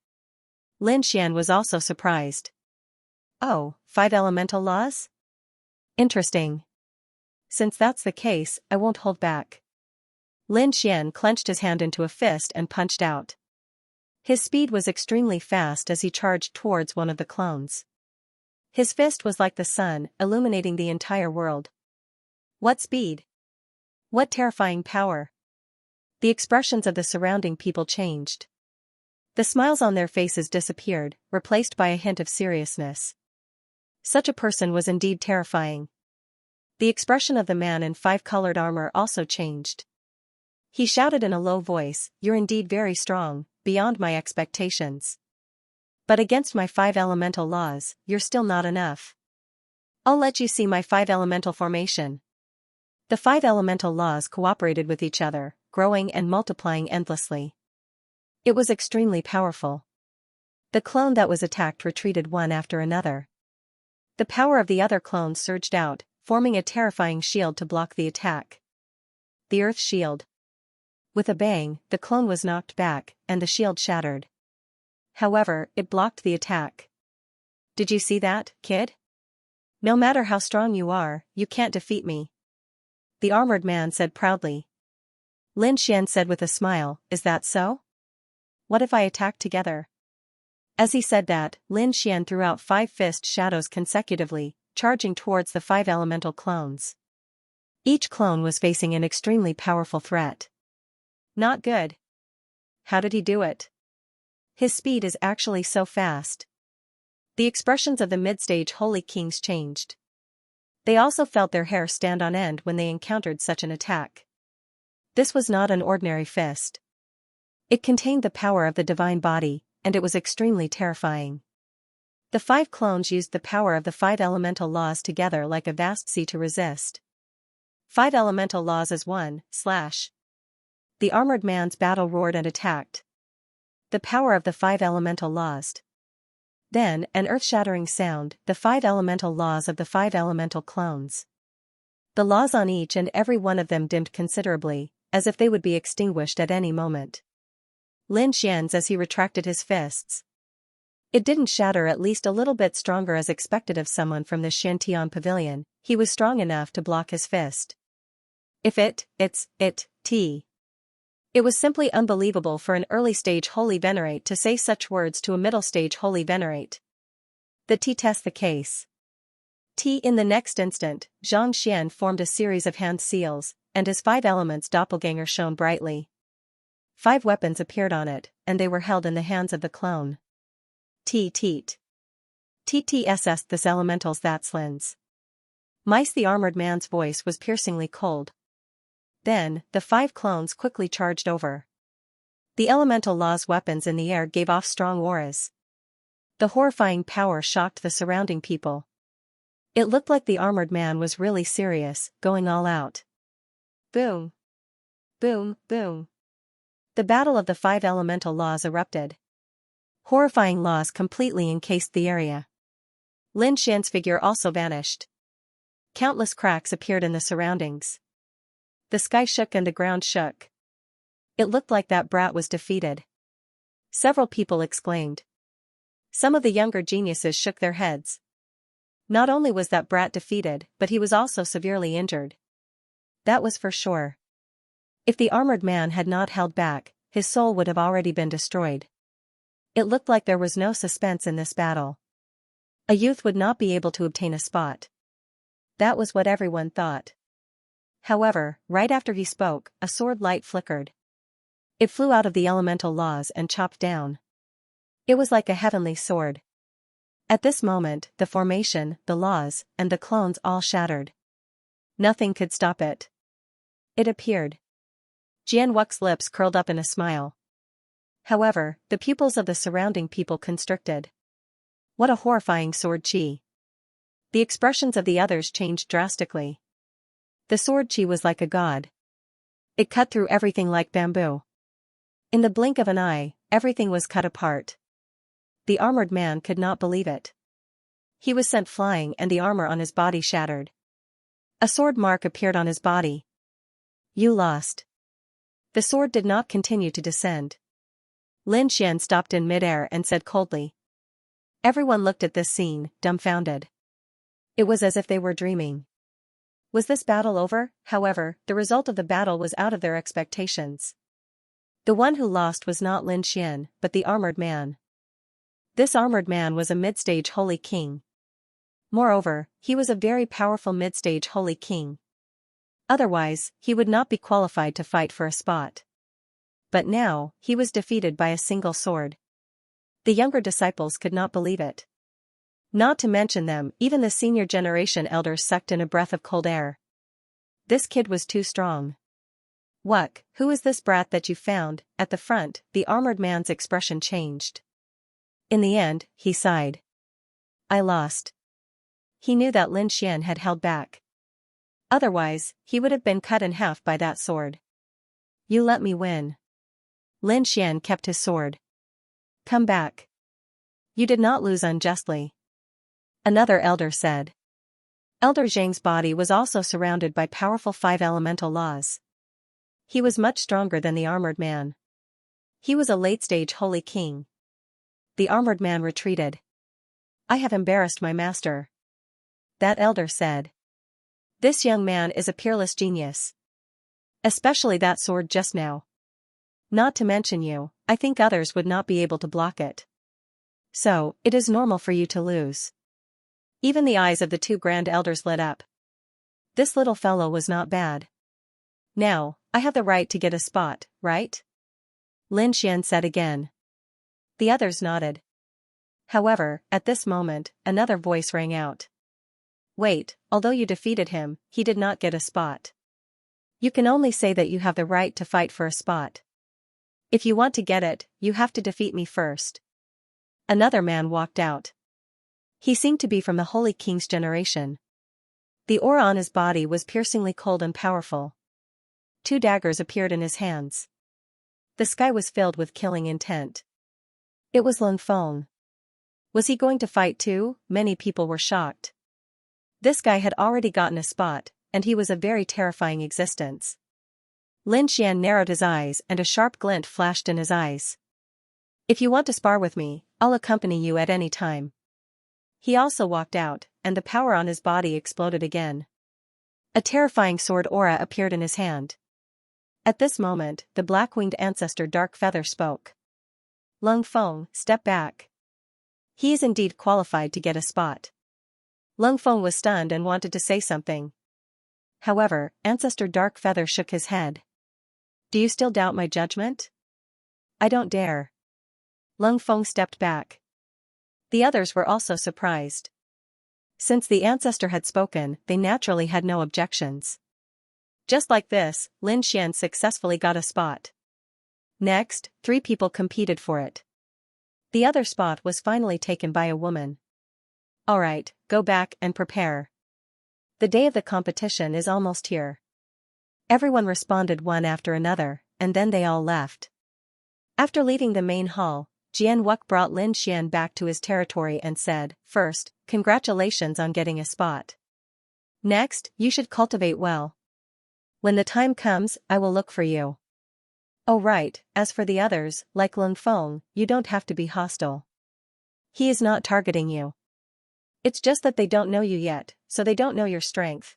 S1: Lin Xian was also surprised. Oh, 5 elemental laws? Interesting. Since that's the case, I won't hold back. Lin Xian clenched his hand into a fist and punched out. His speed was extremely fast as he charged towards one of the clones. His fist was like the sun, illuminating the entire world. What speed! What terrifying power! The expressions of the surrounding people changed. The smiles on their faces disappeared, replaced by a hint of seriousness. Such a person was indeed terrifying. The expression of the man in 5-colored armor also changed. He shouted in a low voice, "You're indeed very strong, beyond my expectations." But against my 5 elemental laws, you're still not enough. I'll let you see my 5 elemental formation. The 5 elemental laws cooperated with each other, growing and multiplying endlessly. It was extremely powerful. The clone that was attacked retreated one after another. The power of the other clones surged out, forming a terrifying shield to block the attack. The Earth Shield. With a bang, the clone was knocked back, and the shield shattered. However, it blocked the attack. Did you see that, kid? No matter how strong you are, you can't defeat me. The armored man said proudly. Lin Xian said with a smile, is that so? What if I attack together? As he said that, Lin Xian threw out 5 fist shadows consecutively, charging towards the 5 elemental clones. Each clone was facing an extremely powerful threat. Not good. How did he do it? His speed is actually so fast. The expressions of the mid-stage Holy Kings changed. They also felt their hair stand on end when they encountered such an attack. This was not an ordinary fist. It contained the power of the divine body, and it was extremely terrifying. The 5 clones used the power of the 5 elemental laws together like a vast sea to resist. 5 elemental laws as one, slash. The armored man's battle roared and attacked. The power of the 5 elemental laws. Then, an earth-shattering sound, the 5 elemental laws of the 5 elemental clones. The laws on each and every one of them dimmed considerably, as if they would be extinguished at any moment. Lin Xian's as he retracted his fists. It didn't shatter, at least a little bit stronger as expected of someone from the Shantian pavilion. He was strong enough to block his fist. It was simply unbelievable for an early-stage Holy Venerate to say such words to a middle-stage Holy Venerate. The T test the case. In the next instant, Zhang Xian formed a series of hand seals, and his 5 elements doppelganger shone brightly. 5 weapons appeared on it, and they were held in the hands of the clone. TTSS this elementals that slins. Mice the armored man's voice was piercingly cold. Then, the 5 clones quickly charged over. The elemental law's weapons in the air gave off strong auras. The horrifying power shocked the surrounding people. It looked like the armored man was really serious, going all out. Boom. Boom, boom. The battle of the 5 elemental laws erupted. Horrifying laws completely encased the area. Lin Xian's figure also vanished. Countless cracks appeared in the surroundings. The sky shook and the ground shook. It looked like that brat was defeated. Several people exclaimed. Some of the younger geniuses shook their heads. Not only was that brat defeated, but he was also severely injured. That was for sure. If the armored man had not held back, his soul would have already been destroyed. It looked like there was no suspense in this battle. A youth would not be able to obtain a spot. That was what everyone thought. However, right after he spoke, a sword light flickered. It flew out of the elemental laws and chopped down. It was like a heavenly sword. At this moment, the formation, the laws, and the clones all shattered. Nothing could stop it. It appeared. Jian Wux's lips curled up in a smile. However, the pupils of the surrounding people constricted. What a horrifying sword chi. The expressions of the others changed drastically. The sword chi was like a god. It cut through everything like bamboo. In the blink of an eye, everything was cut apart. The armored man could not believe it. He was sent flying and the armor on his body shattered. A sword mark appeared on his body. You lost. The sword did not continue to descend. Lin Xian stopped in midair and said coldly. Everyone looked at this scene, dumbfounded. It was as if they were dreaming. Was this battle over? However, the result of the battle was out of their expectations. The one who lost was not Lin Xian, but the armored man. This armored man was a mid-stage Holy King. Moreover, he was a very powerful mid-stage Holy King. Otherwise, he would not be qualified to fight for a spot. But now, he was defeated by a single sword. The younger disciples could not believe it. Not to mention them, even the senior generation elders sucked in a breath of cold air. This kid was too strong. Wuck, who is this brat that you found? At the front, the armored man's expression changed. In the end, he sighed. I lost. He knew that Lin Xian had held back. Otherwise, he would have been cut in half by that sword. You let me win. Lin Xian kept his sword. Come back. You did not lose unjustly. Another elder said. Elder Zhang's body was also surrounded by powerful 5 elemental laws. He was much stronger than the armored man. He was a late-stage holy king. The armored man retreated. I have embarrassed my master. That elder said. This young man is a peerless genius. Especially that sword just now. Not to mention you, I think others would not be able to block it. So, it is normal for you to lose. Even the eyes of the 2 grand elders lit up. This little fellow was not bad. Now, I have the right to get a spot, right? Lin Xian said again. The others nodded. However, at this moment, another voice rang out. Wait, although you defeated him, he did not get a spot. You can only say that you have the right to fight for a spot. If you want to get it, you have to defeat me first. Another man walked out. He seemed to be from the Holy King's generation. The aura on his body was piercingly cold and powerful. 2 daggers appeared in his hands. The sky was filled with killing intent. It was Lung Feng. Was he going to fight too? Many people were shocked. This guy had already gotten a spot, and he was a very terrifying existence. Lin Xian narrowed his eyes and a sharp glint flashed in his eyes. If you want to spar with me, I'll accompany you at any time. He also walked out, and the power on his body exploded again. A terrifying sword aura appeared in his hand. At this moment, the black-winged ancestor Dark Feather spoke. Lung Feng, step back. He is indeed qualified to get a spot. Lung Feng was stunned and wanted to say something. However, Ancestor Dark Feather shook his head. Do you still doubt my judgment? I don't dare. Lung Feng stepped back. The others were also surprised. Since the ancestor had spoken, they naturally had no objections. Just like this, Lin Xian successfully got a spot. Next, 3 people competed for it. The other spot was finally taken by a woman. Alright, go back and prepare. The day of the competition is almost here. Everyone responded one after another, and then they all left. After leaving the main hall, Jian Wuk brought Lin Xian back to his territory and said, First, congratulations on getting a spot. Next, you should cultivate well. When the time comes, I will look for you. Oh right, as for the others, like Lung Feng, you don't have to be hostile. He is not targeting you. It's just that they don't know you yet, so they don't know your strength.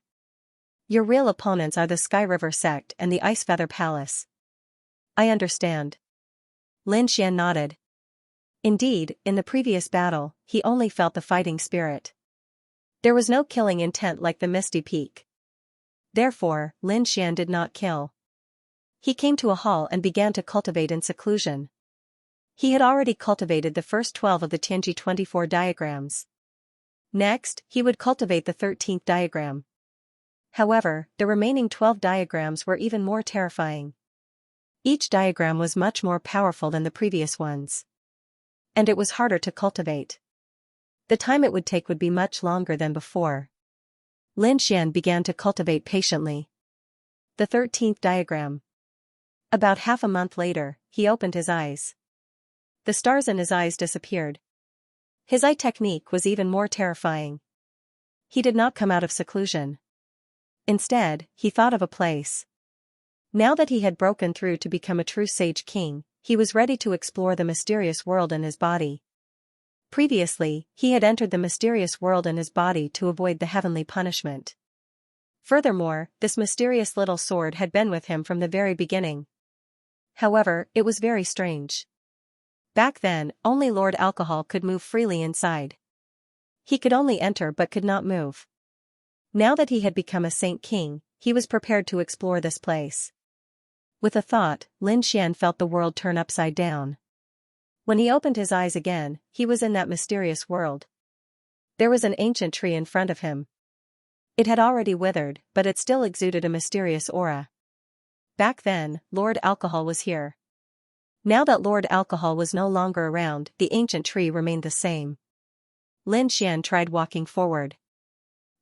S1: Your real opponents are the Sky River Sect and the Ice Feather Palace. I understand. Lin Xian nodded. Indeed, in the previous battle, he only felt the fighting spirit. There was no killing intent like the Misty Peak. Therefore, Lin Xian did not kill. He came to a hall and began to cultivate in seclusion. He had already cultivated the first 12 of the Tianji 24 diagrams. Next, he would cultivate the 13th diagram. However, the remaining 12 diagrams were even more terrifying. Each diagram was much more powerful than the previous ones. And it was harder to cultivate. The time it would take would be much longer than before. Lin Xian began to cultivate patiently. The 13th diagram. About half a month later, he opened his eyes. The stars in his eyes disappeared. His eye technique was even more terrifying. He did not come out of seclusion. Instead, he thought of a place. Now that he had broken through to become a true sage king, he was ready to explore the mysterious world in his body. Previously, he had entered the mysterious world in his body to avoid the heavenly punishment. Furthermore, this mysterious little sword had been with him from the very beginning. However, it was very strange. Back then, only Lord Alcohol could move freely inside. He could only enter but could not move. Now that he had become a Saint King, he was prepared to explore this place. With a thought, Lin Xian felt the world turn upside down. When he opened his eyes again, he was in that mysterious world. There was an ancient tree in front of him. It had already withered, but it still exuded a mysterious aura. Back then, Lord Alcohol was here. Now that Lord Alcohol was no longer around, the ancient tree remained the same. Lin Xian tried walking forward.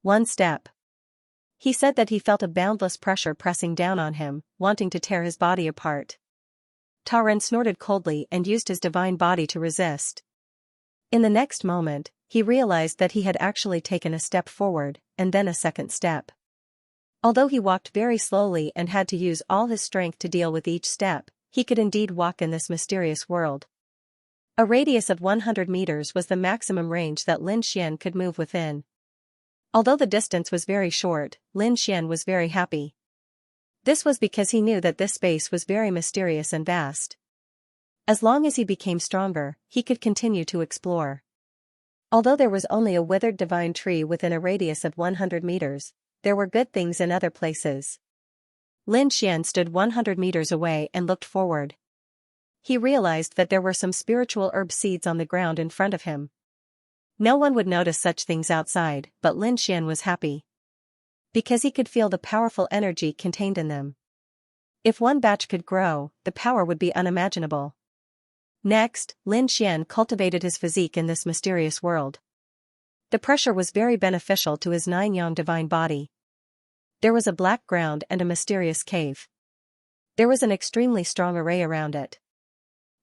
S1: One step. He said that he felt a boundless pressure pressing down on him, wanting to tear his body apart. Ta Ren snorted coldly and used his divine body to resist. In the next moment, he realized that he had actually taken a step forward, and then a second step. Although he walked very slowly and had to use all his strength to deal with each step, he could indeed walk in this mysterious world. A radius of 100 meters was the maximum range that Lin Xian could move within. Although the distance was very short, Lin Xian was very happy. This was because he knew that this space was very mysterious and vast. As long as he became stronger, he could continue to explore. Although there was only a withered divine tree within a radius of 100 meters, there were good things in other places. Lin Xian stood 100 meters away and looked forward. He realized that there were some spiritual herb seeds on the ground in front of him. No one would notice such things outside, but Lin Xian was happy. Because he could feel the powerful energy contained in them. If one batch could grow, the power would be unimaginable. Next, Lin Xian cultivated his physique in this mysterious world. The pressure was very beneficial to his 9-yang divine body. There was a black ground and a mysterious cave. There was an extremely strong array around it.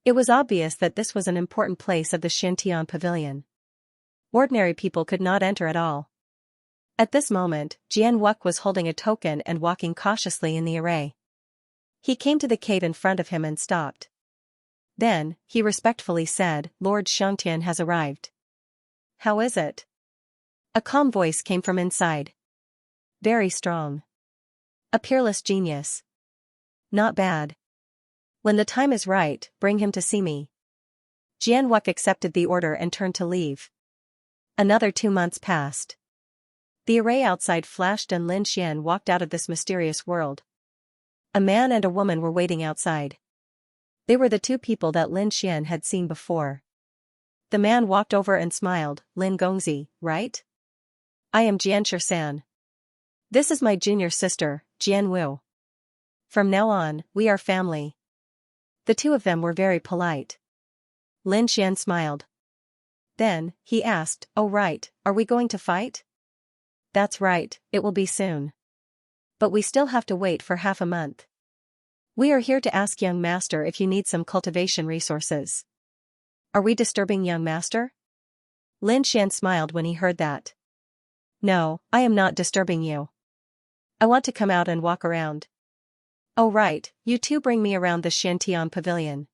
S1: It was obvious that this was an important place of the Xianxia pavilion. Ordinary people could not enter at all. At this moment, Jian Wuk was holding a token and walking cautiously in the array. He came to the cave in front of him and stopped. Then, he respectfully said, "Lord Xiangtian has arrived." "How is it?" A calm voice came from inside. "Very strong. A peerless genius. Not bad. When the time is right, bring him to see me." Jian Wuk accepted the order and turned to leave. Another 2 months passed. The array outside flashed and Lin Xian walked out of this mysterious world. A man and a woman were waiting outside. They were the two people that Lin Xian had seen before. The man walked over and smiled. "Lin Gongzi, right? I am Xianxia. This is my junior sister, Jian Wu. From now on, we are family." The two of them were very polite. Lin Xian smiled. Then, he asked, "Oh right, are we going to fight?" "That's right, it will be soon. But we still have to wait for half a month. We are here to ask young master if you need some cultivation resources." "Are we disturbing young master?" Lin Xian smiled when he heard that. "No, I am not disturbing you. I want to come out and walk around." "Oh right, you two bring me around the Xiantian pavilion."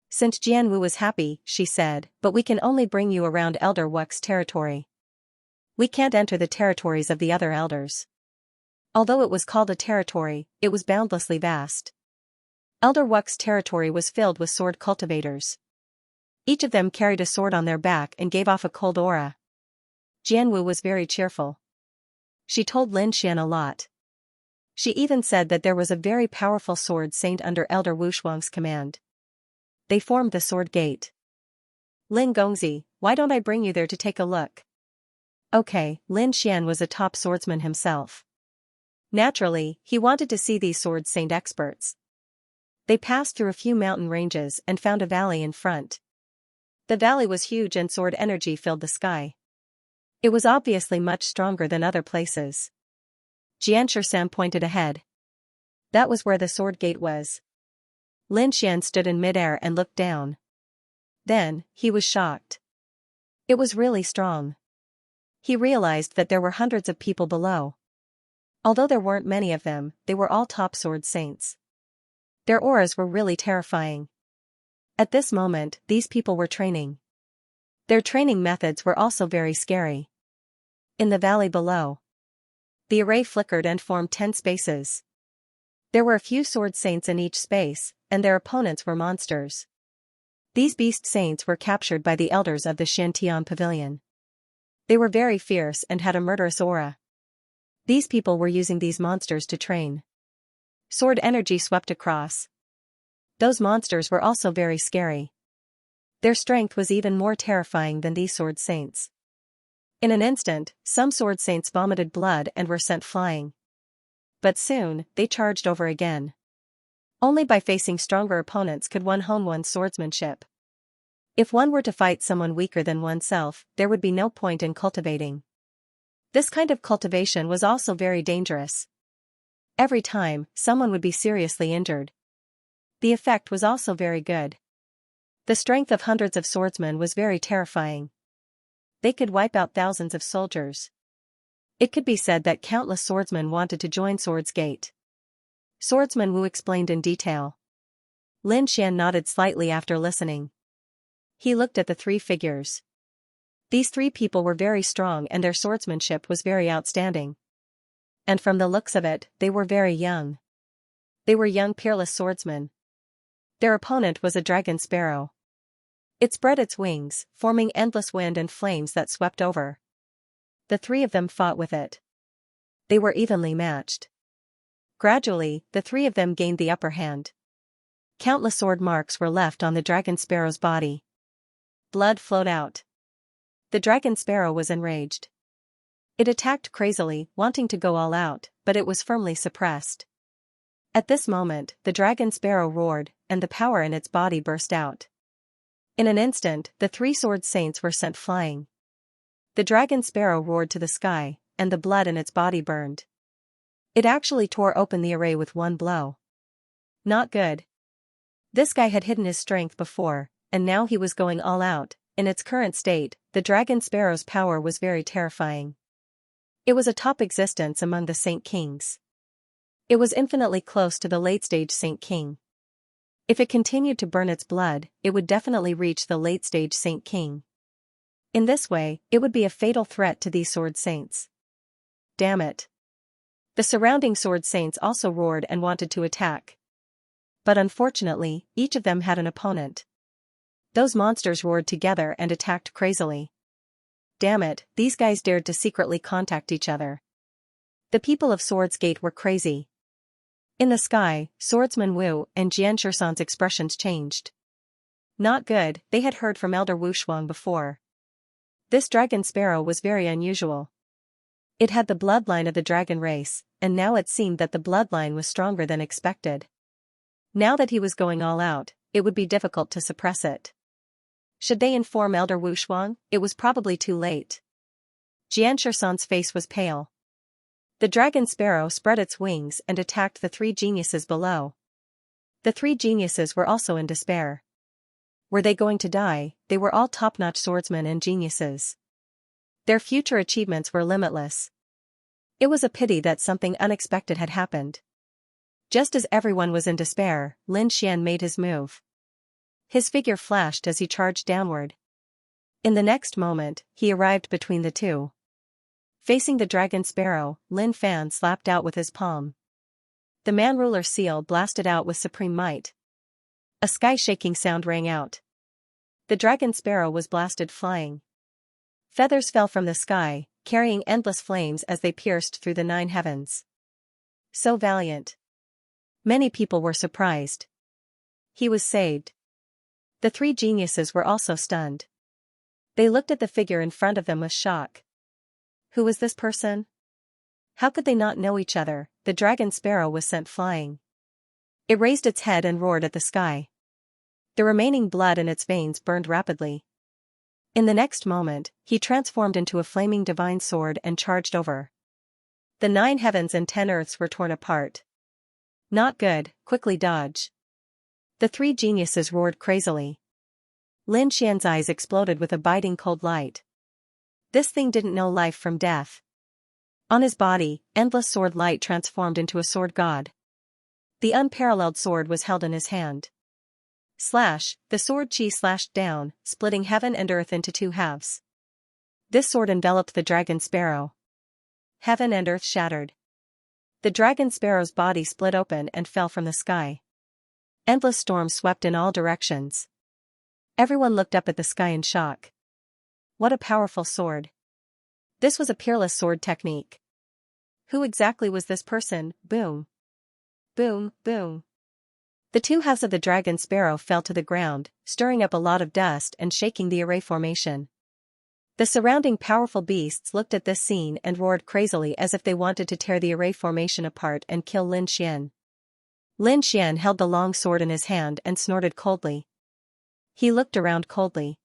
S1: Since Jian Wu was happy, she said, "But we can only bring you around Elder Wuk's territory. We can't enter the territories of the other elders." Although it was called a territory, it was boundlessly vast. Elder Wuk's territory was filled with sword cultivators. Each of them carried a sword on their back and gave off a cold aura. Jian Wu was very cheerful. She told Lin Xian a lot. She even said that there was a very powerful sword saint under Elder Wu Shuang's command. They formed the sword gate. "Lin Gongzi, why don't I bring you there to take a look?" Okay, Lin Xian was a top swordsman himself. Naturally, he wanted to see these sword saint experts. They passed through a few mountain ranges and found a valley in front. The valley was huge and sword energy filled the sky. It was obviously much stronger than other places. Xianxia pointed ahead. That was where the sword gate was. Lin Xian stood in midair and looked down. Then, he was shocked. It was really strong. He realized that there were hundreds of people below. Although there weren't many of them, they were all top sword saints. Their auras were really terrifying. At this moment, these people were training. Their training methods were also very scary. In the valley below, the array flickered and formed 10 spaces. There were a few sword saints in each space, and their opponents were monsters. These beast saints were captured by the elders of the Xiantian pavilion. They were very fierce and had a murderous aura. These people were using these monsters to train. Sword energy swept across. Those monsters were also very scary. Their strength was even more terrifying than these sword saints. In an instant, some sword saints vomited blood and were sent flying. But soon, they charged over again. Only by facing stronger opponents could one hone one's swordsmanship. If one were to fight someone weaker than oneself, there would be no point in cultivating. This kind of cultivation was also very dangerous. Every time, someone would be seriously injured. The effect was also very good. The strength of hundreds of swordsmen was very terrifying. They could wipe out thousands of soldiers. It could be said that countless swordsmen wanted to join Swords Gate. Swordsman Wu explained in detail. Lin Xian nodded slightly after listening. He looked at the three figures. These three people were very strong and their swordsmanship was very outstanding. And from the looks of it, they were very young. They were young peerless swordsmen. Their opponent was a dragon sparrow. It spread its wings, forming endless wind and flames that swept over. The three of them fought with it. They were evenly matched. Gradually, the three of them gained the upper hand. Countless sword marks were left on the dragon sparrow's body. Blood flowed out. The dragon sparrow was enraged. It attacked crazily, wanting to go all out, but it was firmly suppressed. At this moment, the dragon sparrow roared, and the power in its body burst out. In an instant, the three sword saints were sent flying. The dragon sparrow roared to the sky, and the blood in its body burned. It actually tore open the array with one blow. Not good. This guy had hidden his strength before, and now he was going all out. In its current state, the dragon sparrow's power was very terrifying. It was a top existence among the Saint Kings. It was infinitely close to the late-stage Saint King. If it continued to burn its blood, it would definitely reach the late-stage Saint King. In this way, it would be a fatal threat to these sword saints. Damn it. The surrounding sword saints also roared and wanted to attack. But unfortunately, each of them had an opponent. Those monsters roared together and attacked crazily. Damn it, these guys dared to secretly contact each other. The people of Swords Gate were crazy. In the sky, Swordsman Wu and Xianxia's expressions changed. Not good, they had heard from Elder Wu Shuang before. This dragon sparrow was very unusual. It had the bloodline of the dragon race, and now it seemed that the bloodline was stronger than expected. Now that he was going all out, it would be difficult to suppress it. Should they inform Elder Wu Shuang? It was probably too late. Xianxia's face was pale. The dragon sparrow spread its wings and attacked the three geniuses below. The three geniuses were also in despair. Were they going to die? They were all top-notch swordsmen and geniuses. Their future achievements were limitless. It was a pity that something unexpected had happened. Just as everyone was in despair, Lin Xian made his move. His figure flashed as he charged downward. In the next moment, he arrived between the two. Facing the dragon sparrow, Lin Fan slapped out with his palm. The man-ruler seal blasted out with supreme might. A sky-shaking sound rang out. The dragon sparrow was blasted flying. Feathers fell from the sky, carrying endless flames as they pierced through the 9 heavens. So valiant. Many people were surprised. He was saved. The three geniuses were also stunned. They looked at the figure in front of them with shock. Who was this person? How could they not know each other? The dragon sparrow was sent flying. It raised its head and roared at the sky. The remaining blood in its veins burned rapidly. In the next moment, he transformed into a flaming divine sword and charged over. The 9 heavens and 10 earths were torn apart. Not good, quickly dodge. The three geniuses roared crazily. Lin Xian's eyes exploded with a biting cold light. This thing didn't know life from death. On his body, endless sword light transformed into a sword god. The unparalleled sword was held in his hand. Slash, the sword chi slashed down, splitting heaven and earth into 2 halves. This sword enveloped the dragon sparrow. Heaven and earth shattered. The dragon sparrow's body split open and fell from the sky. Endless storms swept in all directions. Everyone looked up at the sky in shock. What a powerful sword. This was a peerless sword technique. Who exactly was this person? Boom. Boom, boom. The 2 halves of the dragon sparrow fell to the ground, stirring up a lot of dust and shaking the array formation. The surrounding powerful beasts looked at this scene and roared crazily as if they wanted to tear the array formation apart and kill Lin Xian. Lin Xian held the long sword in his hand and snorted coldly. He looked around coldly.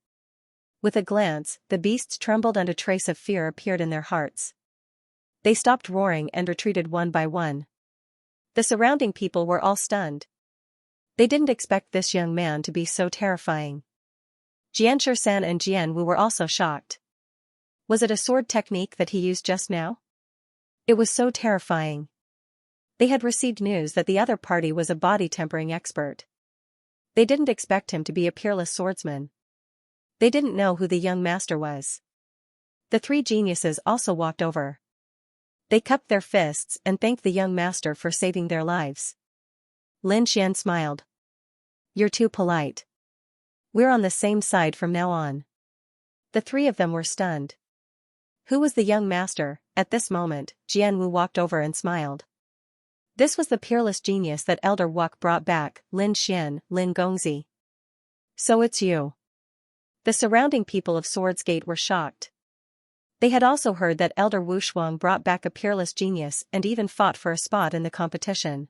S1: With a glance, the beasts trembled and a trace of fear appeared in their hearts. They stopped roaring and retreated one by one. The surrounding people were all stunned. They didn't expect this young man to be so terrifying. Xianxia and Jianwu were also shocked. Was it a sword technique that he used just now? It was so terrifying. They had received news that the other party was a body tempering expert. They didn't expect him to be a peerless swordsman. They didn't know who the young master was. The three geniuses also walked over. They cupped their fists and thanked the young master for saving their lives. Lin Xian smiled. You're too polite. We're on the same side from now on. The three of them were stunned. Who was the young master? At this moment, Jianwu walked over and smiled. This was the peerless genius that Elder Wuk brought back, Lin Xian, Lin Gongzi. So it's you. The surrounding people of Swordsgate were shocked. They had also heard that Elder Wu Shuang brought back a peerless genius and even fought for a spot in the competition.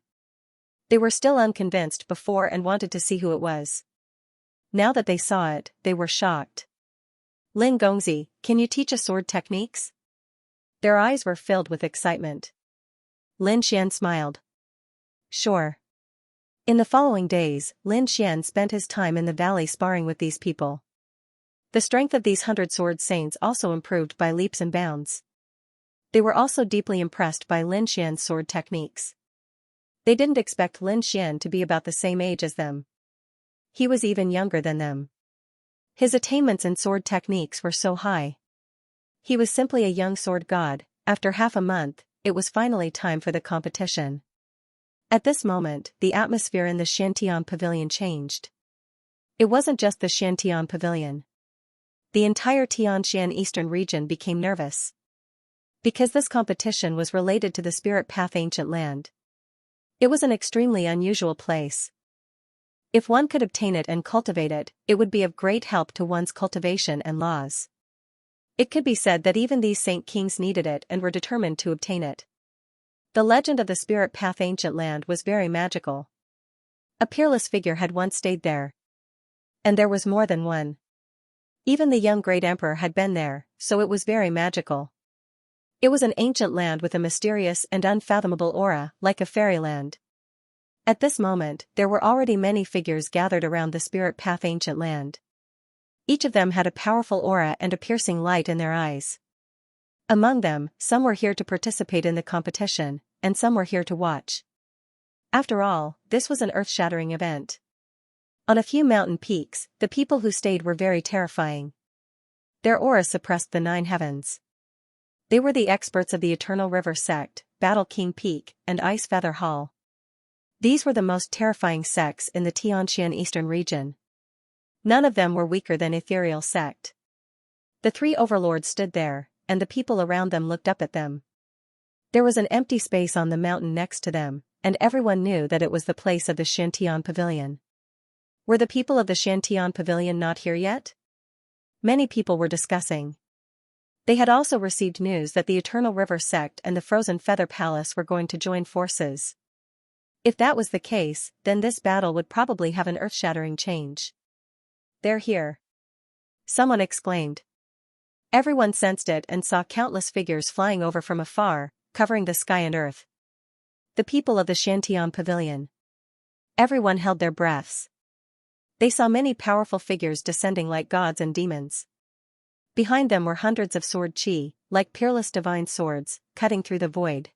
S1: They were still unconvinced before and wanted to see who it was. Now that they saw it, they were shocked. Lin Gongzi, can you teach us sword techniques? Their eyes were filled with excitement. Lin Xian smiled. Sure. In the following days, Lin Xian spent his time in the valley sparring with these people. The strength of these 100 sword saints also improved by leaps and bounds. They were also deeply impressed by Lin Xian's sword techniques. They didn't expect Lin Xian to be about the same age as them. He was even younger than them. His attainments in sword techniques were so high. He was simply a young sword god. After half a month, it was finally time for the competition. At this moment, the atmosphere in the Xiantian pavilion changed. It wasn't just the Xiantian pavilion. The entire Tianxian eastern region became nervous. Because this competition was related to the Spirit Path ancient land. It was an extremely unusual place. If one could obtain it and cultivate it, it would be of great help to one's cultivation and laws. It could be said that even these saint kings needed it and were determined to obtain it. The legend of the Spirit Path ancient land was very magical. A peerless figure had once stayed there. And there was more than one. Even the young great emperor had been there, so it was very magical. It was an ancient land with a mysterious and unfathomable aura, like a fairyland. At this moment, there were already many figures gathered around the Spirit Path ancient land. Each of them had a powerful aura and a piercing light in their eyes. Among them, some were here to participate in the competition, and some were here to watch. After all, this was an earth-shattering event. On a few mountain peaks, the people who stayed were very terrifying. Their aura suppressed the 9 heavens. They were the experts of the Eternal River sect, Battle King Peak, and Ice Feather Hall. These were the most terrifying sects in the Tianxian eastern region. None of them were weaker than Ethereal sect. The 3 overlords stood there, and the people around them looked up at them. There was an empty space on the mountain next to them, and everyone knew that it was the place of the Xiantian pavilion. Were the people of the Xiantian pavilion not here yet? Many people were discussing. They had also received news that the Eternal River sect and the Frozen Feather Palace were going to join forces. If that was the case, then this battle would probably have an earth-shattering change. They're here. Someone exclaimed. Everyone sensed it and saw countless figures flying over from afar, covering the sky and earth. The people of the Xiantian pavilion. Everyone held their breaths. They saw many powerful figures descending like gods and demons. Behind them were hundreds of sword chi, like peerless divine swords, cutting through the void.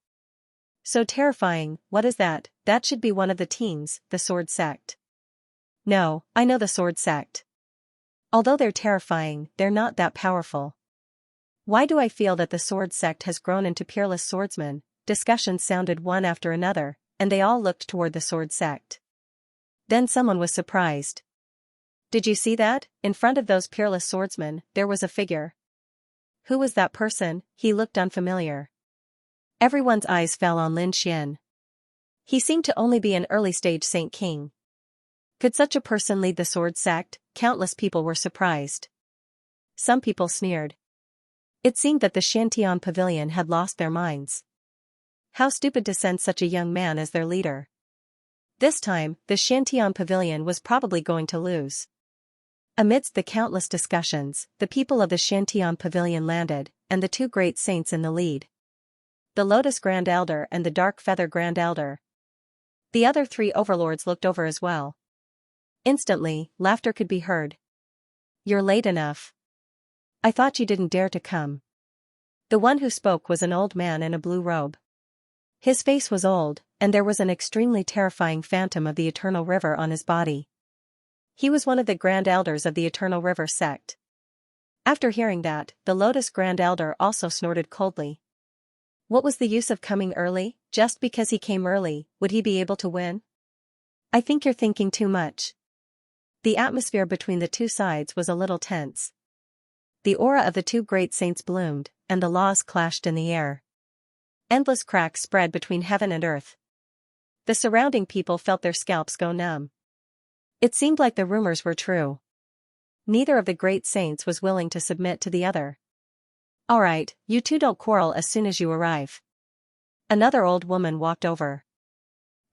S1: So terrifying, what is that? That should be one of the teens, the sword sect. No, I know the sword sect. Although they're terrifying, they're not that powerful. Why do I feel that the sword sect has grown into peerless swordsmen? Discussions sounded one after another, and they all looked toward the sword sect. Then someone was surprised. Did you see that? In front of those peerless swordsmen, there was a figure. Who was that person? He looked unfamiliar. Everyone's eyes fell on Lin Xian. He seemed to only be an early-stage saint king. Could such a person lead the sword sect? Countless people were surprised. Some people sneered. It seemed that the Xiantian pavilion had lost their minds. How stupid to send such a young man as their leader. This time, the Xiantian pavilion was probably going to lose. Amidst the countless discussions, the people of the Xiantian pavilion landed, and the two great saints in the lead. The Lotus Grand Elder and the Dark Feather Grand Elder. The other three overlords looked over as well. Instantly, laughter could be heard. "You're late enough. I thought you didn't dare to come." The one who spoke was an old man in a blue robe. His face was old, and there was an extremely terrifying phantom of the Eternal River on his body. He was one of the Grand Elders of the Eternal River sect. After hearing that, the Lotus Grand Elder also snorted coldly. What was the use of coming early? Just because he came early, would he be able to win? "I think you're thinking too much." The atmosphere between the two sides was a little tense. The aura of the two great saints bloomed, and the laws clashed in the air. Endless cracks spread between heaven and earth. The surrounding people felt their scalps go numb. It seemed like the rumors were true. Neither of the great saints was willing to submit to the other. "All right, you two don't quarrel as soon as you arrive." Another old woman walked over.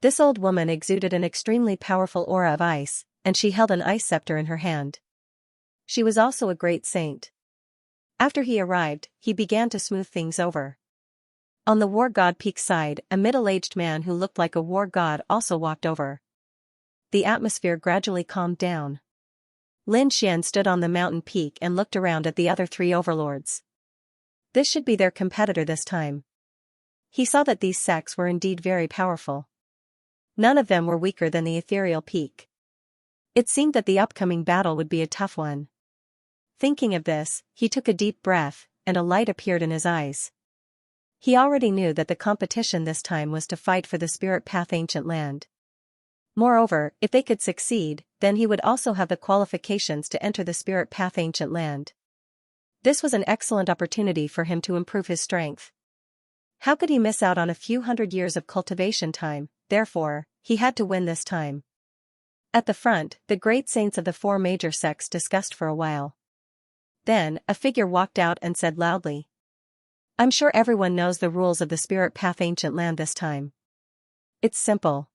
S1: This old woman exuded an extremely powerful aura of ice, and she held an ice scepter in her hand. She was also a great saint. After he arrived, he began to smooth things over. On the war god peak side, a middle-aged man who looked like a war god also walked over. The atmosphere gradually calmed down. Lin Xian stood on the mountain peak and looked around at the other three overlords. This should be their competitor this time. He saw that these sects were indeed very powerful. None of them were weaker than the ethereal peak. It seemed that the upcoming battle would be a tough one. Thinking of this, he took a deep breath, and a light appeared in his eyes. He already knew that the competition this time was to fight for the Spirit Path Ancient Land. Moreover, if they could succeed, then he would also have the qualifications to enter the Spirit Path Ancient Land. This was an excellent opportunity for him to improve his strength. How could he miss out on a few hundred years of cultivation time? Therefore, he had to win this time. At the front, the great saints of the four major sects discussed for a while. Then, a figure walked out and said loudly, "I'm sure everyone knows the rules of the Spirit Path Ancient Land this time. It's simple.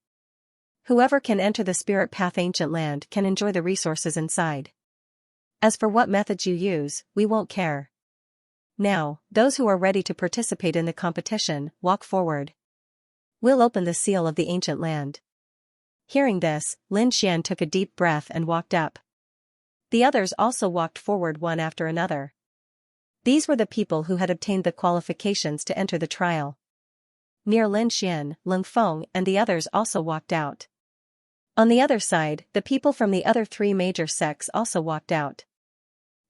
S1: Whoever can enter the Spirit Path Ancient Land can enjoy the resources inside. As for what methods you use, we won't care. Now, those who are ready to participate in the competition, walk forward. We'll open the seal of the ancient land." Hearing this, Lin Xian took a deep breath and walked up. The others also walked forward one after another. These were the people who had obtained the qualifications to enter the trial. Near Lin Xian, Leng Feng and the others also walked out. On the other side, the people from the other three major sects also walked out.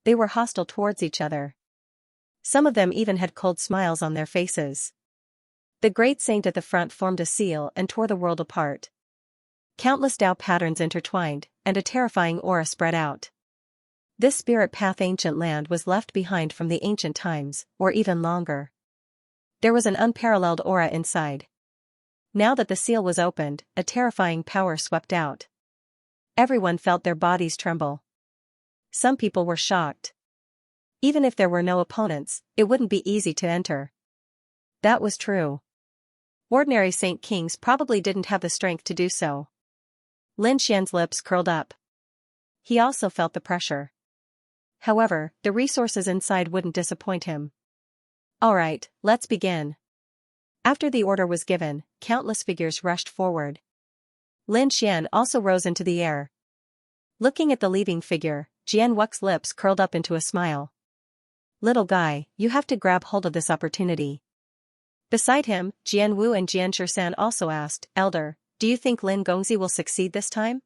S1: They were hostile towards each other. Some of them even had cold smiles on their faces. The great saint at the front formed a seal and tore the world apart. Countless Tao patterns intertwined, and a terrifying aura spread out. This Spirit Path Ancient Land was left behind from the ancient times, or even longer. There was an unparalleled aura inside. Now that the seal was opened, a terrifying power swept out. Everyone felt their bodies tremble. Some people were shocked. Even if there were no opponents, it wouldn't be easy to enter. That was true. Ordinary Saint Kings probably didn't have the strength to do so. Lin Xian's lips curled up. He also felt the pressure. However, the resources inside wouldn't disappoint him. "All right, let's begin." After the order was given, countless figures rushed forward. Lin Xian also rose into the air. Looking at the leaving figure, Jian Wu's lips curled up into a smile. "Little guy, you have to grab hold of this opportunity." Beside him, Jian Wu and Jian Shan also asked, "Elder, do you think Lin Gongzi will succeed this time?"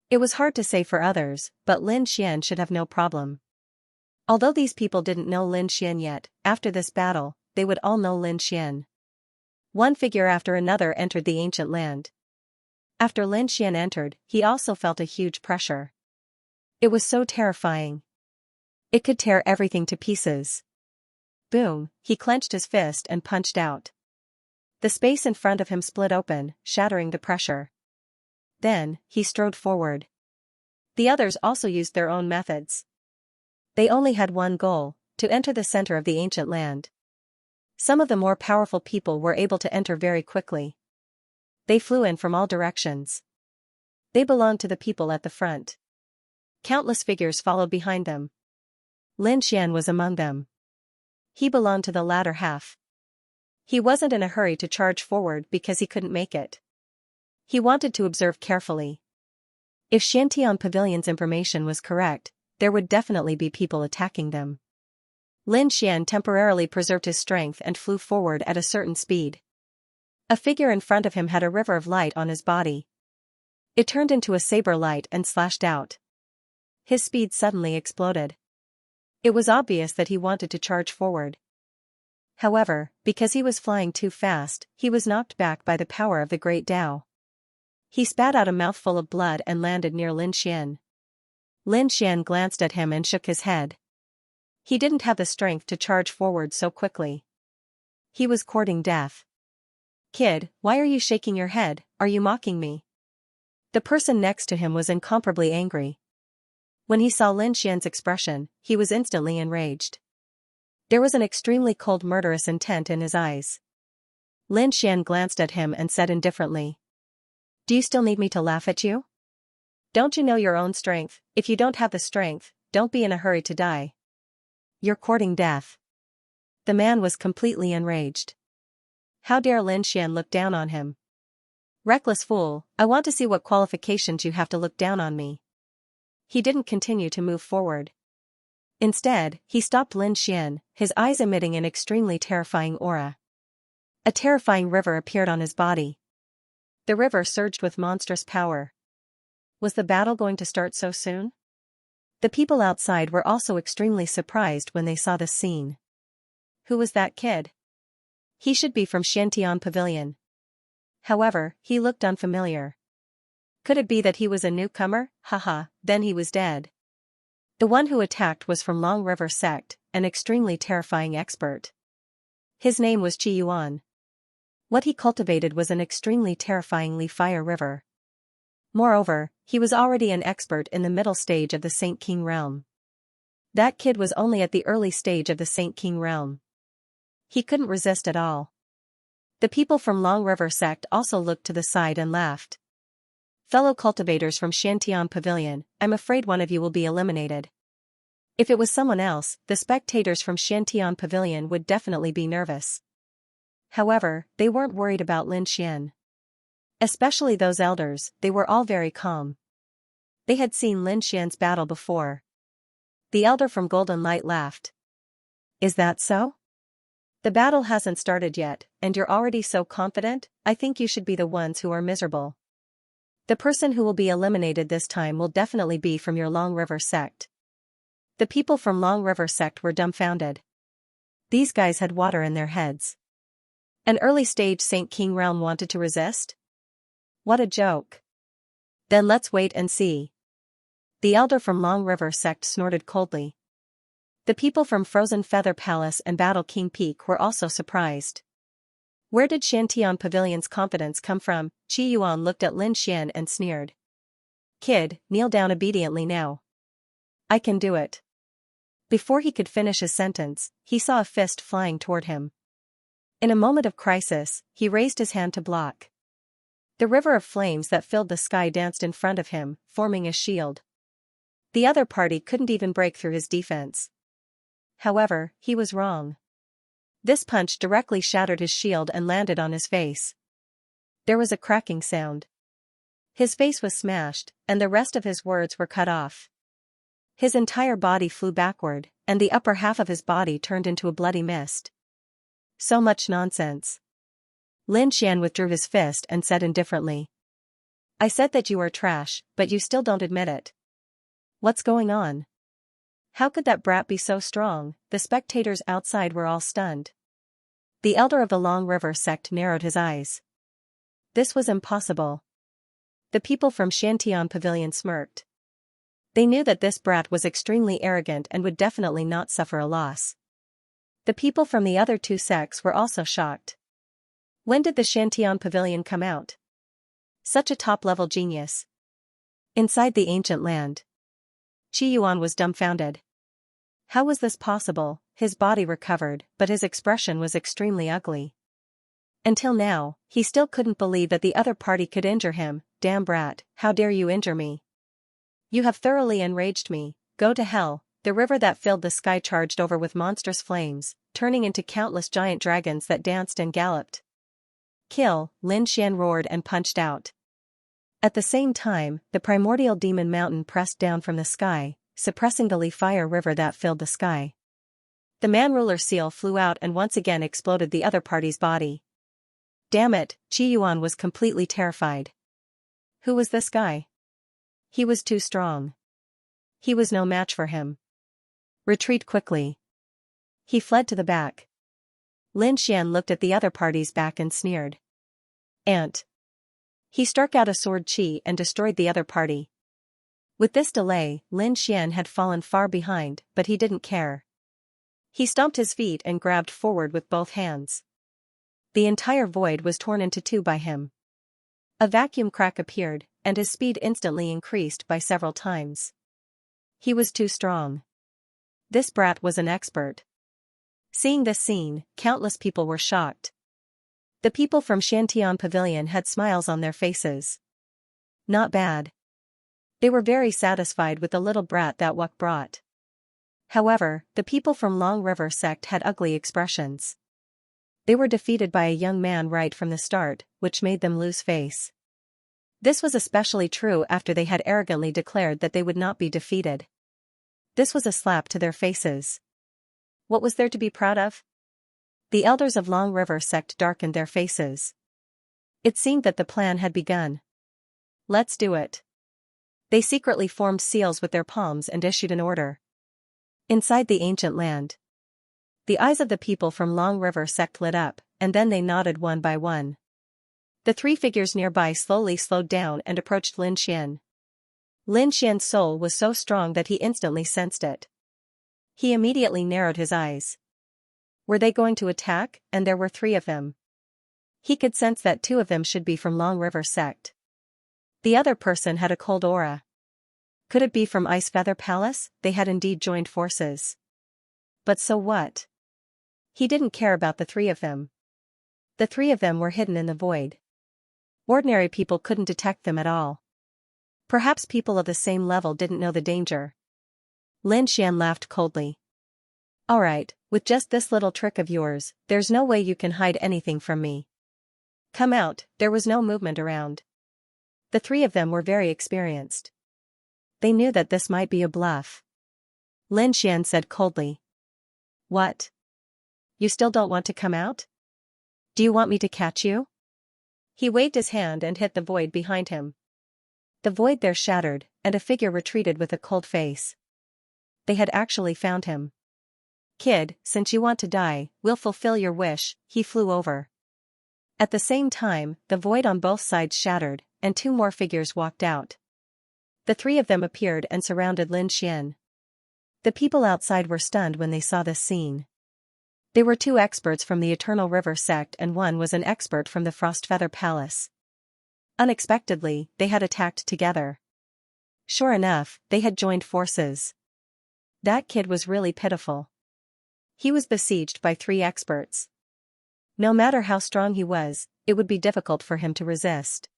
S1: It was hard to say for others, but Lin Xian should have no problem. Although these people didn't know Lin Xian yet, after this battle, they would all know Lin Xian. One figure after another entered the ancient land. After Lin Xian entered, he also felt a huge pressure. It was so terrifying. It could tear everything to pieces. Boom, he clenched his fist and punched out. The space in front of him split open, shattering the pressure. Then, he strode forward. The others also used their own methods. They only had one goal, to enter the center of the ancient land. Some of the more powerful people were able to enter very quickly. They flew in from all directions. They belonged to the people at the front. Countless figures followed behind them. Lin Xian was among them. He belonged to the latter half. He wasn't in a hurry to charge forward because he couldn't make it. He wanted to observe carefully. If Xiantian Pavilion's information was correct, there would definitely be people attacking them. Lin Xian temporarily preserved his strength and flew forward at a certain speed. A figure in front of him had a river of light on his body. It turned into a saber light and slashed out. His speed suddenly exploded. It was obvious that he wanted to charge forward. However, because he was flying too fast, he was knocked back by the power of the Great Tao. He spat out a mouthful of blood and landed near Lin Xian. Lin Xian glanced at him and shook his head. He didn't have the strength to charge forward so quickly. He was courting death. "Kid, why are you shaking your head? Are you mocking me?" The person next to him was incomparably angry. When he saw Lin Xian's expression, he was instantly enraged. There was an extremely cold murderous intent in his eyes. Lin Xian glanced at him and said indifferently, "Do you still need me to laugh at you? Don't you know your own strength? If you don't have the strength, don't be in a hurry to die. You're courting death." The man was completely enraged. How dare Lin Xian look down on him? "Reckless fool, I want to see what qualifications you have to look down on me." He didn't continue to move forward. Instead, he stopped Lin Xian, his eyes emitting an extremely terrifying aura. A terrifying river appeared on his body. The river surged with monstrous power. Was the battle going to start so soon? The people outside were also extremely surprised when they saw this scene. Who was that kid? He should be from Xiantian Pavilion. However, he looked unfamiliar. Could it be that he was a newcomer? Haha, then he was dead. The one who attacked was from Long River Sect, an extremely terrifying expert. His name was Qi Yuan. What he cultivated was an extremely terrifyingly fire river. Moreover, he was already an expert in the middle stage of the Saint King realm. That kid was only at the early stage of the Saint King realm. He couldn't resist at all. The people from Long River Sect also looked to the side and laughed. "Fellow cultivators from Xiantian Pavilion, I'm afraid one of you will be eliminated." If it was someone else, the spectators from Xiantian Pavilion would definitely be nervous. However, they weren't worried about Lin Xian. Especially those elders, they were all very calm. They had seen Lin Xian's battle before. The elder from Golden Light laughed. "Is that so? The battle hasn't started yet, and you're already so confident. I think you should be the ones who are miserable. The person who will be eliminated this time will definitely be from your Long River Sect." The people from Long River Sect were dumbfounded. These guys had water in their heads. An early-stage Saint King realm wanted to resist? What a joke. Then let's wait and see. The elder from Long River Sect snorted coldly. The people from Frozen Feather Palace and Battle King Peak were also surprised. Where did Xiantian Pavilion's confidence come from? Qi Yuan looked at Lin Xian and sneered. "Kid, kneel down obediently now. I can do it." Before he could finish his sentence, he saw a fist flying toward him. In a moment of crisis, he raised his hand to block. The river of flames that filled the sky danced in front of him, forming a shield. The other party couldn't even break through his defense. However, he was wrong. This punch directly shattered his shield and landed on his face. There was a cracking sound. His face was smashed, and the rest of his words were cut off. His entire body flew backward, and the upper half of his body turned into a bloody mist. So much nonsense. Lin Xian withdrew his fist and said indifferently. "I said that you are trash, but you still don't admit it. What's going on? How could that brat be so strong?" The spectators outside were all stunned. The elder of the Long River Sect narrowed his eyes. This was impossible. The people from Xiantian Pavilion smirked. They knew that this brat was extremely arrogant and would definitely not suffer a loss. The people from the other two sects were also shocked. When did the Xiantian Pavilion come out? Such a top-level genius. Inside the ancient land. Qi Yuan was dumbfounded. How was this possible? His body recovered, but his expression was extremely ugly. Until now, he still couldn't believe that the other party could injure him. Damn brat, how dare you injure me? You have thoroughly enraged me, go to hell. The river that filled the sky charged over with monstrous flames, turning into countless giant dragons that danced and galloped. Kill, Lin Xian roared and punched out. At the same time, the primordial demon mountain pressed down from the sky, suppressing the fire river that filled the sky. The man-ruler seal flew out and once again exploded the other party's body. Damn it, Qi Yuan was completely terrified. Who was this guy? He was too strong. He was no match for him. Retreat quickly. He fled to the back. Lin Xian looked at the other party's back and sneered. Ant. He struck out a sword chi and destroyed the other party. With this delay, Lin Xian had fallen far behind, but he didn't care. He stomped his feet and grabbed forward with both hands. The entire void was torn into two by him. A vacuum crack appeared, and his speed instantly increased by several times. He was too strong. This brat was an expert. Seeing this scene, countless people were shocked. The people from Xiantian Pavilion had smiles on their faces. Not bad. They were very satisfied with the little brat that Wuk brought. However, the people from Long River sect had ugly expressions. They were defeated by a young man right from the start, which made them lose face. This was especially true after they had arrogantly declared that they would not be defeated. This was a slap to their faces. What was there to be proud of? The elders of Long River sect darkened their faces. It seemed that the plan had begun. Let's do it. They secretly formed seals with their palms and issued an order. Inside the ancient land. The eyes of the people from Long River sect lit up, and then they nodded one by one. The three figures nearby slowly slowed down and approached Lin Xian. Lin Xian's soul was so strong that he instantly sensed it. He immediately narrowed his eyes. Were they going to attack? And there were three of them. He could sense that two of them should be from Long River sect. The other person had a cold aura. Could it be from Ice Feather Palace? They had indeed joined forces. But so what? He didn't care about the three of them. The three of them were hidden in the void. Ordinary people couldn't detect them at all. Perhaps people of the same level didn't know the danger. Lin Xian laughed coldly. Alright, with just this little trick of yours, there's no way you can hide anything from me. Come out. There was no movement around. The three of them were very experienced. They knew that this might be a bluff. Lin Xian said coldly. What? You still don't want to come out? Do you want me to catch you? He waved his hand and hit the void behind him. The void there shattered, and a figure retreated with a cold face. They had actually found him. Kid, since you want to die, we'll fulfill your wish. He flew over. At the same time, the void on both sides shattered, and two more figures walked out. The three of them appeared and surrounded Lin Xian. The people outside were stunned when they saw this scene. They were two experts from the Eternal River sect and one was an expert from the Frostfeather Palace. Unexpectedly, they had attacked together. Sure enough, they had joined forces. That kid was really pitiful. He was besieged by three experts. No matter how strong he was, it would be difficult for him to resist.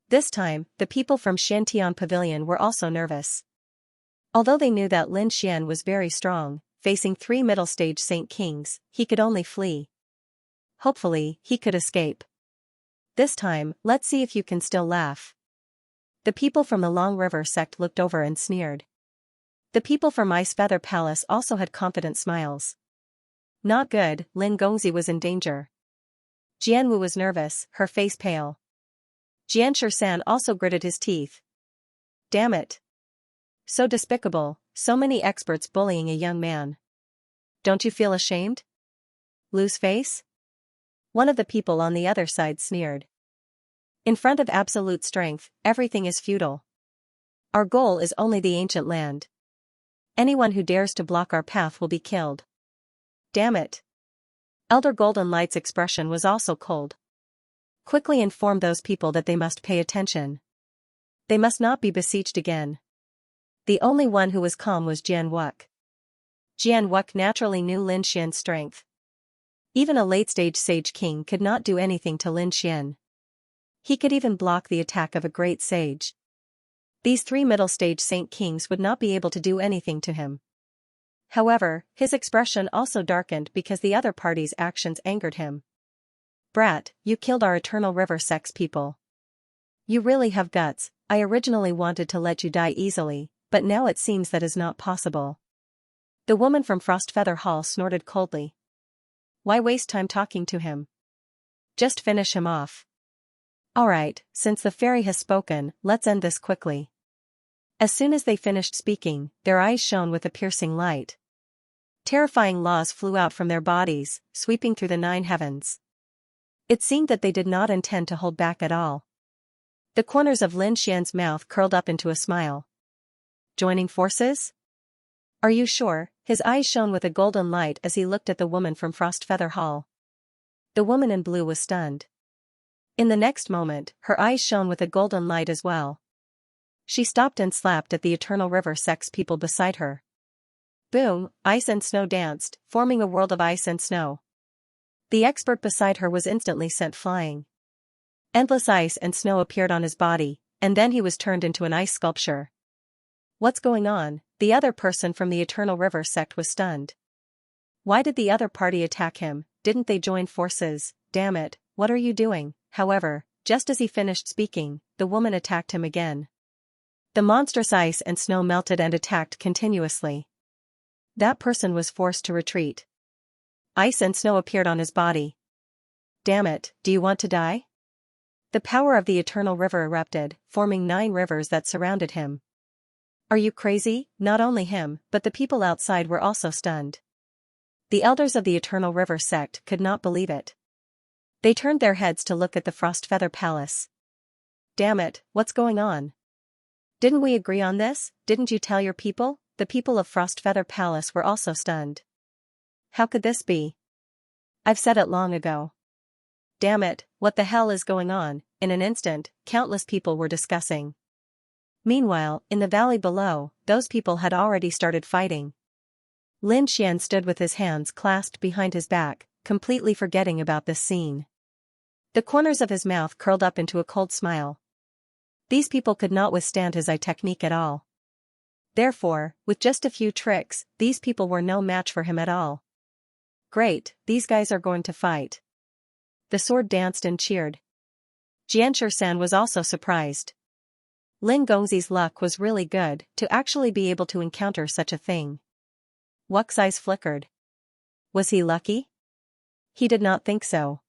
S1: This time, the people from Xiantian Pavilion were also nervous. Although they knew that Lin Xian was very strong, facing three middle-stage Saint Kings, he could only flee. Hopefully, he could escape. This time, let's see if you can still laugh. The people from the Long River sect looked over and sneered. The people from Ice Feather Palace also had confident smiles. Not good, Lin Gongzi was in danger. Jianwu was nervous, her face pale. Jian Shan also gritted his teeth. Damn it. So despicable, so many experts bullying a young man. Don't you feel ashamed? Lose face? One of the people on the other side sneered. In front of absolute strength, everything is futile. Our goal is only the ancient land. Anyone who dares to block our path will be killed. Damn it. Elder Golden Light's expression was also cold. Quickly inform those people that they must pay attention. They must not be besieged again. The only one who was calm was Jian Wuk. Jian Wuk naturally knew Lin Xian's strength. Even a late-stage sage king could not do anything to Lin Xian. He could even block the attack of a great sage. These 3 middle-stage saint kings would not be able to do anything to him. However, his expression also darkened because the other party's actions angered him. "Brat, you killed our Eternal River Sex people. You really have guts. I originally wanted to let you die easily, but now it seems that is not possible." The woman from Frostfeather Hall snorted coldly. "Why waste time talking to him? Just finish him off." "Alright, since the fairy has spoken, let's end this quickly." As soon as they finished speaking, their eyes shone with a piercing light. Terrifying laws flew out from their bodies, sweeping through the 9 heavens. It seemed that they did not intend to hold back at all. The corners of Lin Xian's mouth curled up into a smile. "Joining forces? Are you sure?" His eyes shone with a golden light as he looked at the woman from Frostfeather Hall. The woman in blue was stunned. In the next moment, her eyes shone with a golden light as well. She stopped and slapped at the Eternal River Sex people beside her. Boom, ice and snow danced, forming a world of ice and snow. The expert beside her was instantly sent flying. Endless ice and snow appeared on his body, and then he was turned into an ice sculpture. "What's going on?" The other person from the Eternal River sect was stunned. Why did the other party attack him? Didn't they join forces? Damn it, what are you doing? However, just as he finished speaking, the woman attacked him again. The monstrous ice and snow melted and attacked continuously. That person was forced to retreat. Ice and snow appeared on his body. "Damn it, do you want to die?" The power of the Eternal River erupted, forming 9 rivers that surrounded him. "Are you crazy?" Not only him, but the people outside were also stunned. The elders of the Eternal River sect could not believe it. They turned their heads to look at the Frostfeather Palace. "Damn it, what's going on? Didn't we agree on this? Didn't you tell your people?" The people of Frostfeather Palace were also stunned. "How could this be? I've said it long ago. Damn it, what the hell is going on?" In an instant, countless people were discussing. Meanwhile, in the valley below, those people had already started fighting. Lin Xian stood with his hands clasped behind his back, completely forgetting about this scene. The corners of his mouth curled up into a cold smile. These people could not withstand his eye technique at all. Therefore, with just a few tricks, these people were no match for him at all. "Great, these guys are going to fight." The sword danced and cheered. Xianxia was also surprised. Lin Gongzi's luck was really good to actually be able to encounter such a thing. Wu's eyes flickered. Was he lucky? He did not think so.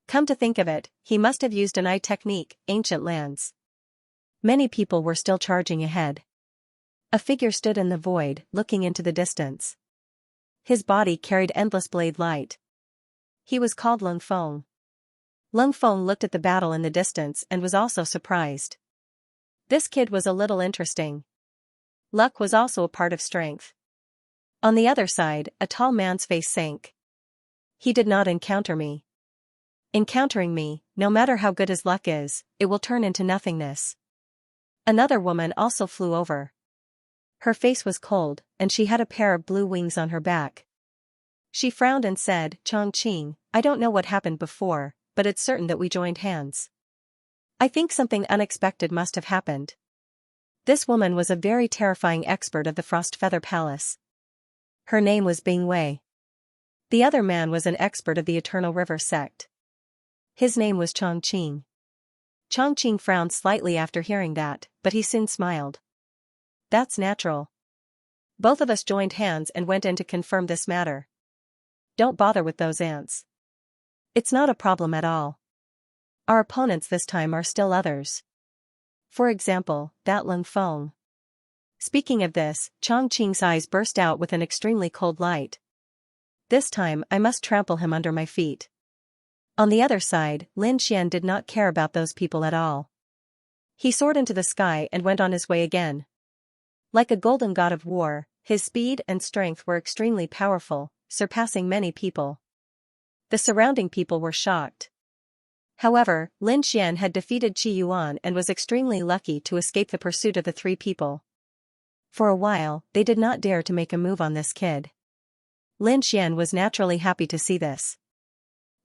S1: Come to think of it, he must have used an eye technique, ancient lands. Many people were still charging ahead. A figure stood in the void, looking into the distance. His body carried endless blade light. He was called Lung Feng. Lung Feng looked at the battle in the distance and was also surprised. This kid was a little interesting. Luck was also a part of strength. On the other side, a tall man's face sank. He did not encounter me. Encountering me, no matter how good his luck is, it will turn into nothingness. Another woman also flew over. Her face was cold, and she had a pair of blue wings on her back. She frowned and said, "Chongqing, I don't know what happened before, but it's certain that we joined hands. I think something unexpected must have happened." This woman was a very terrifying expert of the Frostfeather Palace. Her name was Bing Wei. The other man was an expert of the Eternal River sect. His name was Chongqing. Chongqing frowned slightly after hearing that, but he soon smiled. "That's natural. Both of us joined hands and went in to confirm this matter. Don't bother with those ants. It's not a problem at all. Our opponents this time are still others. For example, that Lung Feng." Speaking of this, Chongqing's eyes burst out with an extremely cold light. "This time I must trample him under my feet." On the other side, Lin Xian did not care about those people at all. He soared into the sky and went on his way again. Like a golden god of war, his speed and strength were extremely powerful, surpassing many people. The surrounding people were shocked. However, Lin Xian had defeated Qi Yuan and was extremely lucky to escape the pursuit of the 3 people. For a while, they did not dare to make a move on this kid. Lin Xian was naturally happy to see this.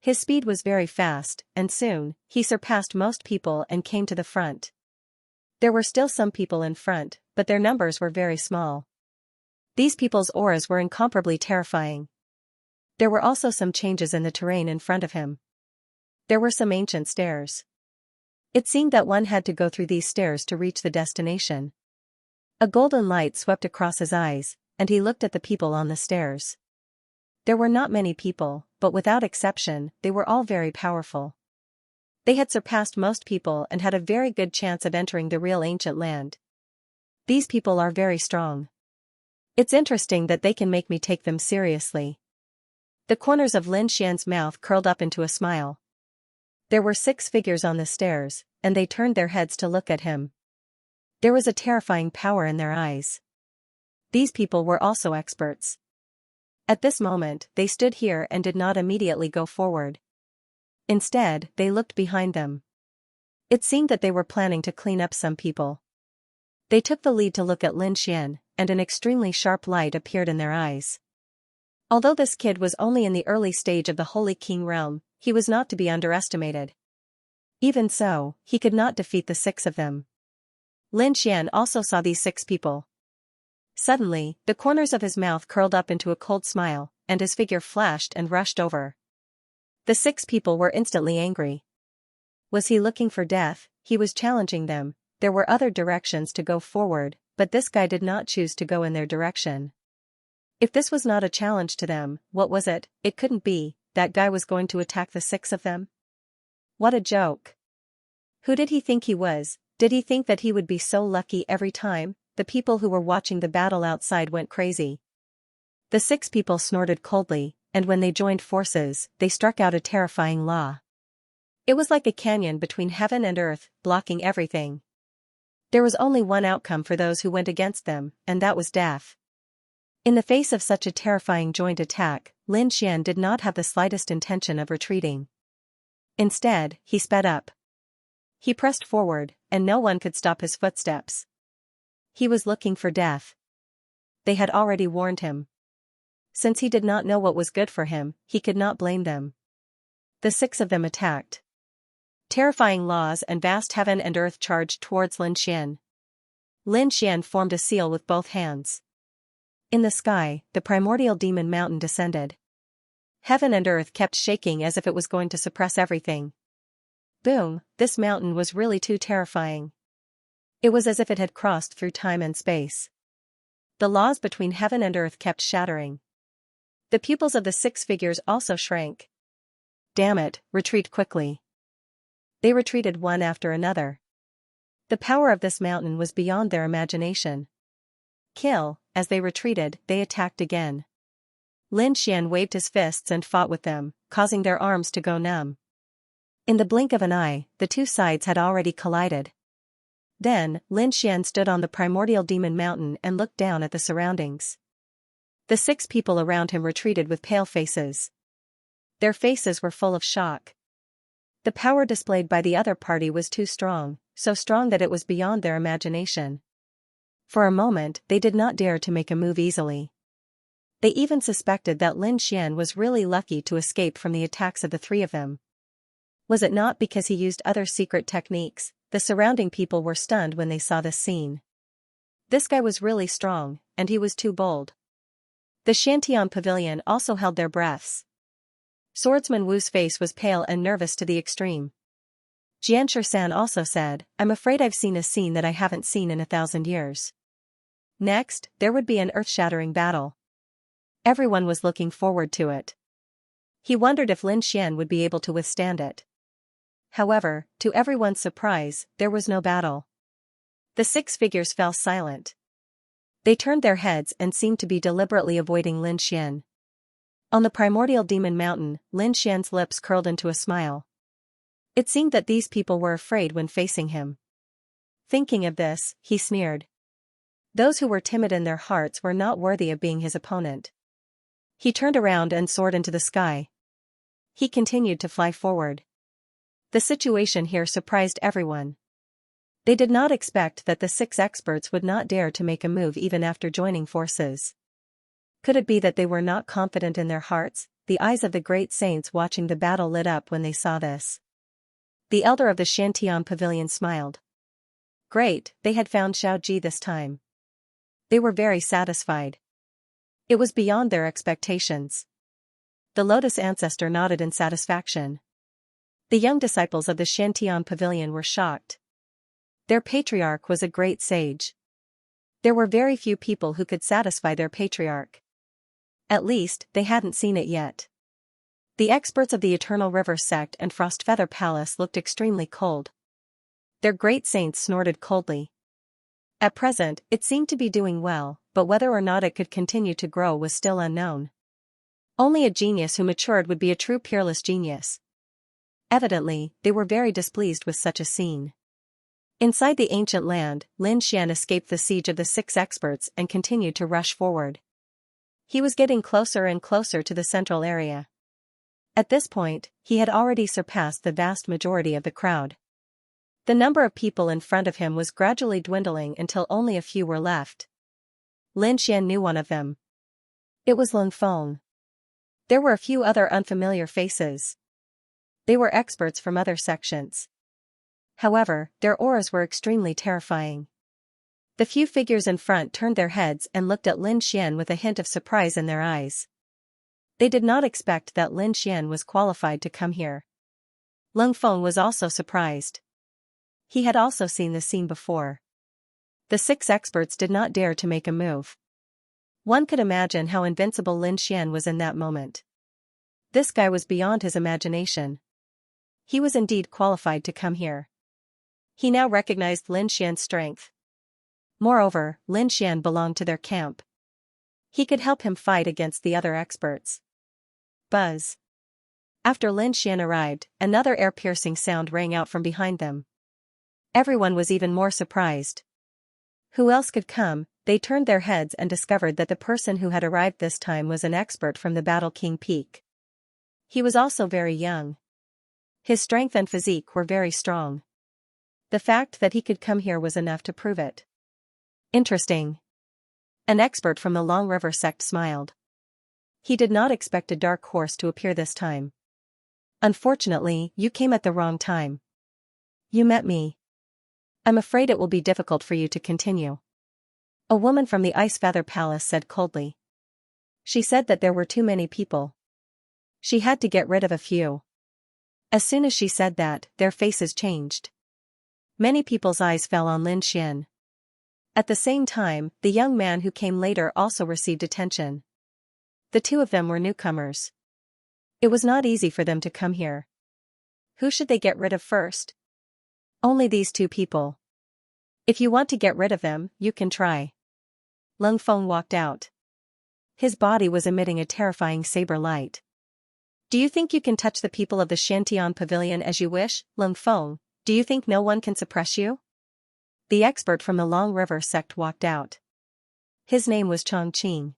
S1: His speed was very fast, and soon, he surpassed most people and came to the front. There were still some people in front, but their numbers were very small. These people's auras were incomparably terrifying. There were also some changes in the terrain in front of him. There were some ancient stairs. It seemed that one had to go through these stairs to reach the destination. A golden light swept across his eyes, and he looked at the people on the stairs. There were not many people, but without exception, they were all very powerful. They had surpassed most people and had a very good chance of entering the real ancient land. These people are very strong. It's interesting that they can make me take them seriously. The corners of Lin Xian's mouth curled up into a smile. There were 6 figures on the stairs, and they turned their heads to look at him. There was a terrifying power in their eyes. These people were also experts. At this moment, they stood here and did not immediately go forward. Instead, they looked behind them. It seemed that they were planning to clean up some people. They took the lead to look at Lin Xian, and an extremely sharp light appeared in their eyes. Although this kid was only in the early stage of the Holy King realm, he was not to be underestimated. Even so, he could not defeat the 6 of them. Lin Xian also saw these 6 people. Suddenly, the corners of his mouth curled up into a cold smile, and his figure flashed and rushed over. The 6 people were instantly angry. Was he looking for death? He was challenging them. There were other directions to go forward, but this guy did not choose to go in their direction. If this was not a challenge to them, what was it? It couldn't be. That guy was going to attack the 6 of them? What a joke. Who did he think he was? Did he think that he would be so lucky every time? The people who were watching the battle outside went crazy. The 6 people snorted coldly, and when they joined forces, they struck out a terrifying law. It was like a canyon between heaven and earth, blocking everything. There was only one outcome for those who went against them, and that was death. In the face of such a terrifying joint attack, Lin Xian did not have the slightest intention of retreating. Instead, he sped up. He pressed forward, and no one could stop his footsteps. He was looking for death. They had already warned him. Since he did not know what was good for him, he could not blame them. The 6 of them attacked. Terrifying laws and vast heaven and earth charged towards Lin Xian. Lin Xian formed a seal with both hands. In the sky, the primordial demon mountain descended. Heaven and earth kept shaking as if it was going to suppress everything. Boom, this mountain was really too terrifying. It was as if it had crossed through time and space. The laws between heaven and earth kept shattering. The pupils of the 6 figures also shrank. Damn it, retreat quickly. They retreated one after another. The power of this mountain was beyond their imagination. Kill. As they retreated, they attacked again. Lin Xian waved his fists and fought with them, causing their arms to go numb. In the blink of an eye, the 2 sides had already collided. Then, Lin Xian stood on the primordial demon mountain and looked down at the surroundings. The 6 people around him retreated with pale faces. Their faces were full of shock. The power displayed by the other party was too strong, so strong that it was beyond their imagination. For a moment, they did not dare to make a move easily. They even suspected that Lin Xian was really lucky to escape from the attacks of the 3 of them. Was it not because he used other secret techniques? The surrounding people were stunned when they saw this scene. This guy was really strong, and he was too bold. The Xiantian pavilion also held their breaths. Swordsman Wu's face was pale and nervous to the extreme. Xianxia-san also said, "I'm afraid I've seen a scene that I haven't seen in 1,000 years." Next, there would be an earth-shattering battle. Everyone was looking forward to it. He wondered if Lin Xian would be able to withstand it. However, to everyone's surprise, there was no battle. The 6 figures fell silent. They turned their heads and seemed to be deliberately avoiding Lin Xian. On the primordial demon mountain, Lin Xian's lips curled into a smile. It seemed that these people were afraid when facing him. Thinking of this, he sneered. Those who were timid in their hearts were not worthy of being his opponent. He turned around and soared into the sky. He continued to fly forward. The situation here surprised everyone. They did not expect that the 6 experts would not dare to make a move even after joining forces. Could it be that they were not confident in their hearts? The eyes of the great saints watching the battle lit up when they saw this. The elder of the Xianxia pavilion smiled. Great, they had found Xiaoji this time. They were very satisfied. It was beyond their expectations. The lotus ancestor nodded in satisfaction. The young disciples of the Xianxia pavilion were shocked. Their patriarch was a great sage. There were very few people who could satisfy their patriarch. At least, they hadn't seen it yet. The experts of the Eternal River sect and Frostfeather Palace looked extremely cold. Their great saints snorted coldly. At present, it seemed to be doing well, but whether or not it could continue to grow was still unknown. Only a genius who matured would be a true peerless genius. Evidently, they were very displeased with such a scene. Inside the ancient land, Lin Xian escaped the siege of the 6 experts and continued to rush forward. He was getting closer and closer to the central area. At this point, he had already surpassed the vast majority of the crowd. The number of people in front of him was gradually dwindling until only a few were left. Lin Xian knew one of them. It was Lung Feng. There were a few other unfamiliar faces. They were experts from other sections. However, their auras were extremely terrifying. The few figures in front turned their heads and looked at Lin Xian with a hint of surprise in their eyes. They did not expect that Lin Xian was qualified to come here. Lung Feng was also surprised. He had also seen the scene before. The 6 experts did not dare to make a move. One could imagine how invincible Lin Xian was in that moment. This guy was beyond his imagination. He was indeed qualified to come here. He now recognized Lin Xian's strength. Moreover, Lin Xian belonged to their camp. He could help him fight against the other experts. Buzz. After Lin Xian arrived, another air-piercing sound rang out from behind them. Everyone was even more surprised. Who else could come? They turned their heads and discovered that the person who had arrived this time was an expert from the Battle King Peak. He was also very young. His strength and physique were very strong. The fact that he could come here was enough to prove it. Interesting. An expert from the Long River sect smiled. He did not expect a dark horse to appear this time. Unfortunately, you came at the wrong time. You met me. I'm afraid it will be difficult for you to continue. A woman from the Ice Feather Palace said coldly. She said that there were too many people. She had to get rid of a few. As soon as she said that, their faces changed. Many people's eyes fell on Lin Xian. At the same time, the young man who came later also received attention. The two of them were newcomers. It was not easy for them to come here. Who should they get rid of first? Only these 2 people. If you want to get rid of them, you can try. Lung Feng walked out. His body was emitting a terrifying saber light. Do you think you can touch the people of the Xiantian pavilion as you wish, Lung Feng? Do you think no one can suppress you? The expert from the Long River sect walked out. His name was Chongqing.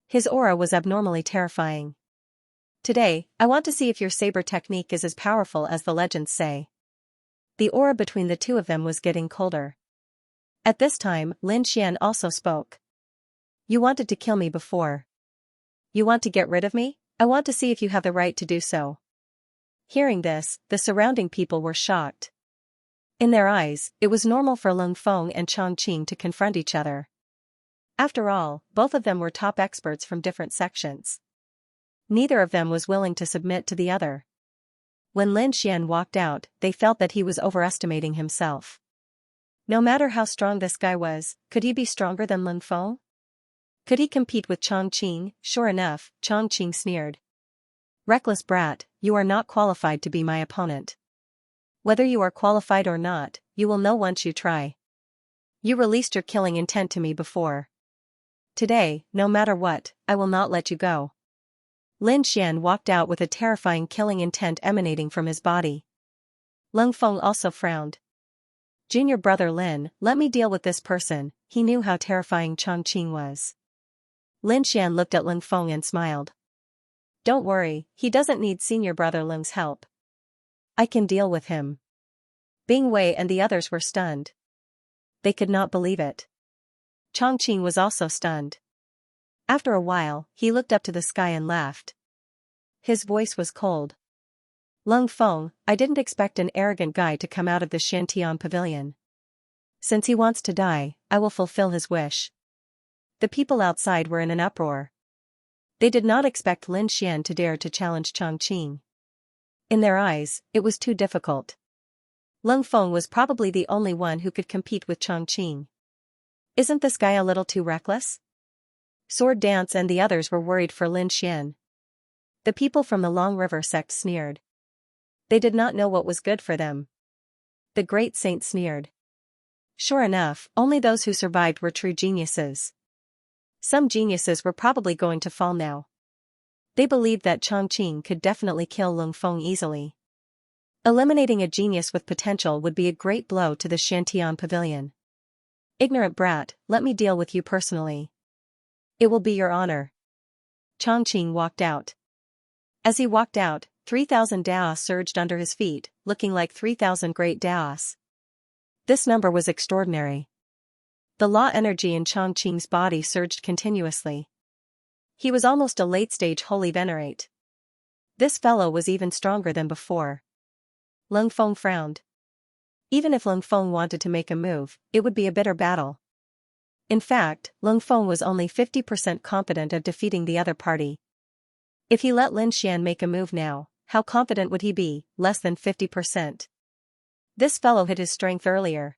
S1: His aura was abnormally terrifying. Today, I want to see if your saber technique is as powerful as the legends say. The aura between the two of them was getting colder. At this time, Lin Xian also spoke. You wanted to kill me before. You want to get rid of me? I want to see if you have the right to do so. Hearing this, the surrounding people were shocked. In their eyes, it was normal for Lung Feng and Chongqing to confront each other. After all, both of them were top experts from different sections. Neither of them was willing to submit to the other. When Lin Xian walked out, they felt that he was overestimating himself. No matter how strong this guy was, could he be stronger than Lung Feng? Could he compete with Chongqing? Sure enough, Chongqing sneered. Reckless brat, you are not qualified to be my opponent. Whether you are qualified or not, you will know once you try. You released your killing intent to me before. Today, no matter what, I will not let you go. Lin Xian walked out with a terrifying killing intent emanating from his body. Lung Feng also frowned. Junior brother Lin, let me deal with this person. He knew how terrifying Chongqing was. Lin Xian looked at Lung Feng and smiled. Don't worry, he doesn't need senior brother Lung's help. I can deal with him. Bing Wei and the others were stunned. They could not believe it. Chongqing was also stunned. After a while, he looked up to the sky and laughed. His voice was cold. Lung Feng, I didn't expect an arrogant guy to come out of the Shantian pavilion. Since he wants to die, I will fulfill his wish. The people outside were in an uproar. They did not expect Lin Xian to dare to challenge Chongqing. In their eyes, it was too difficult. Lung Feng was probably the only one who could compete with Chongqing. Isn't this guy a little too reckless? Sword Dance and the others were worried for Lin Xian. The people from the Long River sect sneered. They did not know what was good for them. The great saint sneered. Sure enough, only those who survived were true geniuses. Some geniuses were probably going to fall now. They believed that Chongqing could definitely kill Lung Feng easily. Eliminating a genius with potential would be a great blow to the Shantian pavilion. Ignorant brat, let me deal with you personally. It will be your honor. Chongqing walked out. As he walked out, 3,000 Daos surged under his feet, looking like 3,000 great Daos. This number was extraordinary. The law energy in Chongqing's body surged continuously. He was almost a late-stage holy venerate. This fellow was even stronger than before. Lung Feng frowned. Even if Lung Feng wanted to make a move, it would be a bitter battle. In fact, Lung Feng was only 50% confident of defeating the other party. If he let Lin Xian make a move now, how confident would he be? Less than 50%. This fellow hid his strength earlier.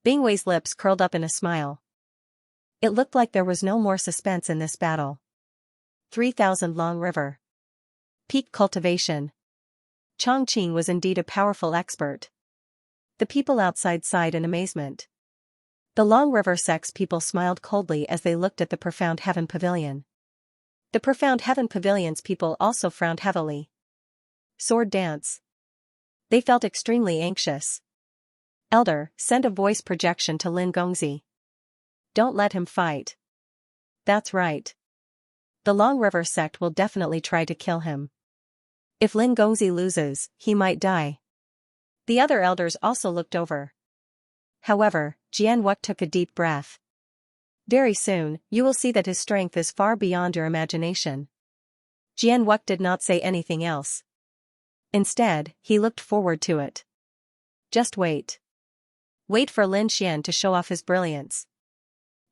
S1: Bing Wei's lips curled up in a smile. It looked like there was no more suspense in this battle. 3,000 Long River. Peak cultivation. Chongqing was indeed a powerful expert. The people outside sighed in amazement. The Long River sect's people smiled coldly as they looked at the Profound Heaven Pavilion. The Profound Heaven Pavilion's people also frowned heavily. Sword Dance. They felt extremely anxious. Elder, send a voice projection to Lin Gongzi. Don't let him fight. That's right. The Long River sect will definitely try to kill him. If Lin Gongzi loses, he might die. The other elders also looked over. However, Jian Wuk took a deep breath. Very soon, you will see that his strength is far beyond your imagination. Jian Wuk did not say anything else. Instead, he looked forward to it. Just wait. Wait for Lin Xian to show off his brilliance.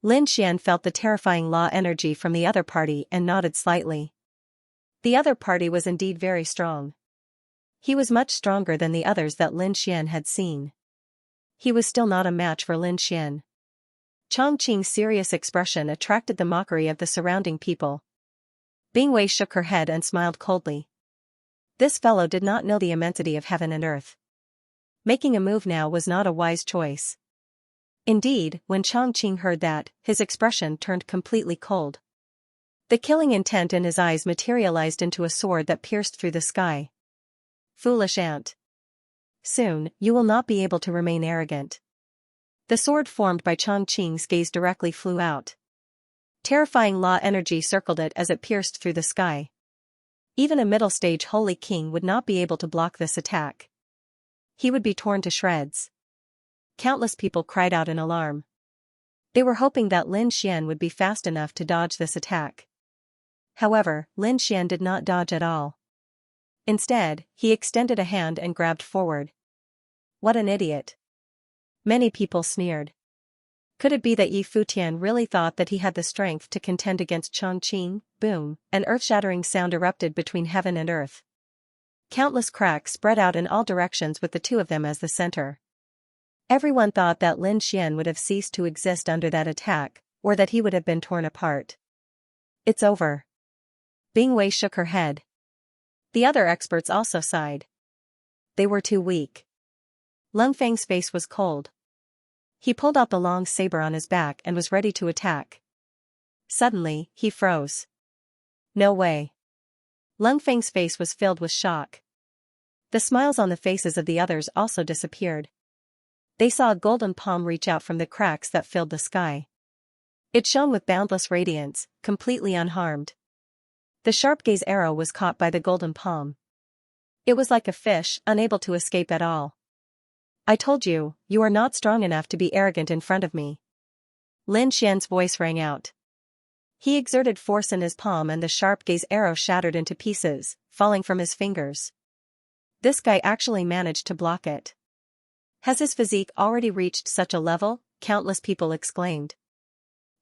S1: Lin Xian felt the terrifying law energy from the other party and nodded slightly. The other party was indeed very strong. He was much stronger than the others that Lin Xian had seen. He was still not a match for Lin Xian. Chongqing's serious expression attracted the mockery of the surrounding people. Bing Wei shook her head and smiled coldly. This fellow did not know the immensity of heaven and earth. Making a move now was not a wise choice. Indeed, when Chongqing heard that, his expression turned completely cold. The killing intent in his eyes materialized into a sword that pierced through the sky. Foolish ant. Soon, you will not be able to remain arrogant. The sword formed by Chongqing's gaze directly flew out. Terrifying law energy circled it as it pierced through the sky. Even a middle-stage holy king would not be able to block this attack. He would be torn to shreds. Countless people cried out in alarm. They were hoping that Lin Xian would be fast enough to dodge this attack. However, Lin Xian did not dodge at all. Instead, he extended a hand and grabbed forward. What an idiot. Many people sneered. Could it be that Yi Futian really thought that he had the strength to contend against Chongqing? Boom, an earth-shattering sound erupted between heaven and earth. Countless cracks spread out in all directions with the two of them as the center. Everyone thought that Lin Xian would have ceased to exist under that attack, or that he would have been torn apart. It's over. Bing Wei shook her head. The other experts also sighed. They were too weak. Lung Feng's face was cold. He pulled out the long saber on his back and was ready to attack. Suddenly, he froze. No way. Lung Feng's face was filled with shock. The smiles on the faces of the others also disappeared. They saw a golden palm reach out from the cracks that filled the sky. It shone with boundless radiance, completely unharmed. The sharp gaze arrow was caught by the golden palm. It was like a fish, unable to escape at all. I told you, you are not strong enough to be arrogant in front of me. Lin Xian's voice rang out. He exerted force in his palm and the sharp gaze arrow shattered into pieces, falling from his fingers. This guy actually managed to block it. Has his physique already reached such a level? Countless people exclaimed.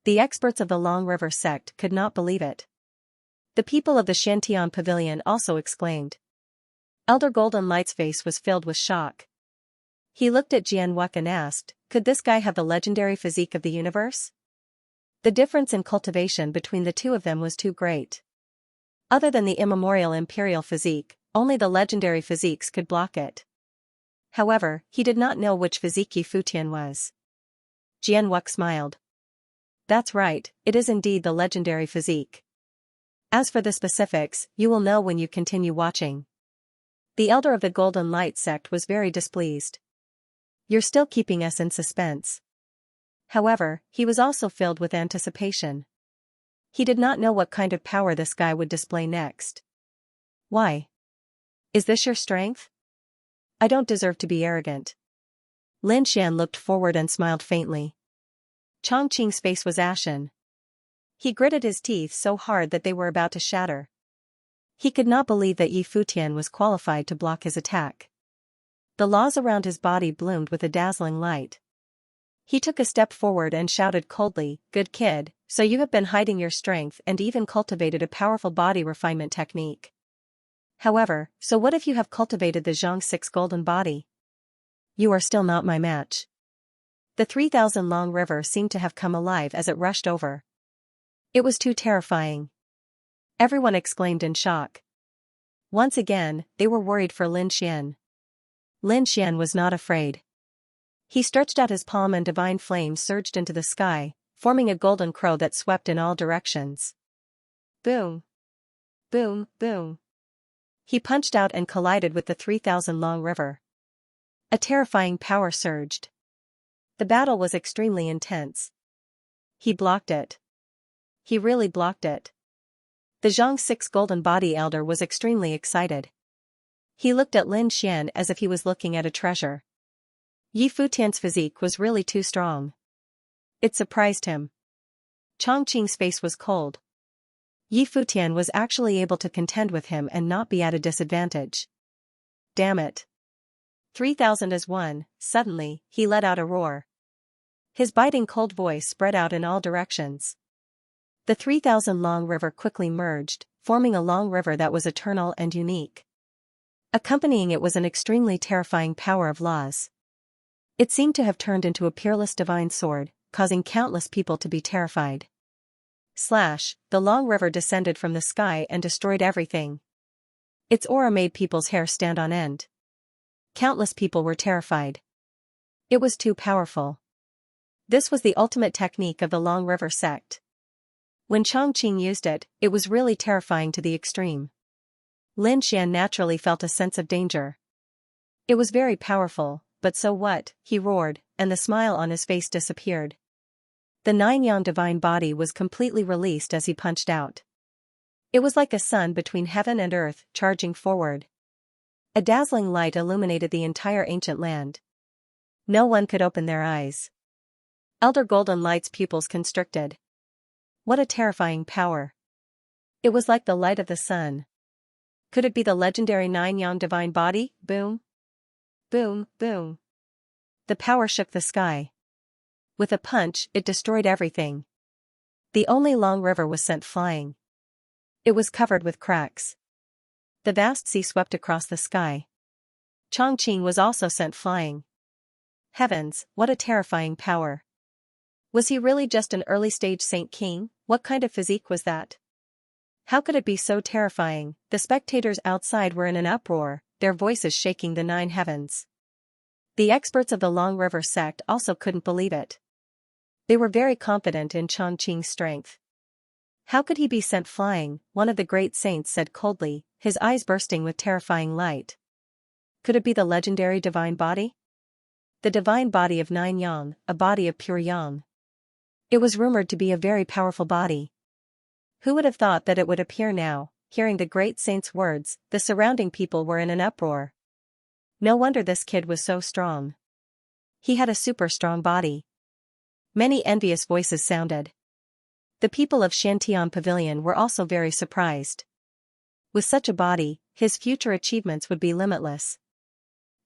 S1: The experts of the Long River sect could not believe it. The people of the Xianxia pavilion also exclaimed. Elder Golden Light's face was filled with shock. He looked at Xianxia and asked, could this guy have the legendary physique of the universe? The difference in cultivation between the two of them was too great. Other than the immemorial imperial physique, only the legendary physiques could block it. However, he did not know which physique Futian was. Xianxia smiled. That's right, it is indeed the legendary physique. As for the specifics, you will know when you continue watching. The elder of the Golden Light sect was very displeased. You're still keeping us in suspense. However, he was also filled with anticipation. He did not know what kind of power this guy would display next. Why? Is this your strength? I don't deserve to be arrogant. Lin Xian looked forward and smiled faintly. Chongqing's face was ashen. He gritted his teeth so hard that they were about to shatter. He could not believe that Yi Futian was qualified to block his attack. The laws around his body bloomed with a dazzling light. He took a step forward and shouted coldly, "Good kid, so you have been hiding your strength and even cultivated a powerful body refinement technique. However, so what if you have cultivated the Xianxia golden body? You are still not my match." The 3,000 long river seemed to have come alive as it rushed over. It was too terrifying. Everyone exclaimed in shock. Once again, they were worried for Lin Xian. Lin Xian was not afraid. He stretched out his palm and divine flames surged into the sky, forming a golden crow that swept in all directions. Boom! Boom! Boom! He punched out and collided with the 3,000 long river. A terrifying power surged. The battle was extremely intense. He blocked it. He really blocked it. The Xianxia golden body elder was extremely excited. He looked at Lin Xian as if he was looking at a treasure. Yi Futian's physique was really too strong. It surprised him. Chongqing's face was cold. Yi Futian was actually able to contend with him and not be at a disadvantage. Damn it. 3,000 as one. Suddenly, he let out a roar. His biting cold voice spread out in all directions. The 3,000 long river quickly merged, forming a long river that was eternal and unique. Accompanying it was an extremely terrifying power of laws. It seemed to have turned into a peerless divine sword, causing countless people to be terrified. Slash, the long river descended from the sky and destroyed everything. Its aura made people's hair stand on end. Countless people were terrified. It was too powerful. This was the ultimate technique of the Long River sect. When Chongqing used it, it was really terrifying to the extreme. Lin Xian naturally felt a sense of danger. It was very powerful, but so what, he roared, and the smile on his face disappeared. The nine-yang divine body was completely released as he punched out. It was like a sun between heaven and earth, charging forward. A dazzling light illuminated the entire ancient land. No one could open their eyes. Elder Golden Light's pupils constricted. What a terrifying power. It was like the light of the sun. Could it be the legendary nine-yang divine body? Boom. Boom, boom. The power shook the sky. With a punch, it destroyed everything. The only long river was sent flying. It was covered with cracks. The vast sea swept across the sky. Chongqing was also sent flying. Heavens, what a terrifying power. Was he really just an early-stage Saint King? What kind of physique was that? How could it be so terrifying? The spectators outside were in an uproar, their voices shaking the 9 heavens. The experts of the Long River sect also couldn't believe it. They were very confident in Chongqing's strength. How could he be sent flying? One of the great saints said coldly, his eyes bursting with terrifying light. Could it be the legendary divine body? The divine body of 9 yang, a body of pure yang. It was rumored to be a very powerful body. Who would have thought that it would appear now? Hearing the great saint's words, the surrounding people were in an uproar. No wonder this kid was so strong. He had a super strong body. Many envious voices sounded. The people of Xianxia Pavilion were also very surprised. With such a body, his future achievements would be limitless.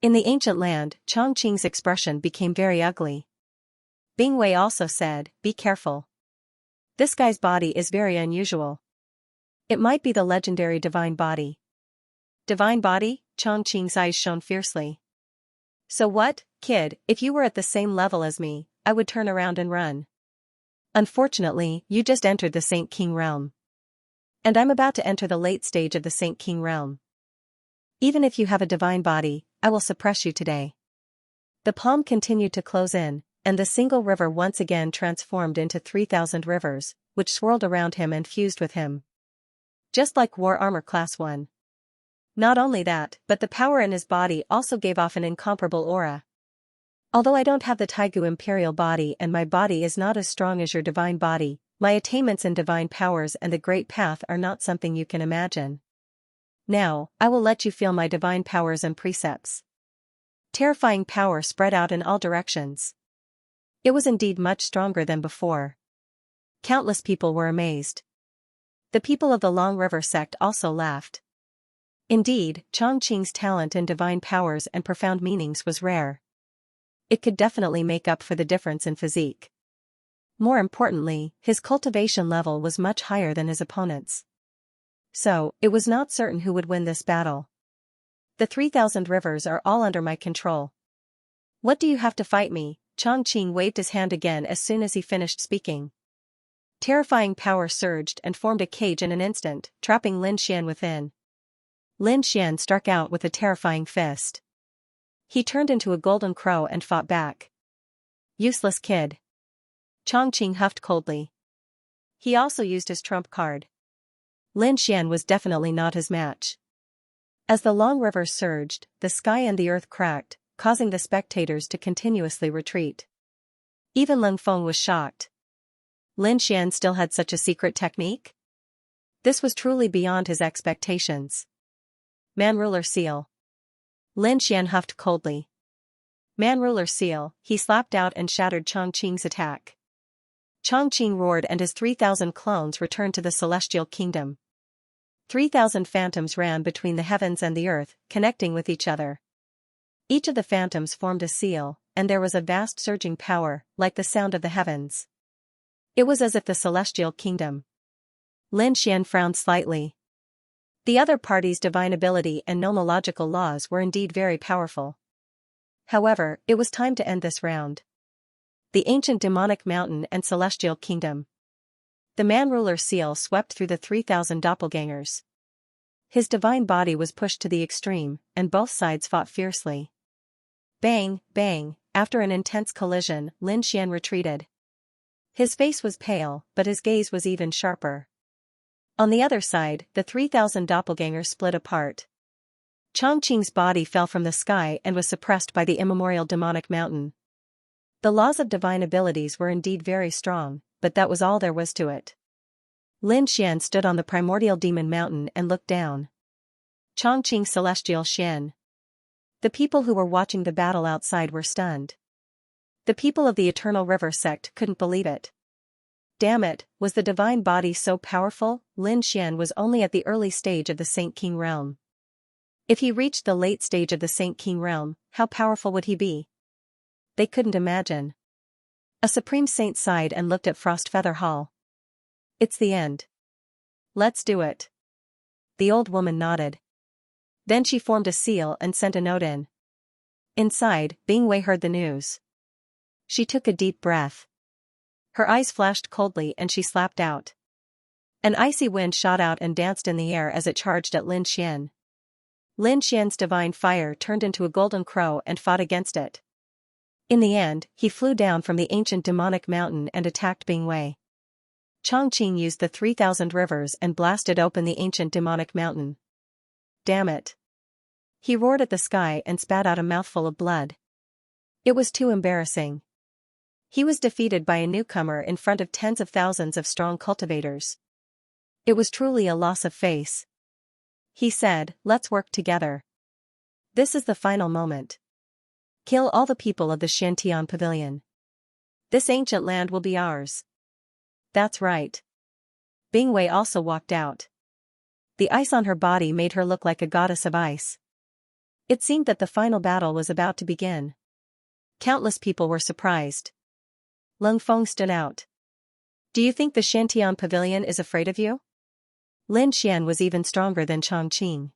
S1: In the ancient land, Chongqing's expression became very ugly. Bing Wei also said, "Be careful. This guy's body is very unusual. It might be the legendary divine body." Divine body? Chongqing's eyes shone fiercely. So what, kid, if you were at the same level as me, I would turn around and run. Unfortunately, you just entered the Saint King realm. And I'm about to enter the late stage of the Saint King realm. Even if you have a divine body, I will suppress you today. The palm continued to close in, and the single river once again transformed into 3,000 rivers, which swirled around him and fused with him. Just like War Armor Class 1. Not only that, but the power in his body also gave off an incomparable aura. Although I don't have the Taigu Imperial body and my body is not as strong as your divine body, my attainments in divine powers and the Great Path are not something you can imagine. Now, I will let you feel my divine powers and precepts. Terrifying power spread out in all directions. It was indeed much stronger than before. Countless people were amazed. The people of the Long River sect also laughed. Indeed, Chongqing's talent in divine powers and profound meanings was rare. It could definitely make up for the difference in physique. More importantly, his cultivation level was much higher than his opponent's. So, it was not certain who would win this battle. The 3,000 rivers are all under my control. What do you have to fight me? Chongqing waved his hand again as soon as he finished speaking. Terrifying power surged and formed a cage in an instant, trapping Lin Xian within. Lin Xian struck out with a terrifying fist. He turned into a golden crow and fought back. Useless kid. Chongqing huffed coldly. He also used his trump card. Lin Xian was definitely not his match. As the long river surged, the sky and the earth cracked, causing the spectators to continuously retreat. Even Leng Feng was shocked. Lin Xian still had such a secret technique? This was truly beyond his expectations. Man Ruler Seal. Lin Xian huffed coldly. Man Ruler Seal, he slapped out and shattered Chongqing's attack. Chongqing roared and his 3,000 clones returned to the celestial kingdom. 3,000 phantoms ran between the heavens and the earth, connecting with each other. Each of the phantoms formed a seal, and there was a vast surging power, like the sound of the heavens. It was as if the celestial kingdom. Lin Xian frowned slightly. The other party's divine ability and nomological laws were indeed very powerful. However, it was time to end this round. The ancient demonic mountain and celestial kingdom. The man ruler seal swept through the 3,000 doppelgangers. His divine body was pushed to the extreme, and both sides fought fiercely. Bang, bang, after an intense collision, Lin Xian retreated. His face was pale, but his gaze was even sharper. On the other side, the 3,000 doppelgangers split apart. Chongqing's body fell from the sky and was suppressed by the immemorial demonic mountain. The laws of divine abilities were indeed very strong, but that was all there was to it. Lin Xian stood on the primordial demon mountain and looked down. Chongqing Celestial Xian. The people who were watching the battle outside were stunned. The people of the Eternal River sect couldn't believe it. Damn it, was the divine body so powerful? Lin Xian was only at the early stage of the Saint King realm. If he reached the late stage of the Saint King realm, how powerful would he be? They couldn't imagine. A supreme saint sighed and looked at Frostfeather Hall. It's the end. Let's do it. The old woman nodded. Then she formed a seal and sent a note in. Inside, Bing Wei heard the news. She took a deep breath. Her eyes flashed coldly and she slapped out. An icy wind shot out and danced in the air as it charged at Lin Xian. Lin Xian's divine fire turned into a golden crow and fought against it. In the end, he flew down from the ancient demonic mountain and attacked Bing Wei. Chongqing used the 3,000 rivers and blasted open the ancient demonic mountain. Damn it. He roared at the sky and spat out a mouthful of blood. It was too embarrassing. He was defeated by a newcomer in front of tens of thousands of strong cultivators. It was truly a loss of face. He said, "Let's work together. This is the final moment. Kill all the people of the Xiantian Pavilion. This ancient land will be ours." That's right. Bing Wei also walked out. The ice on her body made her look like a goddess of ice. It seemed that the final battle was about to begin. Countless people were surprised. Lung Feng stood out. Do you think the Shantian Pavilion is afraid of you? Lin Xian was even stronger than Chongqing.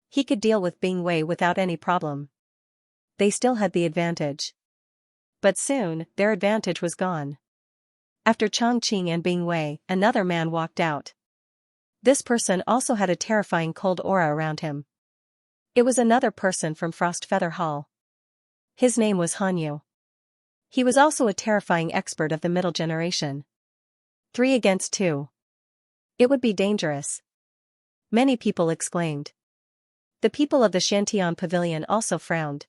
S1: He could deal with Bing Wei without any problem. They still had the advantage. But soon, their advantage was gone. After Chongqing and Bing Wei, another man walked out. This person also had a terrifying cold aura around him. It was another person from Frost Feather Hall. His name was Hanyu. He was also a terrifying expert of the middle generation. 3 against 2. It would be dangerous. Many people exclaimed. The people of the Shantian Pavilion also frowned.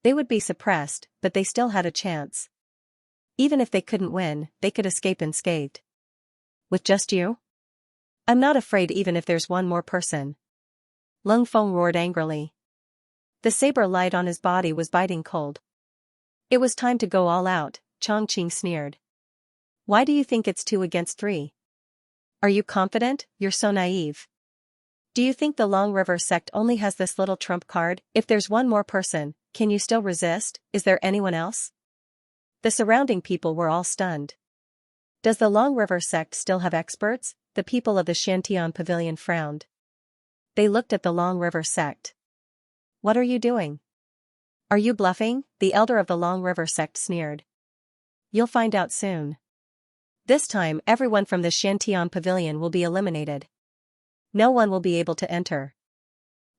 S1: They would be suppressed, but they still had a chance. Even if they couldn't win, they could escape unscathed. With just you? I'm not afraid even if there's one more person. Lung Feng roared angrily. The saber light on his body was biting cold. It was time to go all out, Chongqing sneered. Why do you think it's 2 against 3? Are you confident? You're so naive. Do you think the Long River sect only has this little trump card? If there's one more person, can you still resist? Is there anyone else? The surrounding people were all stunned. Does the Long River sect still have experts? The people of the Shantian Pavilion frowned. They looked at the Long River sect. What are you doing? Are you bluffing? The elder of the Long River sect sneered. You'll find out soon. This time everyone from the Shantian Pavilion will be eliminated. No one will be able to enter.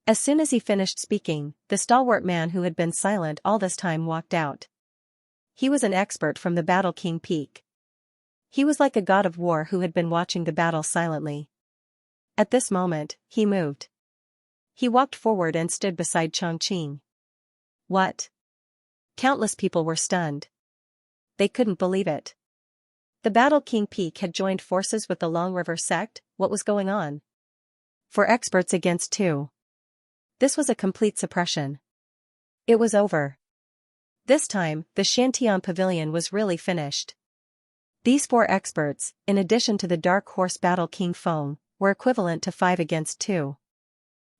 S1: As soon as he finished speaking, the stalwart man who had been silent all this time walked out. He was an expert from the Battle King Peak. He was like a god of war who had been watching the battle silently. At this moment, he moved. He walked forward and stood beside Chongqing. What? Countless people were stunned. They couldn't believe it. The Battle King Peak had joined forces with the Long River sect. What was going on? 4 experts against 2. This was a complete suppression. It was over. This time, the Shantian Pavilion was really finished. These 4 experts, in addition to the Dark Horse Battle King Feng, were equivalent to 5 against 2.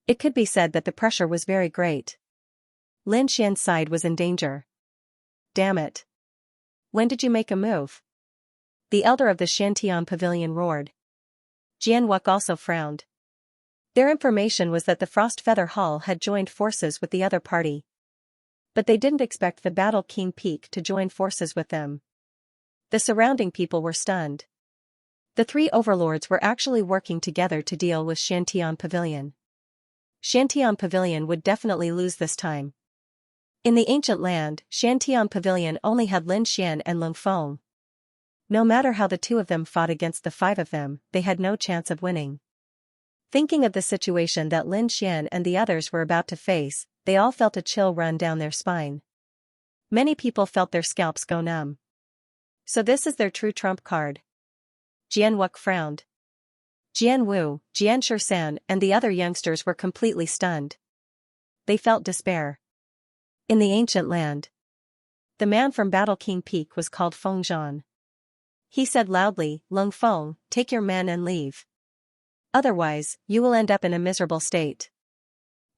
S1: It could be said that the pressure was very great. Lin Xian's side was in danger. Damn it. When did you make a move? The elder of the Shantian Pavilion roared. Jian Wuck also frowned. Their information was that the Frost Feather Hall had joined forces with the other party. But they didn't expect the Battle King Peak to join forces with them. The surrounding people were stunned. The 3 overlords were actually working together to deal with Shantian Pavilion. Shantian Pavilion would definitely lose this time. In the ancient land, Shantian Pavilion only had Lin Xian and Lung Feng. No matter how the 2 of them fought against the 5 of them, they had no chance of winning. Thinking of the situation that Lin Xian and the others were about to face, they all felt a chill run down their spine. Many people felt their scalps go numb. So this is their true trump card. Jian Wuck frowned. Jian Wu, Jian Shisan and the other youngsters were completely stunned. They felt despair. In the ancient land, the man from Battle King Peak was called Feng Zhan. He said loudly, Lung Feng, take your men and leave. Otherwise, you will end up in a miserable state.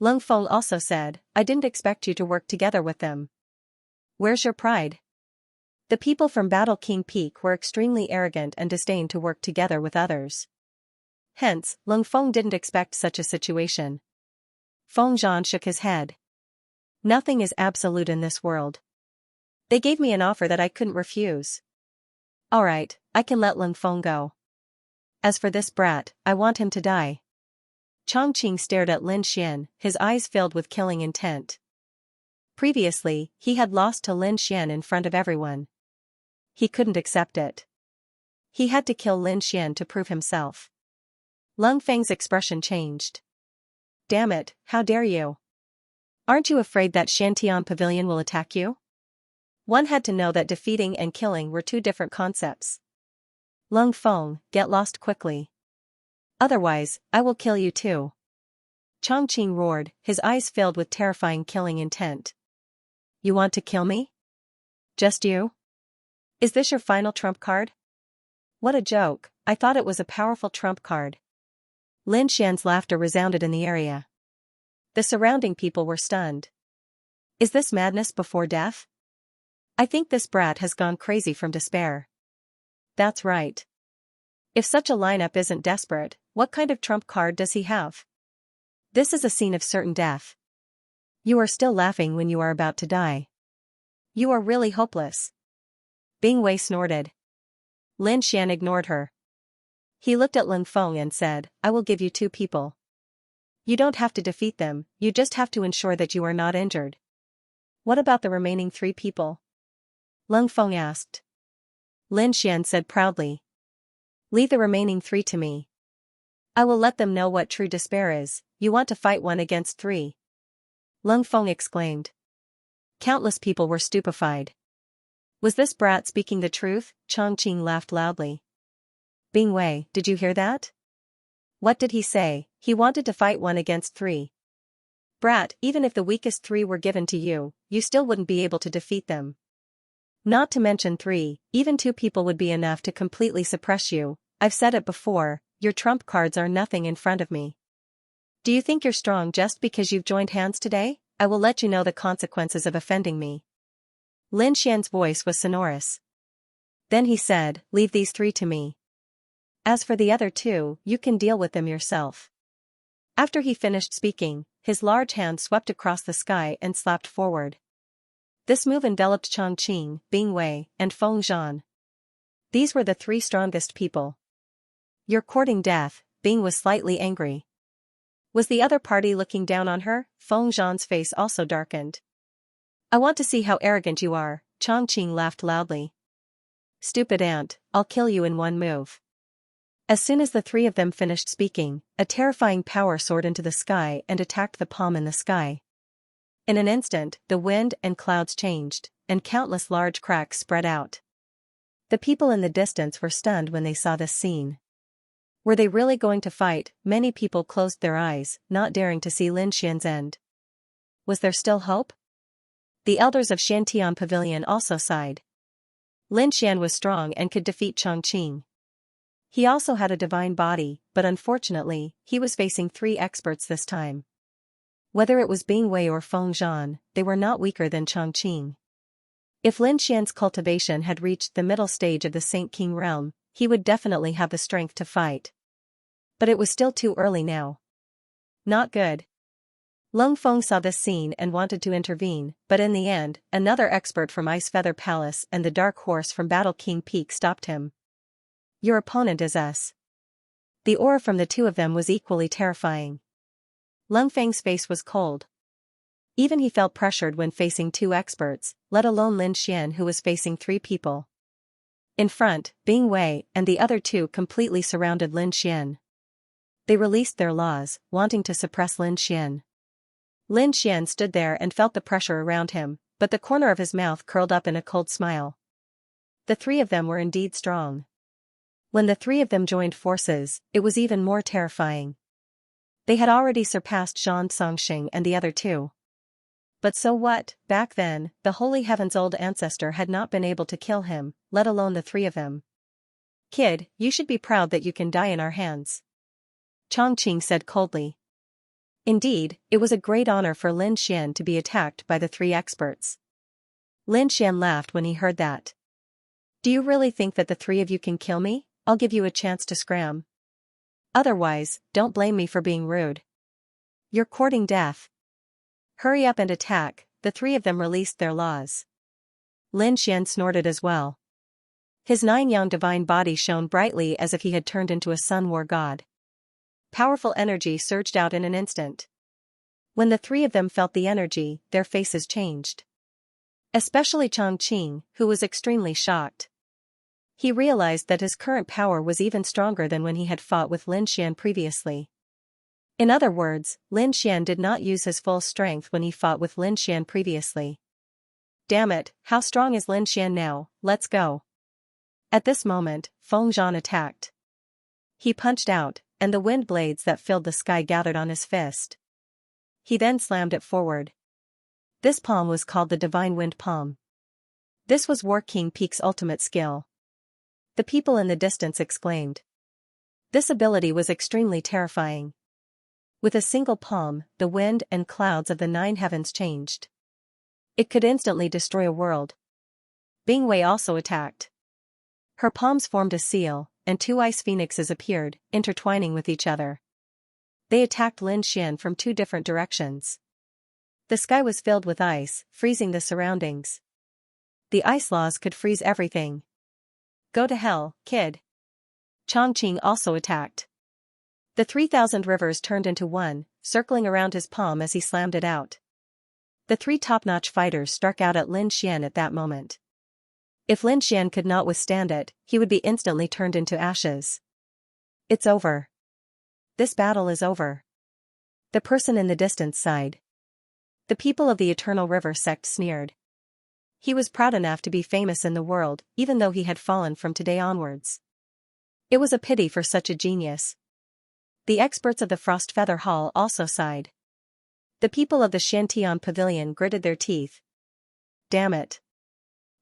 S1: Lung Feng also said, I didn't expect you to work together with them. Where's your pride? The people from Battle King Peak were extremely arrogant and disdained to work together with others. Hence, Lung Feng didn't expect such a situation. Feng Zhan shook his head. Nothing is absolute in this world. They gave me an offer that I couldn't refuse. Alright, I can let Lung Feng go. As for this brat, I want him to die. Chongqing stared at Lin Xian, his eyes filled with killing intent. Previously, he had lost to Lin Xian in front of everyone. He couldn't accept it. He had to kill Lin Xian to prove himself. Lung Feng's expression changed. Damn it, how dare you? Aren't you afraid that Shantian Pavilion will attack you? One had to know that defeating and killing were 2 different concepts. Lung Feng, get lost quickly. Otherwise, I will kill you too. Chongqing roared, his eyes filled with terrifying killing intent. You want to kill me? Just you? Is this your final trump card? What a joke, I thought it was a powerful trump card. Lin Xian's laughter resounded in the area. The surrounding people were stunned. Is this madness before death? I think this brat has gone crazy from despair. That's right. If such a lineup isn't desperate, what kind of trump card does he have? This is a scene of certain death. You are still laughing when you are about to die. You are really hopeless. Bing Wei snorted. Lin Xian ignored her. He looked at Lin Feng and said, I will give you 2 people. You don't have to defeat them, you just have to ensure that you are not injured. What about the remaining 3 people? Lin Feng asked. Lin Xian said proudly. Leave the remaining 3 to me. I will let them know what true despair is. You want to fight 1 against 3? Lin Feng exclaimed. Countless people were stupefied. Was this brat speaking the truth? Chongqing laughed loudly. Bing Wei, did you hear that? What did he say? He wanted to fight 1 against 3. Brat, even if the weakest 3 were given to you, you still wouldn't be able to defeat them. Not to mention 3, even 2 people would be enough to completely suppress you. I've said it before, your trump cards are nothing in front of me. Do you think you're strong just because you've joined hands today? I will let you know the consequences of offending me. Lin Xian's voice was sonorous. Then he said, leave these 3 to me. As for the other 2, you can deal with them yourself. After he finished speaking, his large hand swept across the sky and slapped forward. This move enveloped Chongqing, Bing Wei, and Feng Zhan. These were the 3 strongest people. You're courting death, Bing was slightly angry. Was the other party looking down on her? Feng Zhan's face also darkened. I want to see how arrogant you are, Chongqing laughed loudly. Stupid ant, I'll kill you in 1 move. As soon as the 3 of them finished speaking, a terrifying power soared into the sky and attacked the palm in the sky. In an instant, the wind and clouds changed, and countless large cracks spread out. The people in the distance were stunned when they saw this scene. Were they really going to fight? Many people closed their eyes, not daring to see Lin Xian's end. Was there still hope? The elders of Xiantian Pavilion also sighed. Lin Xian was strong and could defeat Chongqing. He also had a divine body, but unfortunately, he was facing 3 experts this time. Whether it was Bing Wei or Feng Zhan, they were not weaker than Chongqing. If Lin Xian's cultivation had reached the middle stage of the Saint King realm, he would definitely have the strength to fight. But it was still too early now. Not good. Lung Feng saw this scene and wanted to intervene, but in the end, another expert from Ice Feather Palace and the Dark Horse from Battle King Peak stopped him. Your opponent is us. The aura from the 2 of them was equally terrifying. Lung Feng's face was cold. Even he felt pressured when facing 2 experts, let alone Lin Xian who was facing 3 people. In front, Bing Wei and the other 2 completely surrounded Lin Xian. They released their laws, wanting to suppress Lin Xian. Lin Xian stood there and felt the pressure around him, but the corner of his mouth curled up in a cold smile. The 3 of them were indeed strong. When the 3 of them joined forces, it was even more terrifying. They had already surpassed Zhan Songxing and the other 2. But so what? Back then, the Holy Heaven's old ancestor had not been able to kill him, let alone the 3 of them. Kid, you should be proud that you can die in our hands. Chongqing said coldly. Indeed, it was a great honor for Lin Xian to be attacked by the 3 experts. Lin Xian laughed when he heard that. Do you really think that the 3 of you can kill me? I'll give you a chance to scram. Otherwise, don't blame me for being rude. You're courting death. Hurry up and attack. The 3 of them released their laws. Lin Xian snorted as well. His 9-yang divine body shone brightly as if he had turned into a sun war god. Powerful energy surged out in an instant. When the 3 of them felt the energy, their faces changed. Especially Chongqing, who was extremely shocked. He realized that his current power was even stronger than when he had fought with Lin Xian previously. In other words, Lin Xian did not use his full strength when he fought with Lin Xian previously. Damn it, how strong is Lin Xian now? Let's go. At this moment, Feng Zhan attacked. He punched out, and the wind blades that filled the sky gathered on his fist. He then slammed it forward. This palm was called the Divine Wind Palm. This was War King Peak's ultimate skill. The people in the distance exclaimed. This ability was extremely terrifying. With a single palm, the wind and clouds of the nine heavens changed. It could instantly destroy a world. Bingwei also attacked. Her palms formed a seal, and two ice phoenixes appeared, intertwining with each other. They attacked Lin Xian from two different directions. The sky was filled with ice, freezing the surroundings. The ice laws could freeze everything. Go to hell, kid. Chongqing also attacked. The 3,000 rivers turned into one, circling around his palm as he slammed it out. The three top-notch fighters struck out at Lin Xian at that moment. If Lin Xian could not withstand it, he would be instantly turned into ashes. It's over. This battle is over. The person in the distance sighed. The people of the Eternal River sect sneered. He was proud enough to be famous in the world, even though he had fallen from today onwards. It was a pity for such a genius. The experts of the Frost Feather Hall also sighed. The people of the Shantian Pavilion gritted their teeth. Damn it.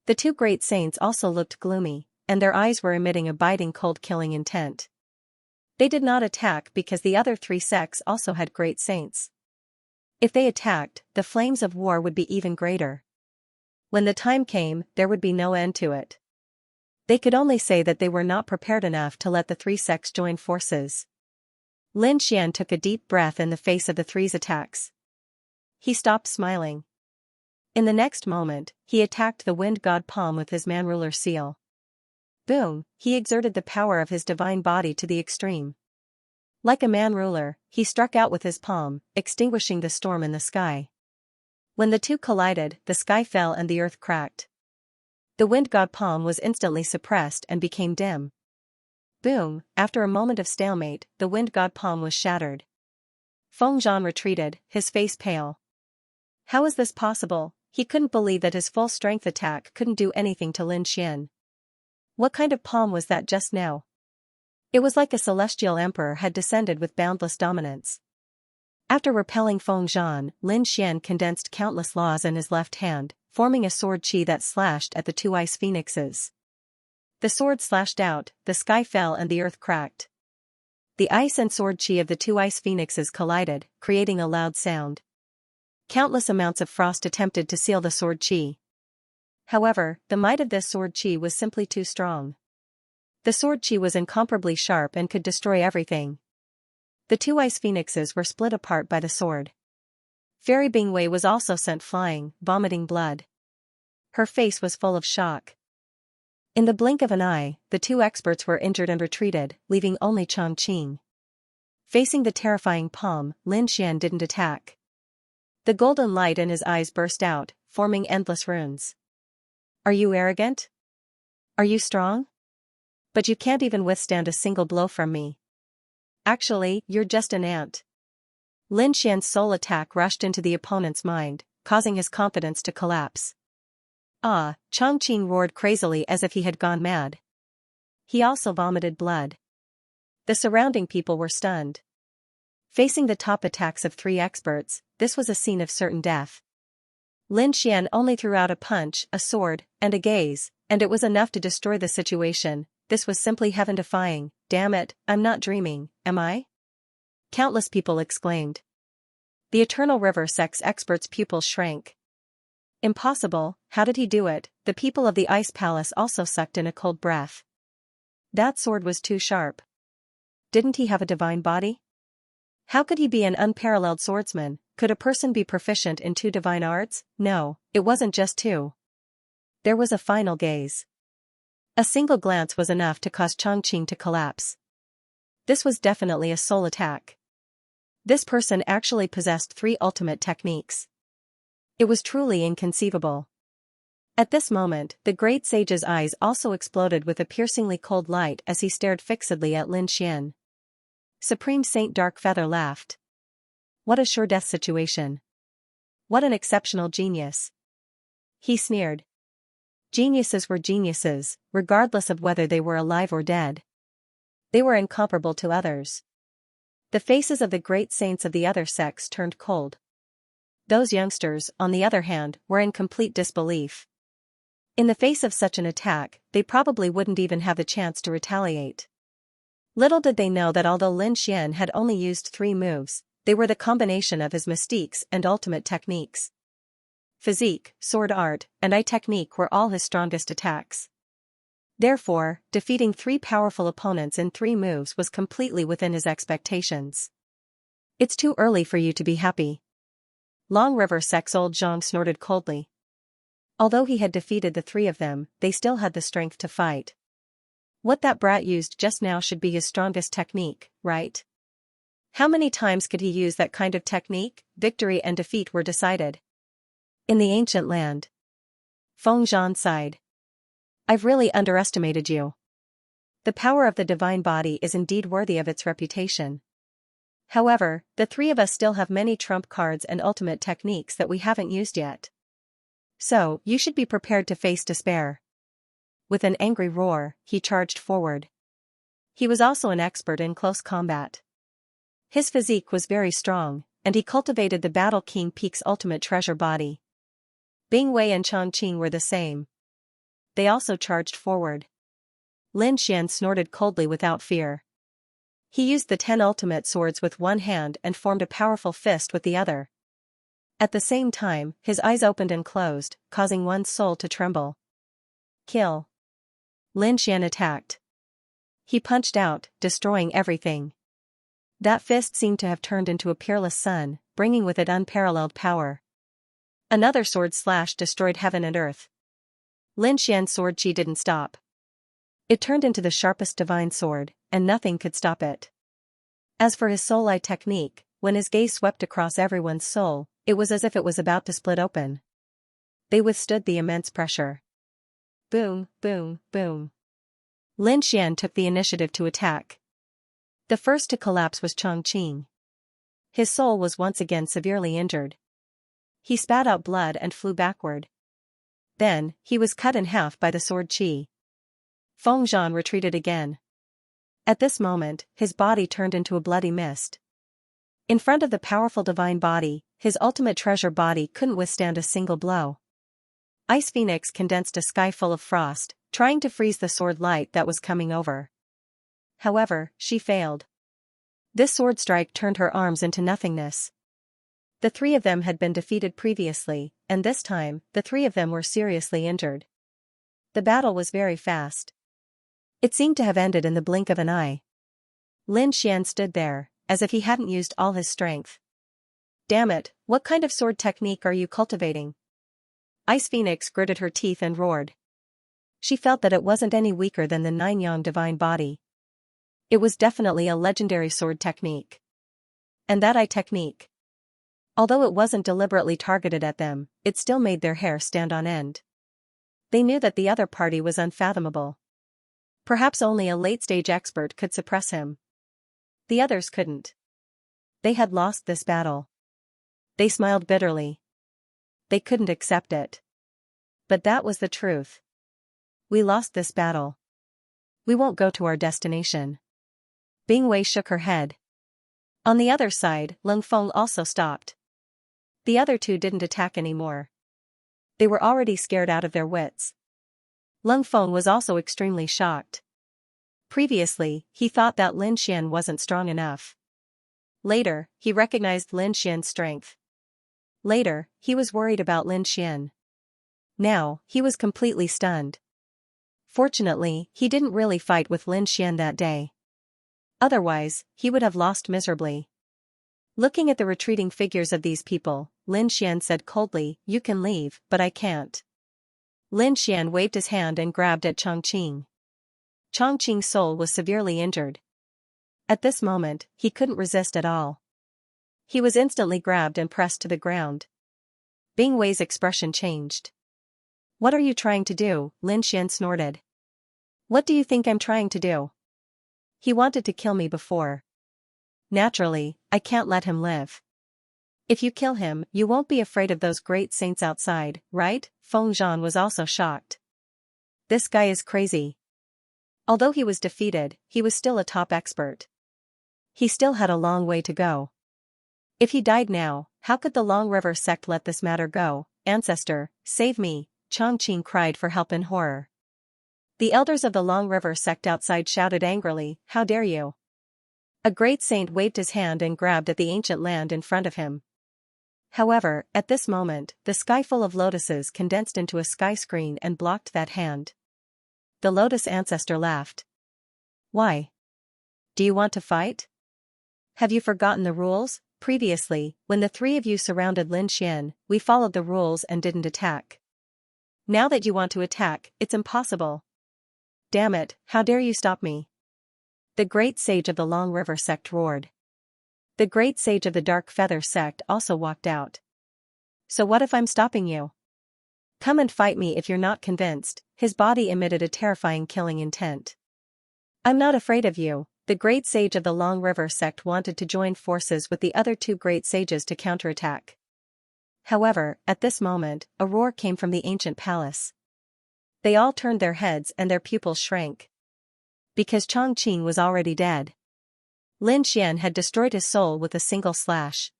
S1: The two great saints also looked gloomy, and their eyes were emitting a biting cold killing intent. They did not attack because the other three sects also had great saints. If they attacked, the flames of war would be even greater. When the time came, there would be no end to it. They could only say that they were not prepared enough to let the three sects join forces. Lin Xian took a deep breath in the face of the three's attacks. He stopped smiling. In the next moment, he attacked the wind god palm with his man-ruler seal. Boom, he exerted the power of his divine body to the extreme. Like a man-ruler, he struck out with his palm, extinguishing the storm in the sky. When the two collided, the sky fell and the earth cracked. The wind god palm was instantly suppressed and became dim. Boom, after a moment of stalemate, the wind god palm was shattered. Feng Zhan retreated, his face pale. How is this possible? He couldn't believe that his full-strength attack couldn't do anything to Lin Xian. What kind of palm was that just now? It was like a celestial emperor had descended with boundless dominance. After repelling Feng Zhan, Lin Xian condensed countless laws in his left hand, forming a sword chi that slashed at the two ice phoenixes. The sword slashed out, the sky fell and the earth cracked. The ice and sword chi of the two ice phoenixes collided, creating a loud sound. Countless amounts of frost attempted to seal the sword chi. However, the might of this sword chi was simply too strong. The sword chi was incomparably sharp and could destroy everything. The two ice phoenixes were split apart by the sword. Fairy Bingwei was also sent flying, vomiting blood. Her face was full of shock. In the blink of an eye, the two experts were injured and retreated, leaving only Chongqing. Facing the terrifying palm, Lin Xian didn't attack. The golden light in his eyes burst out, forming endless runes. Are you arrogant? Are you strong? But you can't even withstand a single blow from me. Actually, you're just an ant. Lin Xian's soul attack rushed into the opponent's mind, causing his confidence to collapse. Ah, Chongqing roared crazily as if he had gone mad. He also vomited blood. The surrounding people were stunned. Facing the top attacks of three experts, this was a scene of certain death. Lin Xian only threw out a punch, a sword, and a gaze, and it was enough to destroy the situation. This was simply heaven-defying. Damn it, I'm not dreaming, am I? Countless people exclaimed. The Eternal River sect's expert's pupils shrank. Impossible, how did he do it? The people of the Ice Palace also sucked in a cold breath. That sword was too sharp. Didn't he have a divine body? How could he be an unparalleled swordsman? Could a person be proficient in two divine arts? No, it wasn't just two. There was a final gaze. A single glance was enough to cause Chongqing to collapse. This was definitely a soul attack. This person actually possessed three ultimate techniques. It was truly inconceivable. At this moment, the great sage's eyes also exploded with a piercingly cold light as he stared fixedly at Lin Xian. Supreme Saint Darkfeather laughed. What a sure-death situation. What an exceptional genius. He sneered. Geniuses were geniuses, regardless of whether they were alive or dead. They were incomparable to others. The faces of the great saints of the other sects turned cold. Those youngsters, on the other hand, were in complete disbelief. In the face of such an attack, they probably wouldn't even have the chance to retaliate. Little did they know that although Lin Xian had only used 3 moves, they were the combination of his mystiques and ultimate techniques. Physique, sword art, and eye technique were all his strongest attacks. Therefore, defeating 3 powerful opponents in 3 moves was completely within his expectations. It's too early for you to be happy. Long River Sec's old Zhang snorted coldly. Although he had defeated the 3 of them, they still had the strength to fight. What that brat used just now should be his strongest technique, right? How many times could he use that kind of technique? Victory and defeat were decided. In the ancient land. Feng Zhan sighed. I've really underestimated you. The power of the divine body is indeed worthy of its reputation. However, the 3 of us still have many trump cards and ultimate techniques that we haven't used yet. So, you should be prepared to face despair. With an angry roar, he charged forward. He was also an expert in close combat. His physique was very strong, and he cultivated the Battle King Peak's ultimate treasure body. Bing Wei and Chongqing were the same. They also charged forward. Lin Xian snorted coldly without fear. He used the 10 ultimate swords with one hand and formed a powerful fist with the other. At the same time, his eyes opened and closed, causing one's soul to tremble. Kill. Lin Xian attacked. He punched out, destroying everything. That fist seemed to have turned into a peerless sun, bringing with it unparalleled power. Another sword slash destroyed heaven and earth. Lin Xian's sword chi didn't stop. It turned into the sharpest divine sword, and nothing could stop it. As for his soul eye technique, when his gaze swept across everyone's soul, it was as if it was about to split open. They withstood the immense pressure. Boom, boom, boom. Lin Xian took the initiative to attack. The first to collapse was Chongqing. His soul was once again severely injured. He spat out blood and flew backward. Then, he was cut in half by the sword chi. Feng Zhan retreated again. At this moment, his body turned into a bloody mist. In front of the powerful divine body, his ultimate treasure body couldn't withstand a single blow. Ice Phoenix condensed a sky full of frost, trying to freeze the sword light that was coming over. However, she failed. This sword strike turned her arms into nothingness. The 3 of them had been defeated previously, and this time, the 3 of them were seriously injured. The battle was very fast. It seemed to have ended in the blink of an eye. Lin Xian stood there, as if he hadn't used all his strength. Damn it, what kind of sword technique are you cultivating? Ice Phoenix gritted her teeth and roared. She felt that it wasn't any weaker than the 9-yang divine body. It was definitely a legendary sword technique. And that eye technique. Although it wasn't deliberately targeted at them, it still made their hair stand on end. They knew that the other party was unfathomable. Perhaps only a late-stage expert could suppress him. The others couldn't. They had lost this battle. They smiled bitterly. They couldn't accept it. But that was the truth. We lost this battle. We won't go to our destination. Bing Wei shook her head. On the other side, Leng Feng also stopped. The other 2 didn't attack anymore. They were already scared out of their wits. Leng Feng was also extremely shocked. Previously, he thought that Lin Xian wasn't strong enough. Later, he recognized Lin Xian's strength. Later, he was worried about Lin Xian. Now, he was completely stunned. Fortunately, he didn't really fight with Lin Xian that day. Otherwise, he would have lost miserably. Looking at the retreating figures of these people, Lin Xian said coldly, "You can leave, but I can't." Lin Xian waved his hand and grabbed at Chongqing. Chongqing's soul was severely injured. At this moment, he couldn't resist at all. He was instantly grabbed and pressed to the ground. Bing Wei's expression changed. "What are you trying to do?" Lin Xian snorted. "What do you think I'm trying to do? He wanted to kill me before. Naturally, I can't let him live. If you kill him, you won't be afraid of those great saints outside, right?" Feng Zhan was also shocked. This guy is crazy. Although he was defeated, he was still a top expert. He still had a long way to go. If he died now, how could the Long River sect let this matter go? "Ancestor, save me," Chongqing cried for help in horror. The elders of the Long River sect outside shouted angrily, "How dare you!" A great saint waved his hand and grabbed at the ancient land in front of him. However, at this moment, the sky full of lotuses condensed into a sky screen and blocked that hand. The lotus ancestor laughed. "Why? Do you want to fight? Have you forgotten the rules? Previously, when the three of you surrounded Lin Xian, we followed the rules and didn't attack. Now that you want to attack, it's impossible. Damn it, how dare you stop me?" The great sage of the Long River sect roared. The great sage of the Dark Feather sect also walked out. "So what if I'm stopping you? Come and fight me if you're not convinced." His body emitted a terrifying killing intent. "I'm not afraid of you." The great sage of the Long River sect wanted to join forces with the other two great sages to counterattack. However, at this moment, a roar came from the ancient palace. They all turned their heads and their pupils shrank. Because Chongqing was already dead. Lin Xian had destroyed his soul with a single slash.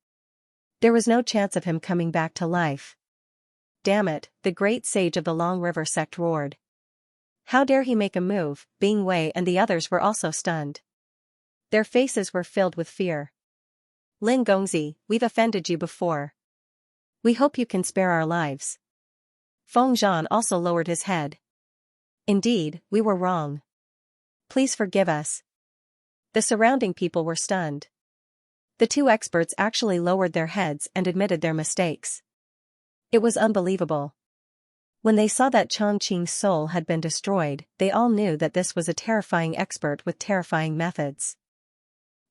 S1: There was no chance of him coming back to life. "Damn it," the great sage of the Long River sect roared. "How dare he make a move?" Bing Wei and the others were also stunned. Their faces were filled with fear. "Lin Gongzi, we've offended you before. We hope you can spare our lives." Feng Zhan also lowered his head. "Indeed, we were wrong. Please forgive us." The surrounding people were stunned. The two experts actually lowered their heads and admitted their mistakes. It was unbelievable. When they saw that Chongqing's soul had been destroyed, they all knew that this was a terrifying expert with terrifying methods.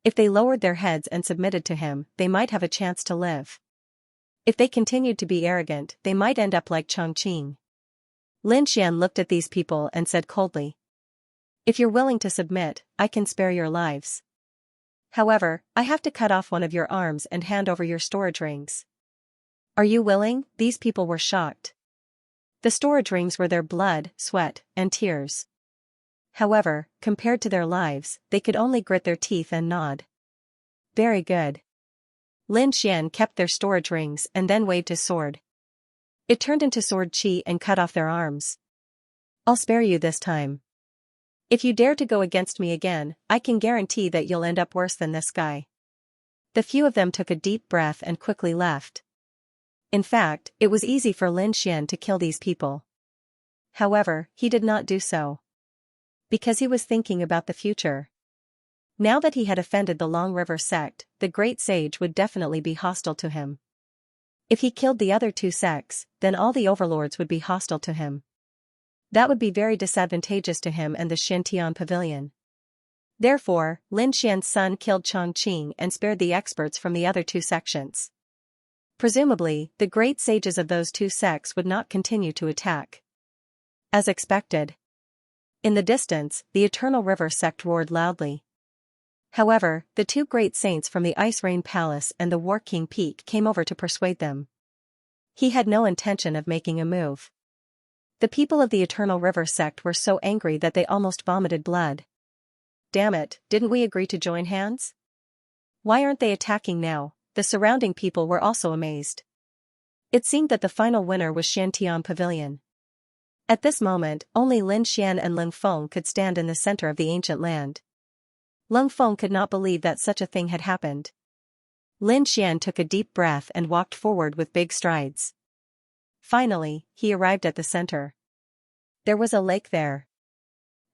S1: If they lowered their heads and submitted to him, they might have a chance to live. If they continued to be arrogant, they might end up like Chongqing. Lin Xian looked at these people and said coldly, "If you're willing to submit, I can spare your lives. However, I have to cut off one of your arms and hand over your storage rings." "Are you willing?" These people were shocked. The storage rings were their blood, sweat, and tears. However, compared to their lives, they could only grit their teeth and nod. "Very good." Lin Xian kept their storage rings and then waved his sword. It turned into sword chi and cut off their arms. "I'll spare you this time. If you dare to go against me again, I can guarantee that you'll end up worse than this guy." The few of them took a deep breath and quickly left. In fact, it was easy for Lin Xian to kill these people. However, he did not do so. Because he was thinking about the future. Now that he had offended the Long River sect, the great sage would definitely be hostile to him. If he killed the other two sects, then all the overlords would be hostile to him. That would be very disadvantageous to him and the Xintian pavilion. Therefore, Lin Xian's son killed Chongqing and spared the experts from the other two sections. Presumably, the great sages of those two sects would not continue to attack. As expected. In the distance, the Eternal River sect roared loudly. However, the two great saints from the Ice Rain Palace and the War King Peak came over to persuade them. He had no intention of making a move. The people of the Eternal River sect were so angry that they almost vomited blood. "Damn it, didn't we agree to join hands? Why aren't they attacking now?" The surrounding people were also amazed. It seemed that the final winner was Xintian Pavilion. At this moment, only Lin Xian and Lung Feng could stand in the center of the ancient land. Lung Feng could not believe that such a thing had happened. Lin Xian took a deep breath and walked forward with big strides. Finally, he arrived at the center. There was a lake there.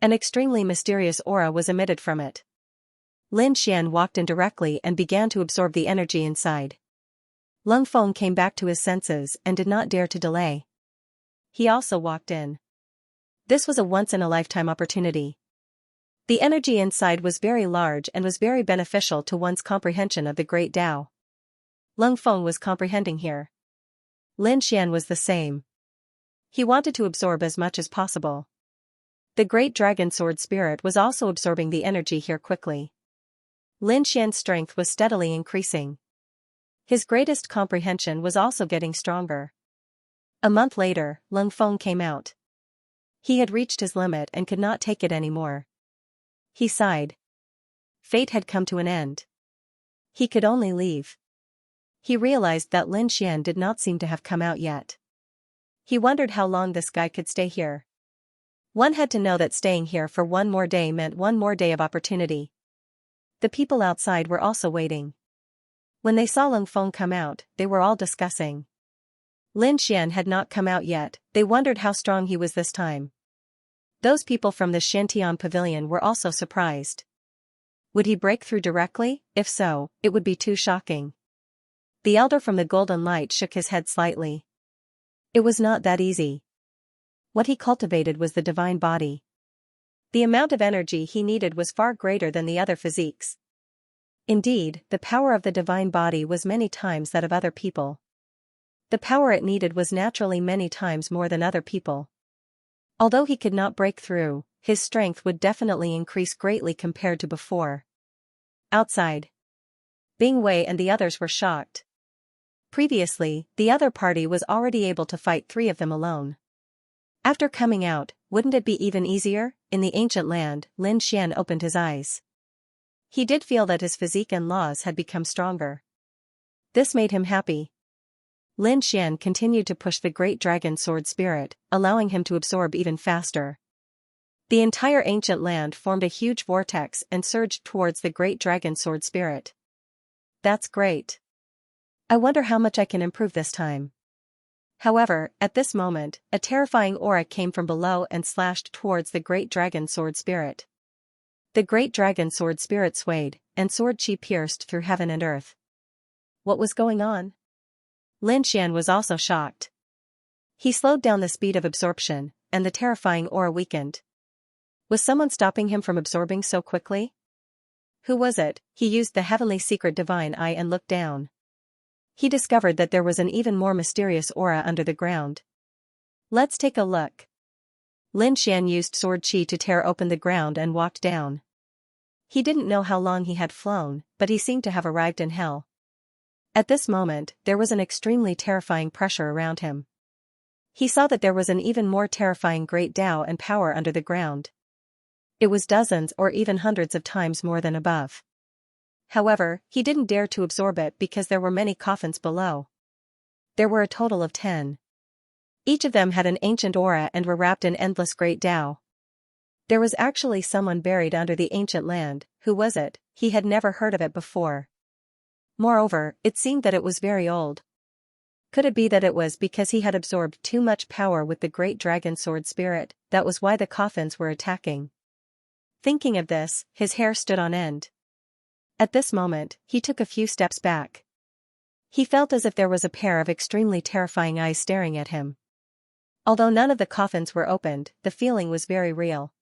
S1: An extremely mysterious aura was emitted from it. Lin Xian walked in directly and began to absorb the energy inside. Lung Feng came back to his senses and did not dare to delay. He also walked in. This was a once-in-a-lifetime opportunity. The energy inside was very large and was very beneficial to one's comprehension of the Great Tao. Lung Feng was comprehending here. Lin Xian was the same. He wanted to absorb as much as possible. The Great Dragon Sword Spirit was also absorbing the energy here quickly. Lin Xian's strength was steadily increasing. His greatest comprehension was also getting stronger. A month later, Lung Feng came out. He had reached his limit and could not take it anymore. He sighed. Fate had come to an end. He could only leave. He realized that Lin Xian did not seem to have come out yet. He wondered how long this guy could stay here. One had to know that staying here for one more day meant one more day of opportunity. The people outside were also waiting. When they saw Lin Feng come out, they were all discussing. Lin Xian had not come out yet, they wondered how strong he was this time. Those people from the Xianxia pavilion were also surprised. Would he break through directly? If so, it would be too shocking. The elder from the Golden Light shook his head slightly. It was not that easy. What he cultivated was the divine body. The amount of energy he needed was far greater than the other physiques. Indeed, the power of the divine body was many times that of other people. The power it needed was naturally many times more than other people. Although he could not break through, his strength would definitely increase greatly compared to before. Outside, Bing Wei and the others were shocked. Previously, the other party was already able to fight 3 of them alone. After coming out, wouldn't it be even easier? In the ancient land, Lin Xian opened his eyes. He did feel that his physique and laws had become stronger. This made him happy. Lin Xian continued to push the great dragon sword spirit, allowing him to absorb even faster. The entire ancient land formed a huge vortex and surged towards the great dragon sword spirit. That's great. I wonder how much I can improve this time. However, at this moment, a terrifying aura came from below and slashed towards the great dragon sword spirit. The great dragon sword spirit swayed, and sword chi pierced through heaven and earth. What was going on? Lin Xian was also shocked. He slowed down the speed of absorption, and the terrifying aura weakened. Was someone stopping him from absorbing so quickly? Who was it? He used the heavenly secret divine eye and looked down. He discovered that there was an even more mysterious aura under the ground. Let's take a look. Lin Xian used sword chi to tear open the ground and walked down. He didn't know how long he had flown, but he seemed to have arrived in hell. At this moment, there was an extremely terrifying pressure around him. He saw that there was an even more terrifying great Tao and power under the ground. It was dozens or even hundreds of times more than above. However, he didn't dare to absorb it because there were many coffins below. There were a total of 10. Each of them had an ancient aura and were wrapped in endless great Tao. There was actually someone buried under the ancient land. Who was it? He had never heard of it before. Moreover, it seemed that it was very old. Could it be that it was because he had absorbed too much power with the great dragon sword spirit, that was why the coffins were attacking? Thinking of this, his hair stood on end. At this moment, he took a few steps back. He felt as if there was a pair of extremely terrifying eyes staring at him. Although none of the coffins were opened, the feeling was very real.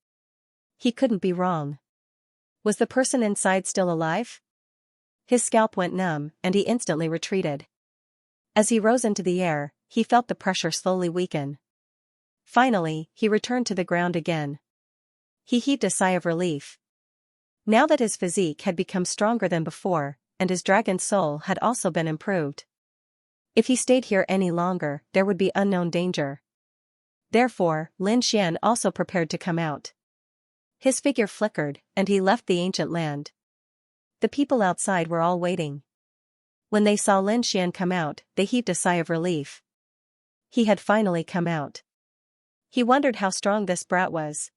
S1: He couldn't be wrong. Was the person inside still alive? His scalp went numb, and he instantly retreated. As he rose into the air, he felt the pressure slowly weaken. Finally, he returned to the ground again. He heaved a sigh of relief. Now that his physique had become stronger than before, and his dragon soul had also been improved. If he stayed here any longer, there would be unknown danger. Therefore, Lin Xian also prepared to come out. His figure flickered, and he left the ancient land. The people outside were all waiting. When they saw Lin Xian come out, they heaved a sigh of relief. He had finally come out. He wondered how strong this brat was.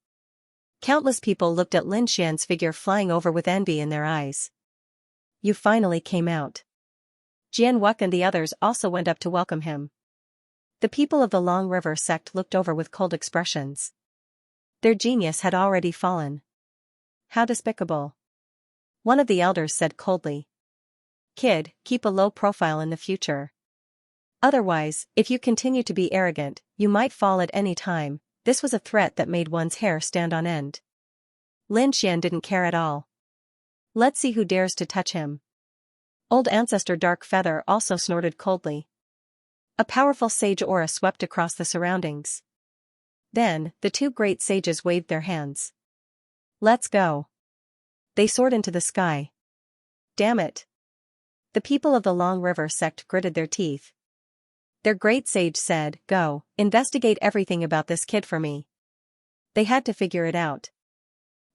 S1: Countless people looked at Lin Xian's figure flying over with envy in their eyes. You finally came out. Jian Wuck and the others also went up to welcome him. The people of the Long River sect looked over with cold expressions. Their genius had already fallen. How despicable. One of the elders said coldly. Kid, keep a low profile in the future. Otherwise, if you continue to be arrogant, you might fall at any time. This was a threat that made one's hair stand on end. Lin Xian didn't care at all. Let's see who dares to touch him. Old Ancestor Dark Feather also snorted coldly. A powerful sage aura swept across the surroundings. Then, the 2 great sages waved their hands. Let's go. They soared into the sky. Damn it. The people of the Long River sect gritted their teeth. Their great sage said, Go, investigate everything about this kid for me. They had to figure it out.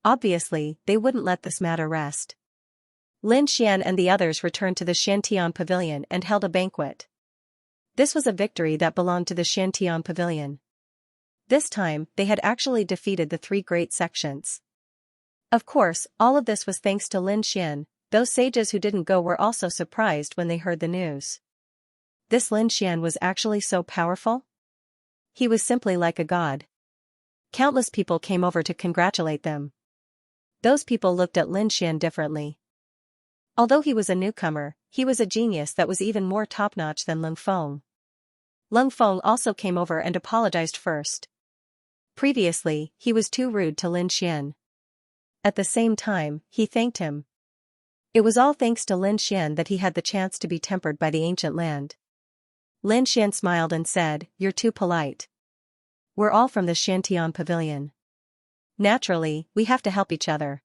S1: Obviously, they wouldn't let this matter rest. Lin Xian and the others returned to the Xiantian pavilion and held a banquet. This was a victory that belonged to the Xiantian pavilion. This time, they had actually defeated the three great sections. Of course, all of this was thanks to Lin Xian. Those sages who didn't go were also surprised when they heard the news. This Lin Xian was actually so powerful? He was simply like a god. Countless people came over to congratulate them. Those people looked at Lin Xian differently. Although he was a newcomer, he was a genius that was even more top-notch than Lung Feng. Lung Feng also came over and apologized first. Previously, he was too rude to Lin Xian. At the same time, he thanked him. It was all thanks to Lin Xian that he had the chance to be tempered by the ancient land. Lin Xian smiled and said, "You're too polite. We're all from the Shantian Pavilion. Naturally, we have to help each other."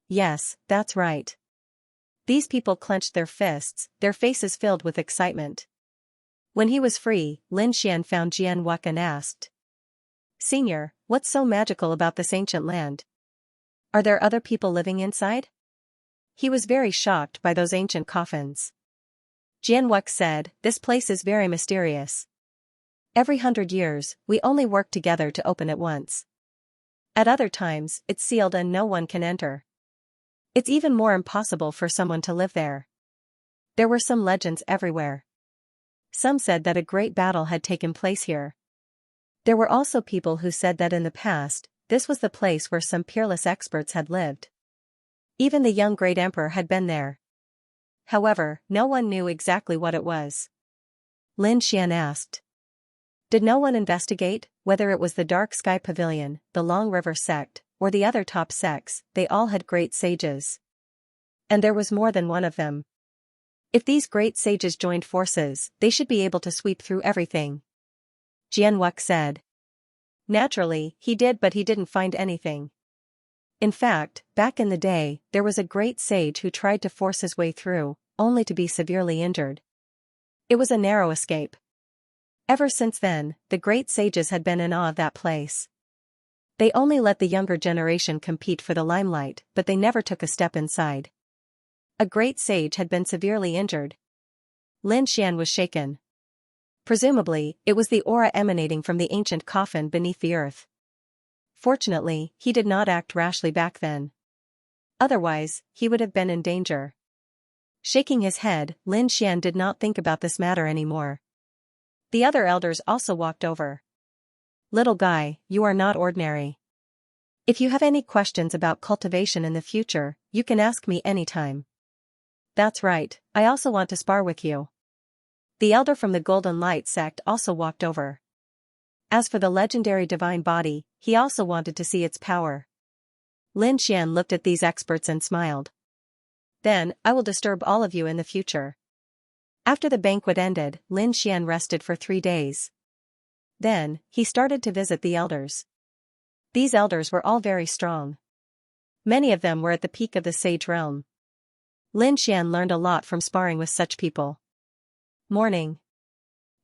S1: Yes, that's right. These people clenched their fists, their faces filled with excitement. When he was free, Lin Xian found Jian Wuck and asked, "Senior, what's so magical about this ancient land? Are there other people living inside?" He was very shocked by those ancient coffins. Jian Wuck said, "This place is very mysterious. Every 100 years, we only work together to open it once. At other times, it's sealed and no one can enter. It's even more impossible for someone to live there." There were some legends everywhere. Some said that a great battle had taken place here. There were also people who said that in the past, this was the place where some peerless experts had lived. Even the young great emperor had been there. However, no one knew exactly what it was. Lin Xian asked. Did no one investigate, whether it was the Dark Sky Pavilion, the Long River sect, or the other top sects? They all had great sages. And there was more than one of them. If these great sages joined forces, they should be able to sweep through everything. Jian Wuck said. Naturally, he did, but he didn't find anything. In fact, back in the day, there was a great sage who tried to force his way through, only to be severely injured. It was a narrow escape. Ever since then, the great sages had been in awe of that place. They only let the younger generation compete for the limelight, but they never took a step inside. A great sage had been severely injured. Lin Xian was shaken. Presumably, it was the aura emanating from the ancient coffin beneath the earth. Fortunately, he did not act rashly back then. Otherwise, he would have been in danger. Shaking his head, Lin Xian did not think about this matter anymore. The other elders also walked over. Little guy, you are not ordinary. If you have any questions about cultivation in the future, you can ask me anytime. That's right, I also want to spar with you. The elder from the Golden Light sect also walked over. As for the legendary divine body, he also wanted to see its power. Lin Xian looked at these experts and smiled. Then, I will disturb all of you in the future. After the banquet ended, Lin Xian rested for 3 days. Then, he started to visit the elders. These elders were all very strong. Many of them were at the peak of the sage realm. Lin Xian learned a lot from sparring with such people. Morning.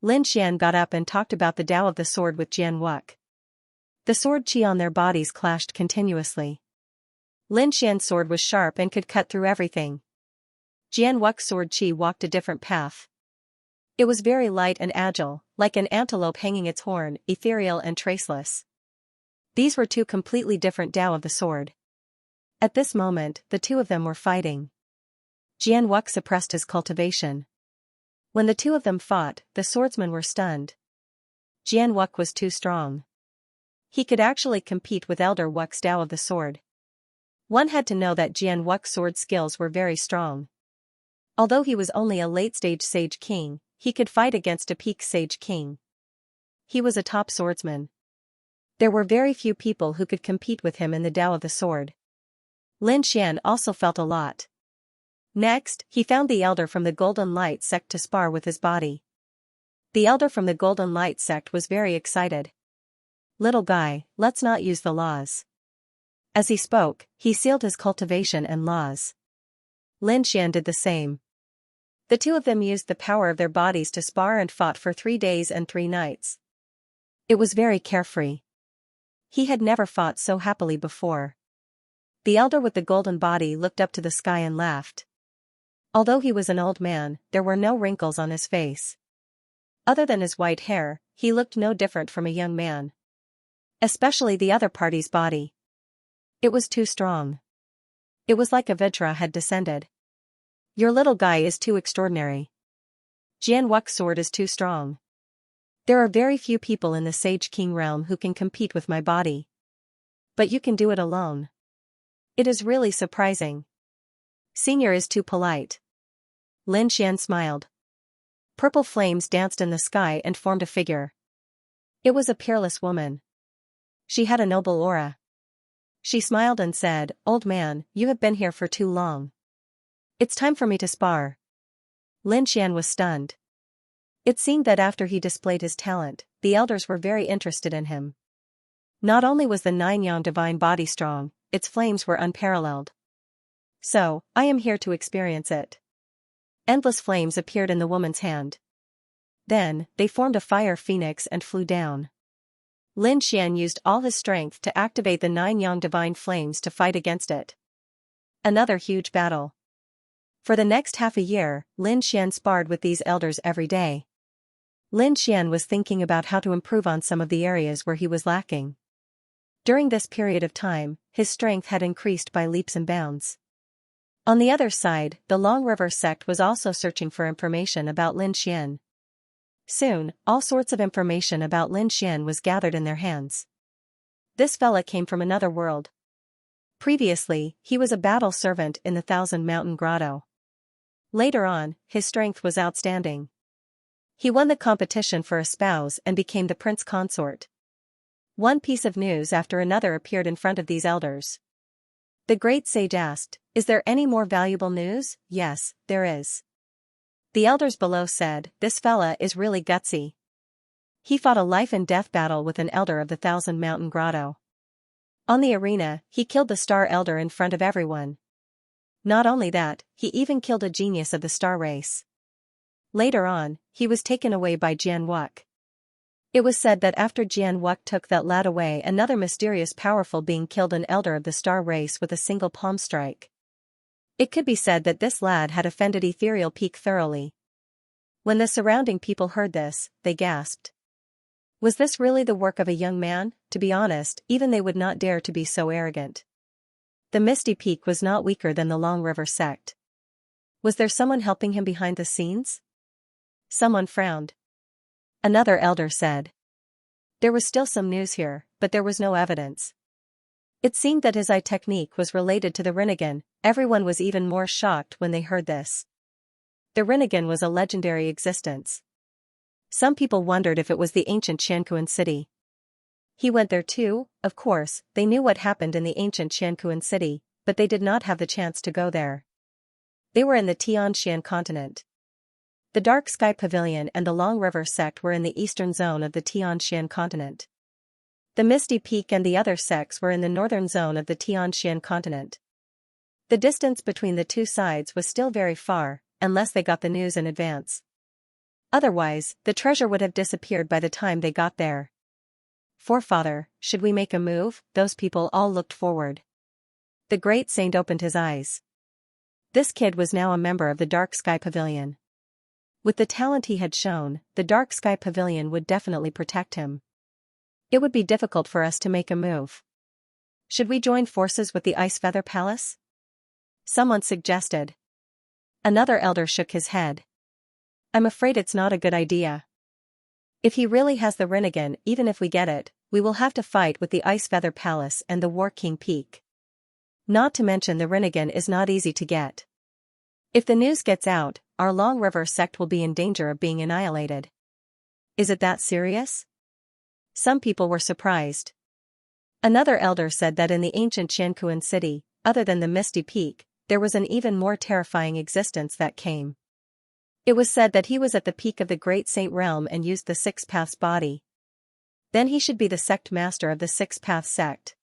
S1: Lin Xian got up and talked about the Tao of the sword with Jian Wuck. The sword qi on their bodies clashed continuously. Lin Xian's sword was sharp and could cut through everything. Jian Wuck's sword qi walked a different path. It was very light and agile, like an antelope hanging its horn, ethereal and traceless. These were two completely different Tao of the sword. At this moment, the two of them were fighting. Jian Wuck suppressed his cultivation. When the two of them fought, the swordsmen were stunned. Jian Wuck was too strong. He could actually compete with Elder Wuck's Tao of the sword. One had to know that Jian Wuck's sword skills were very strong. Although he was only a late-stage sage king, he could fight against a peak sage king. He was a top swordsman. There were very few people who could compete with him in the Tao of the sword. Lin Xian also felt a lot. Next, he found the elder from the Golden Light sect to spar with his body. The elder from the Golden Light sect was very excited. Little guy, let's not use the laws. As he spoke, he sealed his cultivation and laws. Lin Xian did the same. The two of them used the power of their bodies to spar and fought for 3 days and 3 nights. It was very carefree. He had never fought so happily before. The elder with the golden body looked up to the sky and laughed. Although he was an old man, there were no wrinkles on his face. Other than his white hair, he looked no different from a young man. Especially the other party's body. It was too strong. It was like a Vajra had descended. Your little guy is too extraordinary. Jian Wu's sword is too strong. There are very few people in the Sage King realm who can compete with my body. But you can do it alone. It is really surprising. Senior is too polite. Lin Xian smiled. Purple flames danced in the sky and formed a figure. It was a peerless woman. She had a noble aura. She smiled and said, "Old man, you have been here for too long. It's time for me to spar." Lin Xian was stunned. It seemed that after he displayed his talent, the elders were very interested in him. Not only was the nine-yang divine body strong, its flames were unparalleled. So, I am here to experience it. Endless flames appeared in the woman's hand. Then, they formed a fire phoenix and flew down. Lin Xian used all his strength to activate the nine-yang divine flames to fight against it. Another huge battle. For the next half a year, Lin Xian sparred with these elders every day. Lin Xian was thinking about how to improve on some of the areas where he was lacking. During this period of time, his strength had increased by leaps and bounds. On the other side, the Long River sect was also searching for information about Lin Xian. Soon, all sorts of information about Lin Xian was gathered in their hands. This fella came from another world. Previously, he was a battle servant in the Thousand Mountain Grotto. Later on, his strength was outstanding. He won the competition for a spouse and became the prince consort. One piece of news after another appeared in front of these elders. The great sage asked, "Is there any more valuable news?" "Yes, there is." The elders below said, "This fella is really gutsy. He fought a life-and-death battle with an elder of the Thousand Mountain Grotto. On the arena, he killed the Star Elder in front of everyone. Not only that, he even killed a genius of the star race. Later on, he was taken away by Jian Wu. It was said that after Jian Wu took that lad away, another mysterious powerful being killed an elder of the star race with a single palm strike. It could be said that this lad had offended Ethereal Peak thoroughly. When the surrounding people heard this, they gasped. Was this really the work of a young man? To be honest, even they would not dare to be so arrogant. The Misty Peak was not weaker than the Long River sect. Was there someone helping him behind the scenes? Someone frowned. Another elder said. There was still some news here, but there was no evidence. It seemed that his eye technique was related to the Rinnegan. Everyone was even more shocked when they heard this. The Rinnegan was a legendary existence. Some people wondered if it was the ancient Xianxia city. He went there too. Of course, they knew what happened in the ancient Xianxia city, but they did not have the chance to go there. They were in the Tianxian continent. The Dark Sky Pavilion and the Long River sect were in the eastern zone of the Tianxian continent. The Misty Peak and the other sects were in the northern zone of the Tianxian continent. The distance between the two sides was still very far, unless they got the news in advance. Otherwise, the treasure would have disappeared by the time they got there. Forefather, should we make a move? Those people all looked forward. The great saint opened his eyes. This kid was now a member of the Dark Sky Pavilion. With the talent he had shown, the Dark Sky Pavilion would definitely protect him. It would be difficult for us to make a move. Should we join forces with the Ice Feather Palace? Someone suggested. Another elder shook his head. I'm afraid it's not a good idea. If he really has the Rinnegan, even if we get it, we will have to fight with the Ice Feather Palace and the War King Peak. Not to mention the Rinnegan is not easy to get. If the news gets out, our Long River sect will be in danger of being annihilated. Is it that serious? Some people were surprised. Another elder said that in the ancient Xianxia city, other than the Misty Peak, there was an even more terrifying existence that came. It was said that he was at the peak of the Great Saint Realm and used the Six Paths body. Then he should be the sect master of the Six Paths sect.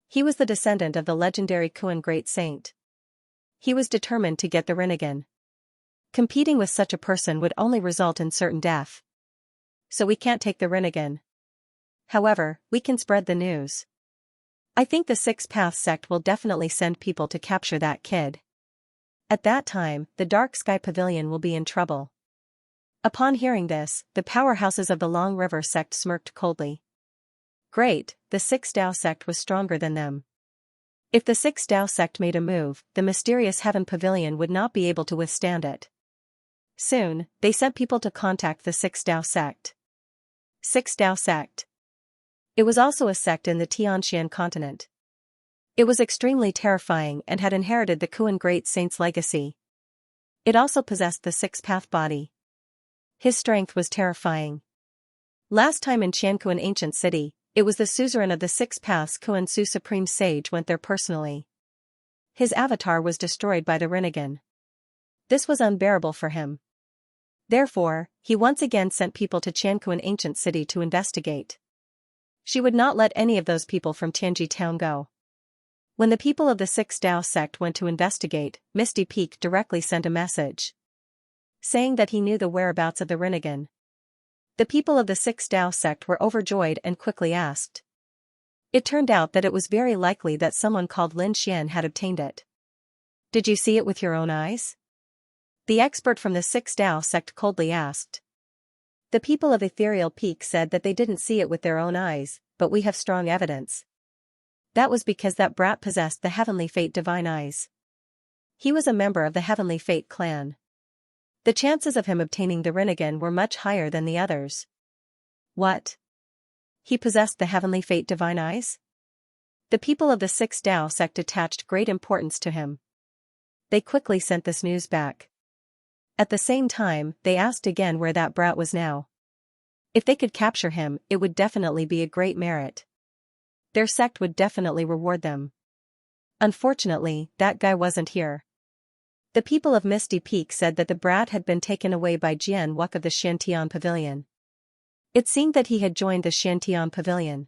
S1: He was the descendant of the legendary Kuan Great Saint. He was determined to get the Rinnegan. Competing with such a person would only result in certain death. So we can't take the Rinnegan. However, we can spread the news. I think the Six Paths sect will definitely send people to capture that kid. At that time, the Dark Sky Pavilion will be in trouble. Upon hearing this, the powerhouses of the Long River sect smirked coldly. Great, the Six Tao sect was stronger than them. If the Six Tao sect made a move, the mysterious Heaven Pavilion would not be able to withstand it. Soon, they sent people to contact the Six Tao sect. Six Tao sect. It was also a sect in the Xianxia continent. It was extremely terrifying and had inherited the Kuan Great Saint's legacy. It also possessed the six-path body. His strength was terrifying. Last time in Qiankuan ancient city, it was the suzerain of the six paths Kuan Su Supreme Sage went there personally. His avatar was destroyed by the Rinnegan. This was unbearable for him. Therefore, he once again sent people to Qiankuan ancient city to investigate. She would not let any of those people from Tianji town go. When the people of the Six Tao sect went to investigate, Misty Peak directly sent a message, saying that he knew the whereabouts of the Rinnegan. The people of the Six Tao sect were overjoyed and quickly asked. It turned out that it was very likely that someone called Lin Xian had obtained it. Did you see it with your own eyes? The expert from the Six Tao sect coldly asked. The people of Ethereal Peak said that they didn't see it with their own eyes, but we have strong evidence. That was because that brat possessed the Heavenly Fate Divine Eyes. He was a member of the Heavenly Fate clan. The chances of him obtaining the Rinnegan were much higher than the others. What? He possessed the Heavenly Fate Divine Eyes? The people of the Six Tao sect attached great importance to him. They quickly sent this news back. At the same time, they asked again where that brat was now. If they could capture him, it would definitely be a great merit. Their sect would definitely reward them. Unfortunately, that guy wasn't here. The people of Misty Peak said that the brat had been taken away by Jian Wuk of the Shantian Pavilion. It seemed that he had joined the Shantian Pavilion.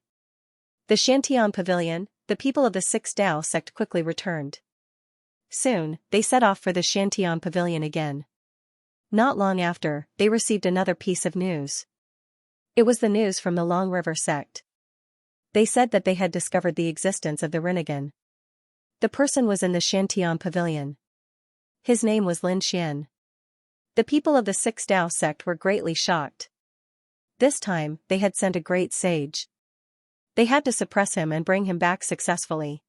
S1: The Shantian Pavilion, the people of the Six Tao sect quickly returned. Soon, they set off for the Shantian Pavilion again. Not long after, they received another piece of news. It was the news from the Long River sect. They said that they had discovered the existence of the Rinnegan. The person was in the Shantian Pavilion. His name was Lin Xian. The people of the Six Tao sect were greatly shocked. This time, they had sent a great sage. They had to suppress him and bring him back successfully.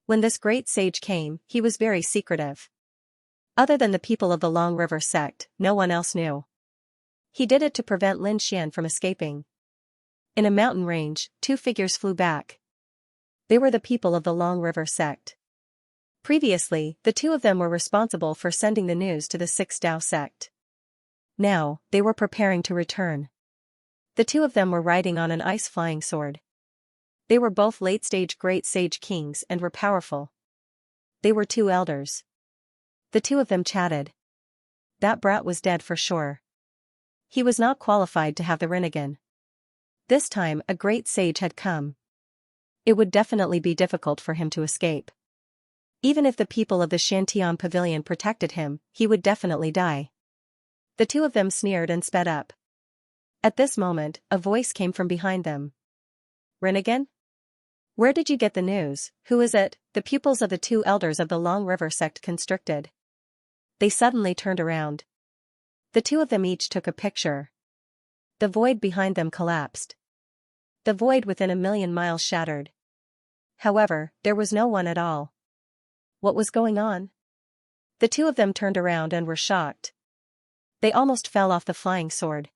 S1: When this great sage came, he was very secretive. Other than the people of the Long River sect, no one else knew. He did it to prevent Lin Xian from escaping. In a mountain range, two figures flew back. They were the people of the Long River sect. Previously, the two of them were responsible for sending the news to the Six Tao sect. Now, they were preparing to return. The two of them were riding on an ice-flying sword. They were both late-stage great sage kings and were powerful. They were two elders. The two of them chatted. That brat was dead for sure. He was not qualified to have the Rinnegan. This time a great sage had come. It would definitely be difficult for him to escape. Even if the people of the Shantian Pavilion protected him, he would definitely die. The two of them sneered and sped up. At this moment, a voice came from behind them. Rinnegan? Where did you get the news? Who is it? The pupils of the two elders of the Long River sect constricted. They suddenly turned around. The two of them each took a picture. The void behind them collapsed. The void within 1,000,000 miles shattered. However, there was no one at all. What was going on? The two of them turned around and were shocked. They almost fell off the flying sword.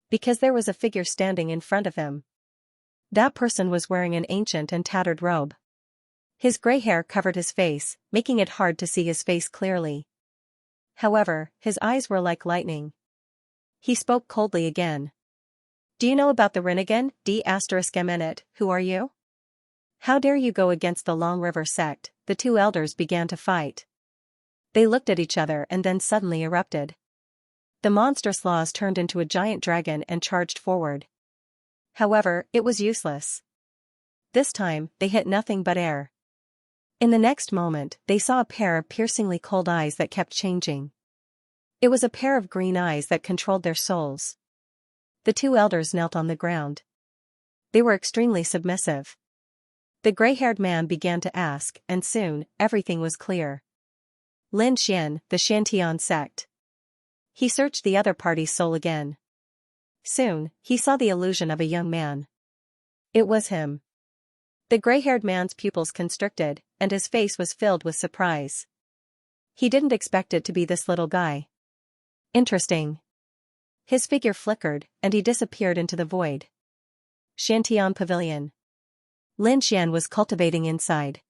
S1: Because there was a figure standing in front of him. That person was wearing an ancient and tattered robe. His gray hair covered his face, making it hard to see his face clearly. However, his eyes were like lightning. He spoke coldly again. Do you know about the Rinnegan? D***, who are you? How dare you go against the Long River sect? The two elders began to fight. They looked at each other and then suddenly erupted. The monstrous laws turned into a giant dragon and charged forward. However, it was useless. This time, they hit nothing but air. In the next moment, they saw a pair of piercingly cold eyes that kept changing. It was a pair of green eyes that controlled their souls. The two elders knelt on the ground. They were extremely submissive. The gray-haired man began to ask, and soon, everything was clear. Lin Xian, the Shantian sect. He searched the other party's soul again. Soon, he saw the illusion of a young man. It was him. The gray-haired man's pupils constricted, and his face was filled with surprise. He didn't expect it to be this little guy. Interesting. His figure flickered, and he disappeared into the void. Xiantian Pavilion. Lin Xian was cultivating inside.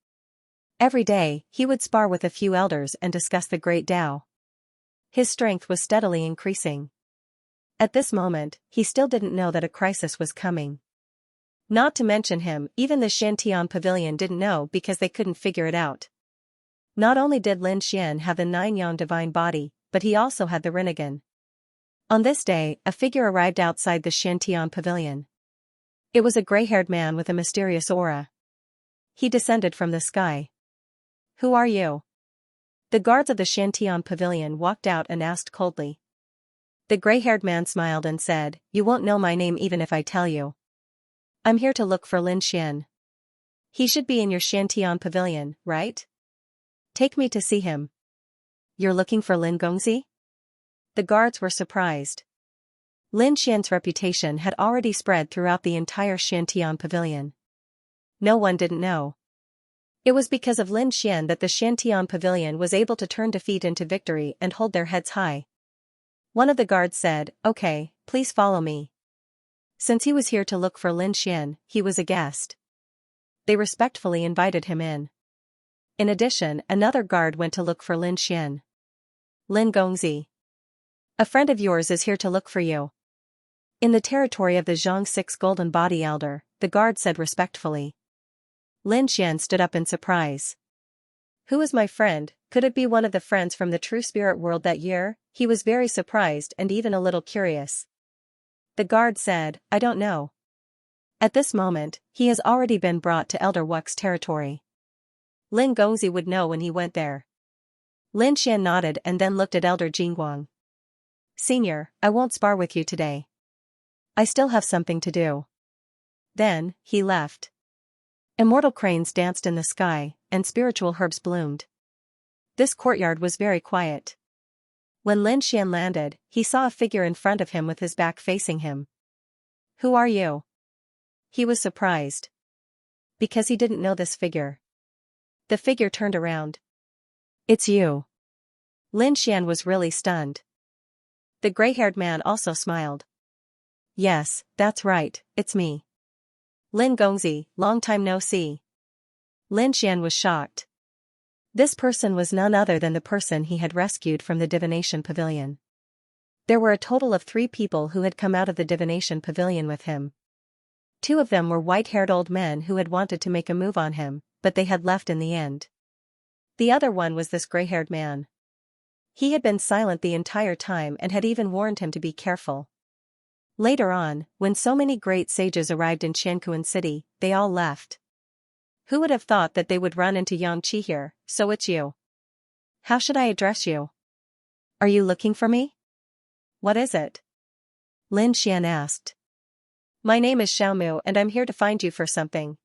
S1: Every day, he would spar with a few elders and discuss the great Tao. His strength was steadily increasing. At this moment, he still didn't know that a crisis was coming. Not to mention him, even the Xiantian Pavilion didn't know because they couldn't figure it out. Not only did Lin Xian have the 9-yang divine body, but he also had the Rinnegan. On this day, a figure arrived outside the Xiantian Pavilion. It was a gray-haired man with a mysterious aura. He descended from the sky. Who are you? The guards of the Xiantian Pavilion walked out and asked coldly. The gray-haired man smiled and said, "You won't know my name even if I tell you. I'm here to look for Lin Xian. He should be in your Xiantian Pavilion, right? Take me to see him." You're looking for Lin Gongzi? The guards were surprised. Lin Xian's reputation had already spread throughout the entire Xiantian Pavilion. No one didn't know. It was because of Lin Xian that the Xiantian Pavilion was able to turn defeat into victory and hold their heads high. One of the guards said, "Okay, please follow me." Since he was here to look for Lin Xian, he was a guest. They respectfully invited him in. In addition, another guard went to look for Lin Xian. Lin Gongzi. A friend of yours is here to look for you. In the territory of the Zhang 6 Golden Body Elder, the guard said respectfully. Lin Xian stood up in surprise. Who is my friend? Could it be one of the friends from the True Spirit world that year? He was very surprised and even a little curious. The guard said, "I don't know." At this moment, he has already been brought to Elder Wux's territory. Lin Gongzi would know when he went there. Lin Xian nodded and then looked at Elder Jingguang. "Senior, I won't spar with you today. I still have something to do." Then, he left. Immortal cranes danced in the sky, and spiritual herbs bloomed. This courtyard was very quiet. When Lin Xian landed, he saw a figure in front of him with his back facing him. Who are you? He was surprised. Because he didn't know this figure. The figure turned around. It's you. Lin Xian was really stunned. The gray-haired man also smiled. Yes, that's right, it's me. Lin Gongzi, long time no see. Lin Xian was shocked. This person was none other than the person he had rescued from the Divination Pavilion. There were a total of 3 people who had come out of the Divination Pavilion with him. 2 of them were white-haired old men who had wanted to make a move on him, but they had left in the end. The other one was this gray-haired man. He had been silent the entire time and had even warned him to be careful. Later on, when so many great sages arrived in Qiankuan City, they all left. Who would have thought that they would run into Yang Qi here? So it's you. How should I address you? Are you looking for me? What is it? Lin Xian asked. My name is Xiaomu and I'm here to find you for something.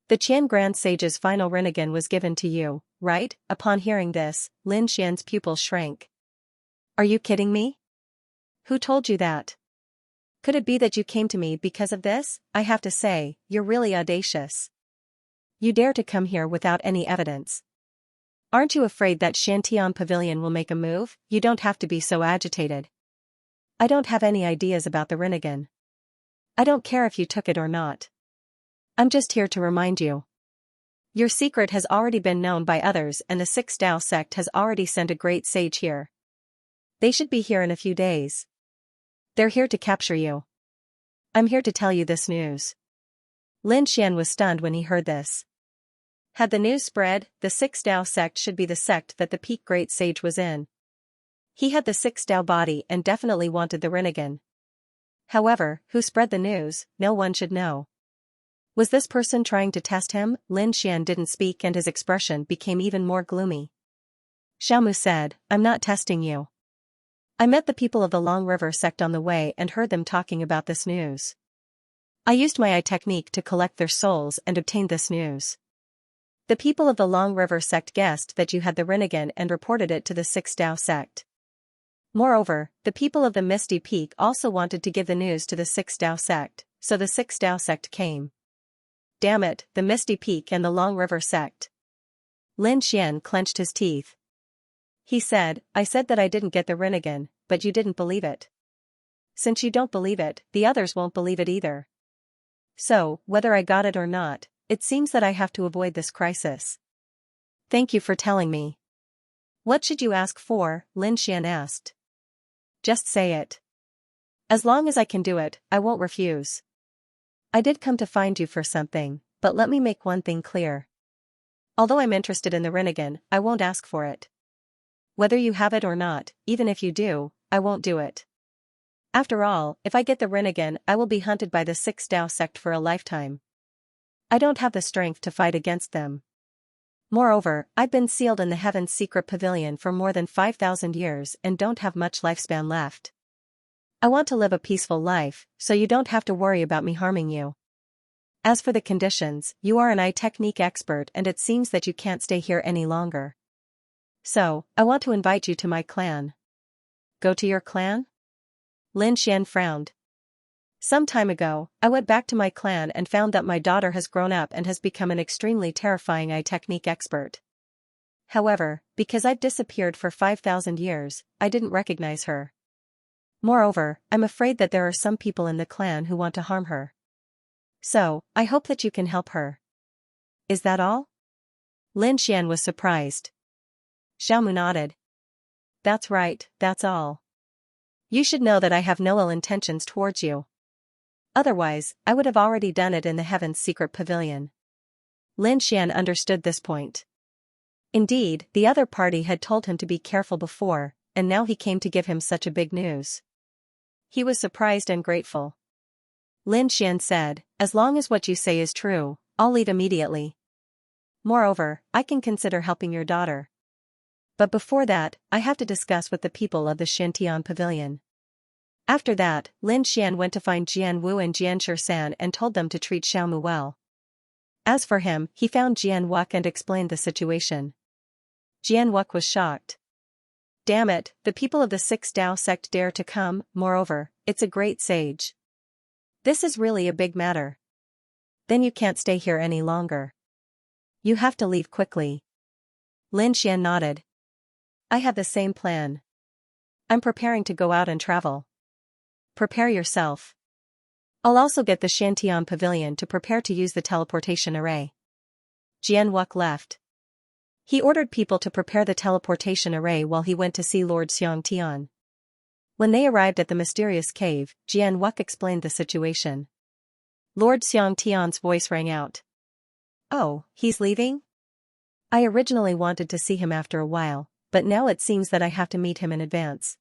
S1: The Qian Grand Sage's final Rinnegan was given to you, right? Upon hearing this, Lin Xian's pupils shrank. Are you kidding me? Who told you that? Could it be that you came to me because of this? I have to say, you're really audacious. You dare to come here without any evidence. Aren't you afraid that Xiantian Pavilion will make a move? You don't have to be so agitated. I don't have any ideas about the Rinnegan. I don't care if you took it or not. I'm just here to remind you. Your secret has already been known by others and the 6 Tao sect has already sent a great sage here. They should be here in a few days. They're here to capture you. I'm here to tell you this news. Lin Xian was stunned when he heard this. Had the news spread, the 6 Tao sect should be the sect that the peak great sage was in. He had the 6 Tao body and definitely wanted the Rinnegan. However, who spread the news, no one should know. Was this person trying to test him? Lin Xian didn't speak and his expression became even more gloomy. Xiaomu said, I'm not testing you. I met the people of the Long River sect on the way and heard them talking about this news. I used my eye technique to collect their souls and obtained this news. The people of the Long River sect guessed that you had the Rinnegan and reported it to the 6 Tao sect. Moreover, the people of the Misty Peak also wanted to give the news to the 6 Tao sect, So the 6 Dao sect came. Damn it, the Misty Peak and the Long River sect. Lin Xian clenched his teeth. He said, I said that I didn't get the Rinnegan, but you didn't believe it. Since you don't believe it, the others won't believe it either. So, whether I got it or not, it seems that I have to avoid this crisis. Thank you for telling me. What should you ask for? Lin Xian asked. Just say it. As long as I can do it, I won't refuse. I did come to find you for something, but let me make one thing clear. Although I'm interested in the Rinnegan, I won't ask for it. Whether you have it or not, even if you do, I won't do it. After all, if I get the Rinnegan, I will be hunted by the 6 Dao sect for a lifetime. I don't have the strength to fight against them. Moreover, I've been sealed in the Heaven's secret pavilion for more than 5,000 years and don't have much lifespan left. I want to live a peaceful life, so you don't have to worry about me harming you. As for the conditions, you are an eye technique expert and it seems that you can't stay here any longer. So, I want to invite you to my clan. Go to your clan? Lin Xian frowned. Some time ago, I went back to my clan and found that my daughter has grown up and has become an extremely terrifying eye technique expert. However, because I've disappeared for 5,000 years, I didn't recognize her. Moreover, I'm afraid that there are some people in the clan who want to harm her. So, I hope that you can help her. Is that all? Lin Xian was surprised. Xiaomu nodded. That's right, that's all. You should know that I have no ill intentions towards you. Otherwise, I would have already done it in the Heaven's secret pavilion. Lin Xian understood this point. Indeed, the other party had told him to be careful before, and now he came to give him such a big news. He was surprised and grateful. Lin Xian said, as long as what you say is true, I'll leave immediately. Moreover, I can consider helping your daughter. But before that, I have to discuss with the people of the Xintian pavilion. After that, Lin Xian went to find Jian Wu and Jian Shan and told them to treat Xiaomu well. As for him, he found Jian Wuk and explained the situation. Jian Wuk was shocked. Damn it, the people of the 6 Dao sect dare to come, moreover, it's a great sage. This is really a big matter. Then you can't stay here any longer. You have to leave quickly. Lin Xian nodded. I have the same plan. I'm preparing to go out and travel. Prepare yourself. I'll also get the Xiantian pavilion to prepare to use the teleportation array. Jian Wuk left. He ordered people to prepare the teleportation array while he went to see Lord Xiangtian. When they arrived at the mysterious cave, Jian Wuk explained the situation. Lord Xiangtian's voice rang out. Oh, he's leaving? I originally wanted to see him after a while, but now it seems that I have to meet him in advance.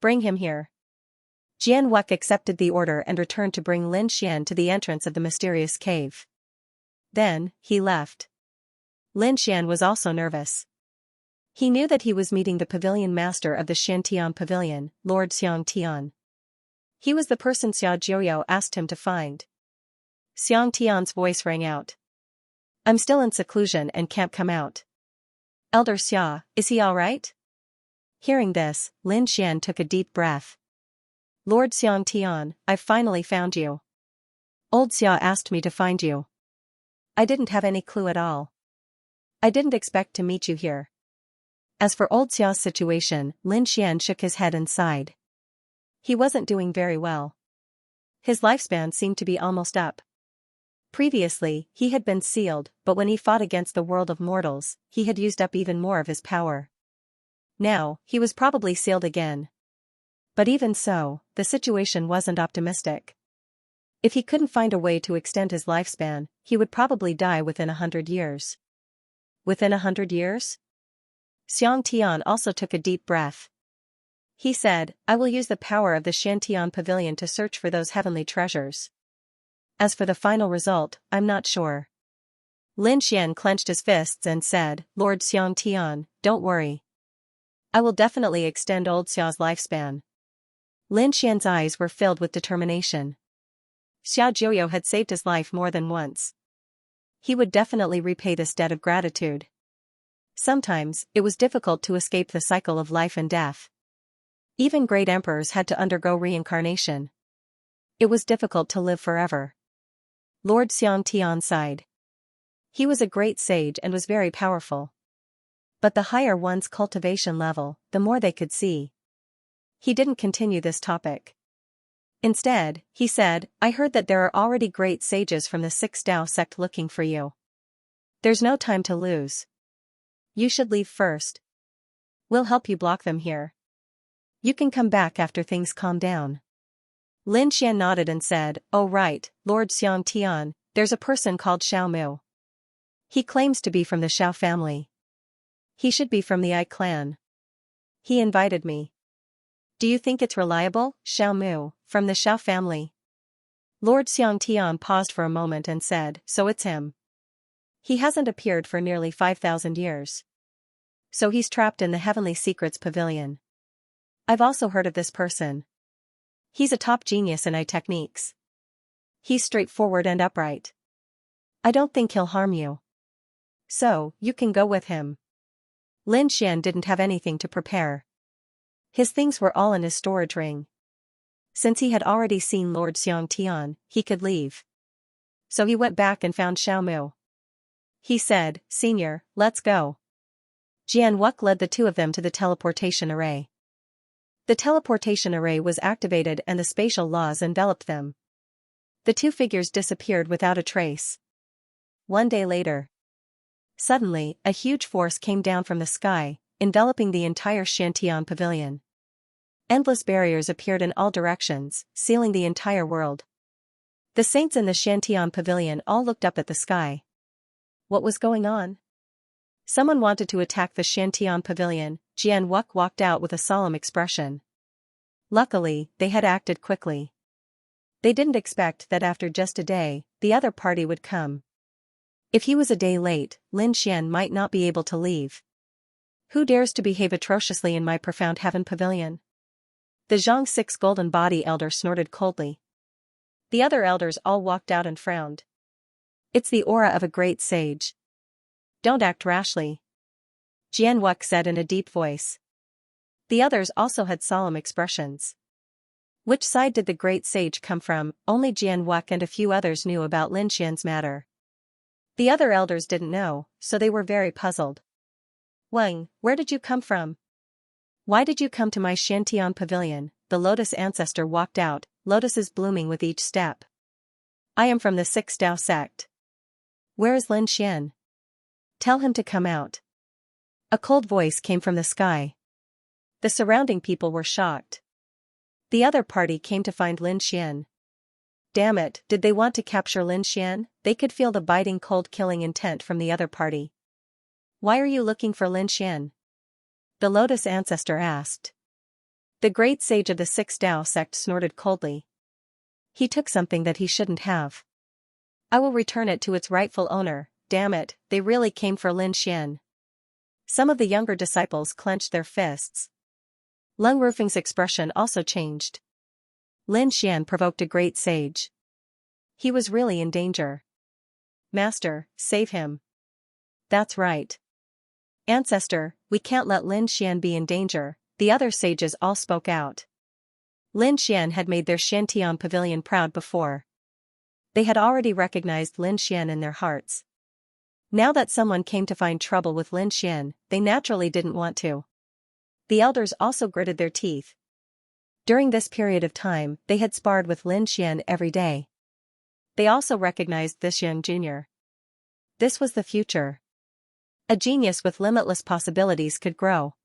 S1: Bring him here. Jian Wuk accepted the order and returned to bring Lin Xian to the entrance of the mysterious cave. Then, he left. Lin Xian was also nervous. He knew that he was meeting the pavilion master of the Xintian pavilion, Lord Xiangtian. He was the person Xia Jiuyo asked him to find. Xiangtian's voice rang out. I'm still in seclusion and can't come out. Elder Xia, is he all right? Hearing this, Lin Xian took a deep breath. Lord Xiangtian, I've finally found you. Old Xia asked me to find you. I didn't have any clue at all. I didn't expect to meet you here. As for old Xia's situation, Lin Xian shook his head and sighed. He wasn't doing very well. His lifespan seemed to be almost up. Previously, he had been sealed, but when he fought against the world of mortals, he had used up even more of his power. Now, he was probably sealed again. But even so, the situation wasn't optimistic. If he couldn't find a way to extend his lifespan, he would probably die within 100 years. Within 100 years? Xiangtian also took a deep breath. He said, I will use the power of the Xiantian pavilion to search for those heavenly treasures. As for the final result, I'm not sure. Lin Xian clenched his fists and said, Lord Xiangtian, don't worry. I will definitely extend old Xia's lifespan. Lin Xian's eyes were filled with determination. Xia Jiuyo had saved his life more than once. He would definitely repay this debt of gratitude. Sometimes, it was difficult to escape the cycle of life and death. Even great emperors had to undergo reincarnation. It was difficult to live forever. Lord Xianxia sighed. He was a great sage and was very powerful. But the higher one's cultivation level, the more they could see. He didn't continue this topic. Instead, he said, I heard that there are already great sages from the Six Tao sect looking for you. There's no time to lose. You should leave first. We'll help you block them here. You can come back after things calm down. Lin Xian nodded and said, Oh right, Lord Xiang, there's a person called Xiao Mu. He claims to be from the Xiao family. He should be from the Ai clan. He invited me. Do you think it's reliable, Xiao Mu, from the Xiao family? Lord Xiang paused for a moment and said, So it's him. He hasn't appeared for nearly 5,000 years. So he's trapped in the Heavenly Secrets Pavilion. I've also heard of this person. He's a top genius in Ai techniques. He's straightforward and upright. I don't think he'll harm you. So, you can go with him. Lin Xian didn't have anything to prepare. His things were all in his storage ring. Since he had already seen Lord Xiang, he could leave. So he went back and found Xiao Mu. He said, Senior, let's go. Jian Wuk led the two of them to the teleportation array. The teleportation array was activated and the spatial laws enveloped them. The two figures disappeared without a trace. One day later. Suddenly, a huge force came down from the sky, enveloping the entire Xiantian pavilion. Endless barriers appeared in all directions, sealing the entire world. The saints in the Xiantian pavilion all looked up at the sky. What was going on? Someone wanted to attack the Xiantian pavilion. Jian Wuk walked out with a solemn expression. Luckily, they had acted quickly. They didn't expect that after just a day, the other party would come. If he was a day late, Lin Xian might not be able to leave. Who dares to behave atrociously in my profound heaven pavilion? The Zhang Six Golden Body elder snorted coldly. The other elders all walked out and frowned. It's the aura of a great sage. Don't act rashly. Jian Wuk said in a deep voice. The others also had solemn expressions. Which side did the great sage come from? Only Jian Wuk and a few others knew about Lin Xian's matter. The other elders didn't know, so they were very puzzled. Wang, where did you come from? Why did you come to my Xiantian pavilion? The lotus ancestor walked out, lotuses blooming with each step. I am from the Six Tao sect. Where is Lin Xian? Tell him to come out. A cold voice came from the sky. The surrounding people were shocked. The other party came to find Lin Xian. Damn it, did they want to capture Lin Xian? They could feel the biting cold killing intent from the other party. Why are you looking for Lin Xian? The lotus ancestor asked. The great sage of the Six Tao sect snorted coldly. He took something that he shouldn't have. I will return it to its rightful owner. Damn it, they really came for Lin Xian. Some of the younger disciples clenched their fists. Lung Rufing's expression also changed. Lin Xian provoked a great sage. He was really in danger. Master, save him. That's right. Ancestor, we can't let Lin Xian be in danger, the other sages all spoke out. Lin Xian had made their Xiantian pavilion proud before. They had already recognized Lin Xian in their hearts. Now that someone came to find trouble with Lin Xian, they naturally didn't want to. The elders also gritted their teeth. During this period of time, they had sparred with Lin Xian every day. They also recognized this young junior. This was the future. A genius with limitless possibilities could grow.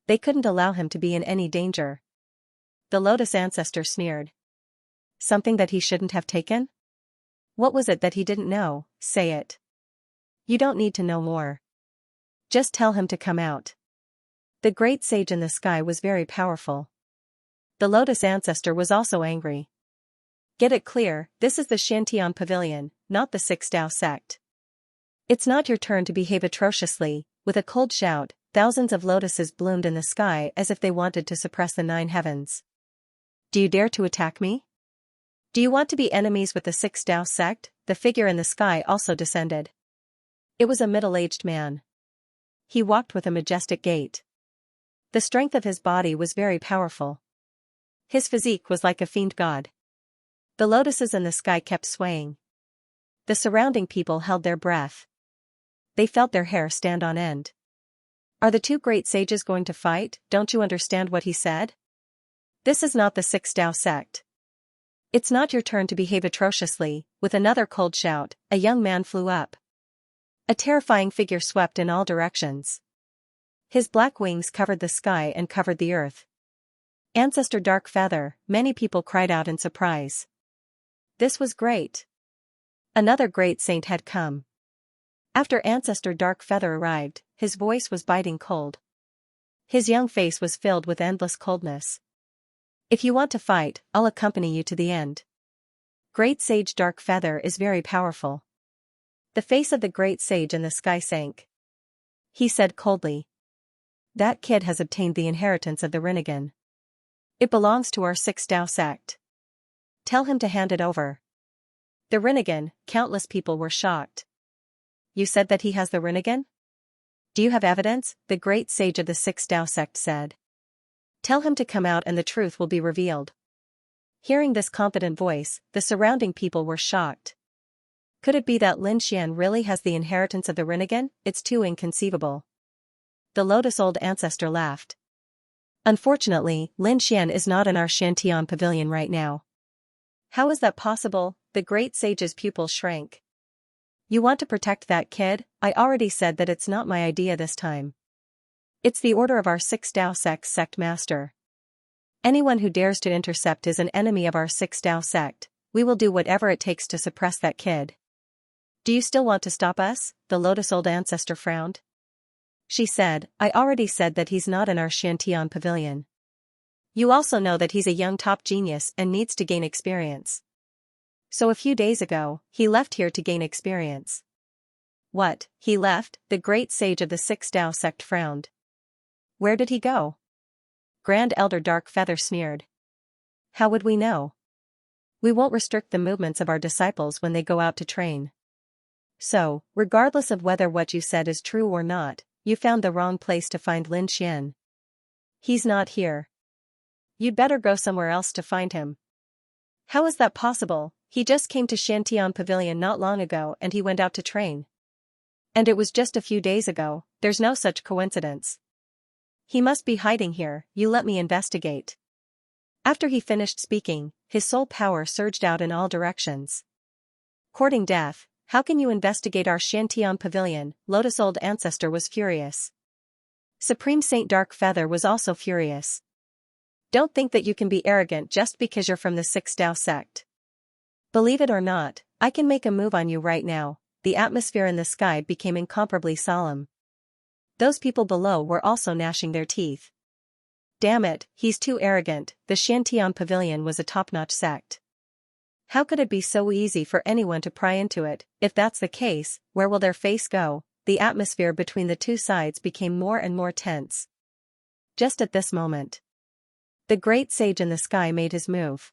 S1: They couldn't allow him to be in any danger. The lotus ancestor sneered. Something that he shouldn't have taken? What was it that he didn't know? Say it. You don't need to know more. Just tell him to come out. The great sage in the sky was very powerful. The lotus ancestor was also angry. Get it clear, this is the Xiantian pavilion, not the Six Tao sect. It's not your turn to behave atrociously. With a cold shout, thousands of lotuses bloomed in the sky as if they wanted to suppress the 9 heavens. Do you dare to attack me? Do you want to be enemies with the Six Tao sect? The figure in the sky also descended. It was a middle-aged man. He walked with a majestic gait. The strength of his body was very powerful. His physique was like a fiend god. The lotuses in the sky kept swaying. The surrounding people held their breath. They felt their hair stand on end. Are the two great sages going to fight? Don't you understand what he said? This is not the Six Tao sect. It's not your turn to behave atrociously. With another cold shout, a young man flew up. A terrifying figure swept in all directions. His black wings covered the sky and covered the earth. Ancestor Dark Feather, many people cried out in surprise. This was great. Another great saint had come. After Ancestor Dark Feather arrived, his voice was biting cold. His young face was filled with endless coldness. If you want to fight, I'll accompany you to the end. Great Sage Dark Feather is very powerful. The face of the great sage in the sky sank. He said coldly. That kid has obtained the inheritance of the Rinnegan. It belongs to our Six Tao sect. Tell him to hand it over. The Rinnegan, countless people were shocked. You said that he has the Rinnegan? Do you have evidence? The great sage of the Six Tao sect said. Tell him to come out and the truth will be revealed. Hearing this confident voice, the surrounding people were shocked. Could it be that Lin Xian really has the inheritance of the Rinnegan? It's too inconceivable. The Lotus Old Ancestor laughed. Unfortunately, Lin Xian is not in our Shantian pavilion right now. How is that possible? The great sage's pupils shrank. You want to protect that kid? I already said that it's not my idea this time. It's the order of our Six Tao sect master. Anyone who dares to intercept is an enemy of our Six Tao sect. We will do whatever it takes to suppress that kid. Do you still want to stop us? The Lotus Old Ancestor frowned. She said, I already said that he's not in our Shantian pavilion. You also know that he's a young top genius and needs to gain experience. So a few days ago, he left here to gain experience. What, he left? The great sage of the Six Tao sect frowned. Where did he go? Grand Elder Dark Feather sneered. How would we know? We won't restrict the movements of our disciples when they go out to train. So, regardless of whether what you said is true or not, you found the wrong place to find Lin Xian. He's not here. You'd better go somewhere else to find him. How is that possible? He just came to Shantian Pavilion not long ago and he went out to train. And it was just a few days ago. There's no such coincidence. He must be hiding here. You let me investigate. After he finished speaking, his soul power surged out in all directions. Courting death, how can you investigate our Shantian Pavilion? Lotus Old Ancestor was furious. Supreme Saint Dark Feather was also furious. Don't think that you can be arrogant just because you're from the Six Tao sect. Believe it or not, I can make a move on you right now. The atmosphere in the sky became incomparably solemn. Those people below were also gnashing their teeth. Damn it, he's too arrogant. The Shantian Pavilion was a top-notch sect. How could it be so easy for anyone to pry into it? If that's the case, where will their face go? The atmosphere between the two sides became more and more tense. Just at this moment, the great sage in the sky made his move.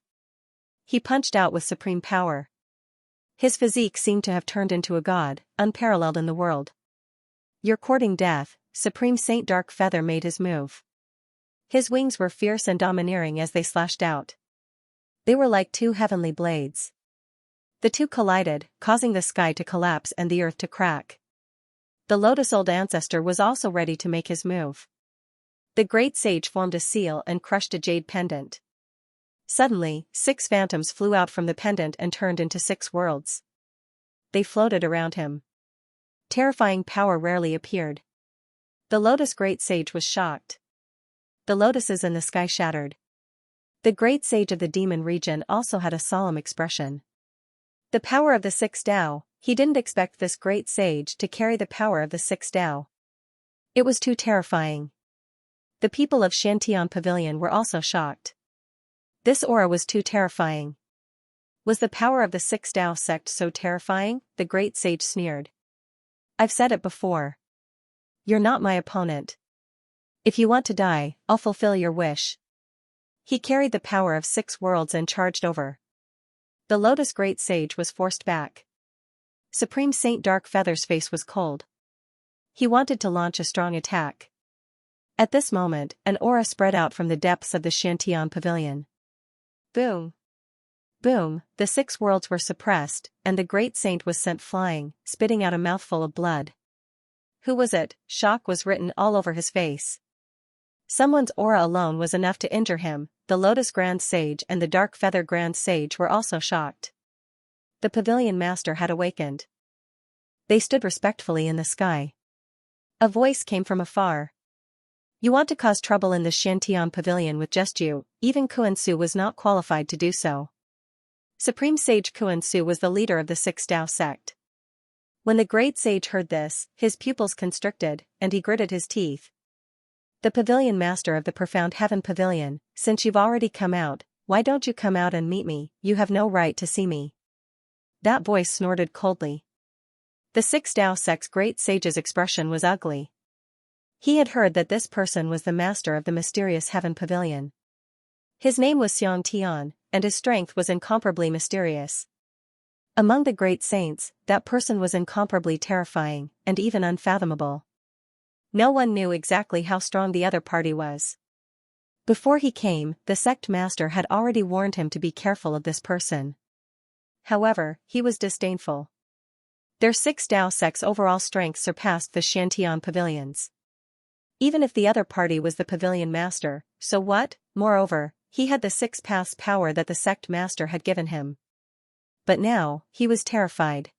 S1: He punched out with supreme power. His physique seemed to have turned into a god, unparalleled in the world. You're courting death. Supreme Saint Dark Feather made his move. His wings were fierce and domineering as they slashed out. They were like two heavenly blades. The two collided, causing the sky to collapse and the earth to crack. The Lotus Old Ancestor was also ready to make his move. The great sage formed a seal and crushed a jade pendant. Suddenly, 6 phantoms flew out from the pendant and turned into 6 worlds. They floated around him. Terrifying power rarely appeared. The Lotus Great Sage was shocked. The lotuses in the sky shattered. The Great Sage of the Demon region also had a solemn expression. The power of the Six Tao. He didn't expect this Great Sage to carry the power of the Six Tao. It was too terrifying. The people of Shantian Pavilion were also shocked. This aura was too terrifying. Was the power of the Six Tao sect so terrifying? The Great Sage sneered. I've said it before. You're not my opponent. If you want to die, I'll fulfill your wish. He carried the power of 6 worlds and charged over. The Lotus Great Sage was forced back. Supreme Saint Dark Feather's face was cold. He wanted to launch a strong attack. At this moment, an aura spread out from the depths of the Shantian Pavilion. Boom! Boom, the 6 worlds were suppressed, and the great saint was sent flying, spitting out a mouthful of blood. Who was it? Shock was written all over his face. Someone's aura alone was enough to injure him. The Lotus Grand Sage and the Dark Feather Grand Sage were also shocked. The Pavilion Master had awakened. They stood respectfully in the sky. A voice came from afar. You want to cause trouble in the Xianxia Pavilion with just you. Even Kuan-Su was not qualified to do so. Supreme Sage Kuan-Su was the leader of the 6 Tao sect. When the great sage heard this, his pupils constricted, and he gritted his teeth. The Pavilion Master of the Profound Heaven Pavilion, since you've already come out, why don't you come out and meet me? You have no right to see me. That voice snorted coldly. The 6 Tao sect's great sage's expression was ugly. He had heard that this person was the master of the mysterious Heaven Pavilion. His name was Xianxia, and his strength was incomparably mysterious. Among the great saints, that person was incomparably terrifying, and even unfathomable. No one knew exactly how strong the other party was. Before he came, the sect master had already warned him to be careful of this person. However, he was disdainful. Their 6 Tao sect's overall strength surpassed the Xianxia Pavilion's. Even if the other party was the Pavilion Master, so what? Moreover, he had the 6 paths power that the sect master had given him. But now, he was terrified.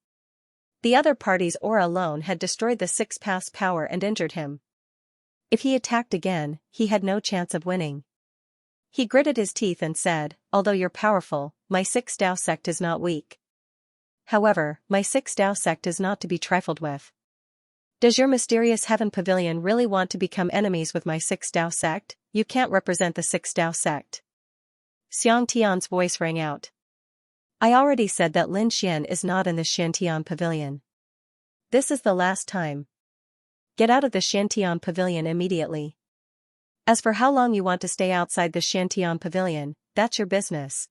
S1: The other party's aura alone had destroyed the 6 paths power and injured him. If he attacked again, he had no chance of winning. He gritted his teeth and said, although you're powerful, my 6 Tao sect is not weak. However, my 6 Tao sect is not to be trifled with. Does your mysterious Heaven Pavilion really want to become enemies with my 6 Tao sect? You can't represent the 6 Tao sect. Xiangtian's voice rang out. I already said that Lin Xian is not in the Xianxia Pavilion. This is the last time. Get out of the Xianxia Pavilion immediately. As for how long you want to stay outside the Xianxia Pavilion, that's your business.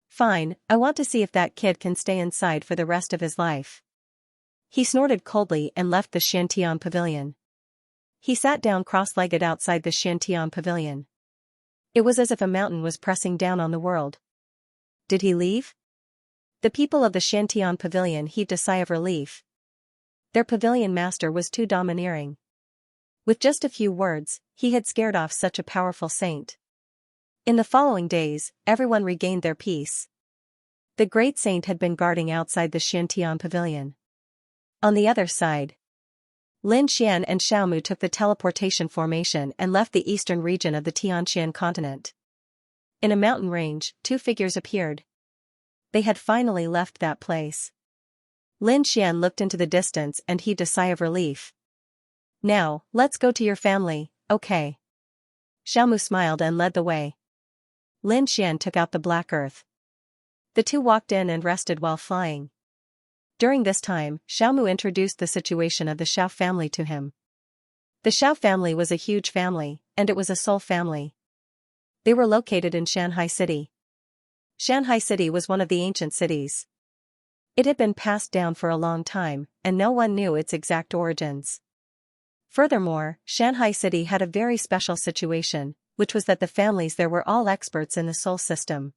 S1: Fine, I want to see if that kid can stay inside for the rest of his life. He snorted coldly and left the Xianxia Pavilion. He sat down cross-legged outside the Xianxia Pavilion. It was as if a mountain was pressing down on the world. Did he leave? The people of the Xianxia Pavilion heaved a sigh of relief. Their pavilion master was too domineering. With just a few words, he had scared off such a powerful saint. In the following days, everyone regained their peace. The great saint had been guarding outside the Xianxia Pavilion. On the other side, Lin Xian and Xiaomu took the teleportation formation and left the eastern region of the Tianqian continent. In a mountain range, 2 figures appeared. They had finally left that place. Lin Xian looked into the distance and heaved a sigh of relief. Now, let's go to your family, okay? Xiaomu smiled and led the way. Lin Xian took out the black earth. The two walked in and rested while flying. During this time, Xiaomu introduced the situation of the Xiao family to him. The Xiao family was a huge family, and it was a soul family. They were located in Shanghai City. Shanghai City was one of the ancient cities. It had been passed down for a long time, and no one knew its exact origins. Furthermore, Shanghai City had a very special situation, which was that the families there were all experts in the soul system.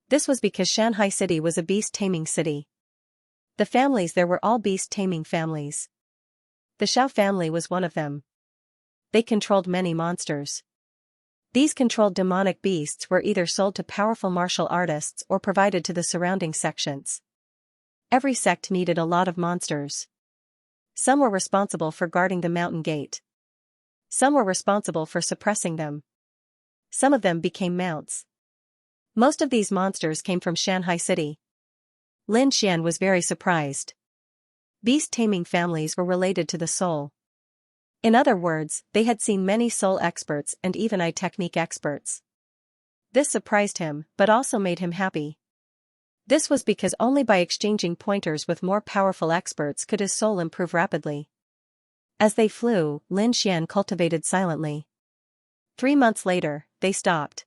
S1: This was because Shanghai City was a beast-taming city. The families there were all beast-taming families. The Xiao family was one of them. They controlled many monsters. These controlled demonic beasts were either sold to powerful martial artists or provided to the surrounding sections. Every sect needed a lot of monsters. Some were responsible for guarding the mountain gate. Some were responsible for suppressing them. Some of them became mounts. Most of these monsters came from Shanghai City. Lin Xian was very surprised. Beast-taming families were related to the soul. In other words, they had seen many soul experts and even eye technique experts. This surprised him, but also made him happy. This was because only by exchanging pointers with more powerful experts could his soul improve rapidly. As they flew, Lin Xian cultivated silently. 3 months later, they stopped.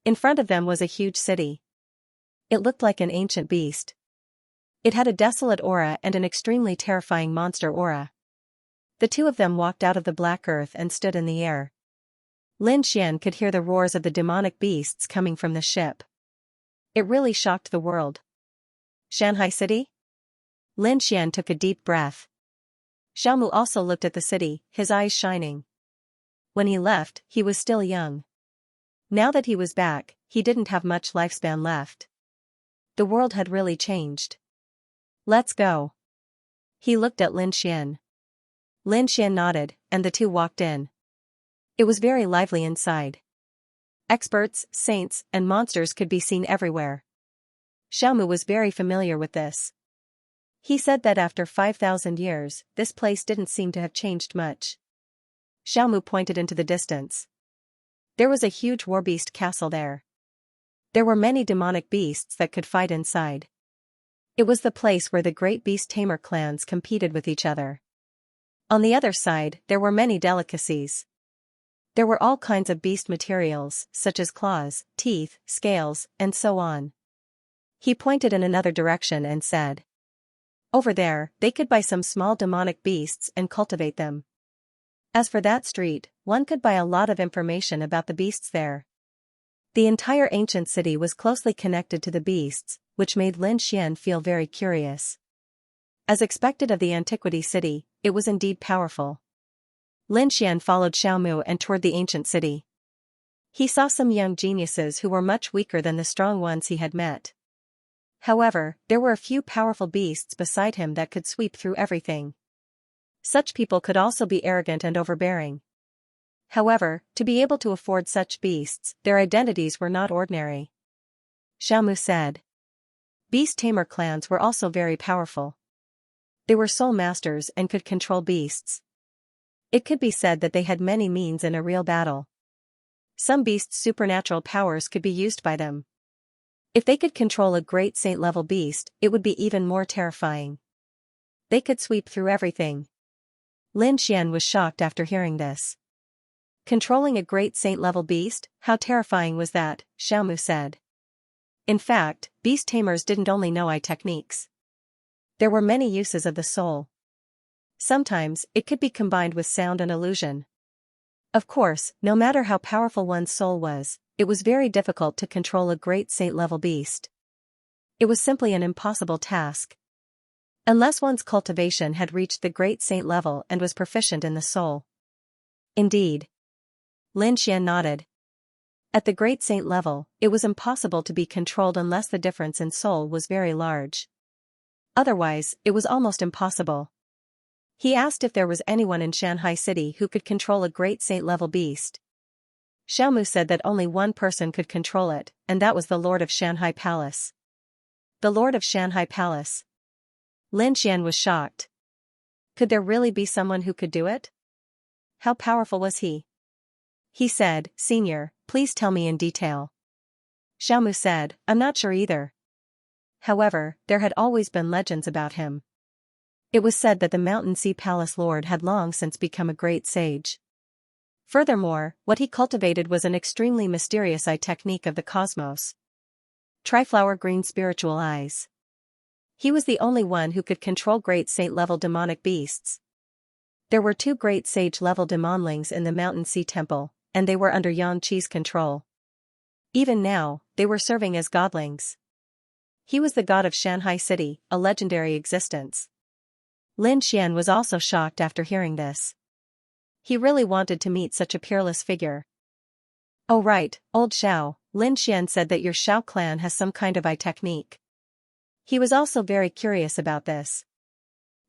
S1: In front of them was a huge city. It looked like an ancient beast. It had a desolate aura and an extremely terrifying monster aura. The two of them walked out of the black earth and stood in the air. Lin Xian could hear the roars of the demonic beasts coming from the ship. It really shocked the world. Shanghai City? Lin Xian took a deep breath. Xiaomu also looked at the city, his eyes shining. When he left, he was still young. Now that he was back, he didn't have much lifespan left. The world had really changed. Let's go. He looked at Lin Xian. Lin Xian nodded, and the two walked in. It was very lively inside. Experts, saints, and monsters could be seen everywhere. Xiaomu was very familiar with this. He said that after 5,000 years, this place didn't seem to have changed much. Xiaomu pointed into the distance. There was a huge warbeast castle there. There were many demonic beasts that could fight inside. It was the place where the great beast tamer clans competed with each other. On the other side, there were many delicacies. There were all kinds of beast materials, such as claws, teeth, scales, and so on. He pointed in another direction and said, "Over there, they could buy some small demonic beasts and cultivate them. As for that street, one could buy a lot of information about the beasts there." The entire ancient city was closely connected to the beasts, which made Lin Xian feel very curious. As expected of the antiquity city, it was indeed powerful. Lin Xian followed Xiaomu and toured the ancient city. He saw some young geniuses who were much weaker than the strong ones he had met. However, there were a few powerful beasts beside him that could sweep through everything. Such people could also be arrogant and overbearing. However, to be able to afford such beasts, their identities were not ordinary. Xiaomu said. Beast tamer clans were also very powerful. They were soul masters and could control beasts. It could be said that they had many means in a real battle. Some beasts' supernatural powers could be used by them. If they could control a great saint-level beast, it would be even more terrifying. They could sweep through everything. Lin Xian was shocked after hearing this. Controlling a great saint-level beast, how terrifying was that, Xiaomu said. In fact, beast tamers didn't only know eye techniques. There were many uses of the soul. Sometimes, it could be combined with sound and illusion. Of course, no matter how powerful one's soul was, it was very difficult to control a great saint-level beast. It was simply an impossible task. Unless one's cultivation had reached the great saint level and was proficient in the soul. Indeed. Lin Xian nodded. At the great saint level, it was impossible to be controlled unless the difference in soul was very large. Otherwise, it was almost impossible. He asked if there was anyone in Shanghai City who could control a great saint-level beast. Xiaomu said that only one person could control it, and that was the Lord of Shanghai Palace. The Lord of Shanghai Palace. Lin Xian was shocked. Could there really be someone who could do it? How powerful was he? He said, "Senior, please tell me in detail." Xiaomu said, "I'm not sure either." However, there had always been legends about him. It was said that the Mountain Sea Palace Lord had long since become a great sage. Furthermore, what he cultivated was an extremely mysterious eye technique of the cosmos. Triflower green spiritual eyes. He was the only one who could control great saint-level demonic beasts. There were 2 great sage-level demonlings in the Mountain Sea Temple, and they were under Yang Qi's control. Even now, they were serving as godlings. He was the god of Shanghai City, a legendary existence. Lin Xian was also shocked after hearing this. He really wanted to meet such a peerless figure. "Oh right, old Xiao," Lin Xian said that your Xiao clan has some kind of eye technique. He was also very curious about this.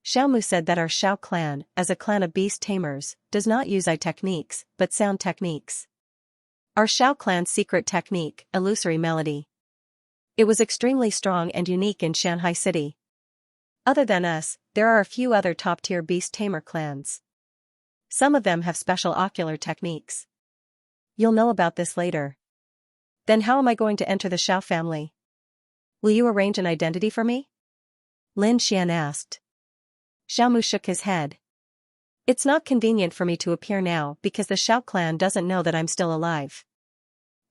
S1: Xiaomu said that our Xiao clan, as a clan of beast tamers, does not use eye techniques, but sound techniques. Our Xiao clan's secret technique, illusory melody. It was extremely strong and unique in Shanghai City. Other than us, there are a few other top-tier beast tamer clans. Some of them have special ocular techniques. You'll know about this later. Then how am I going to enter the Xiao family? Will you arrange an identity for me? Lin Xian asked. Xiaomu shook his head. It's not convenient for me to appear now because the Xiao clan doesn't know that I'm still alive.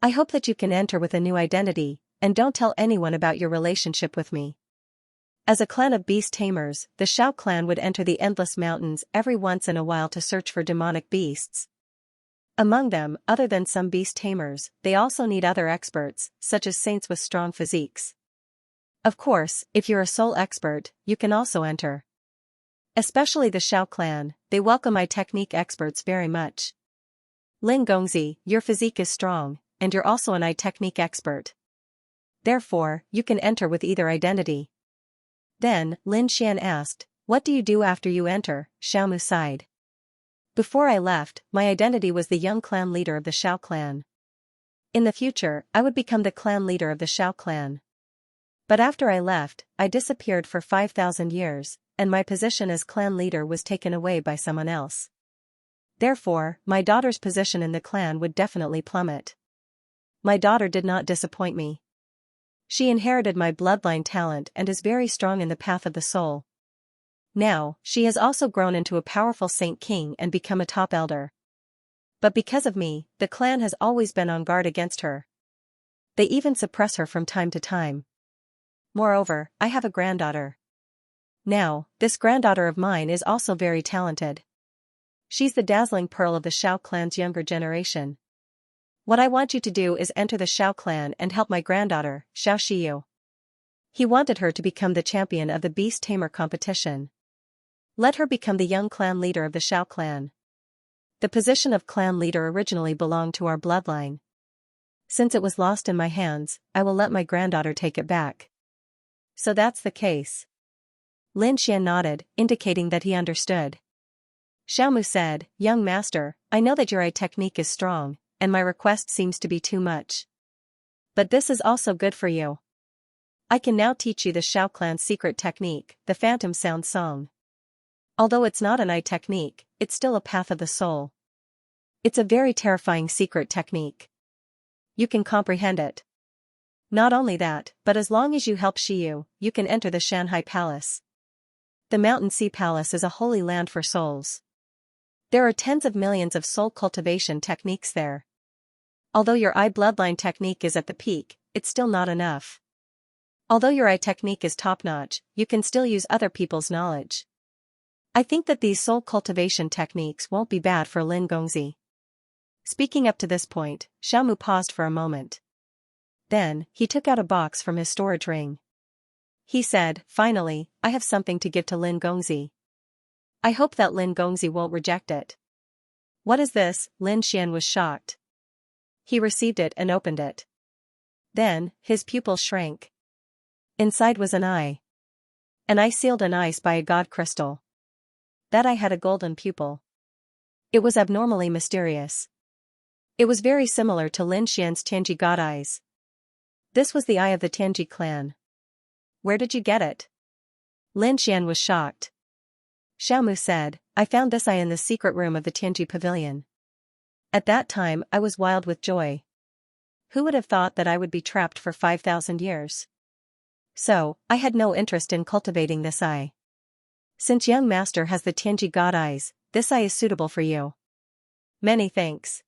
S1: I hope that you can enter with a new identity, and don't tell anyone about your relationship with me. As a clan of beast tamers, the Xiao clan would enter the endless mountains every once in a while to search for demonic beasts. Among them, other than some beast tamers, they also need other experts, such as saints with strong physiques. Of course, if you're a soul expert, you can also enter. Especially the Shao clan, they welcome eye technique experts very much. Lin Gongzi, your physique is strong, and you're also an eye technique expert. Therefore, you can enter with either identity. Then, Lin Xian asked, what do you do after you enter? Xiaomu sighed. Before I left, my identity was the young clan leader of the Shao clan. In the future, I would become the clan leader of the Shao clan. But after I left, I disappeared for 5,000 years, and my position as clan leader was taken away by someone else. Therefore, my daughter's position in the clan would definitely plummet. My daughter did not disappoint me. She inherited my bloodline talent and is very strong in the path of the soul. Now, she has also grown into a powerful saint king and become a top elder. But because of me, the clan has always been on guard against her. They even suppress her from time to time. Moreover, I have a granddaughter. Now, this granddaughter of mine is also very talented. She's the dazzling pearl of the Shao clan's younger generation. What I want you to do is enter the Shao clan and help my granddaughter, Xiao Shiyu. He wanted her to become the champion of the beast tamer competition. Let her become the young clan leader of the Shao clan. The position of clan leader originally belonged to our bloodline. Since it was lost in my hands, I will let my granddaughter take it back. So that's the case. Lin Xian nodded, indicating that he understood. Xiaomu said, young master, I know that your eye technique is strong, and my request seems to be too much. But this is also good for you. I can now teach you the Shao clan's secret technique, the Phantom Sound Song. Although it's not an eye technique, it's still a path of the soul. It's a very terrifying secret technique. You can comprehend it. Not only that, but as long as you help Shiyu, you can enter the Shanhai Palace. The Mountain Sea Palace is a holy land for souls. There are tens of millions of soul cultivation techniques there. Although your eye bloodline technique is at the peak, it's still not enough. Although your eye technique is top-notch, you can still use other people's knowledge. I think that these soul cultivation techniques won't be bad for Lin Gongzi. Speaking up to this point, Xiaomu paused for a moment. Then, he took out a box from his storage ring. He said, finally, I have something to give to Lin Gongzi. I hope that Lin Gongzi won't reject it. What is this? Lin Xian was shocked. He received it and opened it. Then, his pupil shrank. Inside was an eye. An eye sealed in ice by a god crystal. That eye had a golden pupil. It was abnormally mysterious. It was very similar to Lin Xian's Tianji god eyes. This was the eye of the Tianji clan. Where did you get it? Lin Xian was shocked. Xiaomu said, I found this eye in the secret room of the Tianji pavilion. At that time I was wild with joy. Who would have thought that I would be trapped for 5,000 years? So, I had no interest in cultivating this eye. Since young master has the Tianji god eyes, this eye is suitable for you. Many thanks.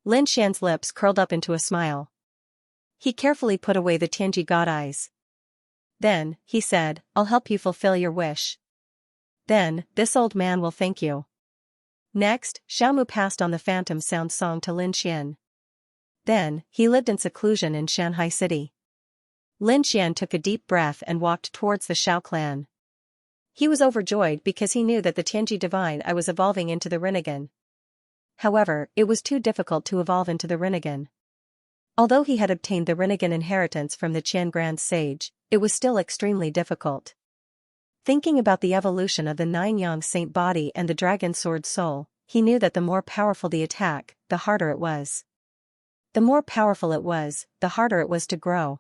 S1: Lin Xian's lips curled up into a smile. He carefully put away the Tianji god eyes. Then, he said, I'll help you fulfill your wish. Then, this old man will thank you. Next, Xiaomu passed on the Phantom Sound Song to Lin Xian. Then, he lived in seclusion in Shanghai City. Lin Xian took a deep breath and walked towards the Shao clan. He was overjoyed because he knew that the Tianji divine eye was evolving into the Rinnegan. However, it was too difficult to evolve into the Rinnegan. Although he had obtained the Rinnegan inheritance from the Qian Grand Sage, it was still extremely difficult. Thinking about the evolution of the Nine-Yang Saint body and the Dragon Sword soul, he knew that the more powerful the attack, the harder it was. The more powerful it was, the harder it was to grow.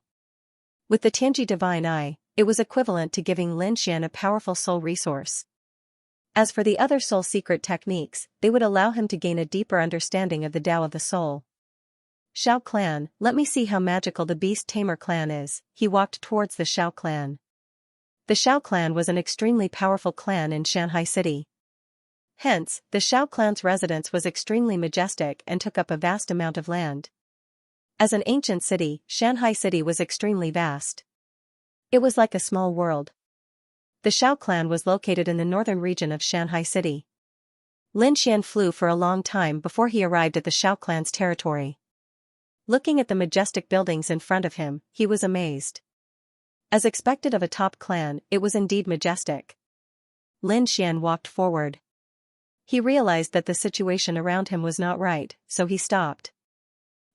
S1: With the Tianji divine eye, it was equivalent to giving Lin Xian a powerful soul resource. As for the other soul secret techniques, they would allow him to gain a deeper understanding of the Tao of the soul. Shao clan, let me see how magical the Beast Tamer clan is. He walked towards the Shao clan. The Shao clan was an extremely powerful clan in Shanghai City. Hence, the Shao clan's residence was extremely majestic and took up a vast amount of land. As an ancient city, Shanghai City was extremely vast. It was like a small world. The Shao clan was located in the northern region of Shanghai City. Lin Xian flew for a long time before he arrived at the Shao clan's territory. Looking at the majestic buildings in front of him, he was amazed. As expected of a top clan, it was indeed majestic. Lin Xian walked forward. He realized that the situation around him was not right, so he stopped.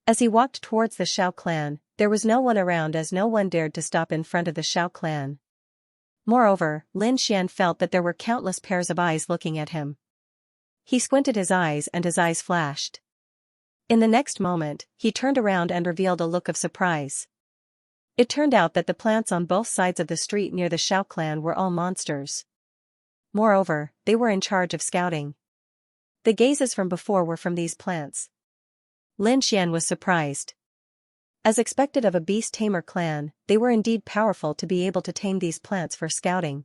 S1: As he walked towards the Shao clan, there was no one around as no one dared to stop in front of the Shao clan. Moreover, Lin Xian felt that there were countless pairs of eyes looking at him. He squinted his eyes and his eyes flashed. In the next moment, he turned around and revealed a look of surprise. It turned out that the plants on both sides of the street near the Shao clan were all monsters. Moreover, they were in charge of scouting. The gazes from before were from these plants. Lin Xian was surprised. As expected of a beast tamer clan, they were indeed powerful to be able to tame these plants for scouting.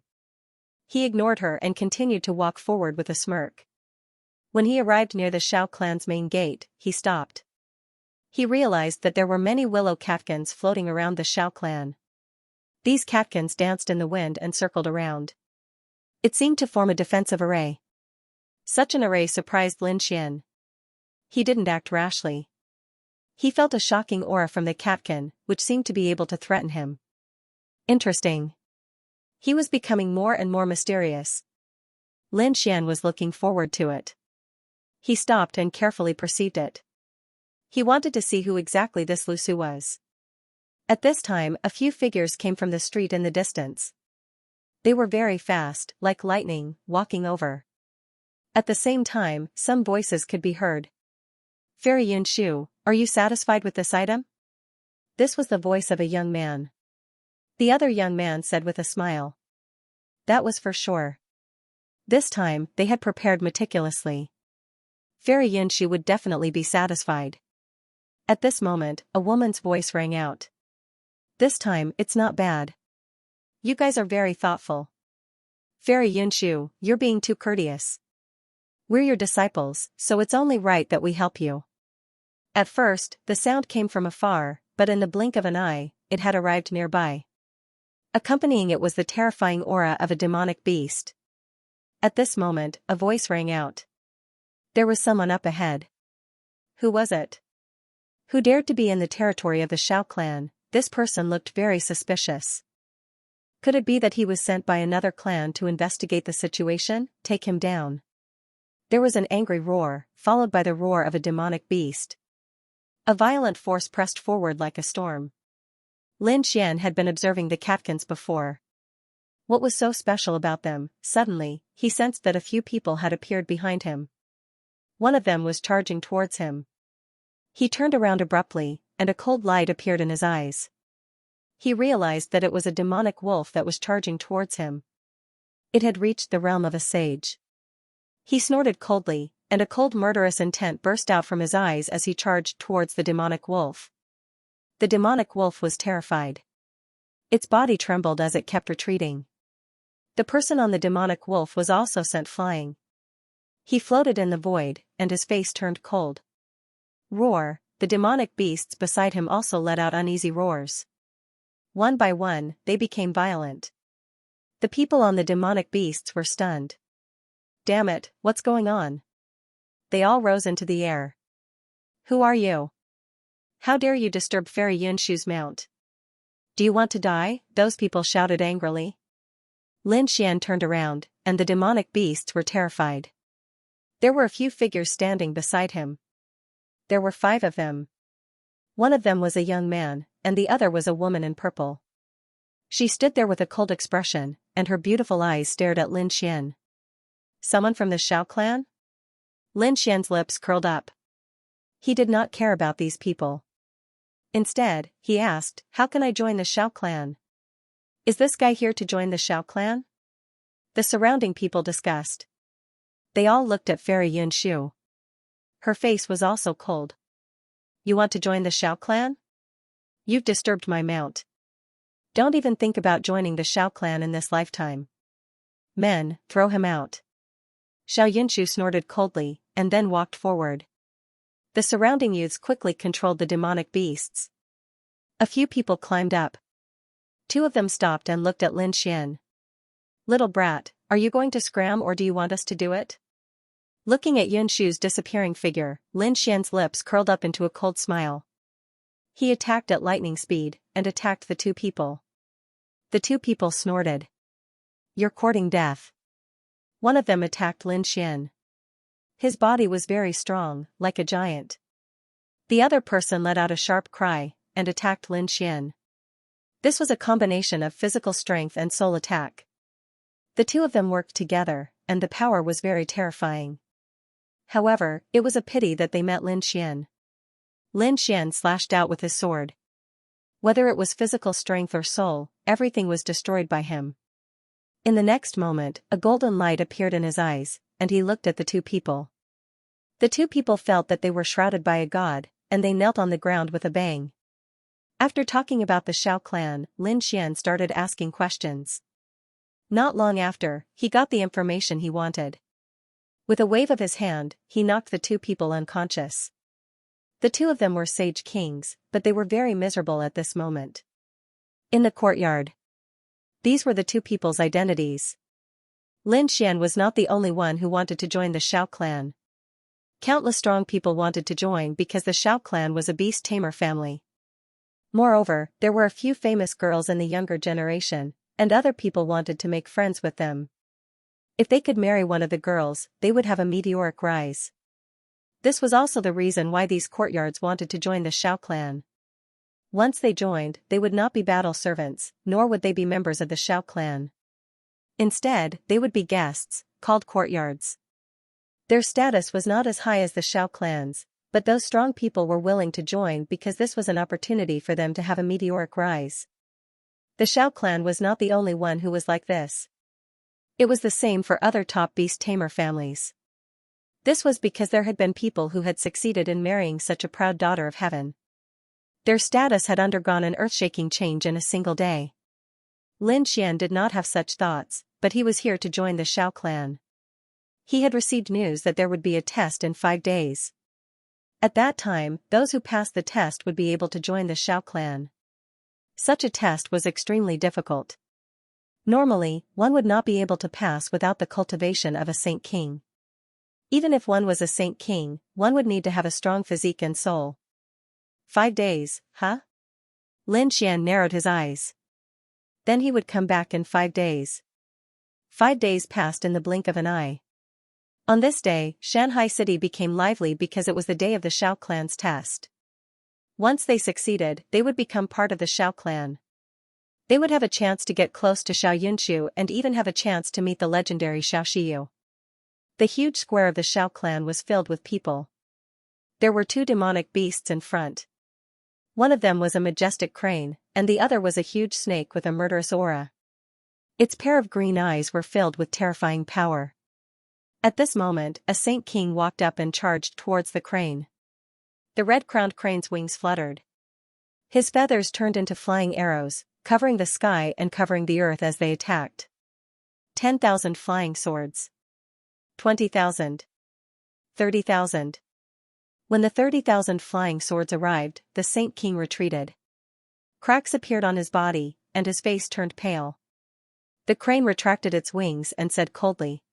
S1: He ignored her and continued to walk forward with a smirk. When he arrived near the Shao clan's main gate, he stopped. He realized that there were many willow catkins floating around the Shao clan. These catkins danced in the wind and circled around. It seemed to form a defensive array. Such an array surprised Lin Xian. He didn't act rashly. He felt a shocking aura from the catkin, which seemed to be able to threaten him. Interesting. He was becoming more and more mysterious. Lin Xian was looking forward to it. He stopped and carefully perceived it. He wanted to see who exactly this Lu Su was. At this time, a few figures came from the street in the distance. They were very fast, like lightning, walking over. At the same time, some voices could be heard. Fairy Yun Shu, are you satisfied with this item? This was the voice of a young man. The other young man said with a smile. That was for sure. This time, they had prepared meticulously. Fairy Yun Shu would definitely be satisfied. At this moment, a woman's voice rang out. This time, it's not bad. You guys are very thoughtful. Fairy Yun Shu, you're being too courteous. We're your disciples, so it's only right that we help you. At first, the sound came from afar, but in the blink of an eye, it had arrived nearby. Accompanying it was the terrifying aura of a demonic beast. At this moment, a voice rang out. There was someone up ahead. Who was it? Who dared to be in the territory of the Shao clan? This person looked very suspicious. Could it be that he was sent by another clan to investigate the situation, take him down? There was an angry roar, followed by the roar of a demonic beast. A violent force pressed forward like a storm. Lin Xian had been observing the catkins before. What was so special about them? Suddenly, he sensed that a few people had appeared behind him. One of them was charging towards him. He turned around abruptly, and a cold light appeared in his eyes. He realized that it was a demonic wolf that was charging towards him. It had reached the realm of a sage. He snorted coldly, and a cold murderous intent burst out from his eyes as he charged towards the demonic wolf. The demonic wolf was terrified. Its body trembled as it kept retreating. The person on the demonic wolf was also sent flying. He floated in the void, and his face turned cold. Roar, the demonic beasts beside him also let out uneasy roars. One by one, they became violent. The people on the demonic beasts were stunned. Damn it, what's going on? They all rose into the air. Who are you? How dare you disturb Fairy Yun Shu's mount? Do you want to die? Those people shouted angrily. Lin Xian turned around, and the demonic beasts were terrified. There were a few figures standing beside him. There were 5 of them. One of them was a young man, and the other was a woman in purple. She stood there with a cold expression, and her beautiful eyes stared at Lin Xian. Someone from the Shao clan? Lin Xian's lips curled up. He did not care about these people. Instead, he asked, how can I join the Shao clan? Is this guy here to join the Shao clan? The surrounding people discussed. They all looked at Fairy Yun Shu. Her face was also cold. You want to join the Shao clan? You've disturbed my mount. Don't even think about joining the Shao clan in this lifetime. Men, throw him out. Xiao Yunshu snorted coldly, and then walked forward. The surrounding youths quickly controlled the demonic beasts. A few people climbed up. 2 of them stopped and looked at Lin Xian. Little brat, are you going to scram or do you want us to do it? Looking at Yunshu's disappearing figure, Lin Xian's lips curled up into a cold smile. He attacked at lightning speed, and attacked the two people. The two people snorted. "You're courting death." One of them attacked Lin Xian. His body was very strong, like a giant. The other person let out a sharp cry, and attacked Lin Xian. This was a combination of physical strength and soul attack. The two of them worked together, and the power was very terrifying. However, it was a pity that they met Lin Xian. Lin Xian slashed out with his sword. Whether it was physical strength or soul, everything was destroyed by him. In the next moment, a golden light appeared in his eyes, and he looked at the two people. The two people felt that they were shrouded by a god, and they knelt on the ground with a bang. After talking about the Shao clan, Lin Xian started asking questions. Not long after, he got the information he wanted. With a wave of his hand, he knocked the two people unconscious. The two of them were sage kings, but they were very miserable at this moment. In the courtyard. These were the two people's identities. Lin Xian was not the only one who wanted to join the Shao clan. Countless strong people wanted to join because the Shao clan was a beast tamer family. Moreover, there were a few famous girls in the younger generation, and other people wanted to make friends with them. If they could marry one of the girls, they would have a meteoric rise. This was also the reason why these courtyards wanted to join the Shao clan. Once they joined, they would not be battle servants, nor would they be members of the Shao clan. Instead, they would be guests, called courtyards. Their status was not as high as the Shao clans, but those strong people were willing to join because this was an opportunity for them to have a meteoric rise. The Shao clan was not the only one who was like this. It was the same for other top beast tamer families. This was because there had been people who had succeeded in marrying such a proud daughter of heaven. Their status had undergone an earth-shaking change in a single day. Lin Xian did not have such thoughts, but he was here to join the Shao clan. He had received news that there would be a test in 5 days. At that time, those who passed the test would be able to join the Shao clan. Such a test was extremely difficult. Normally, one would not be able to pass without the cultivation of a Saint King. Even if one was a Saint King, one would need to have a strong physique and soul. 5 days, huh? Lin Xian narrowed his eyes. Then he would come back in 5 days. 5 days passed in the blink of an eye. On this day, Shanghai City became lively because it was the day of the Shao clan's test. Once they succeeded, they would become part of the Shao clan. They would have a chance to get close to Xiao Yunshu and even have a chance to meet the legendary Xiao Shiyu. The huge square of the Shao clan was filled with people. There were 2 demonic beasts in front. One of them was a majestic crane, and the other was a huge snake with a murderous aura. Its pair of green eyes were filled with terrifying power. At this moment, a Saint King walked up and charged towards the crane. The red-crowned crane's wings fluttered. His feathers turned into flying arrows, covering the sky and covering the earth as they attacked. 10,000 flying swords. 20,000. 30,000. When the 30,000 flying swords arrived, the Saint King retreated. Cracks appeared on his body, and his face turned pale. The crane retracted its wings and said coldly.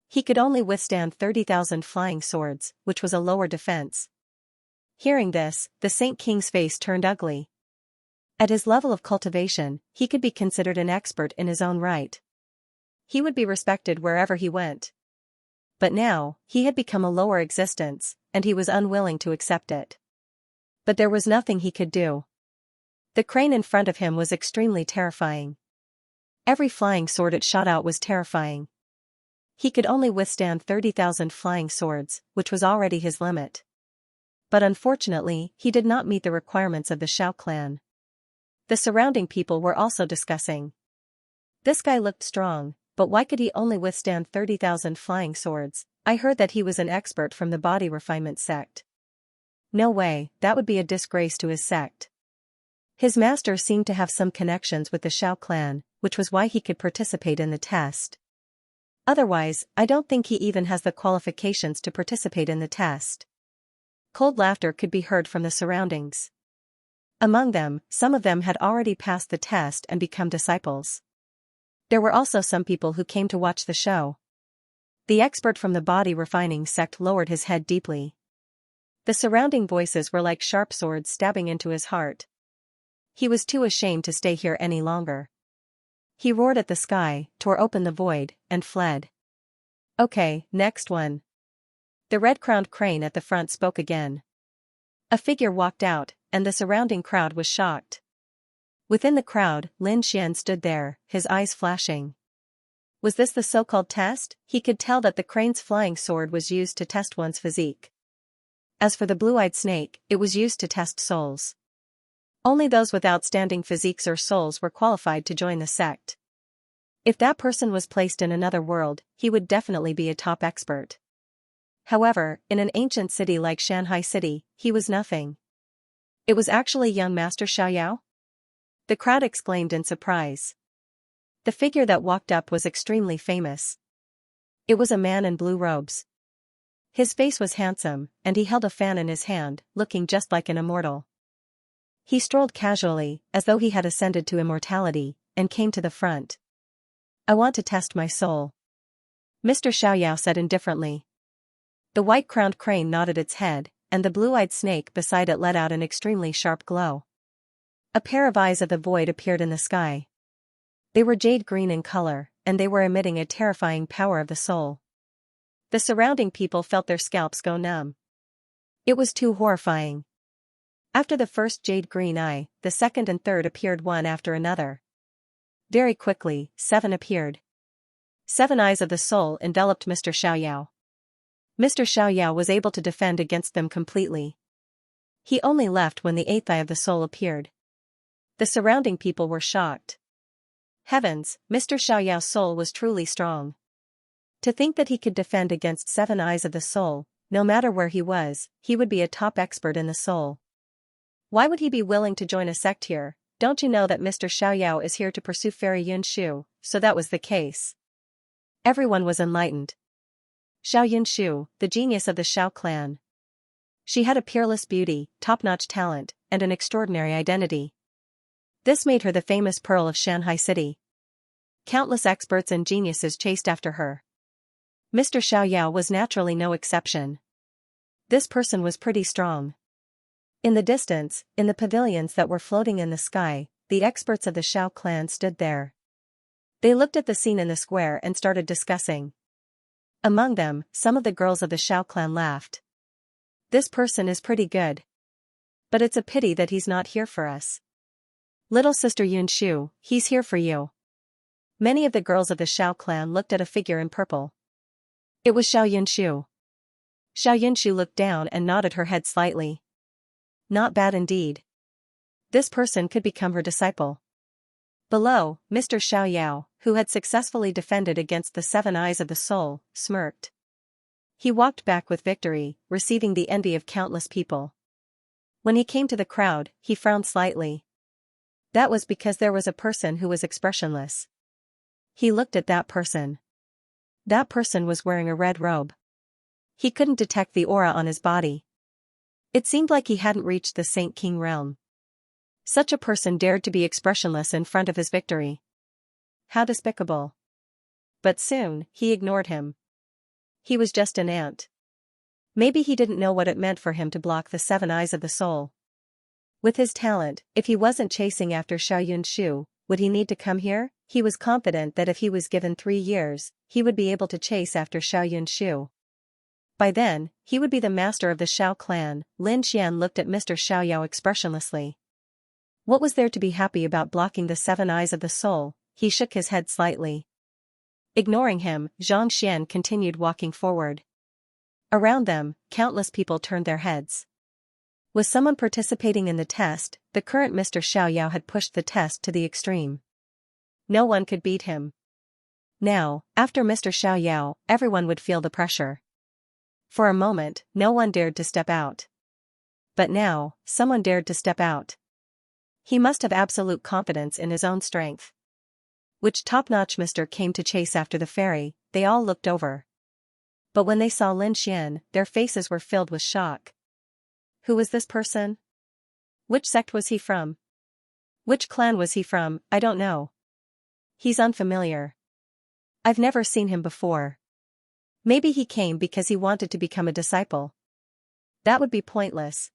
S1: He could only withstand 30,000 flying swords, which was a lower defense. Hearing this, the Saint King's face turned ugly. At his level of cultivation, he could be considered an expert in his own right. He would be respected wherever he went. But now, he had become a lower existence, and he was unwilling to accept it. But there was nothing he could do. The crane in front of him was extremely terrifying. Every flying sword it shot out was terrifying. He could only withstand 30,000 flying swords, which was already his limit. But unfortunately, he did not meet the requirements of the Shao clan. The surrounding people were also discussing. This guy looked strong, but why could he only withstand 30,000 flying swords? I heard that he was an expert from the body refinement sect. No way, that would be a disgrace to his sect. His master seemed to have some connections with the Shao clan, which was why he could participate in the test. Otherwise, I don't think he even has the qualifications to participate in the test. Cold laughter could be heard from the surroundings. Among them, some of them had already passed the test and become disciples. There were also some people who came to watch the show. The expert from the body refining sect lowered his head deeply. The surrounding voices were like sharp swords stabbing into his heart. He was too ashamed to stay here any longer. He roared at the sky, tore open the void, and fled. Okay, next one. The red-crowned crane at the front spoke again. A figure walked out, and the surrounding crowd was shocked. Within the crowd, Lin Xian stood there, his eyes flashing. Was this the so-called test? He could tell that the crane's flying sword was used to test one's physique. As for the blue-eyed snake, it was used to test souls. Only those with outstanding physiques or souls were qualified to join the sect. If that person was placed in another world, he would definitely be a top expert. However, in an ancient city like Shanghai City, he was nothing. It was actually young Master Xiaoyao? The crowd exclaimed in surprise. The figure that walked up was extremely famous. It was a man in blue robes. His face was handsome, and he held a fan in his hand, looking just like an immortal. He strolled casually, as though he had ascended to immortality, and came to the front. I want to test my soul. Mr. Xiaoyao said indifferently. The white-crowned crane nodded its head, and the blue-eyed snake beside it let out an extremely sharp glow. A pair of eyes of the void appeared in the sky. They were jade green in color, and they were emitting a terrifying power of the soul. The surrounding people felt their scalps go numb. It was too horrifying. After the first jade green eye, the second and third appeared one after another. Very quickly, 7 appeared. 7 eyes of the soul enveloped Mr. Xiaoyao. Mr. Xiaoyao was able to defend against them completely. He only left when the 8th eye of the soul appeared. The surrounding people were shocked. Heavens, Mr. Xiaoyao's soul was truly strong. To think that he could defend against 7 eyes of the soul, no matter where he was, he would be a top expert in the soul. Why would he be willing to join a sect here? Don't you know that Mr. Xiaoyao is here to pursue Fairy Yunshu? So that was the case. Everyone was enlightened. Xiao Yunshu, the genius of the Xiao clan. She had a peerless beauty, top-notch talent, and an extraordinary identity. This made her the famous pearl of Shanghai City. Countless experts and geniuses chased after her. Mr. Xiaoyao was naturally no exception. This person was pretty strong. In the distance, in the pavilions that were floating in the sky, the experts of the Xiao clan stood there. They looked at the scene in the square and started discussing. Among them, some of the girls of the Xiao clan laughed. This person is pretty good. But it's a pity that he's not here for us. Little sister Yunshu, he's here for you. Many of the girls of the Xiao clan looked at a figure in purple. It was Xiao Yunshu. Xiao Yunshu looked down and nodded her head slightly. Not bad indeed. This person could become her disciple. Below, Mr. Xiaoyao, who had successfully defended against the 7 eyes of the soul, smirked. He walked back with victory, receiving the envy of countless people. When he came to the crowd, he frowned slightly. That was because there was a person who was expressionless. He looked at that person. That person was wearing a red robe. He couldn't detect the aura on his body. It seemed like he hadn't reached the Saint King realm. Such a person dared to be expressionless in front of his victory. How despicable. But soon, he ignored him. He was just an ant. Maybe he didn't know what it meant for him to block the 7 eyes of the soul. With his talent, if he wasn't chasing after Xiao Yunshu, would he need to come here? He was confident that if he was given 3 years, he would be able to chase after Xiao Yunshu. By then, he would be the master of the Xiao clan. Lin Xian looked at Mr. Xiaoyao expressionlessly. What was there to be happy about blocking the 7 eyes of the soul? He shook his head slightly. Ignoring him, Zhang Xian continued walking forward. Around them, countless people turned their heads. Was someone participating in the test? The current Mr. Xiaoyao had pushed the test to the extreme. No one could beat him. Now, after Mr. Xiaoyao, everyone would feel the pressure. For a moment, no one dared to step out. But now, someone dared to step out. He must have absolute confidence in his own strength. Which top-notch mister came to chase after the fairy? They all looked over. But when they saw Lin Xian, their faces were filled with shock. Who was this person? Which sect was he from? Which clan was he from? I don't know. He's unfamiliar. I've never seen him before. Maybe he came because he wanted to become a disciple. That would be pointless.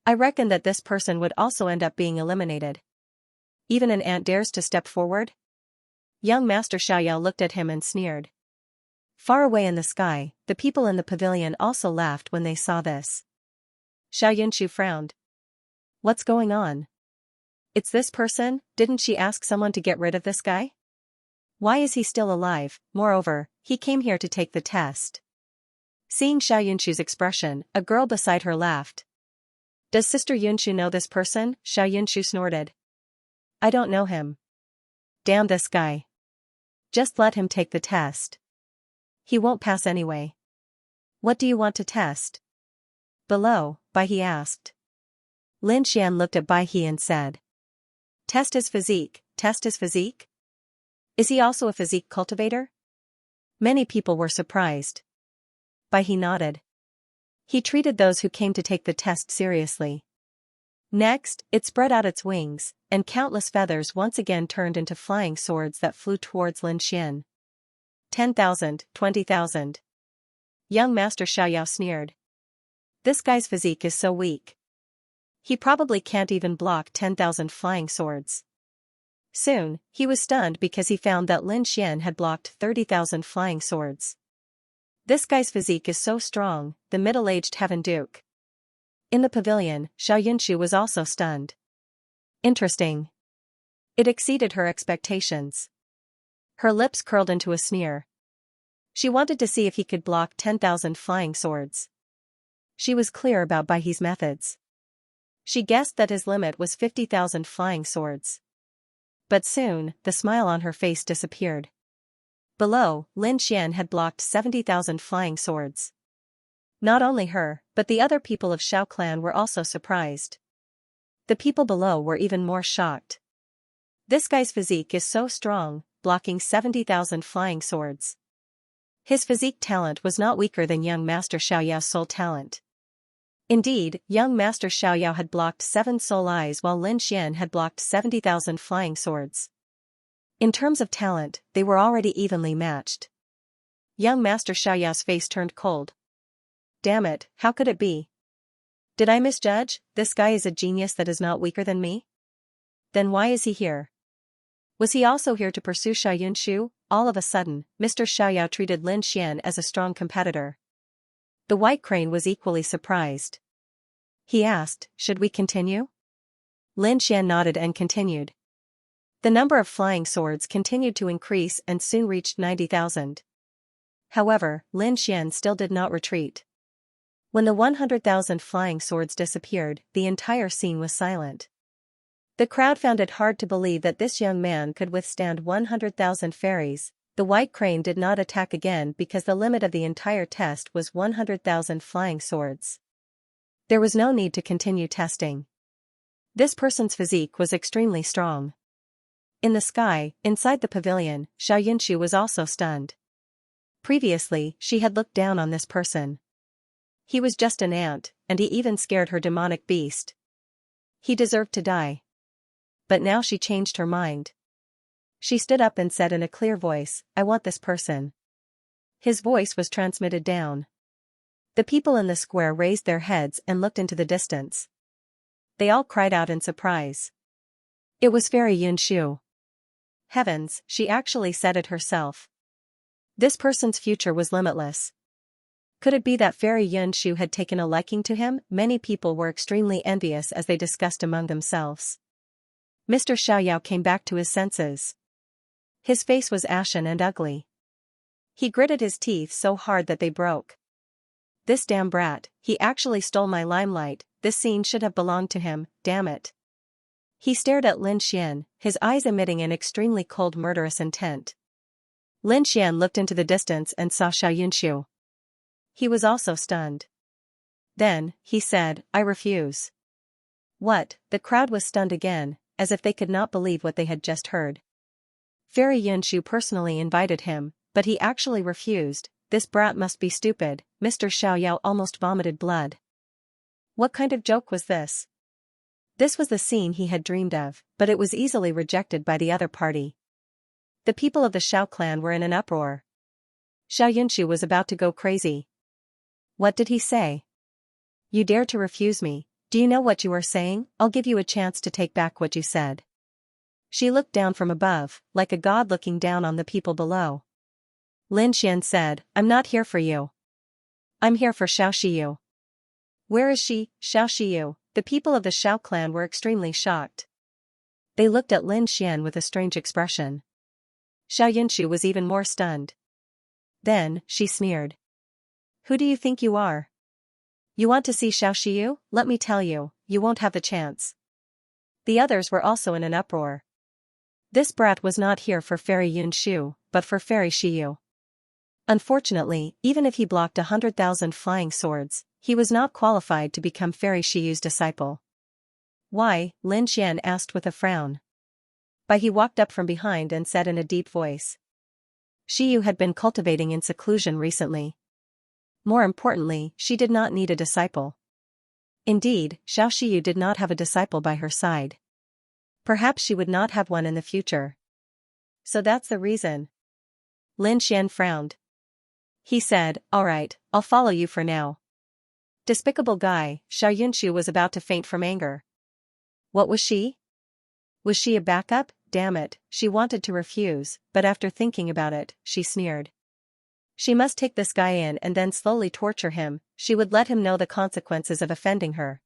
S1: I reckon that this person would also end up being eliminated. Even an ant dares to step forward? Young Master Xiaoyao looked at him and sneered. Far away in the sky, the people in the pavilion also laughed when they saw this. Xiaoyunshu frowned. What's going on? It's this person, didn't she ask someone to get rid of this guy? Why is he still alive? Moreover, he came here to take the test. Seeing Xiaoyunshu's expression, a girl beside her laughed. Does Sister Yunshu know this person? Xiaoyunshu snorted. I don't know him. Damn this guy. Just let him take the test. He won't pass anyway. What do you want to test? Below, Bai He asked. Lin Xian looked at Bai He and said. Test his physique, test his physique? Is he also a physique cultivator? Many people were surprised. Bai He nodded. He treated those who came to take the test seriously. Next, it spread out its wings, and countless feathers once again turned into flying swords that flew towards Lin Xian. 10,000, 20,000. Young Master Xiaoyao sneered. This guy's physique is so weak. He probably can't even block 10,000 flying swords. Soon, he was stunned because he found that Lin Xian had blocked 30,000 flying swords. This guy's physique is so strong, the middle-aged Heaven Duke. In the pavilion, Xiaoyunshu was also stunned. Interesting. It exceeded her expectations. Her lips curled into a sneer. She wanted to see if he could block 10,000 flying swords. She was clear about Bai He's methods. She guessed that his limit was 50,000 flying swords. But soon, the smile on her face disappeared. Below, Lin Xian had blocked 70,000 flying swords. Not only her, but the other people of Xiao clan were also surprised. The people below were even more shocked. This guy's physique is so strong, blocking 70,000 flying swords. His physique talent was not weaker than young Master Xiaoyao's soul talent. Indeed, young Master Xiaoyao had blocked 7 soul eyes while Lin Xian had blocked 70,000 flying swords. In terms of talent, they were already evenly matched. Young Master Xiaoyao's face turned cold. Damn it, how could it be? Did I misjudge? This guy is a genius that is not weaker than me? Then why is he here? Was he also here to pursue Xiaoyunshu? All of a sudden, Mr. Xiaoyao treated Lin Xian as a strong competitor. The White Crane was equally surprised. He asked, should we continue? Lin Xian nodded and continued. The number of flying swords continued to increase and soon reached 90,000. However, Lin Xian still did not retreat. When the 100,000 flying swords disappeared, the entire scene was silent. The crowd found it hard to believe that this young man could withstand 100,000 fairies. The White Crane did not attack again because the limit of the entire test was 100,000 flying swords. There was no need to continue testing. This person's physique was extremely strong. In the sky, inside the pavilion, Xiaoyunshu was also stunned. Previously, she had looked down on this person. He was just an ant, and he even scared her demonic beast. He deserved to die. But now she changed her mind. She stood up and said in a clear voice, I want this person. His voice was transmitted down. The people in the square raised their heads and looked into the distance. They all cried out in surprise. It was Fairy Yunshu. Heavens, she actually said it herself. This person's future was limitless. Could it be that Fairy Yunshu had taken a liking to him? Many people were extremely envious as they discussed among themselves. Mr. Xiaoyao came back to his senses. His face was ashen and ugly. He gritted his teeth so hard that they broke. This damn brat, he actually stole my limelight, this scene should have belonged to him, damn it. He stared at Lin Xian, his eyes emitting an extremely cold murderous intent. Lin Xian looked into the distance and saw Xiaoyunshu. He was also stunned. Then, he said, I refuse. What? The crowd was stunned again, as if they could not believe what they had just heard. Fairy Yunshu personally invited him, but he actually refused. This brat must be stupid. Mr. Xiaoyao almost vomited blood. What kind of joke was this? This was the scene he had dreamed of, but it was easily rejected by the other party. The people of the Xiao clan were in an uproar. Xianxia was about to go crazy. What did he say? You dare to refuse me? Do you know what you are saying? I'll give you a chance to take back what you said. She looked down from above, like a god looking down on the people below. Lin Xian said, I'm not here for you. I'm here for Xiao Shiyu. Where is she, Xiao Shiyu? The people of the Xiao clan were extremely shocked. They looked at Lin Xian with a strange expression. Xiao Yunshu was even more stunned. Then, she sneered. Who do you think you are? You want to see Xiao Shiyu? Let me tell you, you won't have the chance. The others were also in an uproar. This brat was not here for Fairy Yunshu, but for Fairy Shiyu. Unfortunately, even if he blocked 100,000 flying swords, he was not qualified to become Fairy Shiyu's disciple. Why? Lin Xian asked with a frown. But he walked up from behind and said in a deep voice. Shiyu had been cultivating in seclusion recently. More importantly, she did not need a disciple. Indeed, Xiao Shiyu did not have a disciple by her side. Perhaps she would not have one in the future. So that's the reason. Lin Xian frowned. He said, alright, I'll follow you for now. Despicable guy, Xiao Yunshu was about to faint from anger. What was she? Was she a backup? Damn it, she wanted to refuse, but after thinking about it, she sneered. She must take this guy in and then slowly torture him, she would let him know the consequences of offending her.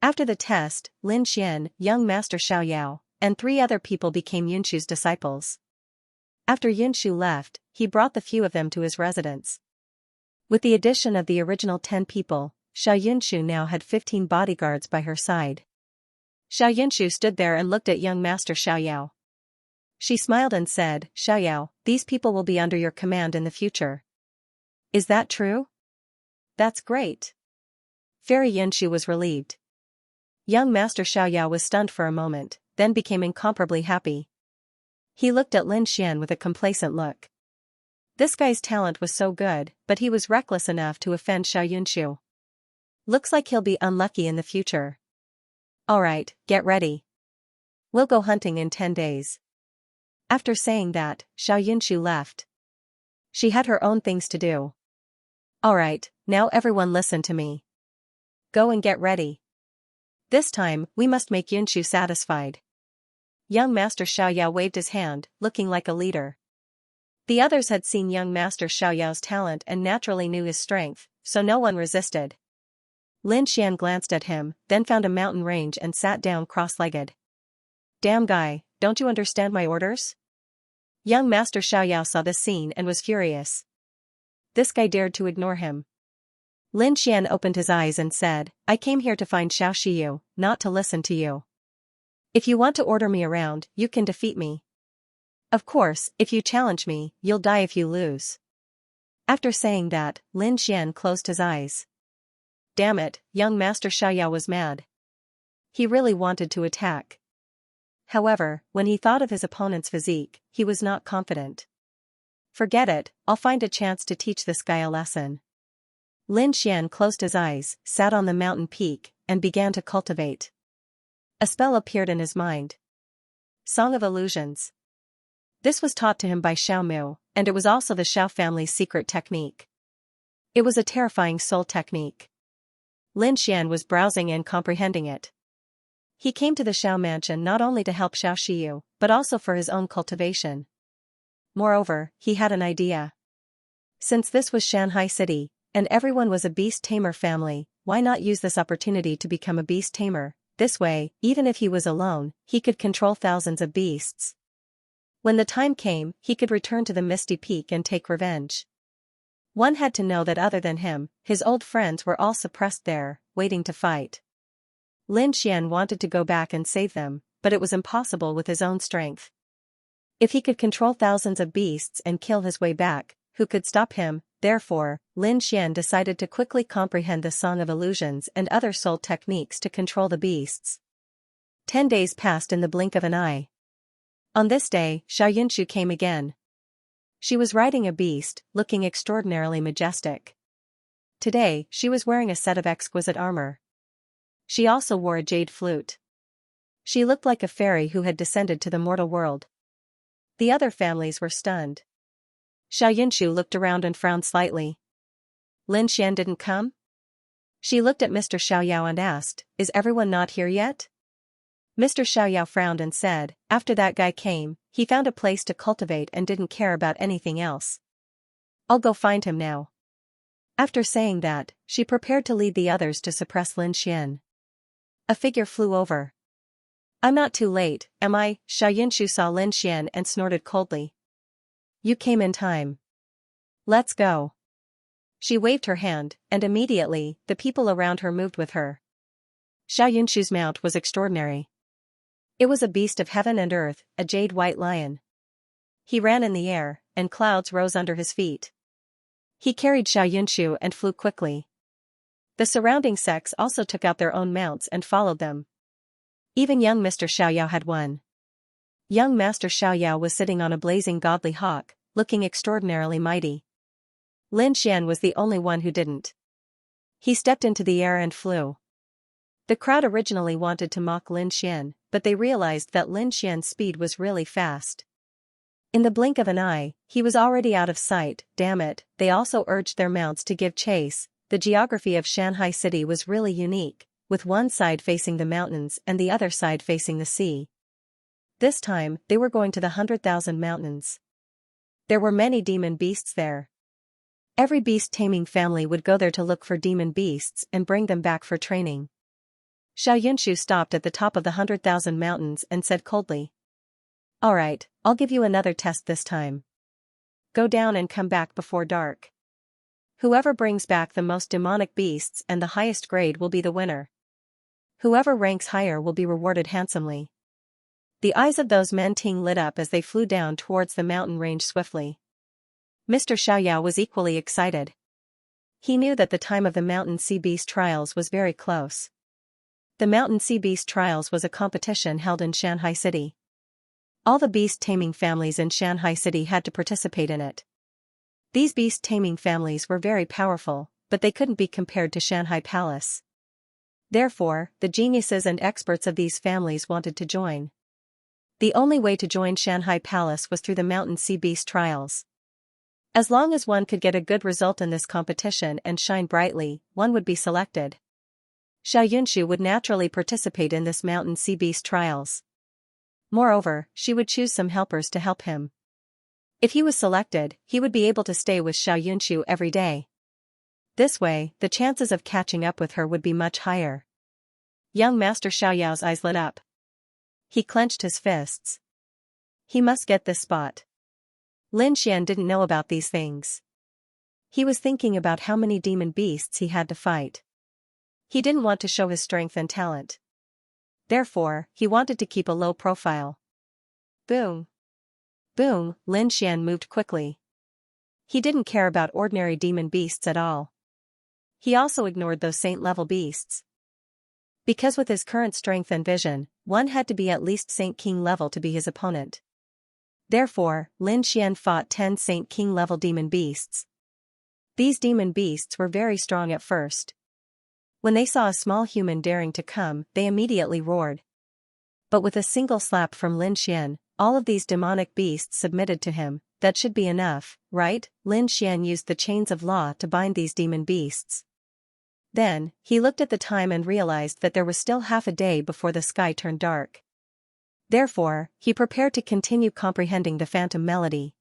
S1: After the test, Lin Xian, young master Xiao Yao, and 3 other people became Yunshu's disciples. After Yunshu left, he brought the few of them to his residence. With the addition of the original 10 people, Xiao Yunshu now had 15 bodyguards by her side. Xiao Yunshu stood there and looked at young master Xiao Yao. She smiled and said, Xiao Yao, these people will be under your command in the future. Is that true? That's great. Fairy Yunshu was relieved. Young master Xiao Yao was stunned for a moment, then became incomparably happy. He looked at Lin Xian with a complacent look. This guy's talent was so good, but he was reckless enough to offend Xiao Yunshu. Looks like he'll be unlucky in the future. Alright, get ready. We'll go hunting in 10 days. After saying that, Xiao Yunshu left. She had her own things to do. Alright, now everyone listen to me. Go and get ready. This time, we must make Yunshu satisfied. Young Master Xiao Yao waved his hand, looking like a leader. The others had seen young Master Xiao Yao's talent and naturally knew his strength, so no one resisted. Lin Xian glanced at him, then found a mountain range and sat down cross-legged. Damn guy, don't you understand my orders? Young Master Xiao Yao saw this scene and was furious. This guy dared to ignore him. Lin Xian opened his eyes and said, I came here to find Xiao Shiyu, not to listen to you. If you want to order me around, you can defeat me. Of course, if you challenge me, you'll die if you lose. After saying that, Lin Xian closed his eyes. Damn it, young Master Xiao Yao was mad. He really wanted to attack. However, when he thought of his opponent's physique, he was not confident. Forget it, I'll find a chance to teach this guy a lesson. Lin Xian closed his eyes, sat on the mountain peak, and began to cultivate. A spell appeared in his mind. Song of Illusions. This was taught to him by Xiao Mu, and it was also the Xiao family's secret technique. It was a terrifying soul technique. Lin Xian was browsing and comprehending it. He came to the Xiao mansion not only to help Xiao Shiyu, but also for his own cultivation. Moreover, he had an idea. Since this was Shanghai City, and everyone was a beast tamer family, why not use this opportunity to become a beast tamer? This way, even if he was alone, he could control thousands of beasts. When the time came, he could return to the Misty Peak and take revenge. One had to know that other than him, his old friends were all suppressed there, waiting to fight. Lin Xian wanted to go back and save them, but it was impossible with his own strength. If he could control thousands of beasts and kill his way back, who could stop him? Therefore, Lin Xian decided to quickly comprehend the Song of Illusions and other soul techniques to control the beasts. 10 days passed in the blink of an eye. On this day, Xiao Yunshu came again. She was riding a beast, looking extraordinarily majestic. Today, she was wearing a set of exquisite armor. She also wore a jade flute. She looked like a fairy who had descended to the mortal world. The other families were stunned. Xianxia looked around and frowned slightly. Lin Xian didn't come? She looked at Mr. Xiaoyao and asked, "Is everyone not here yet?" Mr. Xiaoyao frowned and said, "After that guy came, he found a place to cultivate and didn't care about anything else. I'll go find him now." After saying that, she prepared to lead the others to suppress Lin Xian. A figure flew over. "I'm not too late, am I?" Xianxia saw Lin Xian and snorted coldly. "You came in time. Let's go." She waved her hand, and immediately, the people around her moved with her. Xianxia's mount was extraordinary. It was a beast of heaven and earth, a jade white lion. He ran in the air, and clouds rose under his feet. He carried Xianxia and flew quickly. The surrounding sects also took out their own mounts and followed them. Even young Mr. Xiaoyao had one. Young Master Xiaoyao was sitting on a blazing godly hawk, looking extraordinarily mighty. Lin Xian was the only one who didn't. He stepped into the air and flew. The crowd originally wanted to mock Lin Xian, but they realized that Lin Xian's speed was really fast. In the blink of an eye, he was already out of sight. Damn it, they also urged their mounts to give chase. The geography of Shanghai City was really unique, with one side facing the mountains and the other side facing the sea. This time, they were going to the 100,000 mountains. There were many demon beasts there. Every beast-taming family would go there to look for demon beasts and bring them back for training. Xianxia stopped at the top of the 100,000 mountains and said coldly, "All right, I'll give you another test this time. Go down and come back before dark. Whoever brings back the most demonic beasts and the highest grade will be the winner. Whoever ranks higher will be rewarded handsomely." The eyes of those men Ting lit up as they flew down towards the mountain range swiftly. Mr. Xiaoyao was equally excited. He knew that the time of the Mountain Sea Beast Trials was very close. The Mountain Sea Beast Trials was a competition held in Shanghai City. All the beast-taming families in Shanghai City had to participate in it. These beast-taming families were very powerful, but they couldn't be compared to Shanghai Palace. Therefore, the geniuses and experts of these families wanted to join. The only way to join Shanghai Palace was through the Mountain Sea Beast Trials. As long as one could get a good result in this competition and shine brightly, one would be selected. Xianxia would naturally participate in this Mountain Sea Beast Trials. Moreover, she would choose some helpers to help him. If he was selected, he would be able to stay with Xianxia every day. This way, the chances of catching up with her would be much higher. Young Master Xiaoyao's eyes lit up. He clenched his fists. He must get this spot. Lin Xian didn't know about these things. He was thinking about how many demon beasts he had to fight. He didn't want to show his strength and talent. Therefore, he wanted to keep a low profile. Boom! Boom! Lin Xian moved quickly. He didn't care about ordinary demon beasts at all. He also ignored those saint-level beasts. Because with his current strength and vision, one had to be at least Saint King level to be his opponent. Therefore, Lin Xian fought 10 Saint King level demon beasts. These demon beasts were very strong at first. When they saw a small human daring to come, they immediately roared. But with a single slap from Lin Xian, all of these demonic beasts submitted to him. That should be enough, right? Lin Xian used the chains of law to bind these demon beasts. Then, he looked at the time and realized that there was still half a day before the sky turned dark. Therefore, he prepared to continue comprehending the phantom melody.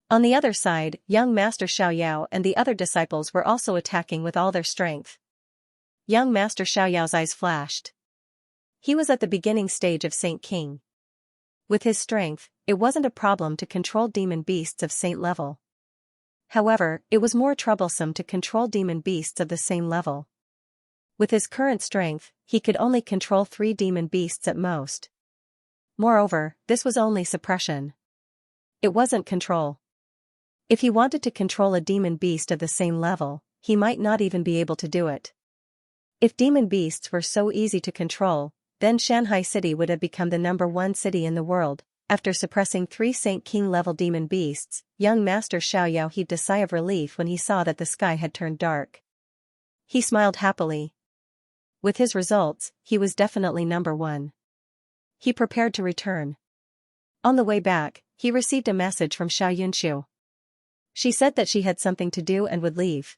S1: On the other side, young Master Xiaoyao and the other disciples were also attacking with all their strength. Young Master Xiaoyao's eyes flashed. He was at the beginning stage of Saint King. With his strength, it wasn't a problem to control demon beasts of saint level. However, it was more troublesome to control demon beasts of the same level. With his current strength, he could only control 3 demon beasts at most. Moreover, this was only suppression. It wasn't control. If he wanted to control a demon beast of the same level, he might not even be able to do it. If demon beasts were so easy to control, then Shanghai City would have become the #1 city in the world. After suppressing 3 Saint King level demon beasts, young Master Xiaoyao heaved a sigh of relief when he saw that the sky had turned dark. He smiled happily. With his results, he was definitely #1. He prepared to return. On the way back, he received a message from Xianxia. She said that she had something to do and would leave.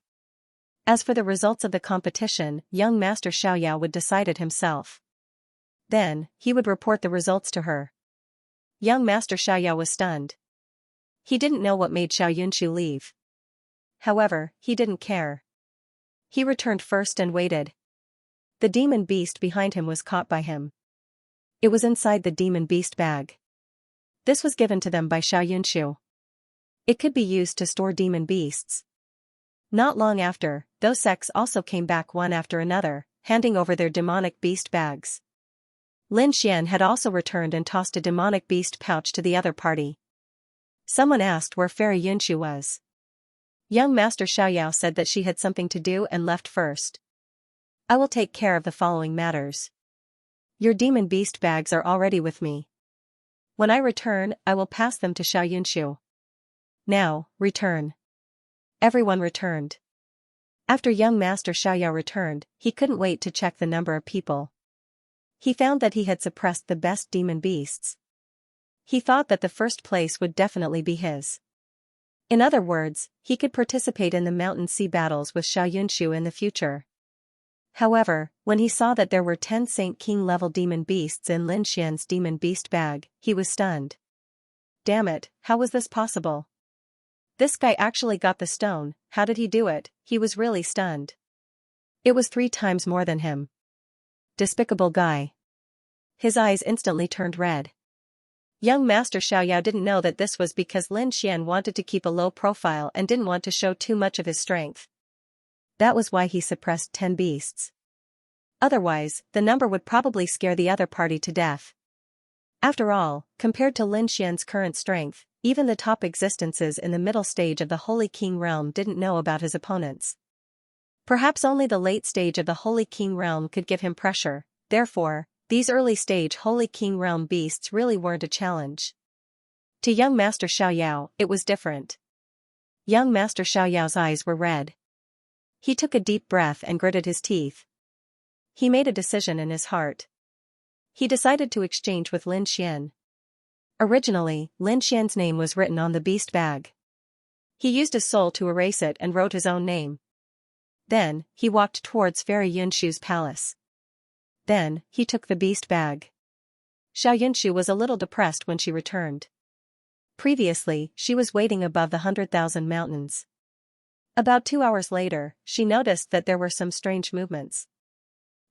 S1: As for the results of the competition, young Master Xiaoyao would decide it himself. Then, he would report the results to her. Young Master Xiaoyao was stunned. He didn't know what made Xiao Yunshu leave. However, he didn't care. He returned first and waited. The demon beast behind him was caught by him. It was inside the demon beast bag. This was given to them by Xiao Yunshu. It could be used to store demon beasts. Not long after, those sects also came back one after another, handing over their demonic beast bags. Lin Xian had also returned and tossed a demonic beast pouch to the other party. Someone asked where Fairy Yunshu was. Young Master Xiaoyao said that she had something to do and left first. I will take care of the following matters. Your demon beast bags are already with me. When I return, I will pass them to Xiao Yunshu. Now, return. Everyone returned. After young Master Xiaoyao returned, he couldn't wait to check the number of people. He found that he had suppressed the best demon beasts. He thought that the first place would definitely be his. In other words, he could participate in the mountain sea battles with Xiao Yunshu in the future. However, when he saw that there were 10 Saint King level demon beasts in Lin Xian's demon beast bag, he was stunned. Damn it, how was this possible? This guy actually got the stone, how did he do it? He was really stunned. It was 3 times more than him. Despicable guy. His eyes instantly turned red. Young Master Xiaoyao didn't know that this was because Lin Xian wanted to keep a low profile and didn't want to show too much of his strength. That was why he suppressed 10 beasts. Otherwise, the number would probably scare the other party to death. After all, compared to Lin Xian's current strength, even the top existences in the middle stage of the Holy King realm didn't know about his opponents. Perhaps only the late stage of the Holy King realm could give him pressure, therefore, these early stage Holy King realm beasts really weren't a challenge. To young Master Xiaoyao, it was different. Young Master Xiaoyao's eyes were red. He took a deep breath and gritted his teeth. He made a decision in his heart. He decided to exchange with Lin Xian. Originally, Lin Xian's name was written on the beast bag. He used his soul to erase it and wrote his own name. Then, he walked towards Fairy Yunshu's palace. Then, he took the beast bag. Xiao Yunshu was a little depressed when she returned. Previously, she was waiting above the 100,000 mountains. About 2 hours later, she noticed that there were some strange movements.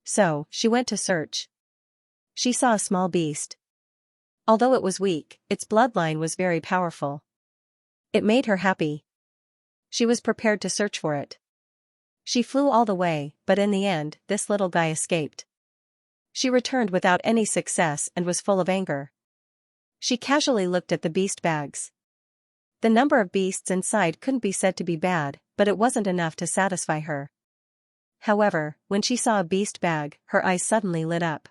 S1: So, she went to search. She saw a small beast. Although it was weak, its bloodline was very powerful. It made her happy. She was prepared to search for it. She flew all the way, but in the end, this little guy escaped. She returned without any success and was full of anger. She casually looked at the beast bags. The number of beasts inside couldn't be said to be bad, but it wasn't enough to satisfy her. However, when she saw a beast bag, her eyes suddenly lit up.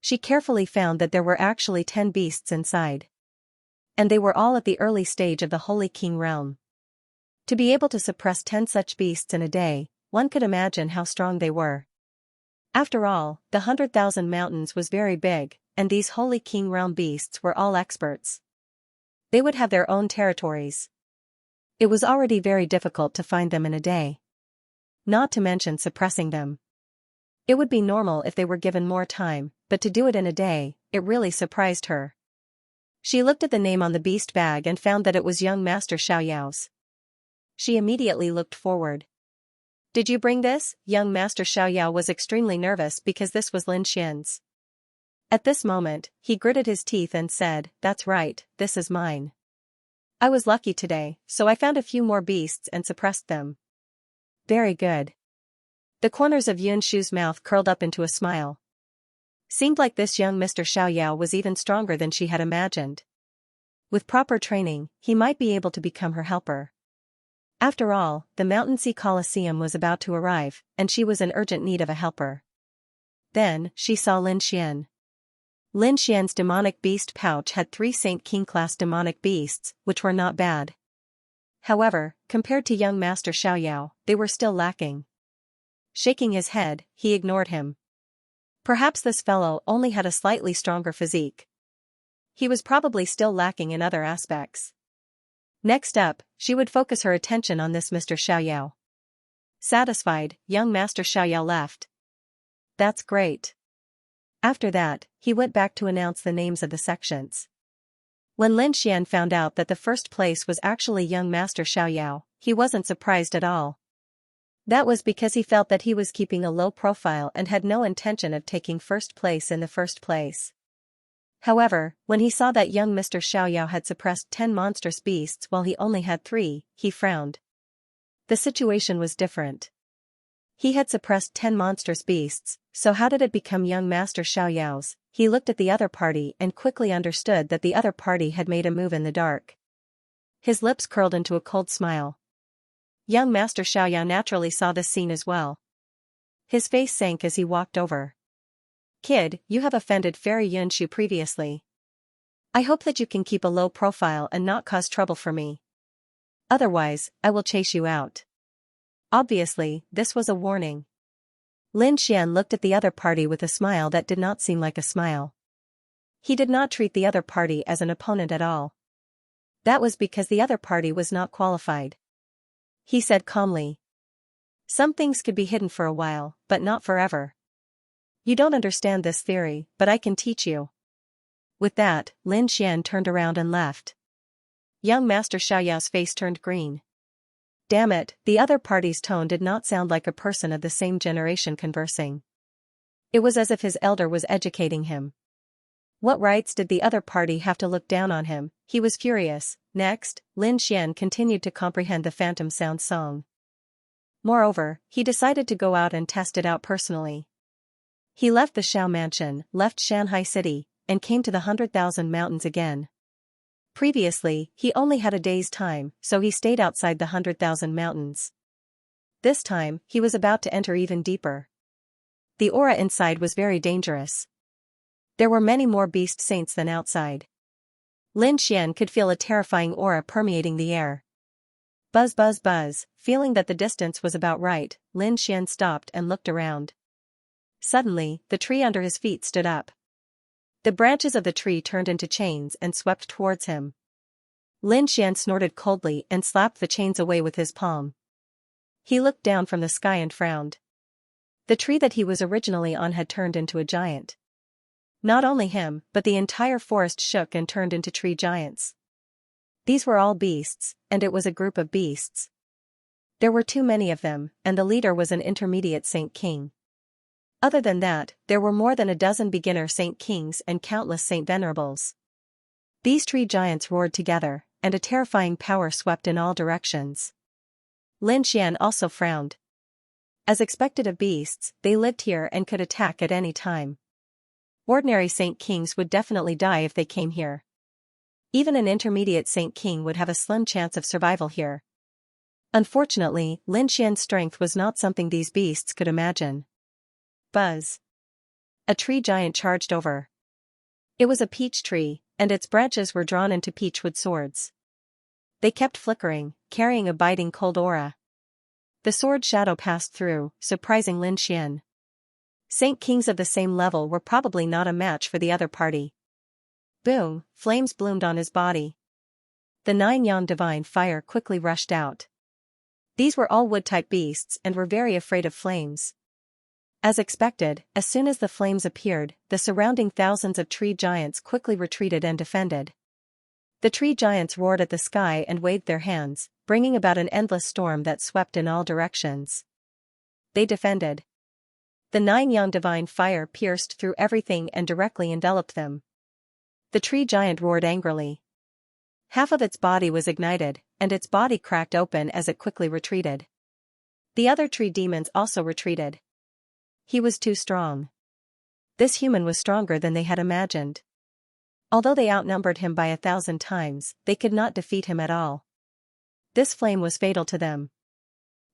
S1: She carefully found that there were actually 10 beasts inside. And they were all at the early stage of the Holy King realm. To be able to suppress 10 such beasts in a day, one could imagine how strong they were. After all, the 100,000 mountains was very big, and these Holy King realm beasts were all experts. They would have their own territories. It was already very difficult to find them in a day. Not to mention suppressing them. It would be normal if they were given more time, but to do it in a day, it really surprised her. She looked at the name on the beast bag and found that it was young Master Xiaoyao's. She immediately looked forward. Did you bring this? Young Master Xiaoyao was extremely nervous because this was Lin Xian's. At this moment, he gritted his teeth and said, "That's right, this is mine. I was lucky today, so I found a few more beasts and suppressed them." Very good. The corners of Yunshu's mouth curled up into a smile. Seemed like this young Mr. Xiaoyao was even stronger than she had imagined. With proper training, he might be able to become her helper. After all, the Mountain Sea Colosseum was about to arrive, and she was in urgent need of a helper. Then, she saw Lin Xian. Lin Xian's demonic beast pouch had 3 Saint King-class demonic beasts, which were not bad. However, compared to young Master Xiaoyao, they were still lacking. Shaking his head, he ignored him. Perhaps this fellow only had a slightly stronger physique. He was probably still lacking in other aspects. Next up, she would focus her attention on this Mr. Xiaoyao. Satisfied, young Master Xiaoyao left. That's great. After that, he went back to announce the names of the sections. When Lin Xian found out that the first place was actually young Master Xiaoyao, he wasn't surprised at all. That was because he felt that he was keeping a low profile and had no intention of taking first place in the first place. However, when he saw that young Mr. Xiaoyao had suppressed 10 monstrous beasts while he only had 3, he frowned. The situation was different. He had suppressed 10 monstrous beasts, so how did it become young Master Xiaoyao's? He looked at the other party and quickly understood that the other party had made a move in the dark. His lips curled into a cold smile. Young Master Xiaoyao naturally saw this scene as well. His face sank as he walked over. Kid, you have offended Fairy Yunshu previously. I hope that you can keep a low profile and not cause trouble for me. Otherwise, I will chase you out. Obviously, this was a warning. Lin Xian looked at the other party with a smile that did not seem like a smile. He did not treat the other party as an opponent at all. That was because the other party was not qualified. He said calmly. Some things could be hidden for a while, but not forever. You don't understand this theory, but I can teach you. With that, Lin Xian turned around and left. Young Master Xiaoyao's face turned green. Damn it, the other party's tone did not sound like a person of the same generation conversing. It was as if his elder was educating him. What rights did the other party have to look down on him? He was furious. Next, Lin Xian continued to comprehend the phantom sound song. Moreover, he decided to go out and test it out personally. He left the Xiao Mansion, left Shanghai City, and came to the 100,000 Mountains again. Previously, he only had a day's time, so he stayed outside the 100,000 Mountains. This time, he was about to enter even deeper. The aura inside was very dangerous. There were many more beast saints than outside. Lin Xian could feel a terrifying aura permeating the air. Buzz buzz buzz, feeling that the distance was about right, Lin Xian stopped and looked around. Suddenly, the tree under his feet stood up. The branches of the tree turned into chains and swept towards him. Lin Xian snorted coldly and slapped the chains away with his palm. He looked down from the sky and frowned. The tree that he was originally on had turned into a giant. Not only him, but the entire forest shook and turned into tree giants. These were all beasts, and it was a group of beasts. There were too many of them, and the leader was an intermediate Saint King. Other than that, there were more than a dozen beginner Saint Kings and countless Saint Venerables. These tree giants roared together, and a terrifying power swept in all directions. Lin Xian also frowned. As expected of beasts, they lived here and could attack at any time. Ordinary Saint Kings would definitely die if they came here. Even an intermediate Saint King would have a slim chance of survival here. Unfortunately, Lin Xian's strength was not something these beasts could imagine. Buzz. A tree giant charged over. It was a peach tree, and its branches were drawn into peachwood swords. They kept flickering, carrying a biting cold aura. The sword shadow passed through, surprising Lin Xian. Saint Kings of the same level were probably not a match for the other party. Boom, flames bloomed on his body. The 9-yang divine fire quickly rushed out. These were all wood-type beasts and were very afraid of flames. As expected, as soon as the flames appeared, the surrounding thousands of tree giants quickly retreated and defended. The tree giants roared at the sky and waved their hands, bringing about an endless storm that swept in all directions. They defended. The 9-yang divine fire pierced through everything and directly enveloped them. The tree giant roared angrily. Half of its body was ignited, and its body cracked open as it quickly retreated. The other tree demons also retreated. He was too strong. This human was stronger than they had imagined. Although they outnumbered him by 1,000 times, they could not defeat him at all. This flame was fatal to them.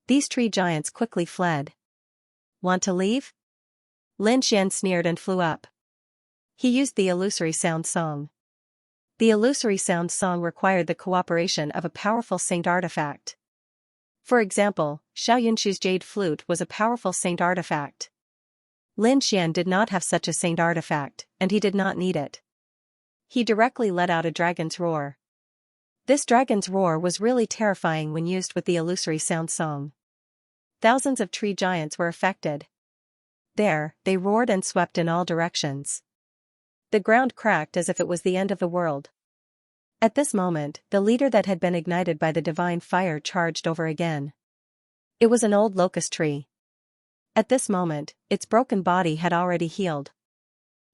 S1: These tree giants quickly fled. Want to leave? Lin Xian sneered and flew up. He used the illusory sound song. The illusory sound song required the cooperation of a powerful saint artifact. For example, Xiao Yunshu's jade flute was a powerful saint artifact. Lin Xian did not have such a saint artifact, and he did not need it. He directly let out a dragon's roar. This dragon's roar was really terrifying when used with the illusory sound song. Thousands of tree giants were affected. There, they roared and swept in all directions. The ground cracked as if it was the end of the world. At this moment, the leader that had been ignited by the divine fire charged over again. It was an old locust tree. At this moment, its broken body had already healed.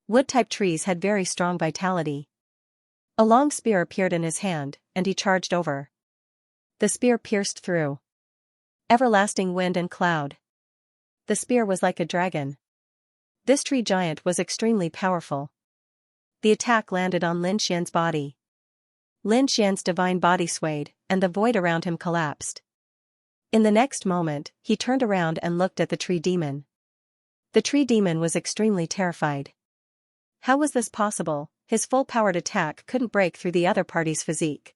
S1: Wood-type trees had very strong vitality. A long spear appeared in his hand, and he charged over. The spear pierced through everlasting wind and cloud. The spear was like a dragon. This tree giant was extremely powerful. The attack landed on Lin Xian's body. Lin Xian's divine body swayed, and the void around him collapsed. In the next moment, he turned around and looked at the tree demon. The tree demon was extremely terrified. How was this possible? His full-powered attack couldn't break through the other party's physique.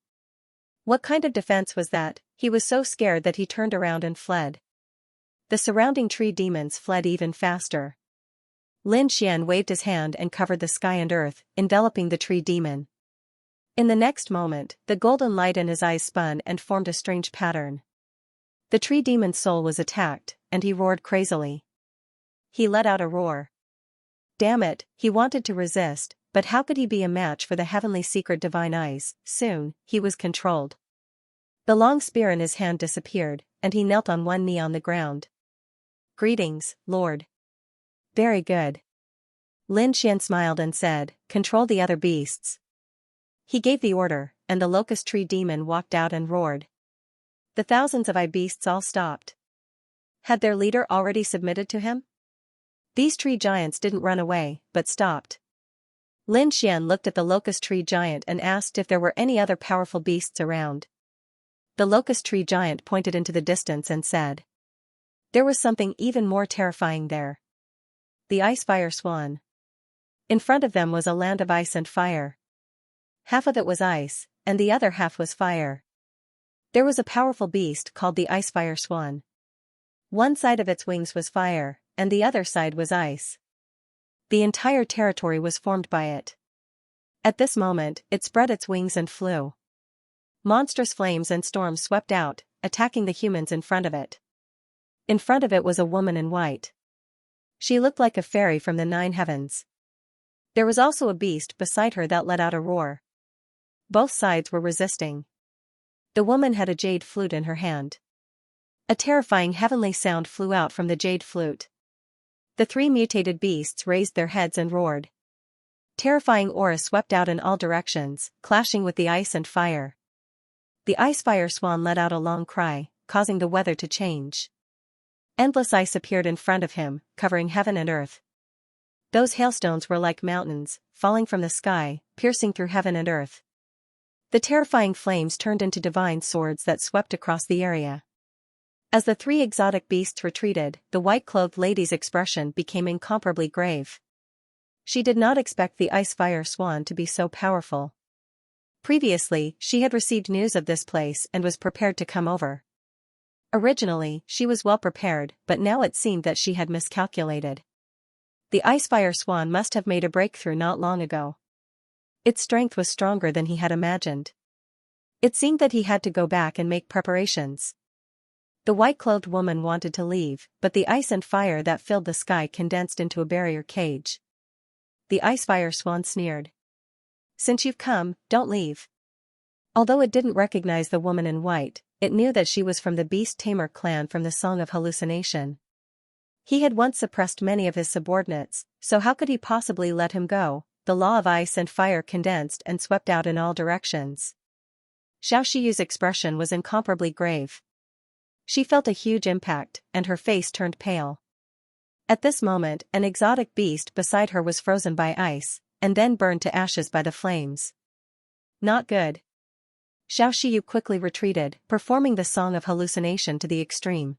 S1: What kind of defense was that? He was so scared that he turned around and fled. The surrounding tree demons fled even faster. Lin Xian waved his hand and covered the sky and earth, enveloping the tree demon. In the next moment, the golden light in his eyes spun and formed a strange pattern. The tree demon's soul was attacked, and he roared crazily. He let out a roar. Damn it, he wanted to resist, but how could he be a match for the heavenly secret divine eyes? Soon, he was controlled. The long spear in his hand disappeared, and he knelt on one knee on the ground. Greetings, Lord. Very good. Lin Xian smiled and said, control the other beasts. He gave the order, and the locust tree demon walked out and roared. The thousands of beasts all stopped. Had their leader already submitted to him? These tree giants didn't run away, but stopped. Lin Xian looked at the locust tree giant and asked if there were any other powerful beasts around. The locust tree giant pointed into the distance and said. There was something even more terrifying there. The ice fire swan. In front of them was a land of ice and fire. Half of it was ice, and the other half was fire. There was a powerful beast called the ice fire swan. One side of its wings was fire, and the other side was ice. The entire territory was formed by it. At this moment, it spread its wings and flew. Monstrous flames and storms swept out, attacking the humans in front of it. In front of it was a woman in white. She looked like a fairy from the 9 heavens. There was also a beast beside her that let out a roar. Both sides were resisting. The woman had a jade flute in her hand. A terrifying heavenly sound flew out from the jade flute. The 3 mutated beasts raised their heads and roared. Terrifying aura swept out in all directions, clashing with the ice and fire. The ice fire swan let out a long cry, causing the weather to change. Endless ice appeared in front of him, covering heaven and earth. Those hailstones were like mountains, falling from the sky, piercing through heaven and earth. The terrifying flames turned into divine swords that swept across the area. As the 3 exotic beasts retreated, the white-clothed lady's expression became incomparably grave. She did not expect the ice fire swan to be so powerful. Previously, she had received news of this place and was prepared to come over. Originally, she was well prepared, but now it seemed that she had miscalculated. The ice fire swan must have made a breakthrough not long ago. Its strength was stronger than he had imagined. It seemed that he had to go back and make preparations. The white-clothed woman wanted to leave, but the ice and fire that filled the sky condensed into a barrier cage. The ice fire swan sneered. Since you've come, don't leave. Although it didn't recognize the woman in white, it knew that she was from the Beast Tamer clan from the Song of Hallucination. He had once suppressed many of his subordinates, so how could he possibly let him go? The law of ice and fire condensed and swept out in all directions. Xiaoxiyu's expression was incomparably grave. She felt a huge impact, and her face turned pale. At this moment, an exotic beast beside her was frozen by ice, and then burned to ashes by the flames. Not good. Xiaoxiyu quickly retreated, performing the Song of Hallucination to the extreme.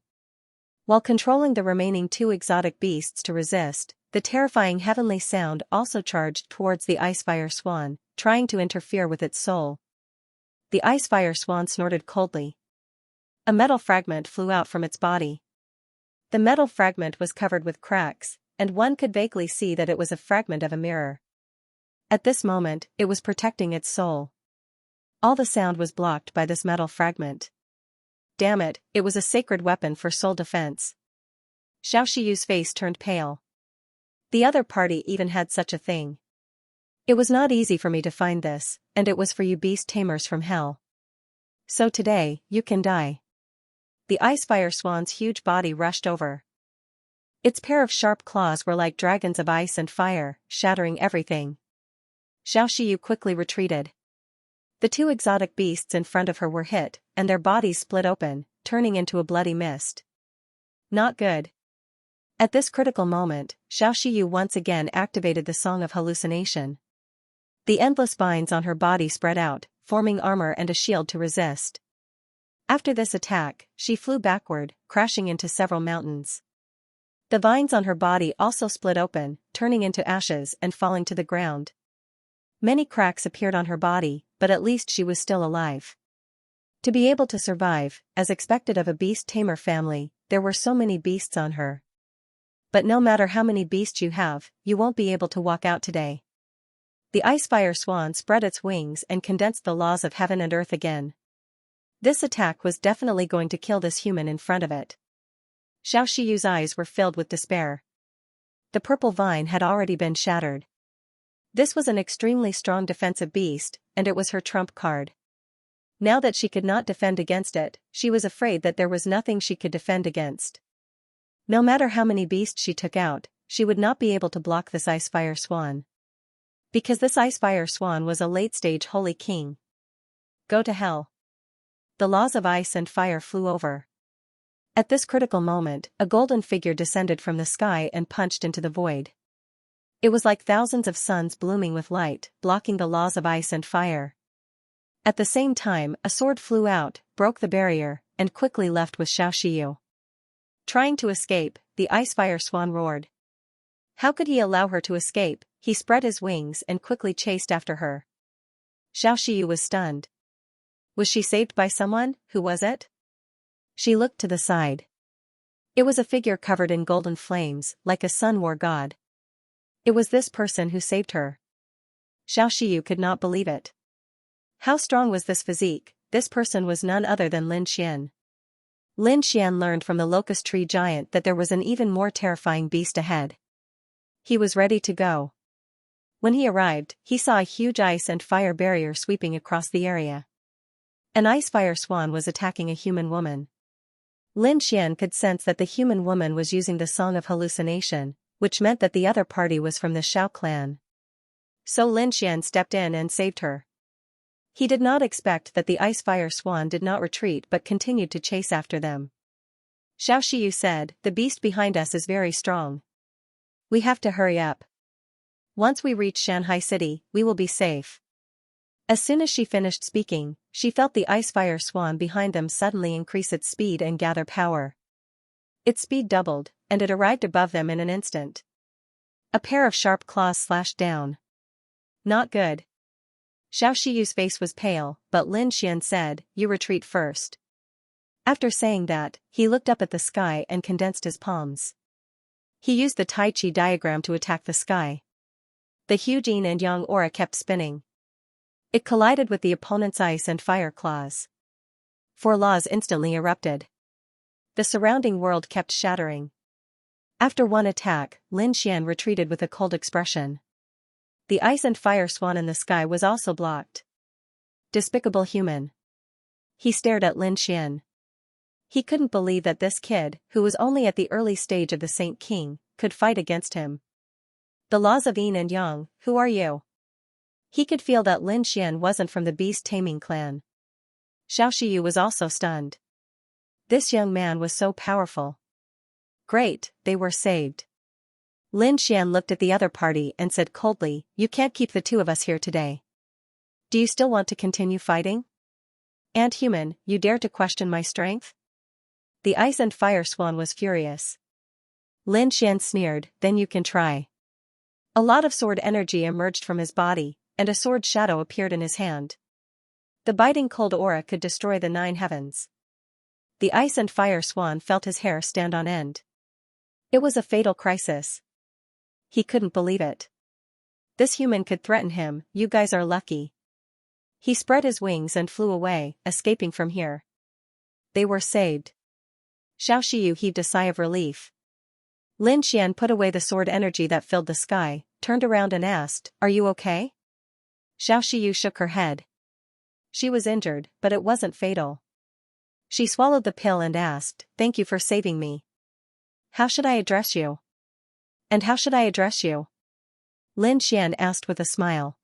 S1: While controlling the remaining 2 exotic beasts to resist, the terrifying heavenly sound also charged towards the ice fire swan, trying to interfere with its soul. The ice fire swan snorted coldly. A metal fragment flew out from its body. The metal fragment was covered with cracks, and one could vaguely see that it was a fragment of a mirror. At this moment, it was protecting its soul. All the sound was blocked by this metal fragment. Damn it, it was a sacred weapon for soul defense. Xiaoxiyu's face turned pale. The other party even had such a thing. It was not easy for me to find this, and it was for you beast tamers from hell. So today, you can die. The Icefire Swan's huge body rushed over. Its pair of sharp claws were like dragons of ice and fire, shattering everything. Xiaoxiyu quickly retreated. The two exotic beasts in front of her were hit, and their bodies split open, turning into a bloody mist. Not good. At this critical moment, Xiaoxiyu once again activated the Song of Hallucination. The endless vines on her body spread out, forming armor and a shield to resist. After this attack, she flew backward, crashing into several mountains. The vines on her body also split open, turning into ashes and falling to the ground. Many cracks appeared on her body, but at least she was still alive. To be able to survive, as expected of a beast tamer family, there were so many beasts on her. But no matter how many beasts you have, you won't be able to walk out today. The Icefire Swan spread its wings and condensed the laws of heaven and earth again. This attack was definitely going to kill this human in front of it. Xiaoxiyu's eyes were filled with despair. The purple vine had already been shattered. This was an extremely strong defensive beast, and it was her trump card. Now that she could not defend against it, she was afraid that there was nothing she could defend against. No matter how many beasts she took out, she would not be able to block this Icefire Swan. Because this Icefire Swan was a late-stage holy king. Go to hell. The laws of ice and fire flew over. At this critical moment, a golden figure descended from the sky and punched into the void. It was like thousands of suns blooming with light, blocking the laws of ice and fire. At the same time, a sword flew out, broke the barrier, and quickly left with Xiaoxiyu. Trying to escape, the Icefire Swan roared. How could he allow her to escape? He spread his wings and quickly chased after her. Xiaoxiyu was stunned. Was she saved by someone? Who was it? She looked to the side. It was a figure covered in golden flames, like a sun war god. It was this person who saved her. Xiaoxiyu could not believe it. How strong was this physique? This person was none other than Lin Xian. Lin Xian learned from the locust tree giant that there was an even more terrifying beast ahead. He was ready to go. When he arrived, he saw a huge ice and fire barrier sweeping across the area. An Icefire Swan was attacking a human woman. Lin Xian could sense that the human woman was using the Song of Hallucination, which meant that the other party was from the Xiao clan. So Lin Xian stepped in and saved her. He did not expect that the Icefire Swan did not retreat but continued to chase after them. Xiaoxiyu said, "The beast behind us is very strong. We have to hurry up. Once we reach Shanghai City, we will be safe." As soon as she finished speaking, she felt the Icefire Swan behind them suddenly increase its speed and gather power. Its speed doubled, and it arrived above them in an instant. A pair of sharp claws slashed down. Not good. Xiaoxiyu's face was pale, but Lin Xian said, "You retreat first." After saying that, he looked up at the sky and condensed his palms. He used the Tai Chi diagram to attack the sky. The huge yin and yang aura kept spinning. It collided with the opponent's ice and fire claws. 4 laws instantly erupted. The surrounding world kept shattering. After one attack, Lin Xian retreated with a cold expression. The ice and fire swan in the sky was also blocked. Despicable human. He stared at Lin Xian. He couldn't believe that this kid, who was only at the early stage of the Saint King, could fight against him. The laws of yin and yang, who are you? He could feel that Lin Xian wasn't from the beast taming clan. Xiaoxiyu was also stunned. This young man was so powerful. Great, they were saved. Lin Xian looked at the other party and said coldly, "You can't keep the 2 of us here today. Do you still want to continue fighting? Ant-human, you dare to question my strength?" The ice and fire swan was furious. Lin Xian sneered, "Then you can try." A lot of sword energy emerged from his body, and a sword shadow appeared in his hand. The biting cold aura could destroy the 9 heavens. The ice and fire swan felt his hair stand on end. It was a fatal crisis. He couldn't believe it. This human could threaten him. "You guys are lucky." He spread his wings and flew away, escaping from here. They were saved. Xiaoxiu heaved a sigh of relief. Lin Xian put away the sword energy that filled the sky, turned around and asked, "Are you okay?" Xiaoxiu shook her head. She was injured, but it wasn't fatal. She swallowed the pill and asked, "Thank you for saving me. How should I address you?" "And how should I address you?" Lin Xian asked with a smile.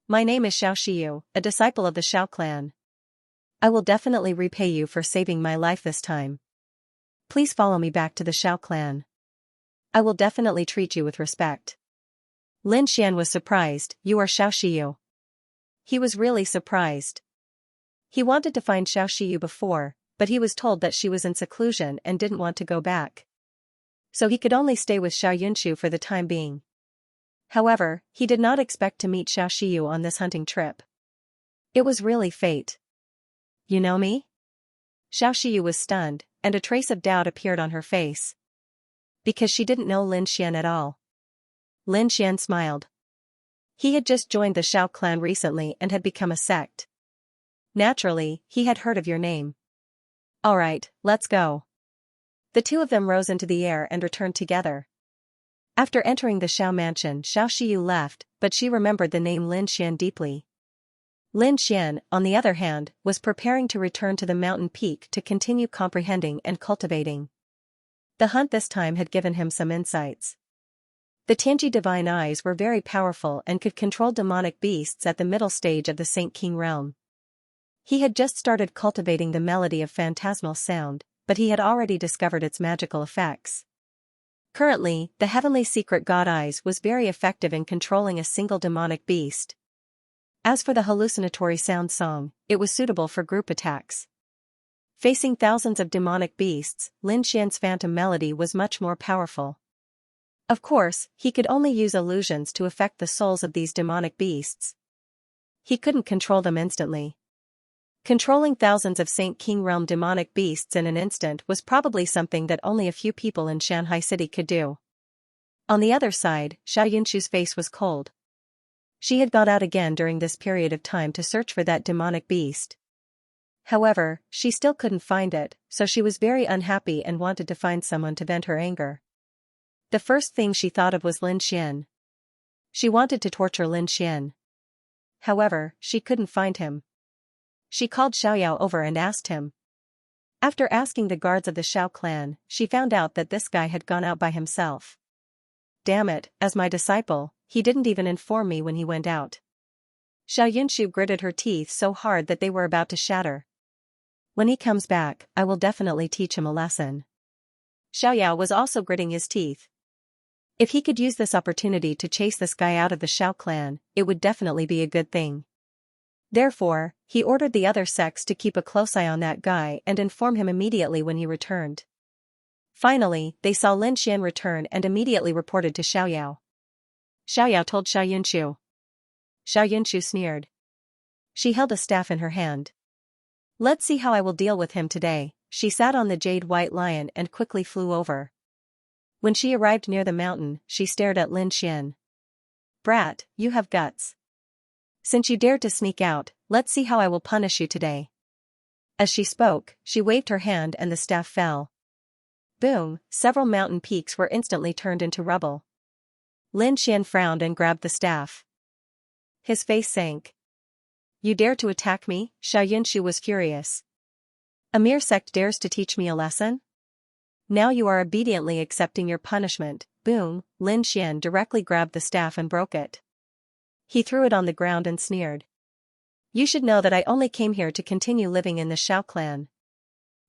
S1: "My name is Xiaoxiu, a disciple of the Xiao clan. I will definitely repay you for saving my life this time. Please follow me back to the Xiao clan. I will definitely treat you with respect." Lin Xian was surprised. "You are Xiaoxiu." He was really surprised. He wanted to find Xiaoxiu before, but he was told that she was in seclusion and didn't want to go back. So he could only stay with Xiaoyunshu for the time being. However, he did not expect to meet Xiaoxiu on this hunting trip. It was really fate. "You know me?" Xiaoxiu was stunned, and a trace of doubt appeared on her face. Because she didn't know Lin Xian at all. Lin Xian smiled. He had just joined the Xiao clan recently and had become a sect. Naturally, he had heard of your name. "Alright, let's go." The two of them rose into the air and returned together. After entering the Xiao mansion, Xiaoxiu left, but she remembered the name Lin Xian deeply. Lin Xian, on the other hand, was preparing to return to the mountain peak to continue comprehending and cultivating. The hunt this time had given him some insights. The Tianji divine eyes were very powerful and could control demonic beasts at the middle stage of the Saint King realm. He had just started cultivating the melody of phantasmal sound, but he had already discovered its magical effects. Currently, the heavenly secret god eyes was very effective in controlling a single demonic beast. As for the hallucinatory sound song, it was suitable for group attacks. Facing thousands of demonic beasts, Lin Xian's phantom melody was much more powerful. Of course, he could only use illusions to affect the souls of these demonic beasts. He couldn't control them instantly. Controlling thousands of Saint King realm demonic beasts in an instant was probably something that only a few people in Shanghai City could do. On the other side, Xiaoyunshu's face was cold. She had gone out again during this period of time to search for that demonic beast. However, she still couldn't find it, so she was very unhappy and wanted to find someone to vent her anger. The first thing she thought of was Lin Xian. She wanted to torture Lin Xian. However, she couldn't find him. She called Xiaoyao over and asked him. After asking the guards of the Xiao clan, she found out that this guy had gone out by himself. Damn it, as my disciple, he didn't even inform me when he went out. Xiaoyunshu gritted her teeth so hard that they were about to shatter. When he comes back, I will definitely teach him a lesson. Xiaoyao was also gritting his teeth. If he could use this opportunity to chase this guy out of the Xiao clan, it would definitely be a good thing. Therefore, he ordered the other sects to keep a close eye on that guy and inform him immediately when he returned. Finally, they saw Lin Xian return and immediately reported to Xiaoyao. Xiaoyao told Xiaoyunshu. Xiaoyunshu sneered. She held a staff in her hand. Let's see how I will deal with him today. She sat on the jade white lion and quickly flew over. When she arrived near the mountain, she stared at Lin Xian. Brat, you have guts. Since you dared to sneak out, let's see how I will punish you today. As she spoke, she waved her hand and the staff fell. Boom, several mountain peaks were instantly turned into rubble. Lin Xian frowned and grabbed the staff. His face sank. You dare to attack me? Xiaoyunshu was furious. A mere sect dares to teach me a lesson? Now you are obediently accepting your punishment. Boom, Lin Xian directly grabbed the staff and broke it. He threw it on the ground and sneered. You should know that I only came here to continue living in the Xiao clan.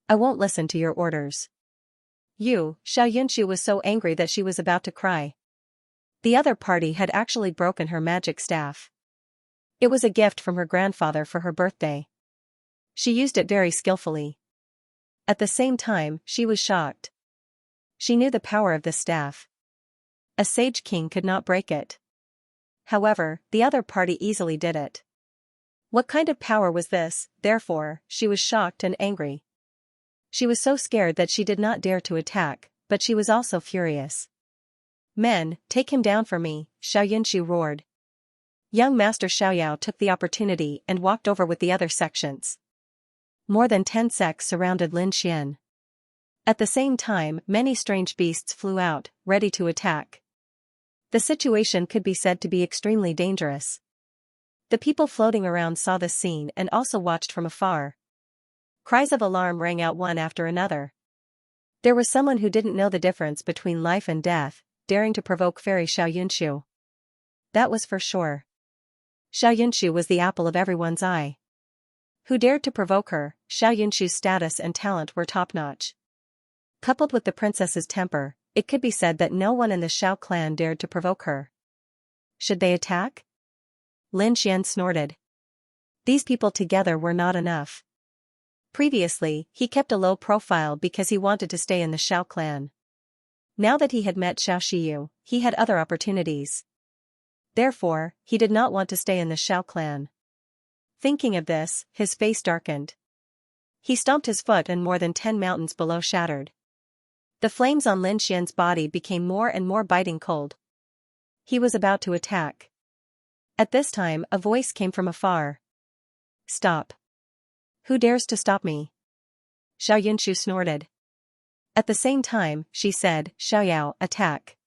S1: I won't listen to your orders. Xiaoyunshu was so angry that she was about to cry. The other party had actually broken her magic staff. It was a gift from her grandfather for her birthday. She used it very skillfully. At the same time, she was shocked. She knew the power of the staff. A sage king could not break it. However, the other party easily did it. What kind of power was this? Therefore, she was shocked and angry. She was so scared that she did not dare to attack, but she was also furious. Men, take him down for me, Xiaoyunshu roared. Young Master Xiaoyao took the opportunity and walked over with the other sections. More than 10 sects surrounded Lin Xian. At the same time, many strange beasts flew out, ready to attack. The situation could be said to be extremely dangerous. The people floating around saw this scene and also watched from afar. Cries of alarm rang out one after another. There was someone who didn't know the difference between life and death, daring to provoke Fairy Xiaoyunshu. That was for sure. Xiaoyunshu was the apple of everyone's eye. Who dared to provoke her? Xiaoyunshu's status and talent were top-notch. Coupled with the princess's temper, it could be said that no one in the Xiao clan dared to provoke her. Should they attack? Lin Xian snorted. These people together were not enough. Previously, he kept a low profile because he wanted to stay in the Xiao clan. Now that he had met Xiao Shiyu, he had other opportunities. Therefore, he did not want to stay in the Xiao clan. Thinking of this, his face darkened. He stomped his foot and more than 10 mountains below shattered. The flames on Lin Xian's body became more and more biting cold. He was about to attack. At this time, a voice came from afar. Stop. Who dares to stop me? Xiaoyunshu snorted. At the same time, she said, Xiaoyao, attack.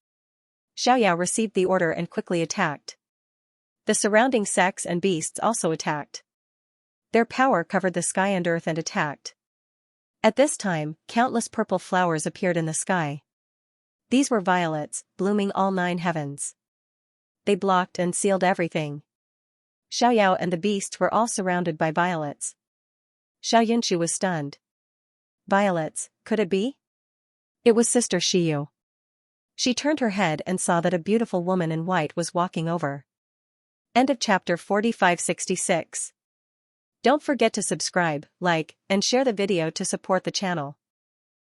S1: Xiaoyao received the order and quickly attacked. The surrounding sects and beasts also attacked. Their power covered the sky and earth and attacked. At this time, countless purple flowers appeared in the sky. These were violets, blooming all 9 heavens. They blocked and sealed everything. Xiaoyao and the beasts were all surrounded by violets. Xiaoyunshu was stunned. Violets, could it be? It was Sister Shiyu. She turned her head and saw that a beautiful woman in white was walking over. End of chapter 4566. Don't forget to subscribe, like, and share the video to support the channel.